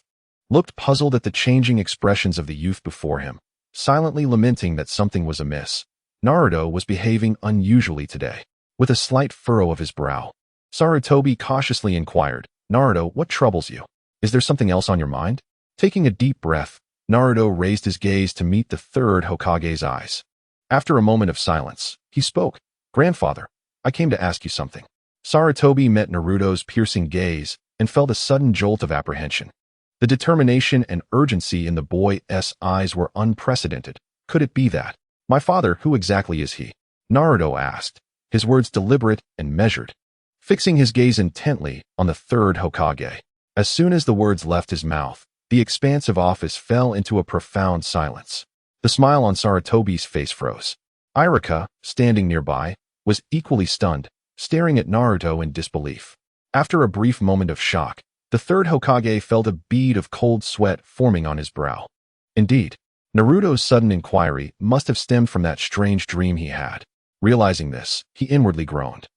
looked puzzled at the changing expressions of the youth before him, silently lamenting that something was amiss. Naruto was behaving unusually today, with a slight furrow of his brow. Sarutobi cautiously inquired, Naruto, what troubles you? Is there something else on your mind? Taking a deep breath, Naruto raised his gaze to meet the third Hokage's eyes. After a moment of silence, he spoke, Grandfather, I came to ask you something. Sarutobi met Naruto's piercing gaze and felt a sudden jolt of apprehension. The determination and urgency in the boy's eyes were unprecedented. Could it be that? My father, who exactly is he? Naruto asked, his words deliberate and measured, fixing his gaze intently on the third Hokage. As soon as the words left his mouth, the expansive office fell into a profound silence. The smile on Sarutobi's face froze. Irika, standing nearby, was equally stunned, staring at Naruto in disbelief. After a brief moment of shock, the third Hokage felt a bead of cold sweat forming on his brow. Indeed, Naruto's sudden inquiry must have stemmed from that strange dream he had. Realizing this, he inwardly groaned.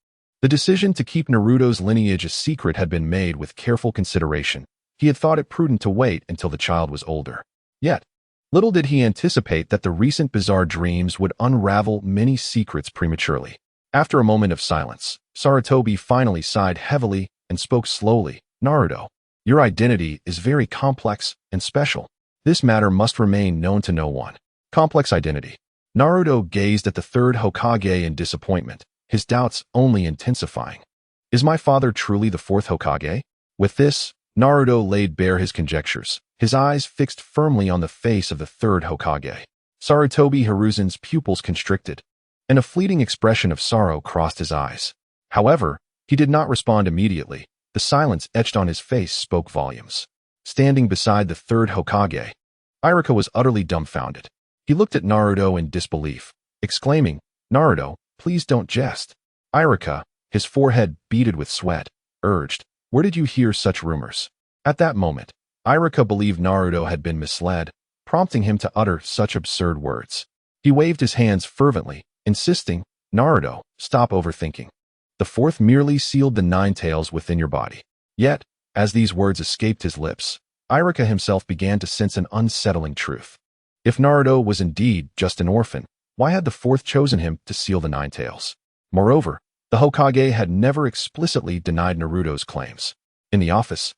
The decision to keep Naruto's lineage a secret had been made with careful consideration. He had thought it prudent to wait until the child was older. Yet, little did he anticipate that the recent bizarre dreams would unravel many secrets prematurely. After a moment of silence, Sarutobi finally sighed heavily and spoke slowly. Naruto, your identity is very complex and special. This matter must remain known to no one. Complex identity. Naruto gazed at the third Hokage in disappointment, his doubts only intensifying. Is my father truly the fourth Hokage? With this, Naruto laid bare his conjectures, his eyes fixed firmly on the face of the third Hokage. Sarutobi Hiruzen's pupils constricted, and a fleeting expression of sorrow crossed his eyes. However, he did not respond immediately. The silence etched on his face spoke volumes. Standing beside the third Hokage, Irika was utterly dumbfounded. He looked at Naruto in disbelief, exclaiming, Naruto, please don't jest. Irika, his forehead beaded with sweat, urged, where did you hear such rumors? At that moment, Irika believed Naruto had been misled, prompting him to utter such absurd words. He waved his hands fervently, insisting, Naruto, stop overthinking. The fourth merely sealed the 9 tails within your body. Yet, as these words escaped his lips, Irika himself began to sense an unsettling truth. If Naruto was indeed just an orphan, why had the fourth chosen him to seal the 9 tails? Moreover, the Hokage had never explicitly denied Naruto's claims. In the office,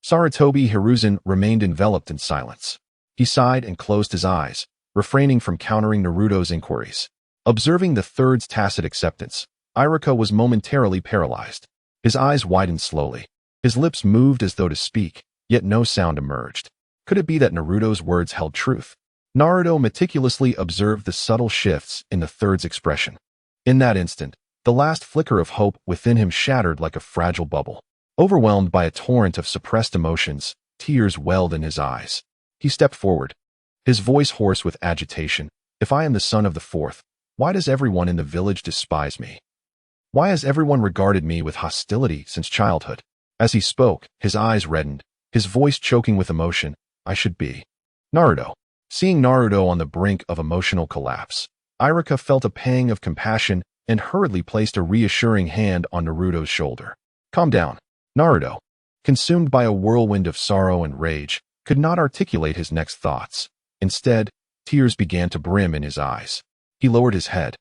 Sarutobi Hiruzen remained enveloped in silence. He sighed and closed his eyes, refraining from countering Naruto's inquiries. Observing the third's tacit acceptance, Iruka was momentarily paralyzed. His eyes widened slowly. His lips moved as though to speak, yet no sound emerged. Could it be that Naruto's words held truth? Naruto meticulously observed the subtle shifts in the third's expression. In that instant, the last flicker of hope within him shattered like a fragile bubble. Overwhelmed by a torrent of suppressed emotions, tears welled in his eyes. He stepped forward, his voice hoarse with agitation. If I am the son of the fourth, why does everyone in the village despise me? Why has everyone regarded me with hostility since childhood? As he spoke, his eyes reddened, his voice choking with emotion. I should be Naruto. Seeing Naruto on the brink of emotional collapse, Iruka felt a pang of compassion and hurriedly placed a reassuring hand on Naruto's shoulder. Calm down. Naruto, consumed by a whirlwind of sorrow and rage, could not articulate his next thoughts. Instead, tears began to brim in his eyes. He lowered his head,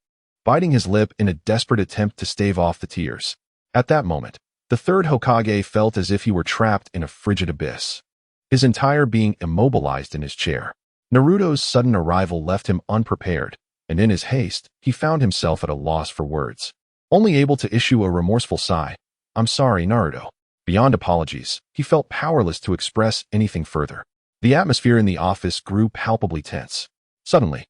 biting his lip in a desperate attempt to stave off the tears. At that moment, the third Hokage felt as if he were trapped in a frigid abyss, his entire being immobilized in his chair. Naruto's sudden arrival left him unprepared, and in his haste, he found himself at a loss for words. Only able to issue a remorseful sigh. I'm sorry, Naruto. Beyond apologies, he felt powerless to express anything further. The atmosphere in the office grew palpably tense. Suddenly,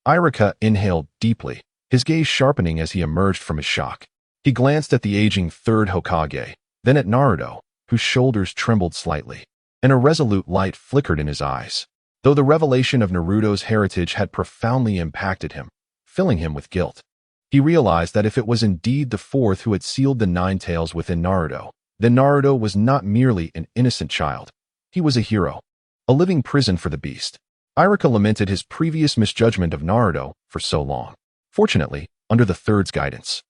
Iruka inhaled deeply, his gaze sharpening as he emerged from his shock. He glanced at the aging third Hokage, then at Naruto, whose shoulders trembled slightly. An irresolute light flickered in his eyes. Though the revelation of Naruto's heritage had profoundly impacted him, filling him with guilt, he realized that if it was indeed the fourth who had sealed the nine tails within Naruto, then Naruto was not merely an innocent child. He was a hero, a living prison for the beast. Iruka lamented his previous misjudgment of Naruto for so long. Fortunately, under the third's guidance,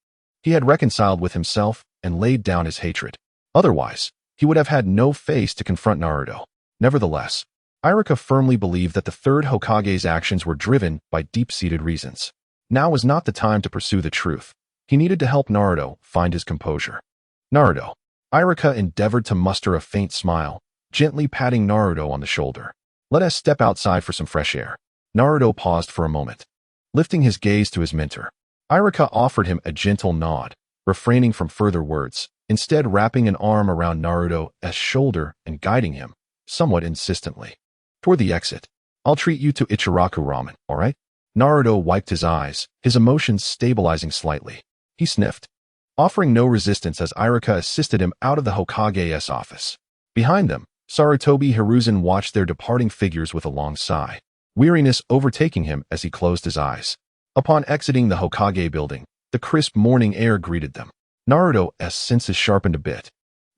he had reconciled with himself and laid down his hatred. Otherwise, he would have had no face to confront Naruto. Nevertheless, Iruka firmly believed that the third Hokage's actions were driven by deep-seated reasons. Now was not the time to pursue the truth. He needed to help Naruto find his composure. Naruto. Iruka endeavored to muster a faint smile, gently patting Naruto on the shoulder. Let us step outside for some fresh air. Naruto paused for a moment, lifting his gaze to his mentor. Iruka offered him a gentle nod, refraining from further words, instead wrapping an arm around Naruto's shoulder and guiding him, somewhat insistently, toward the exit. I'll treat you to Ichiraku ramen, all right? Naruto wiped his eyes, his emotions stabilizing slightly. He sniffed, offering no resistance as Iruka assisted him out of the Hokage's office. Behind them, Sarutobi Hiruzen watched their departing figures with a long sigh, weariness overtaking him as he closed his eyes. Upon exiting the Hokage building, the crisp morning air greeted them. Naruto's senses sharpened a bit,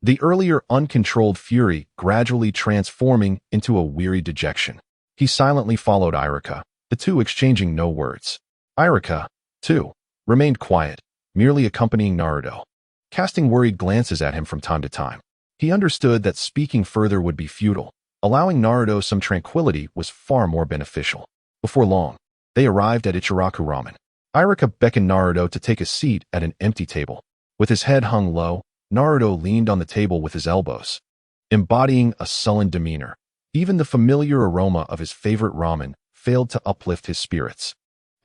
the earlier uncontrolled fury gradually transforming into a weary dejection. He silently followed Iruka, the two exchanging no words. Iruka, too, remained quiet, merely accompanying Naruto, casting worried glances at him from time to time. He understood that speaking further would be futile. Allowing Naruto some tranquility was far more beneficial. Before long, they arrived at Ichiraku Ramen. Iruka beckoned Naruto to take a seat at an empty table. With his head hung low, Naruto leaned on the table with his elbows, embodying a sullen demeanor. Even the familiar aroma of his favorite ramen failed to uplift his spirits.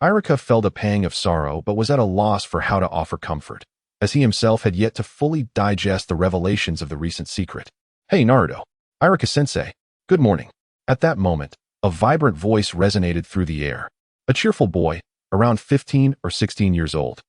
Iruka felt a pang of sorrow but was at a loss for how to offer comfort, as he himself had yet to fully digest the revelations of the recent secret. Hey Naruto, Iruka-sensei, good morning. At that moment, a vibrant voice resonated through the air. A cheerful boy, around 15 or 16 years old,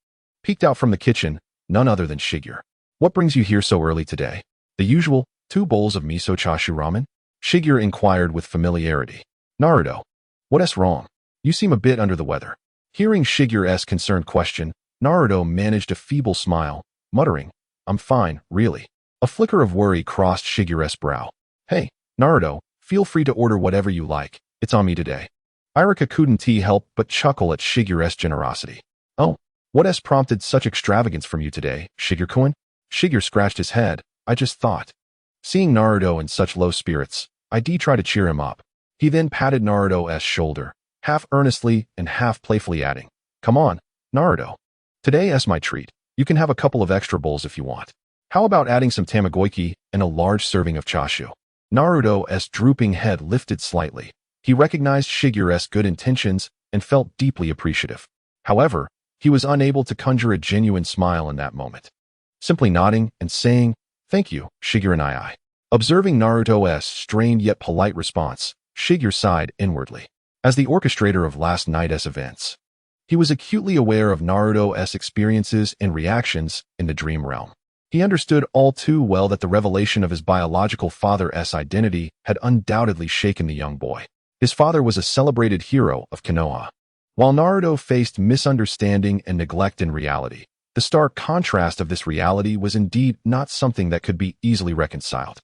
peeked out from the kitchen, none other than Shigeru. What brings you here so early today? The usual 2 bowls of miso chashu ramen? Shigeru inquired with familiarity. Naruto, what's wrong? You seem a bit under the weather. Hearing Shigeru's concerned question, Naruto managed a feeble smile, muttering, I'm fine, really. A flicker of worry crossed Shigeru's brow. Hey, Naruto, feel free to order whatever you like. It's on me today. Iruka couldn't help but chuckle at Shigeru's generosity. Oh, what has prompted such extravagance from you today, Shigeru-kun? Shigeru scratched his head. I just thought. Seeing Naruto in such low spirits, I tried to cheer him up. He then patted Naruto's shoulder, half earnestly and half playfully adding, Come on, Naruto. Today's my treat. You can have a couple of extra bowls if you want. How about adding some tamagoyaki and a large serving of chashu? Naruto's drooping head lifted slightly. He recognized Shigure's good intentions and felt deeply appreciative. However, he was unable to conjure a genuine smile in that moment. Simply nodding and saying, "Thank you, Shigure and I." Observing Naruto's strained yet polite response, Shigure sighed inwardly. As the orchestrator of last night's events, he was acutely aware of Naruto's experiences and reactions in the dream realm. He understood all too well that the revelation of his biological father's identity had undoubtedly shaken the young boy. His father was a celebrated hero of Konoha. While Naruto faced misunderstanding and neglect in reality, the stark contrast of this reality was indeed not something that could be easily reconciled.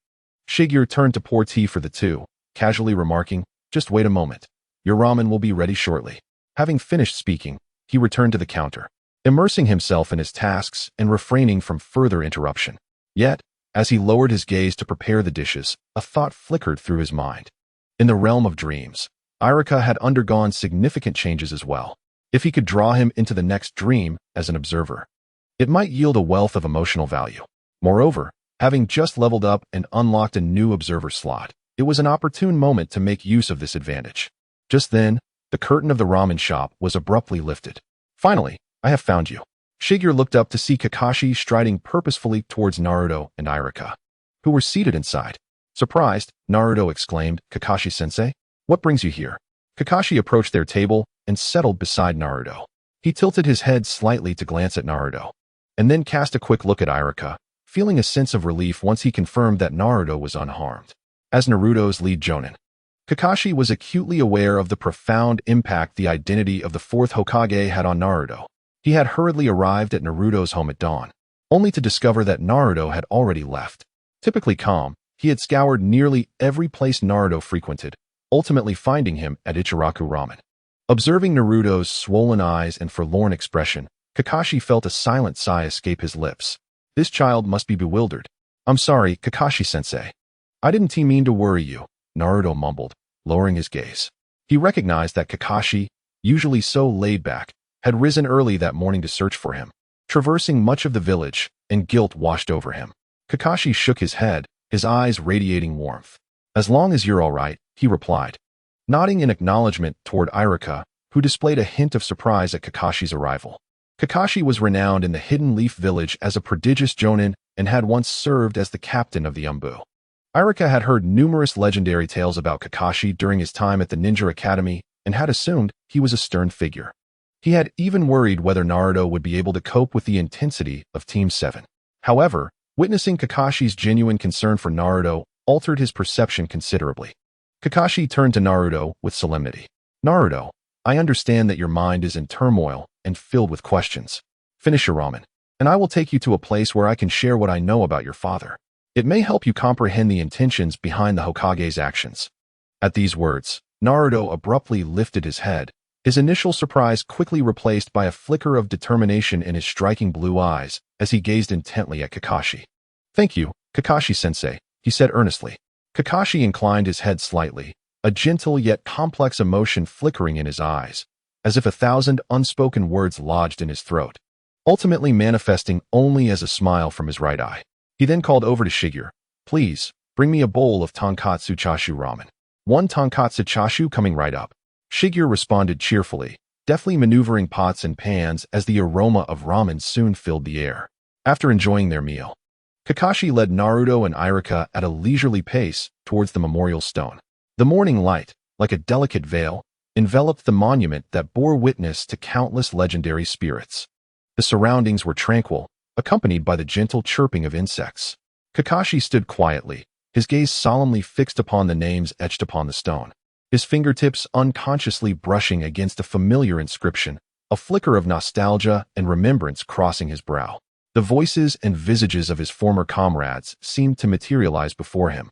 Shigure turned to pour tea for the two, casually remarking, "Just wait a moment. Your ramen will be ready shortly." Having finished speaking, he returned to the counter, immersing himself in his tasks and refraining from further interruption. Yet, as he lowered his gaze to prepare the dishes, a thought flickered through his mind. In the realm of dreams, Iruka had undergone significant changes as well. If he could draw him into the next dream as an observer, it might yield a wealth of emotional value. Moreover, having just leveled up and unlocked a new observer slot, it was an opportune moment to make use of this advantage. Just then, the curtain of the ramen shop was abruptly lifted. "Finally, I have found you." Shigure looked up to see Kakashi striding purposefully towards Naruto and Iruka, who were seated inside. Surprised, Naruto exclaimed, "Kakashi-sensei, what brings you here?" Kakashi approached their table and settled beside Naruto. He tilted his head slightly to glance at Naruto, and then cast a quick look at Iruka, feeling a sense of relief once he confirmed that Naruto was unharmed. As Naruto's lead jonin, Kakashi was acutely aware of the profound impact the identity of the fourth Hokage had on Naruto. He had hurriedly arrived at Naruto's home at dawn, only to discover that Naruto had already left. Typically calm, he had scoured nearly every place Naruto frequented, ultimately finding him at Ichiraku Ramen. Observing Naruto's swollen eyes and forlorn expression, Kakashi felt a silent sigh escape his lips. This child must be bewildered. "I'm sorry, Kakashi-sensei. I didn't mean to worry you," Naruto mumbled, lowering his gaze. He recognized that Kakashi, usually so laid back, had risen early that morning to search for him. Traversing much of the village, and guilt washed over him. Kakashi shook his head, his eyes radiating warmth. "As long as you're all right," he replied, nodding in acknowledgement toward Iruka, who displayed a hint of surprise at Kakashi's arrival. Kakashi was renowned in the Hidden Leaf Village as a prodigious jonin and had once served as the captain of the Umbu. Iruka had heard numerous legendary tales about Kakashi during his time at the Ninja Academy and had assumed he was a stern figure. He had even worried whether Naruto would be able to cope with the intensity of Team 7. However, witnessing Kakashi's genuine concern for Naruto altered his perception considerably. Kakashi turned to Naruto with solemnity. "Naruto, I understand that your mind is in turmoil and filled with questions. Finish your ramen, and I will take you to a place where I can share what I know about your father. It may help you comprehend the intentions behind the Hokage's actions." At these words, Naruto abruptly lifted his head, his initial surprise quickly replaced by a flicker of determination in his striking blue eyes as he gazed intently at Kakashi. "Thank you, Kakashi-sensei," he said earnestly. Kakashi inclined his head slightly, a gentle yet complex emotion flickering in his eyes, as if 1,000 unspoken words lodged in his throat, ultimately manifesting only as a smile from his right eye. He then called over to Shigure, "Please, bring me a bowl of tonkatsu chashu ramen." "One tonkatsu chashu coming right up." Shigure responded cheerfully, deftly maneuvering pots and pans as the aroma of ramen soon filled the air. After enjoying their meal, Kakashi led Naruto and Iruka at a leisurely pace towards the memorial stone. The morning light, like a delicate veil, enveloped the monument that bore witness to countless legendary spirits. The surroundings were tranquil, accompanied by the gentle chirping of insects. Kakashi stood quietly, his gaze solemnly fixed upon the names etched upon the stone, his fingertips unconsciously brushing against a familiar inscription, a flicker of nostalgia and remembrance crossing his brow. The voices and visages of his former comrades seemed to materialize before him,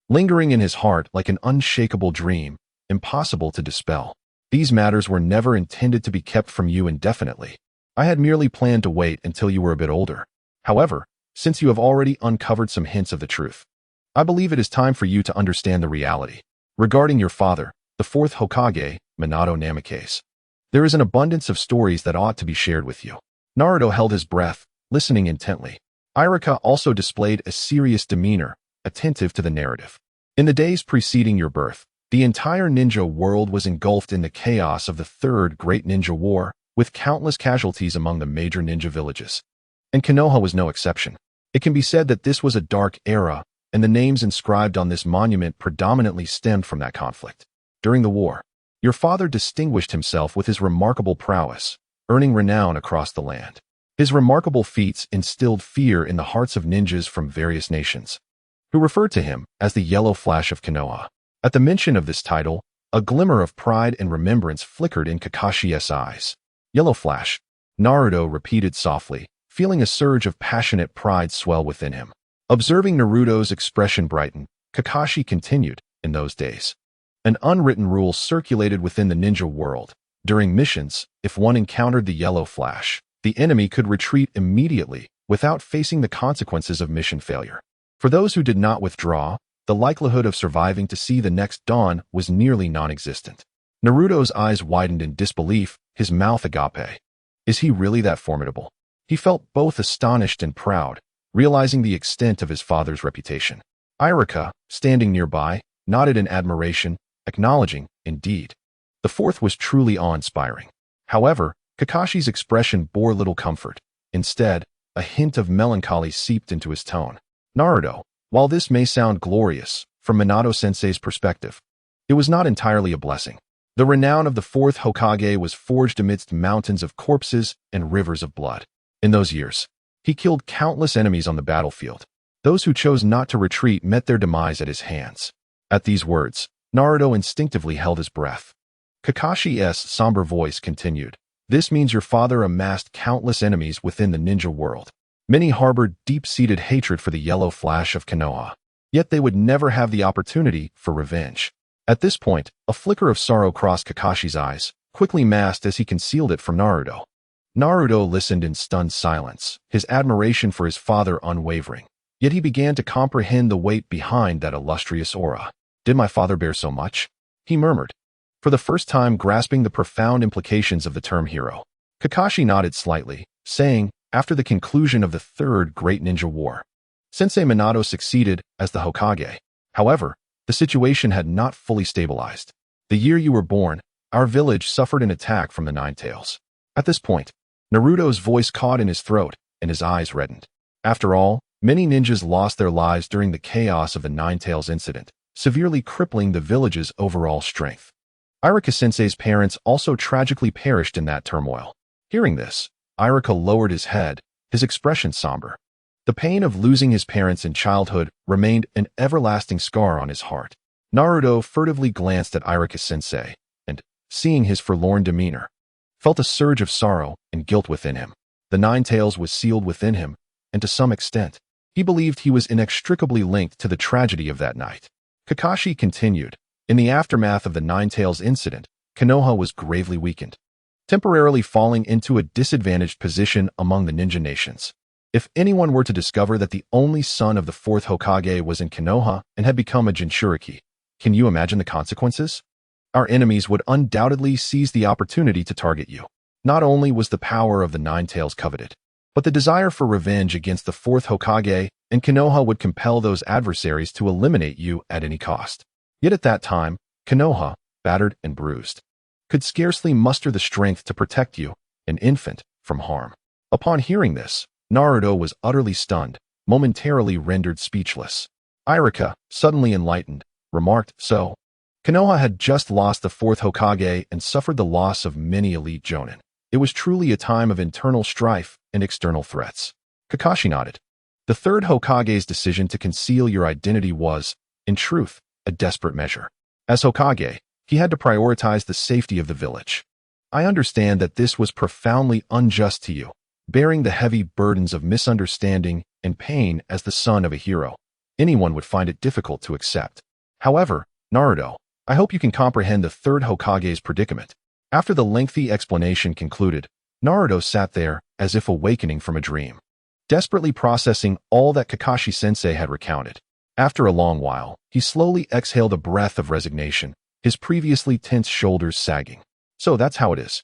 lingering in his heart like an unshakable dream, impossible to dispel. "These matters were never intended to be kept from you indefinitely. I had merely planned to wait until you were a bit older. However, since you have already uncovered some hints of the truth, I believe it is time for you to understand the reality. Regarding your father, the fourth Hokage, Minato Namikaze, there is an abundance of stories that ought to be shared with you." Naruto held his breath, listening intently. Iruka also displayed a serious demeanor, attentive to the narrative. In the days preceding your birth, the entire ninja world was engulfed in the chaos of the Third Great Ninja War, with countless casualties among the major ninja villages. And Konoha was no exception. It can be said that this was a dark era, and the names inscribed on this monument predominantly stemmed from that conflict. During the war, your father distinguished himself with his remarkable prowess, earning renown across the land. His remarkable feats instilled fear in the hearts of ninjas from various nations, who referred to him as the Yellow Flash of Konoha. At the mention of this title, a glimmer of pride and remembrance flickered in Kakashi's eyes. Yellow Flash, Naruto repeated softly, feeling a surge of passionate pride swell within him. Observing Naruto's expression brighten, Kakashi continued, in those days, an unwritten rule circulated within the ninja world. During missions, if one encountered the Yellow Flash, the enemy could retreat immediately without facing the consequences of mission failure. For those who did not withdraw, the likelihood of surviving to see the next dawn was nearly non-existent. Naruto's eyes widened in disbelief, his mouth agape. Is he really that formidable? He felt both astonished and proud, realizing the extent of his father's reputation. Irika, standing nearby, nodded in admiration, acknowledging, indeed. The fourth was truly awe-inspiring. However, Kakashi's expression bore little comfort. Instead, a hint of melancholy seeped into his tone. Naruto, while this may sound glorious, from Minato-sensei's perspective, it was not entirely a blessing. The renown of the fourth Hokage was forged amidst mountains of corpses and rivers of blood. In those years, he killed countless enemies on the battlefield. Those who chose not to retreat met their demise at his hands. At these words, Naruto instinctively held his breath. Kakashi's somber voice continued. This means your father amassed countless enemies within the ninja world. Many harbored deep-seated hatred for the Yellow Flash of Konoha. Yet they would never have the opportunity for revenge. At this point, a flicker of sorrow crossed Kakashi's eyes, quickly masked as he concealed it from Naruto. Naruto listened in stunned silence, his admiration for his father unwavering. Yet he began to comprehend the weight behind that illustrious aura. Did my father bear so much? He murmured, for the first time grasping the profound implications of the term hero. Kakashi nodded slightly, saying, after the conclusion of the Third Great Ninja War, Sensei Minato succeeded as the Hokage. However, the situation had not fully stabilized. The year you were born, our village suffered an attack from the Nine Tails. At this point, Naruto's voice caught in his throat, and his eyes reddened. After all, many ninjas lost their lives during the chaos of the Nine Tails incident, severely crippling the village's overall strength. Irika-sensei's parents also tragically perished in that turmoil. Hearing this, Irika lowered his head, his expression somber. The pain of losing his parents in childhood remained an everlasting scar on his heart. Naruto furtively glanced at Irika-sensei, and, seeing his forlorn demeanor, felt a surge of sorrow and guilt within him. The Nine Tails was sealed within him, and to some extent, he believed he was inextricably linked to the tragedy of that night. Kakashi continued, in the aftermath of the Nine Tails incident, Konoha was gravely weakened, temporarily falling into a disadvantaged position among the ninja nations. If anyone were to discover that the only son of the fourth Hokage was in Konoha and had become a Jinchuriki, can you imagine the consequences? Our enemies would undoubtedly seize the opportunity to target you. Not only was the power of the Nine Tails coveted, but the desire for revenge against the fourth Hokage and Konoha would compel those adversaries to eliminate you at any cost. Yet at that time, Konoha, battered and bruised, could scarcely muster the strength to protect you, an infant, from harm. Upon hearing this, Naruto was utterly stunned, momentarily rendered speechless. Irika, suddenly enlightened, remarked, so, Konoha had just lost the fourth Hokage and suffered the loss of many elite jonin. It was truly a time of internal strife and external threats. Kakashi nodded. The third Hokage's decision to conceal your identity was, in truth, a desperate measure. As Hokage, he had to prioritize the safety of the village. I understand that this was profoundly unjust to you, bearing the heavy burdens of misunderstanding and pain as the son of a hero. Anyone would find it difficult to accept. However, Naruto, I hope you can comprehend the third Hokage's predicament. After the lengthy explanation concluded, Naruto sat there as if awakening from a dream, desperately processing all that Kakashi-sensei had recounted. After a long while, he slowly exhaled a breath of resignation, his previously tense shoulders sagging. So that's how it is.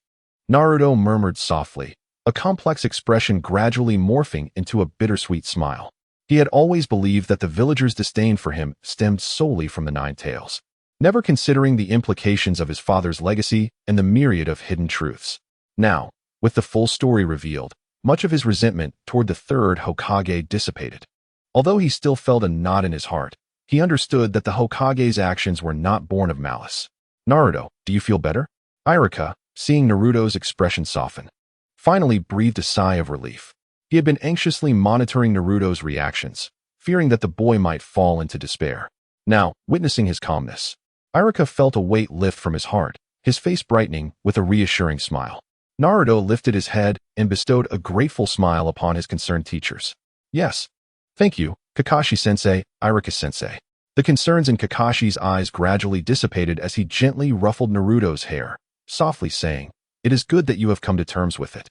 Naruto murmured softly, a complex expression gradually morphing into a bittersweet smile. He had always believed that the villagers' disdain for him stemmed solely from the Nine Tails, never considering the implications of his father's legacy and the myriad of hidden truths. Now, with the full story revealed, much of his resentment toward the third Hokage dissipated. Although he still felt a knot in his heart, he understood that the Hokage's actions were not born of malice. "Naruto, do you feel better?" Iruka, seeing Naruto's expression soften, finally breathed a sigh of relief. He had been anxiously monitoring Naruto's reactions, fearing that the boy might fall into despair. Now, witnessing his calmness, Iruka felt a weight lift from his heart, his face brightening with a reassuring smile. Naruto lifted his head and bestowed a grateful smile upon his concerned teachers. "Yes. Thank you, Kakashi-sensei, Iruka-sensei." The concerns in Kakashi's eyes gradually dissipated as he gently ruffled Naruto's hair, softly saying, "It is good that you have come to terms with it."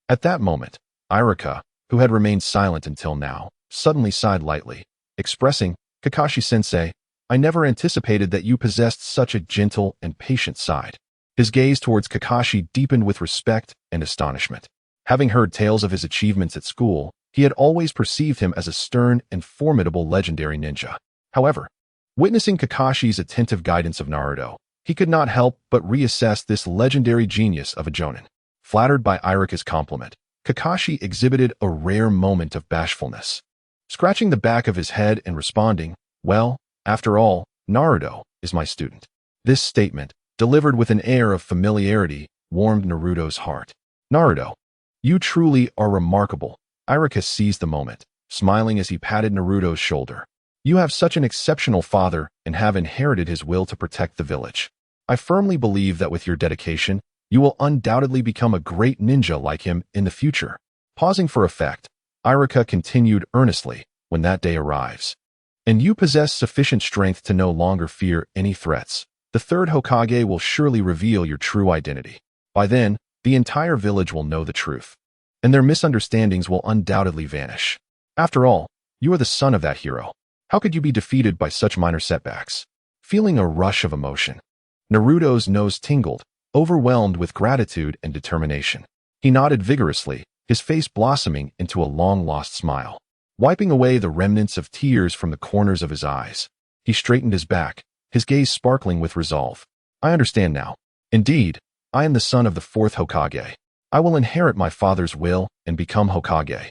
At that moment, Iruka, who had remained silent until now, suddenly sighed lightly, expressing, "Kakashi-sensei, I never anticipated that you possessed such a gentle and patient side." His gaze towards Kakashi deepened with respect and astonishment. Having heard tales of his achievements at school, he had always perceived him as a stern and formidable legendary ninja. However, witnessing Kakashi's attentive guidance of Naruto, he could not help but reassess this legendary genius of a jonin. Flattered by Iruka's compliment, Kakashi exhibited a rare moment of bashfulness, scratching the back of his head and responding, "Well, after all, Naruto is my student." This statement, delivered with an air of familiarity, warmed Naruto's heart. "Naruto, you truly are remarkable." Iruka seized the moment, smiling as he patted Naruto's shoulder. "You have such an exceptional father and have inherited his will to protect the village. I firmly believe that with your dedication, you will undoubtedly become a great ninja like him in the future." Pausing for effect, Iruka continued earnestly, "When that day arrives, and you possess sufficient strength to no longer fear any threats, the third Hokage will surely reveal your true identity. By then, the entire village will know the truth, and their misunderstandings will undoubtedly vanish. After all, you are the son of that hero. How could you be defeated by such minor setbacks?" Feeling a rush of emotion, Naruto's nose tingled, overwhelmed with gratitude and determination. He nodded vigorously, his face blossoming into a long-lost smile. Wiping away the remnants of tears from the corners of his eyes, he straightened his back, his gaze sparkling with resolve. "I understand now. Indeed, I am the son of the fourth Hokage. I will inherit my father's will and become Hokage.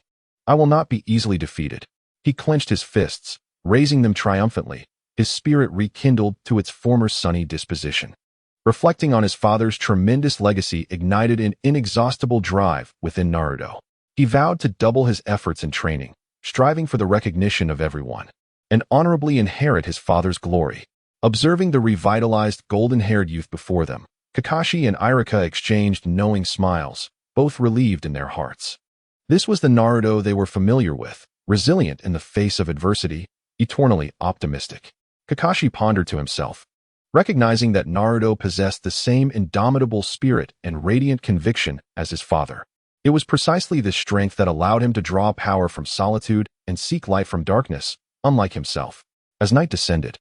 I will not be easily defeated." He clenched his fists, raising them triumphantly, his spirit rekindled to its former sunny disposition. Reflecting on his father's tremendous legacy ignited an inexhaustible drive within Naruto. He vowed to double his efforts in training, striving for the recognition of everyone, and honorably inherit his father's glory. Observing the revitalized golden-haired youth before them, Kakashi and Iruka exchanged knowing smiles, both relieved in their hearts. This was the Naruto they were familiar with, resilient in the face of adversity, eternally optimistic. Kakashi pondered to himself, recognizing that Naruto possessed the same indomitable spirit and radiant conviction as his father. It was precisely this strength that allowed him to draw power from solitude and seek light from darkness, unlike himself. As night descended,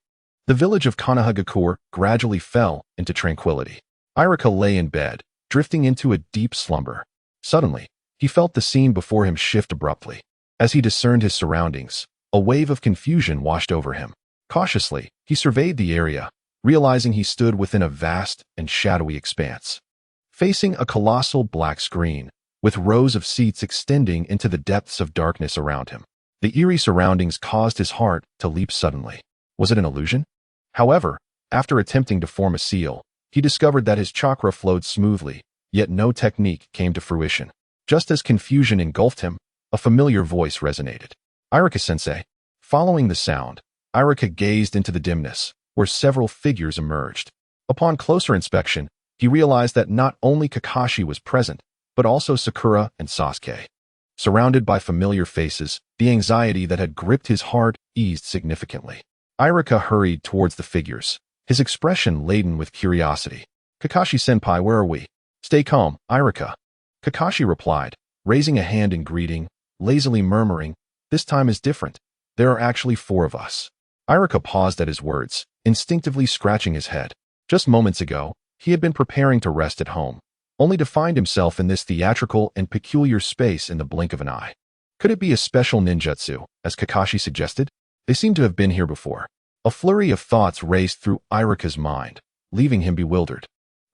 the village of Konohagakure gradually fell into tranquility. Iruka lay in bed, drifting into a deep slumber. Suddenly, he felt the scene before him shift abruptly. As he discerned his surroundings, a wave of confusion washed over him. Cautiously, he surveyed the area, realizing he stood within a vast and shadowy expanse, facing a colossal black screen, with rows of seats extending into the depths of darkness around him. The eerie surroundings caused his heart to leap suddenly. Was it an illusion? However, after attempting to form a seal, he discovered that his chakra flowed smoothly, yet no technique came to fruition. Just as confusion engulfed him, a familiar voice resonated. "Iruka-sensei." Following the sound, Iruka gazed into the dimness, where several figures emerged. Upon closer inspection, he realized that not only Kakashi was present, but also Sakura and Sasuke. Surrounded by familiar faces, the anxiety that had gripped his heart eased significantly. Iruka hurried towards the figures, his expression laden with curiosity. "Kakashi-senpai, where are we?" "Stay calm, Iruka." Kakashi replied, raising a hand in greeting, lazily murmuring, "This time is different. There are actually 4 of us." Iruka paused at his words, instinctively scratching his head. Just moments ago, he had been preparing to rest at home, only to find himself in this theatrical and peculiar space in the blink of an eye. Could it be a special ninjutsu, as Kakashi suggested? They seem to have been here before. A flurry of thoughts raced through Irika's mind, leaving him bewildered.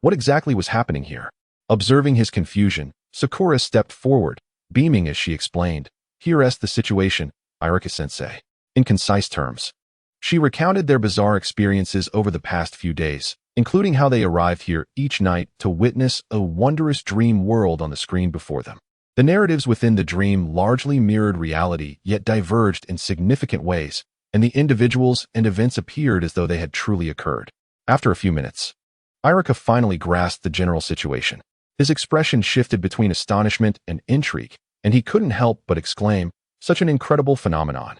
What exactly was happening here? Observing his confusion, Sakura stepped forward, beaming as she explained. Here's the situation, Irika-sensei. In concise terms. She recounted their bizarre experiences over the past few days, including how they arrived here each night to witness a wondrous dream world on the screen before them. The narratives within the dream largely mirrored reality, yet diverged in significant ways, and the individuals and events appeared as though they had truly occurred. After a few minutes, Irika finally grasped the general situation. His expression shifted between astonishment and intrigue, and he couldn't help but exclaim, "Such an incredible phenomenon."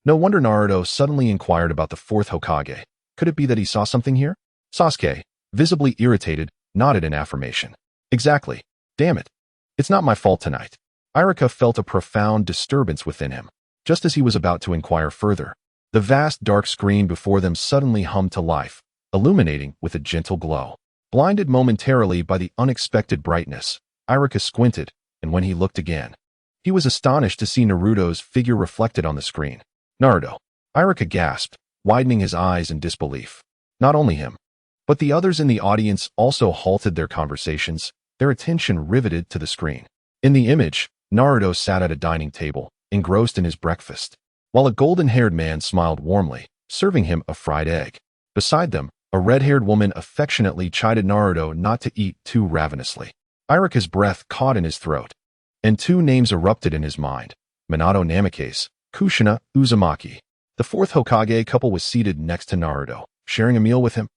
No wonder Naruto suddenly inquired about the fourth Hokage. Could it be that he saw something here? Sasuke, visibly irritated, nodded in affirmation. Exactly. Damn it. It's not my fault tonight. Irika felt a profound disturbance within him. Just as he was about to inquire further, the vast dark screen before them suddenly hummed to life, illuminating with a gentle glow. Blinded momentarily by the unexpected brightness, Irika squinted, and when he looked again, he was astonished to see Naruto's figure reflected on the screen. Naruto. Irika gasped, widening his eyes in disbelief. Not only him, but the others in the audience also halted their conversations, their attention riveted to the screen. In the image, Naruto sat at a dining table, engrossed in his breakfast, while a golden-haired man smiled warmly, serving him a fried egg. Beside them, a red-haired woman affectionately chided Naruto not to eat too ravenously. Irika's breath caught in his throat, and two names erupted in his mind: Minato Namikaze, Kushina Uzumaki. The fourth Hokage couple was seated next to Naruto, sharing a meal with him.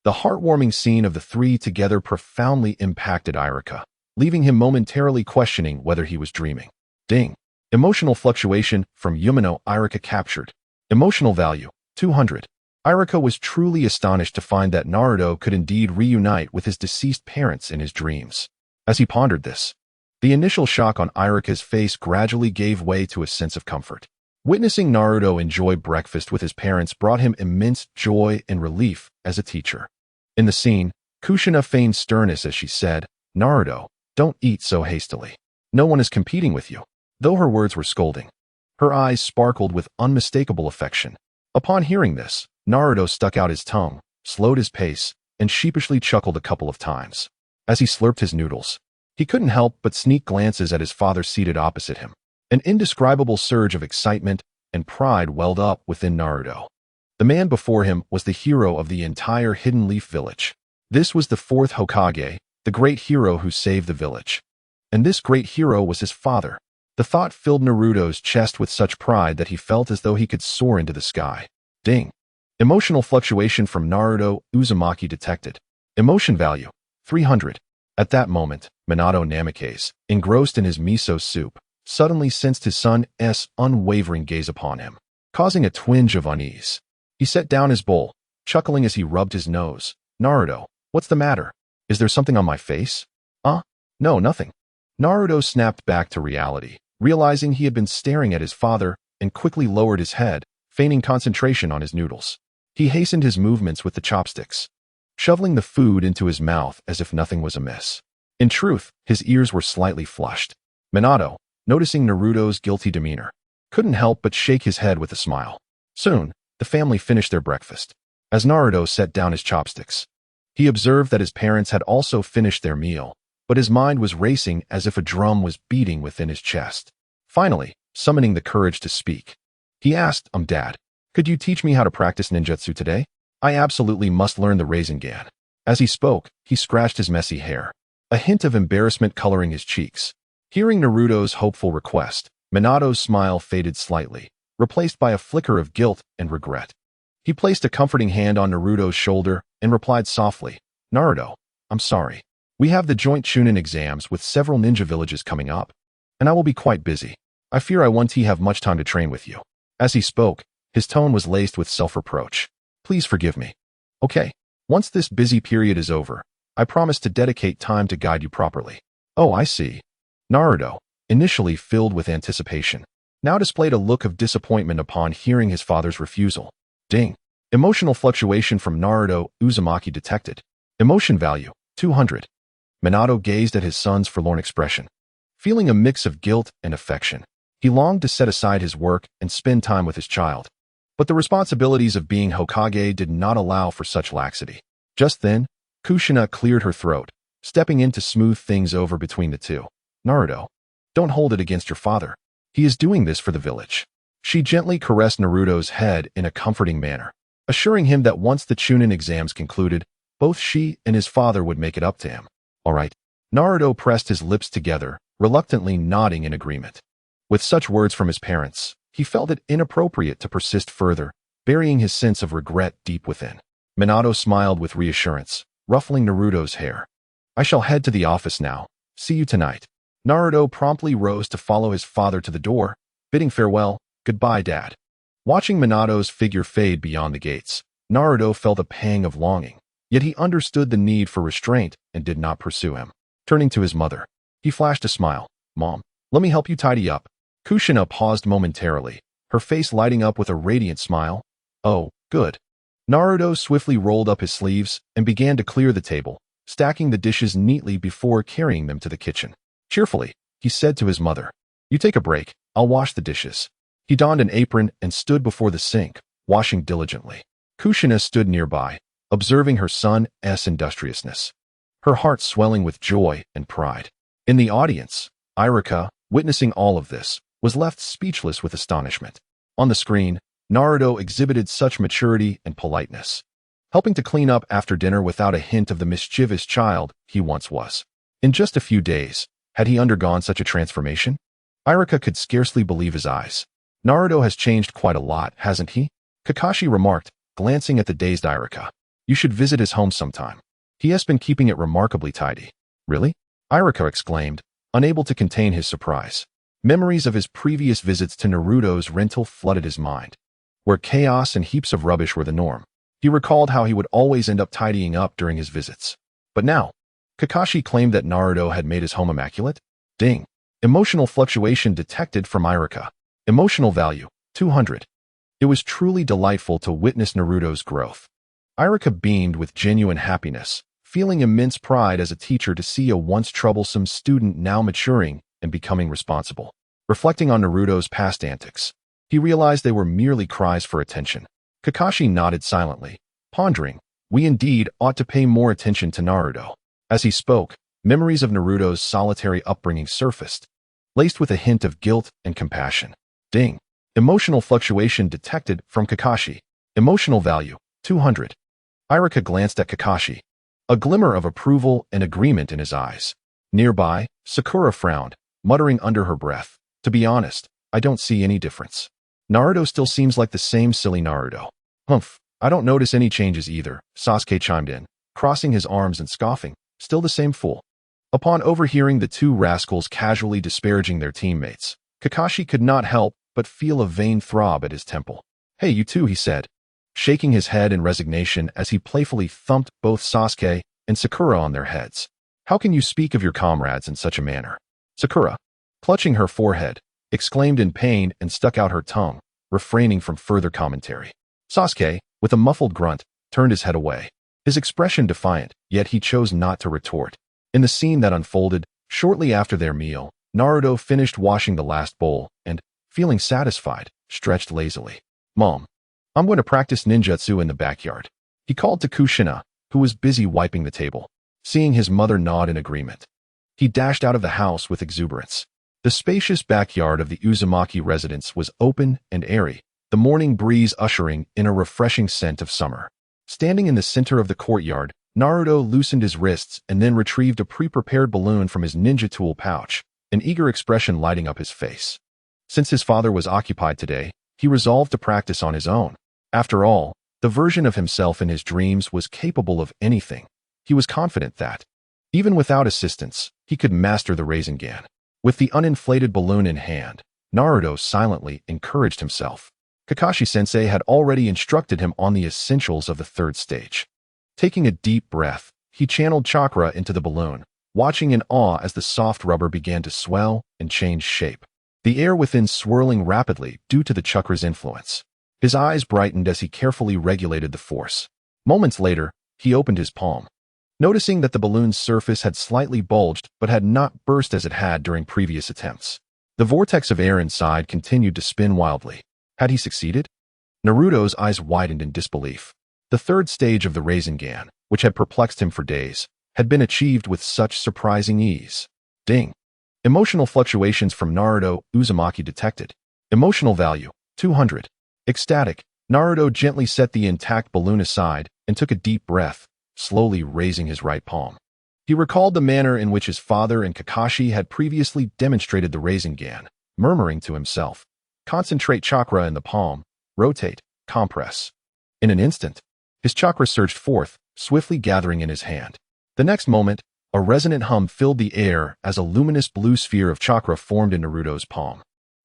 The heartwarming scene of the three together profoundly impacted Irika, leaving him momentarily questioning whether he was dreaming. Ding. Emotional fluctuation from Yumino. Irika captured. Emotional value, 200. Irika was truly astonished to find that Naruto could indeed reunite with his deceased parents in his dreams. As he pondered this, the initial shock on Irika's face gradually gave way to a sense of comfort. Witnessing Naruto enjoy breakfast with his parents brought him immense joy and relief as a teacher. In the scene, Kushina feigned sternness as she said, "Naruto, don't eat so hastily. No one is competing with you." Though her words were scolding, her eyes sparkled with unmistakable affection. Upon hearing this, Naruto stuck out his tongue, slowed his pace, and sheepishly chuckled a couple of times. As he slurped his noodles, he couldn't help but sneak glances at his father seated opposite him. An indescribable surge of excitement and pride welled up within Naruto. The man before him was the hero of the entire Hidden Leaf village. This was the fourth Hokage, the great hero who saved the village. And this great hero was his father. The thought filled Naruto's chest with such pride that he felt as though he could soar into the sky. Ding. Emotional fluctuation from Naruto Uzumaki detected. Emotion value, 300. At that moment, Minato Namikaze, engrossed in his miso soup, suddenly sensed his son's unwavering gaze upon him, causing a twinge of unease. He set down his bowl, chuckling as he rubbed his nose. "Naruto, what's the matter? Is there something on my face?" No, nothing." Naruto snapped back to reality, realizing he had been staring at his father, and quickly lowered his head, feigning concentration on his noodles. He hastened his movements with the chopsticks, shoveling the food into his mouth as if nothing was amiss. In truth, his ears were slightly flushed. Minato, noticing Naruto's guilty demeanor, couldn't help but shake his head with a smile. Soon, the family finished their breakfast. As Naruto set down his chopsticks, he observed that his parents had also finished their meal, but his mind was racing as if a drum was beating within his chest. Finally, summoning the courage to speak, he asked, Dad, could you teach me how to practice ninjutsu today? I absolutely must learn the Rasengan." As he spoke, he scratched his messy hair, a hint of embarrassment coloring his cheeks. Hearing Naruto's hopeful request, Minato's smile faded slightly, replaced by a flicker of guilt and regret. He placed a comforting hand on Naruto's shoulder and replied softly, "Naruto, I'm sorry. We have the joint Chunin exams with several ninja villages coming up, and I will be quite busy. I fear I won't have much time to train with you." As he spoke, his tone was laced with self-reproach. "Please forgive me. Okay, once this busy period is over, I promise to dedicate time to guide you properly." "Oh, I see." Naruto, initially filled with anticipation, now displayed a look of disappointment upon hearing his father's refusal. Ding. Emotional fluctuation from Naruto Uzumaki detected. Emotion value, 200. Minato gazed at his son's forlorn expression, feeling a mix of guilt and affection. He longed to set aside his work and spend time with his child. But the responsibilities of being Hokage did not allow for such laxity. Just then, Kushina cleared her throat, stepping in to smooth things over between the two. Naruto, don't hold it against your father. He is doing this for the village. She gently caressed Naruto's head in a comforting manner, assuring him that once the Chunin exams concluded, both she and his father would make it up to him. All right. Naruto pressed his lips together, reluctantly nodding in agreement. With such words from his parents, he felt it inappropriate to persist further, burying his sense of regret deep within. Minato smiled with reassurance, ruffling Naruto's hair. I shall head to the office now. See you tonight. Naruto promptly rose to follow his father to the door, bidding farewell. Goodbye, Dad. Watching Minato's figure fade beyond the gates, Naruto felt a pang of longing, yet he understood the need for restraint and did not pursue him. Turning to his mother, he flashed a smile. Mom, let me help you tidy up. Kushina paused momentarily, her face lighting up with a radiant smile. Oh, good. Naruto swiftly rolled up his sleeves and began to clear the table, stacking the dishes neatly before carrying them to the kitchen. Cheerfully, he said to his mother, You take a break, I'll wash the dishes. He donned an apron and stood before the sink, washing diligently. Kushina stood nearby, observing her son's industriousness, her heart swelling with joy and pride. In the audience, Iruka, witnessing all of this, was left speechless with astonishment. On the screen, Naruto exhibited such maturity and politeness, helping to clean up after dinner without a hint of the mischievous child he once was. In just a few days, had he undergone such a transformation? Iruka could scarcely believe his eyes. Naruto has changed quite a lot, hasn't he? Kakashi remarked, glancing at the dazed Iruka. You should visit his home sometime. He has been keeping it remarkably tidy. Really? Iruka exclaimed, unable to contain his surprise. Memories of his previous visits to Naruto's rental flooded his mind, where chaos and heaps of rubbish were the norm. He recalled how he would always end up tidying up during his visits. But now, Kakashi claimed that Naruto had made his home immaculate? Ding. Emotional fluctuation detected from Iruka. Emotional value, 200. It was truly delightful to witness Naruto's growth. Iruka beamed with genuine happiness, feeling immense pride as a teacher to see a once troublesome student now maturing and becoming responsible. Reflecting on Naruto's past antics, he realized they were merely cries for attention. Kakashi nodded silently, pondering, we indeed ought to pay more attention to Naruto. As he spoke, memories of Naruto's solitary upbringing surfaced, laced with a hint of guilt and compassion. Ding. Emotional fluctuation detected from Kakashi. Emotional value, 200. Iruka glanced at Kakashi, a glimmer of approval and agreement in his eyes. Nearby, Sakura frowned, muttering under her breath, To be honest, I don't see any difference. Naruto still seems like the same silly Naruto. Humph, I don't notice any changes either, Sasuke chimed in, crossing his arms and scoffing, still the same fool. Upon overhearing the two rascals casually disparaging their teammates, Kakashi could not help but feel a vain throb at his temple. Hey, you two, he said, shaking his head in resignation as he playfully thumped both Sasuke and Sakura on their heads. How can you speak of your comrades in such a manner? Sakura, clutching her forehead, exclaimed in pain and stuck out her tongue, refraining from further commentary. Sasuke, with a muffled grunt, turned his head away, his expression defiant, yet he chose not to retort. In the scene that unfolded, shortly after their meal, Naruto finished washing the last bowl and, feeling satisfied, stretched lazily. Mom, I'm going to practice ninjutsu in the backyard. He called to Kushina, who was busy wiping the table. Seeing his mother nod in agreement, he dashed out of the house with exuberance. The spacious backyard of the Uzumaki residence was open and airy, the morning breeze ushering in a refreshing scent of summer. Standing in the center of the courtyard, Naruto loosened his wrists and then retrieved a pre-prepared balloon from his ninja tool pouch, an eager expression lighting up his face. Since his father was occupied today, he resolved to practice on his own. After all, the version of himself in his dreams was capable of anything. He was confident that, even without assistance, he could master the Rasengan. With the uninflated balloon in hand, Naruto silently encouraged himself. Kakashi-sensei had already instructed him on the essentials of the third stage. Taking a deep breath, he channeled chakra into the balloon, watching in awe as the soft rubber began to swell and change shape, the air within swirling rapidly due to the chakra's influence. His eyes brightened as he carefully regulated the force. Moments later, he opened his palm, noticing that the balloon's surface had slightly bulged but had not burst as it had during previous attempts. The vortex of air inside continued to spin wildly. Had he succeeded? Naruto's eyes widened in disbelief. The third stage of the Rasengan, which had perplexed him for days, had been achieved with such surprising ease. Ding. Emotional fluctuations from Naruto Uzumaki detected. Emotional value, 200. Ecstatic, Naruto gently set the intact balloon aside and took a deep breath, slowly raising his right palm. He recalled the manner in which his father and Kakashi had previously demonstrated the Rasengan, murmuring to himself, "Concentrate chakra in the palm, rotate, compress." In an instant, his chakra surged forth, swiftly gathering in his hand. The next moment, a resonant hum filled the air as a luminous blue sphere of chakra formed in Naruto's palm,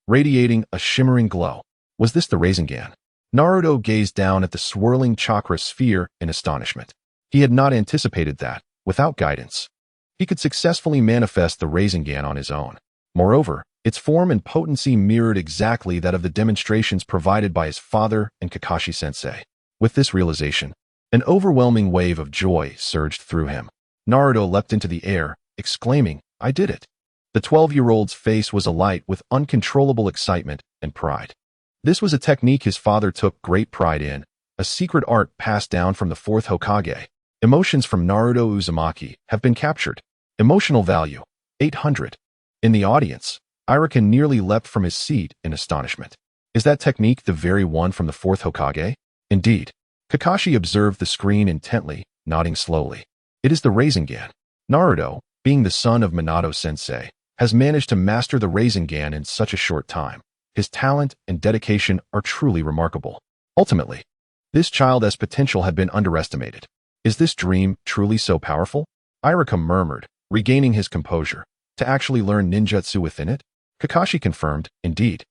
radiating a shimmering glow. Was this the Rasengan? Naruto gazed down at the swirling chakra sphere in astonishment. He had not anticipated that, without guidance, he could successfully manifest the Rasengan on his own. Moreover, its form and potency mirrored exactly that of the demonstrations provided by his father and Kakashi-sensei. With this realization, an overwhelming wave of joy surged through him. Naruto leapt into the air, exclaiming, "I did it!" The 12-year-old's face was alight with uncontrollable excitement and pride. This was a technique his father took great pride in, a secret art passed down from the fourth Hokage. Emotions from Naruto Uzumaki have been captured. Emotional value, 800. In the audience, Iruka nearly leapt from his seat in astonishment. Is that technique the very one from the fourth Hokage? Indeed. Kakashi observed the screen intently, nodding slowly. It is the Rasengan. Naruto, being the son of Minato-sensei, has managed to master the Rasengan in such a short time. His talent and dedication are truly remarkable. Ultimately, this child's potential had been underestimated. Is this dream truly so powerful? Iruka murmured, regaining his composure. To actually learn ninjutsu within it? Kakashi confirmed, indeed.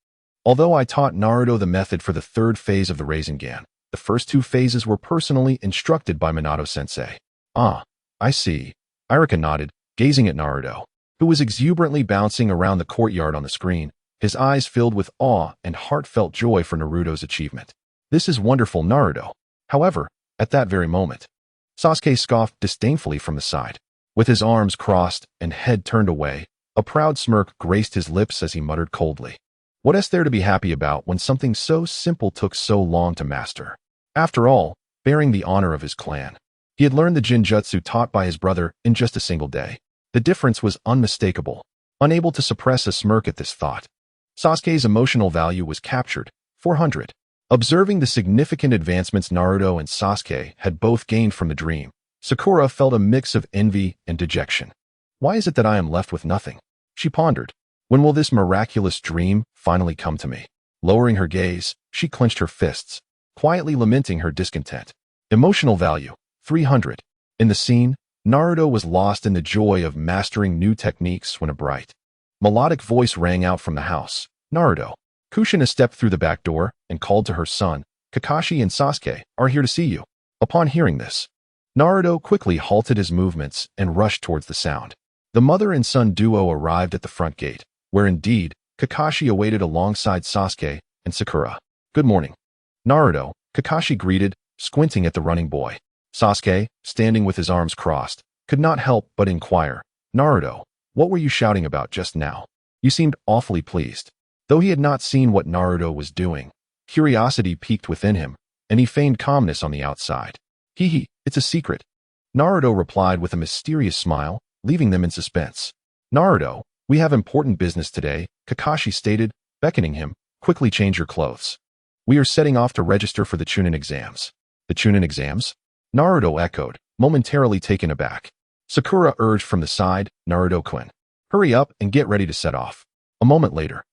Although I taught Naruto the method for the third phase of the Rasengan, the first two phases were personally instructed by Minato-sensei. Ah, I see. Iruka nodded, gazing at Naruto, who was exuberantly bouncing around the courtyard on the screen, his eyes filled with awe and heartfelt joy for Naruto's achievement. This is wonderful, Naruto. However, at that very moment, Sasuke scoffed disdainfully from the side. With his arms crossed and head turned away, a proud smirk graced his lips as he muttered coldly, "What is there to be happy about when something so simple took so long to master?" After all, bearing the honor of his clan, he had learned the Jinjutsu taught by his brother in just a single day. The difference was unmistakable. Unable to suppress a smirk at this thought, Sasuke's emotional value was captured, 400. Observing the significant advancements Naruto and Sasuke had both gained from the dream, Sakura felt a mix of envy and dejection. Why is it that I am left with nothing? She pondered. When will this miraculous dream finally come to me? Lowering her gaze, she clenched her fists, quietly lamenting her discontent. Emotional value, 300. In the scene, Naruto was lost in the joy of mastering new techniques when a bright, melodic voice rang out from the house. "Naruto." Kushina stepped through the back door and called to her son, "Kakashi and Sasuke are here to see you." Upon hearing this, Naruto quickly halted his movements and rushed towards the sound. The mother and son duo arrived at the front gate, where indeed, Kakashi awaited alongside Sasuke and Sakura. "Good morning, Naruto," Kakashi greeted, squinting at the running boy. Sasuke, standing with his arms crossed, could not help but inquire, "Naruto, what were you shouting about just now? You seemed awfully pleased." Though he had not seen what Naruto was doing, curiosity piqued within him, and he feigned calmness on the outside. "Hee, it's a secret," Naruto replied with a mysterious smile, leaving them in suspense. "Naruto, we have important business today," Kakashi stated, beckoning him, "Quickly change your clothes. We are setting off to register for the Chunin exams." "The Chunin exams?" Naruto echoed, momentarily taken aback. Sakura urged from the side, "Naruto-kun, hurry up and get ready to set off." A moment later,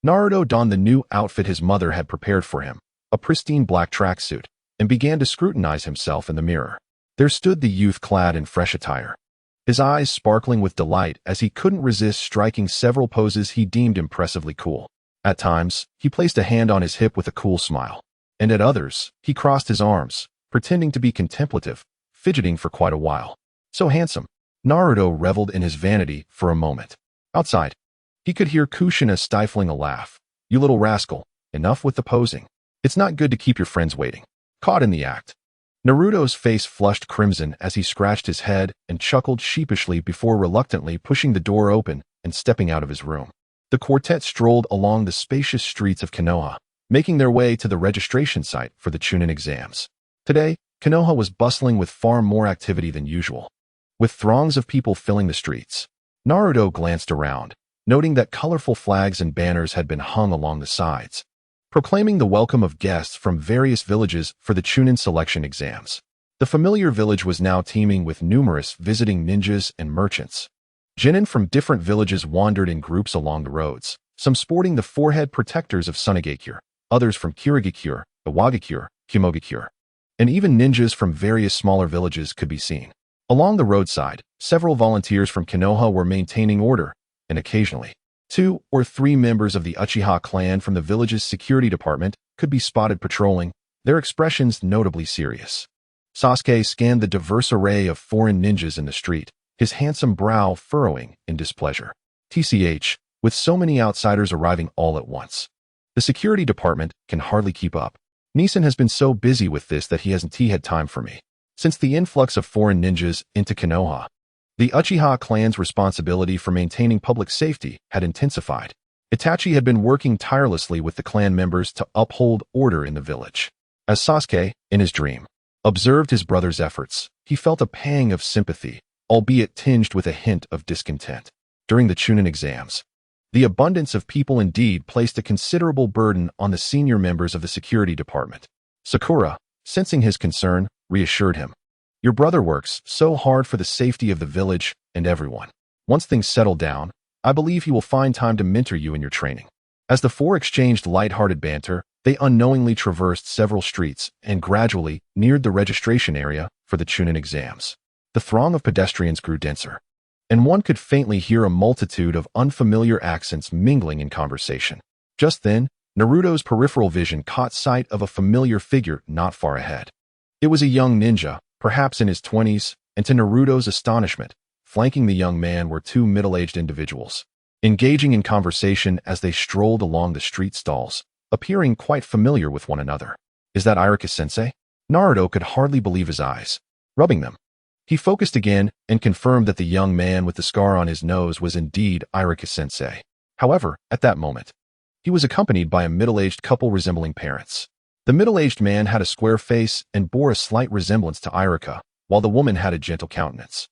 Naruto donned the new outfit his mother had prepared for him, a pristine black tracksuit, and began to scrutinize himself in the mirror. There stood the youth clad in fresh attire, his eyes sparkling with delight as he couldn't resist striking several poses he deemed impressively cool. At times, he placed a hand on his hip with a cool smile, and at others, he crossed his arms, pretending to be contemplative, fidgeting for quite a while. So handsome. Naruto reveled in his vanity for a moment. Outside, he could hear Kushina stifling a laugh. "You little rascal, enough with the posing. It's not good to keep your friends waiting." Caught in the act, Naruto's face flushed crimson as he scratched his head and chuckled sheepishly before reluctantly pushing the door open and stepping out of his room. The quartet strolled along the spacious streets of Konoha, making their way to the registration site for the Chunin exams. Today, Konoha was bustling with far more activity than usual, with throngs of people filling the streets. Naruto glanced around, noting that colorful flags and banners had been hung along the sides, proclaiming the welcome of guests from various villages for the Chunin selection exams. The familiar village was now teeming with numerous visiting ninjas and merchants. Genin from different villages wandered in groups along the roads, some sporting the forehead protectors of Sunagakure, others from Kirigakure, Iwagakure, Kimogakure, and even ninjas from various smaller villages could be seen. Along the roadside, several volunteers from Konoha were maintaining order, and occasionally, 2 or 3 members of the Uchiha clan from the village's security department could be spotted patrolling, their expressions notably serious. Sasuke scanned the diverse array of foreign ninjas in the street, his handsome brow furrowing in displeasure. TCH, with so many outsiders arriving all at once, the security department can hardly keep up. Nissen has been so busy with this that he hasn't had time for me. Since the influx of foreign ninjas into Konoha, the Uchiha clan's responsibility for maintaining public safety had intensified. Itachi had been working tirelessly with the clan members to uphold order in the village. As Sasuke, in his dream, observed his brother's efforts, he felt a pang of sympathy, albeit tinged with a hint of discontent. During the Chunin exams, the abundance of people indeed placed a considerable burden on the senior members of the security department. Sakura, sensing his concern, reassured him. Your brother works so hard for the safety of the village and everyone. Once things settle down, I believe he will find time to mentor you in your training. As the four exchanged light-hearted banter, they unknowingly traversed several streets and gradually neared the registration area for the Chunin exams. The throng of pedestrians grew denser, and one could faintly hear a multitude of unfamiliar accents mingling in conversation. Just then, Naruto's peripheral vision caught sight of a familiar figure not far ahead. It was a young ninja, perhaps in his 20s, and to Naruto's astonishment, flanking the young man were 2 middle-aged individuals, engaging in conversation as they strolled along the street stalls, appearing quite familiar with one another. Is that Irika-sensei? Naruto could hardly believe his eyes, rubbing them. He focused again and confirmed that the young man with the scar on his nose was indeed Irika-sensei. However, at that moment, he was accompanied by a middle-aged couple resembling parents. The middle-aged man had a square face and bore a slight resemblance to Irika, while the woman had a gentle countenance,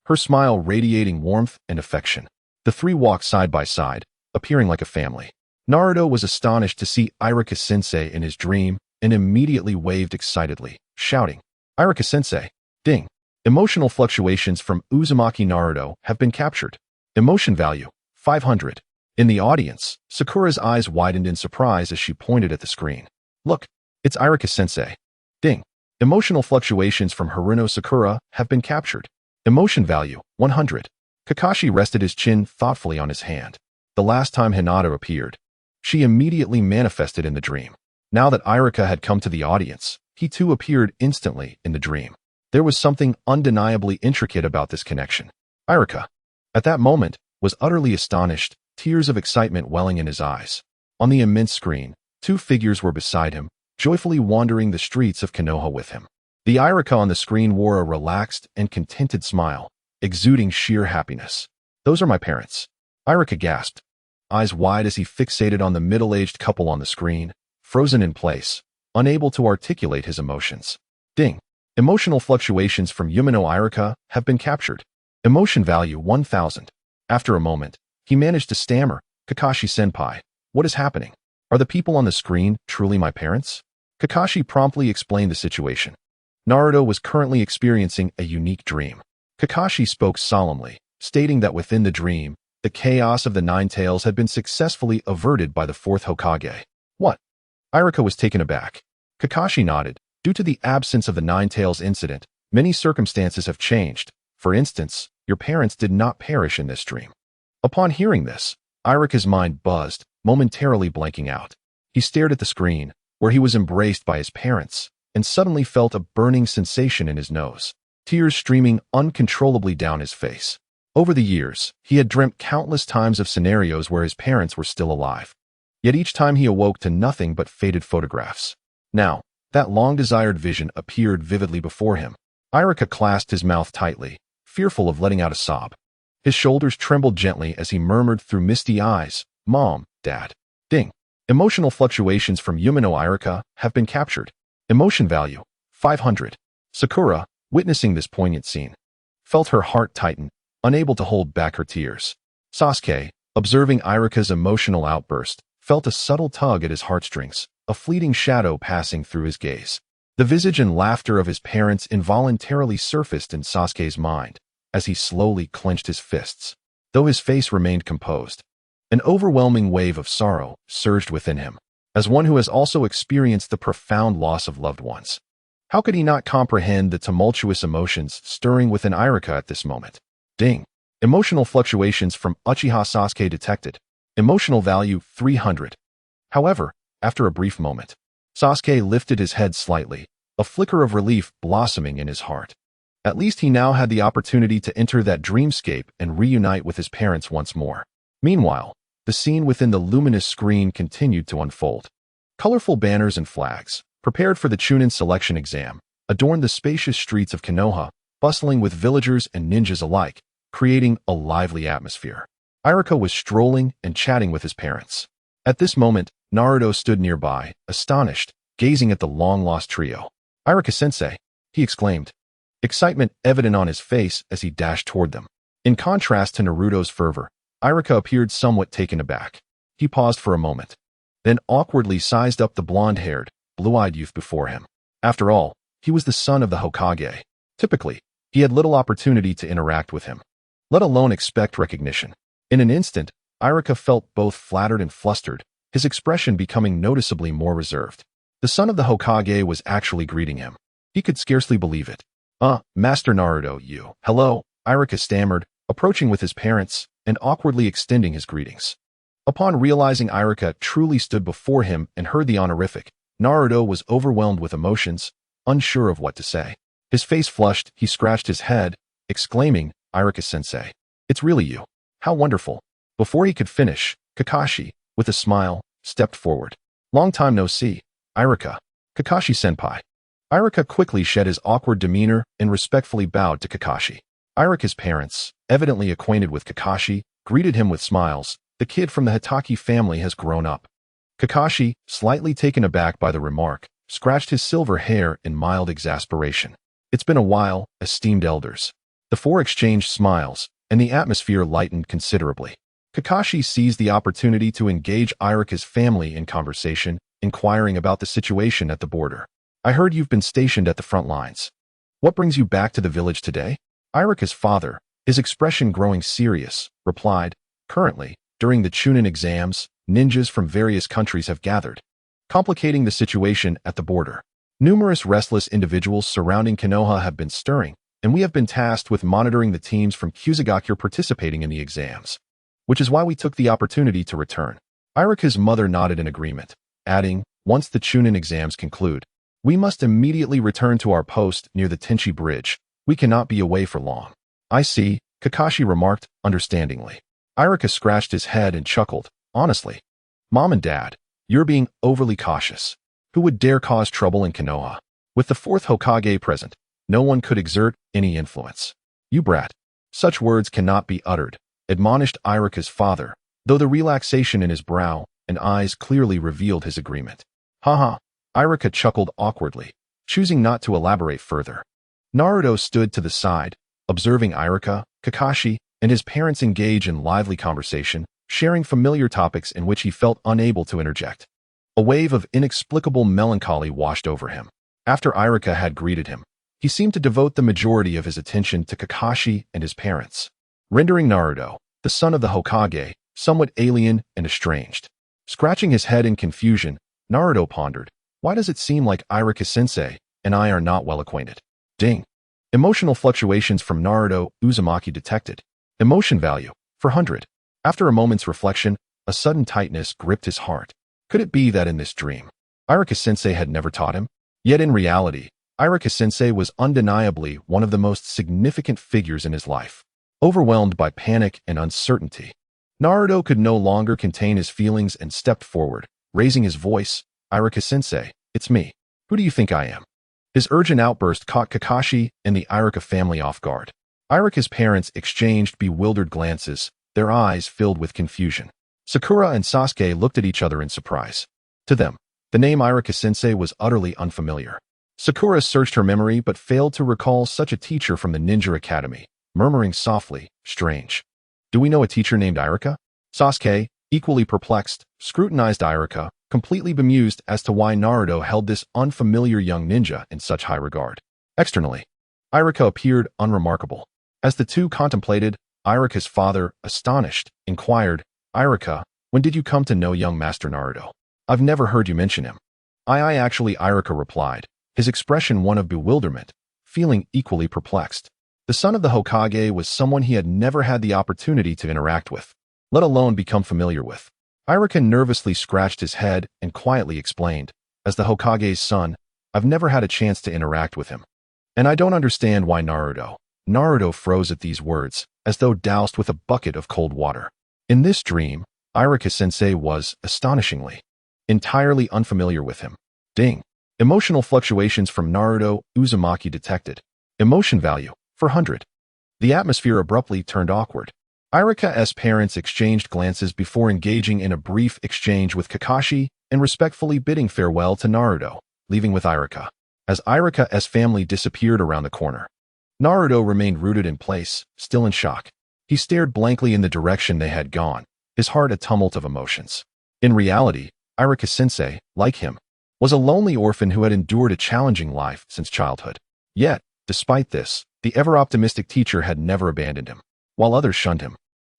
her smile radiating warmth and affection. The 3 walked side by side, appearing like a family. Naruto was astonished to see Irika-sensei in his dream and immediately waved excitedly, shouting, Irika-sensei! Ding! Emotional fluctuations from Uzumaki Naruto have been captured. Emotion value, 500. In the audience, Sakura's eyes widened in surprise as she pointed at the screen. Look, it's Irika-sensei. Ding! Emotional fluctuations from Haruno Sakura have been captured. Emotion value, 100. Kakashi rested his chin thoughtfully on his hand. The last time Hinata appeared, she immediately manifested in the dream. Now that Irika had come to the audience, he too appeared instantly in the dream. There was something undeniably intricate about this connection. Irika, at that moment, was utterly astonished, tears of excitement welling in his eyes. On the immense screen, 2 figures were beside him, joyfully wandering the streets of Konoha with him. The Irika on the screen wore a relaxed and contented smile, exuding sheer happiness. Those are my parents. Irika gasped, eyes wide as he fixated on the middle-aged couple on the screen, frozen in place, unable to articulate his emotions. Ding! Emotional fluctuations from Yumino Irika have been captured. Emotion value 1000. After a moment, he managed to stammer, Kakashi-senpai, what is happening? Are the people on the screen truly my parents? Kakashi promptly explained the situation. Naruto was currently experiencing a unique dream. Kakashi spoke solemnly, stating that within the dream, the chaos of the 9 tails had been successfully averted by the 4th Hokage. What? Irika was taken aback. Kakashi nodded. Due to the absence of the 9 tails incident, many circumstances have changed. For instance, your parents did not perish in this dream. Upon hearing this, Irika's mind buzzed, momentarily blanking out. He stared at the screen, where he was embraced by his parents, and suddenly felt a burning sensation in his nose, tears streaming uncontrollably down his face. Over the years, he had dreamt countless times of scenarios where his parents were still alive. Yet each time he awoke to nothing but faded photographs. Now, that long-desired vision appeared vividly before him. Irika clasped his mouth tightly, fearful of letting out a sob. His shoulders trembled gently as he murmured through misty eyes, Mom, Dad. Ding. Emotional fluctuations from Yumino Irika have been captured. Emotion value, 500. Sakura, witnessing this poignant scene, felt her heart tighten, unable to hold back her tears. Sasuke, observing Irika's emotional outburst, felt a subtle tug at his heartstrings, a fleeting shadow passing through his gaze. The visage and laughter of his parents involuntarily surfaced in Sasuke's mind as he slowly clenched his fists, though his face remained composed. An overwhelming wave of sorrow surged within him, as one who has also experienced the profound loss of loved ones. How could he not comprehend the tumultuous emotions stirring within Irika at this moment? Ding. Emotional fluctuations from Uchiha Sasuke detected. Emotional value 300. However, after a brief moment, Sasuke lifted his head slightly, a flicker of relief blossoming in his heart. At least he now had the opportunity to enter that dreamscape and reunite with his parents once more. Meanwhile, the scene within the luminous screen continued to unfold. Colorful banners and flags, prepared for the Chunin selection exam, adorned the spacious streets of Konoha, bustling with villagers and ninjas alike, creating a lively atmosphere. Irika was strolling and chatting with his parents. At this moment, Naruto stood nearby, astonished, gazing at the long-lost trio. "Irika-sensei," he exclaimed, excitement evident on his face as he dashed toward them. In contrast to Naruto's fervor, Irika appeared somewhat taken aback. He paused for a moment, then awkwardly sized up the blonde-haired, blue-eyed youth before him. After all, he was the son of the Hokage. Typically, he had little opportunity to interact with him, let alone expect recognition. In an instant, Irika felt both flattered and flustered, his expression becoming noticeably more reserved. The son of the Hokage was actually greeting him. He could scarcely believe it. Master Naruto, you." "Hello," Irika stammered, approaching with his parents and awkwardly extending his greetings. Upon realizing Irika truly stood before him and heard the honorific, Naruto was overwhelmed with emotions, unsure of what to say. His face flushed, he scratched his head, exclaiming, "Irika-sensei, it's really you. How wonderful." Before he could finish, Kakashi, with a smile, stepped forward. "Long time no see, Irika." "Kakashi-senpai." Irika quickly shed his awkward demeanor and respectfully bowed to Kakashi. Irika's parents, evidently acquainted with Kakashi, greeted him with smiles. The kid from the Hitaki family has grown up. Kakashi, slightly taken aback by the remark, scratched his silver hair in mild exasperation. "It's been a while, esteemed elders." The four exchanged smiles, and the atmosphere lightened considerably. Kakashi seized the opportunity to engage Irika's family in conversation, inquiring about the situation at the border. "I heard you've been stationed at the front lines. What brings you back to the village today?" Irika's father, his expression growing serious, replied, "Currently, during the Chunin exams, ninjas from various countries have gathered, complicating the situation at the border. Numerous restless individuals surrounding Konoha have been stirring, and we have been tasked with monitoring the teams from Kusagakure participating in the exams, which is why we took the opportunity to return." Irika's mother nodded in agreement, adding, "Once the Chunin exams conclude, we must immediately return to our post near the Tenchi Bridge. We cannot be away for long." "I see," Kakashi remarked, understandingly. Irika scratched his head and chuckled, "Honestly, Mom and Dad, you're being overly cautious. Who would dare cause trouble in Konoha? With the fourth Hokage present, no one could exert any influence." "You brat. Such words cannot be uttered," admonished Irika's father, though the relaxation in his brow and eyes clearly revealed his agreement. "Haha." Irika chuckled awkwardly, choosing not to elaborate further. Naruto stood to the side, observing Irika, Kakashi, and his parents engage in lively conversation, sharing familiar topics in which he felt unable to interject. A wave of inexplicable melancholy washed over him. After Irika had greeted him, he seemed to devote the majority of his attention to Kakashi and his parents, rendering Naruto, the son of the Hokage, somewhat alien and estranged. Scratching his head in confusion, Naruto pondered, "Why does it seem like Irika-sensei and I are not well acquainted?" Ding. Emotional fluctuations from Naruto Uzumaki detected. Emotion value, 400. After a moment's reflection, a sudden tightness gripped his heart. Could it be that in this dream, Irika-sensei had never taught him? Yet in reality, Irika-sensei was undeniably one of the most significant figures in his life. Overwhelmed by panic and uncertainty, Naruto could no longer contain his feelings and stepped forward, raising his voice, "Irika-sensei, it's me. Who do you think I am?" His urgent outburst caught Kakashi and the Irika family off guard. Irika's parents exchanged bewildered glances, their eyes filled with confusion. Sakura and Sasuke looked at each other in surprise. To them, the name Irika-sensei was utterly unfamiliar. Sakura searched her memory but failed to recall such a teacher from the Ninja Academy, murmuring softly, "Strange. Do we know a teacher named Irika?" Sasuke, equally perplexed, scrutinized Irika, completely bemused as to why Naruto held this unfamiliar young ninja in such high regard. Externally, Irika appeared unremarkable. As the two contemplated, Irika's father, astonished, inquired, "Irika, when did you come to know young Master Naruto? I've never heard you mention him." I actually," Irika replied, his expression one of bewilderment, feeling equally perplexed. The son of the Hokage was someone he had never had the opportunity to interact with, let alone become familiar with. Irika nervously scratched his head and quietly explained, "As the Hokage's son, I've never had a chance to interact with him. And I don't understand why Naruto." Naruto froze at these words, as though doused with a bucket of cold water. In this dream, Irika-sensei was, astonishingly, entirely unfamiliar with him. Ding. Emotional fluctuations from Naruto Uzumaki detected. Emotion value, 400. The atmosphere abruptly turned awkward. Irika's parents exchanged glances before engaging in a brief exchange with Kakashi and respectfully bidding farewell to Naruto, leaving with Irika. As Irika's family disappeared around the corner, Naruto remained rooted in place, still in shock. He stared blankly in the direction they had gone, his heart a tumult of emotions. In reality, Irika-sensei, like him, was a lonely orphan who had endured a challenging life since childhood. Yet, despite this, the ever-optimistic teacher had never abandoned him, while others shunned him.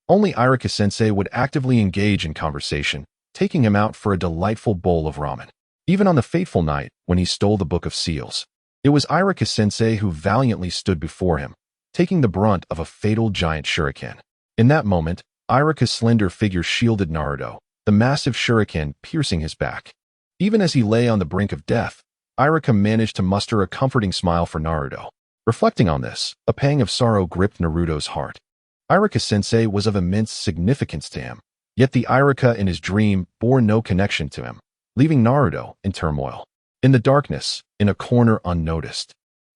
Only Irika-sensei would actively engage in conversation, taking him out for a delightful bowl of ramen. Even on the fateful night when he stole the Book of Seals, it was Irika-sensei who valiantly stood before him, taking the brunt of a fatal giant shuriken. In that moment, Irika's slender figure shielded Naruto, the massive shuriken piercing his back. Even as he lay on the brink of death, Irika managed to muster a comforting smile for Naruto. Reflecting on this, a pang of sorrow gripped Naruto's heart. Irika-sensei was of immense significance to him, yet the Irika in his dream bore no connection to him, leaving Naruto in turmoil. In the darkness, in a corner unnoticed,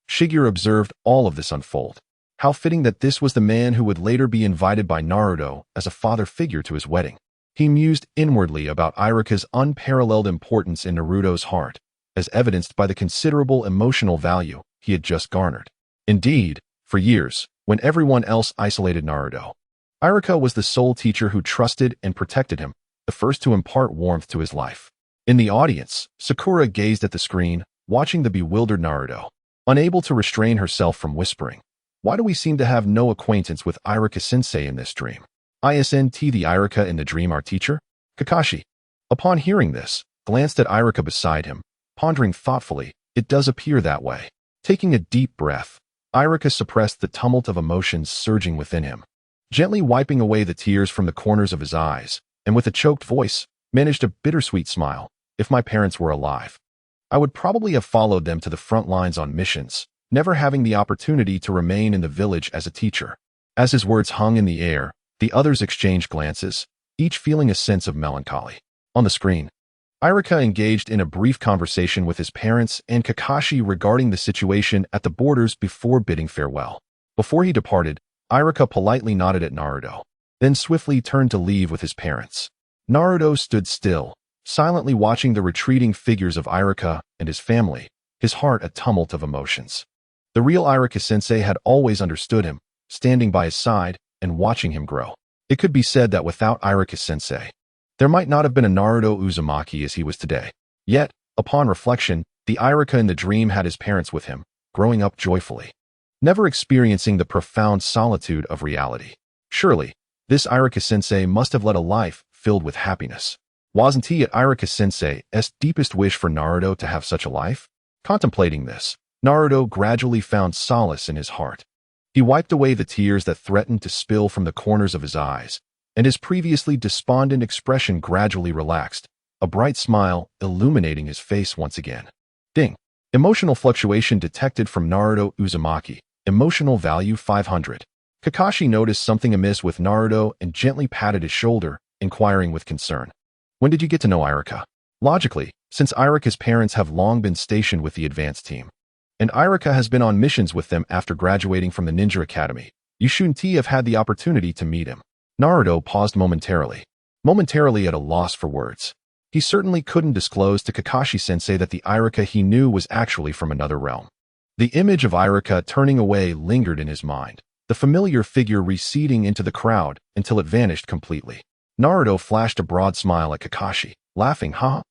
Shigeru observed all of this unfold. How fitting that this was the man who would later be invited by Naruto as a father figure to his wedding. He mused inwardly about Irika's unparalleled importance in Naruto's heart, as evidenced by the considerable emotional value he had just garnered. Indeed, for years, when everyone else isolated Naruto, Irika was the sole teacher who trusted and protected him, the first to impart warmth to his life. In the audience, Sakura gazed at the screen, watching the bewildered Naruto, unable to restrain herself from whispering, "Why do we seem to have no acquaintance with Irika-sensei in this dream? Isn't the Irika in the dream our teacher?" Kakashi, upon hearing this, glanced at Irika beside him, pondering thoughtfully, "It does appear that way." Taking a deep breath, Irika suppressed the tumult of emotions surging within him, gently wiping away the tears from the corners of his eyes, and with a choked voice, managed a bittersweet smile. "If my parents were alive, I would probably have followed them to the front lines on missions, never having the opportunity to remain in the village as a teacher." As his words hung in the air, the others exchanged glances, each feeling a sense of melancholy. On the screen, Irika engaged in a brief conversation with his parents and Kakashi regarding the situation at the borders before bidding farewell. Before he departed, Irika politely nodded at Naruto, then swiftly turned to leave with his parents. Naruto stood still, silently watching the retreating figures of Irika and his family, his heart a tumult of emotions. The real Irika-sensei had always understood him, standing by his side and watching him grow. It could be said that without Irika-sensei, there might not have been a Naruto Uzumaki as he was today. Yet, upon reflection, the Irika in the dream had his parents with him, growing up joyfully, never experiencing the profound solitude of reality. Surely, this Irika-sensei must have led a life filled with happiness. Wasn't it Irika-sensei's deepest wish for Naruto to have such a life? Contemplating this, Naruto gradually found solace in his heart. He wiped away the tears that threatened to spill from the corners of his eyes, and his previously despondent expression gradually relaxed, a bright smile illuminating his face once again. Ding. Emotional fluctuation detected from Naruto Uzumaki. Emotional value 500. Kakashi noticed something amiss with Naruto and gently patted his shoulder, inquiring with concern, "When did you get to know Irika?" Logically, since Irika's parents have long been stationed with the advanced team, and Irika has been on missions with them after graduating from the Ninja Academy, you shouldn't have had the opportunity to meet him. Naruto paused momentarily, momentarily at a loss for words. He certainly couldn't disclose to Kakashi-sensei that the Irika he knew was actually from another realm. The image of Irika turning away lingered in his mind, the familiar figure receding into the crowd until it vanished completely. Naruto flashed a broad smile at Kakashi, laughing, "Haha.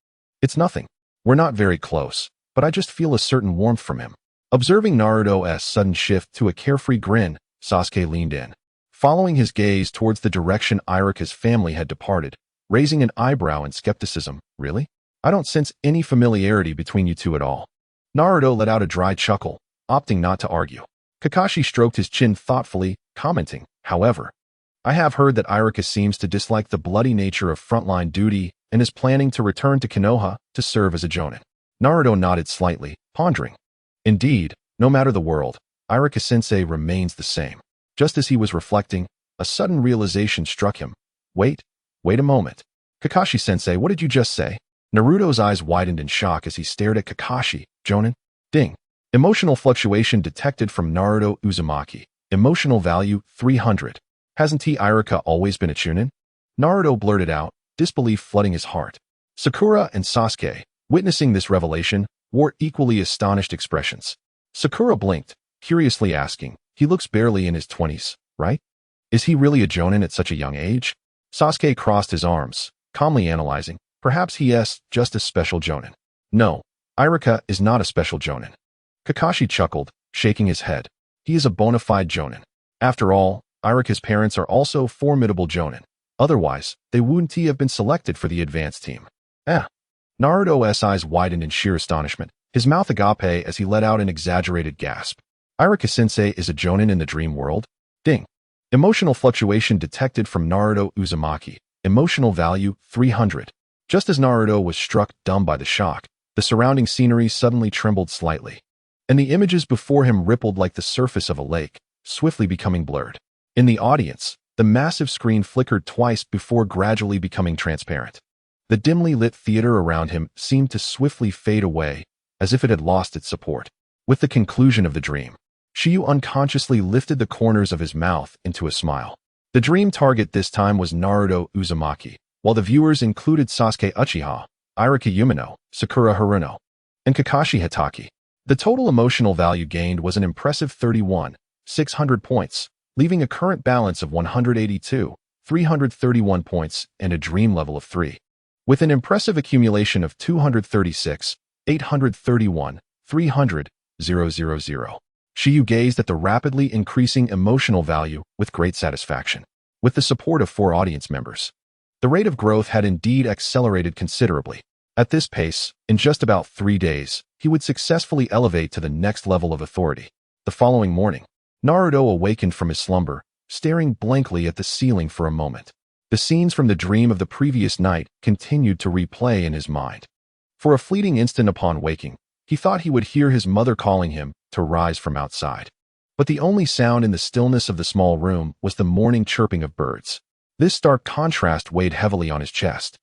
It's nothing. We're not very close, but I just feel a certain warmth from him." Observing Naruto's sudden shift to a carefree grin, Sasuke leaned in, following his gaze towards the direction Irika's family had departed, raising an eyebrow in skepticism. "Really? I don't sense any familiarity between you two at all." Naruto let out a dry chuckle, opting not to argue. Kakashi stroked his chin thoughtfully, commenting, "However, I have heard that Irika seems to dislike the bloody nature of frontline duty and is planning to return to Konoha to serve as a jonin." Naruto nodded slightly, pondering. Indeed, no matter the world, Irika-sensei remains the same. Just as he was reflecting, a sudden realization struck him. Wait a moment. Kakashi-sensei, what did you just say?" Naruto's eyes widened in shock as he stared at Kakashi. "Jonin?" Ding. Emotional fluctuation detected from Naruto Uzumaki. Emotional value 300. Hasn't Irika always been a chunin? Naruto blurted out, disbelief flooding his heart. Sakura and Sasuke, witnessing this revelation, wore equally astonished expressions. Sakura blinked, curiously asking, "He looks barely in his 20s, right? Is he really a jonin at such a young age?" Sasuke crossed his arms, calmly analyzing, "Perhaps he is just a special jonin." "No, Irika is not a special jonin." Kakashi chuckled, shaking his head. "He is a bona fide jonin. After all, Irika's parents are also formidable jonin. Otherwise, they wouldn't have been selected for the advanced team." Naruto's eyes widened in sheer astonishment, his mouth agape as he let out an exaggerated gasp. "Irika-sensei is a jonin in the dream world?" Ding. Emotional fluctuation detected from Naruto Uzumaki. Emotional value 300. Just as Naruto was struck dumb by the shock, the surrounding scenery suddenly trembled slightly, and the images before him rippled like the surface of a lake, swiftly becoming blurred. In the audience, the massive screen flickered twice before gradually becoming transparent. The dimly lit theater around him seemed to swiftly fade away, as if it had lost its support. With the conclusion of the dream, Shiryu unconsciously lifted the corners of his mouth into a smile. The dream target this time was Naruto Uzumaki, while the viewers included Sasuke Uchiha, Irika Yumino, Sakura Haruno, and Kakashi Hatake. The total emotional value gained was an impressive 31,600 points, leaving a current balance of 182,331 points and a dream level of 3. With an impressive accumulation of 236,831,300,000. Shiryu gazed at the rapidly increasing emotional value with great satisfaction. With the support of 4 audience members, the rate of growth had indeed accelerated considerably. At this pace, in just about 3 days, he would successfully elevate to the next level of authority. The following morning, Naruto awakened from his slumber, staring blankly at the ceiling for a moment. The scenes from the dream of the previous night continued to replay in his mind. For a fleeting instant upon waking, he thought he would hear his mother calling him to rise from outside. But the only sound in the stillness of the small room was the morning chirping of birds. This stark contrast weighed heavily on his chest,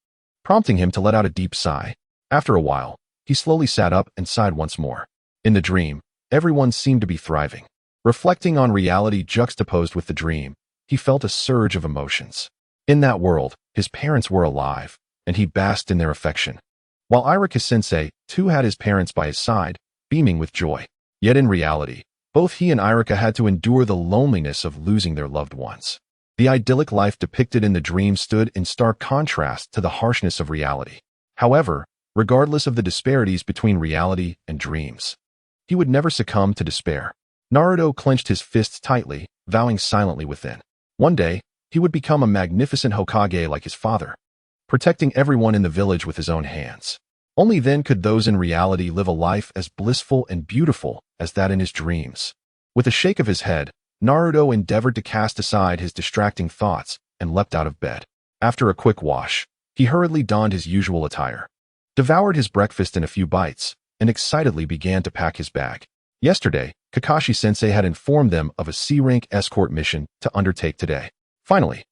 prompting him to let out a deep sigh. After a while, he slowly sat up and sighed once more. In the dream, everyone seemed to be thriving. Reflecting on reality juxtaposed with the dream, he felt a surge of emotions. In that world, his parents were alive, and he basked in their affection, while Irika-sensei, too, had his parents by his side, beaming with joy. Yet in reality, both he and Irika had to endure the loneliness of losing their loved ones. The idyllic life depicted in the dream stood in stark contrast to the harshness of reality. However, regardless of the disparities between reality and dreams, he would never succumb to despair. Naruto clenched his fists tightly, vowing silently within. One day, he would become a magnificent Hokage like his father, protecting everyone in the village with his own hands. Only then could those in reality live a life as blissful and beautiful as that in his dreams. With a shake of his head, Naruto endeavored to cast aside his distracting thoughts and leapt out of bed. After a quick wash, he hurriedly donned his usual attire, devoured his breakfast in a few bites, and excitedly began to pack his bag. Yesterday, Kakashi-sensei had informed them of a C-rank escort mission to undertake today. Finally,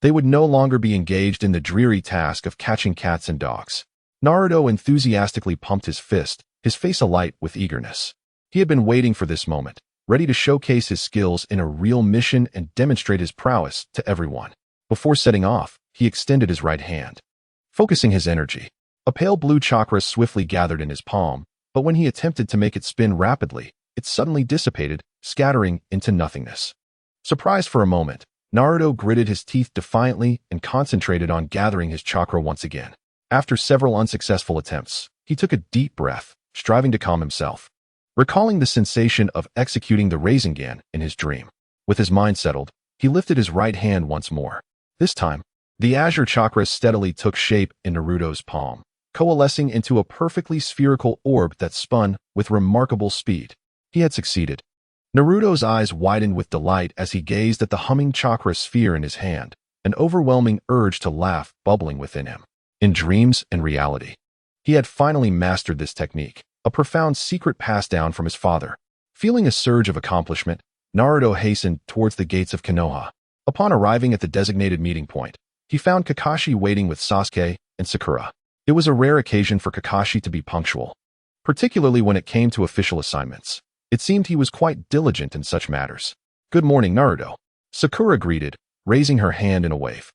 they would no longer be engaged in the dreary task of catching cats and dogs. Naruto enthusiastically pumped his fist, his face alight with eagerness. He had been waiting for this moment, ready to showcase his skills in a real mission and demonstrate his prowess to everyone. Before setting off, he extended his right hand. Focusing his energy, a pale blue chakra swiftly gathered in his palm, but when he attempted to make it spin rapidly, it suddenly dissipated, scattering into nothingness. Surprised for a moment, Naruto gritted his teeth defiantly and concentrated on gathering his chakra once again. After several unsuccessful attempts, he took a deep breath, striving to calm himself. Recalling the sensation of executing the Rasengan in his dream, with his mind settled, he lifted his right hand once more. This time, the azure chakra steadily took shape in Naruto's palm, coalescing into a perfectly spherical orb that spun with remarkable speed. He had succeeded. Naruto's eyes widened with delight as he gazed at the humming chakra sphere in his hand, an overwhelming urge to laugh bubbling within him. In dreams and reality, he had finally mastered this technique, a profound secret passed down from his father. Feeling a surge of accomplishment, Naruto hastened towards the gates of Konoha. Upon arriving at the designated meeting point, he found Kakashi waiting with Sasuke and Sakura. It was a rare occasion for Kakashi to be punctual, particularly when it came to official assignments. It seemed he was quite diligent in such matters. "Good morning, Naruto," Sakura greeted, raising her hand in a wave.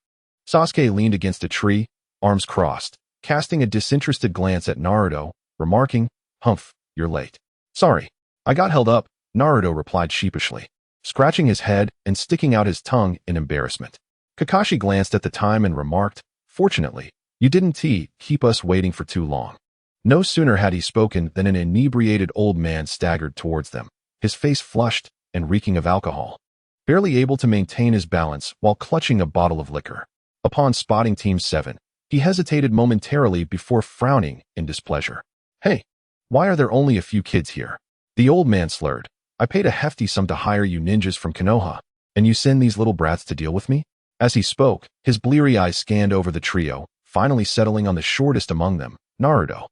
Sasuke leaned against a tree, arms crossed, casting a disinterested glance at Naruto, remarking, "Humph, you're late." "Sorry, I got held up," Naruto replied sheepishly, scratching his head and sticking out his tongue in embarrassment. Kakashi glanced at the time and remarked, "Fortunately, you didn't keep us waiting for too long." No sooner had he spoken than an inebriated old man staggered towards them, his face flushed and reeking of alcohol, barely able to maintain his balance while clutching a bottle of liquor. Upon spotting Team 7, he hesitated momentarily before frowning in displeasure. "Hey, why are there only a few kids here?" The old man slurred. "I paid a hefty sum to hire you ninjas from Konoha, and you send these little brats to deal with me?" As he spoke, his bleary eyes scanned over the trio, finally settling on the shortest among them, Naruto.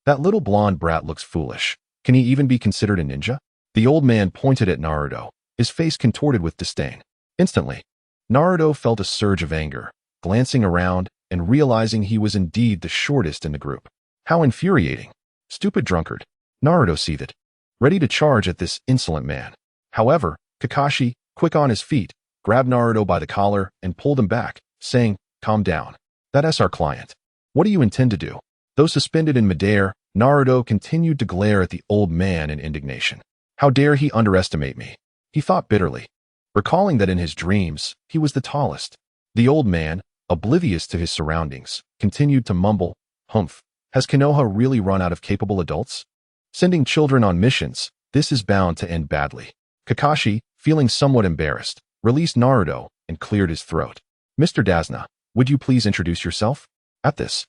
"That little blonde brat looks foolish. Can he even be considered a ninja?" The old man pointed at Naruto, his face contorted with disdain. Instantly, Naruto felt a surge of anger, glancing around and realizing he was indeed the shortest in the group. How infuriating. Stupid drunkard. Naruto seethed, ready to charge at this insolent man. However, Kakashi, quick on his feet, grabbed Naruto by the collar and pulled him back, saying, "Calm down. That's our client. What do you intend to do?" Though suspended in midair, Naruto continued to glare at the old man in indignation. How dare he underestimate me? He thought bitterly, recalling that in his dreams, he was the tallest. The old man, oblivious to his surroundings, continued to mumble, "Humph, has Konoha really run out of capable adults? Sending children on missions, this is bound to end badly." Kakashi, feeling somewhat embarrassed, released Naruto and cleared his throat. "Mr. Dasna, would you please introduce yourself?" At this,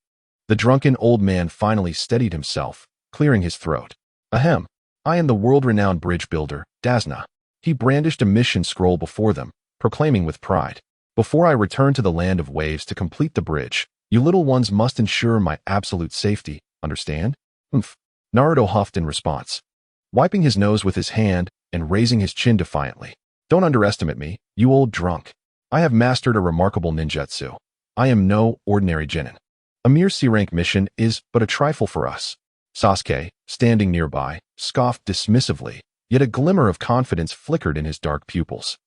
the drunken old man finally steadied himself, clearing his throat. "Ahem, I am the world-renowned bridge builder, Dasna." He brandished a mission scroll before them, proclaiming with pride, "Before I return to the land of waves to complete the bridge, you little ones must ensure my absolute safety, understand?" "Humph," Naruto huffed in response, wiping his nose with his hand and raising his chin defiantly. "Don't underestimate me, you old drunk. I have mastered a remarkable ninjutsu. I am no ordinary genin. A mere C-rank mission is but a trifle for us." Sasuke, standing nearby, scoffed dismissively, yet a glimmer of confidence flickered in his dark pupils.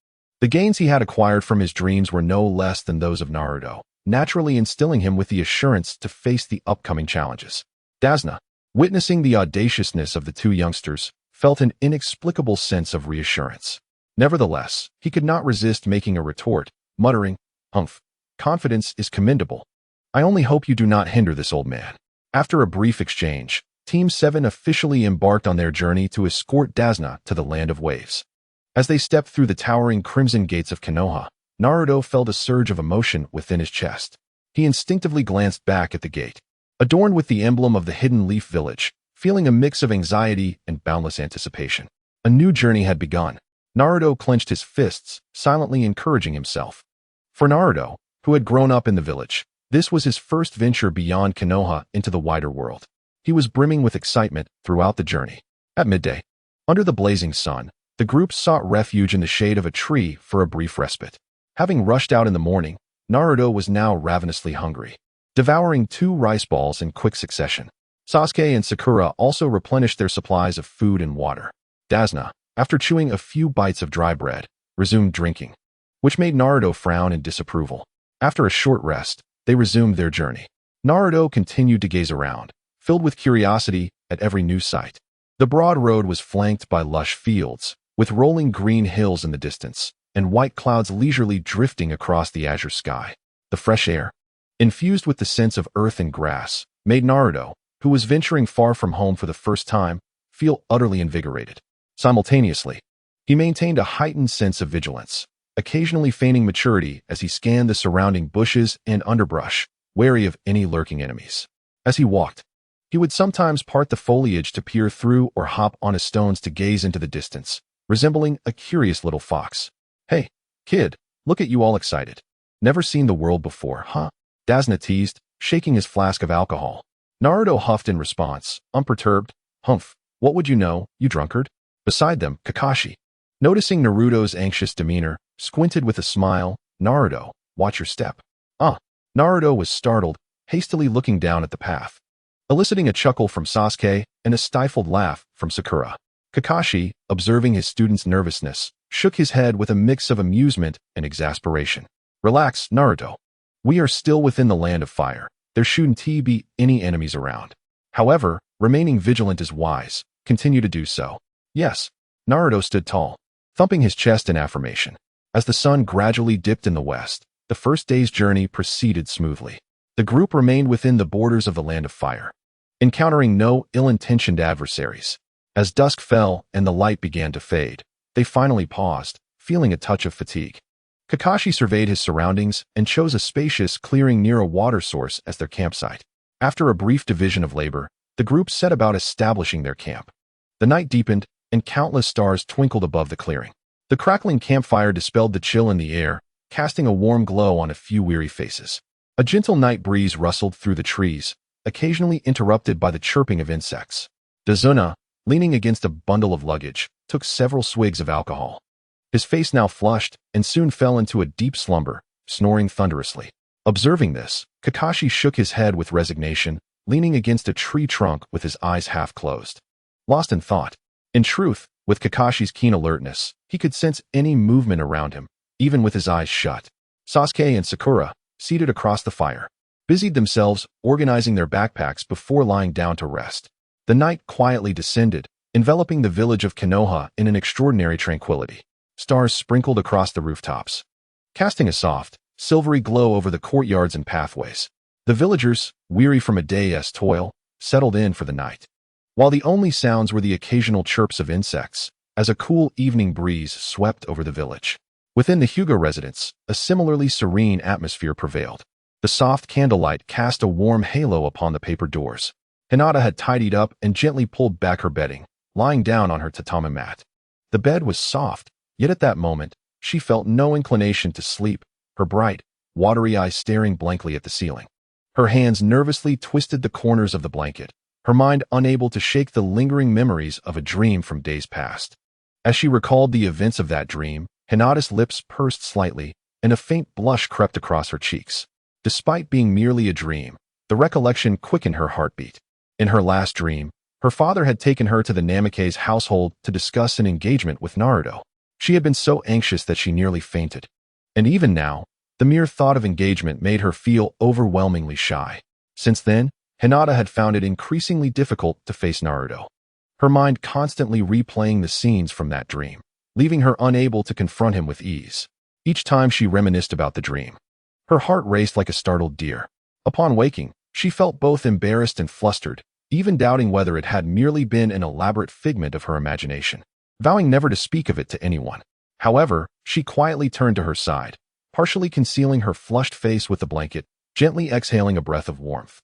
The gains he had acquired from his dreams were no less than those of Naruto, naturally instilling him with the assurance to face the upcoming challenges. Dasna, witnessing the audaciousness of the two youngsters, felt an inexplicable sense of reassurance. Nevertheless, he could not resist making a retort, muttering, "Humph, confidence is commendable. I only hope you do not hinder this old man." After a brief exchange, Team 7 officially embarked on their journey to escort Dasna to the land of waves. As they stepped through the towering crimson gates of Konoha, Naruto felt a surge of emotion within his chest. He instinctively glanced back at the gate, adorned with the emblem of the Hidden Leaf Village, feeling a mix of anxiety and boundless anticipation. A new journey had begun. Naruto clenched his fists, silently encouraging himself. For Naruto, who had grown up in the village, this was his first venture beyond Konoha into the wider world. He was brimming with excitement throughout the journey. At midday, under the blazing sun, the group sought refuge in the shade of a tree for a brief respite. Having rushed out in the morning, Naruto was now ravenously hungry, devouring 2 rice balls in quick succession. Sasuke and Sakura also replenished their supplies of food and water. Dasna, after chewing a few bites of dry bread, resumed drinking, which made Naruto frown in disapproval. After a short rest, they resumed their journey. Naruto continued to gaze around, filled with curiosity at every new sight. The broad road was flanked by lush fields, with rolling green hills in the distance, and white clouds leisurely drifting across the azure sky. The fresh air, infused with the scents of earth and grass, made Naruto, who was venturing far from home for the first time, feel utterly invigorated. Simultaneously, he maintained a heightened sense of vigilance, occasionally feigning maturity as he scanned the surrounding bushes and underbrush, wary of any lurking enemies. As he walked, he would sometimes part the foliage to peer through or hop onto stones to gaze into the distance, resembling a curious little fox. "Hey, kid, look at you all excited. Never seen the world before, huh?" Dazna teased, shaking his flask of alcohol. Naruto huffed in response, unperturbed. "Humph, what would you know, you drunkard?" Beside them, Kakashi, noticing Naruto's anxious demeanor, squinted with a smile. "Naruto, watch your step." Naruto was startled, hastily looking down at the path, eliciting a chuckle from Sasuke and a stifled laugh from Sakura. Kakashi, observing his student's nervousness, shook his head with a mix of amusement and exasperation. "Relax, Naruto. We are still within the land of fire. There shouldn't be any enemies around. However, remaining vigilant is wise. Continue to do so." "Yes." Naruto stood tall, thumping his chest in affirmation. As the sun gradually dipped in the west, the first day's journey proceeded smoothly. The group remained within the borders of the land of fire, encountering no ill-intentioned adversaries. As dusk fell and the light began to fade, they finally paused, feeling a touch of fatigue. Kakashi surveyed his surroundings and chose a spacious clearing near a water source as their campsite. After a brief division of labor, the group set about establishing their camp. The night deepened, and countless stars twinkled above the clearing. The crackling campfire dispelled the chill in the air, casting a warm glow on a few weary faces. A gentle night breeze rustled through the trees, occasionally interrupted by the chirping of insects. Dazuna, leaning against a bundle of luggage, took several swigs of alcohol. His face now flushed and soon fell into a deep slumber, snoring thunderously. Observing this, Kakashi shook his head with resignation, leaning against a tree trunk with his eyes half closed. Lost in thought. In truth, with Kakashi's keen alertness, he could sense any movement around him, even with his eyes shut. Sasuke and Sakura, seated across the fire, busied themselves organizing their backpacks before lying down to rest. The night quietly descended, enveloping the village of Konoha in an extraordinary tranquility. Stars sprinkled across the rooftops, casting a soft, silvery glow over the courtyards and pathways. The villagers, weary from a day's toil, settled in for the night, while the only sounds were the occasional chirps of insects, as a cool evening breeze swept over the village. Within the Hyuga residence, a similarly serene atmosphere prevailed. The soft candlelight cast a warm halo upon the paper doors. Hinata had tidied up and gently pulled back her bedding, lying down on her tatami mat. The bed was soft, yet at that moment, she felt no inclination to sleep, her bright, watery eyes staring blankly at the ceiling. Her hands nervously twisted the corners of the blanket, her mind unable to shake the lingering memories of a dream from days past. As she recalled the events of that dream, Hinata's lips pursed slightly, and a faint blush crept across her cheeks. Despite being merely a dream, the recollection quickened her heartbeat. In her last dream, her father had taken her to the Namake's household to discuss an engagement with Naruto. She had been so anxious that she nearly fainted. And even now, the mere thought of engagement made her feel overwhelmingly shy. Since then, Hinata had found it increasingly difficult to face Naruto, her mind constantly replaying the scenes from that dream, leaving her unable to confront him with ease. Each time she reminisced about the dream, her heart raced like a startled deer. Upon waking, she felt both embarrassed and flustered, even doubting whether it had merely been an elaborate figment of her imagination, vowing never to speak of it to anyone. However, she quietly turned to her side, partially concealing her flushed face with the blanket, gently exhaling a breath of warmth.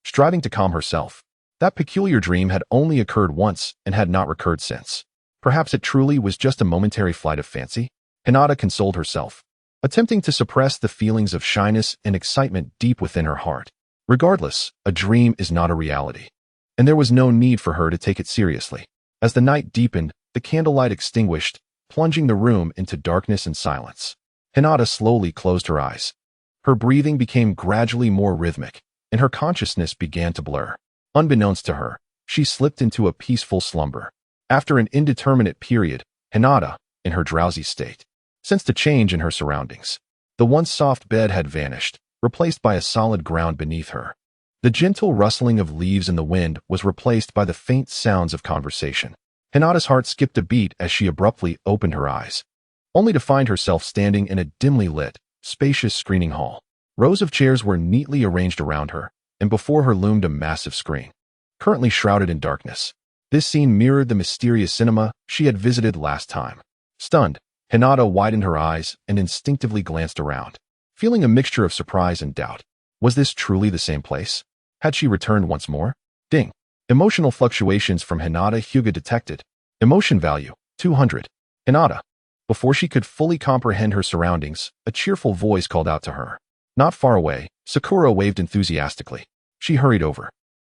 Striving to calm herself, that peculiar dream had only occurred once and had not recurred since. Perhaps it truly was just a momentary flight of fancy? Hinata consoled herself, attempting to suppress the feelings of shyness and excitement deep within her heart. Regardless, a dream is not a reality, and there was no need for her to take it seriously. As the night deepened, the candlelight extinguished, plunging the room into darkness and silence. Hinata slowly closed her eyes. Her breathing became gradually more rhythmic, and her consciousness began to blur. Unbeknownst to her, she slipped into a peaceful slumber. After an indeterminate period, Hinata, in her drowsy state, sensed a change in her surroundings. The once soft bed had vanished, replaced by a solid ground beneath her. The gentle rustling of leaves in the wind was replaced by the faint sounds of conversation. Hinata's heart skipped a beat as she abruptly opened her eyes, only to find herself standing in a dimly lit, spacious screening hall. Rows of chairs were neatly arranged around her, and before her loomed a massive screen, currently shrouded in darkness. This scene mirrored the mysterious cinema she had visited last time. Stunned, Hinata widened her eyes and instinctively glanced around, feeling a mixture of surprise and doubt. Was this truly the same place? Had she returned once more? Ding. Emotional fluctuations from Hinata Hyuga detected. Emotion value, 200. Hinata. Before she could fully comprehend her surroundings, a cheerful voice called out to her. Not far away, Sakura waved enthusiastically. She hurried over,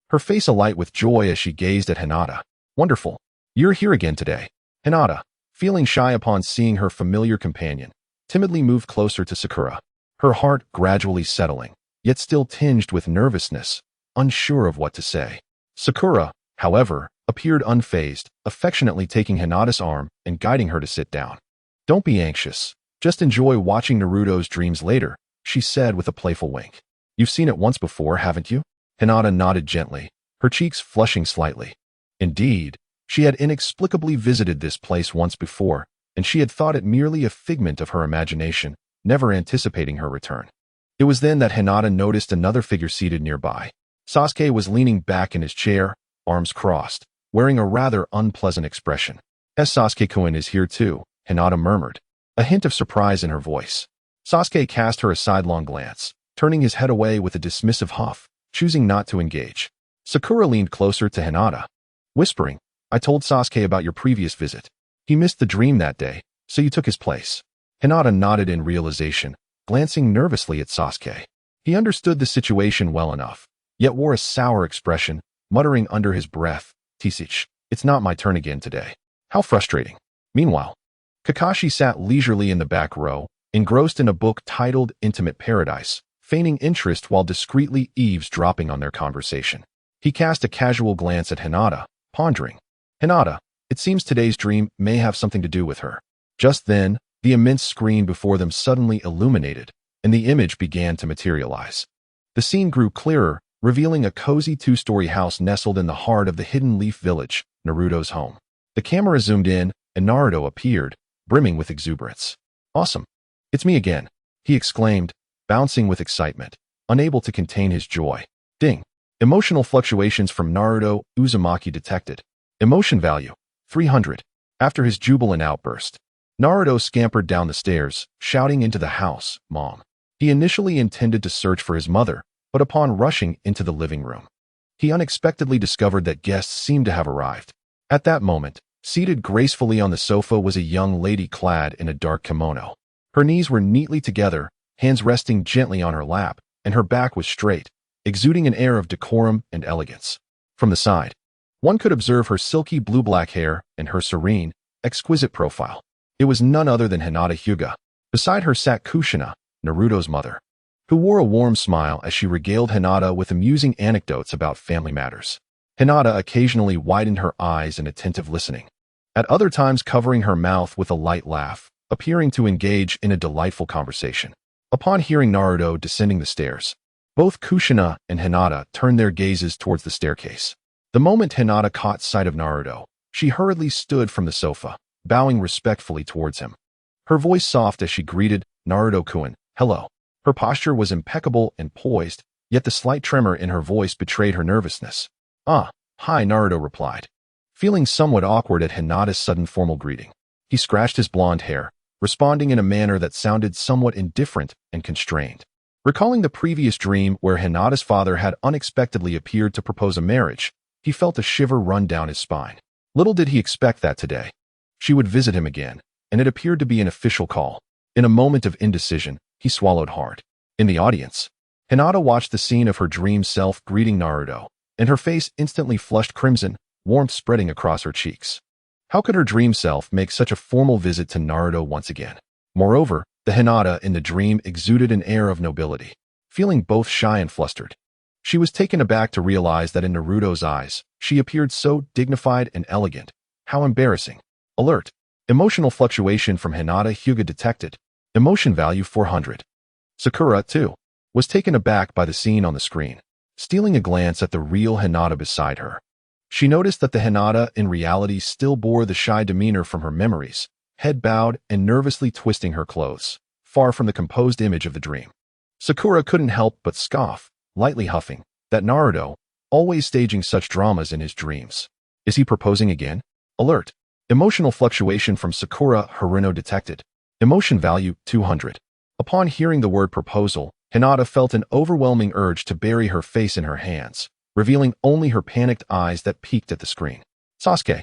her face alight with joy as she gazed at Hinata. Wonderful. You're here again today. Hinata, feeling shy upon seeing her familiar companion, timidly moved closer to Sakura, her heart gradually settling, yet still tinged with nervousness, unsure of what to say. Sakura, however, appeared unfazed, affectionately taking Hinata's arm and guiding her to sit down. Don't be anxious. Just enjoy watching Naruto's dreams later, she said with a playful wink. You've seen it once before, haven't you? Hinata nodded gently, her cheeks flushing slightly. Indeed, she had inexplicably visited this place once before, and she had thought it merely a figment of her imagination, never anticipating her return. It was then that Hinata noticed another figure seated nearby. Sasuke was leaning back in his chair, arms crossed, wearing a rather unpleasant expression. Sasuke-kun is here too, Hinata murmured, a hint of surprise in her voice. Sasuke cast her a sidelong glance, turning his head away with a dismissive huff, choosing not to engage. Sakura leaned closer to Hinata, whispering, I told Sasuke about your previous visit. He missed the dream that day, so you took his place. Hinata nodded in realization, glancing nervously at Sasuke. He understood the situation well enough, yet wore a sour expression, muttering under his breath, Tisich, it's not my turn again today. How frustrating. Meanwhile, Kakashi sat leisurely in the back row, engrossed in a book titled Intimate Paradise, feigning interest while discreetly eavesdropping on their conversation. He cast a casual glance at Hinata, pondering. Hinata, it seems today's dream may have something to do with her. Just then, the immense screen before them suddenly illuminated, and the image began to materialize. The scene grew clearer, revealing a cozy two-story house nestled in the heart of the Hidden Leaf Village, Naruto's home. The camera zoomed in, and Naruto appeared, brimming with exuberance. Awesome. It's me again, he exclaimed, bouncing with excitement, unable to contain his joy. Ding. Emotional fluctuations from Naruto Uzumaki detected. Emotion value, 300. After his jubilant outburst, Naruto scampered down the stairs, shouting into the house, Mom. He initially intended to search for his mother, but upon rushing into the living room, he unexpectedly discovered that guests seemed to have arrived. At that moment, seated gracefully on the sofa was a young lady clad in a dark kimono. Her knees were neatly together, hands resting gently on her lap, and her back was straight, exuding an air of decorum and elegance. From the side, one could observe her silky blue-black hair and her serene, exquisite profile. It was none other than Hinata Hyuga. Beside her sat Kushina, Naruto's mother, who wore a warm smile as she regaled Hinata with amusing anecdotes about family matters. Hinata occasionally widened her eyes in attentive listening, at other times covering her mouth with a light laugh, appearing to engage in a delightful conversation. Upon hearing Naruto descending the stairs, both Kushina and Hinata turned their gazes towards the staircase. The moment Hinata caught sight of Naruto, she hurriedly stood from the sofa, bowing respectfully towards him. Her voice soft as she greeted Naruto-kun, hello. Her posture was impeccable and poised, yet the slight tremor in her voice betrayed her nervousness. Ah, hi, Naruto replied, feeling somewhat awkward at Hinata's sudden formal greeting. He scratched his blonde hair, responding in a manner that sounded somewhat indifferent and constrained. Recalling the previous dream where Hinata's father had unexpectedly appeared to propose a marriage, he felt a shiver run down his spine. Little did he expect that today she would visit him again, and it appeared to be an official call. In a moment of indecision, he swallowed hard. In the audience, Hinata watched the scene of her dream self greeting Naruto, and her face instantly flushed crimson, warmth spreading across her cheeks. How could her dream self make such a formal visit to Naruto once again? Moreover, the Hinata in the dream exuded an air of nobility, feeling both shy and flustered. She was taken aback to realize that in Naruto's eyes, she appeared so dignified and elegant. How embarrassing. Alert. Emotional fluctuation from Hinata Hyuga detected. Emotion value 400. Sakura, too, was taken aback by the scene on the screen, stealing a glance at the real Hinata beside her. She noticed that the Hinata in reality still bore the shy demeanor from her memories, head bowed and nervously twisting her clothes, far from the composed image of the dream. Sakura couldn't help but scoff, lightly huffing, that Naruto, always staging such dramas in his dreams. Is he proposing again? Alert. Emotional fluctuation from Sakura Haruno detected. Emotion value 200. Upon hearing the word proposal, Hinata felt an overwhelming urge to bury her face in her hands, revealing only her panicked eyes that peeked at the screen. Sasuke,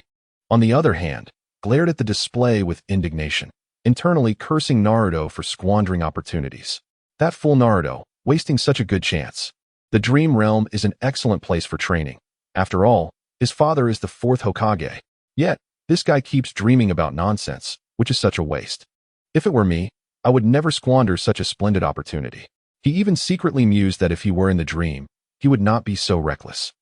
on the other hand, glared at the display with indignation, internally cursing Naruto for squandering opportunities. That fool Naruto, wasting such a good chance. The Dream Realm is an excellent place for training. After all, his father is the 4th Hokage. Yet, this guy keeps dreaming about nonsense, which is such a waste. If it were me, I would never squander such a splendid opportunity. He even secretly mused that if he were in the dream, he would not be so reckless.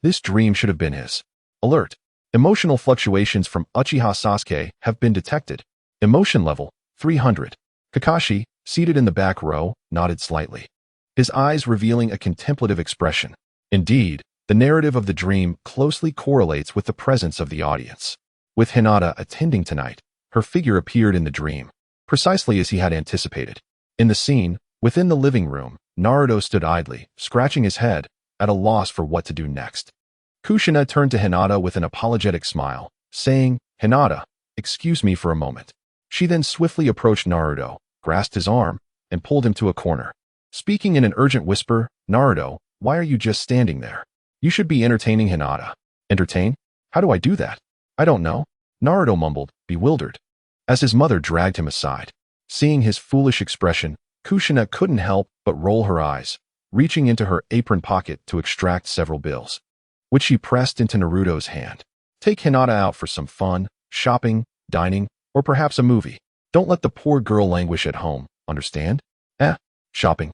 This dream should have been his. Alert. Emotional fluctuations from Uchiha Sasuke have been detected. Emotion level 300. Kakashi, seated in the back row, nodded slightly, his eyes revealing a contemplative expression. Indeed, the narrative of the dream closely correlates with the presence of the audience. With Hinata attending tonight, her figure appeared in the dream, precisely as he had anticipated. In the scene, within the living room, Naruto stood idly, scratching his head, at a loss for what to do next. Kushina turned to Hinata with an apologetic smile, saying, "Hinata, excuse me for a moment." She then swiftly approached Naruto, grasped his arm, and pulled him to a corner. Speaking in an urgent whisper, "Naruto, why are you just standing there? You should be entertaining Hinata." "Entertain? How do I do that?" "I don't know," Naruto mumbled, bewildered, as his mother dragged him aside. Seeing his foolish expression, Kushina couldn't help but roll her eyes, reaching into her apron pocket to extract several bills, which she pressed into Naruto's hand. "Take Hinata out for some fun, shopping, dining, or perhaps a movie. Don't let the poor girl languish at home, understand?" Shopping.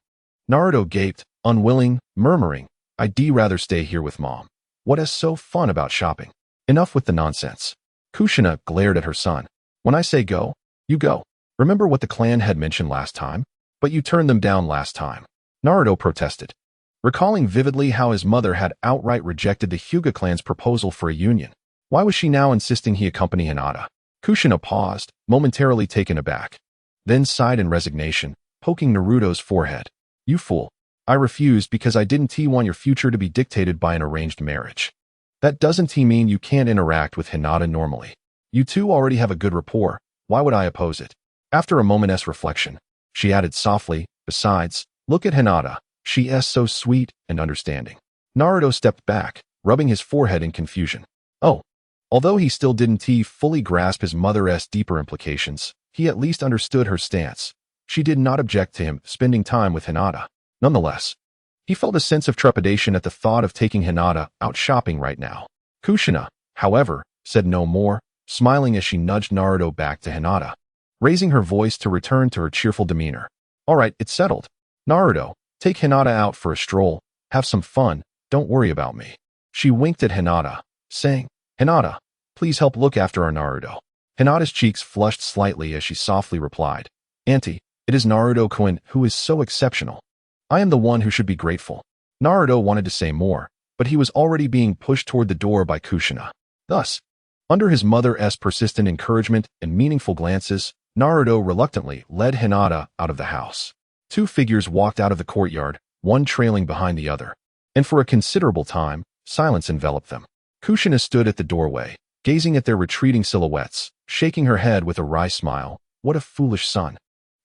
Naruto gaped, unwilling, murmuring, "I'd rather stay here with Mom. What is so fun about shopping? Enough with the nonsense." Kushina glared at her son. "When I say go, you go. Remember what the clan had mentioned last time? But you turned them down last time." Naruto protested, recalling vividly how his mother had outright rejected the Hyuga clan's proposal for a union. Why was she now insisting he accompany Hinata? Kushina paused, momentarily taken aback, then sighed in resignation, poking Naruto's forehead. "You fool. I refused because I didn't want your future to be dictated by an arranged marriage. That doesn't mean you can't interact with Hinata normally. You two already have a good rapport. Why would I oppose it?" After a moment's reflection, she added softly, "Besides, look at Hinata. She is so sweet and understanding." Naruto stepped back, rubbing his forehead in confusion. Oh. Although he still didn't fully grasp his mother's deeper implications, he at least understood her stance. She did not object to him spending time with Hinata. Nonetheless, he felt a sense of trepidation at the thought of taking Hinata out shopping right now. Kushina, however, said no more, smiling as she nudged Naruto back to Hinata, raising her voice to return to her cheerful demeanor. "All right, it's settled. Naruto, take Hinata out for a stroll, have some fun, don't worry about me." She winked at Hinata, saying, "Hinata, please help look after our Naruto." Hinata's cheeks flushed slightly as she softly replied, "Auntie, it is Naruto-kun who is so exceptional. I am the one who should be grateful." Naruto wanted to say more, but he was already being pushed toward the door by Kushina. Thus, under his mother's persistent encouragement and meaningful glances, Naruto reluctantly led Hinata out of the house. Two figures walked out of the courtyard, one trailing behind the other, and for a considerable time, silence enveloped them. Kushina stood at the doorway, gazing at their retreating silhouettes, shaking her head with a wry smile. What a foolish son.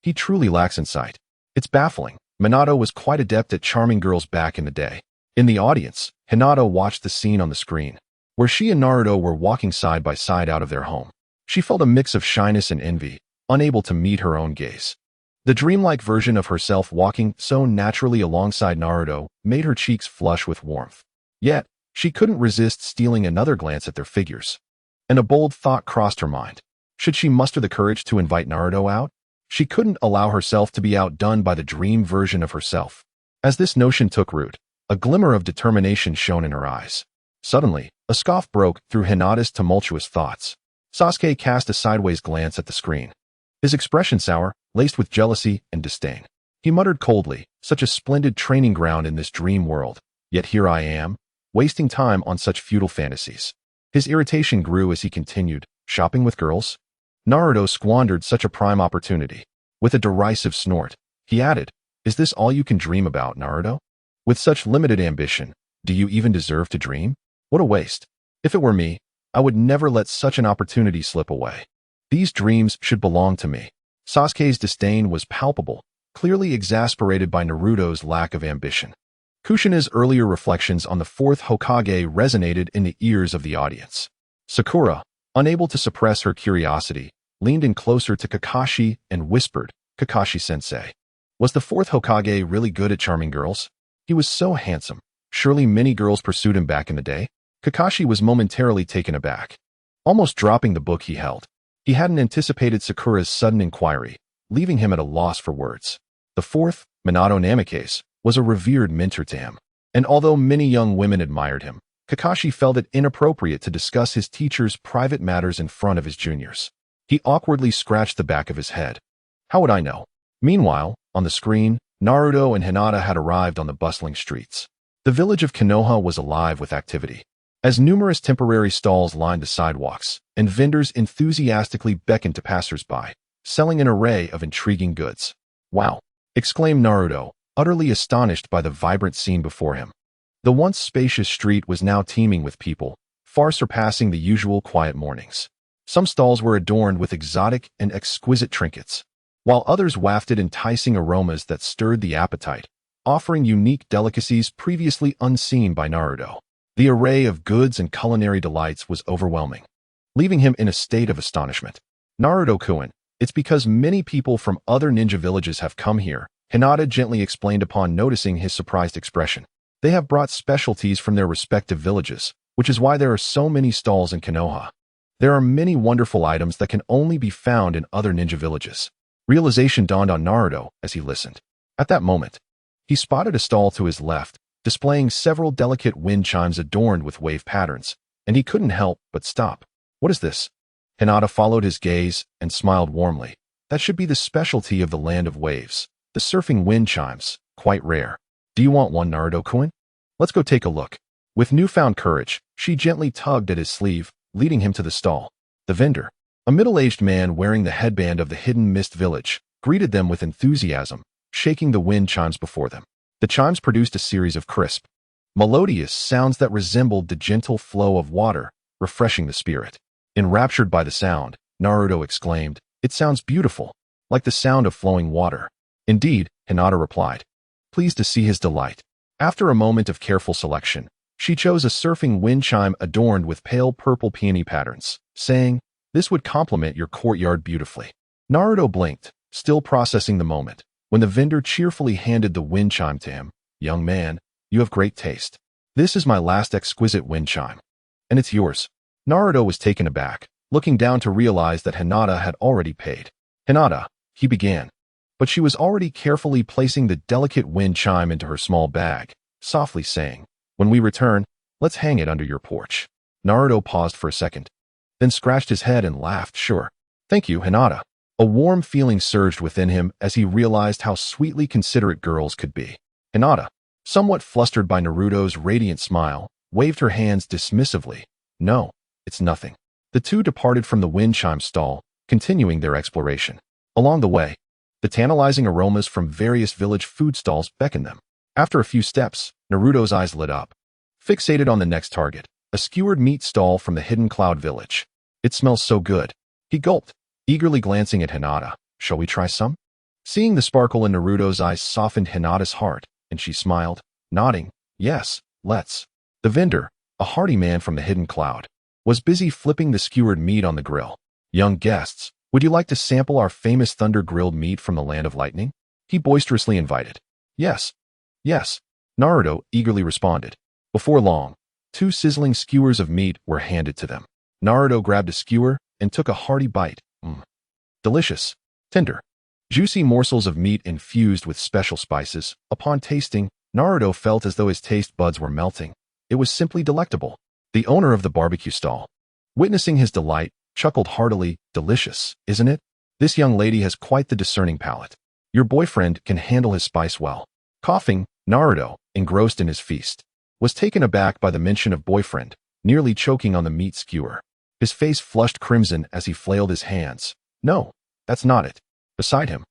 He truly lacks insight. It's baffling. Minato was quite adept at charming girls back in the day. In the audience, Hinata watched the scene on the screen, where she and Naruto were walking side by side out of their home. She felt a mix of shyness and envy, unable to meet her own gaze. The dreamlike version of herself walking so naturally alongside Naruto made her cheeks flush with warmth. Yet, she couldn't resist stealing another glance at their figures. And a bold thought crossed her mind. Should she muster the courage to invite Naruto out? She couldn't allow herself to be outdone by the dream version of herself. As this notion took root, a glimmer of determination shone in her eyes. Suddenly, a scoff broke through Hinata's tumultuous thoughts. Sasuke cast a sideways glance at the screen, his expression sour, laced with jealousy and disdain. He muttered coldly, such a splendid training ground in this dream world, yet here I am, wasting time on such futile fantasies. His irritation grew as he continued, shopping with girls? Naruto squandered such a prime opportunity. With a derisive snort, he added, is this all you can dream about, Naruto? With such limited ambition, do you even deserve to dream? What a waste. If it were me, I would never let such an opportunity slip away. These dreams should belong to me. Sasuke's disdain was palpable, clearly exasperated by Naruto's lack of ambition. Kushina's earlier reflections on the fourth Hokage resonated in the ears of the audience. Sakura, unable to suppress her curiosity, leaned in closer to Kakashi and whispered, Kakashi-sensei. Was the fourth Hokage really good at charming girls? He was so handsome. Surely many girls pursued him back in the day? Kakashi was momentarily taken aback, almost dropping the book he held. He hadn't anticipated Sakura's sudden inquiry, leaving him at a loss for words. The fourth, Minato Namikaze, was a revered mentor to him, and although many young women admired him, Kakashi felt it inappropriate to discuss his teacher's private matters in front of his juniors. He awkwardly scratched the back of his head. How would I know? Meanwhile, on the screen, Naruto and Hinata had arrived on the bustling streets. The village of Konoha was alive with activity, as numerous temporary stalls lined the sidewalks, and vendors enthusiastically beckoned to passers-by, selling an array of intriguing goods. Wow! Exclaimed Naruto, utterly astonished by the vibrant scene before him. The once spacious street was now teeming with people, far surpassing the usual quiet mornings. Some stalls were adorned with exotic and exquisite trinkets, while others wafted enticing aromas that stirred the appetite, offering unique delicacies previously unseen by Naruto. The array of goods and culinary delights was overwhelming, leaving him in a state of astonishment. Naruto-kun, it's because many people from other ninja villages have come here, Hinata gently explained upon noticing his surprised expression. They have brought specialties from their respective villages, which is why there are so many stalls in Konoha. There are many wonderful items that can only be found in other ninja villages. Realization dawned on Naruto as he listened. At that moment, he spotted a stall to his left, displaying several delicate wind chimes adorned with wave patterns, and he couldn't help but stop. What is this? Hinata followed his gaze and smiled warmly. That should be the specialty of the land of waves, the surfing wind chimes, quite rare. Do you want one, Naruto-kun? Let's go take a look. With newfound courage, she gently tugged at his sleeve, leading him to the stall. The vendor, a middle-aged man wearing the headband of the Hidden Mist Village, greeted them with enthusiasm, shaking the wind chimes before them. The chimes produced a series of crisp, melodious sounds that resembled the gentle flow of water, refreshing the spirit. Enraptured by the sound, Naruto exclaimed, "It sounds beautiful, like the sound of flowing water." Indeed, Hinata replied, pleased to see his delight. After a moment of careful selection, she chose a surfing wind chime adorned with pale purple peony patterns, saying, "This would complement your courtyard beautifully." Naruto blinked, still processing the moment, when the vendor cheerfully handed the wind chime to him. "Young man, you have great taste. This is my last exquisite wind chime, and it's yours." Naruto was taken aback, looking down to realize that Hinata had already paid. "Hinata," he began, but she was already carefully placing the delicate wind chime into her small bag, softly saying, "When we return, let's hang it under your porch." Naruto paused for a second, then scratched his head and laughed. "Sure. Thank you, Hinata." A warm feeling surged within him as he realized how sweetly considerate girls could be. Hinata, somewhat flustered by Naruto's radiant smile, waved her hands dismissively. "No, it's nothing." The two departed from the wind chime stall, continuing their exploration. Along the way, the tantalizing aromas from various village food stalls beckoned them. After a few steps, Naruto's eyes lit up, fixated on the next target, a skewered meat stall from the Hidden Cloud Village. "It smells so good." He gulped, eagerly glancing at Hinata. "Shall we try some?" Seeing the sparkle in Naruto's eyes softened Hinata's heart, and she smiled, nodding, "Yes, let's." The vendor, a hardy man from the Hidden Cloud, was busy flipping the skewered meat on the grill. "Young guests, would you like to sample our famous thunder-grilled meat from the Land of Lightning?" he boisterously invited. "Yes, yes," Naruto eagerly responded. Before long, 2 sizzling skewers of meat were handed to them. Naruto grabbed a skewer and took a hearty bite. Delicious, tender, juicy morsels of meat infused with special spices. Upon tasting, Naruto felt as though his taste buds were melting. It was simply delectable. The owner of the barbecue stall, witnessing his delight, chuckled heartily. "Delicious, isn't it? This young lady has quite the discerning palate." Your boyfriend can handle his spice well. Coughing, Naruto, engrossed in his feast, was taken aback by the mention of boyfriend, nearly choking on the meat skewer. His face flushed crimson as he flailed his hands. No, that's not it. Beside him,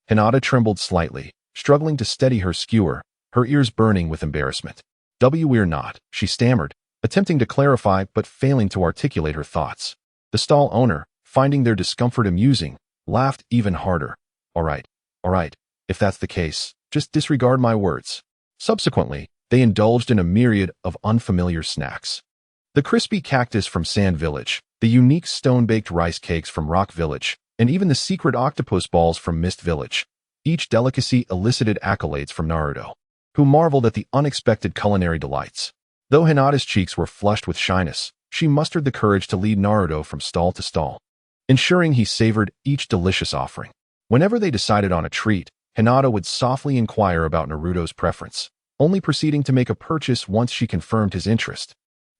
Hinata trembled slightly, struggling to steady her skewer, her ears burning with embarrassment. We're not, she stammered, attempting to clarify but failing to articulate her thoughts. The stall owner, finding their discomfort amusing, laughed even harder. All right, if that's the case, just disregard my words. Subsequently, they indulged in a myriad of unfamiliar snacks. The crispy cactus from Sand Village, the unique stone-baked rice cakes from Rock Village, and even the secret octopus balls from Mist Village. Each delicacy elicited accolades from Naruto, who marveled at the unexpected culinary delights. Though Hinata's cheeks were flushed with shyness, she mustered the courage to lead Naruto from stall to stall, ensuring he savored each delicious offering. Whenever they decided on a treat, Hinata would softly inquire about Naruto's preference, only proceeding to make a purchase once she confirmed his interest.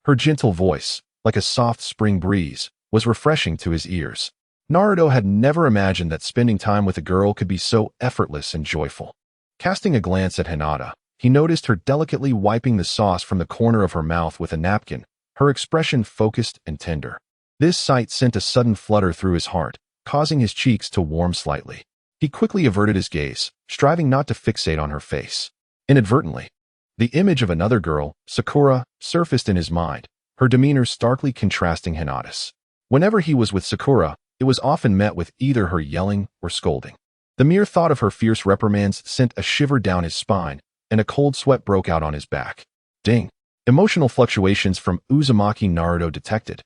Her gentle voice, like a soft spring breeze, was refreshing to his ears. Naruto had never imagined that spending time with a girl could be so effortless and joyful. Casting a glance at Hinata, he noticed her delicately wiping the sauce from the corner of her mouth with a napkin, her expression focused and tender. This sight sent a sudden flutter through his heart, causing his cheeks to warm slightly. He quickly averted his gaze, striving not to fixate on her face. Inadvertently, the image of another girl, Sakura, surfaced in his mind, her demeanor starkly contrasting Hinata's. Whenever he was with Sakura, it was often met with either her yelling or scolding. The mere thought of her fierce reprimands sent a shiver down his spine, and a cold sweat broke out on his back. Ding! Emotional fluctuations from Uzumaki. Naruto detected.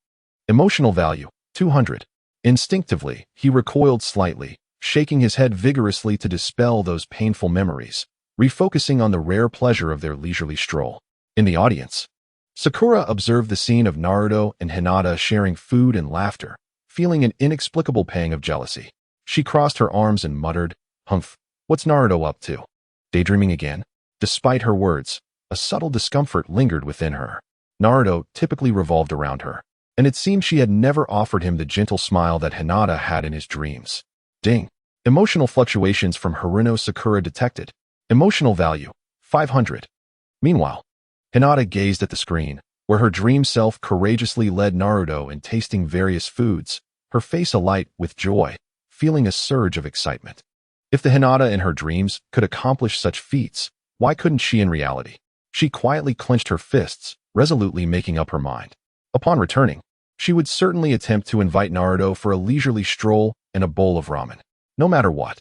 Emotional value, 200. Instinctively, he recoiled slightly, shaking his head vigorously to dispel those painful memories, refocusing on the rare pleasure of their leisurely stroll. In the audience, Sakura observed the scene of Naruto and Hinata sharing food and laughter, feeling an inexplicable pang of jealousy. She crossed her arms and muttered, "Humph, what's Naruto up to? Daydreaming again?" Despite her words, a subtle discomfort lingered within her. Naruto typically revolved around her, and it seemed she had never offered him the gentle smile that Hinata had in his dreams. Ding! Emotional fluctuations from Haruno. Sakura detected. Emotional value, 500. Meanwhile, Hinata gazed at the screen, where her dream self courageously led Naruto in tasting various foods, her face alight with joy, feeling a surge of excitement. If the Hinata in her dreams could accomplish such feats, why couldn't she in reality? She quietly clenched her fists, resolutely making up her mind. Upon returning, she would certainly attempt to invite Naruto for a leisurely stroll and a bowl of ramen. No matter what,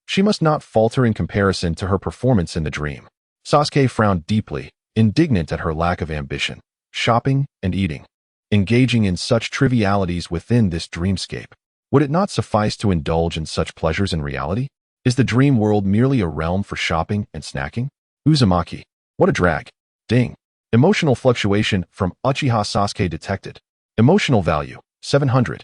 she must not falter in comparison to her performance in the dream. Sasuke frowned deeply, indignant at her lack of ambition, shopping and eating, engaging in such trivialities within this dreamscape. Would it not suffice to indulge in such pleasures in reality? Is the dream world merely a realm for shopping and snacking? Uzumaki. What a drag. Ding. Emotional fluctuation from Uchiha. Sasuke detected. Emotional value, 700.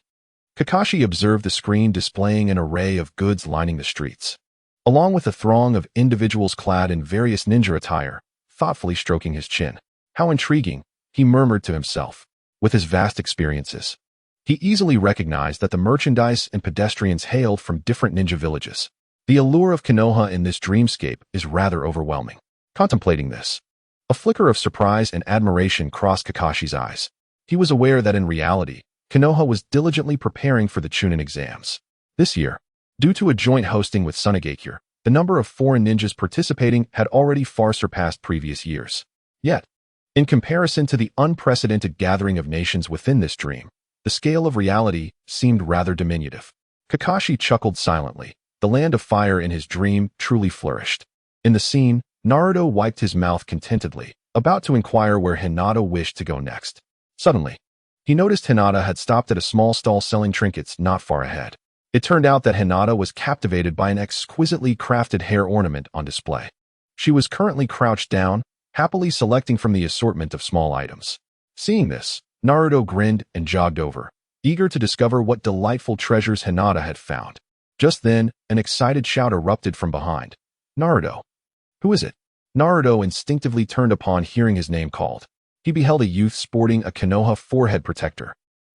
Kakashi observed the screen displaying an array of goods lining the streets, along with a throng of individuals clad in various ninja attire, thoughtfully stroking his chin. How intriguing, he murmured to himself. With his vast experiences, he easily recognized that the merchandise and pedestrians hailed from different ninja villages. The allure of Konoha in this dreamscape is rather overwhelming. Contemplating this, a flicker of surprise and admiration crossed Kakashi's eyes. He was aware that in reality, Konoha was diligently preparing for the Chunin exams. This year, due to a joint hosting with Sunagakure, the number of foreign ninjas participating had already far surpassed previous years. Yet, in comparison to the unprecedented gathering of nations within this dream, the scale of reality seemed rather diminutive. Kakashi chuckled silently. The land of fire in his dream truly flourished. In the scene, Naruto wiped his mouth contentedly, about to inquire where Hinata wished to go next. Suddenly, he noticed Hinata had stopped at a small stall selling trinkets not far ahead. It turned out that Hinata was captivated by an exquisitely crafted hair ornament on display. She was currently crouched down, happily selecting from the assortment of small items. Seeing this, Naruto grinned and jogged over, eager to discover what delightful treasures Hinata had found. Just then, an excited shout erupted from behind. Naruto. Who is it? Naruto instinctively turned upon hearing his name called. He beheld a youth sporting a Konoha forehead protector,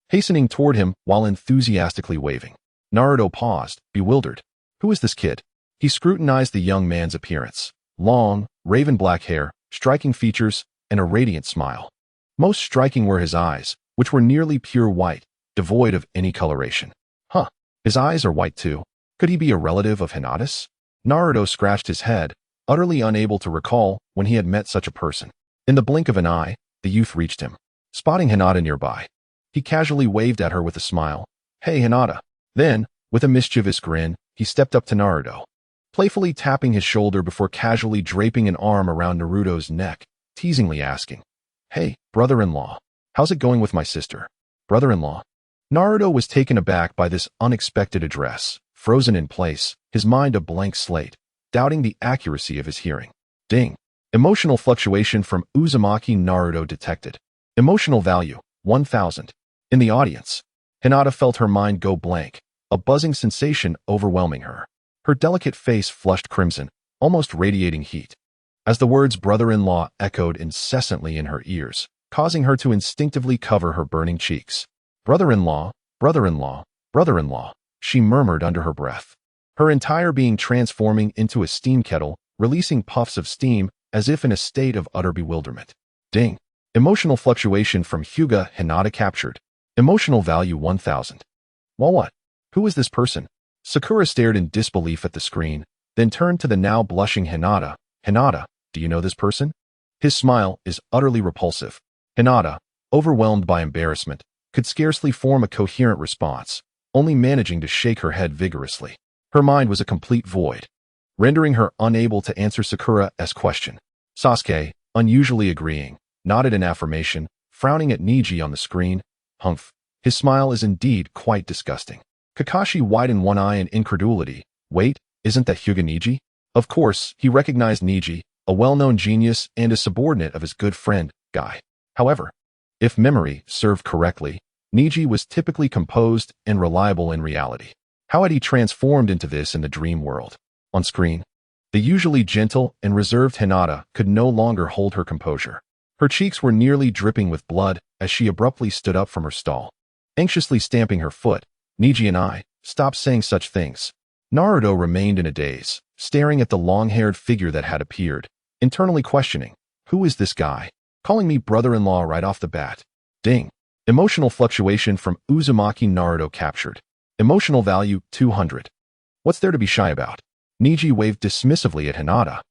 hastening toward him while enthusiastically waving. Naruto paused, bewildered. Who is this kid? He scrutinized the young man's appearance. Long, raven black hair, striking features, and a radiant smile. Most striking were his eyes, which were nearly pure white, devoid of any coloration. Huh, his eyes are white too. Could he be a relative of Hinata's? Naruto scratched his head, utterly unable to recall when he had met such a person. In the blink of an eye, the youth reached him. Spotting Hinata nearby, he casually waved at her with a smile. Hey, Hinata. Then, with a mischievous grin, he stepped up to Naruto, playfully tapping his shoulder before casually draping an arm around Naruto's neck, teasingly asking, Hey, brother-in-law, how's it going with my sister? Brother-in-law? Naruto was taken aback by this unexpected address, frozen in place, his mind a blank slate, doubting the accuracy of his hearing. Ding. Emotional fluctuation from Uzumaki. Naruto detected. Emotional value, 1000. In the audience, Hinata felt her mind go blank, a buzzing sensation overwhelming her. Her delicate face flushed crimson, almost radiating heat, as the words brother-in-law echoed incessantly in her ears, causing her to instinctively cover her burning cheeks. Brother-in-law, brother-in-law, brother-in-law, she murmured under her breath, her entire being transforming into a steam kettle, releasing puffs of steam as if in a state of utter bewilderment. Ding. Emotional fluctuation from Hyuga. Hinata captured. Emotional value 1000. Well, what? Who is this person? Sakura stared in disbelief at the screen, then turned to the now blushing Hinata. Hinata, do you know this person? His smile is utterly repulsive. Hinata, overwhelmed by embarrassment, could scarcely form a coherent response, only managing to shake her head vigorously. Her mind was a complete void, rendering her unable to answer Sakura's question. Sasuke, unusually agreeing, nodded in affirmation, frowning at Niji on the screen. Humph. His smile is indeed quite disgusting. Kakashi widened one eye in incredulity. Wait, isn't that Hyuga Niji? Of course, he recognized Niji, a well-known genius and a subordinate of his good friend, Guy. However, if memory served correctly, Niji was typically composed and reliable in reality. How had he transformed into this in the dream world? On screen, the usually gentle and reserved Hinata could no longer hold her composure. Her cheeks were nearly dripping with blood as she abruptly stood up from her stall. Anxiously stamping her foot, Niji and I, stop saying such things. Naruto remained in a daze, staring at the long-haired figure that had appeared, internally questioning, who is this guy? Calling me brother-in-law right off the bat. Ding. Emotional fluctuation from Uzumaki. Naruto captured. Emotional value 200. What's there to be shy about? Niji waved dismissively at Hinata,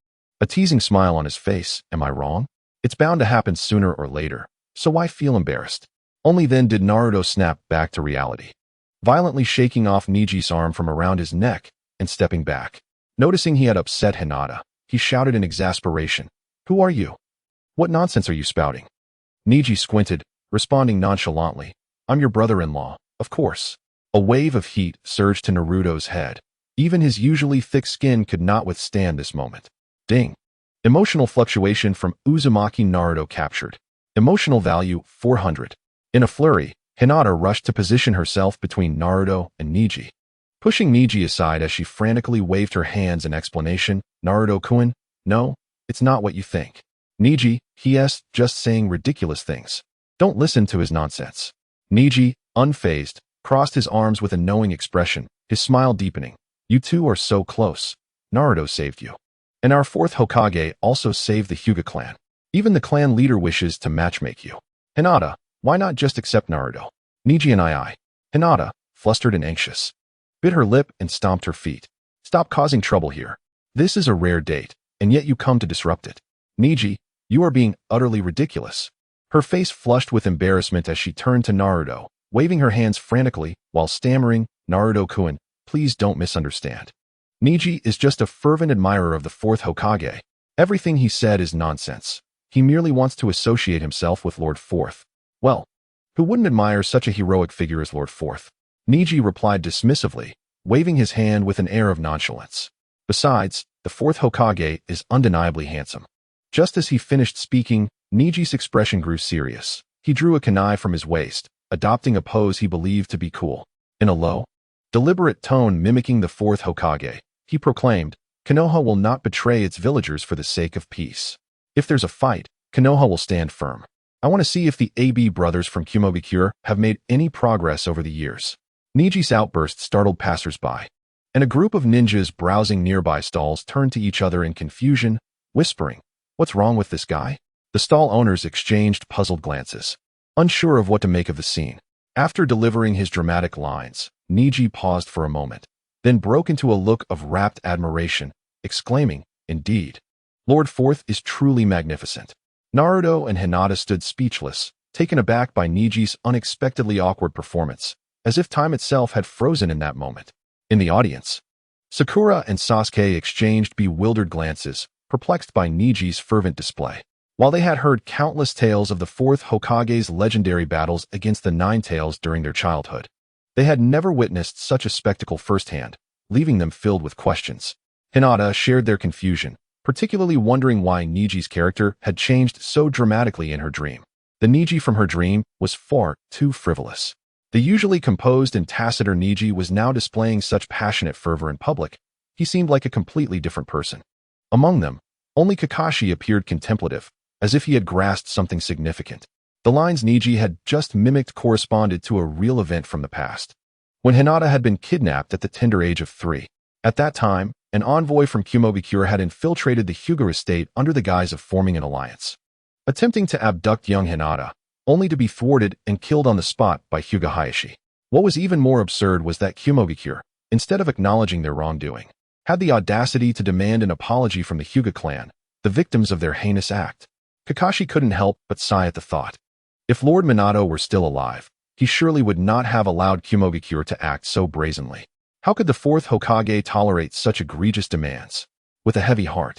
a teasing smile on his face. Am I wrong? It's bound to happen sooner or later, so why feel embarrassed? Only then did Naruto snap back to reality, violently shaking off Niji's arm from around his neck and stepping back. Noticing he had upset Hinata, he shouted in exasperation, Who are you? What nonsense are you spouting? Niji squinted, responding nonchalantly, I'm your brother-in-law, of course. A wave of heat surged to Naruto's head. Even his usually thick skin could not withstand this moment. Ding. Emotional fluctuation from Uzumaki. Naruto captured. Emotional value 400. In a flurry, Hinata rushed to position herself between Naruto and Niji, pushing Niji aside as she frantically waved her hands in explanation. Naruto-kun, no, it's not what you think. Niji, he's just saying ridiculous things. Don't listen to his nonsense. Niji, unfazed, crossed his arms with a knowing expression, his smile deepening. You two are so close. Naruto saved you. And our fourth Hokage also saved the Hyuga clan. Even the clan leader wishes to matchmake you. Hinata, why not just accept Naruto? Niji and I. Hinata, flustered and anxious, bit her lip and stomped her feet. Stop causing trouble here. This is a rare date, and yet you come to disrupt it. Niji, you are being utterly ridiculous. Her face flushed with embarrassment as she turned to Naruto, waving her hands frantically while stammering, Naruto-kun, please don't misunderstand. Niji is just a fervent admirer of the fourth Hokage. Everything he said is nonsense. He merely wants to associate himself with Lord Fourth. Well, who wouldn't admire such a heroic figure as Lord Fourth? Niji replied dismissively, waving his hand with an air of nonchalance. Besides, the fourth Hokage is undeniably handsome. Just as he finished speaking, Niji's expression grew serious. He drew a kunai from his waist, adopting a pose he believed to be cool. In a low, deliberate tone mimicking the fourth Hokage, he proclaimed, Konoha will not betray its villagers for the sake of peace. If there's a fight, Konoha will stand firm. I want to see if the AB brothers from Kumogakure have made any progress over the years. Niji's outburst startled passers-by. and a group of ninjas browsing nearby stalls turned to each other in confusion, whispering, "What's wrong with this guy?" The stall owners exchanged puzzled glances, unsure of what to make of the scene. After delivering his dramatic lines, Niji paused for a moment, then broke into a look of rapt admiration, exclaiming, "Indeed, Lord Fourth is truly magnificent." Naruto and Hinata stood speechless, taken aback by Niji's unexpectedly awkward performance, as if time itself had frozen in that moment. In the audience, Sakura and Sasuke exchanged bewildered glances, perplexed by Niji's fervent display. While they had heard countless tales of the fourth Hokage's legendary battles against the Nine Tails during their childhood, they had never witnessed such a spectacle firsthand, leaving them filled with questions. Hinata shared their confusion, particularly wondering why Niji's character had changed so dramatically in her dream. The Niji from her dream was far too frivolous. The usually composed and taciturn Niji was now displaying such passionate fervor in public. He seemed like a completely different person. Among them, only Kakashi appeared contemplative, as if he had grasped something significant. The lines Niji had just mimicked corresponded to a real event from the past, when Hinata had been kidnapped at the tender age of 3. At that time, an envoy from Kumogakure had infiltrated the Hyuga estate under the guise of forming an alliance, attempting to abduct young Hinata, only to be thwarted and killed on the spot by Hyuga Hayashi. What was even more absurd was that Kumogakure, instead of acknowledging their wrongdoing, had the audacity to demand an apology from the Hyuga clan, the victims of their heinous act. Kakashi couldn't help but sigh at the thought. If Lord Minato were still alive, he surely would not have allowed Kumogakure to act so brazenly. How could the fourth Hokage tolerate such egregious demands? With a heavy heart,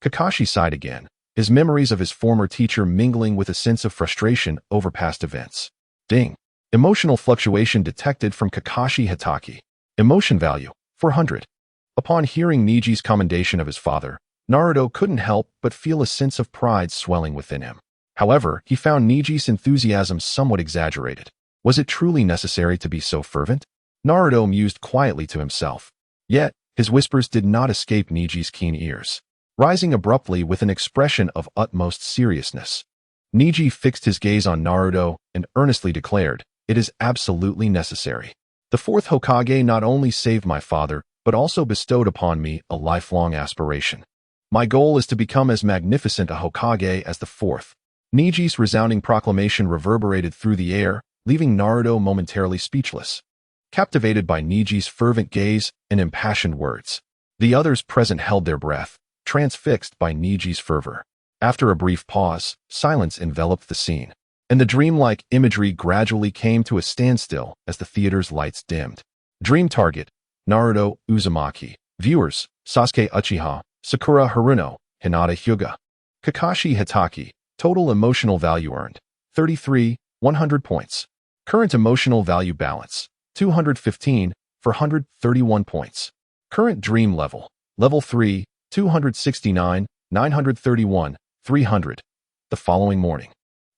Kakashi sighed again, his memories of his former teacher mingling with a sense of frustration over past events. Ding! Emotional fluctuation detected from Kakashi Hitaki. Emotion value, 400. Upon hearing Niji's commendation of his father, Naruto couldn't help but feel a sense of pride swelling within him. However, he found Niji's enthusiasm somewhat exaggerated. Was it truly necessary to be so fervent? Naruto mused quietly to himself. Yet, his whispers did not escape Niji's keen ears. Rising abruptly with an expression of utmost seriousness, Niji fixed his gaze on Naruto and earnestly declared, "It is absolutely necessary. The fourth Hokage not only saved my father, but also bestowed upon me a lifelong aspiration. My goal is to become as magnificent a Hokage as the fourth." Niji's resounding proclamation reverberated through the air, leaving Naruto momentarily speechless. Captivated by Niji's fervent gaze and impassioned words, the others present held their breath, transfixed by Niji's fervor. After a brief pause, silence enveloped the scene, and the dreamlike imagery gradually came to a standstill as the theater's lights dimmed. Dream target, Naruto Uzumaki. Viewers, Sasuke Uchiha, Sakura Haruno, Hinata Hyuga. Kakashi Hitaki. Total emotional value earned, 33, 100 points. Current emotional value balance, 215, 431 points. Current dream level, level 3, 269, 931, 300. The following morning,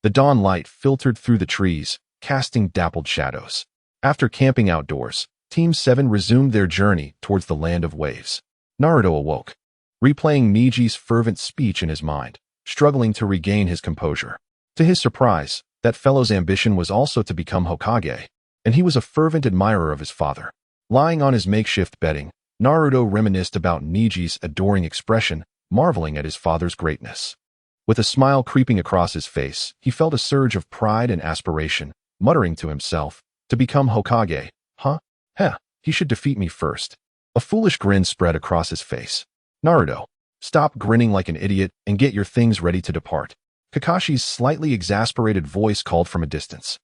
the dawn light filtered through the trees, casting dappled shadows. After camping outdoors, Team 7 resumed their journey towards the land of waves. Naruto awoke, replaying Niji's fervent speech in his mind, struggling to regain his composure. To his surprise, that fellow's ambition was also to become Hokage, and he was a fervent admirer of his father. Lying on his makeshift bedding, Naruto reminisced about Niji's adoring expression, marveling at his father's greatness. With a smile creeping across his face, he felt a surge of pride and aspiration, muttering to himself, "To become Hokage, huh? Heh, he should defeat me first." A foolish grin spread across his face. "Naruto, stop grinning like an idiot and get your things ready to depart." Kakashi's slightly exasperated voice called from a distance.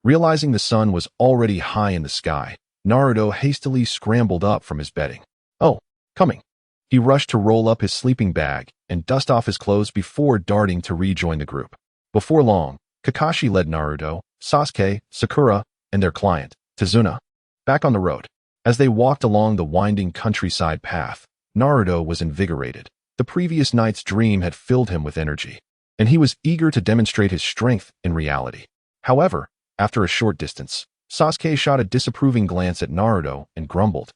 Realizing the sun was already high in the sky, Naruto hastily scrambled up from his bedding. "Oh, coming." He rushed to roll up his sleeping bag and dust off his clothes before darting to rejoin the group. Before long, Kakashi led Naruto, Sasuke, Sakura, and their client, Tazuna, back on the road. As they walked along the winding countryside path, Naruto was invigorated. The previous night's dream had filled him with energy, and he was eager to demonstrate his strength in reality. However, after a short distance, Sasuke shot a disapproving glance at Naruto and grumbled,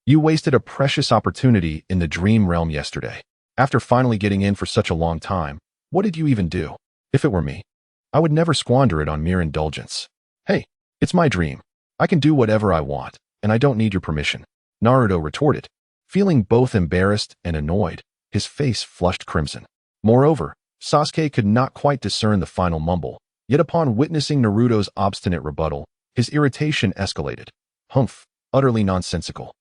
"You wasted a precious opportunity in the dream realm yesterday. After finally getting in for such a long time, what did you even do? If it were me, I would never squander it on mere indulgence." "Hey, it's my dream. I can do whatever I want, and I don't need your permission." Naruto retorted. Feeling both embarrassed and annoyed, his face flushed crimson. Moreover, Sasuke could not quite discern the final mumble, yet upon witnessing Naruto's obstinate rebuttal, his irritation escalated. Humph, utterly nonsensical.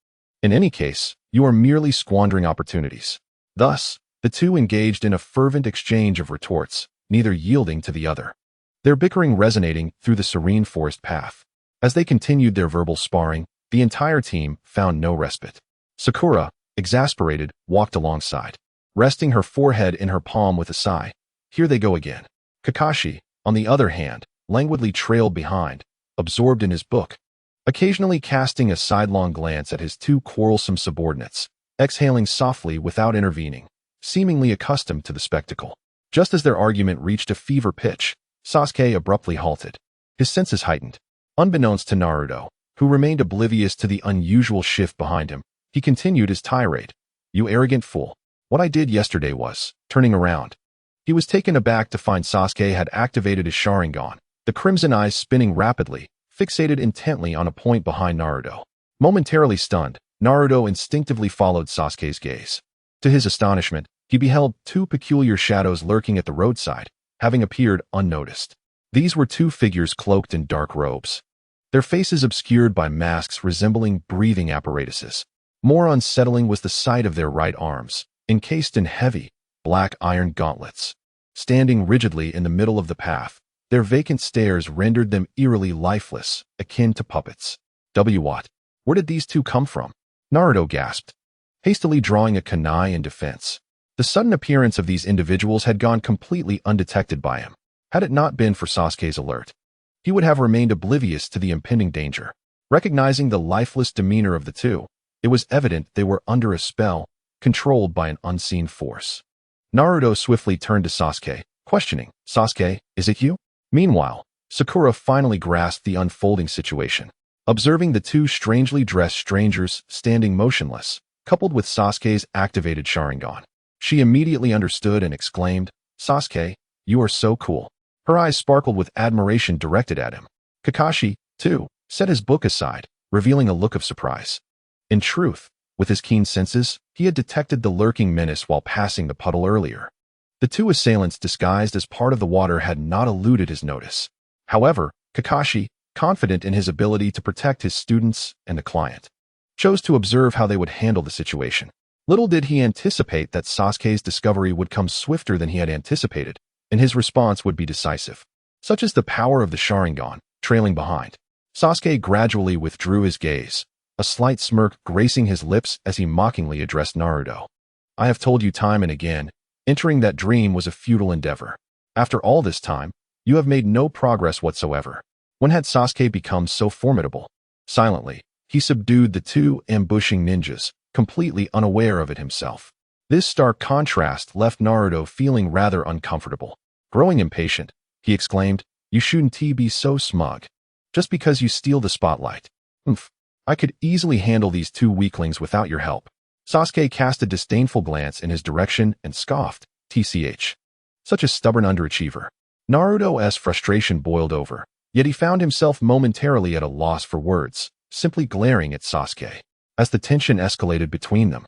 In any case, you are merely squandering opportunities. Thus, the two engaged in a fervent exchange of retorts, neither yielding to the other. Their bickering resonating through the serene forest path. As they continued their verbal sparring, the entire team found no respite. Sakura, exasperated, walked alongside, resting her forehead in her palm with a sigh. Here they go again. Kakashi, on the other hand, languidly trailed behind, absorbed in his book, occasionally casting a sidelong glance at his two quarrelsome subordinates, exhaling softly without intervening, seemingly accustomed to the spectacle. Just as their argument reached a fever pitch, Sasuke abruptly halted, his senses heightened. Unbeknownst to Naruto, who remained oblivious to the unusual shift behind him, he continued his tirade. You arrogant fool. What I did yesterday was, turning around. He was taken aback to find Sasuke had activated his Sharingan, the crimson eyes spinning rapidly, fixated intently on a point behind Naruto. Momentarily stunned, Naruto instinctively followed Sasuke's gaze. To his astonishment, he beheld two peculiar shadows lurking at the roadside, having appeared unnoticed. These were two figures cloaked in dark robes, their faces obscured by masks resembling breathing apparatuses. More unsettling was the sight of their right arms, encased in heavy, black iron gauntlets. Standing rigidly in the middle of the path, their vacant stares rendered them eerily lifeless, akin to puppets. What? Where did these two come from? Naruto gasped, hastily drawing a kunai in defense. The sudden appearance of these individuals had gone completely undetected by him. Had it not been for Sasuke's alert, he would have remained oblivious to the impending danger. Recognizing the lifeless demeanor of the two, it was evident they were under a spell, controlled by an unseen force. Naruto swiftly turned to Sasuke, questioning, Sasuke, is it you? Meanwhile, Sakura finally grasped the unfolding situation. Observing the two strangely dressed strangers standing motionless, coupled with Sasuke's activated Sharingan, she immediately understood and exclaimed, Sasuke, you are so cool. Her eyes sparkled with admiration directed at him. Kakashi, too, set his book aside, revealing a look of surprise. In truth, with his keen senses, he had detected the lurking menace while passing the puddle earlier. The two assailants disguised as part of the water had not eluded his notice. However, Kakashi, confident in his ability to protect his students and the client, chose to observe how they would handle the situation. Little did he anticipate that Sasuke's discovery would come swifter than he had anticipated, and his response would be decisive. Such is the power of the Sharingan, trailing behind. Sasuke gradually withdrew his gaze, a slight smirk gracing his lips as he mockingly addressed Naruto. I have told you time and again, entering that dream was a futile endeavor. After all this time, you have made no progress whatsoever. When had Sasuke become so formidable? Silently, he subdued the two ambushing ninjas, completely unaware of it himself. This stark contrast left Naruto feeling rather uncomfortable. Growing impatient, he exclaimed, you shouldn't be so smug. Just because you steal the spotlight. I could easily handle these two weaklings without your help. Sasuke cast a disdainful glance in his direction and scoffed, TCH. Such a stubborn underachiever. Naruto's frustration boiled over, yet he found himself momentarily at a loss for words, simply glaring at Sasuke. As the tension escalated between them,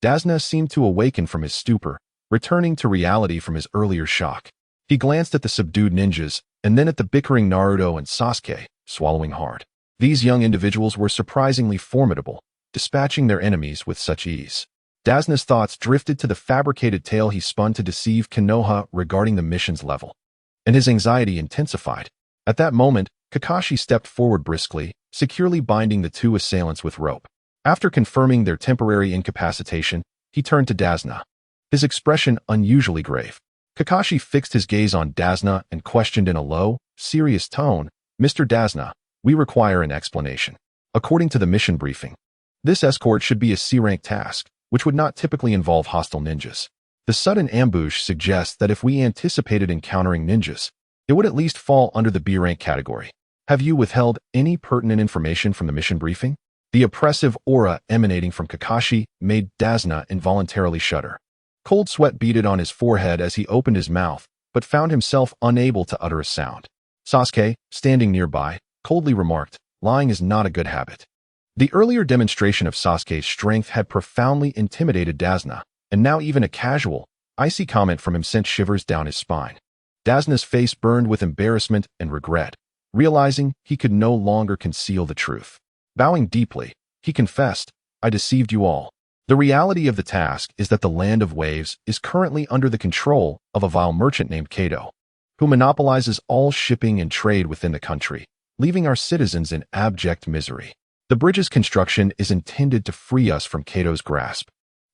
Dasna seemed to awaken from his stupor, returning to reality from his earlier shock. He glanced at the subdued ninjas, and then at the bickering Naruto and Sasuke, swallowing hard. These young individuals were surprisingly formidable, dispatching their enemies with such ease. Dasna's thoughts drifted to the fabricated tale he spun to deceive Konoha regarding the mission's level, and his anxiety intensified. At that moment, Kakashi stepped forward briskly, securely binding the two assailants with rope. After confirming their temporary incapacitation, he turned to Dasna, his expression unusually grave. Kakashi fixed his gaze on Dasna and questioned in a low, serious tone, Mr. Dasna, we require an explanation. According to the mission briefing, this escort should be a C-rank task, which would not typically involve hostile ninjas. The sudden ambush suggests that if we anticipated encountering ninjas, it would at least fall under the B-rank category. Have you withheld any pertinent information from the mission briefing? The oppressive aura emanating from Kakashi made Dasna involuntarily shudder. Cold sweat beaded on his forehead as he opened his mouth, but found himself unable to utter a sound. Sasuke, standing nearby, coldly remarked, lying is not a good habit. The earlier demonstration of Sasuke's strength had profoundly intimidated Dasna, and now even a casual, icy comment from him sent shivers down his spine. Dasna's face burned with embarrassment and regret, realizing he could no longer conceal the truth. Bowing deeply, he confessed, "I deceived you all. The reality of the task is that the Land of Waves is currently under the control of a vile merchant named Kato, who monopolizes all shipping and trade within the country, leaving our citizens in abject misery. The bridge's construction is intended to free us from Kato's grasp,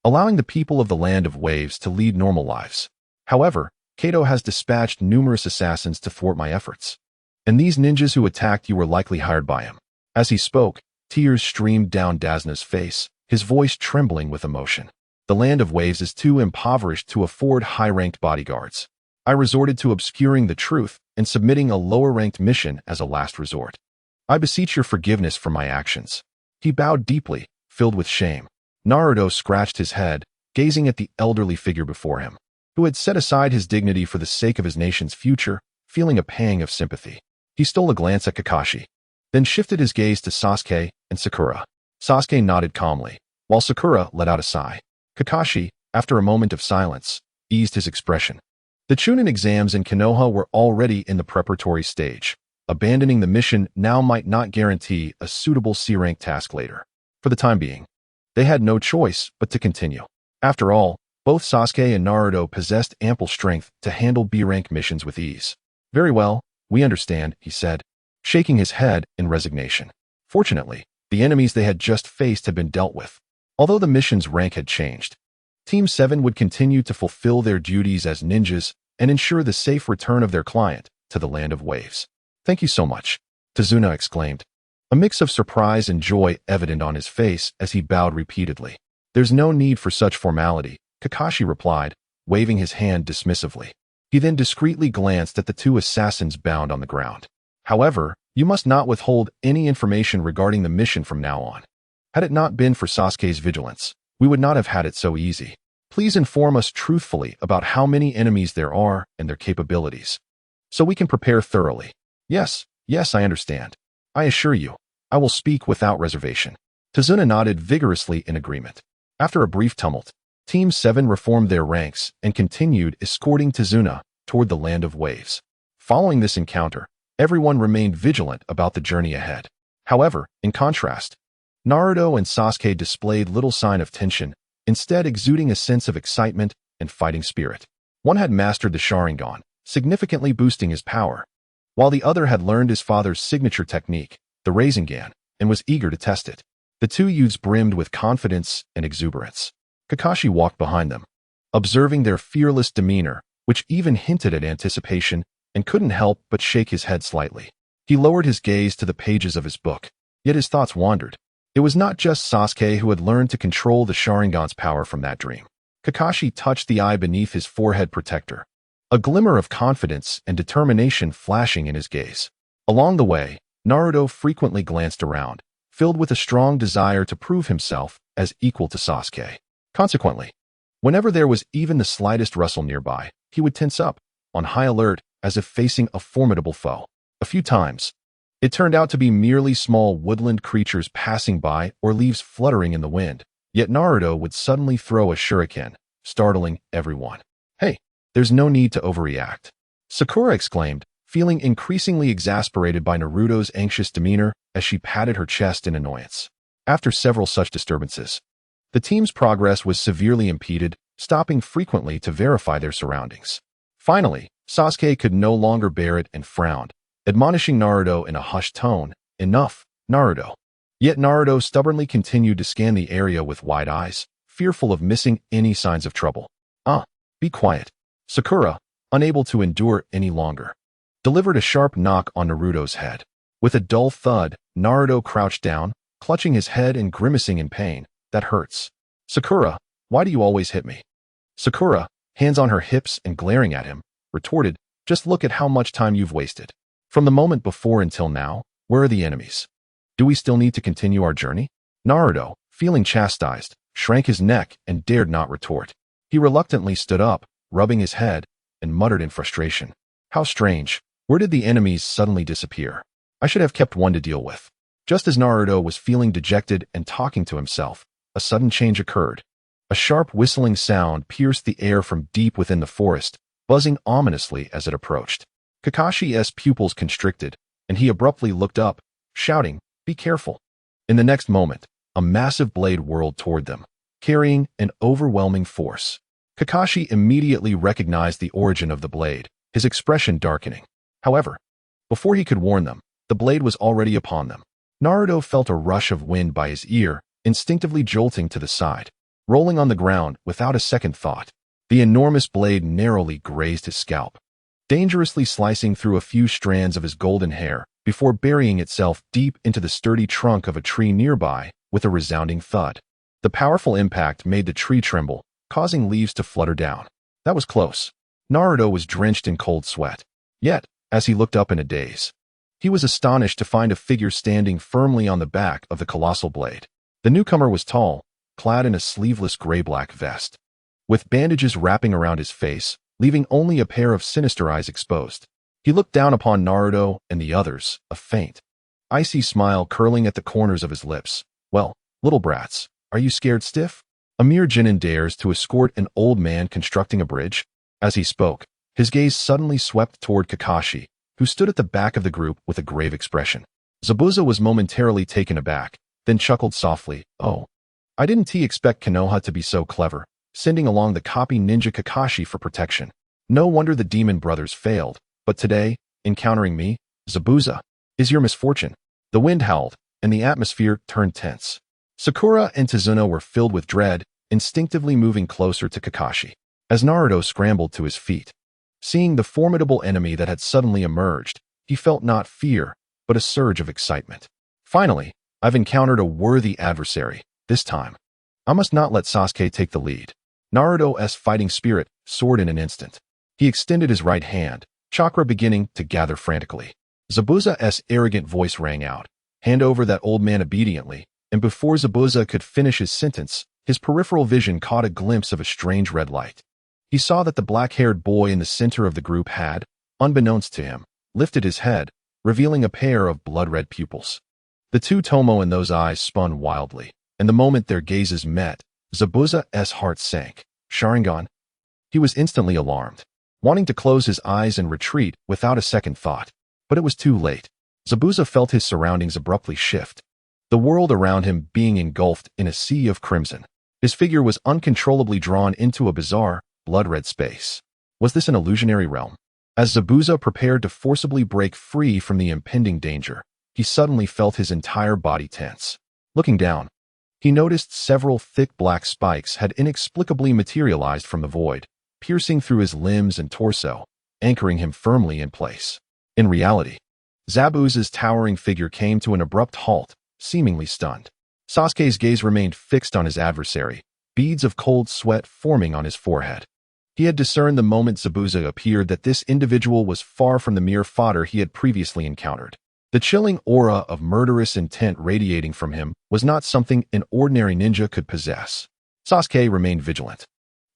allowing the people of the Land of Waves to lead normal lives. However, Kato has dispatched numerous assassins to thwart my efforts, and these ninjas who attacked you were likely hired by him." As he spoke, tears streamed down Dasna's face, his voice trembling with emotion. "The Land of Waves is too impoverished to afford high-ranked bodyguards. I resorted to obscuring the truth and submitting a lower-ranked mission as a last resort. I beseech your forgiveness for my actions." He bowed deeply, filled with shame. Naruto scratched his head, gazing at the elderly figure before him, who had set aside his dignity for the sake of his nation's future, feeling a pang of sympathy. He stole a glance at Kakashi, then shifted his gaze to Sasuke and Sakura. Sasuke nodded calmly, while Sakura let out a sigh. Kakashi, after a moment of silence, eased his expression. The Chunin exams in Konoha were already in the preparatory stage. Abandoning the mission now might not guarantee a suitable C-rank task later. For the time being, they had no choice but to continue. After all, both Sasuke and Naruto possessed ample strength to handle B-rank missions with ease. "Very well, we understand," he said, shaking his head in resignation. Fortunately, the enemies they had just faced had been dealt with. Although the mission's rank had changed, Team 7 would continue to fulfill their duties as ninjas and ensure the safe return of their client to the Land of Waves. "Thank you so much," Tazuna exclaimed, a mix of surprise and joy evident on his face as he bowed repeatedly. "There's no need for such formality," Kakashi replied, waving his hand dismissively. He then discreetly glanced at the two assassins bound on the ground. "However, you must not withhold any information regarding the mission from now on. Had it not been for Sasuke's vigilance, we would not have had it so easy. Please inform us truthfully about how many enemies there are and their capabilities, so we can prepare thoroughly." Yes, I understand. I assure you, I will speak without reservation." Tazuna nodded vigorously in agreement. After a brief tumult, Team 7 reformed their ranks and continued escorting Tazuna toward the Land of Waves. Following this encounter, everyone remained vigilant about the journey ahead. However, in contrast, Naruto and Sasuke displayed little sign of tension, instead exuding a sense of excitement and fighting spirit. One had mastered the Sharingan, significantly boosting his power, while the other had learned his father's signature technique, the Rasengan, and was eager to test it. The two youths brimmed with confidence and exuberance. Kakashi walked behind them, observing their fearless demeanor, which even hinted at anticipation, and couldn't help but shake his head slightly. He lowered his gaze to the pages of his book, yet his thoughts wandered. It was not just Sasuke who had learned to control the Sharingan's power from that dream. Kakashi touched the eye beneath his forehead protector, a glimmer of confidence and determination flashing in his gaze. Along the way, Naruto frequently glanced around, filled with a strong desire to prove himself as equal to Sasuke. Consequently, whenever there was even the slightest rustle nearby, he would tense up, on high alert, as if facing a formidable foe. A few times, it turned out to be merely small woodland creatures passing by or leaves fluttering in the wind, yet Naruto would suddenly throw a shuriken, startling everyone. "Hey, there's no need to overreact," Sakura exclaimed, feeling increasingly exasperated by Naruto's anxious demeanor as she patted her chest in annoyance. After several such disturbances, the team's progress was severely impeded, stopping frequently to verify their surroundings. Finally, Sasuke could no longer bear it and frowned, admonishing Naruto in a hushed tone, "Enough, Naruto." Yet Naruto stubbornly continued to scan the area with wide eyes, fearful of missing any signs of trouble. Be quiet." Sakura, unable to endure any longer, delivered a sharp knock on Naruto's head. With a dull thud, Naruto crouched down, clutching his head and grimacing in pain. "That hurts." "Sakura, why do you always hit me?" Sakura, hands on her hips and glaring at him, retorted, "Just look at how much time you've wasted. From the moment before until now, where are the enemies? Do we still need to continue our journey?" Naruto, feeling chastised, shrank his neck and dared not retort. He reluctantly stood up, rubbing his head, and muttered in frustration, "How strange. Where did the enemies suddenly disappear? I should have kept one to deal with." Just as Naruto was feeling dejected and talking to himself, a sudden change occurred. A sharp whistling sound pierced the air from deep within the forest, buzzing ominously as it approached. Kakashi's pupils constricted, and he abruptly looked up, shouting, "Be careful!" In the next moment, a massive blade whirled toward them, carrying an overwhelming force. Kakashi immediately recognized the origin of the blade, his expression darkening. However, before he could warn them, the blade was already upon them. Naruto felt a rush of wind by his ear, instinctively jolting to the side. Rolling on the ground without a second thought, the enormous blade narrowly grazed his scalp, dangerously slicing through a few strands of his golden hair before burying itself deep into the sturdy trunk of a tree nearby with a resounding thud. The powerful impact made the tree tremble, causing leaves to flutter down. That was close. Naruto was drenched in cold sweat. Yet, as he looked up in a daze, he was astonished to find a figure standing firmly on the back of the colossal blade. The newcomer was tall, clad in a sleeveless gray-black vest, with bandages wrapping around his face, leaving only a pair of sinister eyes exposed. He looked down upon Naruto and the others, a faint, icy smile curling at the corners of his lips. "Well, little brats, are you scared stiff? A mere genin dares to escort an old man constructing a bridge?" As he spoke, his gaze suddenly swept toward Kakashi, who stood at the back of the group with a grave expression. Zabuza was momentarily taken aback, then chuckled softly, "Oh, I didn't expect Konoha to be so clever, sending along the copy ninja Kakashi for protection. No wonder the demon brothers failed, but today, encountering me, Zabuza, is your misfortune." The wind howled, and the atmosphere turned tense. Sakura and Tazuna were filled with dread, instinctively moving closer to Kakashi. As Naruto scrambled to his feet, seeing the formidable enemy that had suddenly emerged, he felt not fear, but a surge of excitement. "Finally, I've encountered a worthy adversary. This time, I must not let Sasuke take the lead." Naruto's fighting spirit soared in an instant. He extended his right hand, chakra beginning to gather frantically. Zabuza's arrogant voice rang out, "Hand over that old man obediently," and before Zabuza could finish his sentence, his peripheral vision caught a glimpse of a strange red light. He saw that the black-haired boy in the center of the group had, unbeknownst to him, lifted his head, revealing a pair of blood-red pupils. The two Tomo in those eyes spun wildly, and the moment their gazes met, Zabuza's heart sank. Sharingan? He was instantly alarmed, wanting to close his eyes and retreat without a second thought. But it was too late. Zabuza felt his surroundings abruptly shift, the world around him being engulfed in a sea of crimson. His figure was uncontrollably drawn into a bizarre, blood-red space. Was this an illusionary realm? As Zabuza prepared to forcibly break free from the impending danger, he suddenly felt his entire body tense. Looking down, he noticed several thick black spikes had inexplicably materialized from the void, piercing through his limbs and torso, anchoring him firmly in place. In reality, Zabuza's towering figure came to an abrupt halt, seemingly stunned. Sasuke's gaze remained fixed on his adversary, beads of cold sweat forming on his forehead. He had discerned the moment Zabuza appeared that this individual was far from the mere fodder he had previously encountered. The chilling aura of murderous intent radiating from him was not something an ordinary ninja could possess. Sasuke remained vigilant,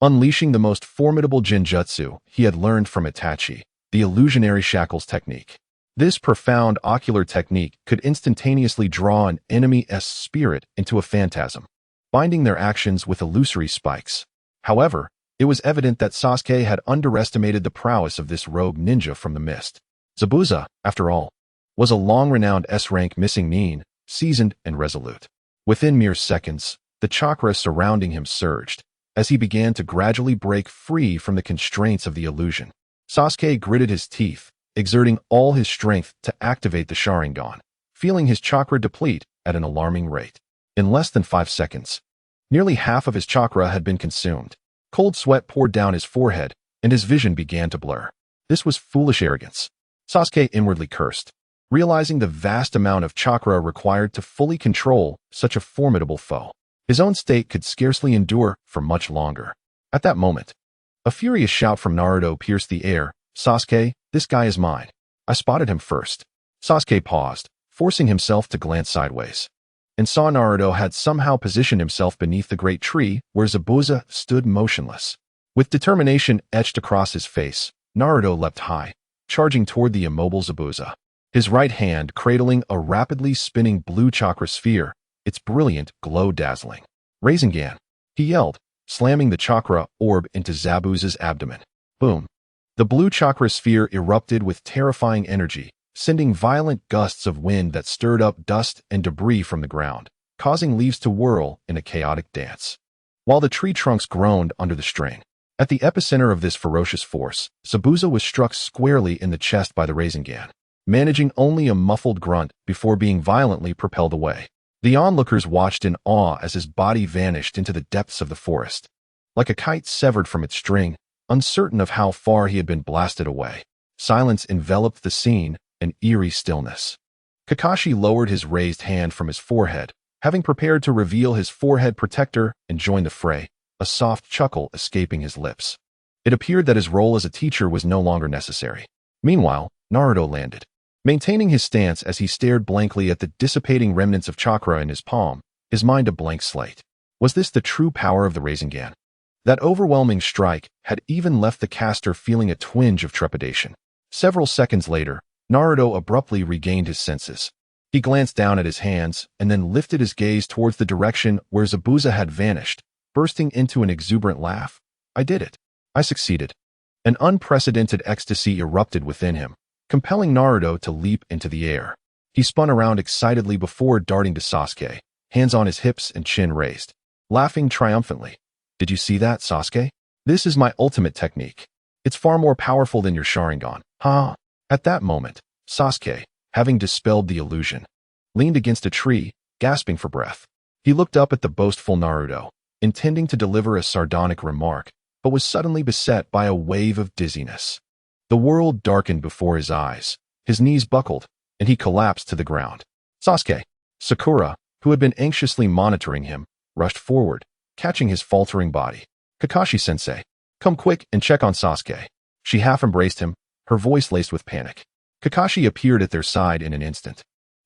unleashing the most formidable genjutsu he had learned from Itachi, the illusionary shackles technique. This profound ocular technique could instantaneously draw an enemy's spirit into a phantasm, binding their actions with illusory spikes. However, it was evident that Sasuke had underestimated the prowess of this rogue ninja from the mist. Zabuza, after all, was a long-renowned S-rank missing nin, seasoned and resolute. Within mere seconds, the chakra surrounding him surged, as he began to gradually break free from the constraints of the illusion. Sasuke gritted his teeth, exerting all his strength to activate the Sharingan, feeling his chakra deplete at an alarming rate. In less than 5 seconds, nearly half of his chakra had been consumed. Cold sweat poured down his forehead, and his vision began to blur. This was foolish arrogance. Sasuke inwardly cursed, realizing the vast amount of chakra required to fully control such a formidable foe. His own state could scarcely endure for much longer. At that moment, a furious shout from Naruto pierced the air. "Sasuke, this guy is mine. I spotted him first." Sasuke paused, forcing himself to glance sideways, and saw Naruto had somehow positioned himself beneath the great tree where Zabuza stood motionless. With determination etched across his face, Naruto leapt high, charging toward the immobile Zabuza. his right hand cradling a rapidly spinning blue chakra sphere, its brilliant glow dazzling. Rasengan, he yelled, slamming the chakra orb into Zabuza's abdomen. Boom. The blue chakra sphere erupted with terrifying energy, sending violent gusts of wind that stirred up dust and debris from the ground, causing leaves to whirl in a chaotic dance. While the tree trunks groaned under the strain. At the epicenter of this ferocious force, Zabuza was struck squarely in the chest by the Rasengan, managing only a muffled grunt before being violently propelled away. The onlookers watched in awe as his body vanished into the depths of the forest. Like a kite severed from its string, uncertain of how far he had been blasted away. Silence enveloped the scene, an eerie stillness. Kakashi lowered his raised hand from his forehead, having prepared to reveal his forehead protector and join the fray, a soft chuckle escaping his lips. It appeared that his role as a teacher was no longer necessary. Meanwhile, Naruto landed. Maintaining his stance as he stared blankly at the dissipating remnants of chakra in his palm, his mind a blank slate. Was this the true power of the Rasengan? That overwhelming strike had even left the caster feeling a twinge of trepidation. Several seconds later, Naruto abruptly regained his senses. He glanced down at his hands and then lifted his gaze towards the direction where Zabuza had vanished, bursting into an exuberant laugh. I did it. I succeeded. An unprecedented ecstasy erupted within him, compelling Naruto to leap into the air. He spun around excitedly before darting to Sasuke, hands on his hips and chin raised, laughing triumphantly. Did you see that, Sasuke? This is my ultimate technique. It's far more powerful than your Sharingan. Huh? At that moment, Sasuke, having dispelled the illusion, leaned against a tree, gasping for breath. He looked up at the boastful Naruto, intending to deliver a sardonic remark, but was suddenly beset by a wave of dizziness. The world darkened before his eyes, his knees buckled, and he collapsed to the ground. Sasuke! Sakura, who had been anxiously monitoring him, rushed forward, catching his faltering body. Kakashi-sensei, come quick and check on Sasuke. She half embraced him, her voice laced with panic. Kakashi appeared at their side in an instant,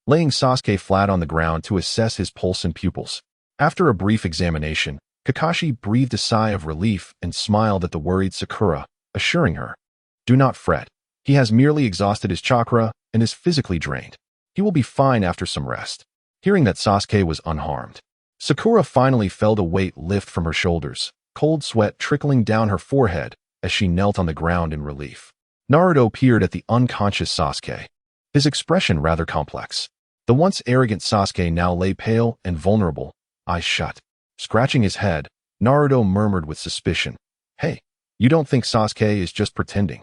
laying Sasuke flat on the ground to assess his pulse and pupils. After a brief examination, Kakashi breathed a sigh of relief and smiled at the worried Sakura, assuring her, do not fret. He has merely exhausted his chakra and is physically drained. He will be fine after some rest. Hearing that Sasuke was unharmed, Sakura finally felt a weight lift from her shoulders, cold sweat trickling down her forehead as she knelt on the ground in relief. Naruto peered at the unconscious Sasuke, his expression rather complex. The once arrogant Sasuke now lay pale and vulnerable, eyes shut. Scratching his head, Naruto murmured with suspicion, Hey, you don't think Sasuke is just pretending,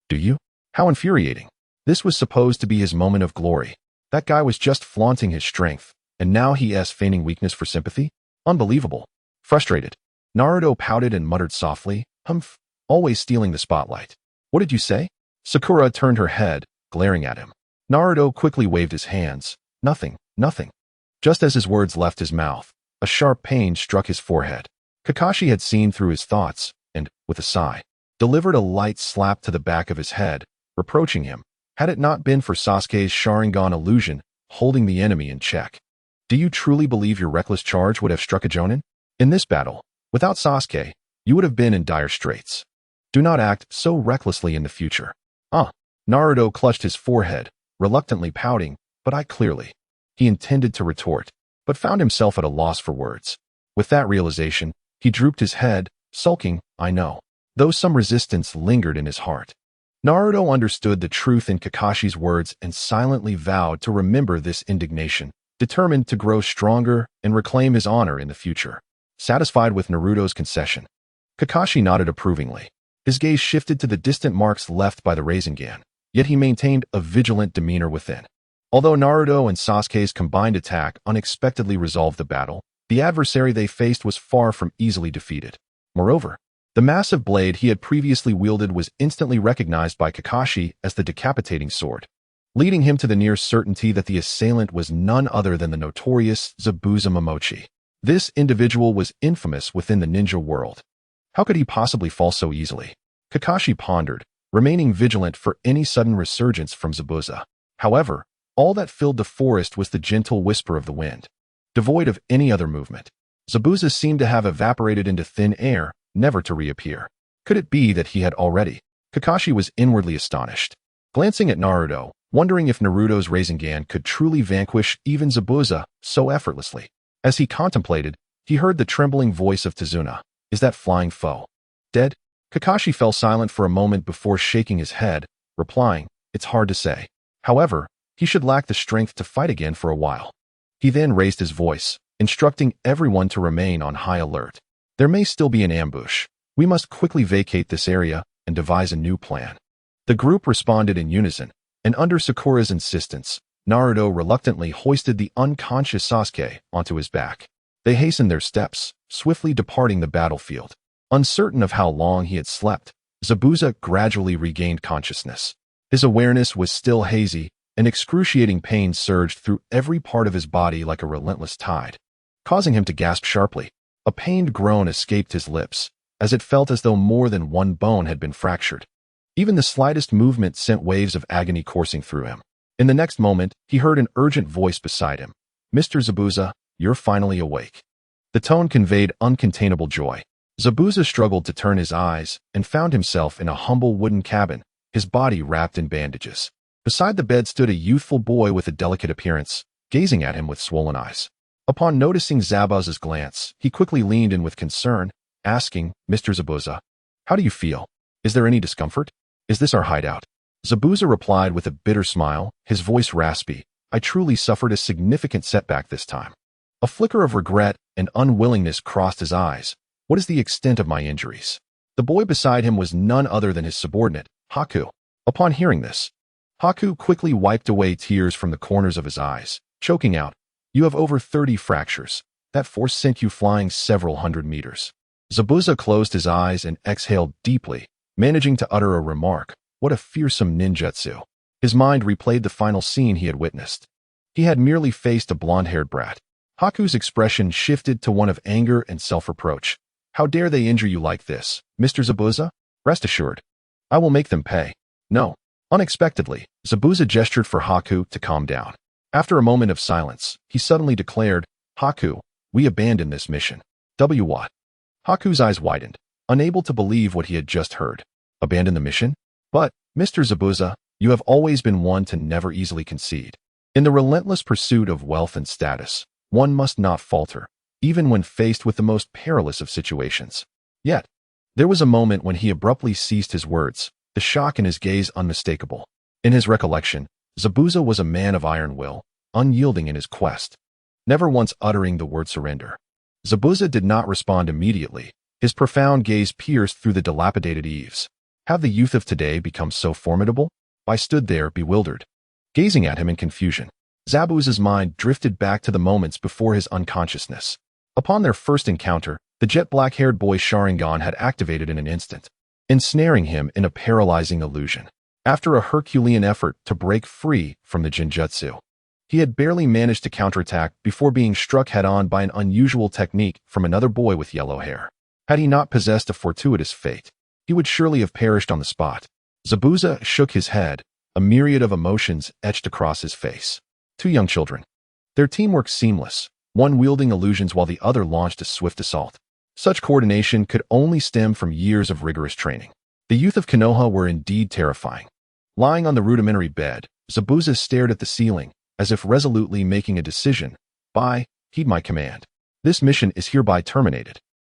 do you? How infuriating. This was supposed to be his moment of glory. That guy was just flaunting his strength, and now he is feigning weakness for sympathy? Unbelievable. Frustrated, Naruto pouted and muttered softly, Humph, always stealing the spotlight. What did you say? Sakura turned her head, glaring at him. Naruto quickly waved his hands. Nothing, nothing. Just as his words left his mouth, a sharp pain struck his forehead. Kakashi had seen through his thoughts and, with a sigh, delivered a light slap to the back of his head, reproaching him, had it not been for Sasuke's Sharingan illusion holding the enemy in check. Do you truly believe your reckless charge would have struck a Jonin? In this battle, without Sasuke, you would have been in dire straits. Do not act so recklessly in the future. Naruto clutched his forehead, reluctantly pouting, but clearly. He intended to retort, but found himself at a loss for words. With that realization, he drooped his head, sulking, I know, though some resistance lingered in his heart. Naruto understood the truth in Kakashi's words and silently vowed to remember this indignation, determined to grow stronger and reclaim his honor in the future. Satisfied with Naruto's concession, Kakashi nodded approvingly. His gaze shifted to the distant marks left by the Rasengan, yet he maintained a vigilant demeanor within. Although Naruto and Sasuke's combined attack unexpectedly resolved the battle, the adversary they faced was far from easily defeated. Moreover, the massive blade he had previously wielded was instantly recognized by Kakashi as the decapitating sword, leading him to the near certainty that the assailant was none other than the notorious Zabuza Momochi. This individual was infamous within the ninja world. How could he possibly fall so easily? Kakashi pondered, remaining vigilant for any sudden resurgence from Zabuza. However, all that filled the forest was the gentle whisper of the wind, devoid of any other movement. Zabuza seemed to have evaporated into thin air, never to reappear. Could it be that he had already? Kakashi was inwardly astonished. Glancing at Naruto, wondering if Naruto's Rasengan could truly vanquish even Zabuza so effortlessly. As he contemplated, he heard the trembling voice of Tazuna. Is that flying foe dead? Kakashi fell silent for a moment before shaking his head, replying, it's hard to say. However, he should lack the strength to fight again for a while. He then raised his voice, instructing everyone to remain on high alert. There may still be an ambush. We must quickly vacate this area and devise a new plan. The group responded in unison, and under Sakura's insistence, Naruto reluctantly hoisted the unconscious Sasuke onto his back. They hastened their steps, swiftly departing the battlefield. Uncertain of how long he had slept, Zabuza gradually regained consciousness. His awareness was still hazy, and excruciating pain surged through every part of his body like a relentless tide, causing him to gasp sharply. A pained groan escaped his lips, as it felt as though more than one bone had been fractured. Even the slightest movement sent waves of agony coursing through him. In the next moment, he heard an urgent voice beside him. Mr. Zabuza, you're finally awake. The tone conveyed uncontainable joy. Zabuza struggled to turn his eyes and found himself in a humble wooden cabin, his body wrapped in bandages. Beside the bed stood a youthful boy with a delicate appearance, gazing at him with swollen eyes. Upon noticing Zabuza's glance, he quickly leaned in with concern, asking, Mr. Zabuza, how do you feel? Is there any discomfort? Is this our hideout? Zabuza replied with a bitter smile, his voice raspy. I truly suffered a significant setback this time. A flicker of regret and unwillingness crossed his eyes. What is the extent of my injuries? The boy beside him was none other than his subordinate, Haku. Upon hearing this, Haku quickly wiped away tears from the corners of his eyes, choking out, You have over 30 fractures. That force sent you flying several hundred meters. Zabuza closed his eyes and exhaled deeply, managing to utter a remark. What a fearsome ninjutsu. His mind replayed the final scene he had witnessed. He had merely faced a blonde-haired brat. Haku's expression shifted to one of anger and self-reproach. How dare they injure you like this, Mr. Zabuza? Rest assured, I will make them pay. No. Unexpectedly, Zabuza gestured for Haku to calm down. After a moment of silence, he suddenly declared, Haku, we abandon this mission. What? Haku's eyes widened, unable to believe what he had just heard. Abandon the mission? But, Mr. Zabuza, you have always been one to never easily concede. In the relentless pursuit of wealth and status, one must not falter, even when faced with the most perilous of situations. Yet, there was a moment when he abruptly ceased his words, the shock in his gaze unmistakable. In his recollection, Zabuza was a man of iron will, unyielding in his quest, never once uttering the word surrender. Zabuza did not respond immediately. His profound gaze pierced through the dilapidated eaves. Have the youth of today become so formidable? I stood there, bewildered, gazing at him in confusion. Zabuza's mind drifted back to the moments before his unconsciousness. Upon their first encounter, the jet-black-haired boy Sharingan had activated in an instant, ensnaring him in a paralyzing illusion. After a Herculean effort to break free from the Jinjutsu, he had barely managed to counterattack before being struck head-on by an unusual technique from another boy with yellow hair. Had he not possessed a fortuitous fate, he would surely have perished on the spot. Zabuza shook his head, a myriad of emotions etched across his face. Two young children. Their teamwork seamless, one wielding illusions while the other launched a swift assault. Such coordination could only stem from years of rigorous training. The youth of Konoha were indeed terrifying. Lying on the rudimentary bed, Zabuza stared at the ceiling, as if resolutely making a decision. Heed my command. This mission is hereby terminated.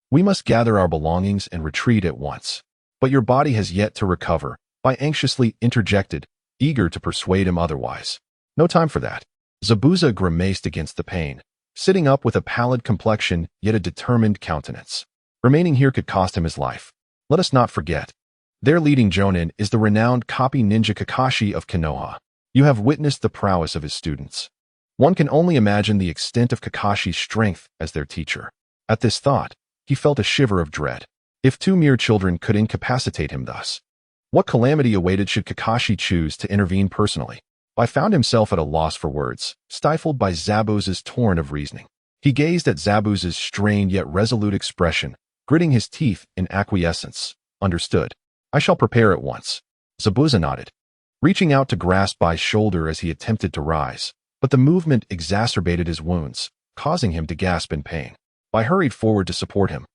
We must gather our belongings and retreat at once. But your body has yet to recover, Bai anxiously interjected, eager to persuade him otherwise. No time for that. Zabuza grimaced against the pain, sitting up with a pallid complexion yet a determined countenance. Remaining here could cost him his life. Let us not forget. Their leading jonin is the renowned copy ninja Kakashi of Konoha. You have witnessed the prowess of his students. One can only imagine the extent of Kakashi's strength as their teacher. At this thought, he felt a shiver of dread. If two mere children could incapacitate him thus, what calamity awaited should Kakashi choose to intervene personally? Bai found himself at a loss for words, stifled by Zabuza's torrent of reasoning. He gazed at Zabuza's strained yet resolute expression, gritting his teeth in acquiescence. Understood. I shall prepare at once. Zabuza nodded, reaching out to grasp Bai's shoulder as he attempted to rise, but the movement exacerbated his wounds, causing him to gasp in pain. Bai hurried forward to support him,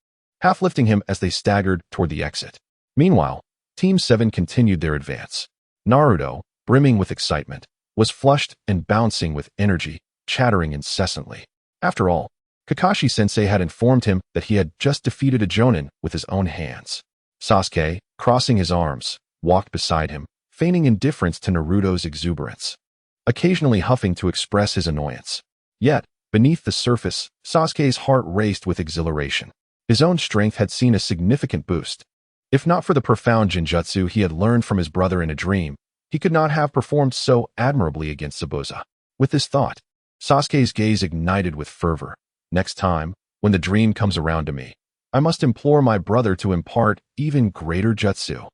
half lifting him as they staggered toward the exit. Meanwhile, Team 7 continued their advance. Naruto, brimming with excitement, was flushed and bouncing with energy, chattering incessantly. After all, Kakashi-sensei had informed him that he had just defeated a Jonin with his own hands. Sasuke, crossing his arms, walked beside him, feigning indifference to Naruto's exuberance, occasionally huffing to express his annoyance. Yet, beneath the surface, Sasuke's heart raced with exhilaration. His own strength had seen a significant boost. If not for the profound genjutsu he had learned from his brother in a dream, he could not have performed so admirably against Zabuza. With this thought, Sasuke's gaze ignited with fervor. Next time, when the dream comes around to me, I must implore my brother to impart even greater jutsu.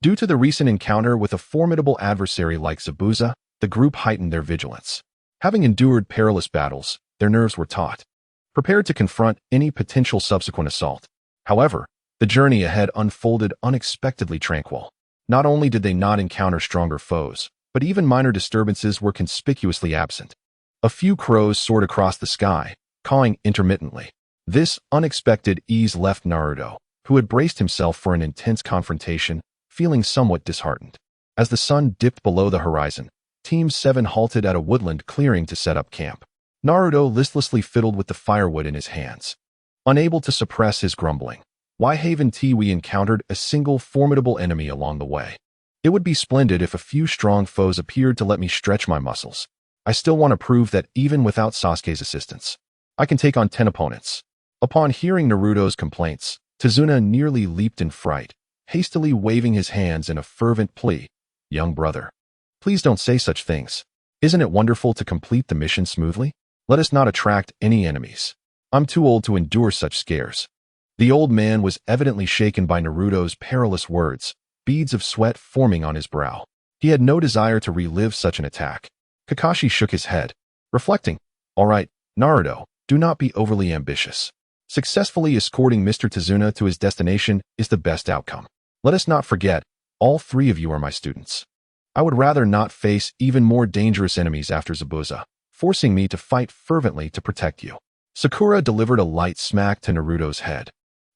Due to the recent encounter with a formidable adversary like Zabuza, the group heightened their vigilance. Having endured perilous battles, their nerves were taut, prepared to confront any potential subsequent assault. However, the journey ahead unfolded unexpectedly tranquil. Not only did they not encounter stronger foes, but even minor disturbances were conspicuously absent. A few crows soared across the sky, cawing intermittently. This unexpected ease left Naruto, who had braced himself for an intense confrontation, feeling somewhat disheartened. As the sun dipped below the horizon, Team 7 halted at a woodland clearing to set up camp. Naruto listlessly fiddled with the firewood in his hands, unable to suppress his grumbling. Why haven't we encountered a single formidable enemy along the way? It would be splendid if a few strong foes appeared to let me stretch my muscles. I still want to prove that even without Sasuke's assistance, I can take on 10 opponents. Upon hearing Naruto's complaints, Tazuna nearly leaped in fright, hastily waving his hands in a fervent plea. Young brother, please don't say such things. Isn't it wonderful to complete the mission smoothly? Let us not attract any enemies. I'm too old to endure such scares. The old man was evidently shaken by Naruto's perilous words, beads of sweat forming on his brow. He had no desire to relive such an attack. Kakashi shook his head, reflecting, all right, Naruto, do not be overly ambitious. Successfully escorting Mr. Tazuna to his destination is the best outcome. Let us not forget, all 3 of you are my students. I would rather not face even more dangerous enemies after Zabuza, forcing me to fight fervently to protect you. Sakura delivered a light smack to Naruto's head,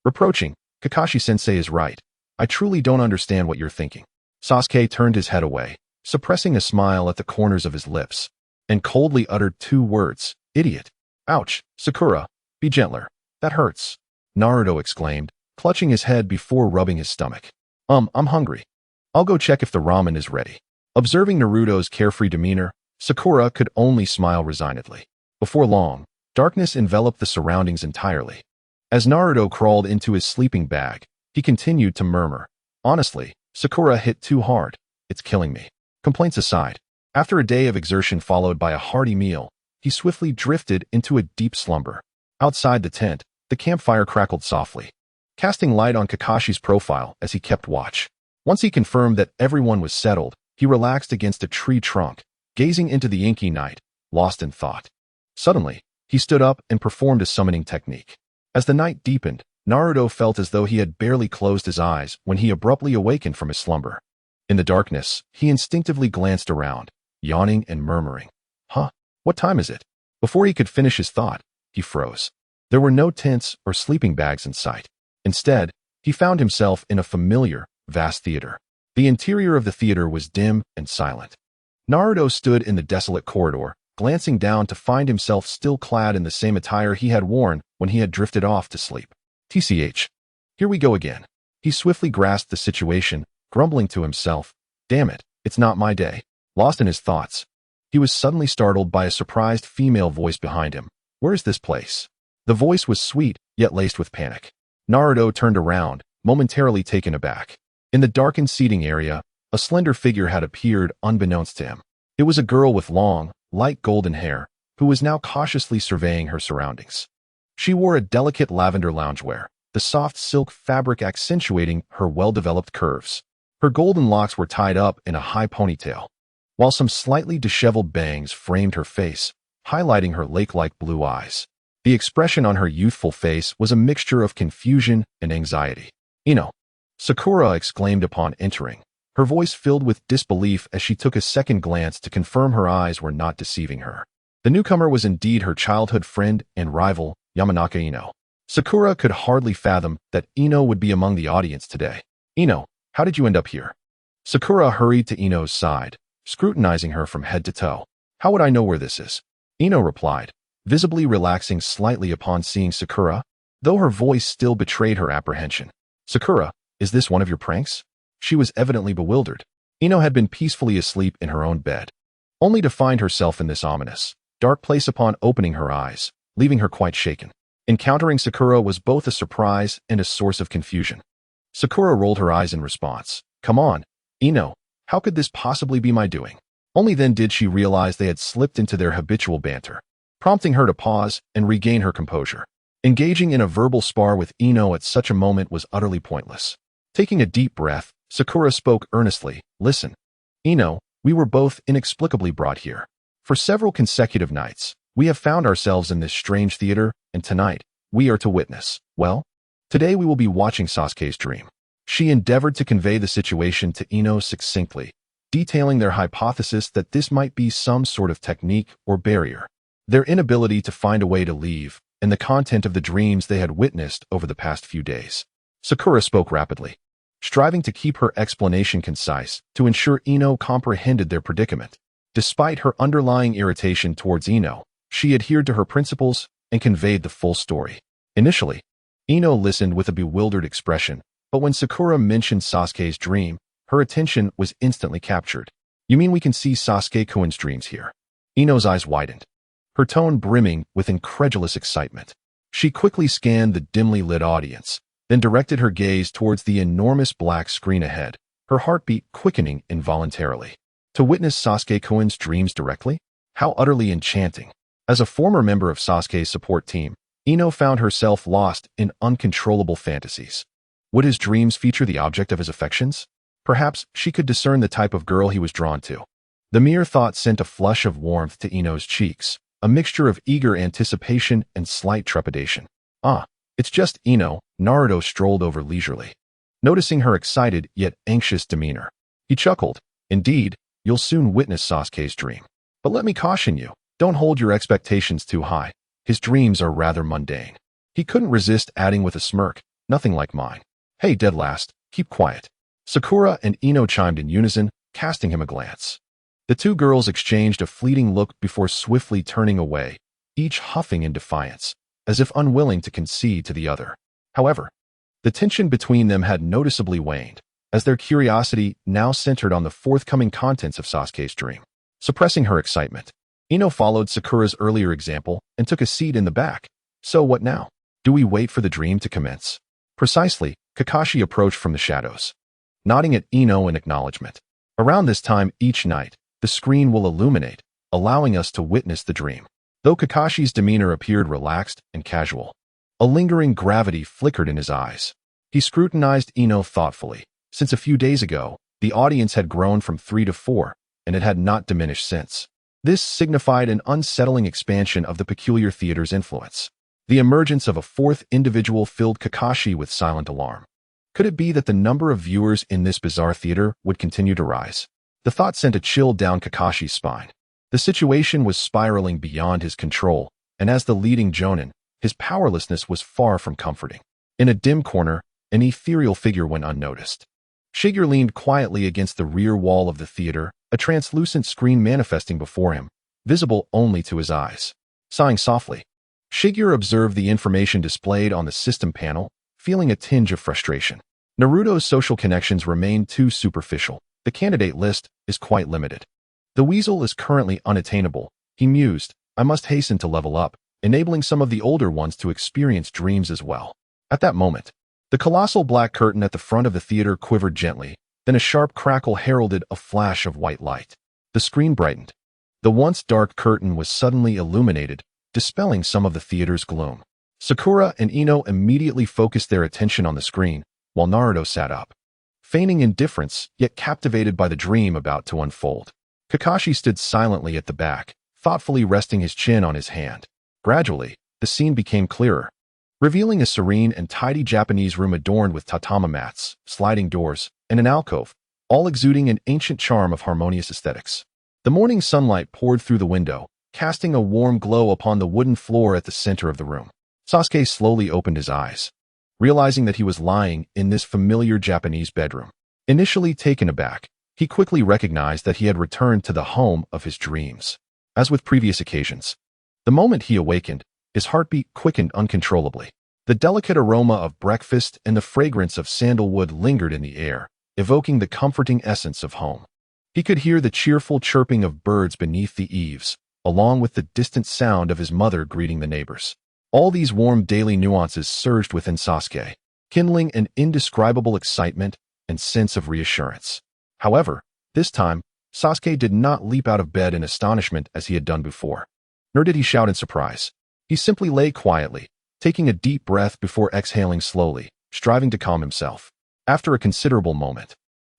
reproaching, Kakashi-sensei is right. I truly don't understand what you're thinking. Sasuke turned his head away, suppressing a smile at the corners of his lips, and coldly uttered 2 words, idiot. Ouch, Sakura, be gentler. That hurts. Naruto exclaimed, clutching his head before rubbing his stomach. I'm hungry. I'll go check if the ramen is ready. Observing Naruto's carefree demeanor, Sakura could only smile resignedly. Before long, darkness enveloped the surroundings entirely. As Naruto crawled into his sleeping bag, he continued to murmur, honestly, Sakura hit too hard. It's killing me. Complaints aside, after a day of exertion followed by a hearty meal, he swiftly drifted into a deep slumber. Outside the tent, the campfire crackled softly, casting light on Kakashi's profile as he kept watch. Once he confirmed that everyone was settled, he relaxed against a tree trunk, gazing into the inky night, lost in thought. Suddenly, he stood up and performed a summoning technique. As the night deepened, Naruto felt as though he had barely closed his eyes when he abruptly awakened from his slumber. In the darkness, he instinctively glanced around, yawning and murmuring, Huh, what time is it? Before he could finish his thought, he froze. There were no tents or sleeping bags in sight. Instead, he found himself in a familiar, vast theater. The interior of the theater was dim and silent. Naruto stood in the desolate corridor, glancing down to find himself still clad in the same attire he had worn when he had drifted off to sleep. TCH. Here we go again. He swiftly grasped the situation, grumbling to himself, damn it, it's not my day. Lost in his thoughts, he was suddenly startled by a surprised female voice behind him. Where is this place? The voice was sweet, yet laced with panic. Naruto turned around, momentarily taken aback. In the darkened seating area, a slender figure had appeared unbeknownst to him. It was a girl with long, light golden hair, who was now cautiously surveying her surroundings. She wore a delicate lavender loungewear, the soft silk fabric accentuating her well-developed curves. Her golden locks were tied up in a high ponytail, while some slightly disheveled bangs framed her face, highlighting her lake-like blue eyes. The expression on her youthful face was a mixture of confusion and anxiety. Ino, Sakura exclaimed upon entering, her voice filled with disbelief as she took a second glance to confirm her eyes were not deceiving her. The newcomer was indeed her childhood friend and rival, Yamanaka Ino. Sakura could hardly fathom that Ino would be among the audience today. Ino, how did you end up here? Sakura hurried to Ino's side, scrutinizing her from head to toe. How would I know where this is? Ino replied, visibly relaxing slightly upon seeing Sakura, though her voice still betrayed her apprehension. Sakura, is this one of your pranks? She was evidently bewildered. Ino had been peacefully asleep in her own bed, only to find herself in this ominous, dark place upon opening her eyes, leaving her quite shaken. Encountering Sakura was both a surprise and a source of confusion. Sakura rolled her eyes in response. Come on, Ino, how could this possibly be my doing? Only then did she realize they had slipped into their habitual banter, prompting her to pause and regain her composure. Engaging in a verbal spar with Ino at such a moment was utterly pointless. Taking a deep breath, Sakura spoke earnestly. Listen, Ino, we were both inexplicably brought here. For several consecutive nights, we have found ourselves in this strange theater, and tonight, we are to witness. Well, today we will be watching Sasuke's dream. She endeavored to convey the situation to Ino succinctly, detailing their hypothesis that this might be some sort of technique or barrier. Their inability to find a way to leave, and the content of the dreams they had witnessed over the past few days. Sakura spoke rapidly, striving to keep her explanation concise to ensure Ino comprehended their predicament. Despite her underlying irritation towards Ino, she adhered to her principles and conveyed the full story. Initially, Ino listened with a bewildered expression, but when Sakura mentioned Sasuke's dream, her attention was instantly captured. You mean we can see Sasuke-kun's dreams here? Ino's eyes widened, her tone brimming with incredulous excitement. She quickly scanned the dimly lit audience, then directed her gaze towards the enormous black screen ahead, her heartbeat quickening involuntarily. To witness Sasuke-kun's dreams directly? How utterly enchanting. As a former member of Sasuke's support team, Ino found herself lost in uncontrollable fantasies. Would his dreams feature the object of his affections? Perhaps she could discern the type of girl he was drawn to. The mere thought sent a flush of warmth to Ino's cheeks, a mixture of eager anticipation and slight trepidation. Ah, it's just Ino, Naruto strolled over leisurely, noticing her excited yet anxious demeanor. He chuckled. Indeed, you'll soon witness Sasuke's dream. But let me caution you, don't hold your expectations too high. His dreams are rather mundane. He couldn't resist adding with a smirk, nothing like mine. Hey, dead last, keep quiet. Sakura and Ino chimed in unison, casting him a glance. The two girls exchanged a fleeting look before swiftly turning away, each huffing in defiance, as if unwilling to concede to the other. However, the tension between them had noticeably waned, as their curiosity now centered on the forthcoming contents of Sasuke's dream. Suppressing her excitement, Ino followed Sakura's earlier example and took a seat in the back. So what now? Do we wait for the dream to commence? Precisely, Kakashi approached from the shadows, nodding at Ino in acknowledgement. Around this time each night, the screen will illuminate, allowing us to witness the dream. Though Kakashi's demeanor appeared relaxed and casual, a lingering gravity flickered in his eyes. He scrutinized Ino thoughtfully, since a few days ago, the audience had grown from 3 to 4, and it had not diminished since. This signified an unsettling expansion of the peculiar theater's influence. The emergence of a fourth individual filled Kakashi with silent alarm. Could it be that the number of viewers in this bizarre theater would continue to rise? The thought sent a chill down Kakashi's spine. The situation was spiraling beyond his control, and as the leading jonin, his powerlessness was far from comforting. In a dim corner, an ethereal figure went unnoticed. Shigeru leaned quietly against the rear wall of the theater, a translucent screen manifesting before him, visible only to his eyes. Sighing softly, Shigeru observed the information displayed on the system panel, feeling a tinge of frustration. Naruto's social connections remain too superficial. The candidate list is quite limited. The weasel is currently unattainable, he mused. I must hasten to level up, enabling some of the older ones to experience dreams as well. At that moment, the colossal black curtain at the front of the theater quivered gently, then a sharp crackle heralded a flash of white light. The screen brightened. The once dark curtain was suddenly illuminated, dispelling some of the theater's gloom. Sakura and Ino immediately focused their attention on the screen, while Naruto sat up, feigning indifference, yet captivated by the dream about to unfold. Kakashi stood silently at the back, thoughtfully resting his chin on his hand. Gradually, the scene became clearer, revealing a serene and tidy Japanese room adorned with tatami mats, sliding doors, and an alcove, all exuding an ancient charm of harmonious aesthetics. The morning sunlight poured through the window, casting a warm glow upon the wooden floor at the center of the room. Sasuke slowly opened his eyes, realizing that he was lying in this familiar Japanese bedroom. Initially taken aback, He quickly recognized that he had returned to the home of his dreams. As with previous occasions, the moment he awakened, his heartbeat quickened uncontrollably. The delicate aroma of breakfast and the fragrance of sandalwood lingered in the air, evoking the comforting essence of home. He could hear the cheerful chirping of birds beneath the eaves, along with the distant sound of his mother greeting the neighbors. All these warm daily nuances surged within Sasuke, kindling an indescribable excitement and sense of reassurance. However, this time, Sasuke did not leap out of bed in astonishment as he had done before. Nor did he shout in surprise. He simply lay quietly, taking a deep breath before exhaling slowly, striving to calm himself. After a considerable moment,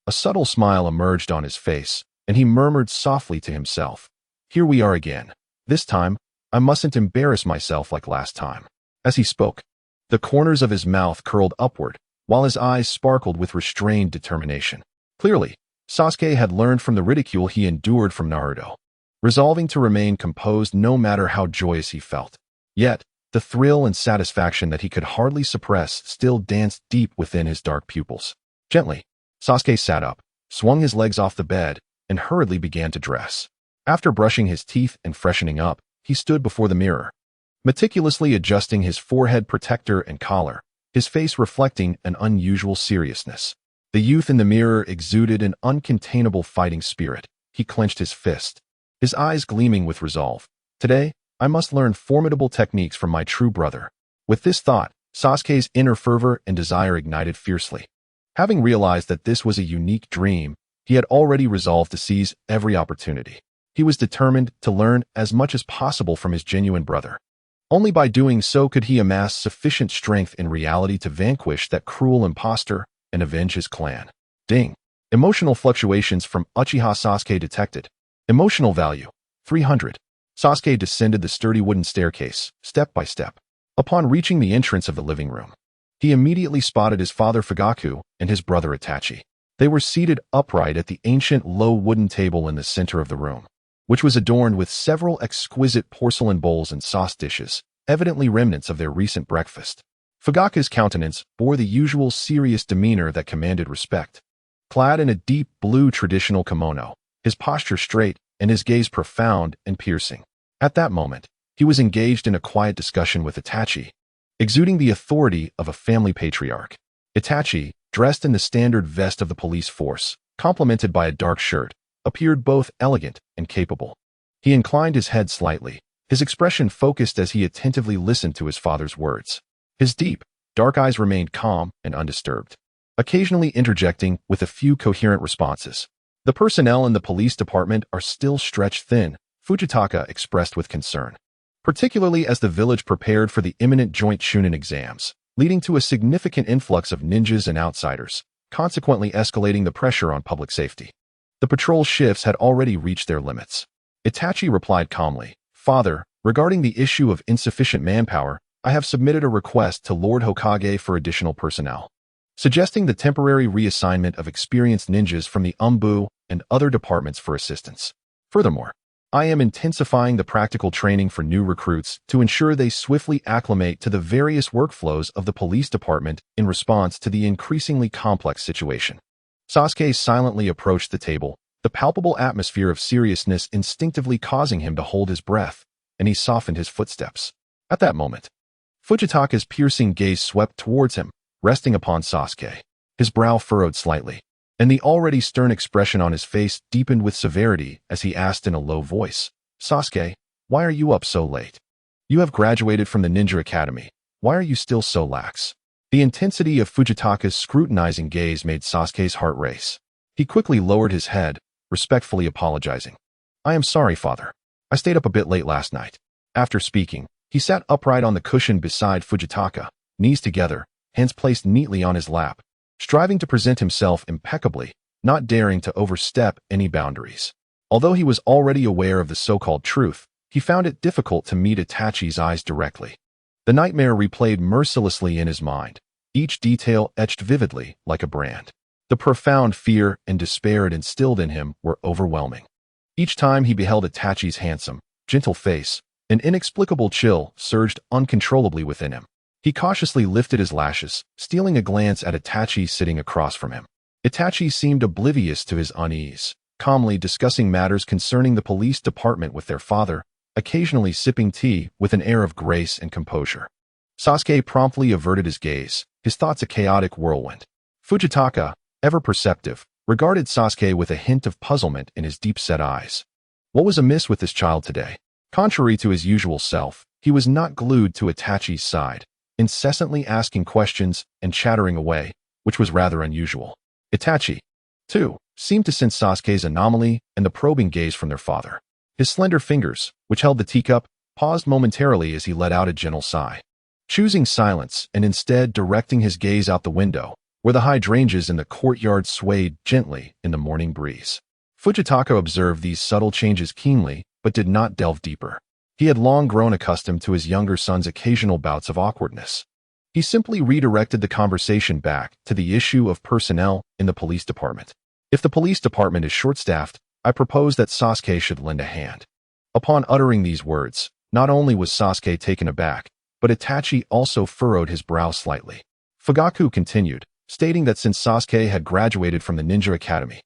a subtle smile emerged on his face, and he murmured softly to himself, "Here we are again. This time, I mustn't embarrass myself like last time." As he spoke, the corners of his mouth curled upward, while his eyes sparkled with restrained determination. Clearly, Sasuke had learned from the ridicule he endured from Naruto, resolving to remain composed no matter how joyous he felt. Yet, the thrill and satisfaction that he could hardly suppress still danced deep within his dark pupils. Gently, Sasuke sat up, swung his legs off the bed, and hurriedly began to dress. After brushing his teeth and freshening up, he stood before the mirror, meticulously adjusting his forehead protector and collar, his face reflecting an unusual seriousness. The youth in the mirror exuded an uncontainable fighting spirit. He clenched his fist, his eyes gleaming with resolve. Today, I must learn formidable techniques from my true brother. With this thought, Sasuke's inner fervor and desire ignited fiercely. Having realized that this was a unique dream, he had already resolved to seize every opportunity. He was determined to learn as much as possible from his genuine brother. Only by doing so could he amass sufficient strength in reality to vanquish that cruel impostor and avenge his clan. Ding. Emotional fluctuations from Uchiha Sasuke detected. Emotional value, 300. Sasuke descended the sturdy wooden staircase, step by step. Upon reaching the entrance of the living room, he immediately spotted his father Fugaku and his brother Itachi. They were seated upright at the ancient low wooden table in the center of the room, which was adorned with several exquisite porcelain bowls and sauce dishes, evidently remnants of their recent breakfast. Fugaku's countenance bore the usual serious demeanor that commanded respect. Clad in a deep blue traditional kimono, his posture straight and his gaze profound and piercing. At that moment, he was engaged in a quiet discussion with Itachi, exuding the authority of a family patriarch. Itachi, dressed in the standard vest of the police force, complemented by a dark shirt, appeared both elegant and capable. He inclined his head slightly, his expression focused as he attentively listened to his father's words. His deep, dark eyes remained calm and undisturbed, occasionally interjecting with a few coherent responses. "The personnel in the police department are still stretched thin," Fujitaka expressed with concern, particularly as the village prepared for the imminent joint Chunin exams, leading to a significant influx of ninjas and outsiders, consequently escalating the pressure on public safety. The patrol shifts had already reached their limits. Itachi replied calmly, "Father, regarding the issue of insufficient manpower, I have submitted a request to Lord Hokage for additional personnel, suggesting the temporary reassignment of experienced ninjas from the Umbu and other departments for assistance. Furthermore, I am intensifying the practical training for new recruits to ensure they swiftly acclimate to the various workflows of the police department in response to the increasingly complex situation." Sasuke silently approached the table, the palpable atmosphere of seriousness instinctively causing him to hold his breath, and he softened his footsteps. At that moment, Fujitaka's piercing gaze swept towards him, resting upon Sasuke. His brow furrowed slightly, and the already stern expression on his face deepened with severity as he asked in a low voice, "Sasuke, why are you up so late? You have graduated from the Ninja Academy. Why are you still so lax?" The intensity of Fujitaka's scrutinizing gaze made Sasuke's heart race. He quickly lowered his head, respectfully apologizing. "I am sorry, father. I stayed up a bit late last night." After speaking, he sat upright on the cushion beside Fujitaka, knees together, hands placed neatly on his lap, striving to present himself impeccably, not daring to overstep any boundaries. Although he was already aware of the so-called truth, he found it difficult to meet Itachi's eyes directly. The nightmare replayed mercilessly in his mind, each detail etched vividly like a brand. The profound fear and despair it instilled in him were overwhelming. Each time he beheld Itachi's handsome, gentle face, an inexplicable chill surged uncontrollably within him. He cautiously lifted his lashes, stealing a glance at Itachi sitting across from him. Itachi seemed oblivious to his unease, calmly discussing matters concerning the police department with their father, occasionally sipping tea with an air of grace and composure. Sasuke promptly averted his gaze, his thoughts a chaotic whirlwind. Fujitaka, ever perceptive, regarded Sasuke with a hint of puzzlement in his deep-set eyes. What was amiss with this child today? Contrary to his usual self, he was not glued to Itachi's side, incessantly asking questions and chattering away, which was rather unusual. Itachi, too, seemed to sense Sasuke's anomaly and the probing gaze from their father. His slender fingers, which held the teacup, paused momentarily as he let out a gentle sigh. Choosing silence and instead directing his gaze out the window, where the hydrangeas in the courtyard swayed gently in the morning breeze. Fujitaka observed these subtle changes keenly, but did not delve deeper. He had long grown accustomed to his younger son's occasional bouts of awkwardness. He simply redirected the conversation back to the issue of personnel in the police department. If the police department is short-staffed, I propose that Sasuke should lend a hand. Upon uttering these words, not only was Sasuke taken aback, but Itachi also furrowed his brow slightly. Fugaku continued, stating that since Sasuke had graduated from the ninja academy,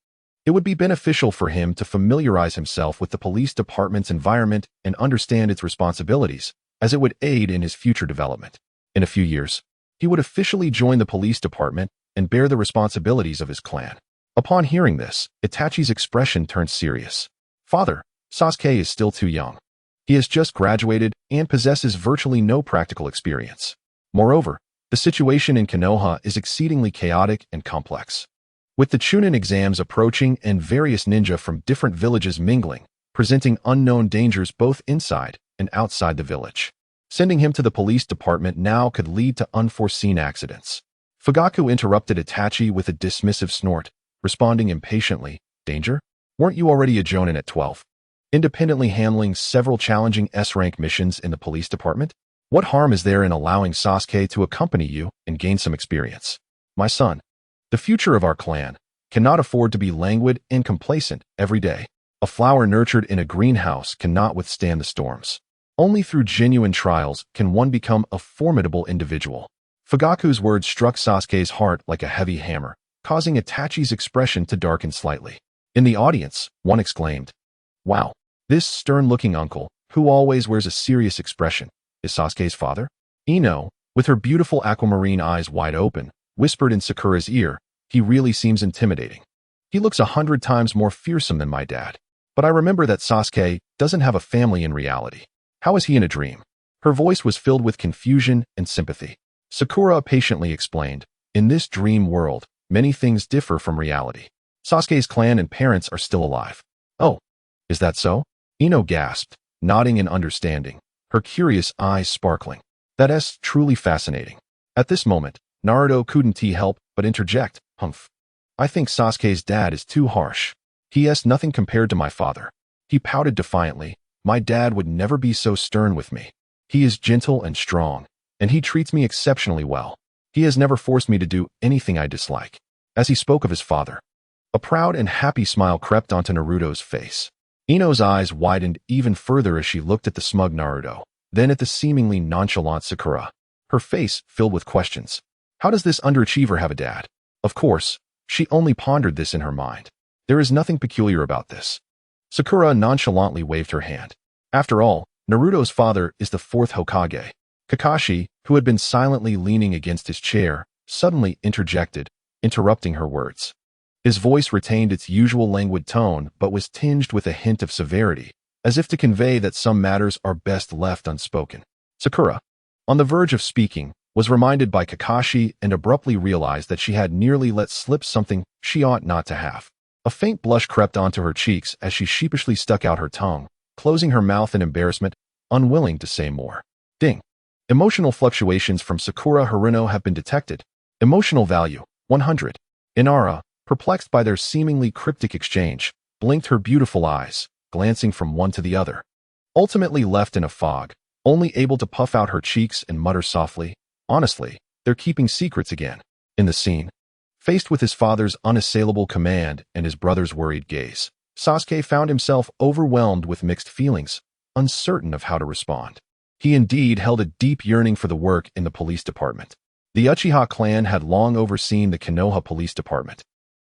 it would be beneficial for him to familiarize himself with the police department's environment and understand its responsibilities, as it would aid in his future development. In a few years, he would officially join the police department and bear the responsibilities of his clan. Upon hearing this, Itachi's expression turned serious. Father, Sasuke is still too young. He has just graduated and possesses virtually no practical experience. Moreover, the situation in Konoha is exceedingly chaotic and complex. With the Chunin exams approaching and various ninja from different villages mingling, presenting unknown dangers both inside and outside the village. Sending him to the police department now could lead to unforeseen accidents. Fugaku interrupted Itachi with a dismissive snort, responding impatiently, "Danger? Weren't you already a Jonin at 12? Independently handling several challenging S-rank missions in the police department? What harm is there in allowing Sasuke to accompany you and gain some experience? My son, the future of our clan cannot afford to be languid and complacent every day. A flower nurtured in a greenhouse cannot withstand the storms. Only through genuine trials can one become a formidable individual." Fugaku's words struck Sasuke's heart like a heavy hammer, causing Itachi's expression to darken slightly. In the audience, one exclaimed, "Wow, this stern-looking uncle, who always wears a serious expression, is Sasuke's father?" Ino, with her beautiful aquamarine eyes wide open, whispered in Sakura's ear, "He really seems intimidating. He looks 100 times more fearsome than my dad. But I remember that Sasuke doesn't have a family in reality. How is he in a dream?" Her voice was filled with confusion and sympathy. Sakura patiently explained, "In this dream world, many things differ from reality. Sasuke's clan and parents are still alive." "Oh, is that so?" Ino gasped, nodding in understanding, her curious eyes sparkling. "That's truly fascinating." At this moment, Naruto couldn't help but interject, "Humph. I think Sasuke's dad is too harsh. He is nothing compared to my father." He pouted defiantly, "My dad would never be so stern with me. He is gentle and strong, and he treats me exceptionally well. He has never forced me to do anything I dislike." As he spoke of his father, a proud and happy smile crept onto Naruto's face. Ino's eyes widened even further as she looked at the smug Naruto, then at the seemingly nonchalant Sakura. Her face filled with questions. How does this underachiever have a dad? Of course, she only pondered this in her mind. There is nothing peculiar about this. Sakura nonchalantly waved her hand. After all, Naruto's father is the 4th Hokage. Kakashi, who had been silently leaning against his chair, suddenly interjected, interrupting her words. His voice retained its usual languid tone but was tinged with a hint of severity, as if to convey that some matters are best left unspoken. Sakura, on the verge of speaking, was reminded by Kakashi and abruptly realized that she had nearly let slip something she ought not to have. A faint blush crept onto her cheeks as she sheepishly stuck out her tongue, closing her mouth in embarrassment, unwilling to say more. Ding. Emotional fluctuations from Sakura Haruno have been detected. Emotional value, 100. Inara, perplexed by their seemingly cryptic exchange, blinked her beautiful eyes, glancing from one to the other. Ultimately left in a fog, only able to puff out her cheeks and mutter softly, "Honestly, they're keeping secrets again." In the scene, faced with his father's unassailable command and his brother's worried gaze, Sasuke found himself overwhelmed with mixed feelings, uncertain of how to respond. He indeed held a deep yearning for the work in the police department. The Uchiha clan had long overseen the Konoha police department.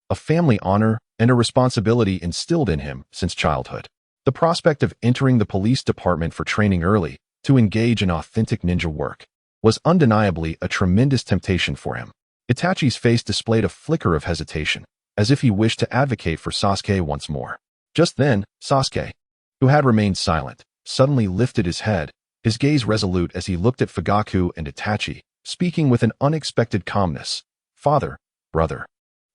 a family honor, and a responsibility instilled in him since childhood. The prospect of entering the police department for training early, to engage in authentic ninja work, was undeniably a tremendous temptation for him. Itachi's face displayed a flicker of hesitation, as if he wished to advocate for Sasuke once more. Just then, Sasuke, who had remained silent, suddenly lifted his head, his gaze resolute as he looked at Fugaku and Itachi, speaking with an unexpected calmness. "Father, brother,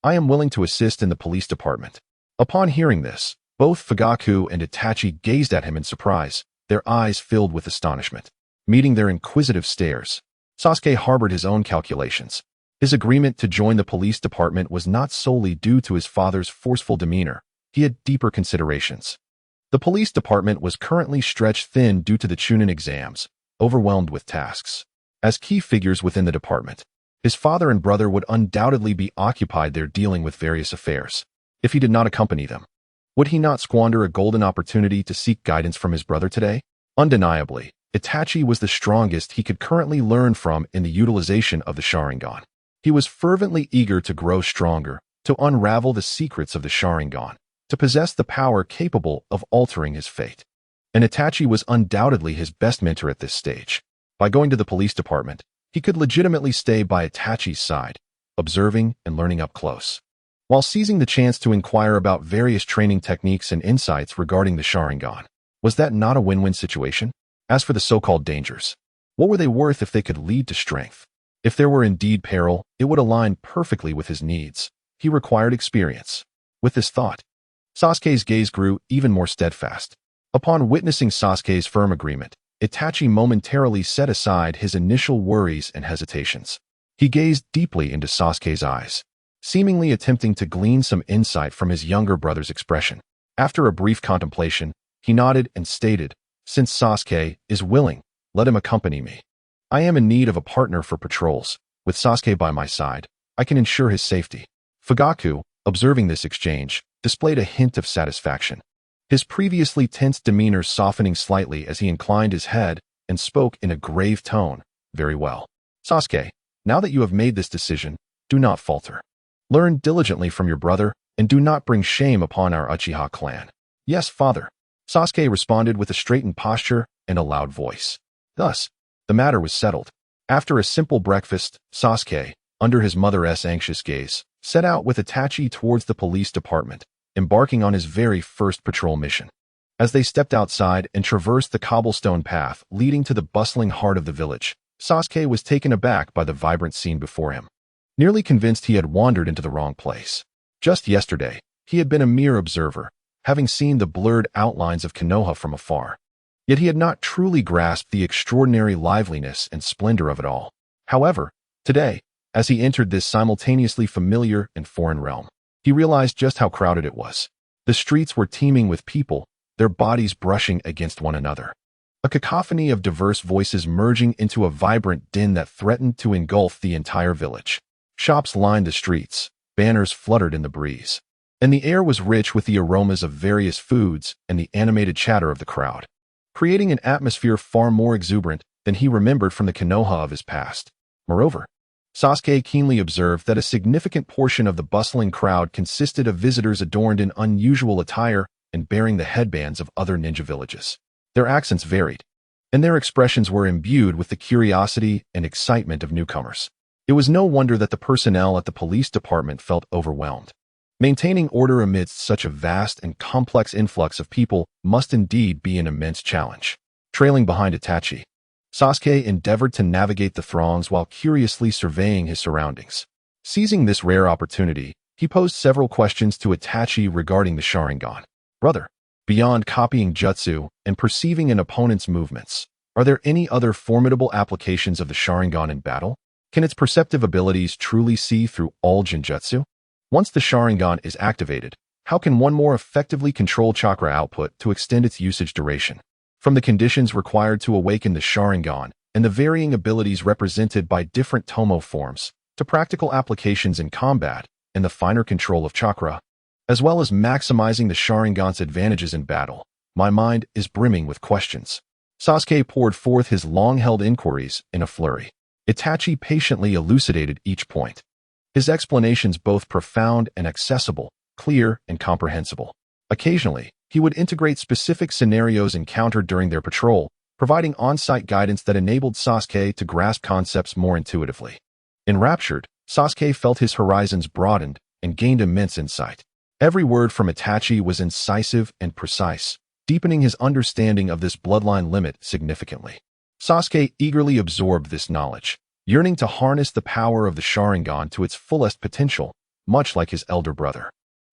I am willing to assist in the police department." Upon hearing this, both Fugaku and Itachi gazed at him in surprise, their eyes filled with astonishment. Meeting their inquisitive stares, Sasuke harbored his own calculations. His agreement to join the police department was not solely due to his father's forceful demeanor. He had deeper considerations. The police department was currently stretched thin due to the Chunin exams, overwhelmed with tasks. As key figures within the department, his father and brother would undoubtedly be occupied there dealing with various affairs. If he did not accompany them, would he not squander a golden opportunity to seek guidance from his brother today? Undeniably, Itachi was the strongest he could currently learn from in the utilization of the Sharingan. He was fervently eager to grow stronger, to unravel the secrets of the Sharingan, to possess the power capable of altering his fate. And Itachi was undoubtedly his best mentor at this stage. By going to the police department, he could legitimately stay by Itachi's side, observing and learning up close, while seizing the chance to inquire about various training techniques and insights regarding the Sharingan. Was that not a win-win situation? As for the so-called dangers, what were they worth if they could lead to strength? If there were indeed peril, it would align perfectly with his needs. He required experience. With this thought, Sasuke's gaze grew even more steadfast. Upon witnessing Sasuke's firm agreement, Itachi momentarily set aside his initial worries and hesitations. He gazed deeply into Sasuke's eyes, seemingly attempting to glean some insight from his younger brother's expression. After a brief contemplation, he nodded and stated, "Since Sasuke is willing, let him accompany me. I am in need of a partner for patrols. With Sasuke by my side, I can ensure his safety." Fugaku, observing this exchange, displayed a hint of satisfaction, his previously tense demeanor softening slightly as he inclined his head and spoke in a grave tone. "Very well. Sasuke, now that you have made this decision, do not falter. Learn diligently from your brother, and do not bring shame upon our Uchiha clan." "Yes, father," Sasuke responded with a straightened posture and a loud voice. Thus, the matter was settled. After a simple breakfast, Sasuke, under his mother's anxious gaze, set out with Itachi towards the police department, embarking on his very first patrol mission. As they stepped outside and traversed the cobblestone path leading to the bustling heart of the village, Sasuke was taken aback by the vibrant scene before him, nearly convinced he had wandered into the wrong place. Just yesterday, he had been a mere observer, having seen the blurred outlines of Konoha from afar. Yet he had not truly grasped the extraordinary liveliness and splendor of it all. However, today, as he entered this simultaneously familiar and foreign realm, he realized just how crowded it was. The streets were teeming with people, their bodies brushing against one another. A cacophony of diverse voices merging into a vibrant din that threatened to engulf the entire village. Shops lined the streets, banners fluttered in the breeze, and the air was rich with the aromas of various foods and the animated chatter of the crowd, creating an atmosphere far more exuberant than he remembered from the Konoha of his past. Moreover, Sasuke keenly observed that a significant portion of the bustling crowd consisted of visitors adorned in unusual attire and bearing the headbands of other ninja villages. Their accents varied, and their expressions were imbued with the curiosity and excitement of newcomers. It was no wonder that the personnel at the police department felt overwhelmed. Maintaining order amidst such a vast and complex influx of people must indeed be an immense challenge. Trailing behind Itachi, Sasuke endeavored to navigate the throngs while curiously surveying his surroundings. Seizing this rare opportunity, he posed several questions to Itachi regarding the Sharingan. "Brother, beyond copying jutsu and perceiving an opponent's movements, are there any other formidable applications of the Sharingan in battle? Can its perceptive abilities truly see through all genjutsu? Once the Sharingan is activated, how can one more effectively control chakra output to extend its usage duration? From the conditions required to awaken the Sharingan and the varying abilities represented by different Tomo forms, to practical applications in combat and the finer control of chakra, as well as maximizing the Sharingan's advantages in battle, my mind is brimming with questions." Sasuke poured forth his long-held inquiries in a flurry. Itachi patiently elucidated each point. His explanations both profound and accessible, clear and comprehensible. Occasionally, he would integrate specific scenarios encountered during their patrol, providing on-site guidance that enabled Sasuke to grasp concepts more intuitively. Enraptured, Sasuke felt his horizons broadened and gained immense insight. Every word from Itachi was incisive and precise, deepening his understanding of this bloodline limit significantly. Sasuke eagerly absorbed this knowledge, yearning to harness the power of the Sharingan to its fullest potential, much like his elder brother.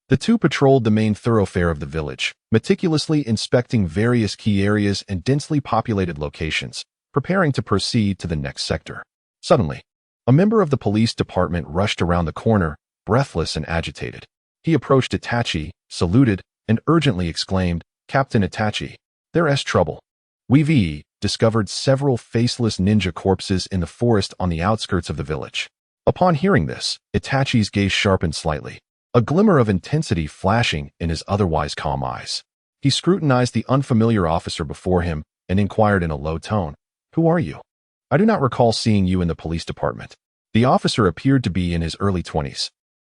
The two patrolled the main thoroughfare of the village, meticulously inspecting various key areas and densely populated locations, preparing to proceed to the next sector. Suddenly, a member of the police department rushed around the corner, breathless and agitated. He approached Itachi, saluted, and urgently exclaimed, "Captain Itachi, there's trouble. We've discovered several faceless ninja corpses in the forest on the outskirts of the village." Upon hearing this, Itachi's gaze sharpened slightly, a glimmer of intensity flashing in his otherwise calm eyes. He scrutinized the unfamiliar officer before him and inquired in a low tone, "Who are you? I do not recall seeing you in the police department." The officer appeared to be in his early 20s,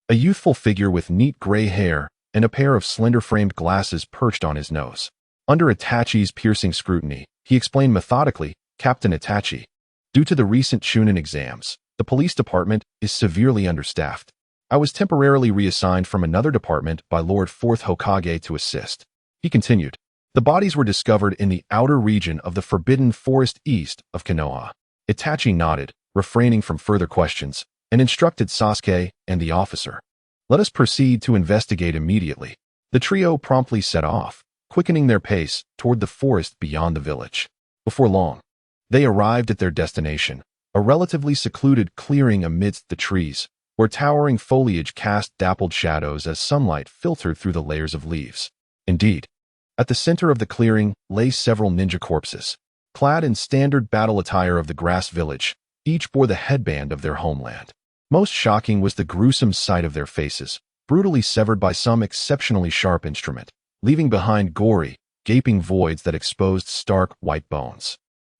a youthful figure with neat gray hair and a pair of slender-framed glasses perched on his nose. Under Itachi's piercing scrutiny, he explained methodically, "Captain Itachi, due to the recent Chunin exams, the police department is severely understaffed. I was temporarily reassigned from another department by Lord 4th Hokage to assist." He continued, "The bodies were discovered in the outer region of the Forbidden Forest east of Konoha." Itachi nodded, refraining from further questions, and instructed Sasuke and the officer, "Let us proceed to investigate immediately." The trio promptly set off, quickening their pace toward the forest beyond the village. Before long, they arrived at their destination, a relatively secluded clearing amidst the trees, where towering foliage cast dappled shadows as sunlight filtered through the layers of leaves. Indeed, at the center of the clearing lay several ninja corpses, clad in standard battle attire of the grass village. Each bore the headband of their homeland. Most shocking was the gruesome sight of their faces, brutally severed by some exceptionally sharp instrument, leaving behind gory, gaping voids that exposed stark white bones.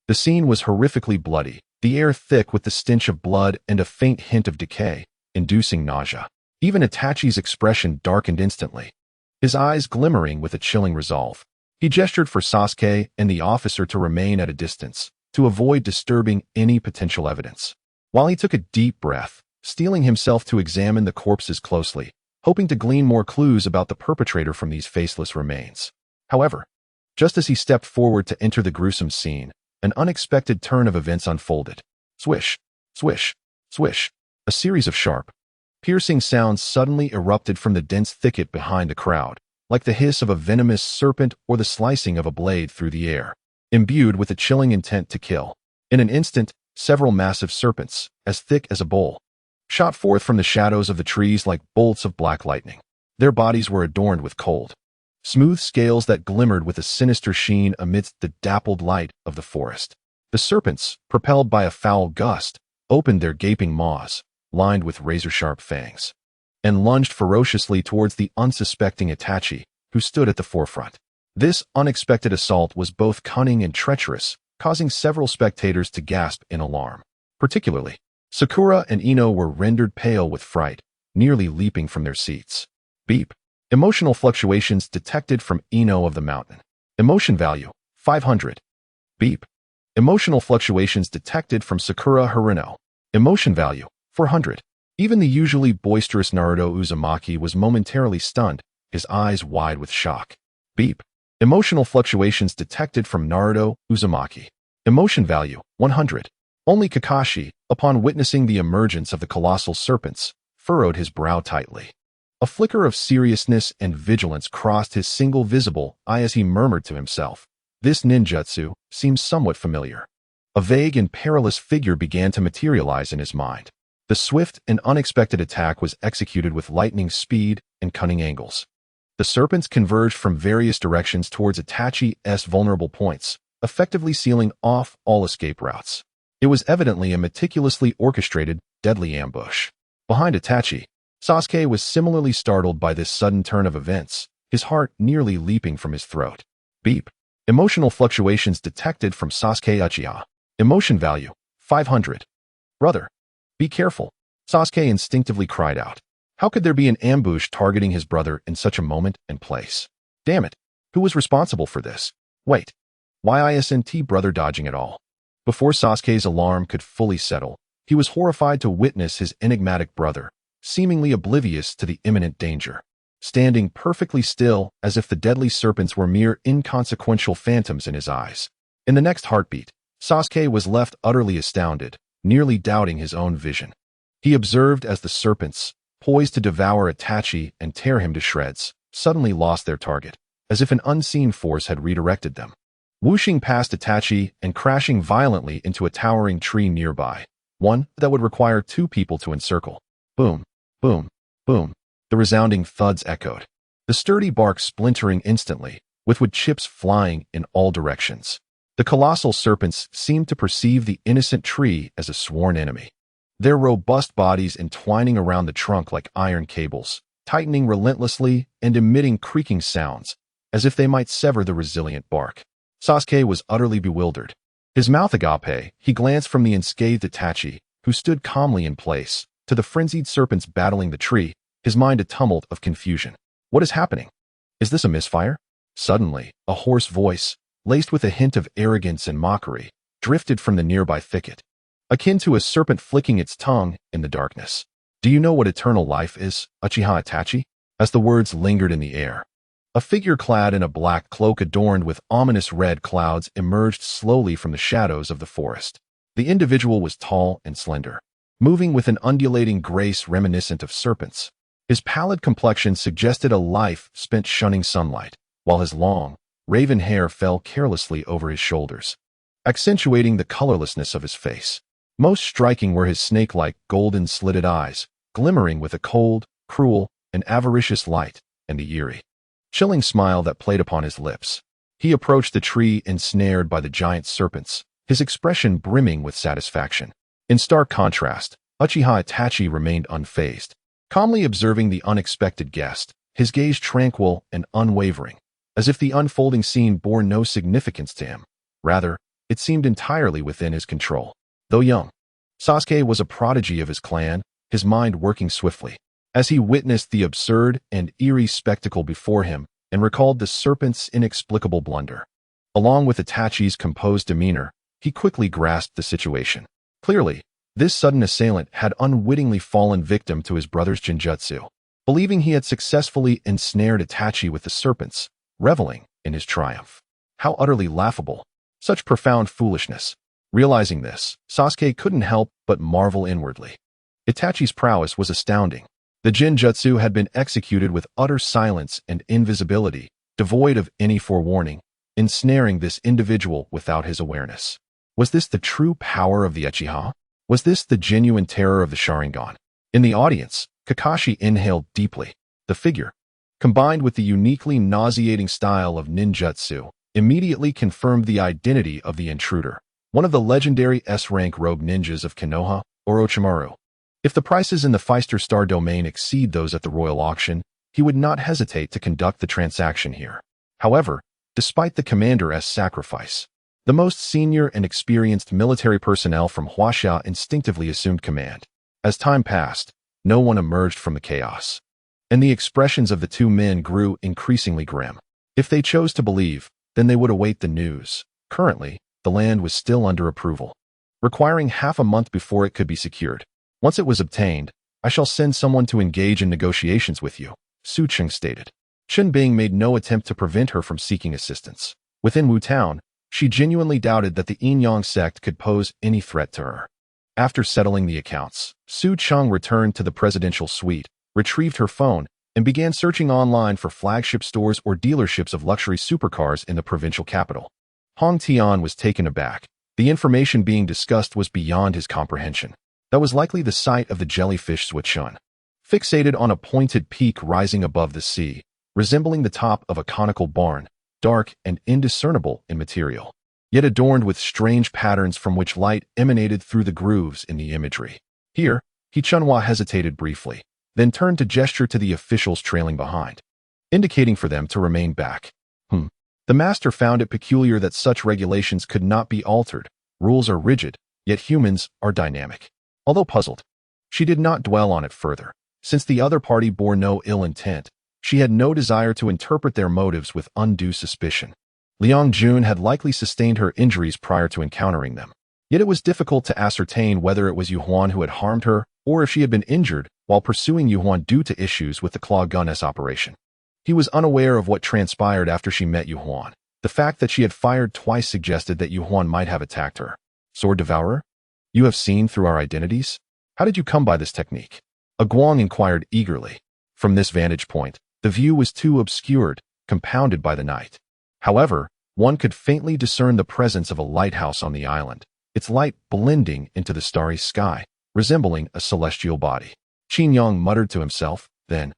The scene was horrifically bloody, the air thick with the stench of blood and a faint hint of decay, inducing nausea. Even Itachi's expression darkened instantly, his eyes glimmering with a chilling resolve. He gestured for Sasuke and the officer to remain at a distance, to avoid disturbing any potential evidence. While he took a deep breath, steeling himself to examine the corpses closely, hoping to glean more clues about the perpetrator from these faceless remains. However, just as he stepped forward to enter the gruesome scene, an unexpected turn of events unfolded. Swish, swish, swish. A series of sharp, piercing sounds suddenly erupted from the dense thicket behind the crowd, like the hiss of a venomous serpent or the slicing of a blade through the air, imbued with a chilling intent to kill. In an instant, several massive serpents, as thick as a bowl, shot forth from the shadows of the trees like bolts of black lightning. Their bodies were adorned with cold, smooth scales that glimmered with a sinister sheen amidst the dappled light of the forest. The serpents, propelled by a foul gust, opened their gaping maws, lined with razor-sharp fangs, and lunged ferociously towards the unsuspecting Itachi, who stood at the forefront. This unexpected assault was both cunning and treacherous, causing several spectators to gasp in alarm. Particularly, Sakura and Ino were rendered pale with fright, nearly leaping from their seats. Beep. Emotional fluctuations detected from Ino of the Mountain. Emotion value, 500. Beep. Emotional fluctuations detected from Sakura Haruno. Emotion value, 400. Even the usually boisterous Naruto Uzumaki was momentarily stunned, his eyes wide with shock. Beep. Emotional fluctuations detected from Naruto Uzumaki. Emotion value, 100. Only Kakashi, upon witnessing the emergence of the colossal serpents, furrowed his brow tightly. A flicker of seriousness and vigilance crossed his single visible eye as he murmured to himself, "This ninjutsu seems somewhat familiar." A vague and perilous figure began to materialize in his mind. The swift and unexpected attack was executed with lightning speed and cunning angles. The serpents converged from various directions towards Itachi's vulnerable points, effectively sealing off all escape routes. It was evidently a meticulously orchestrated, deadly ambush. Behind Itachi, Sasuke was similarly startled by this sudden turn of events, his heart nearly leaping from his throat. Beep. Emotional fluctuations detected from Sasuke Uchiha. Emotion value, 500. Brother, be careful. Sasuke instinctively cried out. How could there be an ambush targeting his brother in such a moment and place? Damn it. Who was responsible for this? Wait. Why isn't brother dodging at all? Before Sasuke's alarm could fully settle, he was horrified to witness his enigmatic brother, seemingly oblivious to the imminent danger, standing perfectly still as if the deadly serpents were mere inconsequential phantoms in his eyes. In the next heartbeat, Sasuke was left utterly astounded, nearly doubting his own vision. He observed as the serpents, poised to devour Itachi and tear him to shreds, suddenly lost their target, as if an unseen force had redirected them. Whooshing past Itachi and crashing violently into a towering tree nearby, one that would require two people to encircle. Boom, boom, boom. The resounding thuds echoed, the sturdy bark splintering instantly, with wood chips flying in all directions. The colossal serpents seemed to perceive the innocent tree as a sworn enemy, their robust bodies entwining around the trunk like iron cables, tightening relentlessly and emitting creaking sounds, as if they might sever the resilient bark. Sasuke was utterly bewildered. His mouth agape, he glanced from the unscathed Itachi, who stood calmly in place, to the frenzied serpents battling the tree, his mind a tumult of confusion. What is happening? Is this a misfire? Suddenly, a hoarse voice, laced with a hint of arrogance and mockery, drifted from the nearby thicket, akin to a serpent flicking its tongue in the darkness. Do you know what eternal life is, Uchiha Itachi? As the words lingered in the air, a figure clad in a black cloak adorned with ominous red clouds emerged slowly from the shadows of the forest. The individual was tall and slender, moving with an undulating grace reminiscent of serpents. His pallid complexion suggested a life spent shunning sunlight, while his long, raven hair fell carelessly over his shoulders, accentuating the colorlessness of his face. Most striking were his snake-like golden slitted eyes, glimmering with a cold, cruel, and avaricious light, and the eerie, chilling smile that played upon his lips. He approached the tree ensnared by the giant serpents, his expression brimming with satisfaction. In stark contrast, Uchiha Itachi remained unfazed, calmly observing the unexpected guest, his gaze tranquil and unwavering, as if the unfolding scene bore no significance to him. Rather, it seemed entirely within his control. Though young, Sasuke was a prodigy of his clan, his mind working swiftly, as he witnessed the absurd and eerie spectacle before him and recalled the serpent's inexplicable blunder. Along with Itachi's composed demeanor, he quickly grasped the situation. Clearly, this sudden assailant had unwittingly fallen victim to his brother's genjutsu, believing he had successfully ensnared Itachi with the serpents, reveling in his triumph. How utterly laughable! Such profound foolishness. Realizing this, Sasuke couldn't help but marvel inwardly. Itachi's prowess was astounding. The genjutsu had been executed with utter silence and invisibility, devoid of any forewarning, ensnaring this individual without his awareness. Was this the true power of the Uchiha? Was this the genuine terror of the Sharingan? In the audience, Kakashi inhaled deeply. The figure, combined with the uniquely nauseating style of ninjutsu, immediately confirmed the identity of the intruder, one of the legendary S-rank rogue ninjas of Konoha, Orochimaru. If the prices in the Feister Star domain exceed those at the royal auction, he would not hesitate to conduct the transaction here. However, despite the commander's sacrifice, the most senior and experienced military personnel from Huaxia instinctively assumed command. As time passed, no one emerged from the chaos, and the expressions of the two men grew increasingly grim. If they chose to believe, then they would await the news. Currently, the land was still under approval, requiring half a month before it could be secured. Once it was obtained, I shall send someone to engage in negotiations with you, Su Cheng stated. Chen Bing made no attempt to prevent her from seeking assistance. Within Wu Town, she genuinely doubted that the Yin Yang sect could pose any threat to her. After settling the accounts, Su Cheng returned to the presidential suite, retrieved her phone, and began searching online for flagship stores or dealerships of luxury supercars in the provincial capital. Hong Tian was taken aback. The information being discussed was beyond his comprehension. That was likely the site of the jellyfish Suichun, fixated on a pointed peak rising above the sea, resembling the top of a conical barn, dark and indiscernible in material, yet adorned with strange patterns from which light emanated through the grooves in the imagery. Here, Chunhua hesitated briefly, then turned to gesture to the officials trailing behind, indicating for them to remain back. The master found it peculiar that such regulations could not be altered. Rules are rigid, yet humans are dynamic. Although puzzled, She did not dwell on it further. Since the other party bore no ill intent, she had no desire to interpret their motives with undue suspicion. Liang Jun had likely sustained her injuries prior to encountering them. Yet it was difficult to ascertain whether it was Yu Huan who had harmed her or if she had been injured while pursuing Yu Huan due to issues with the Claw Gun S operation. He was unaware of what transpired after she met Yu Huan. The fact that she had fired twice suggested that Yu Huan might have attacked her. Sword Devourer? You have seen through our identities? How did you come by this technique? A Guang inquired eagerly. From this vantage point, the view was too obscured, compounded by the night. However, one could faintly discern the presence of a lighthouse on the island, its light blending into the starry sky, resembling a celestial body. Qin Yang muttered to himself, then,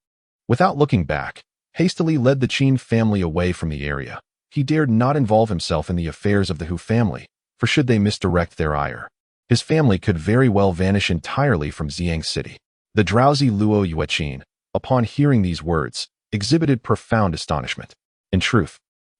without looking back, hastily led the Qin family away from the area. He dared not involve himself in the affairs of the Hu family, for should they misdirect their ire, his family could very well vanish entirely from Xiang City. The drowsy Luo Yueqin, upon hearing these words, exhibited profound astonishment. In truth,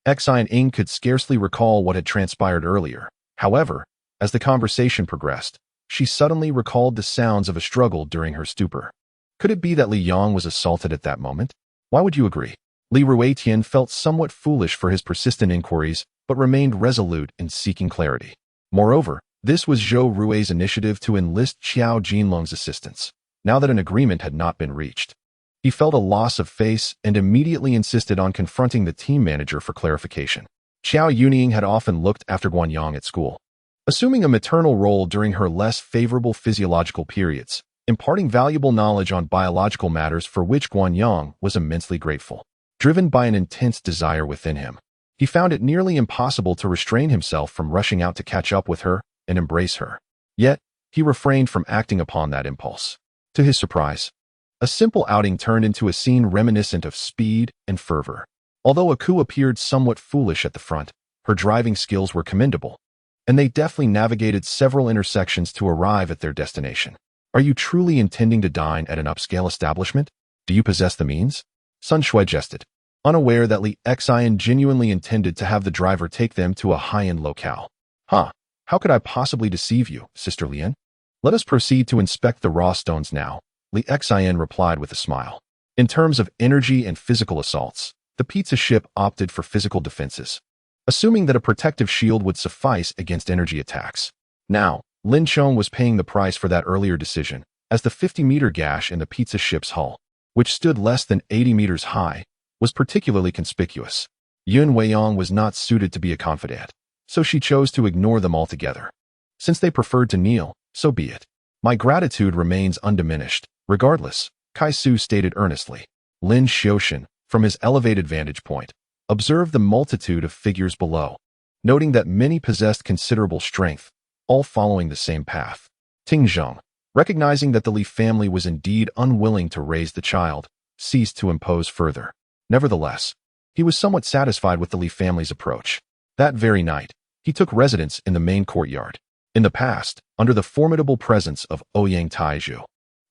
Xian Ing could scarcely recall what had transpired earlier. However, as the conversation progressed, she suddenly recalled the sounds of a struggle during her stupor. Could it be that Li Yang was assaulted at that moment? Why would you agree? Li Ruetian felt somewhat foolish for his persistent inquiries, but remained resolute in seeking clarity. Moreover, this was Zhou Rui's initiative to enlist Qiao Jinlong's assistance. Now that an agreement had not been reached, he felt a loss of face and immediately insisted on confronting the team manager for clarification. Qiao Yuning had often looked after Guanyang at school, assuming a maternal role during her less favorable physiological periods, imparting valuable knowledge on biological matters for which Guanyang was immensely grateful. Driven by an intense desire within him, he found it nearly impossible to restrain himself from rushing out to catch up with her and embrace her. Yet, he refrained from acting upon that impulse. To his surprise, a simple outing turned into a scene reminiscent of speed and fervor. Although Aku appeared somewhat foolish at the front, her driving skills were commendable, and they deftly navigated several intersections to arrive at their destination. Are you truly intending to dine at an upscale establishment? Do you possess the means? Sun Shui jested, unaware that Li Xian genuinely intended to have the driver take them to a high-end locale. Huh, how could I possibly deceive you, Sister Lian? Let us proceed to inspect the raw stones now, Li Xian replied with a smile. In terms of energy and physical assaults, the pizza ship opted for physical defenses, assuming that a protective shield would suffice against energy attacks. Now, Lin Chong was paying the price for that earlier decision, as the 50-meter gash in the pizza ship's hull, which stood less than 80 meters high, was particularly conspicuous. Yun Weiyang was not suited to be a confidant, so she chose to ignore them altogether. Since they preferred to kneel, so be it. My gratitude remains undiminished. Regardless, Kai Su stated earnestly. Lin Xiaoshan, from his elevated vantage point, observed the multitude of figures below, noting that many possessed considerable strength, all following the same path. Ting Zheng, recognizing that the Li family was indeed unwilling to raise the child, ceased to impose further. Nevertheless, he was somewhat satisfied with the Li family's approach. That very night, he took residence in the main courtyard. In the past, under the formidable presence of Ouyang Taizhu,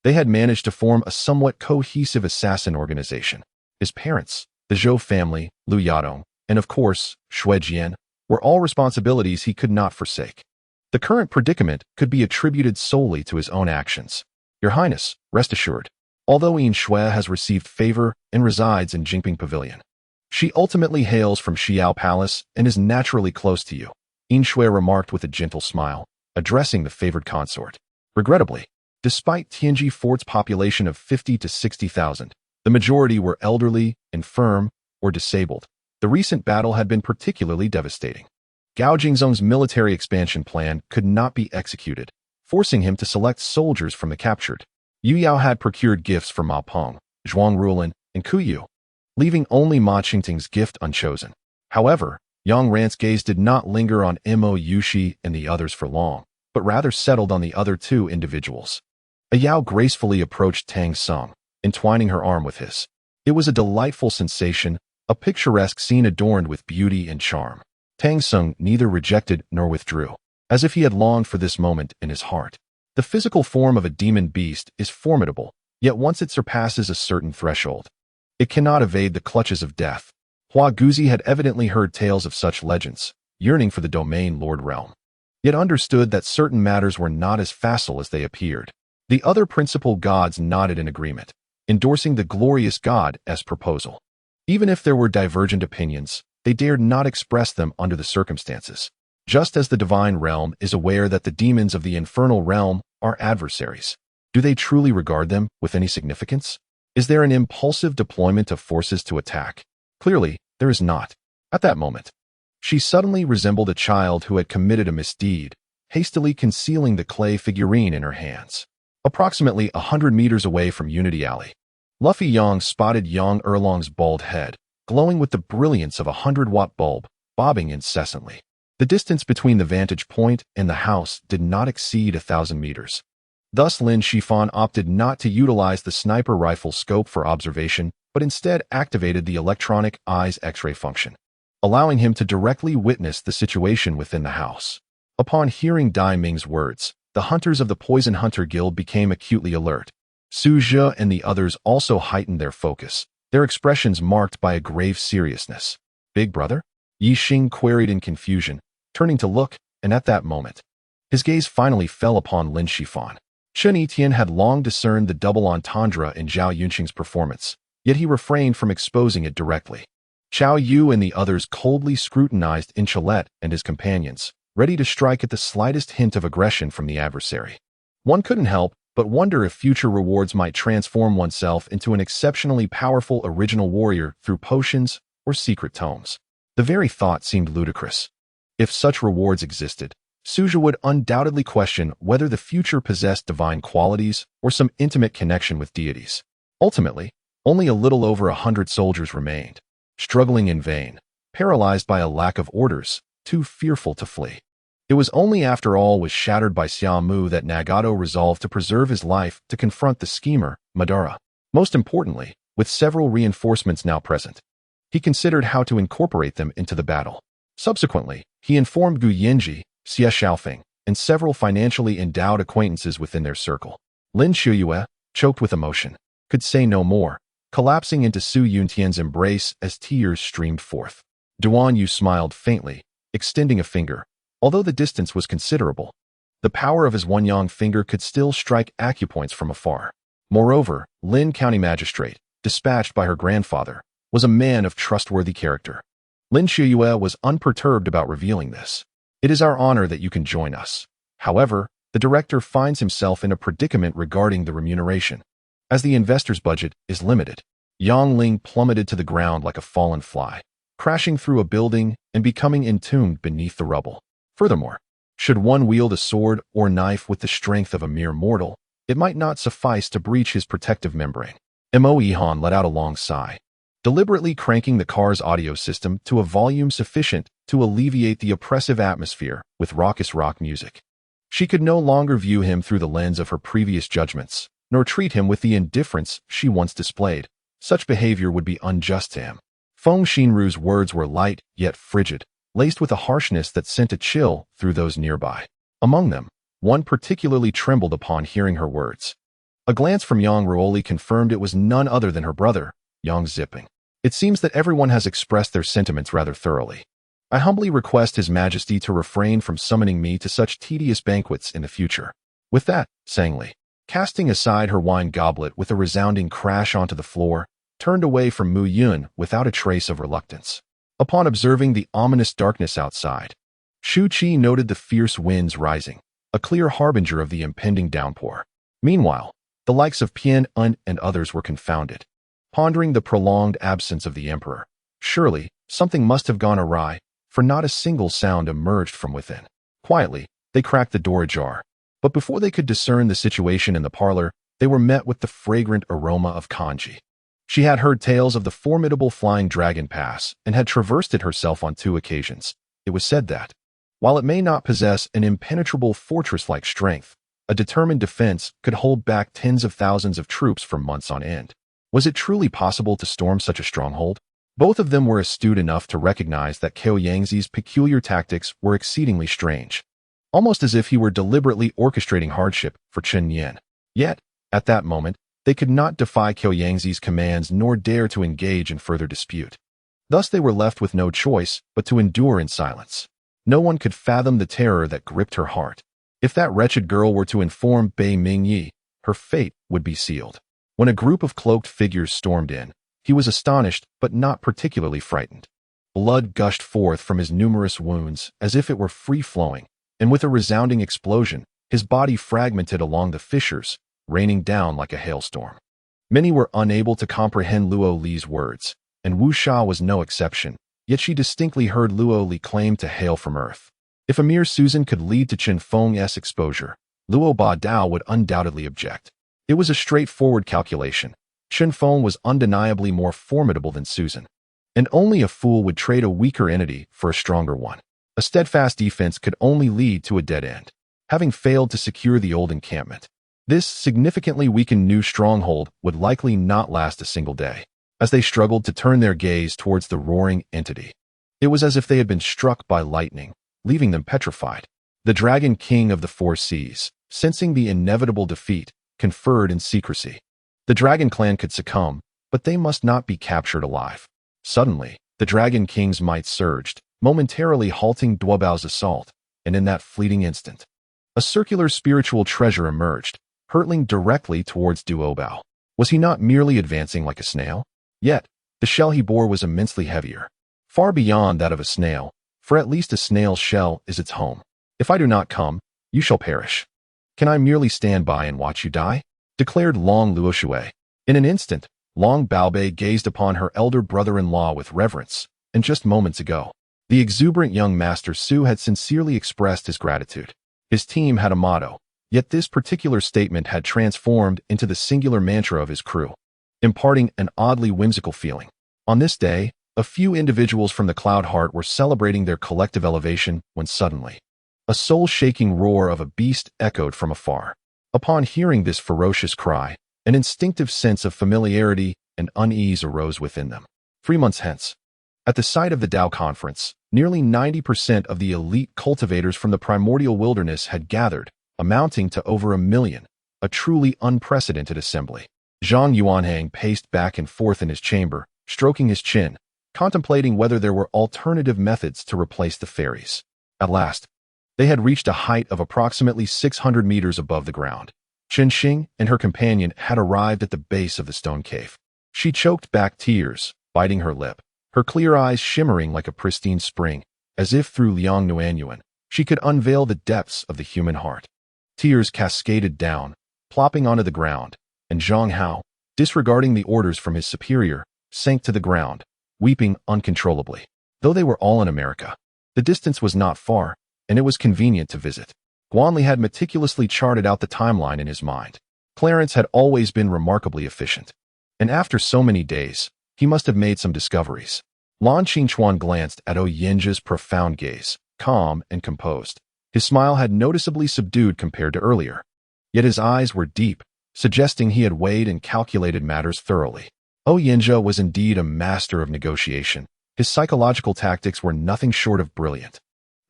they had managed to form a somewhat cohesive assassin organization. His parents, the Zhou family, Lu Yadong, and of course, Shui Jian, were all responsibilities he could not forsake. The current predicament could be attributed solely to his own actions. Your Highness, rest assured, although Yin Shui has received favor and resides in Jingping Pavilion, she ultimately hails from Xiao Palace and is naturally close to you, Yin Shui remarked with a gentle smile, addressing the favored consort. Regrettably, despite Tianji Fort's population of 50 to 60,000, the majority were elderly, infirm, or disabled. The recent battle had been particularly devastating. Gao Jingzong's military expansion plan could not be executed, forcing him to select soldiers from the captured. Yu Yao had procured gifts for Ma Peng, Zhuang Rulan, and Ku Yu, leaving only Ma Qingting's gift unchosen. However, Yang Ran's gaze did not linger on Mo Yushi and the others for long, but rather settled on the other two individuals. A Yao gracefully approached Tang Sung, entwining her arm with his. It was a delightful sensation, a picturesque scene adorned with beauty and charm. Tang Sung neither rejected nor withdrew, as if he had longed for this moment in his heart. The physical form of a demon beast is formidable, yet once it surpasses a certain threshold, it cannot evade the clutches of death. Hua Guzi had evidently heard tales of such legends, yearning for the domain Lord Realm, yet understood that certain matters were not as facile as they appeared. The other principal gods nodded in agreement, endorsing the glorious god's proposal. Even if there were divergent opinions, they dared not express them under the circumstances. Just as the divine realm is aware that the demons of the infernal realm are adversaries, do they truly regard them with any significance? Is there an impulsive deployment of forces to attack? Clearly, there is not. At that moment, she suddenly resembled a child who had committed a misdeed, hastily concealing the clay figurine in her hands. Approximately 100 meters away from Unity Alley, Luffy Yang spotted Yang Erlong's bald head, glowing with the brilliance of a 100-watt bulb, bobbing incessantly. The distance between the vantage point and the house did not exceed 1,000 meters. Thus, Lin Shifan opted not to utilize the sniper rifle scope for observation, but instead activated the electronic eye's X-ray function, allowing him to directly witness the situation within the house. Upon hearing Dai Ming's words, the hunters of the Poison Hunter Guild became acutely alert. Su Zhe and the others also heightened their focus, their expressions marked by a grave seriousness. "Big brother?" Yi Xing queried in confusion, turning to look, and at that moment, his gaze finally fell upon Lin Shifan. Chen Etienne had long discerned the double entendre in Zhao Yunqing's performance, yet he refrained from exposing it directly. Xiao Yu and the others coldly scrutinized Inchilette and his companions, ready to strike at the slightest hint of aggression from the adversary. One couldn't help but wonder if future rewards might transform oneself into an exceptionally powerful original warrior through potions or secret tomes. The very thought seemed ludicrous. If such rewards existed, Suja would undoubtedly question whether the future possessed divine qualities or some intimate connection with deities. Ultimately, only a little over 100 soldiers remained, struggling in vain, paralyzed by a lack of orders, too fearful to flee. It was only after all was shattered by Xiaomu that Nagato resolved to preserve his life to confront the schemer, Madara. Most importantly, with several reinforcements now present, he considered how to incorporate them into the battle. Subsequently, he informed Gu Yinji, Xie Xiaofeng, and several financially endowed acquaintances within their circle. Lin Shuyue, choked with emotion, could say no more, collapsing into Su Yuntian's embrace as tears streamed forth. Duan Yu smiled faintly, extending a finger. Although the distance was considerable, the power of his One-Yang finger could still strike acupoints from afar. Moreover, Lin County Magistrate, dispatched by her grandfather, was a man of trustworthy character. Lin Shuyue was unperturbed about revealing this. "It is our honor that you can join us." However, the director finds himself in a predicament regarding the remuneration. As the investor's budget is limited, Yang Ling plummeted to the ground like a fallen fly, crashing through a building and becoming entombed beneath the rubble. Furthermore, should one wield a sword or knife with the strength of a mere mortal, it might not suffice to breach his protective membrane. Mo Ihan let out a long sigh, deliberately cranking the car's audio system to a volume sufficient to alleviate the oppressive atmosphere with raucous rock music. She could no longer view him through the lens of her previous judgments, nor treat him with the indifference she once displayed. Such behavior would be unjust to him. Feng Xinru's words were light yet frigid, laced with a harshness that sent a chill through those nearby. Among them, one particularly trembled upon hearing her words. A glance from Yang Ruoli confirmed it was none other than her brother, Yang Zipping. "It seems that everyone has expressed their sentiments rather thoroughly. I humbly request His Majesty to refrain from summoning me to such tedious banquets in the future." With that, Sang Li, casting aside her wine goblet with a resounding crash onto the floor, turned away from Mu Yun without a trace of reluctance. Upon observing the ominous darkness outside, Shu Qi noted the fierce winds rising, a clear harbinger of the impending downpour. Meanwhile, the likes of Pian Un and others were confounded, pondering the prolonged absence of the emperor. Surely, something must have gone awry, for not a single sound emerged from within. Quietly, they cracked the door ajar, but before they could discern the situation in the parlor, they were met with the fragrant aroma of kanji. She had heard tales of the formidable Flying Dragon Pass and had traversed it herself on 2 occasions. It was said that, while it may not possess an impenetrable fortress-like strength, a determined defense could hold back tens of thousands of troops for months on end. Was it truly possible to storm such a stronghold? Both of them were astute enough to recognize that Cao Yangzi's peculiar tactics were exceedingly strange, almost as if he were deliberately orchestrating hardship for Chen Yan. Yet, at that moment, they could not defy Cao Yangzi's commands nor dare to engage in further dispute. Thus they were left with no choice but to endure in silence. No one could fathom the terror that gripped her heart. If that wretched girl were to inform Bei Mingyi, her fate would be sealed. When a group of cloaked figures stormed in, he was astonished but not particularly frightened. Blood gushed forth from his numerous wounds as if it were free-flowing, and with a resounding explosion, his body fragmented along the fissures, raining down like a hailstorm. Many were unable to comprehend Luo Li's words, and Wu Sha was no exception, yet she distinctly heard Luo Li claim to hail from Earth. If Emir Susan could lead to Chen Feng's exposure, Luo Ba Dao would undoubtedly object. It was a straightforward calculation. Chen Feng was undeniably more formidable than Susan, and only a fool would trade a weaker entity for a stronger one. A steadfast defense could only lead to a dead end. Having failed to secure the old encampment, this significantly weakened new stronghold would likely not last a single day. As they struggled to turn their gaze towards the roaring entity, it was as if they had been struck by lightning, leaving them petrified. The Dragon King of the Four Seas, sensing the inevitable defeat, conferred in secrecy. The Dragon Clan could succumb, but they must not be captured alive. Suddenly, the Dragon King's might surged, momentarily halting Duobao's assault, and in that fleeting instant, a circular spiritual treasure emerged, hurtling directly towards Duobao. Was he not merely advancing like a snail? Yet, the shell he bore was immensely heavier, far beyond that of a snail, for at least a snail's shell is its home. If I do not come, you shall perish. Can I merely stand by and watch you die? Declared Long Luoshui. In an instant, Long Baobei gazed upon her elder brother-in-law with reverence, and just moments ago, the exuberant young Master Su had sincerely expressed his gratitude. His team had a motto, yet this particular statement had transformed into the singular mantra of his crew, imparting an oddly whimsical feeling. On this day, a few individuals from the Cloud Heart were celebrating their collective elevation when suddenly, a soul-shaking roar of a beast echoed from afar. Upon hearing this ferocious cry, an instinctive sense of familiarity and unease arose within them. 3 months hence, at the site of the Tao Conference, nearly 90% of the elite cultivators from the primordial wilderness had gathered, amounting to over 1 million, a truly unprecedented assembly. Zhang Yuanhang paced back and forth in his chamber, stroking his chin, contemplating whether there were alternative methods to replace the fairies. At last, they had reached a height of approximately 600 meters above the ground. Chen Xing and her companion had arrived at the base of the stone cave. She choked back tears, biting her lip, her clear eyes shimmering like a pristine spring, as if through Liang Nuanyuan, she could unveil the depths of the human heart. Tears cascaded down, plopping onto the ground, and Zhang Hao, disregarding the orders from his superior, sank to the ground, weeping uncontrollably. Though they were all in America, the distance was not far, and it was convenient to visit. Guanli had meticulously charted out the timeline in his mind. Clarence had always been remarkably efficient, and after so many days, he must have made some discoveries. Lan Qingchuan glanced at Oyenja's profound gaze, calm and composed. His smile had noticeably subdued compared to earlier, yet his eyes were deep, suggesting he had weighed and calculated matters thoroughly. Oyenja was indeed a master of negotiation. His psychological tactics were nothing short of brilliant.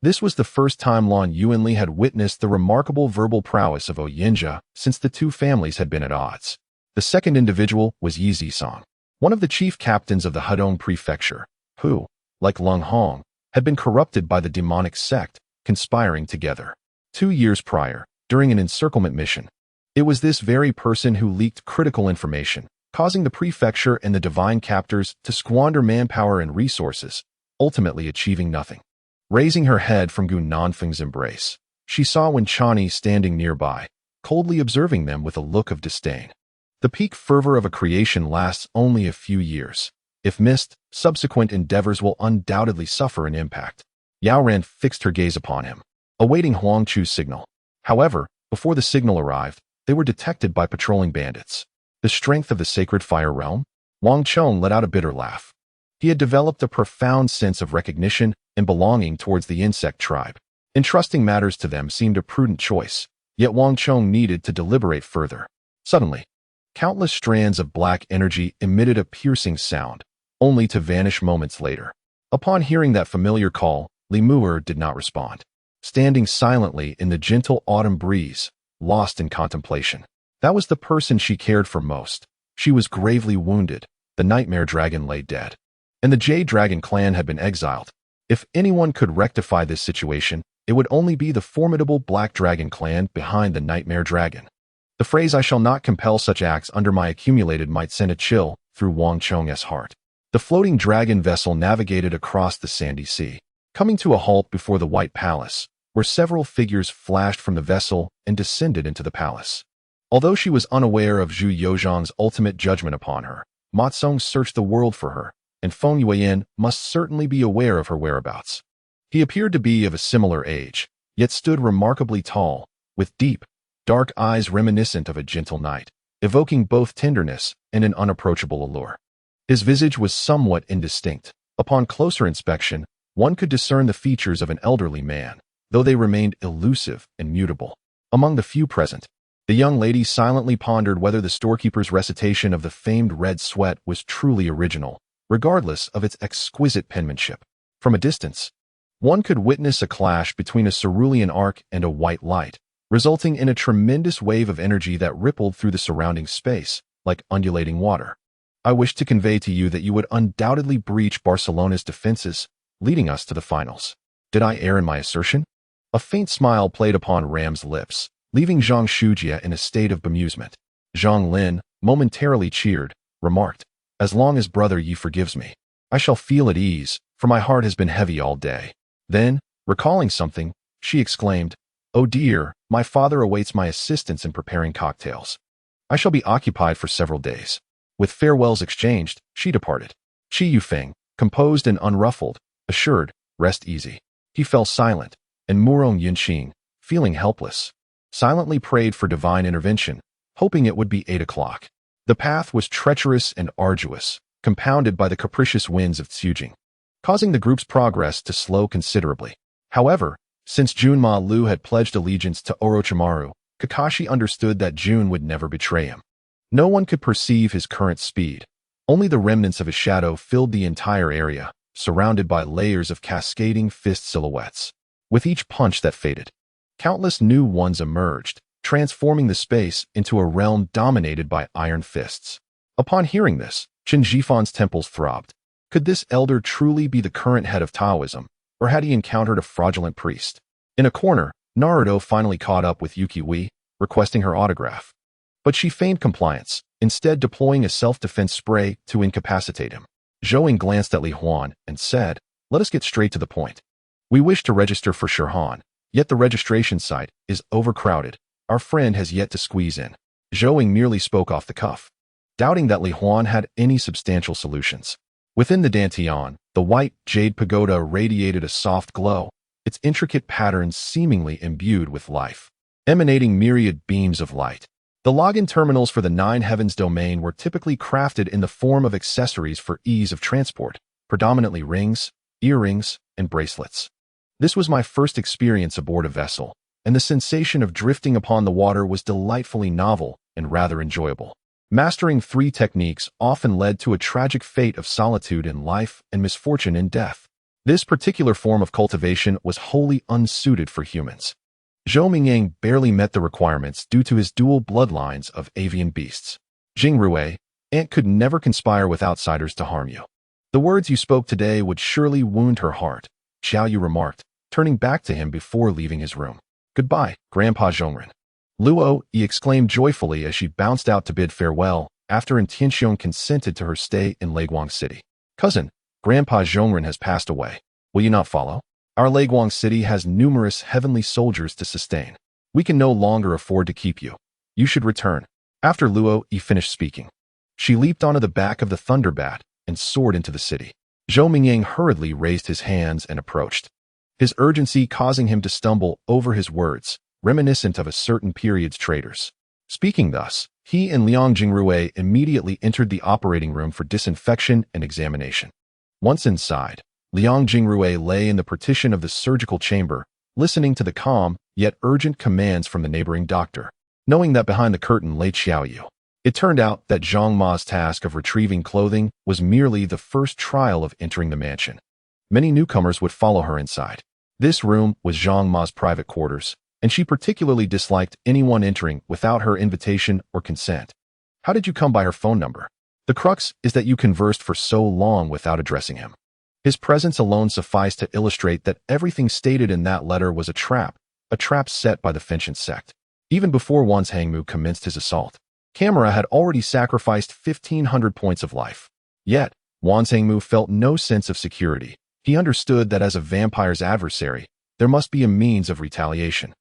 This was the first time Lan Yuanli had witnessed the remarkable verbal prowess of Oyenja since the two families had been at odds. The second individual was Yi Zisong, one of the chief captains of the Hedong Prefecture, who, like Leng Hong, had been corrupted by the demonic sect, conspiring together. 2 years prior, during an encirclement mission, it was this very person who leaked critical information, causing the prefecture and the divine captors to squander manpower and resources, ultimately achieving nothing. Raising her head from Gu Nanfeng's embrace, she saw Wen Chani standing nearby, coldly observing them with a look of disdain. The peak fervor of a creation lasts only a few years. If missed, subsequent endeavors will undoubtedly suffer an impact. Yao Ran fixed her gaze upon him, awaiting Huang Chu's signal. However, before the signal arrived, they were detected by patrolling bandits. The strength of the sacred fire realm? Wang Chong let out a bitter laugh. He had developed a profound sense of recognition and belonging towards the insect tribe. Entrusting matters to them seemed a prudent choice, yet Wang Chong needed to deliberate further. Suddenly, countless strands of black energy emitted a piercing sound, only to vanish moments later. Upon hearing that familiar call, Li Muer did not respond, standing silently in the gentle autumn breeze, lost in contemplation. That was the person she cared for most. She was gravely wounded. The Nightmare Dragon lay dead, and the Jade Dragon clan had been exiled. If anyone could rectify this situation, it would only be the formidable Black Dragon clan behind the Nightmare Dragon. The phrase "I shall not compel such acts under my accumulated" might send a chill through Wang Chong's heart. The floating dragon vessel navigated across the sandy sea, coming to a halt before the White Palace, where several figures flashed from the vessel and descended into the palace. Although she was unaware of Zhu Yozhang's ultimate judgment upon her, Ma Tsong searched the world for her, and Feng Yueyin must certainly be aware of her whereabouts. He appeared to be of a similar age, yet stood remarkably tall, with deep, dark eyes reminiscent of a gentle knight, evoking both tenderness and an unapproachable allure. His visage was somewhat indistinct. Upon closer inspection, one could discern the features of an elderly man, though they remained elusive and mutable. Among the few present, the young lady silently pondered whether the storekeeper's recitation of the famed red sweat was truly original, regardless of its exquisite penmanship. From a distance, one could witness a clash between a cerulean arc and a white light, resulting in a tremendous wave of energy that rippled through the surrounding space, like undulating water. I wish to convey to you that you would undoubtedly breach Barcelona's defenses, leading us to the finals. Did I err in my assertion? A faint smile played upon Ram's lips, leaving Zhang Shujia in a state of bemusement. Zhang Lin, momentarily cheered, remarked, "As long as brother Yi forgives me, I shall feel at ease, for my heart has been heavy all day." Then, recalling something, she exclaimed, "Oh dear, my father awaits my assistance in preparing cocktails. I shall be occupied for several days." With farewells exchanged, she departed. Qi Yufeng, composed and unruffled, assured, "Rest easy." He fell silent, and Murong Yunqing, feeling helpless, silently prayed for divine intervention, hoping it would be 8 o'clock. The path was treacherous and arduous, compounded by the capricious winds of Tsujing, causing the group's progress to slow considerably. However, since Junma Lu had pledged allegiance to Orochimaru, Kakashi understood that Jun would never betray him. No one could perceive his current speed. Only the remnants of his shadow filled the entire area, surrounded by layers of cascading fist silhouettes. With each punch that faded, countless new ones emerged, transforming the space into a realm dominated by iron fists. Upon hearing this, Qin Jifan's temples throbbed. Could this elder truly be the current head of Taoism, or had he encountered a fraudulent priest? In a corner, Naruto finally caught up with Yuki Wei, requesting her autograph. But she feigned compliance, instead deploying a self-defense spray to incapacitate him. Zhou glanced at Li Huan and said, "Let us get straight to the point. We wish to register for Shirhan, yet the registration site is overcrowded. Our friend has yet to squeeze in." Zhou merely spoke off the cuff, doubting that Li Huan had any substantial solutions. Within the Dantian, the white jade pagoda radiated a soft glow, its intricate patterns seemingly imbued with life, emanating myriad beams of light. The login terminals for the Nine Heavens domain were typically crafted in the form of accessories for ease of transport, predominantly rings, earrings, and bracelets. This was my first experience aboard a vessel, and the sensation of drifting upon the water was delightfully novel and rather enjoyable. Mastering 3 techniques often led to a tragic fate of solitude in life and misfortune in death. This particular form of cultivation was wholly unsuited for humans. Zhou Mingyang barely met the requirements due to his dual bloodlines of avian beasts. Jingrui, Ant could never conspire with outsiders to harm you. The words you spoke today would surely wound her heart, Xiao Yu remarked, turning back to him before leaving his room. "Goodbye, Grandpa Zhongren." Luo Yi exclaimed joyfully as she bounced out to bid farewell after Tianxiong consented to her stay in Leguang City. "Cousin, Grandpa Zhongren has passed away. Will you not follow? Our Leguang City has numerous heavenly soldiers to sustain. We can no longer afford to keep you. You should return." After Luo Yi finished speaking, she leaped onto the back of the Thunderbat and soared into the city. Zhou Mingyang hurriedly raised his hands and approached, his urgency causing him to stumble over his words, reminiscent of a certain period's traders. Speaking thus, he and Liang Jingrui immediately entered the operating room for disinfection and examination. Once inside, Liang Jingrui lay in the partition of the surgical chamber, listening to the calm yet urgent commands from the neighboring doctor, knowing that behind the curtain lay Xiao Yu. It turned out that Zhang Ma's task of retrieving clothing was merely the first trial of entering the mansion. Many newcomers would follow her inside. This room was Zhang Ma's private quarters, and she particularly disliked anyone entering without her invitation or consent. "How did you come by her phone number?" "The crux is that you conversed for so long without addressing him." His presence alone sufficed to illustrate that everything stated in that letter was a trap set by the Fenchant sect. Even before Wan's Hangmu commenced his assault, Camera had already sacrificed 1,500 points of life. Yet, Wan Hangmu felt no sense of security. He understood that as a vampire's adversary, there must be a means of retaliation.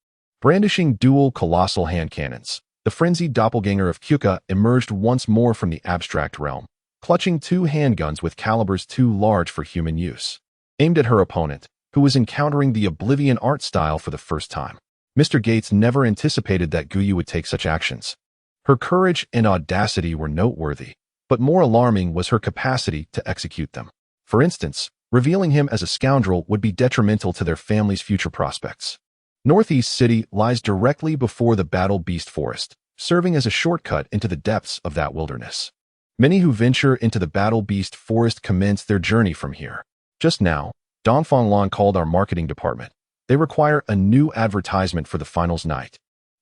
Brandishing dual colossal hand cannons, the frenzied doppelganger of Kyuka emerged once more from the abstract realm, clutching two handguns with calibers too large for human use. Aimed at her opponent, who was encountering the Oblivion art style for the first time. Mr. Gates never anticipated that Guyu would take such actions. Her courage and audacity were noteworthy, but more alarming was her capacity to execute them. For instance, revealing him as a scoundrel would be detrimental to their family's future prospects. Northeast City lies directly before the Battle Beast Forest, serving as a shortcut into the depths of that wilderness. Many who venture into the Battle Beast Forest commence their journey from here. Just now, Dongfang Lan called our marketing department. They require a new advertisement for the finals night.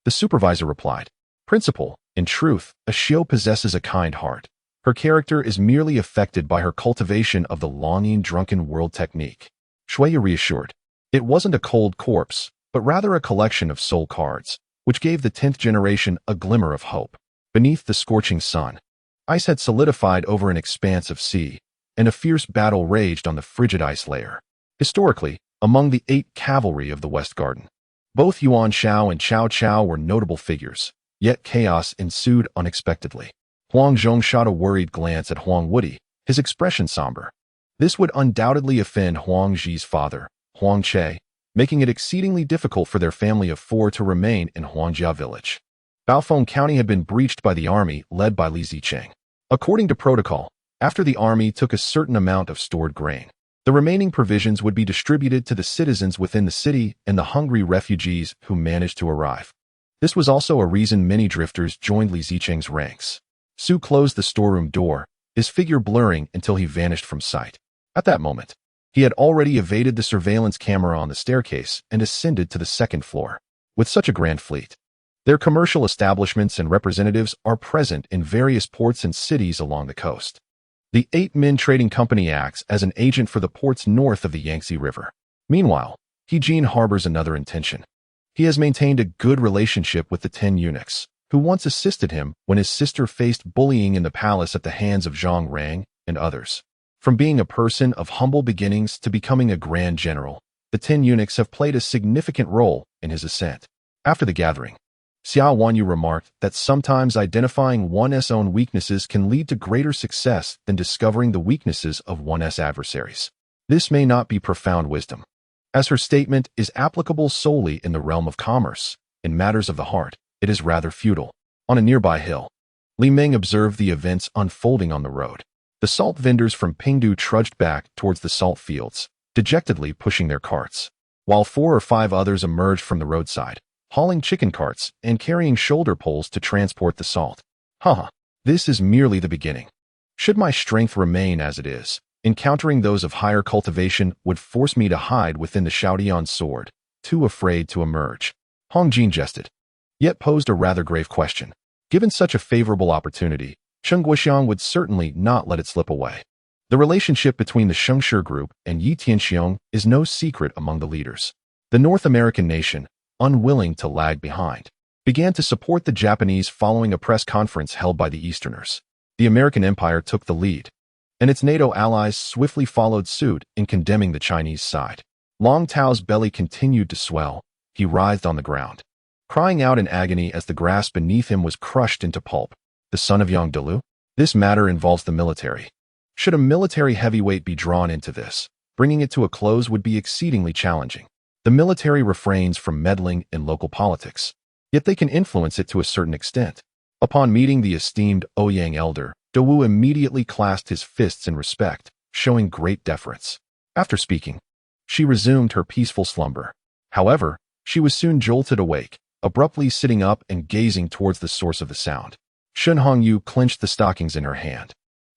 The supervisor replied, Principal, in truth, Ashio possesses a kind heart. Her character is merely affected by her cultivation of the longing drunken world technique. Shuya reassured. It wasn't a cold corpse, but rather a collection of soul cards, which gave the 10th generation a glimmer of hope. Beneath the scorching sun, ice had solidified over an expanse of sea, and a fierce battle raged on the frigid ice layer. Historically, among the 8 cavalry of the West Garden, both Yuan Shao and Chao Chao were notable figures, yet chaos ensued unexpectedly. Huang Zhong shot a worried glance at Huang Woody, his expression somber. This would undoubtedly offend Huang Ji's father, Huang Che, making it exceedingly difficult for their family of 4 to remain in Huangjia village. Baofeng County had been breached by the army led by Li Zicheng. According to protocol, after the army took a certain amount of stored grain, the remaining provisions would be distributed to the citizens within the city and the hungry refugees who managed to arrive. This was also a reason many drifters joined Li Zicheng's ranks. Su closed the storeroom door, his figure blurring until he vanished from sight. At that moment, he had already evaded the surveillance camera on the staircase and ascended to the 2nd floor. With such a grand fleet, their commercial establishments and representatives are present in various ports and cities along the coast. The 8-men trading company acts as an agent for the ports north of the Yangtze River. Meanwhile, Heejin harbors another intention. He has maintained a good relationship with the 10 eunuchs, who once assisted him when his sister faced bullying in the palace at the hands of Zhang Rang and others. From being a person of humble beginnings to becoming a grand general, the 10 eunuchs have played a significant role in his ascent. After the gathering, Xiao Wanyu remarked that sometimes identifying one's own weaknesses can lead to greater success than discovering the weaknesses of one's adversaries. This may not be profound wisdom, as her statement is applicable solely in the realm of commerce. In matters of the heart, it is rather futile. On a nearby hill, Li Ming observed the events unfolding on the road. The salt vendors from Pingdu trudged back towards the salt fields, dejectedly pushing their carts, while 4 or 5 others emerged from the roadside, hauling chicken carts and carrying shoulder poles to transport the salt. This is merely the beginning. Should my strength remain as it is, encountering those of higher cultivation would force me to hide within the Shaodian sword, too afraid to emerge. Hong Jin jested, yet posed a rather grave question. Given such a favorable opportunity, Cheng Guoxiang would certainly not let it slip away. The relationship between the Shengshi group and Yi Tianxiong is no secret among the leaders. The North American nation, unwilling to lag behind, began to support the Japanese following a press conference held by the Easterners. The American Empire took the lead, and its NATO allies swiftly followed suit in condemning the Chinese side. Long Tao's belly continued to swell. He writhed on the ground, crying out in agony as the grass beneath him was crushed into pulp. The son of Yang Delu? This matter involves the military. Should a military heavyweight be drawn into this, bringing it to a close would be exceedingly challenging. The military refrains from meddling in local politics, yet they can influence it to a certain extent. Upon meeting the esteemed Ouyang elder, Dou immediately clasped his fists in respect, showing great deference. After speaking, she resumed her peaceful slumber. However, she was soon jolted awake, abruptly sitting up and gazing towards the source of the sound. Shun Hongyu clenched the stockings in her hand,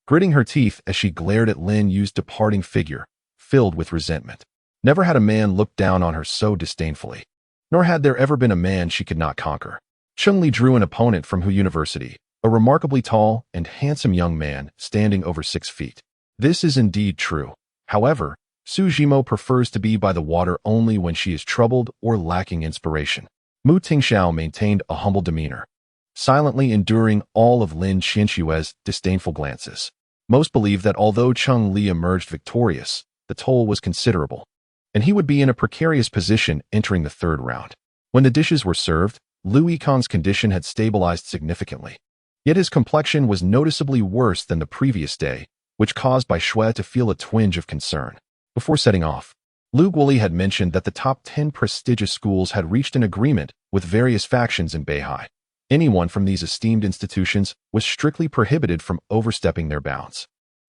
gritting her teeth as she glared at Lin Yu's departing figure, filled with resentment. Never had a man looked down on her so disdainfully, nor had there ever been a man she could not conquer. Chung Li drew an opponent from Hu University, a remarkably tall and handsome young man standing over 6 feet. This is indeed true. However, Su Jimo prefers to be by the water only when she is troubled or lacking inspiration. Mu Tingxiao maintained a humble demeanor, silently enduring all of Lin Qianxue's disdainful glances. Most believed that although Cheng Li emerged victorious, the toll was considerable, and he would be in a precarious position entering the third round. When the dishes were served, Lu Yikan's condition had stabilized significantly. Yet his complexion was noticeably worse than the previous day, which caused Bai Shui to feel a twinge of concern. Before setting off, Lu Guoli had mentioned that the top 10 prestigious schools had reached an agreement with various factions in Beihai. Anyone from these esteemed institutions was strictly prohibited from overstepping their bounds.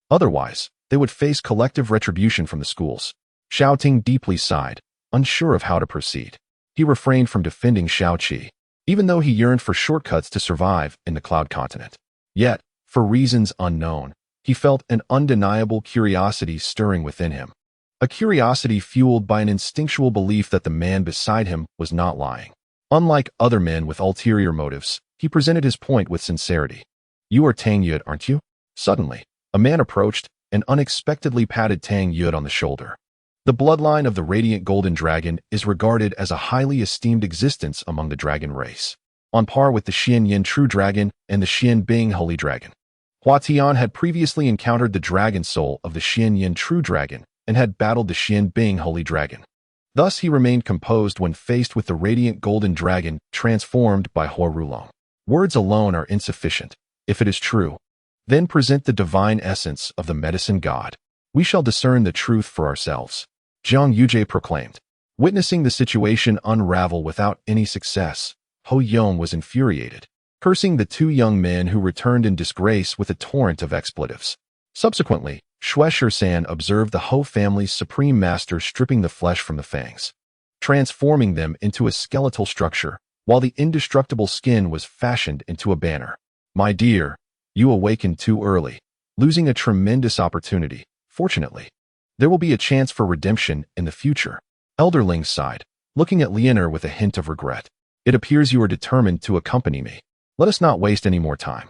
Otherwise, they would face collective retribution from the schools. Xiao Ting deeply sighed, unsure of how to proceed. He refrained from defending Xiao Qi, even though he yearned for shortcuts to survive in the Cloud Continent. Yet, for reasons unknown, he felt an undeniable curiosity stirring within him. A curiosity fueled by an instinctual belief that the man beside him was not lying. Unlike other men with ulterior motives, he presented his point with sincerity. "You are Tang Yud, aren't you?" Suddenly, a man approached and unexpectedly patted Tang Yud on the shoulder. The bloodline of the Radiant Golden Dragon is regarded as a highly esteemed existence among the dragon race, on par with the Xian Yin True Dragon and the Xian Bing Holy Dragon. Hua Tian had previously encountered the dragon soul of the Xian Yin True Dragon and had battled the Xian Bing Holy Dragon. Thus he remained composed when faced with the Radiant Golden Dragon transformed by Hua Rulong. Words alone are insufficient. If it is true, then present the divine essence of the medicine god. We shall discern the truth for ourselves, Zhang Yujie proclaimed. Witnessing the situation unravel without any success, Ho Yong was infuriated, cursing the two young men who returned in disgrace with a torrent of expletives. Subsequently, Xue Shisan observed the Ho family's supreme master stripping the flesh from the fangs, transforming them into a skeletal structure, while the indestructible skin was fashioned into a banner. "My dear, you awakened too early, losing a tremendous opportunity. Fortunately, there will be a chance for redemption in the future." Elder Ling sighed, looking at Lianer with a hint of regret. "It appears you are determined to accompany me. Let us not waste any more time."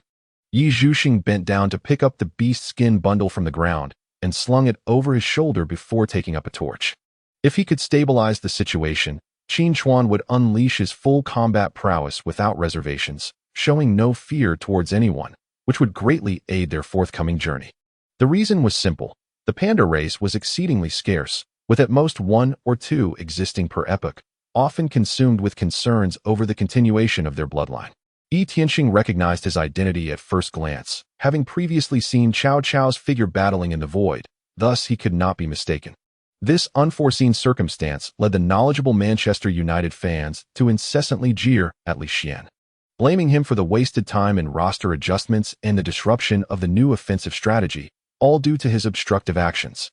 Yi Zhuxing bent down to pick up the beast skin bundle from the ground and slung it over his shoulder before taking up a torch. If he could stabilize the situation, Qin Chuan would unleash his full combat prowess without reservations, showing no fear towards anyone, which would greatly aid their forthcoming journey. The reason was simple. The panda race was exceedingly scarce, with at most one or two existing per epoch, often consumed with concerns over the continuation of their bloodline. Yi Tianxing recognized his identity at first glance, having previously seen Cao Cao's figure battling in the void, thus he could not be mistaken. This unforeseen circumstance led the knowledgeable Manchester United fans to incessantly jeer at Li Xian, blaming him for the wasted time and roster adjustments and the disruption of the new offensive strategy, all due to his obstructive actions.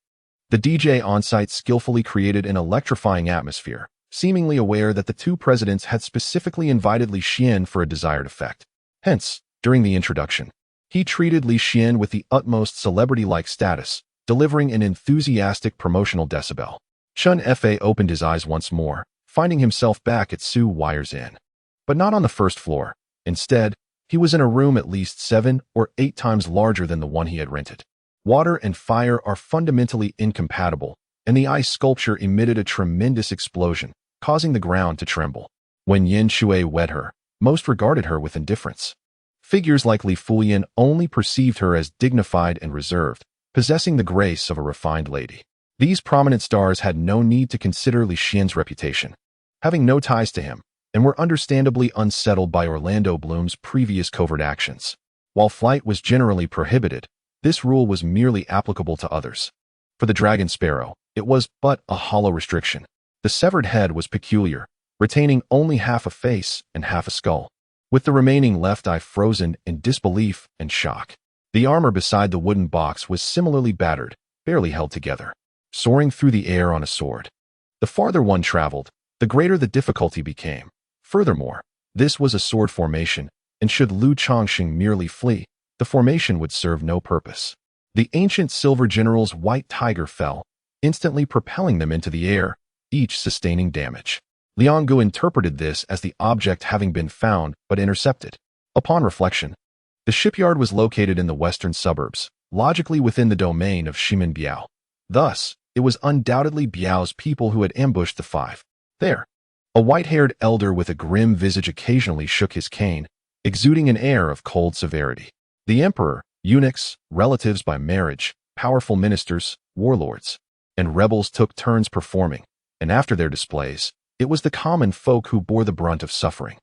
The DJ on-site skillfully created an electrifying atmosphere, seemingly aware that the two presidents had specifically invited Li Xian for a desired effect. Hence, during the introduction, he treated Li Xian with the utmost celebrity-like status, delivering an enthusiastic promotional decibel. Chun Fa opened his eyes once more, finding himself back at Su Wire's Inn. But not on the first floor. Instead, he was in a room at least 7 or 8 times larger than the one he had rented. Water and fire are fundamentally incompatible, and the ice sculpture emitted a tremendous explosion, causing the ground to tremble. When Yin Shui wed her, most regarded her with indifference. Figures like Li Fuyan only perceived her as dignified and reserved, possessing the grace of a refined lady. These prominent stars had no need to consider Li Xian's reputation, having no ties to him, and were understandably unsettled by Orlando Bloom's previous covert actions. While flight was generally prohibited, this rule was merely applicable to others. For the dragon sparrow, it was but a hollow restriction. The severed head was peculiar, retaining only half a face and half a skull, with the remaining left eye frozen in disbelief and shock. The armor beside the wooden box was similarly battered, barely held together, soaring through the air on a sword. The farther one traveled, the greater the difficulty became. Furthermore, this was a sword formation, and should Lu Chongqing merely flee, the formation would serve no purpose. The ancient silver general's white tiger fell, instantly propelling them into the air, each sustaining damage. Liang Gu interpreted this as the object having been found but intercepted. Upon reflection, the shipyard was located in the western suburbs, logically within the domain of Shimin Biao. Thus, it was undoubtedly Biao's people who had ambushed the 5. There, A white-haired elder with a grim visage occasionally shook his cane, exuding an air of cold severity. The emperor, eunuchs, relatives by marriage, powerful ministers, warlords, and rebels took turns performing, and after their displays, it was the common folk who bore the brunt of suffering.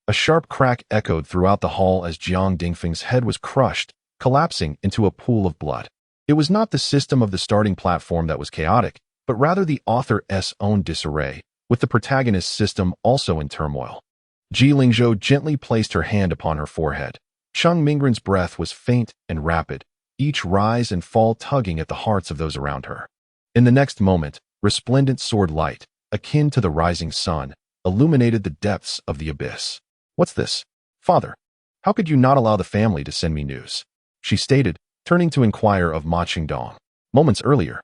A sharp crack echoed throughout the hall as Jiang Dingfeng's head was crushed, collapsing into a pool of blood. It was not the system of the starting platform that was chaotic, but rather the author's own disarray, with the protagonist's system also in turmoil. Ji Lingzhou gently placed her hand upon her forehead. Cheng Mingren's breath was faint and rapid, each rise and fall tugging at the hearts of those around her. In the next moment, resplendent sword light, akin to the rising sun, illuminated the depths of the abyss. "What's this? Father, how could you not allow the family to send me news?" she stated, turning to inquire of Ma Qingdong. Moments earlier,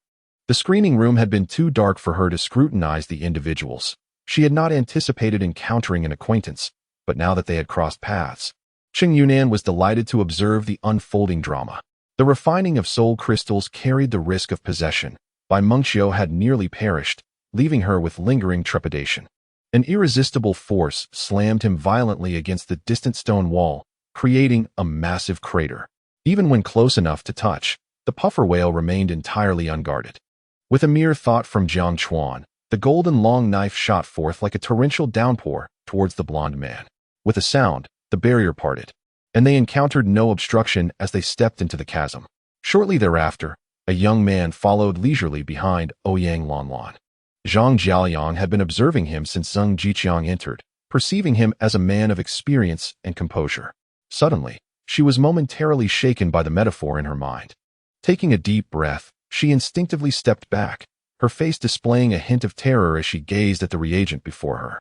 the screening room had been too dark for her to scrutinize the individuals. She had not anticipated encountering an acquaintance, but now that they had crossed paths, Qing Yunan was delighted to observe the unfolding drama. The refining of soul crystals carried the risk of possession. Bai Mengxiu had nearly perished, leaving her with lingering trepidation. An irresistible force slammed him violently against the distant stone wall, creating a massive crater. Even when close enough to touch, the puffer whale remained entirely unguarded. With a mere thought from Zhang Chulan, the golden long knife shot forth like a torrential downpour towards the blond man. With a sound, the barrier parted, and they encountered no obstruction as they stepped into the chasm. Shortly thereafter, a young man followed leisurely behind Ouyang Lanlan. Zhang Jiaoliang had been observing him since Zhang Jiqiang entered, perceiving him as a man of experience and composure. Suddenly, she was momentarily shaken by the metaphor in her mind. Taking a deep breath, she instinctively stepped back, her face displaying a hint of terror as she gazed at the reagent before her.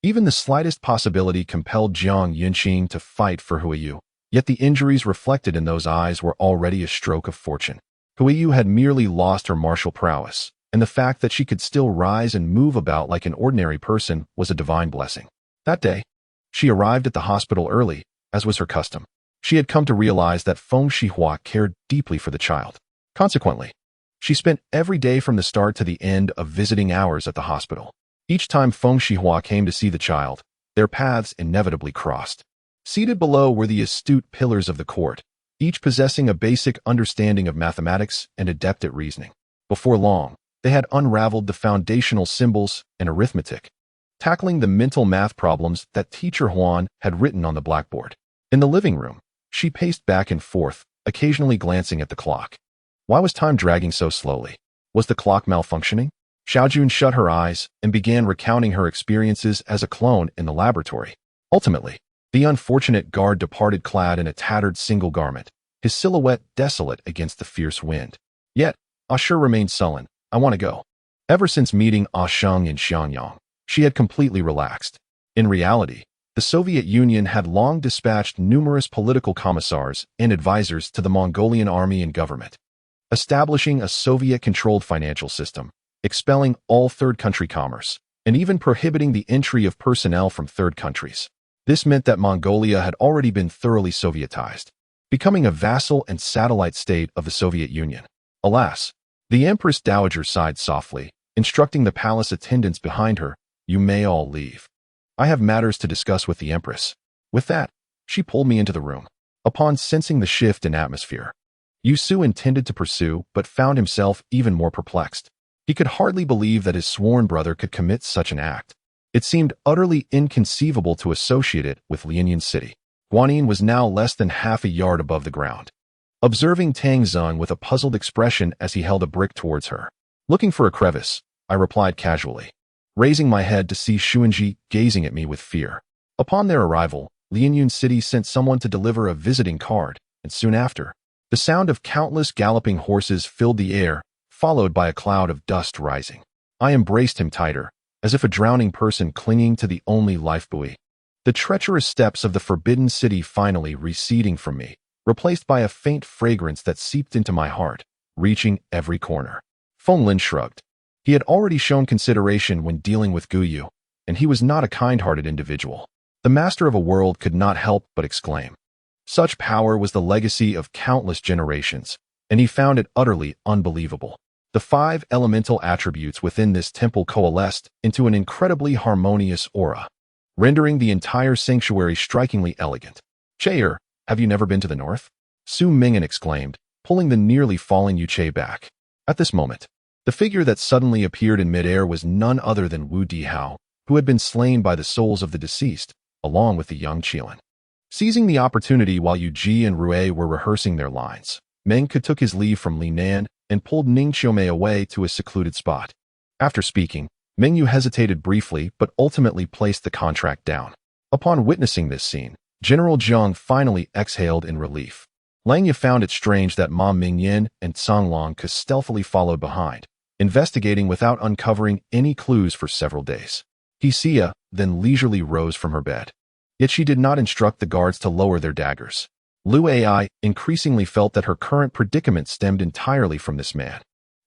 Even the slightest possibility compelled Jiang Yunqing to fight for Huiyu, yet the injuries reflected in those eyes were already a stroke of fortune. Huiyu had merely lost her martial prowess, and the fact that she could still rise and move about like an ordinary person was a divine blessing. That day, she arrived at the hospital early, as was her custom. She had come to realize that Feng Shihua cared deeply for the child. Consequently, she spent every day from the start to the end of visiting hours at the hospital. Each time Feng Shihua came to see the child, their paths inevitably crossed. Seated below were the astute pillars of the court, each possessing a basic understanding of mathematics and adept at reasoning. Before long, they had unraveled the foundational symbols and arithmetic, tackling the mental math problems that teacher Huan had written on the blackboard. In the living room, she paced back and forth, occasionally glancing at the clock. Why was time dragging so slowly? Was the clock malfunctioning? Xiaojun shut her eyes and began recounting her experiences as a clone in the laboratory. Ultimately, the unfortunate guard departed clad in a tattered single garment, his silhouette desolate against the fierce wind. Yet, Ashur remained sullen. "I want to go." Ever since meeting Ah Sheng in Xianyang, she had completely relaxed. In reality, the Soviet Union had long dispatched numerous political commissars and advisors to the Mongolian army and government, establishing a Soviet-controlled financial system, expelling all third-country commerce, and even prohibiting the entry of personnel from third countries. This meant that Mongolia had already been thoroughly Sovietized, becoming a vassal and satellite state of the Soviet Union. Alas, the Empress Dowager sighed softly, instructing the palace attendants behind her, "You may all leave. I have matters to discuss with the Empress." With that, she pulled me into the room. Upon sensing the shift in atmosphere, Yu Su intended to pursue but found himself even more perplexed. He could hardly believe that his sworn brother could commit such an act. It seemed utterly inconceivable to associate it with Lianyan City. Guanyin was now less than half a yard above the ground, observing Tang Zeng with a puzzled expression as he held a brick towards her. "Looking for a crevice," I replied casually, raising my head to see Xuanji gazing at me with fear. Upon their arrival, Lianyan City sent someone to deliver a visiting card, and soon after, the sound of countless galloping horses filled the air, followed by a cloud of dust rising. I embraced him tighter, as if a drowning person clinging to the only lifebuoy. The treacherous steps of the forbidden city finally receding from me, replaced by a faint fragrance that seeped into my heart, reaching every corner. Feng Lin shrugged. He had already shown consideration when dealing with Guyu, and he was not a kind-hearted individual. The master of a world could not help but exclaim. Such power was the legacy of countless generations, and he found it utterly unbelievable. The 5 elemental attributes within this temple coalesced into an incredibly harmonious aura, rendering the entire sanctuary strikingly elegant. "Chair, have you never been to the north?" Su Mingyan exclaimed, pulling the nearly falling Yu Che back. At this moment, the figure that suddenly appeared in midair was none other than Wu Dihao, who had been slain by the souls of the deceased, along with the young Chulan. Seizing the opportunity while Yu Ji and Rue were rehearsing their lines, Meng Ke took his leave from Li Nan and pulled Ning Xiaomei away to a secluded spot. After speaking, Meng Yu hesitated briefly but ultimately placed the contract down. Upon witnessing this scene, General Zhang finally exhaled in relief. Lang Yu found it strange that Ma Mingyan and Cang Long stealthily followed behind, investigating without uncovering any clues for several days. Xia then leisurely rose from her bed. Yet she did not instruct the guards to lower their daggers. Lu Ai increasingly felt that her current predicament stemmed entirely from this man.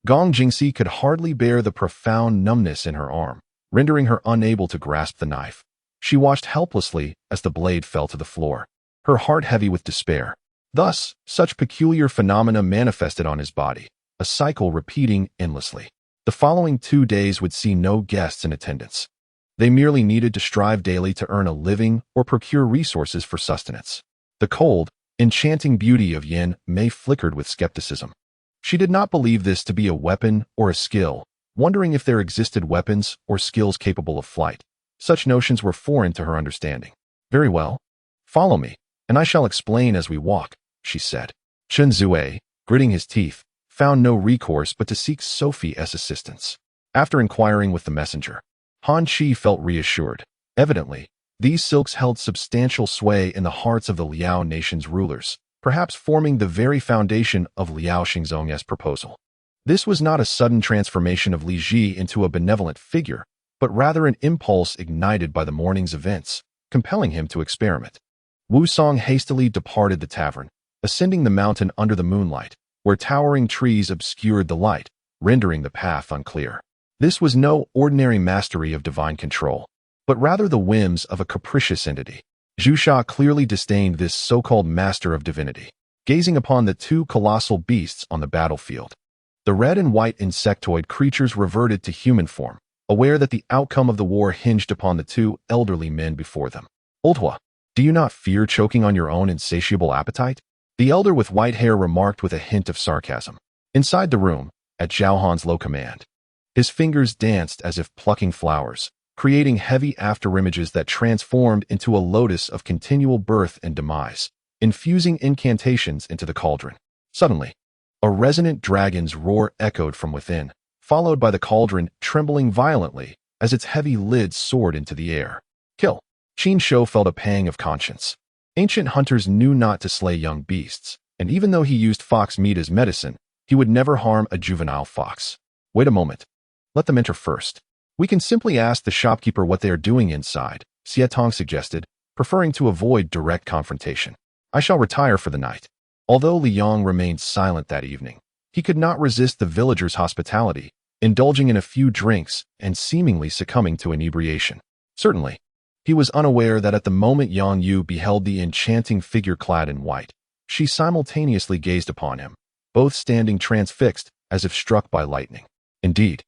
Gong Jingxi could hardly bear the profound numbness in her arm, rendering her unable to grasp the knife. She watched helplessly as the blade fell to the floor, her heart heavy with despair. Thus, such peculiar phenomena manifested on his body, a cycle repeating endlessly. The following 2 days would see no guests in attendance. They merely needed to strive daily to earn a living or procure resources for sustenance. The cold, enchanting beauty of Yin Mei flickered with skepticism. She did not believe this to be a weapon or a skill, wondering if there existed weapons or skills capable of flight. Such notions were foreign to her understanding. "Very well. Follow me, and I shall explain as we walk," she said. Chen Zue, gritting his teeth, found no recourse but to seek Sophie's assistance. After inquiring with the messenger, Han Chi felt reassured. Evidently, these silks held substantial sway in the hearts of the Liao nation's rulers, perhaps forming the very foundation of Liao Xingzong's proposal. This was not a sudden transformation of Li Ji into a benevolent figure, but rather an impulse ignited by the morning's events, compelling him to experiment. Wu Song hastily departed the tavern, ascending the mountain under the moonlight, where towering trees obscured the light, rendering the path unclear. This was no ordinary mastery of divine control, but rather the whims of a capricious entity. Zhu Xia clearly disdained this so-called master of divinity, gazing upon the 2 colossal beasts on the battlefield. The red and white insectoid creatures reverted to human form, aware that the outcome of the war hinged upon the 2 elderly men before them. "Old Hua, do you not fear choking on your own insatiable appetite?" The elder with white hair remarked with a hint of sarcasm. Inside the room, at Zhao Han's low command, his fingers danced as if plucking flowers, creating heavy afterimages that transformed into a lotus of continual birth and demise, infusing incantations into the cauldron. Suddenly, a resonant dragon's roar echoed from within, followed by the cauldron trembling violently as its heavy lids soared into the air. "Kill." Qin Shou felt a pang of conscience. Ancient hunters knew not to slay young beasts, and even though he used fox meat as medicine, he would never harm a juvenile fox. "Wait a moment. Let them enter first. We can simply ask the shopkeeper what they are doing inside," Xie Tong suggested, preferring to avoid direct confrontation. "I shall retire for the night." Although Li Yong remained silent that evening, he could not resist the villagers' hospitality, indulging in a few drinks and seemingly succumbing to inebriation. Certainly, he was unaware that at the moment Yang Yu beheld the enchanting figure clad in white, she simultaneously gazed upon him, both standing transfixed as if struck by lightning. Indeed,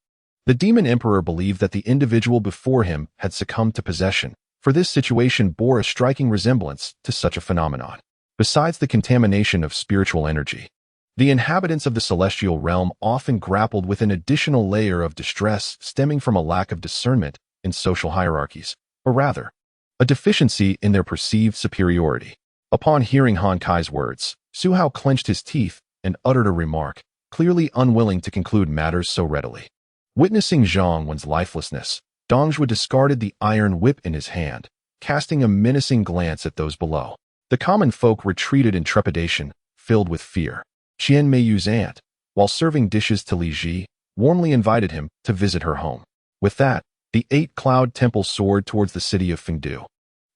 the demon emperor believed that the individual before him had succumbed to possession, for this situation bore a striking resemblance to such a phenomenon. Besides the contamination of spiritual energy, the inhabitants of the celestial realm often grappled with an additional layer of distress stemming from a lack of discernment in social hierarchies, or rather, a deficiency in their perceived superiority. Upon hearing Han Kai's words, Su Hao clenched his teeth and uttered a remark, clearly unwilling to conclude matters so readily. Witnessing Zhang Wen's lifelessness, Dongzhuo discarded the iron whip in his hand, casting a menacing glance at those below. The common folk retreated in trepidation, filled with fear. Qian Meiyu's aunt, while serving dishes to Li Ji, warmly invited him to visit her home. With that, the 8-cloud temple soared towards the city of Fengdu.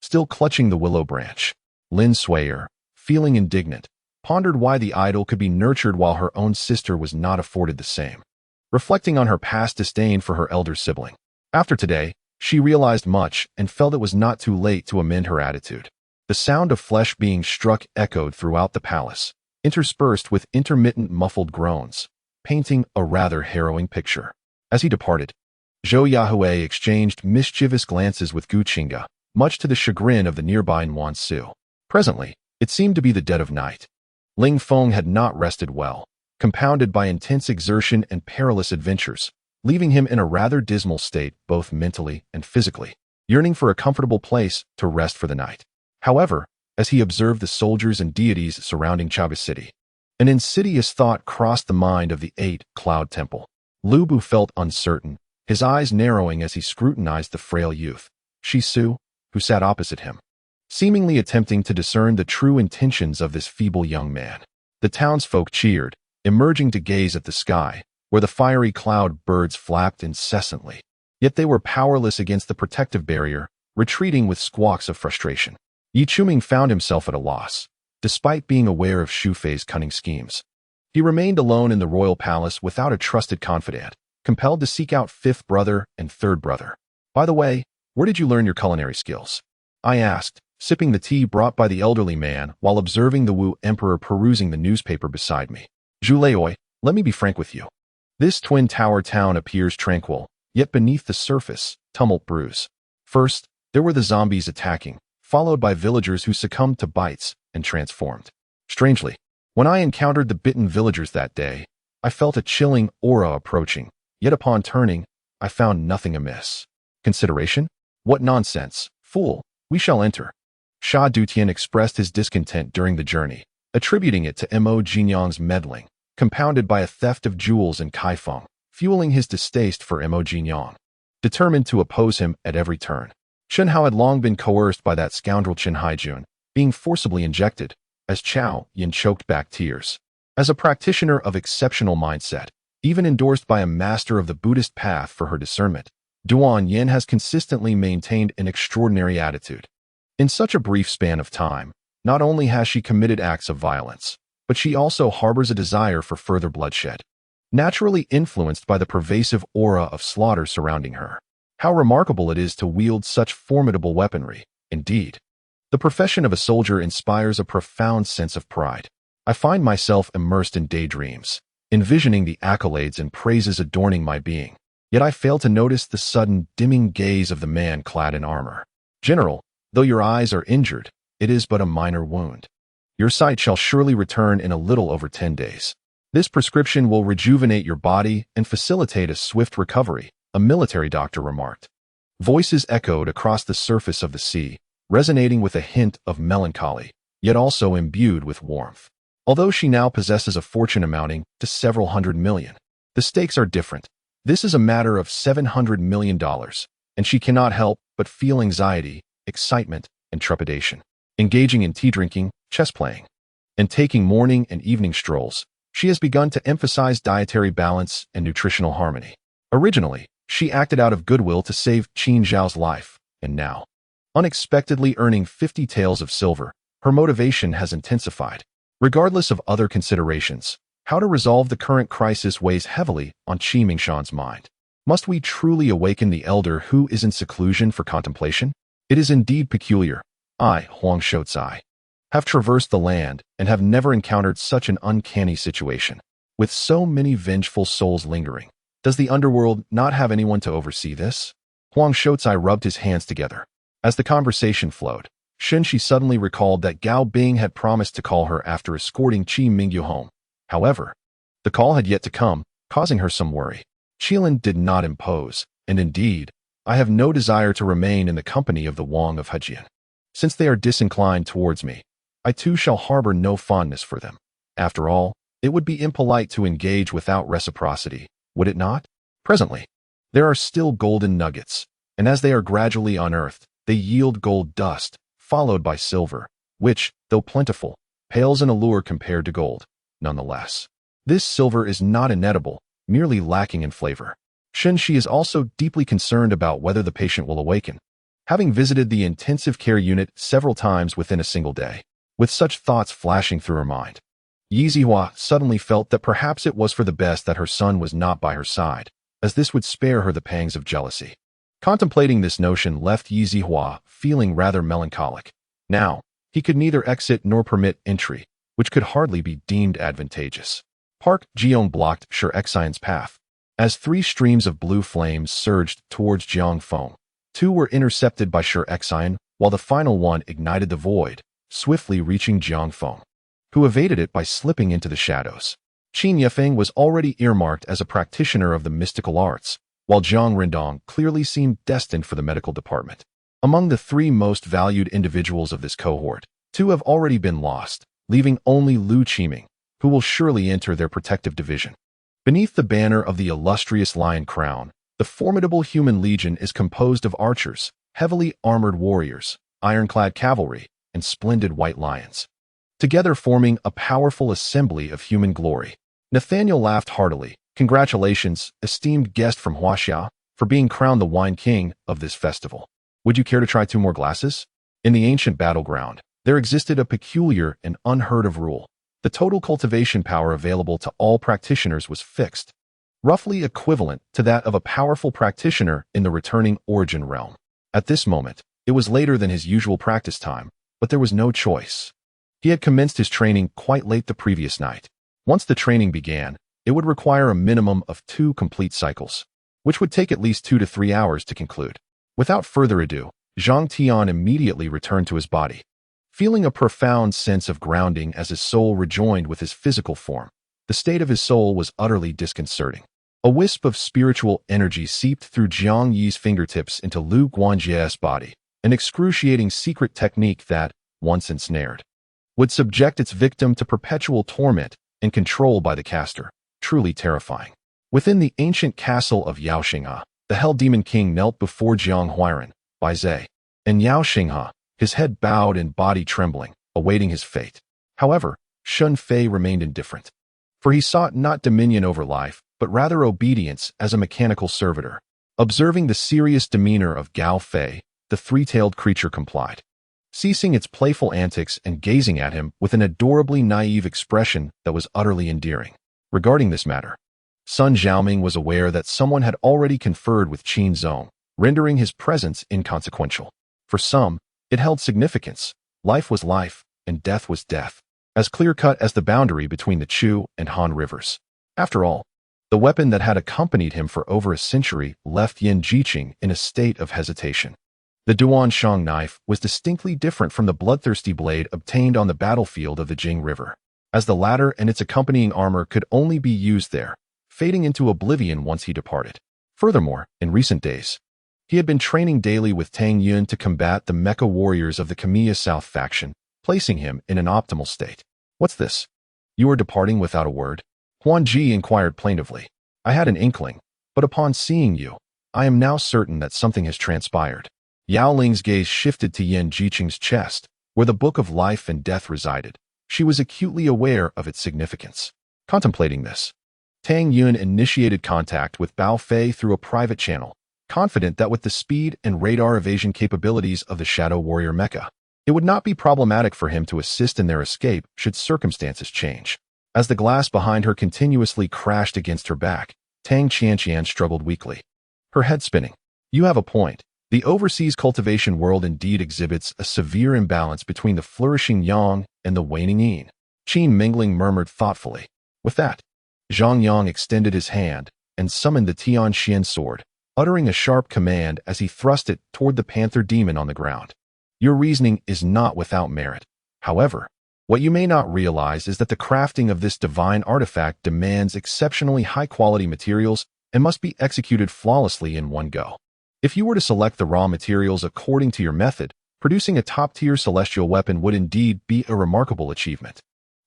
Still clutching the willow branch, Lin Swayer, feeling indignant, pondered why the idol could be nurtured while her own sister was not afforded the same. Reflecting on her past disdain for her elder sibling, after today, she realized much and felt it was not too late to amend her attitude. The sound of flesh being struck echoed throughout the palace, interspersed with intermittent muffled groans. painting a rather harrowing picture. As he departed, Zhou Yahue exchanged mischievous glances with Gu Qingge, much to the chagrin of the nearby Nuan Su. Presently, it seemed to be the dead of night. Ling Feng had not rested well, compounded by intense exertion and perilous adventures, leaving him in a rather dismal state both mentally and physically, yearning for a comfortable place to rest for the night. However, as he observed the soldiers and deities surrounding Chaga City, an insidious thought crossed the mind of the Eight-Cloud Temple. Lu Bu felt uncertain, his eyes narrowing as he scrutinized the frail youth, Shisu, who sat opposite him, seemingly attempting to discern the true intentions of this feeble young man. The townsfolk cheered, emerging to gaze at the sky, where the fiery cloud birds flapped incessantly. Yet they were powerless against the protective barrier, retreating with squawks of frustration. Yi Chuming found himself at a loss, despite being aware of Shu Fei's cunning schemes. He remained alone in the royal palace without a trusted confidant, compelled to seek out fifth brother and third brother. "By the way, where did you learn your culinary skills?" I asked, sipping the tea brought by the elderly man while observing the Wu Emperor perusing the newspaper beside me. "Zhu Leoi, let me be frank with you. This twin tower town appears tranquil, yet beneath the surface, tumult brews. First, there were the zombies attacking, followed by villagers who succumbed to bites and transformed. Strangely, when I encountered the bitten villagers that day, I felt a chilling aura approaching, yet upon turning, I found nothing amiss. Consideration? What nonsense, fool, we shall enter." Sha Dutian expressed his discontent during the journey, attributing it to Mo Jinyang's meddling, compounded by a theft of jewels in Kaifeng, fueling his distaste for Mo Jinyang. Determined to oppose him at every turn, Chen Hao had long been coerced by that scoundrel Chen Haijun, being forcibly injected, as Chao Yin choked back tears. As a practitioner of exceptional mindset, even endorsed by a master of the Buddhist path for her discernment, Duan Yin has consistently maintained an extraordinary attitude. In such a brief span of time, not only has she committed acts of violence, but she also harbors a desire for further bloodshed, naturally influenced by the pervasive aura of slaughter surrounding her. How remarkable it is to wield such formidable weaponry, indeed. The profession of a soldier inspires a profound sense of pride. I find myself immersed in daydreams, envisioning the accolades and praises adorning my being, yet I fail to notice the sudden dimming gaze of the man clad in armor. "General, though your eyes are injured, it is but a minor wound. Your sight shall surely return in a little over 10 days. This prescription will rejuvenate your body and facilitate a swift recovery," a military doctor remarked. Voices echoed across the surface of the sea, resonating with a hint of melancholy, yet also imbued with warmth. Although she now possesses a fortune amounting to several $100 million, the stakes are different. This is a matter of $700 million, and she cannot help but feel anxiety, excitement, and trepidation. Engaging in tea drinking, chess playing, and taking morning and evening strolls, she has begun to emphasize dietary balance and nutritional harmony. Originally, she acted out of goodwill to save Qin Zhao's life, and now, unexpectedly earning 50 taels of silver, her motivation has intensified. Regardless of other considerations, how to resolve the current crisis weighs heavily on Qi Mingshan's mind. Must we truly awaken the elder who is in seclusion for contemplation? It is indeed peculiar. I, Huang Shoucai, have traversed the land and have never encountered such an uncanny situation. With so many vengeful souls lingering, does the underworld not have anyone to oversee this? Huang Shoucai rubbed his hands together. As the conversation flowed, Shenshi suddenly recalled that Gao Bing had promised to call her after escorting Qi Mingyu home. However, the call had yet to come, causing her some worry. Qilin did not impose, and indeed, I have no desire to remain in the company of the Wang of Hejian. Since they are disinclined towards me, I too shall harbor no fondness for them. After all, it would be impolite to engage without reciprocity, would it not? Presently, there are still golden nuggets, and as they are gradually unearthed, they yield gold dust, followed by silver, which, though plentiful, pales in allure compared to gold. Nonetheless, this silver is not inedible, merely lacking in flavor. Shenshi is also deeply concerned about whether the patient will awaken, having visited the intensive care unit several times within a single day. With such thoughts flashing through her mind, Yi Zihua suddenly felt that perhaps it was for the best that her son was not by her side, as this would spare her the pangs of jealousy. Contemplating this notion left Yi Zihua feeling rather melancholic. Now, he could neither exit nor permit entry, which could hardly be deemed advantageous. Park Jiong blocked Shi Xian's path. As 3 streams of blue flames surged towards Jiang Feng, 2 were intercepted by Shi Xian, while the final one ignited the void, swiftly reaching Jiang Feng, who evaded it by slipping into the shadows. Qin Yifeng was already earmarked as a practitioner of the mystical arts, while Zhang Rindong clearly seemed destined for the medical department. Among the 3 most valued individuals of this cohort, 2 have already been lost, leaving only Lu Qiming, who will surely enter their protective division. Beneath the banner of the illustrious Lion Crown, the formidable human legion is composed of archers, heavily armored warriors, ironclad cavalry, and splendid white lions, together forming a powerful assembly of human glory. Nathaniel laughed heartily. Congratulations, esteemed guest from Huaxia, for being crowned the wine king of this festival. Would you care to try 2 more glasses? In the ancient battleground, there existed a peculiar and unheard-of rule. The total cultivation power available to all practitioners was fixed, roughly equivalent to that of a powerful practitioner in the returning origin realm. At this moment, it was later than his usual practice time, but there was no choice. He had commenced his training quite late the previous night. Once the training began, it would require a minimum of 2 complete cycles, which would take at least 2 to 3 hours to conclude. Without further ado, Zhang Tian immediately returned to his body, feeling a profound sense of grounding as his soul rejoined with his physical form. The state of his soul was utterly disconcerting. A wisp of spiritual energy seeped through Jiang Yi's fingertips into Lu Guanjie's body, an excruciating secret technique that, once ensnared, would subject its victim to perpetual torment and control by the caster. Truly terrifying. Within the ancient castle of Yao Xinghe, the Hell Demon King knelt before Jiang Huairan, Bai Zhe, and Yao Xinghe, his head bowed and body trembling, awaiting his fate. However, Shun Fei remained indifferent, for he sought not dominion over life, but rather obedience as a mechanical servitor. Observing the serious demeanor of Gao Fei, the 3-tailed creature complied, ceasing its playful antics and gazing at him with an adorably naive expression that was utterly endearing. Regarding this matter, Sun Xiaoming was aware that someone had already conferred with Qin Zong, rendering his presence inconsequential. For some, it held significance. Life was life, and death was death, as clear-cut as the boundary between the Chu and Han rivers. After all, the weapon that had accompanied him for over a century left Yin Jiqing in a state of hesitation. The Duan Shang knife was distinctly different from the bloodthirsty blade obtained on the battlefield of the Jing River, as the latter and its accompanying armor could only be used there, fading into oblivion once he departed. Furthermore, in recent days, he had been training daily with Tang Yun to combat the mecha warriors of the Kamiya South faction, placing him in an optimal state. What's this? You are departing without a word? Huan Ji inquired plaintively. I had an inkling, but upon seeing you, I am now certain that something has transpired. Yao Ling's gaze shifted to Yin Jiqing's chest, where the book of life and death resided. She was acutely aware of its significance. Contemplating this, Tang Yun initiated contact with Bao Fei through a private channel, confident that with the speed and radar evasion capabilities of the Shadow Warrior mecha, it would not be problematic for him to assist in their escape should circumstances change. As the glass behind her continuously crashed against her back, Tang Qianqian struggled weakly, her head spinning. You have a point. The overseas cultivation world indeed exhibits a severe imbalance between the flourishing yang and the waning yin. Qin Mingling murmured thoughtfully. With that, Zhang Yang extended his hand and summoned the Tian Xian sword, uttering a sharp command as he thrust it toward the panther demon on the ground. Your reasoning is not without merit. However, what you may not realize is that the crafting of this divine artifact demands exceptionally high-quality materials and must be executed flawlessly in one go. If you were to select the raw materials according to your method, producing a top-tier celestial weapon would indeed be a remarkable achievement.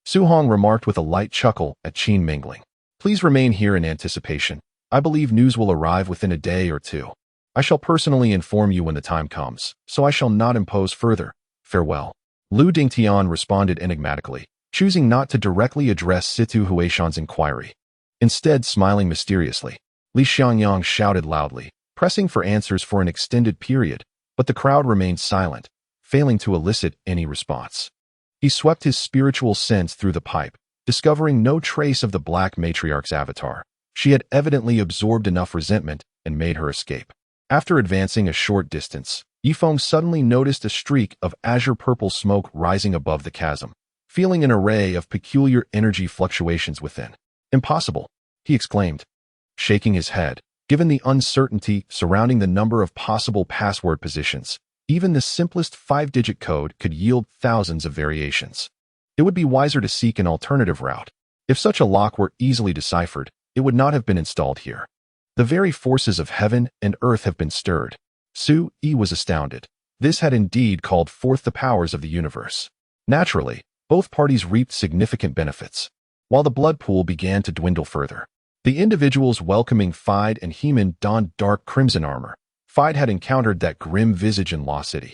Su Hong remarked with a light chuckle at Qin Mingling. Please remain here in anticipation. I believe news will arrive within a day or 2. I shall personally inform you when the time comes, so I shall not impose further. Farewell. Lu Dingtian responded enigmatically, choosing not to directly address Situ Huishan's inquiry. Instead, smiling mysteriously, Li Xiangyang shouted loudly, pressing for answers for an extended period, but the crowd remained silent, failing to elicit any response. He swept his spiritual sense through the pipe, discovering no trace of the Black Matriarch's avatar. She had evidently absorbed enough resentment and made her escape. After advancing a short distance, Yifeng suddenly noticed a streak of azure-purple smoke rising above the chasm, feeling an array of peculiar energy fluctuations within. Impossible, he exclaimed, shaking his head. Given the uncertainty surrounding the number of possible password positions, even the simplest 5-digit code could yield thousands of variations. It would be wiser to seek an alternative route. If such a lock were easily deciphered, it would not have been installed here. The very forces of heaven and earth have been stirred. Su-yi was astounded. This had indeed called forth the powers of the universe. Naturally, both parties reaped significant benefits. While the blood pool began to dwindle further, the individuals welcoming Fide and Heeman donned dark crimson armor. Fide had encountered that grim visage in Law City,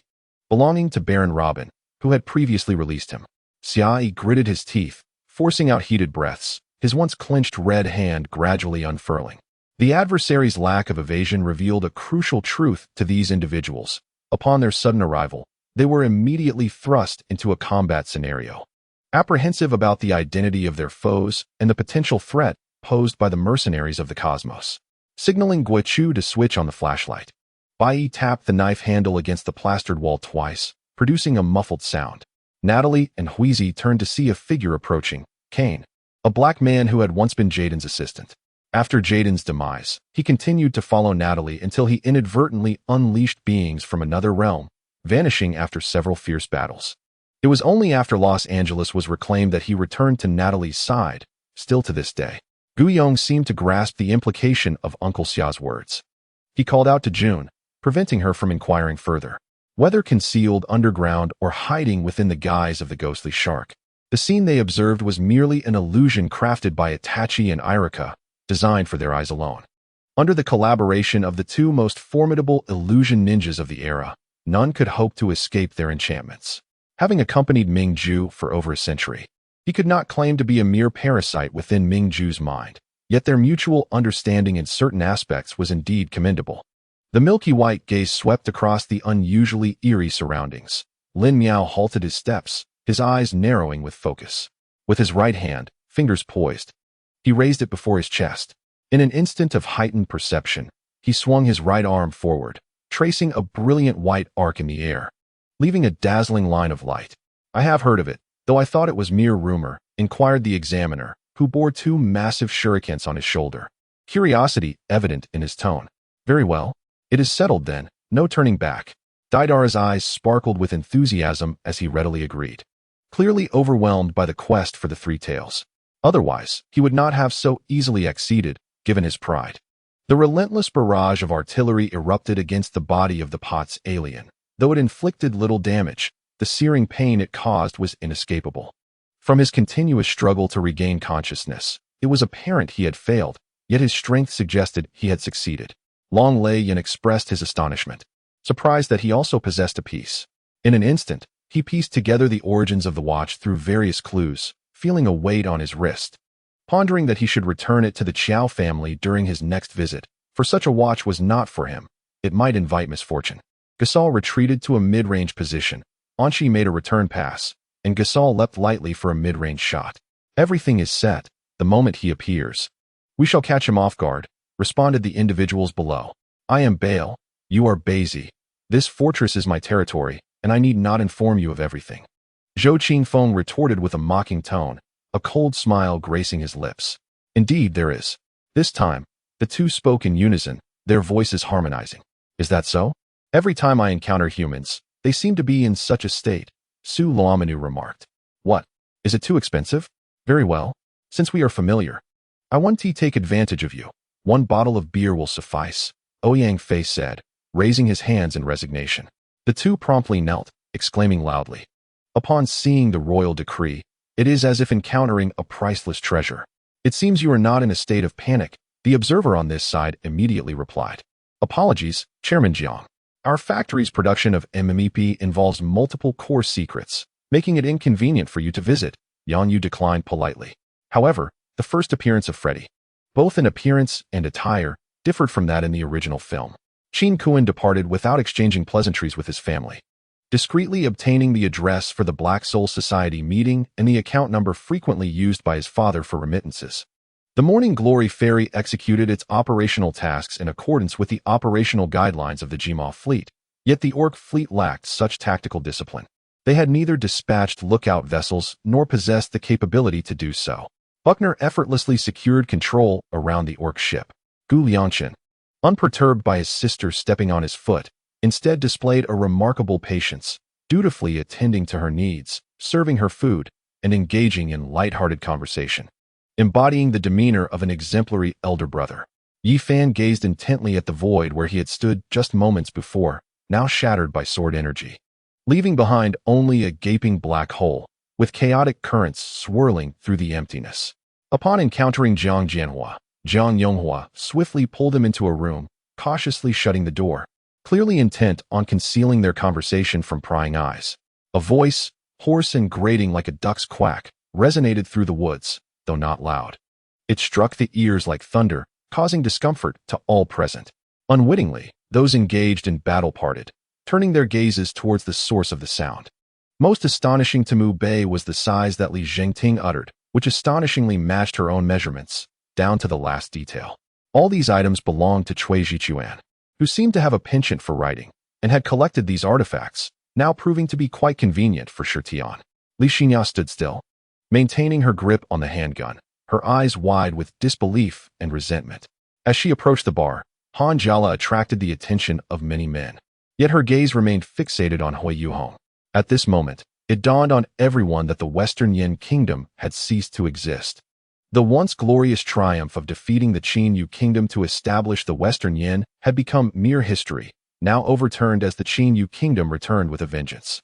belonging to Baron Robin, who had previously released him. Xia gritted his teeth, forcing out heated breaths, his once clenched red hand gradually unfurling. The adversary's lack of evasion revealed a crucial truth to these individuals. Upon their sudden arrival, they were immediately thrust into a combat scenario. Apprehensive about the identity of their foes and the potential threat posed by the mercenaries of the cosmos. Signaling Guichu to switch on the flashlight, Bai tapped the knife handle against the plastered wall twice, producing a muffled sound. Natalie and Huizi turned to see a figure approaching, Kane, a black man who had once been Jaden's assistant. After Jaden's demise, he continued to follow Natalie until he inadvertently unleashed beings from another realm, vanishing after several fierce battles. It was only after Los Angeles was reclaimed that he returned to Natalie's side. Still to this day, Guiyong seemed to grasp the implication of Uncle Xia's words. He called out to June, preventing her from inquiring further. Whether concealed underground or hiding within the guise of the ghostly shark, the scene they observed was merely an illusion crafted by Itachi and Irika, designed for their eyes alone. Under the collaboration of the two most formidable illusion ninjas of the era, none could hope to escape their enchantments. Having accompanied Ming-ju for over a century, he could not claim to be a mere parasite within Ming-ju's mind, yet their mutual understanding in certain aspects was indeed commendable. The milky white gaze swept across the unusually eerie surroundings. Lin Miao halted his steps, his eyes narrowing with focus. With his right hand, fingers poised, he raised it before his chest. In an instant of heightened perception, he swung his right arm forward, tracing a brilliant white arc in the air, leaving a dazzling line of light. I have heard of it, though I thought it was mere rumor, inquired the examiner, who bore 2 massive shurikens on his shoulder, curiosity evident in his tone. Very well. It is settled then, no turning back. Daidara's eyes sparkled with enthusiasm as he readily agreed, clearly overwhelmed by the quest for the 3 tails. Otherwise, he would not have so easily acceded, given his pride. The relentless barrage of artillery erupted against the body of the pot's alien. Though it inflicted little damage, the searing pain it caused was inescapable. From his continuous struggle to regain consciousness, it was apparent he had failed, yet his strength suggested he had succeeded. Long Lei Yin expressed his astonishment, surprised that he also possessed a piece. In an instant, he pieced together the origins of the watch through various clues, feeling a weight on his wrist. Pondering that he should return it to the Qiao family during his next visit, for such a watch was not for him. It might invite misfortune. Gasol retreated to a mid-range position. Anshi made a return pass, and Gasol leapt lightly for a mid-range shot. Everything is set, the moment he appears. We shall catch him off guard, responded the individuals below. I am Baal, you are Bazi. This fortress is my territory, and I need not inform you of everything. Zhou Qingfeng retorted with a mocking tone, a cold smile gracing his lips. Indeed there is. This time, the two spoke in unison, their voices harmonizing. Is that so? Every time I encounter humans, they seem to be in such a state, Su Luomanu remarked. What? Is it too expensive? Very well. Since we are familiar, I want to take advantage of you. 1 bottle of beer will suffice, Ouyang Fei said, raising his hands in resignation. The two promptly knelt, exclaiming loudly. Upon seeing the royal decree, it is as if encountering a priceless treasure. It seems you are not in a state of panic, the observer on this side immediately replied. Apologies, Chairman Jiang. Our factory's production of MMEP involves multiple core secrets, making it inconvenient for you to visit. Yang Yu declined politely. However, the first appearance of Freddy, both in appearance and attire, differed from that in the original film. Qin Kuan departed without exchanging pleasantries with his family, discreetly obtaining the address for the Black Soul Society meeting and the account number frequently used by his father for remittances. The Morning Glory Ferry executed its operational tasks in accordance with the operational guidelines of the Jima fleet, yet the Orc fleet lacked such tactical discipline. They had neither dispatched lookout vessels nor possessed the capability to do so. Buckner effortlessly secured control around the orc ship. Gu Liangchen, unperturbed by his sister stepping on his foot, instead displayed a remarkable patience, dutifully attending to her needs, serving her food, and engaging in light-hearted conversation. Embodying the demeanor of an exemplary elder brother, Yi Fan gazed intently at the void where he had stood just moments before, now shattered by sword energy, leaving behind only a gaping black hole, with chaotic currents swirling through the emptiness. Upon encountering Zhang Jianhua, Zhang Yonghua swiftly pulled him into a room, cautiously shutting the door, clearly intent on concealing their conversation from prying eyes. A voice, hoarse and grating like a duck's quack, resonated through the woods, though not loud. It struck the ears like thunder, causing discomfort to all present. Unwittingly, those engaged in battle parted, turning their gazes towards the source of the sound. Most astonishing to Mu Bei was the size that Li Zhengting uttered, which astonishingly matched her own measurements, down to the last detail. All these items belonged to Cui Jichuan, who seemed to have a penchant for writing, and had collected these artifacts, now proving to be quite convenient for Shi Tian. Li Xinya stood still, maintaining her grip on the handgun, her eyes wide with disbelief and resentment. As she approached the bar, Han Jiala attracted the attention of many men. Yet her gaze remained fixated on Hui Yuhong. At this moment, it dawned on everyone that the Western Yin Kingdom had ceased to exist. The once glorious triumph of defeating the Qin Yu Kingdom to establish the Western Yin had become mere history, now overturned as the Qin Yu Kingdom returned with a vengeance.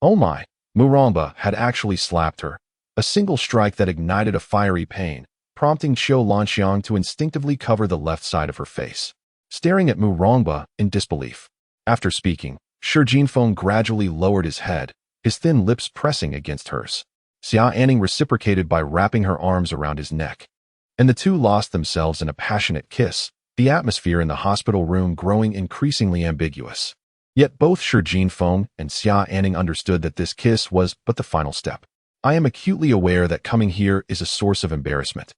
Oh my, Murongba had actually slapped her, a single strike that ignited a fiery pain, prompting Qiu Lanxiang to instinctively cover the left side of her face, staring at Murongba in disbelief. After speaking, Shi Jinfeng gradually lowered his head, his thin lips pressing against hers. Xia Anning reciprocated by wrapping her arms around his neck, and the two lost themselves in a passionate kiss, the atmosphere in the hospital room growing increasingly ambiguous. Yet both Shi Jinfeng and Xia Anning understood that this kiss was but the final step. I am acutely aware that coming here is a source of embarrassment.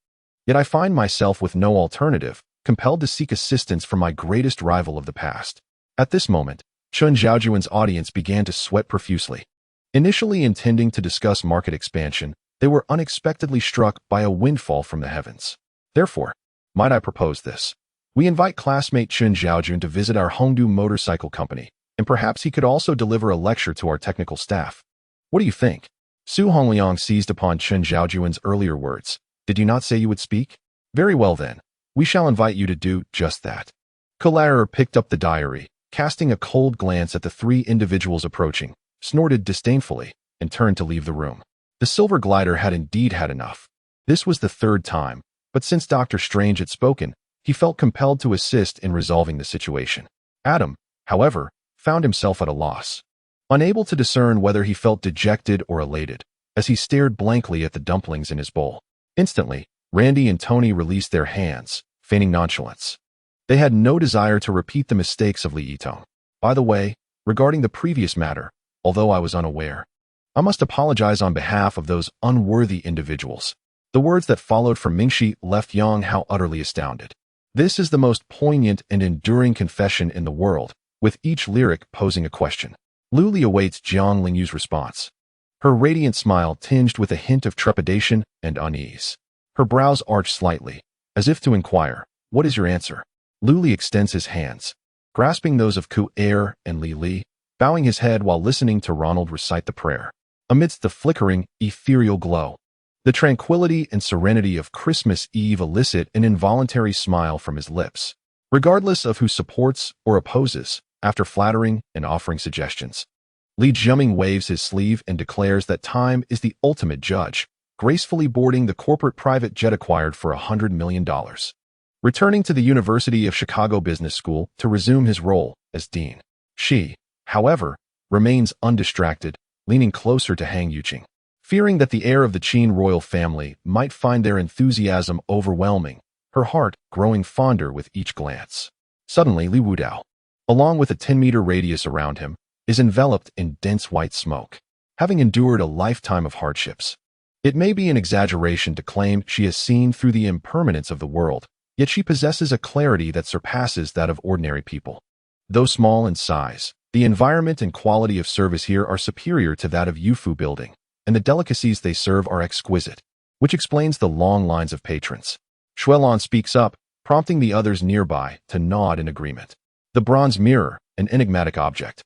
Yet I find myself with no alternative, compelled to seek assistance from my greatest rival of the past. At this moment, Chun Zhaojuan's audience began to sweat profusely. Initially intending to discuss market expansion, they were unexpectedly struck by a windfall from the heavens. Therefore, might I propose this? We invite classmate Chun Zhaojun to visit our Hongdu motorcycle company, and perhaps he could also deliver a lecture to our technical staff. What do you think? Su Hongliang seized upon Chun Zhaojuan's earlier words. Did you not say you would speak? Very well then, we shall invite you to do just that. Kalarer picked up the diary, casting a cold glance at the three individuals approaching, snorted disdainfully, and turned to leave the room. The silver glider had indeed had enough. This was the third time, but since Dr. Strange had spoken, he felt compelled to assist in resolving the situation. Adam, however, found himself at a loss, unable to discern whether he felt dejected or elated, as he stared blankly at the dumplings in his bowl. Instantly, Randy and Tony released their hands, feigning nonchalance. They had no desire to repeat the mistakes of Li Yitong. By the way, regarding the previous matter, although I was unaware, I must apologize on behalf of those unworthy individuals. The words that followed from Mingxi left Yang Hao utterly astounded. This is the most poignant and enduring confession in the world, with each lyric posing a question. Lu Li awaits Jiang Lingyu's response. Her radiant smile tinged with a hint of trepidation and unease. Her brows arched slightly, as if to inquire, what is your answer? Lu Li extends his hands, grasping those of Ku Er and Li Li, bowing his head while listening to Ronald recite the prayer. Amidst the flickering, ethereal glow, the tranquility and serenity of Christmas Eve elicit an involuntary smile from his lips, regardless of who supports or opposes, after flattering and offering suggestions. Li Jiaming waves his sleeve and declares that time is the ultimate judge, gracefully boarding the corporate private jet acquired for $100 million. Returning to the University of Chicago Business School to resume his role as dean. She, however, remains undistracted, leaning closer to Han Yuqing. Fearing that the heir of the Qin royal family might find their enthusiasm overwhelming, her heart growing fonder with each glance. Suddenly, Li Wudao, along with a 10-meter radius around him, is enveloped in dense white smoke. Having endured a lifetime of hardships, it may be an exaggeration to claim she has seen through the impermanence of the world, yet she possesses a clarity that surpasses that of ordinary people. Though small in size, the environment and quality of service here are superior to that of Yufu building, and the delicacies they serve are exquisite. which explains the long lines of patrons. Xuelon speaks up, prompting the others nearby to nod in agreement. The bronze mirror, an enigmatic object,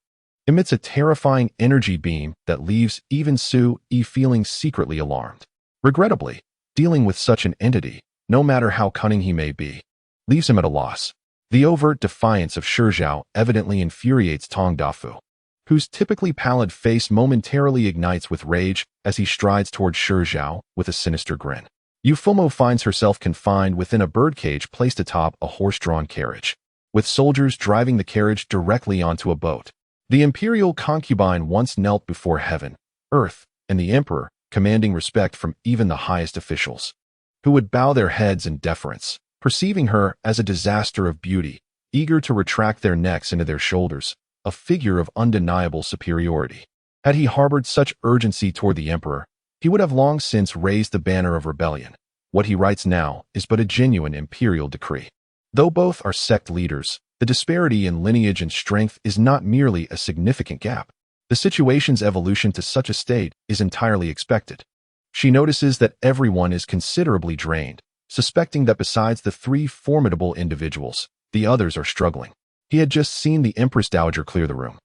emits a terrifying energy beam that leaves even Su-Yi feeling secretly alarmed. Regrettably, dealing with such an entity, no matter how cunning he may be, leaves him at a loss. The overt defiance of Shizhao evidently infuriates Tong Dafu, whose typically pallid face momentarily ignites with rage as he strides towards Shizhao with a sinister grin. Yufumo finds herself confined within a birdcage placed atop a horse-drawn carriage, with soldiers driving the carriage directly onto a boat. The imperial concubine once knelt before heaven, earth, and the emperor, commanding respect from even the highest officials, who would bow their heads in deference, perceiving her as a disaster of beauty, eager to retract their necks into their shoulders, a figure of undeniable superiority. Had he harbored such urgency toward the emperor, he would have long since raised the banner of rebellion. What he writes now is but a genuine imperial decree. Though both are sect leaders, the disparity in lineage and strength is not merely a significant gap. The situation's evolution to such a state is entirely expected. She notices that everyone is considerably drained, suspecting that besides the three formidable individuals, the others are struggling. He had just seen the Empress Dowager clear the room.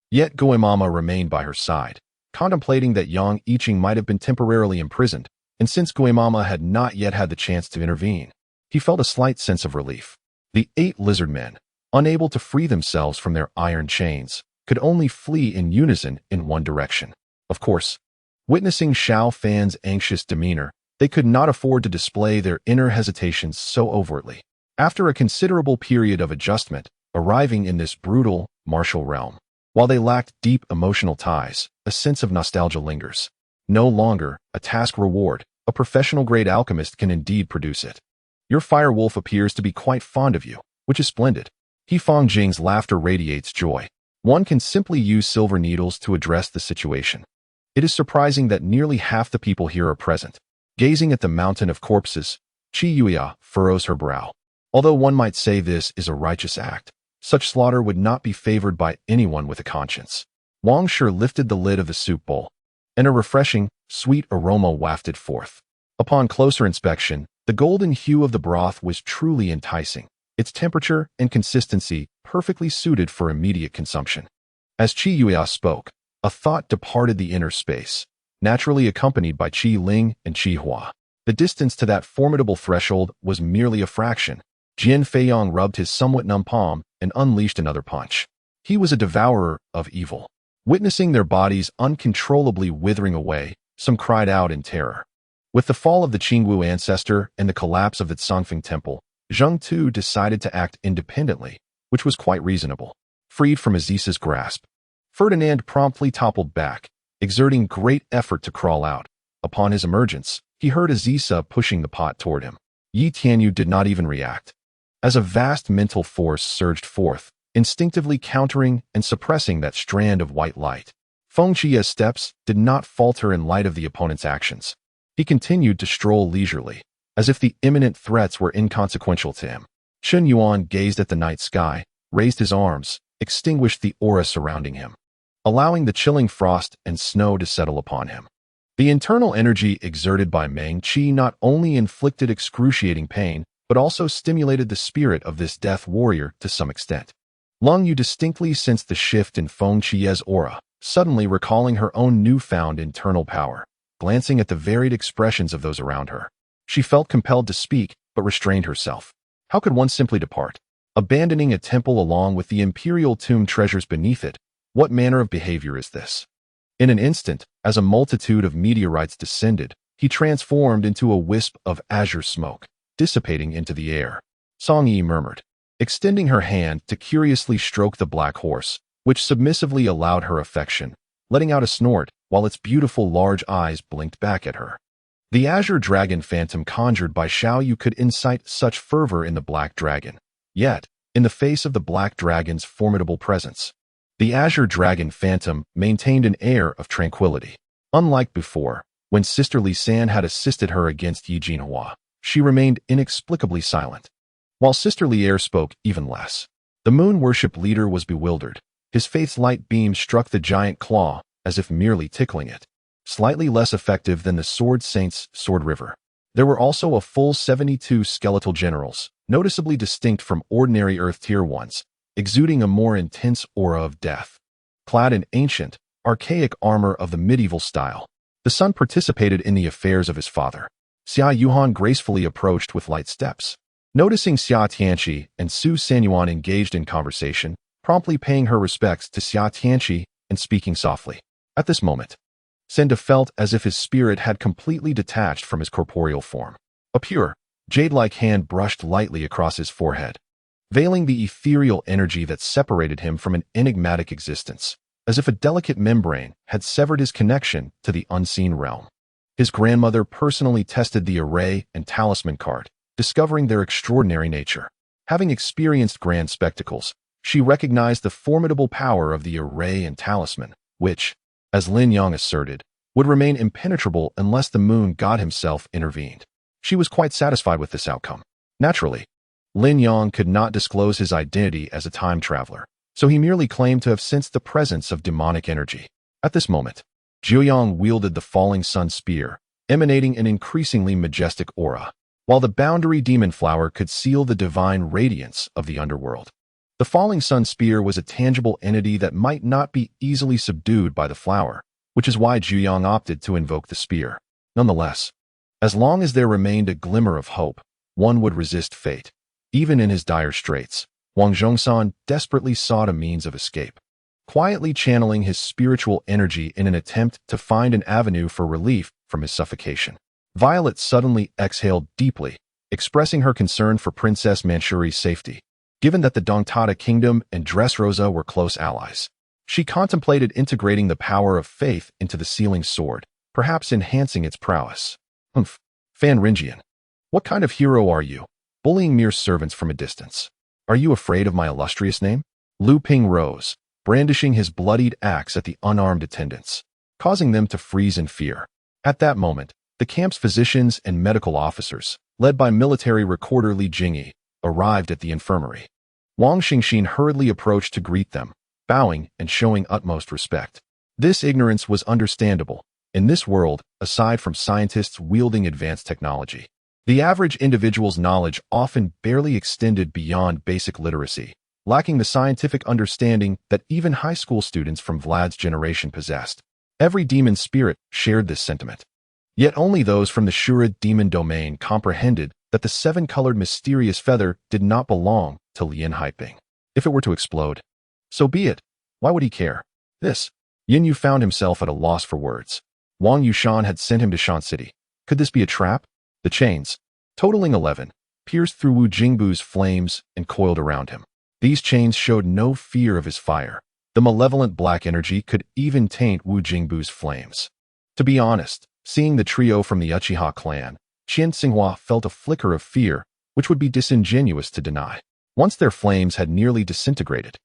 Yet Goemama remained by her side, contemplating that Yang Iching might have been temporarily imprisoned, and since Goemama had not yet had the chance to intervene, he felt a slight sense of relief. The 8 lizard men, unable to free themselves from their iron chains, could only flee in unison in one direction. Of course, witnessing Xiao Fan's anxious demeanor, they could not afford to display their inner hesitations so overtly. After a considerable period of adjustment, arriving in this brutal, martial realm, while they lacked deep emotional ties, a sense of nostalgia lingers. No longer a task reward, a professional-grade alchemist can indeed produce it. Your fire wolf appears to be quite fond of you, which is splendid. He Fong Jing's laughter radiates joy. One can simply use silver needles to address the situation. It is surprising that nearly half the people here are present. Gazing at the mountain of corpses, Qi Yuya furrows her brow. Although one might say this is a righteous act, such slaughter would not be favored by anyone with a conscience. Wang Shi lifted the lid of the soup bowl, and a refreshing, sweet aroma wafted forth. Upon closer inspection, the golden hue of the broth was truly enticing, its temperature and consistency perfectly suited for immediate consumption. As Qi Yuya spoke, a thought departed the inner space, naturally accompanied by Qi Ling and Qi Hua. The distance to that formidable threshold was merely a fraction. Jin Feiyong rubbed his somewhat numb palm and unleashed another punch. He was a devourer of evil. Witnessing their bodies uncontrollably withering away, some cried out in terror. With the fall of the Qingwu ancestor and the collapse of the Tsangfeng temple, Zheng Tu decided to act independently, which was quite reasonable. Freed from Aziza's grasp, Ferdinand promptly toppled back, exerting great effort to crawl out. Upon his emergence, he heard Aziza pushing the pot toward him. Yi Tianyu did not even react, as a vast mental force surged forth, instinctively countering and suppressing that strand of white light. Feng Chia's steps did not falter in light of the opponent's actions. He continued to stroll leisurely, as if the imminent threats were inconsequential to him. Chen Yuan gazed at the night sky, raised his arms, extinguished the aura surrounding him, allowing the chilling frost and snow to settle upon him. The internal energy exerted by Meng Qi not only inflicted excruciating pain, but also stimulated the spirit of this death warrior to some extent. Lung Yu distinctly sensed the shift in Feng Chia's aura, suddenly recalling her own newfound internal power. Glancing at the varied expressions of those around her, she felt compelled to speak, but restrained herself. How could one simply depart, abandoning a temple along with the imperial tomb treasures beneath it? What manner of behavior is this? In an instant, as a multitude of meteorites descended, he transformed into a wisp of azure smoke, dissipating into the air. Song Yi murmured, extending her hand to curiously stroke the black horse, which submissively allowed her affection, letting out a snort, while its beautiful large eyes blinked back at her. The azure dragon phantom conjured by Xiao Yu could incite such fervor in the black dragon. Yet, in the face of the black dragon's formidable presence, the azure dragon phantom maintained an air of tranquility. Unlike before, when Sister Li San had assisted her against Yi Jinhua, she remained inexplicably silent, while Sister Lier spoke even less. The moon worship leader was bewildered. His faith's light beam struck the giant claw, as if merely tickling it, slightly less effective than the Sword Saint's Sword River. There were also a full 72 skeletal generals, noticeably distinct from ordinary Earth-tier ones, exuding a more intense aura of death. Clad in ancient, archaic armor of the medieval style, the son participated in the affairs of his father. Xia Yuhan gracefully approached with light steps. Noticing Xia Tianqi and Su Sanyuan engaged in conversation, promptly paying her respects to Xia Tianqi and speaking softly. At this moment, Senda felt as if his spirit had completely detached from his corporeal form. A pure, jade-like hand brushed lightly across his forehead, veiling the ethereal energy that separated him from an enigmatic existence, as if a delicate membrane had severed his connection to the unseen realm. His grandmother personally tested the array and talisman card, discovering their extraordinary nature. Having experienced grand spectacles, she recognized the formidable power of the array and talisman, which, as Lin Yang asserted, would remain impenetrable unless the moon god himself intervened. She was quite satisfied with this outcome. Naturally, Lin Yang could not disclose his identity as a time traveler, so he merely claimed to have sensed the presence of demonic energy. At this moment, Jiuyang wielded the falling sun spear, emanating an increasingly majestic aura, while the boundary demon flower could seal the divine radiance of the underworld. The falling sun spear was a tangible entity that might not be easily subdued by the flower, which is why Jiuyang opted to invoke the spear. Nonetheless, as long as there remained a glimmer of hope, one would resist fate. Even in his dire straits, Wang Zhongsan desperately sought a means of escape, quietly channeling his spiritual energy in an attempt to find an avenue for relief from his suffocation. Violet suddenly exhaled deeply, expressing her concern for Princess Manchuri's safety. Given that the Dongtada Kingdom and Dressrosa were close allies, she contemplated integrating the power of faith into the sealing sword, perhaps enhancing its prowess. Fan Rinjian, what kind of hero are you, bullying mere servants from a distance? Are you afraid of my illustrious name? Lu Ping rose, brandishing his bloodied axe at the unarmed attendants, causing them to freeze in fear. At that moment, the camp's physicians and medical officers, led by military recorder Li Jingyi, arrived at the infirmary. Wang Xingxin hurriedly approached to greet them, bowing and showing utmost respect. This ignorance was understandable. In this world, aside from scientists wielding advanced technology, the average individual's knowledge often barely extended beyond basic literacy, lacking the scientific understanding that even high school students from Vlad's generation possessed. Every demon spirit shared this sentiment. Yet only those from the Shura demon domain comprehended that the seven-colored mysterious feather did not belong to Lin Haiping. If it were to explode, so be it. Why would he care? Yin Yu found himself at a loss for words. Wang Yushan had sent him to Shan City. Could this be a trap? The chains, totaling 11, pierced through Wu Jingbu's flames and coiled around him. These chains showed no fear of his fire. The malevolent black energy could even taint Wu Jingbu's flames. To be honest, seeing the trio from the Uchiha clan, Qian Xinghua felt a flicker of fear, which would be disingenuous to deny. Once their flames had nearly disintegrated,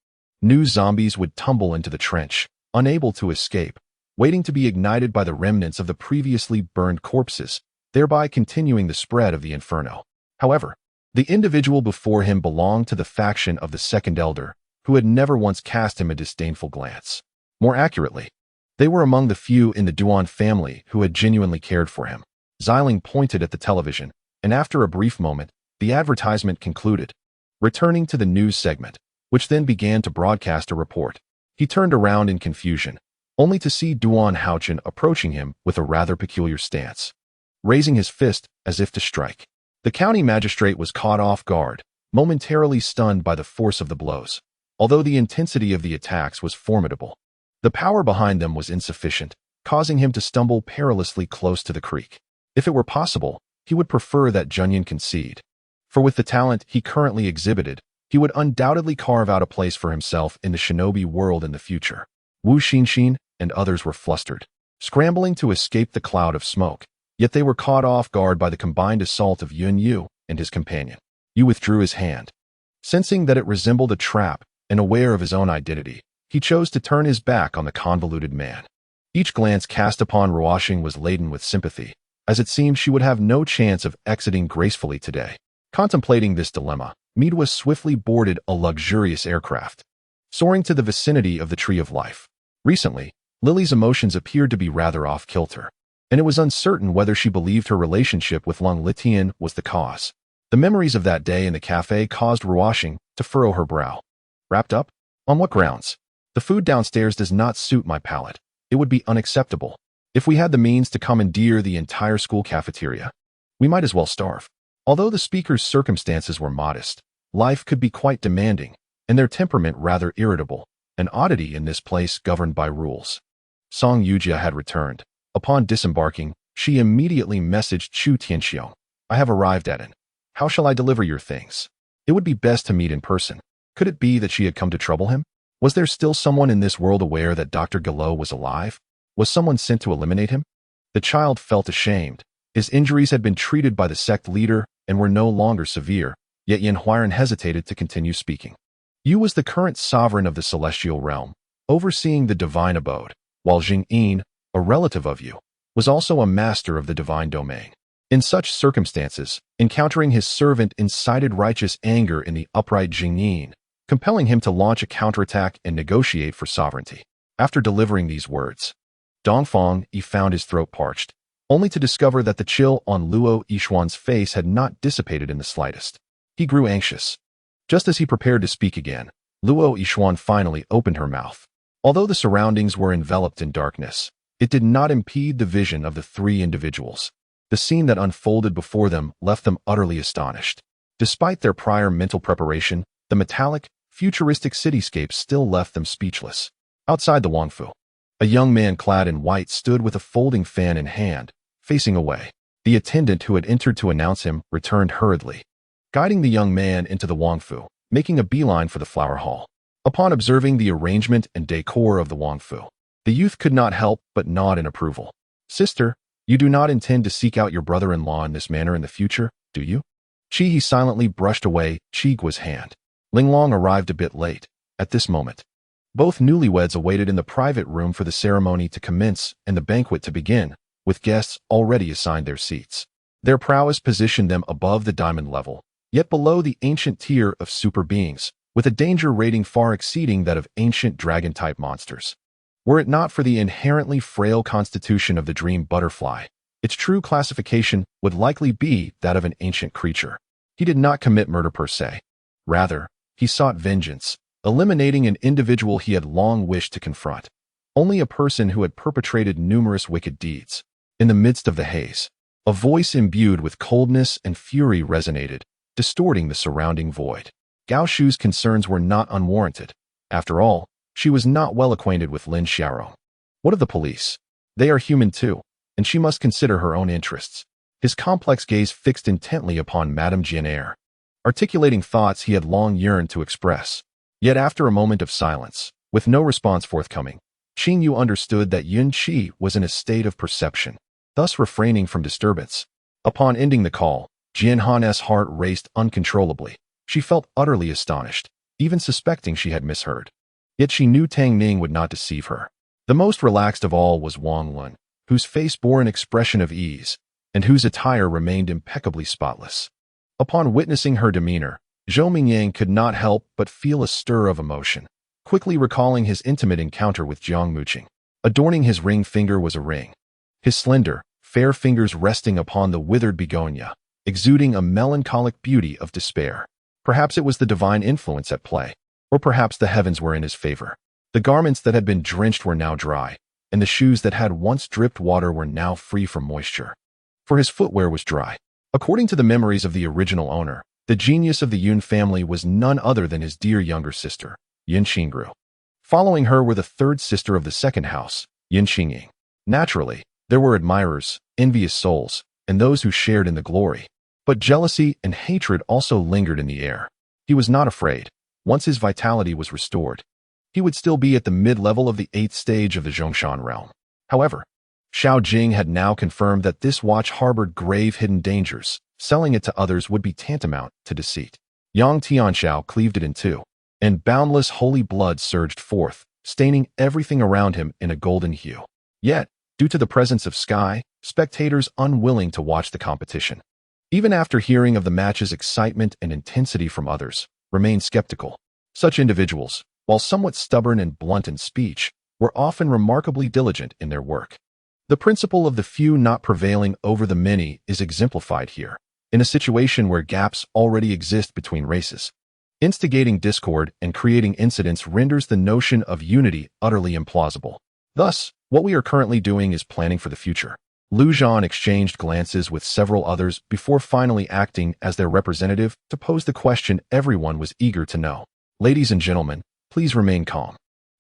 new zombies would tumble into the trench, unable to escape, waiting to be ignited by the remnants of the previously burned corpses, thereby continuing the spread of the inferno. However, the individual before him belonged to the faction of the Second Elder, who had never once cast him a disdainful glance. More accurately, they were among the few in the Duan family who had genuinely cared for him. Xiling pointed at the television, and after a brief moment, the advertisement concluded. Returning to the news segment, which then began to broadcast a report, he turned around in confusion, only to see Duan Haochen approaching him with a rather peculiar stance, raising his fist as if to strike. The county magistrate was caught off guard, momentarily stunned by the force of the blows. Although the intensity of the attacks was formidable, the power behind them was insufficient, causing him to stumble perilously close to the creek. If it were possible, he would prefer that Junyan concede. For with the talent he currently exhibited, he would undoubtedly carve out a place for himself in the shinobi world in the future. Wu Xinxin and others were flustered, scrambling to escape the cloud of smoke, yet they were caught off guard by the combined assault of Yun Yu and his companion. Yu withdrew his hand. Sensing that it resembled a trap, and aware of his own identity, he chose to turn his back on the convoluted man. Each glance cast upon Ruoxing was laden with sympathy, as it seemed she would have no chance of exiting gracefully today. Contemplating this dilemma, Midwa swiftly boarded a luxurious aircraft, soaring to the vicinity of the Tree of Life. Recently, Lily's emotions appeared to be rather off-kilter. and it was uncertain whether she believed her relationship with Lung Litian was the cause. The memories of that day in the cafe caused Ruoxing to furrow her brow. Wrapped up? On what grounds? The food downstairs does not suit my palate. It would be unacceptable. If we had the means to commandeer the entire school cafeteria, we might as well starve. Although the speaker's circumstances were modest, life could be quite demanding, and their temperament rather irritable, an oddity in this place governed by rules. Song Yujia had returned. Upon disembarking, she immediately messaged Chu Tianxiong. I have arrived at it. How shall I deliver your things? It would be best to meet in person. Could it be that she had come to trouble him? Was there still someone in this world aware that Dr. Gallo was alive? Was someone sent to eliminate him? The child felt ashamed. His injuries had been treated by the sect leader and were no longer severe, yet Yin Huairan hesitated to continue speaking. Yu was the current sovereign of the celestial realm, overseeing the divine abode, while Jing Yin, a relative of Yu, was also a master of the divine domain. In such circumstances, encountering his servant incited righteous anger in the upright Jing Yin, compelling him to launch a counterattack and negotiate for sovereignty. After delivering these words, Dongfang Yi found his throat parched, only to discover that the chill on Luo Yishuan's face had not dissipated in the slightest. He grew anxious. Just as he prepared to speak again, Luo Yishuan finally opened her mouth. Although the surroundings were enveloped in darkness, it did not impede the vision of the three individuals. The scene that unfolded before them left them utterly astonished. Despite their prior mental preparation, the metallic, futuristic cityscape still left them speechless. Outside the Wangfu, a young man clad in white stood with a folding fan in hand, facing away. The attendant who had entered to announce him returned hurriedly, guiding the young man into the Wangfu, making a beeline for the flower hall. Upon observing the arrangement and decor of the Wangfu, the youth could not help but nod in approval. Sister, you do not intend to seek out your brother-in-law in this manner in the future, do you? He silently brushed away Guo's hand. Linglong arrived a bit late. At this moment, both newlyweds awaited in the private room for the ceremony to commence and the banquet to begin, with guests already assigned their seats. Their prowess positioned them above the diamond level, yet below the ancient tier of super beings, with a danger rating far exceeding that of ancient dragon-type monsters. Were it not for the inherently frail constitution of the dream butterfly, its true classification would likely be that of an ancient creature. He did not commit murder per se. Rather, he sought vengeance, eliminating an individual he had long wished to confront, only a person who had perpetrated numerous wicked deeds. In the midst of the haze, a voice imbued with coldness and fury resonated, distorting the surrounding void. Gao Shu's concerns were not unwarranted. After all, she was not well acquainted with Lin Xiaorong. What of the police? They are human too, and she must consider her own interests. His complex gaze fixed intently upon Madame Jianair, articulating thoughts he had long yearned to express. Yet after a moment of silence, with no response forthcoming, Qing Yu understood that Yun Qi was in a state of perception, thus refraining from disturbance. Upon ending the call, Jian Han's heart raced uncontrollably. She felt utterly astonished, even suspecting she had misheard. Yet she knew Tang Ning would not deceive her. The most relaxed of all was Wang Lun, whose face bore an expression of ease, and whose attire remained impeccably spotless. Upon witnessing her demeanor, Zhou Mingyang could not help but feel a stir of emotion, quickly recalling his intimate encounter with Jiang Muqing. Adorning his ring finger was a ring, his slender, fair fingers resting upon the withered begonia, exuding a melancholic beauty of despair. Perhaps it was the divine influence at play, or perhaps the heavens were in his favor. The garments that had been drenched were now dry, and the shoes that had once dripped water were now free from moisture. For his footwear was dry. According to the memories of the original owner, the genius of the Yun family was none other than his dear younger sister, Yin Xingru. Following her were the third sister of the second house, Yin Xingying. Naturally, there were admirers, envious souls, and those who shared in the glory. But jealousy and hatred also lingered in the air. He was not afraid. Once his vitality was restored, he would still be at the mid-level of the 8th stage of the Zhongshan realm. However, Xiao Jing had now confirmed that this watch harbored grave hidden dangers. Selling it to others would be tantamount to deceit. Yang Tianxiao cleaved it in two, and boundless holy blood surged forth, staining everything around him in a golden hue. Yet, due to the presence of sky, spectators unwilling to watch the competition, even after hearing of the match's excitement and intensity from others, remained skeptical. Such individuals, while somewhat stubborn and blunt in speech, were often remarkably diligent in their work. The principle of the few not prevailing over the many is exemplified here, in a situation where gaps already exist between races. Instigating discord and creating incidents renders the notion of unity utterly implausible. Thus, what we are currently doing is planning for the future. Lu Jin exchanged glances with several others before finally acting as their representative to pose the question everyone was eager to know. Ladies and gentlemen, please remain calm.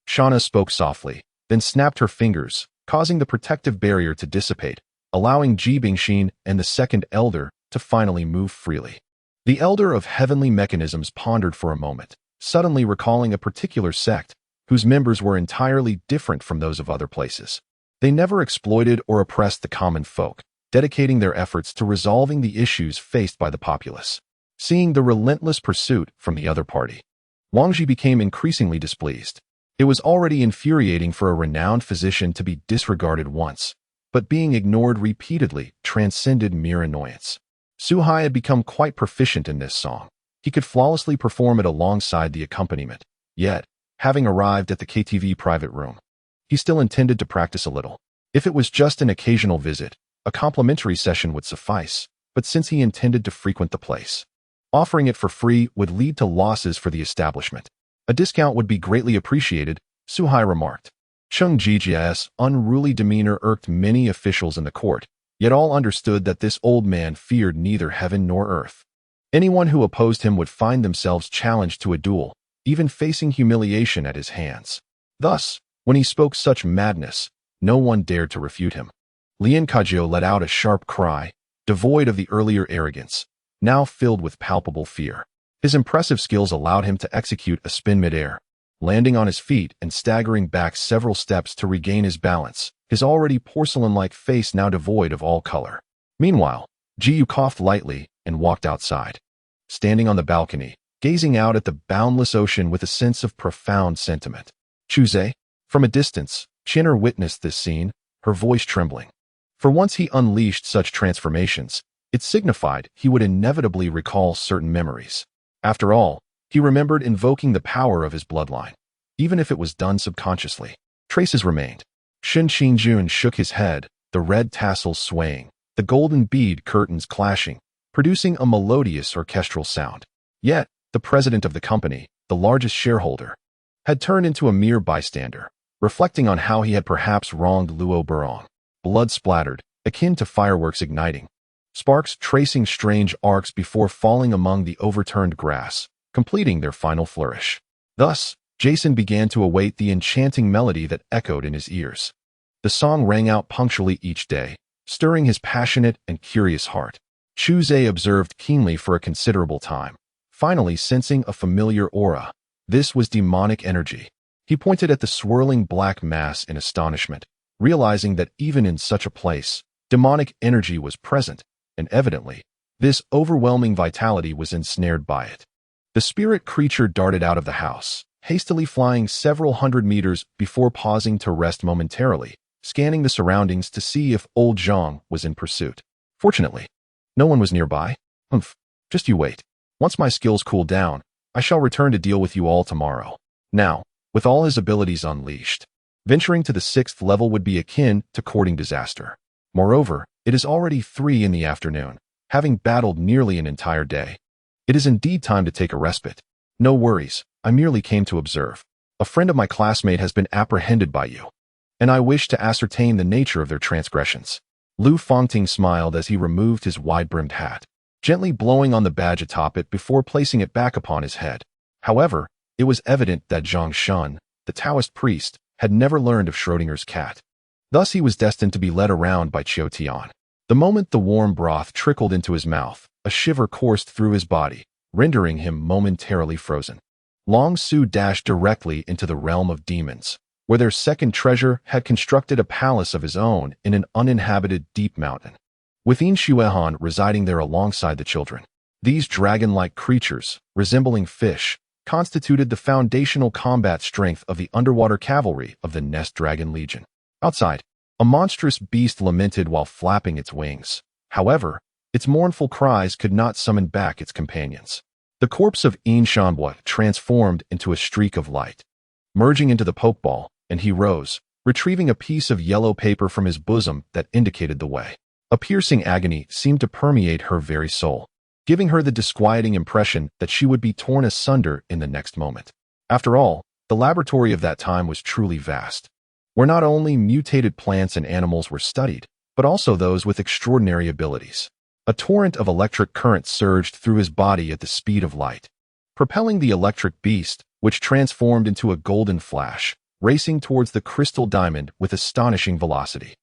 Shauna spoke softly, then snapped her fingers, causing the protective barrier to dissipate, allowing Ji Bingxin and the second elder to finally move freely. The elder of heavenly mechanisms pondered for a moment, suddenly recalling a particular sect whose members were entirely different from those of other places. They never exploited or oppressed the common folk, dedicating their efforts to resolving the issues faced by the populace. Seeing the relentless pursuit from the other party, Wang Ji became increasingly displeased. It was already infuriating for a renowned physician to be disregarded once, but being ignored repeatedly transcended mere annoyance. Su Hai had become quite proficient in this song. He could flawlessly perform it alongside the accompaniment. Yet, having arrived at the KTV private room, he still intended to practice a little. If it was just an occasional visit, a complimentary session would suffice, but since he intended to frequent the place, offering it for free would lead to losses for the establishment. A discount would be greatly appreciated, Su Hai remarked. Zhang Chulan's unruly demeanor irked many officials in the court, yet all understood that this old man feared neither heaven nor earth. Anyone who opposed him would find themselves challenged to a duel, even facing humiliation at his hands. Thus, when he spoke such madness, no one dared to refute him. Lien Kajio let out a sharp cry, devoid of the earlier arrogance, now filled with palpable fear. His impressive skills allowed him to execute a spin mid-air, landing on his feet and staggering back several steps to regain his balance, his already porcelain-like face now devoid of all color. Meanwhile, Jiyu coughed lightly and walked outside. Standing on the balcony, gazing out at the boundless ocean with a sense of profound sentiment. Chuze, from a distance, Chinner witnessed this scene, her voice trembling. For once he unleashed such transformations, it signified he would inevitably recall certain memories. After all, he remembered invoking the power of his bloodline, even if it was done subconsciously. Traces remained. Shin Qingjun shook his head, the red tassels swaying, the golden bead curtains clashing, producing a melodious orchestral sound. Yet, the president of the company, the largest shareholder, had turned into a mere bystander, reflecting on how he had perhaps wronged Luo Burong. Blood splattered, akin to fireworks igniting, sparks tracing strange arcs before falling among the overturned grass, completing their final flourish. Thus, Jason began to await the enchanting melody that echoed in his ears. The song rang out punctually each day, stirring his passionate and curious heart. Chuze observed keenly for a considerable time, finally sensing a familiar aura. This was demonic energy. He pointed at the swirling black mass in astonishment, realizing that even in such a place, demonic energy was present, and evidently, this overwhelming vitality was ensnared by it. The spirit creature darted out of the house, hastily flying several hundred meters before pausing to rest momentarily, scanning the surroundings to see if old Zhang was in pursuit. Fortunately, no one was nearby. Just you wait. Once my skills cool down, I shall return to deal with you all tomorrow. Now, with all his abilities unleashed, venturing to the 6th level would be akin to courting disaster. Moreover, it is already 3 in the afternoon, having battled nearly an entire day. It is indeed time to take a respite. No worries, I merely came to observe. A friend of my classmate has been apprehended by you, and I wish to ascertain the nature of their transgressions. Lu Fongting smiled as he removed his wide-brimmed hat, gently blowing on the badge atop it before placing it back upon his head. However, it was evident that Zhang Shun, the Taoist priest, had never learned of Schrodinger's cat. Thus he was destined to be led around by Qiu Tian. The moment the warm broth trickled into his mouth, a shiver coursed through his body, rendering him momentarily frozen. Long Su dashed directly into the realm of demons, where their second treasure had constructed a palace of his own in an uninhabited deep mountain, with Yin Xuehan residing there alongside the children. These dragon-like creatures, resembling fish, constituted the foundational combat strength of the underwater cavalry of the Nest Dragon Legion. Outside, a monstrous beast lamented while flapping its wings. However, its mournful cries could not summon back its companions. The corpse of Yin Shanbua transformed into a streak of light, merging into the pokeball, and he rose, retrieving a piece of yellow paper from his bosom that indicated the way. A piercing agony seemed to permeate her very soul, giving her the disquieting impression that she would be torn asunder in the next moment. After all, the laboratory of that time was truly vast, where not only mutated plants and animals were studied, but also those with extraordinary abilities. A torrent of electric current surged through his body at the speed of light, propelling the electric beast, which transformed into a golden flash, racing towards the crystal diamond with astonishing velocity.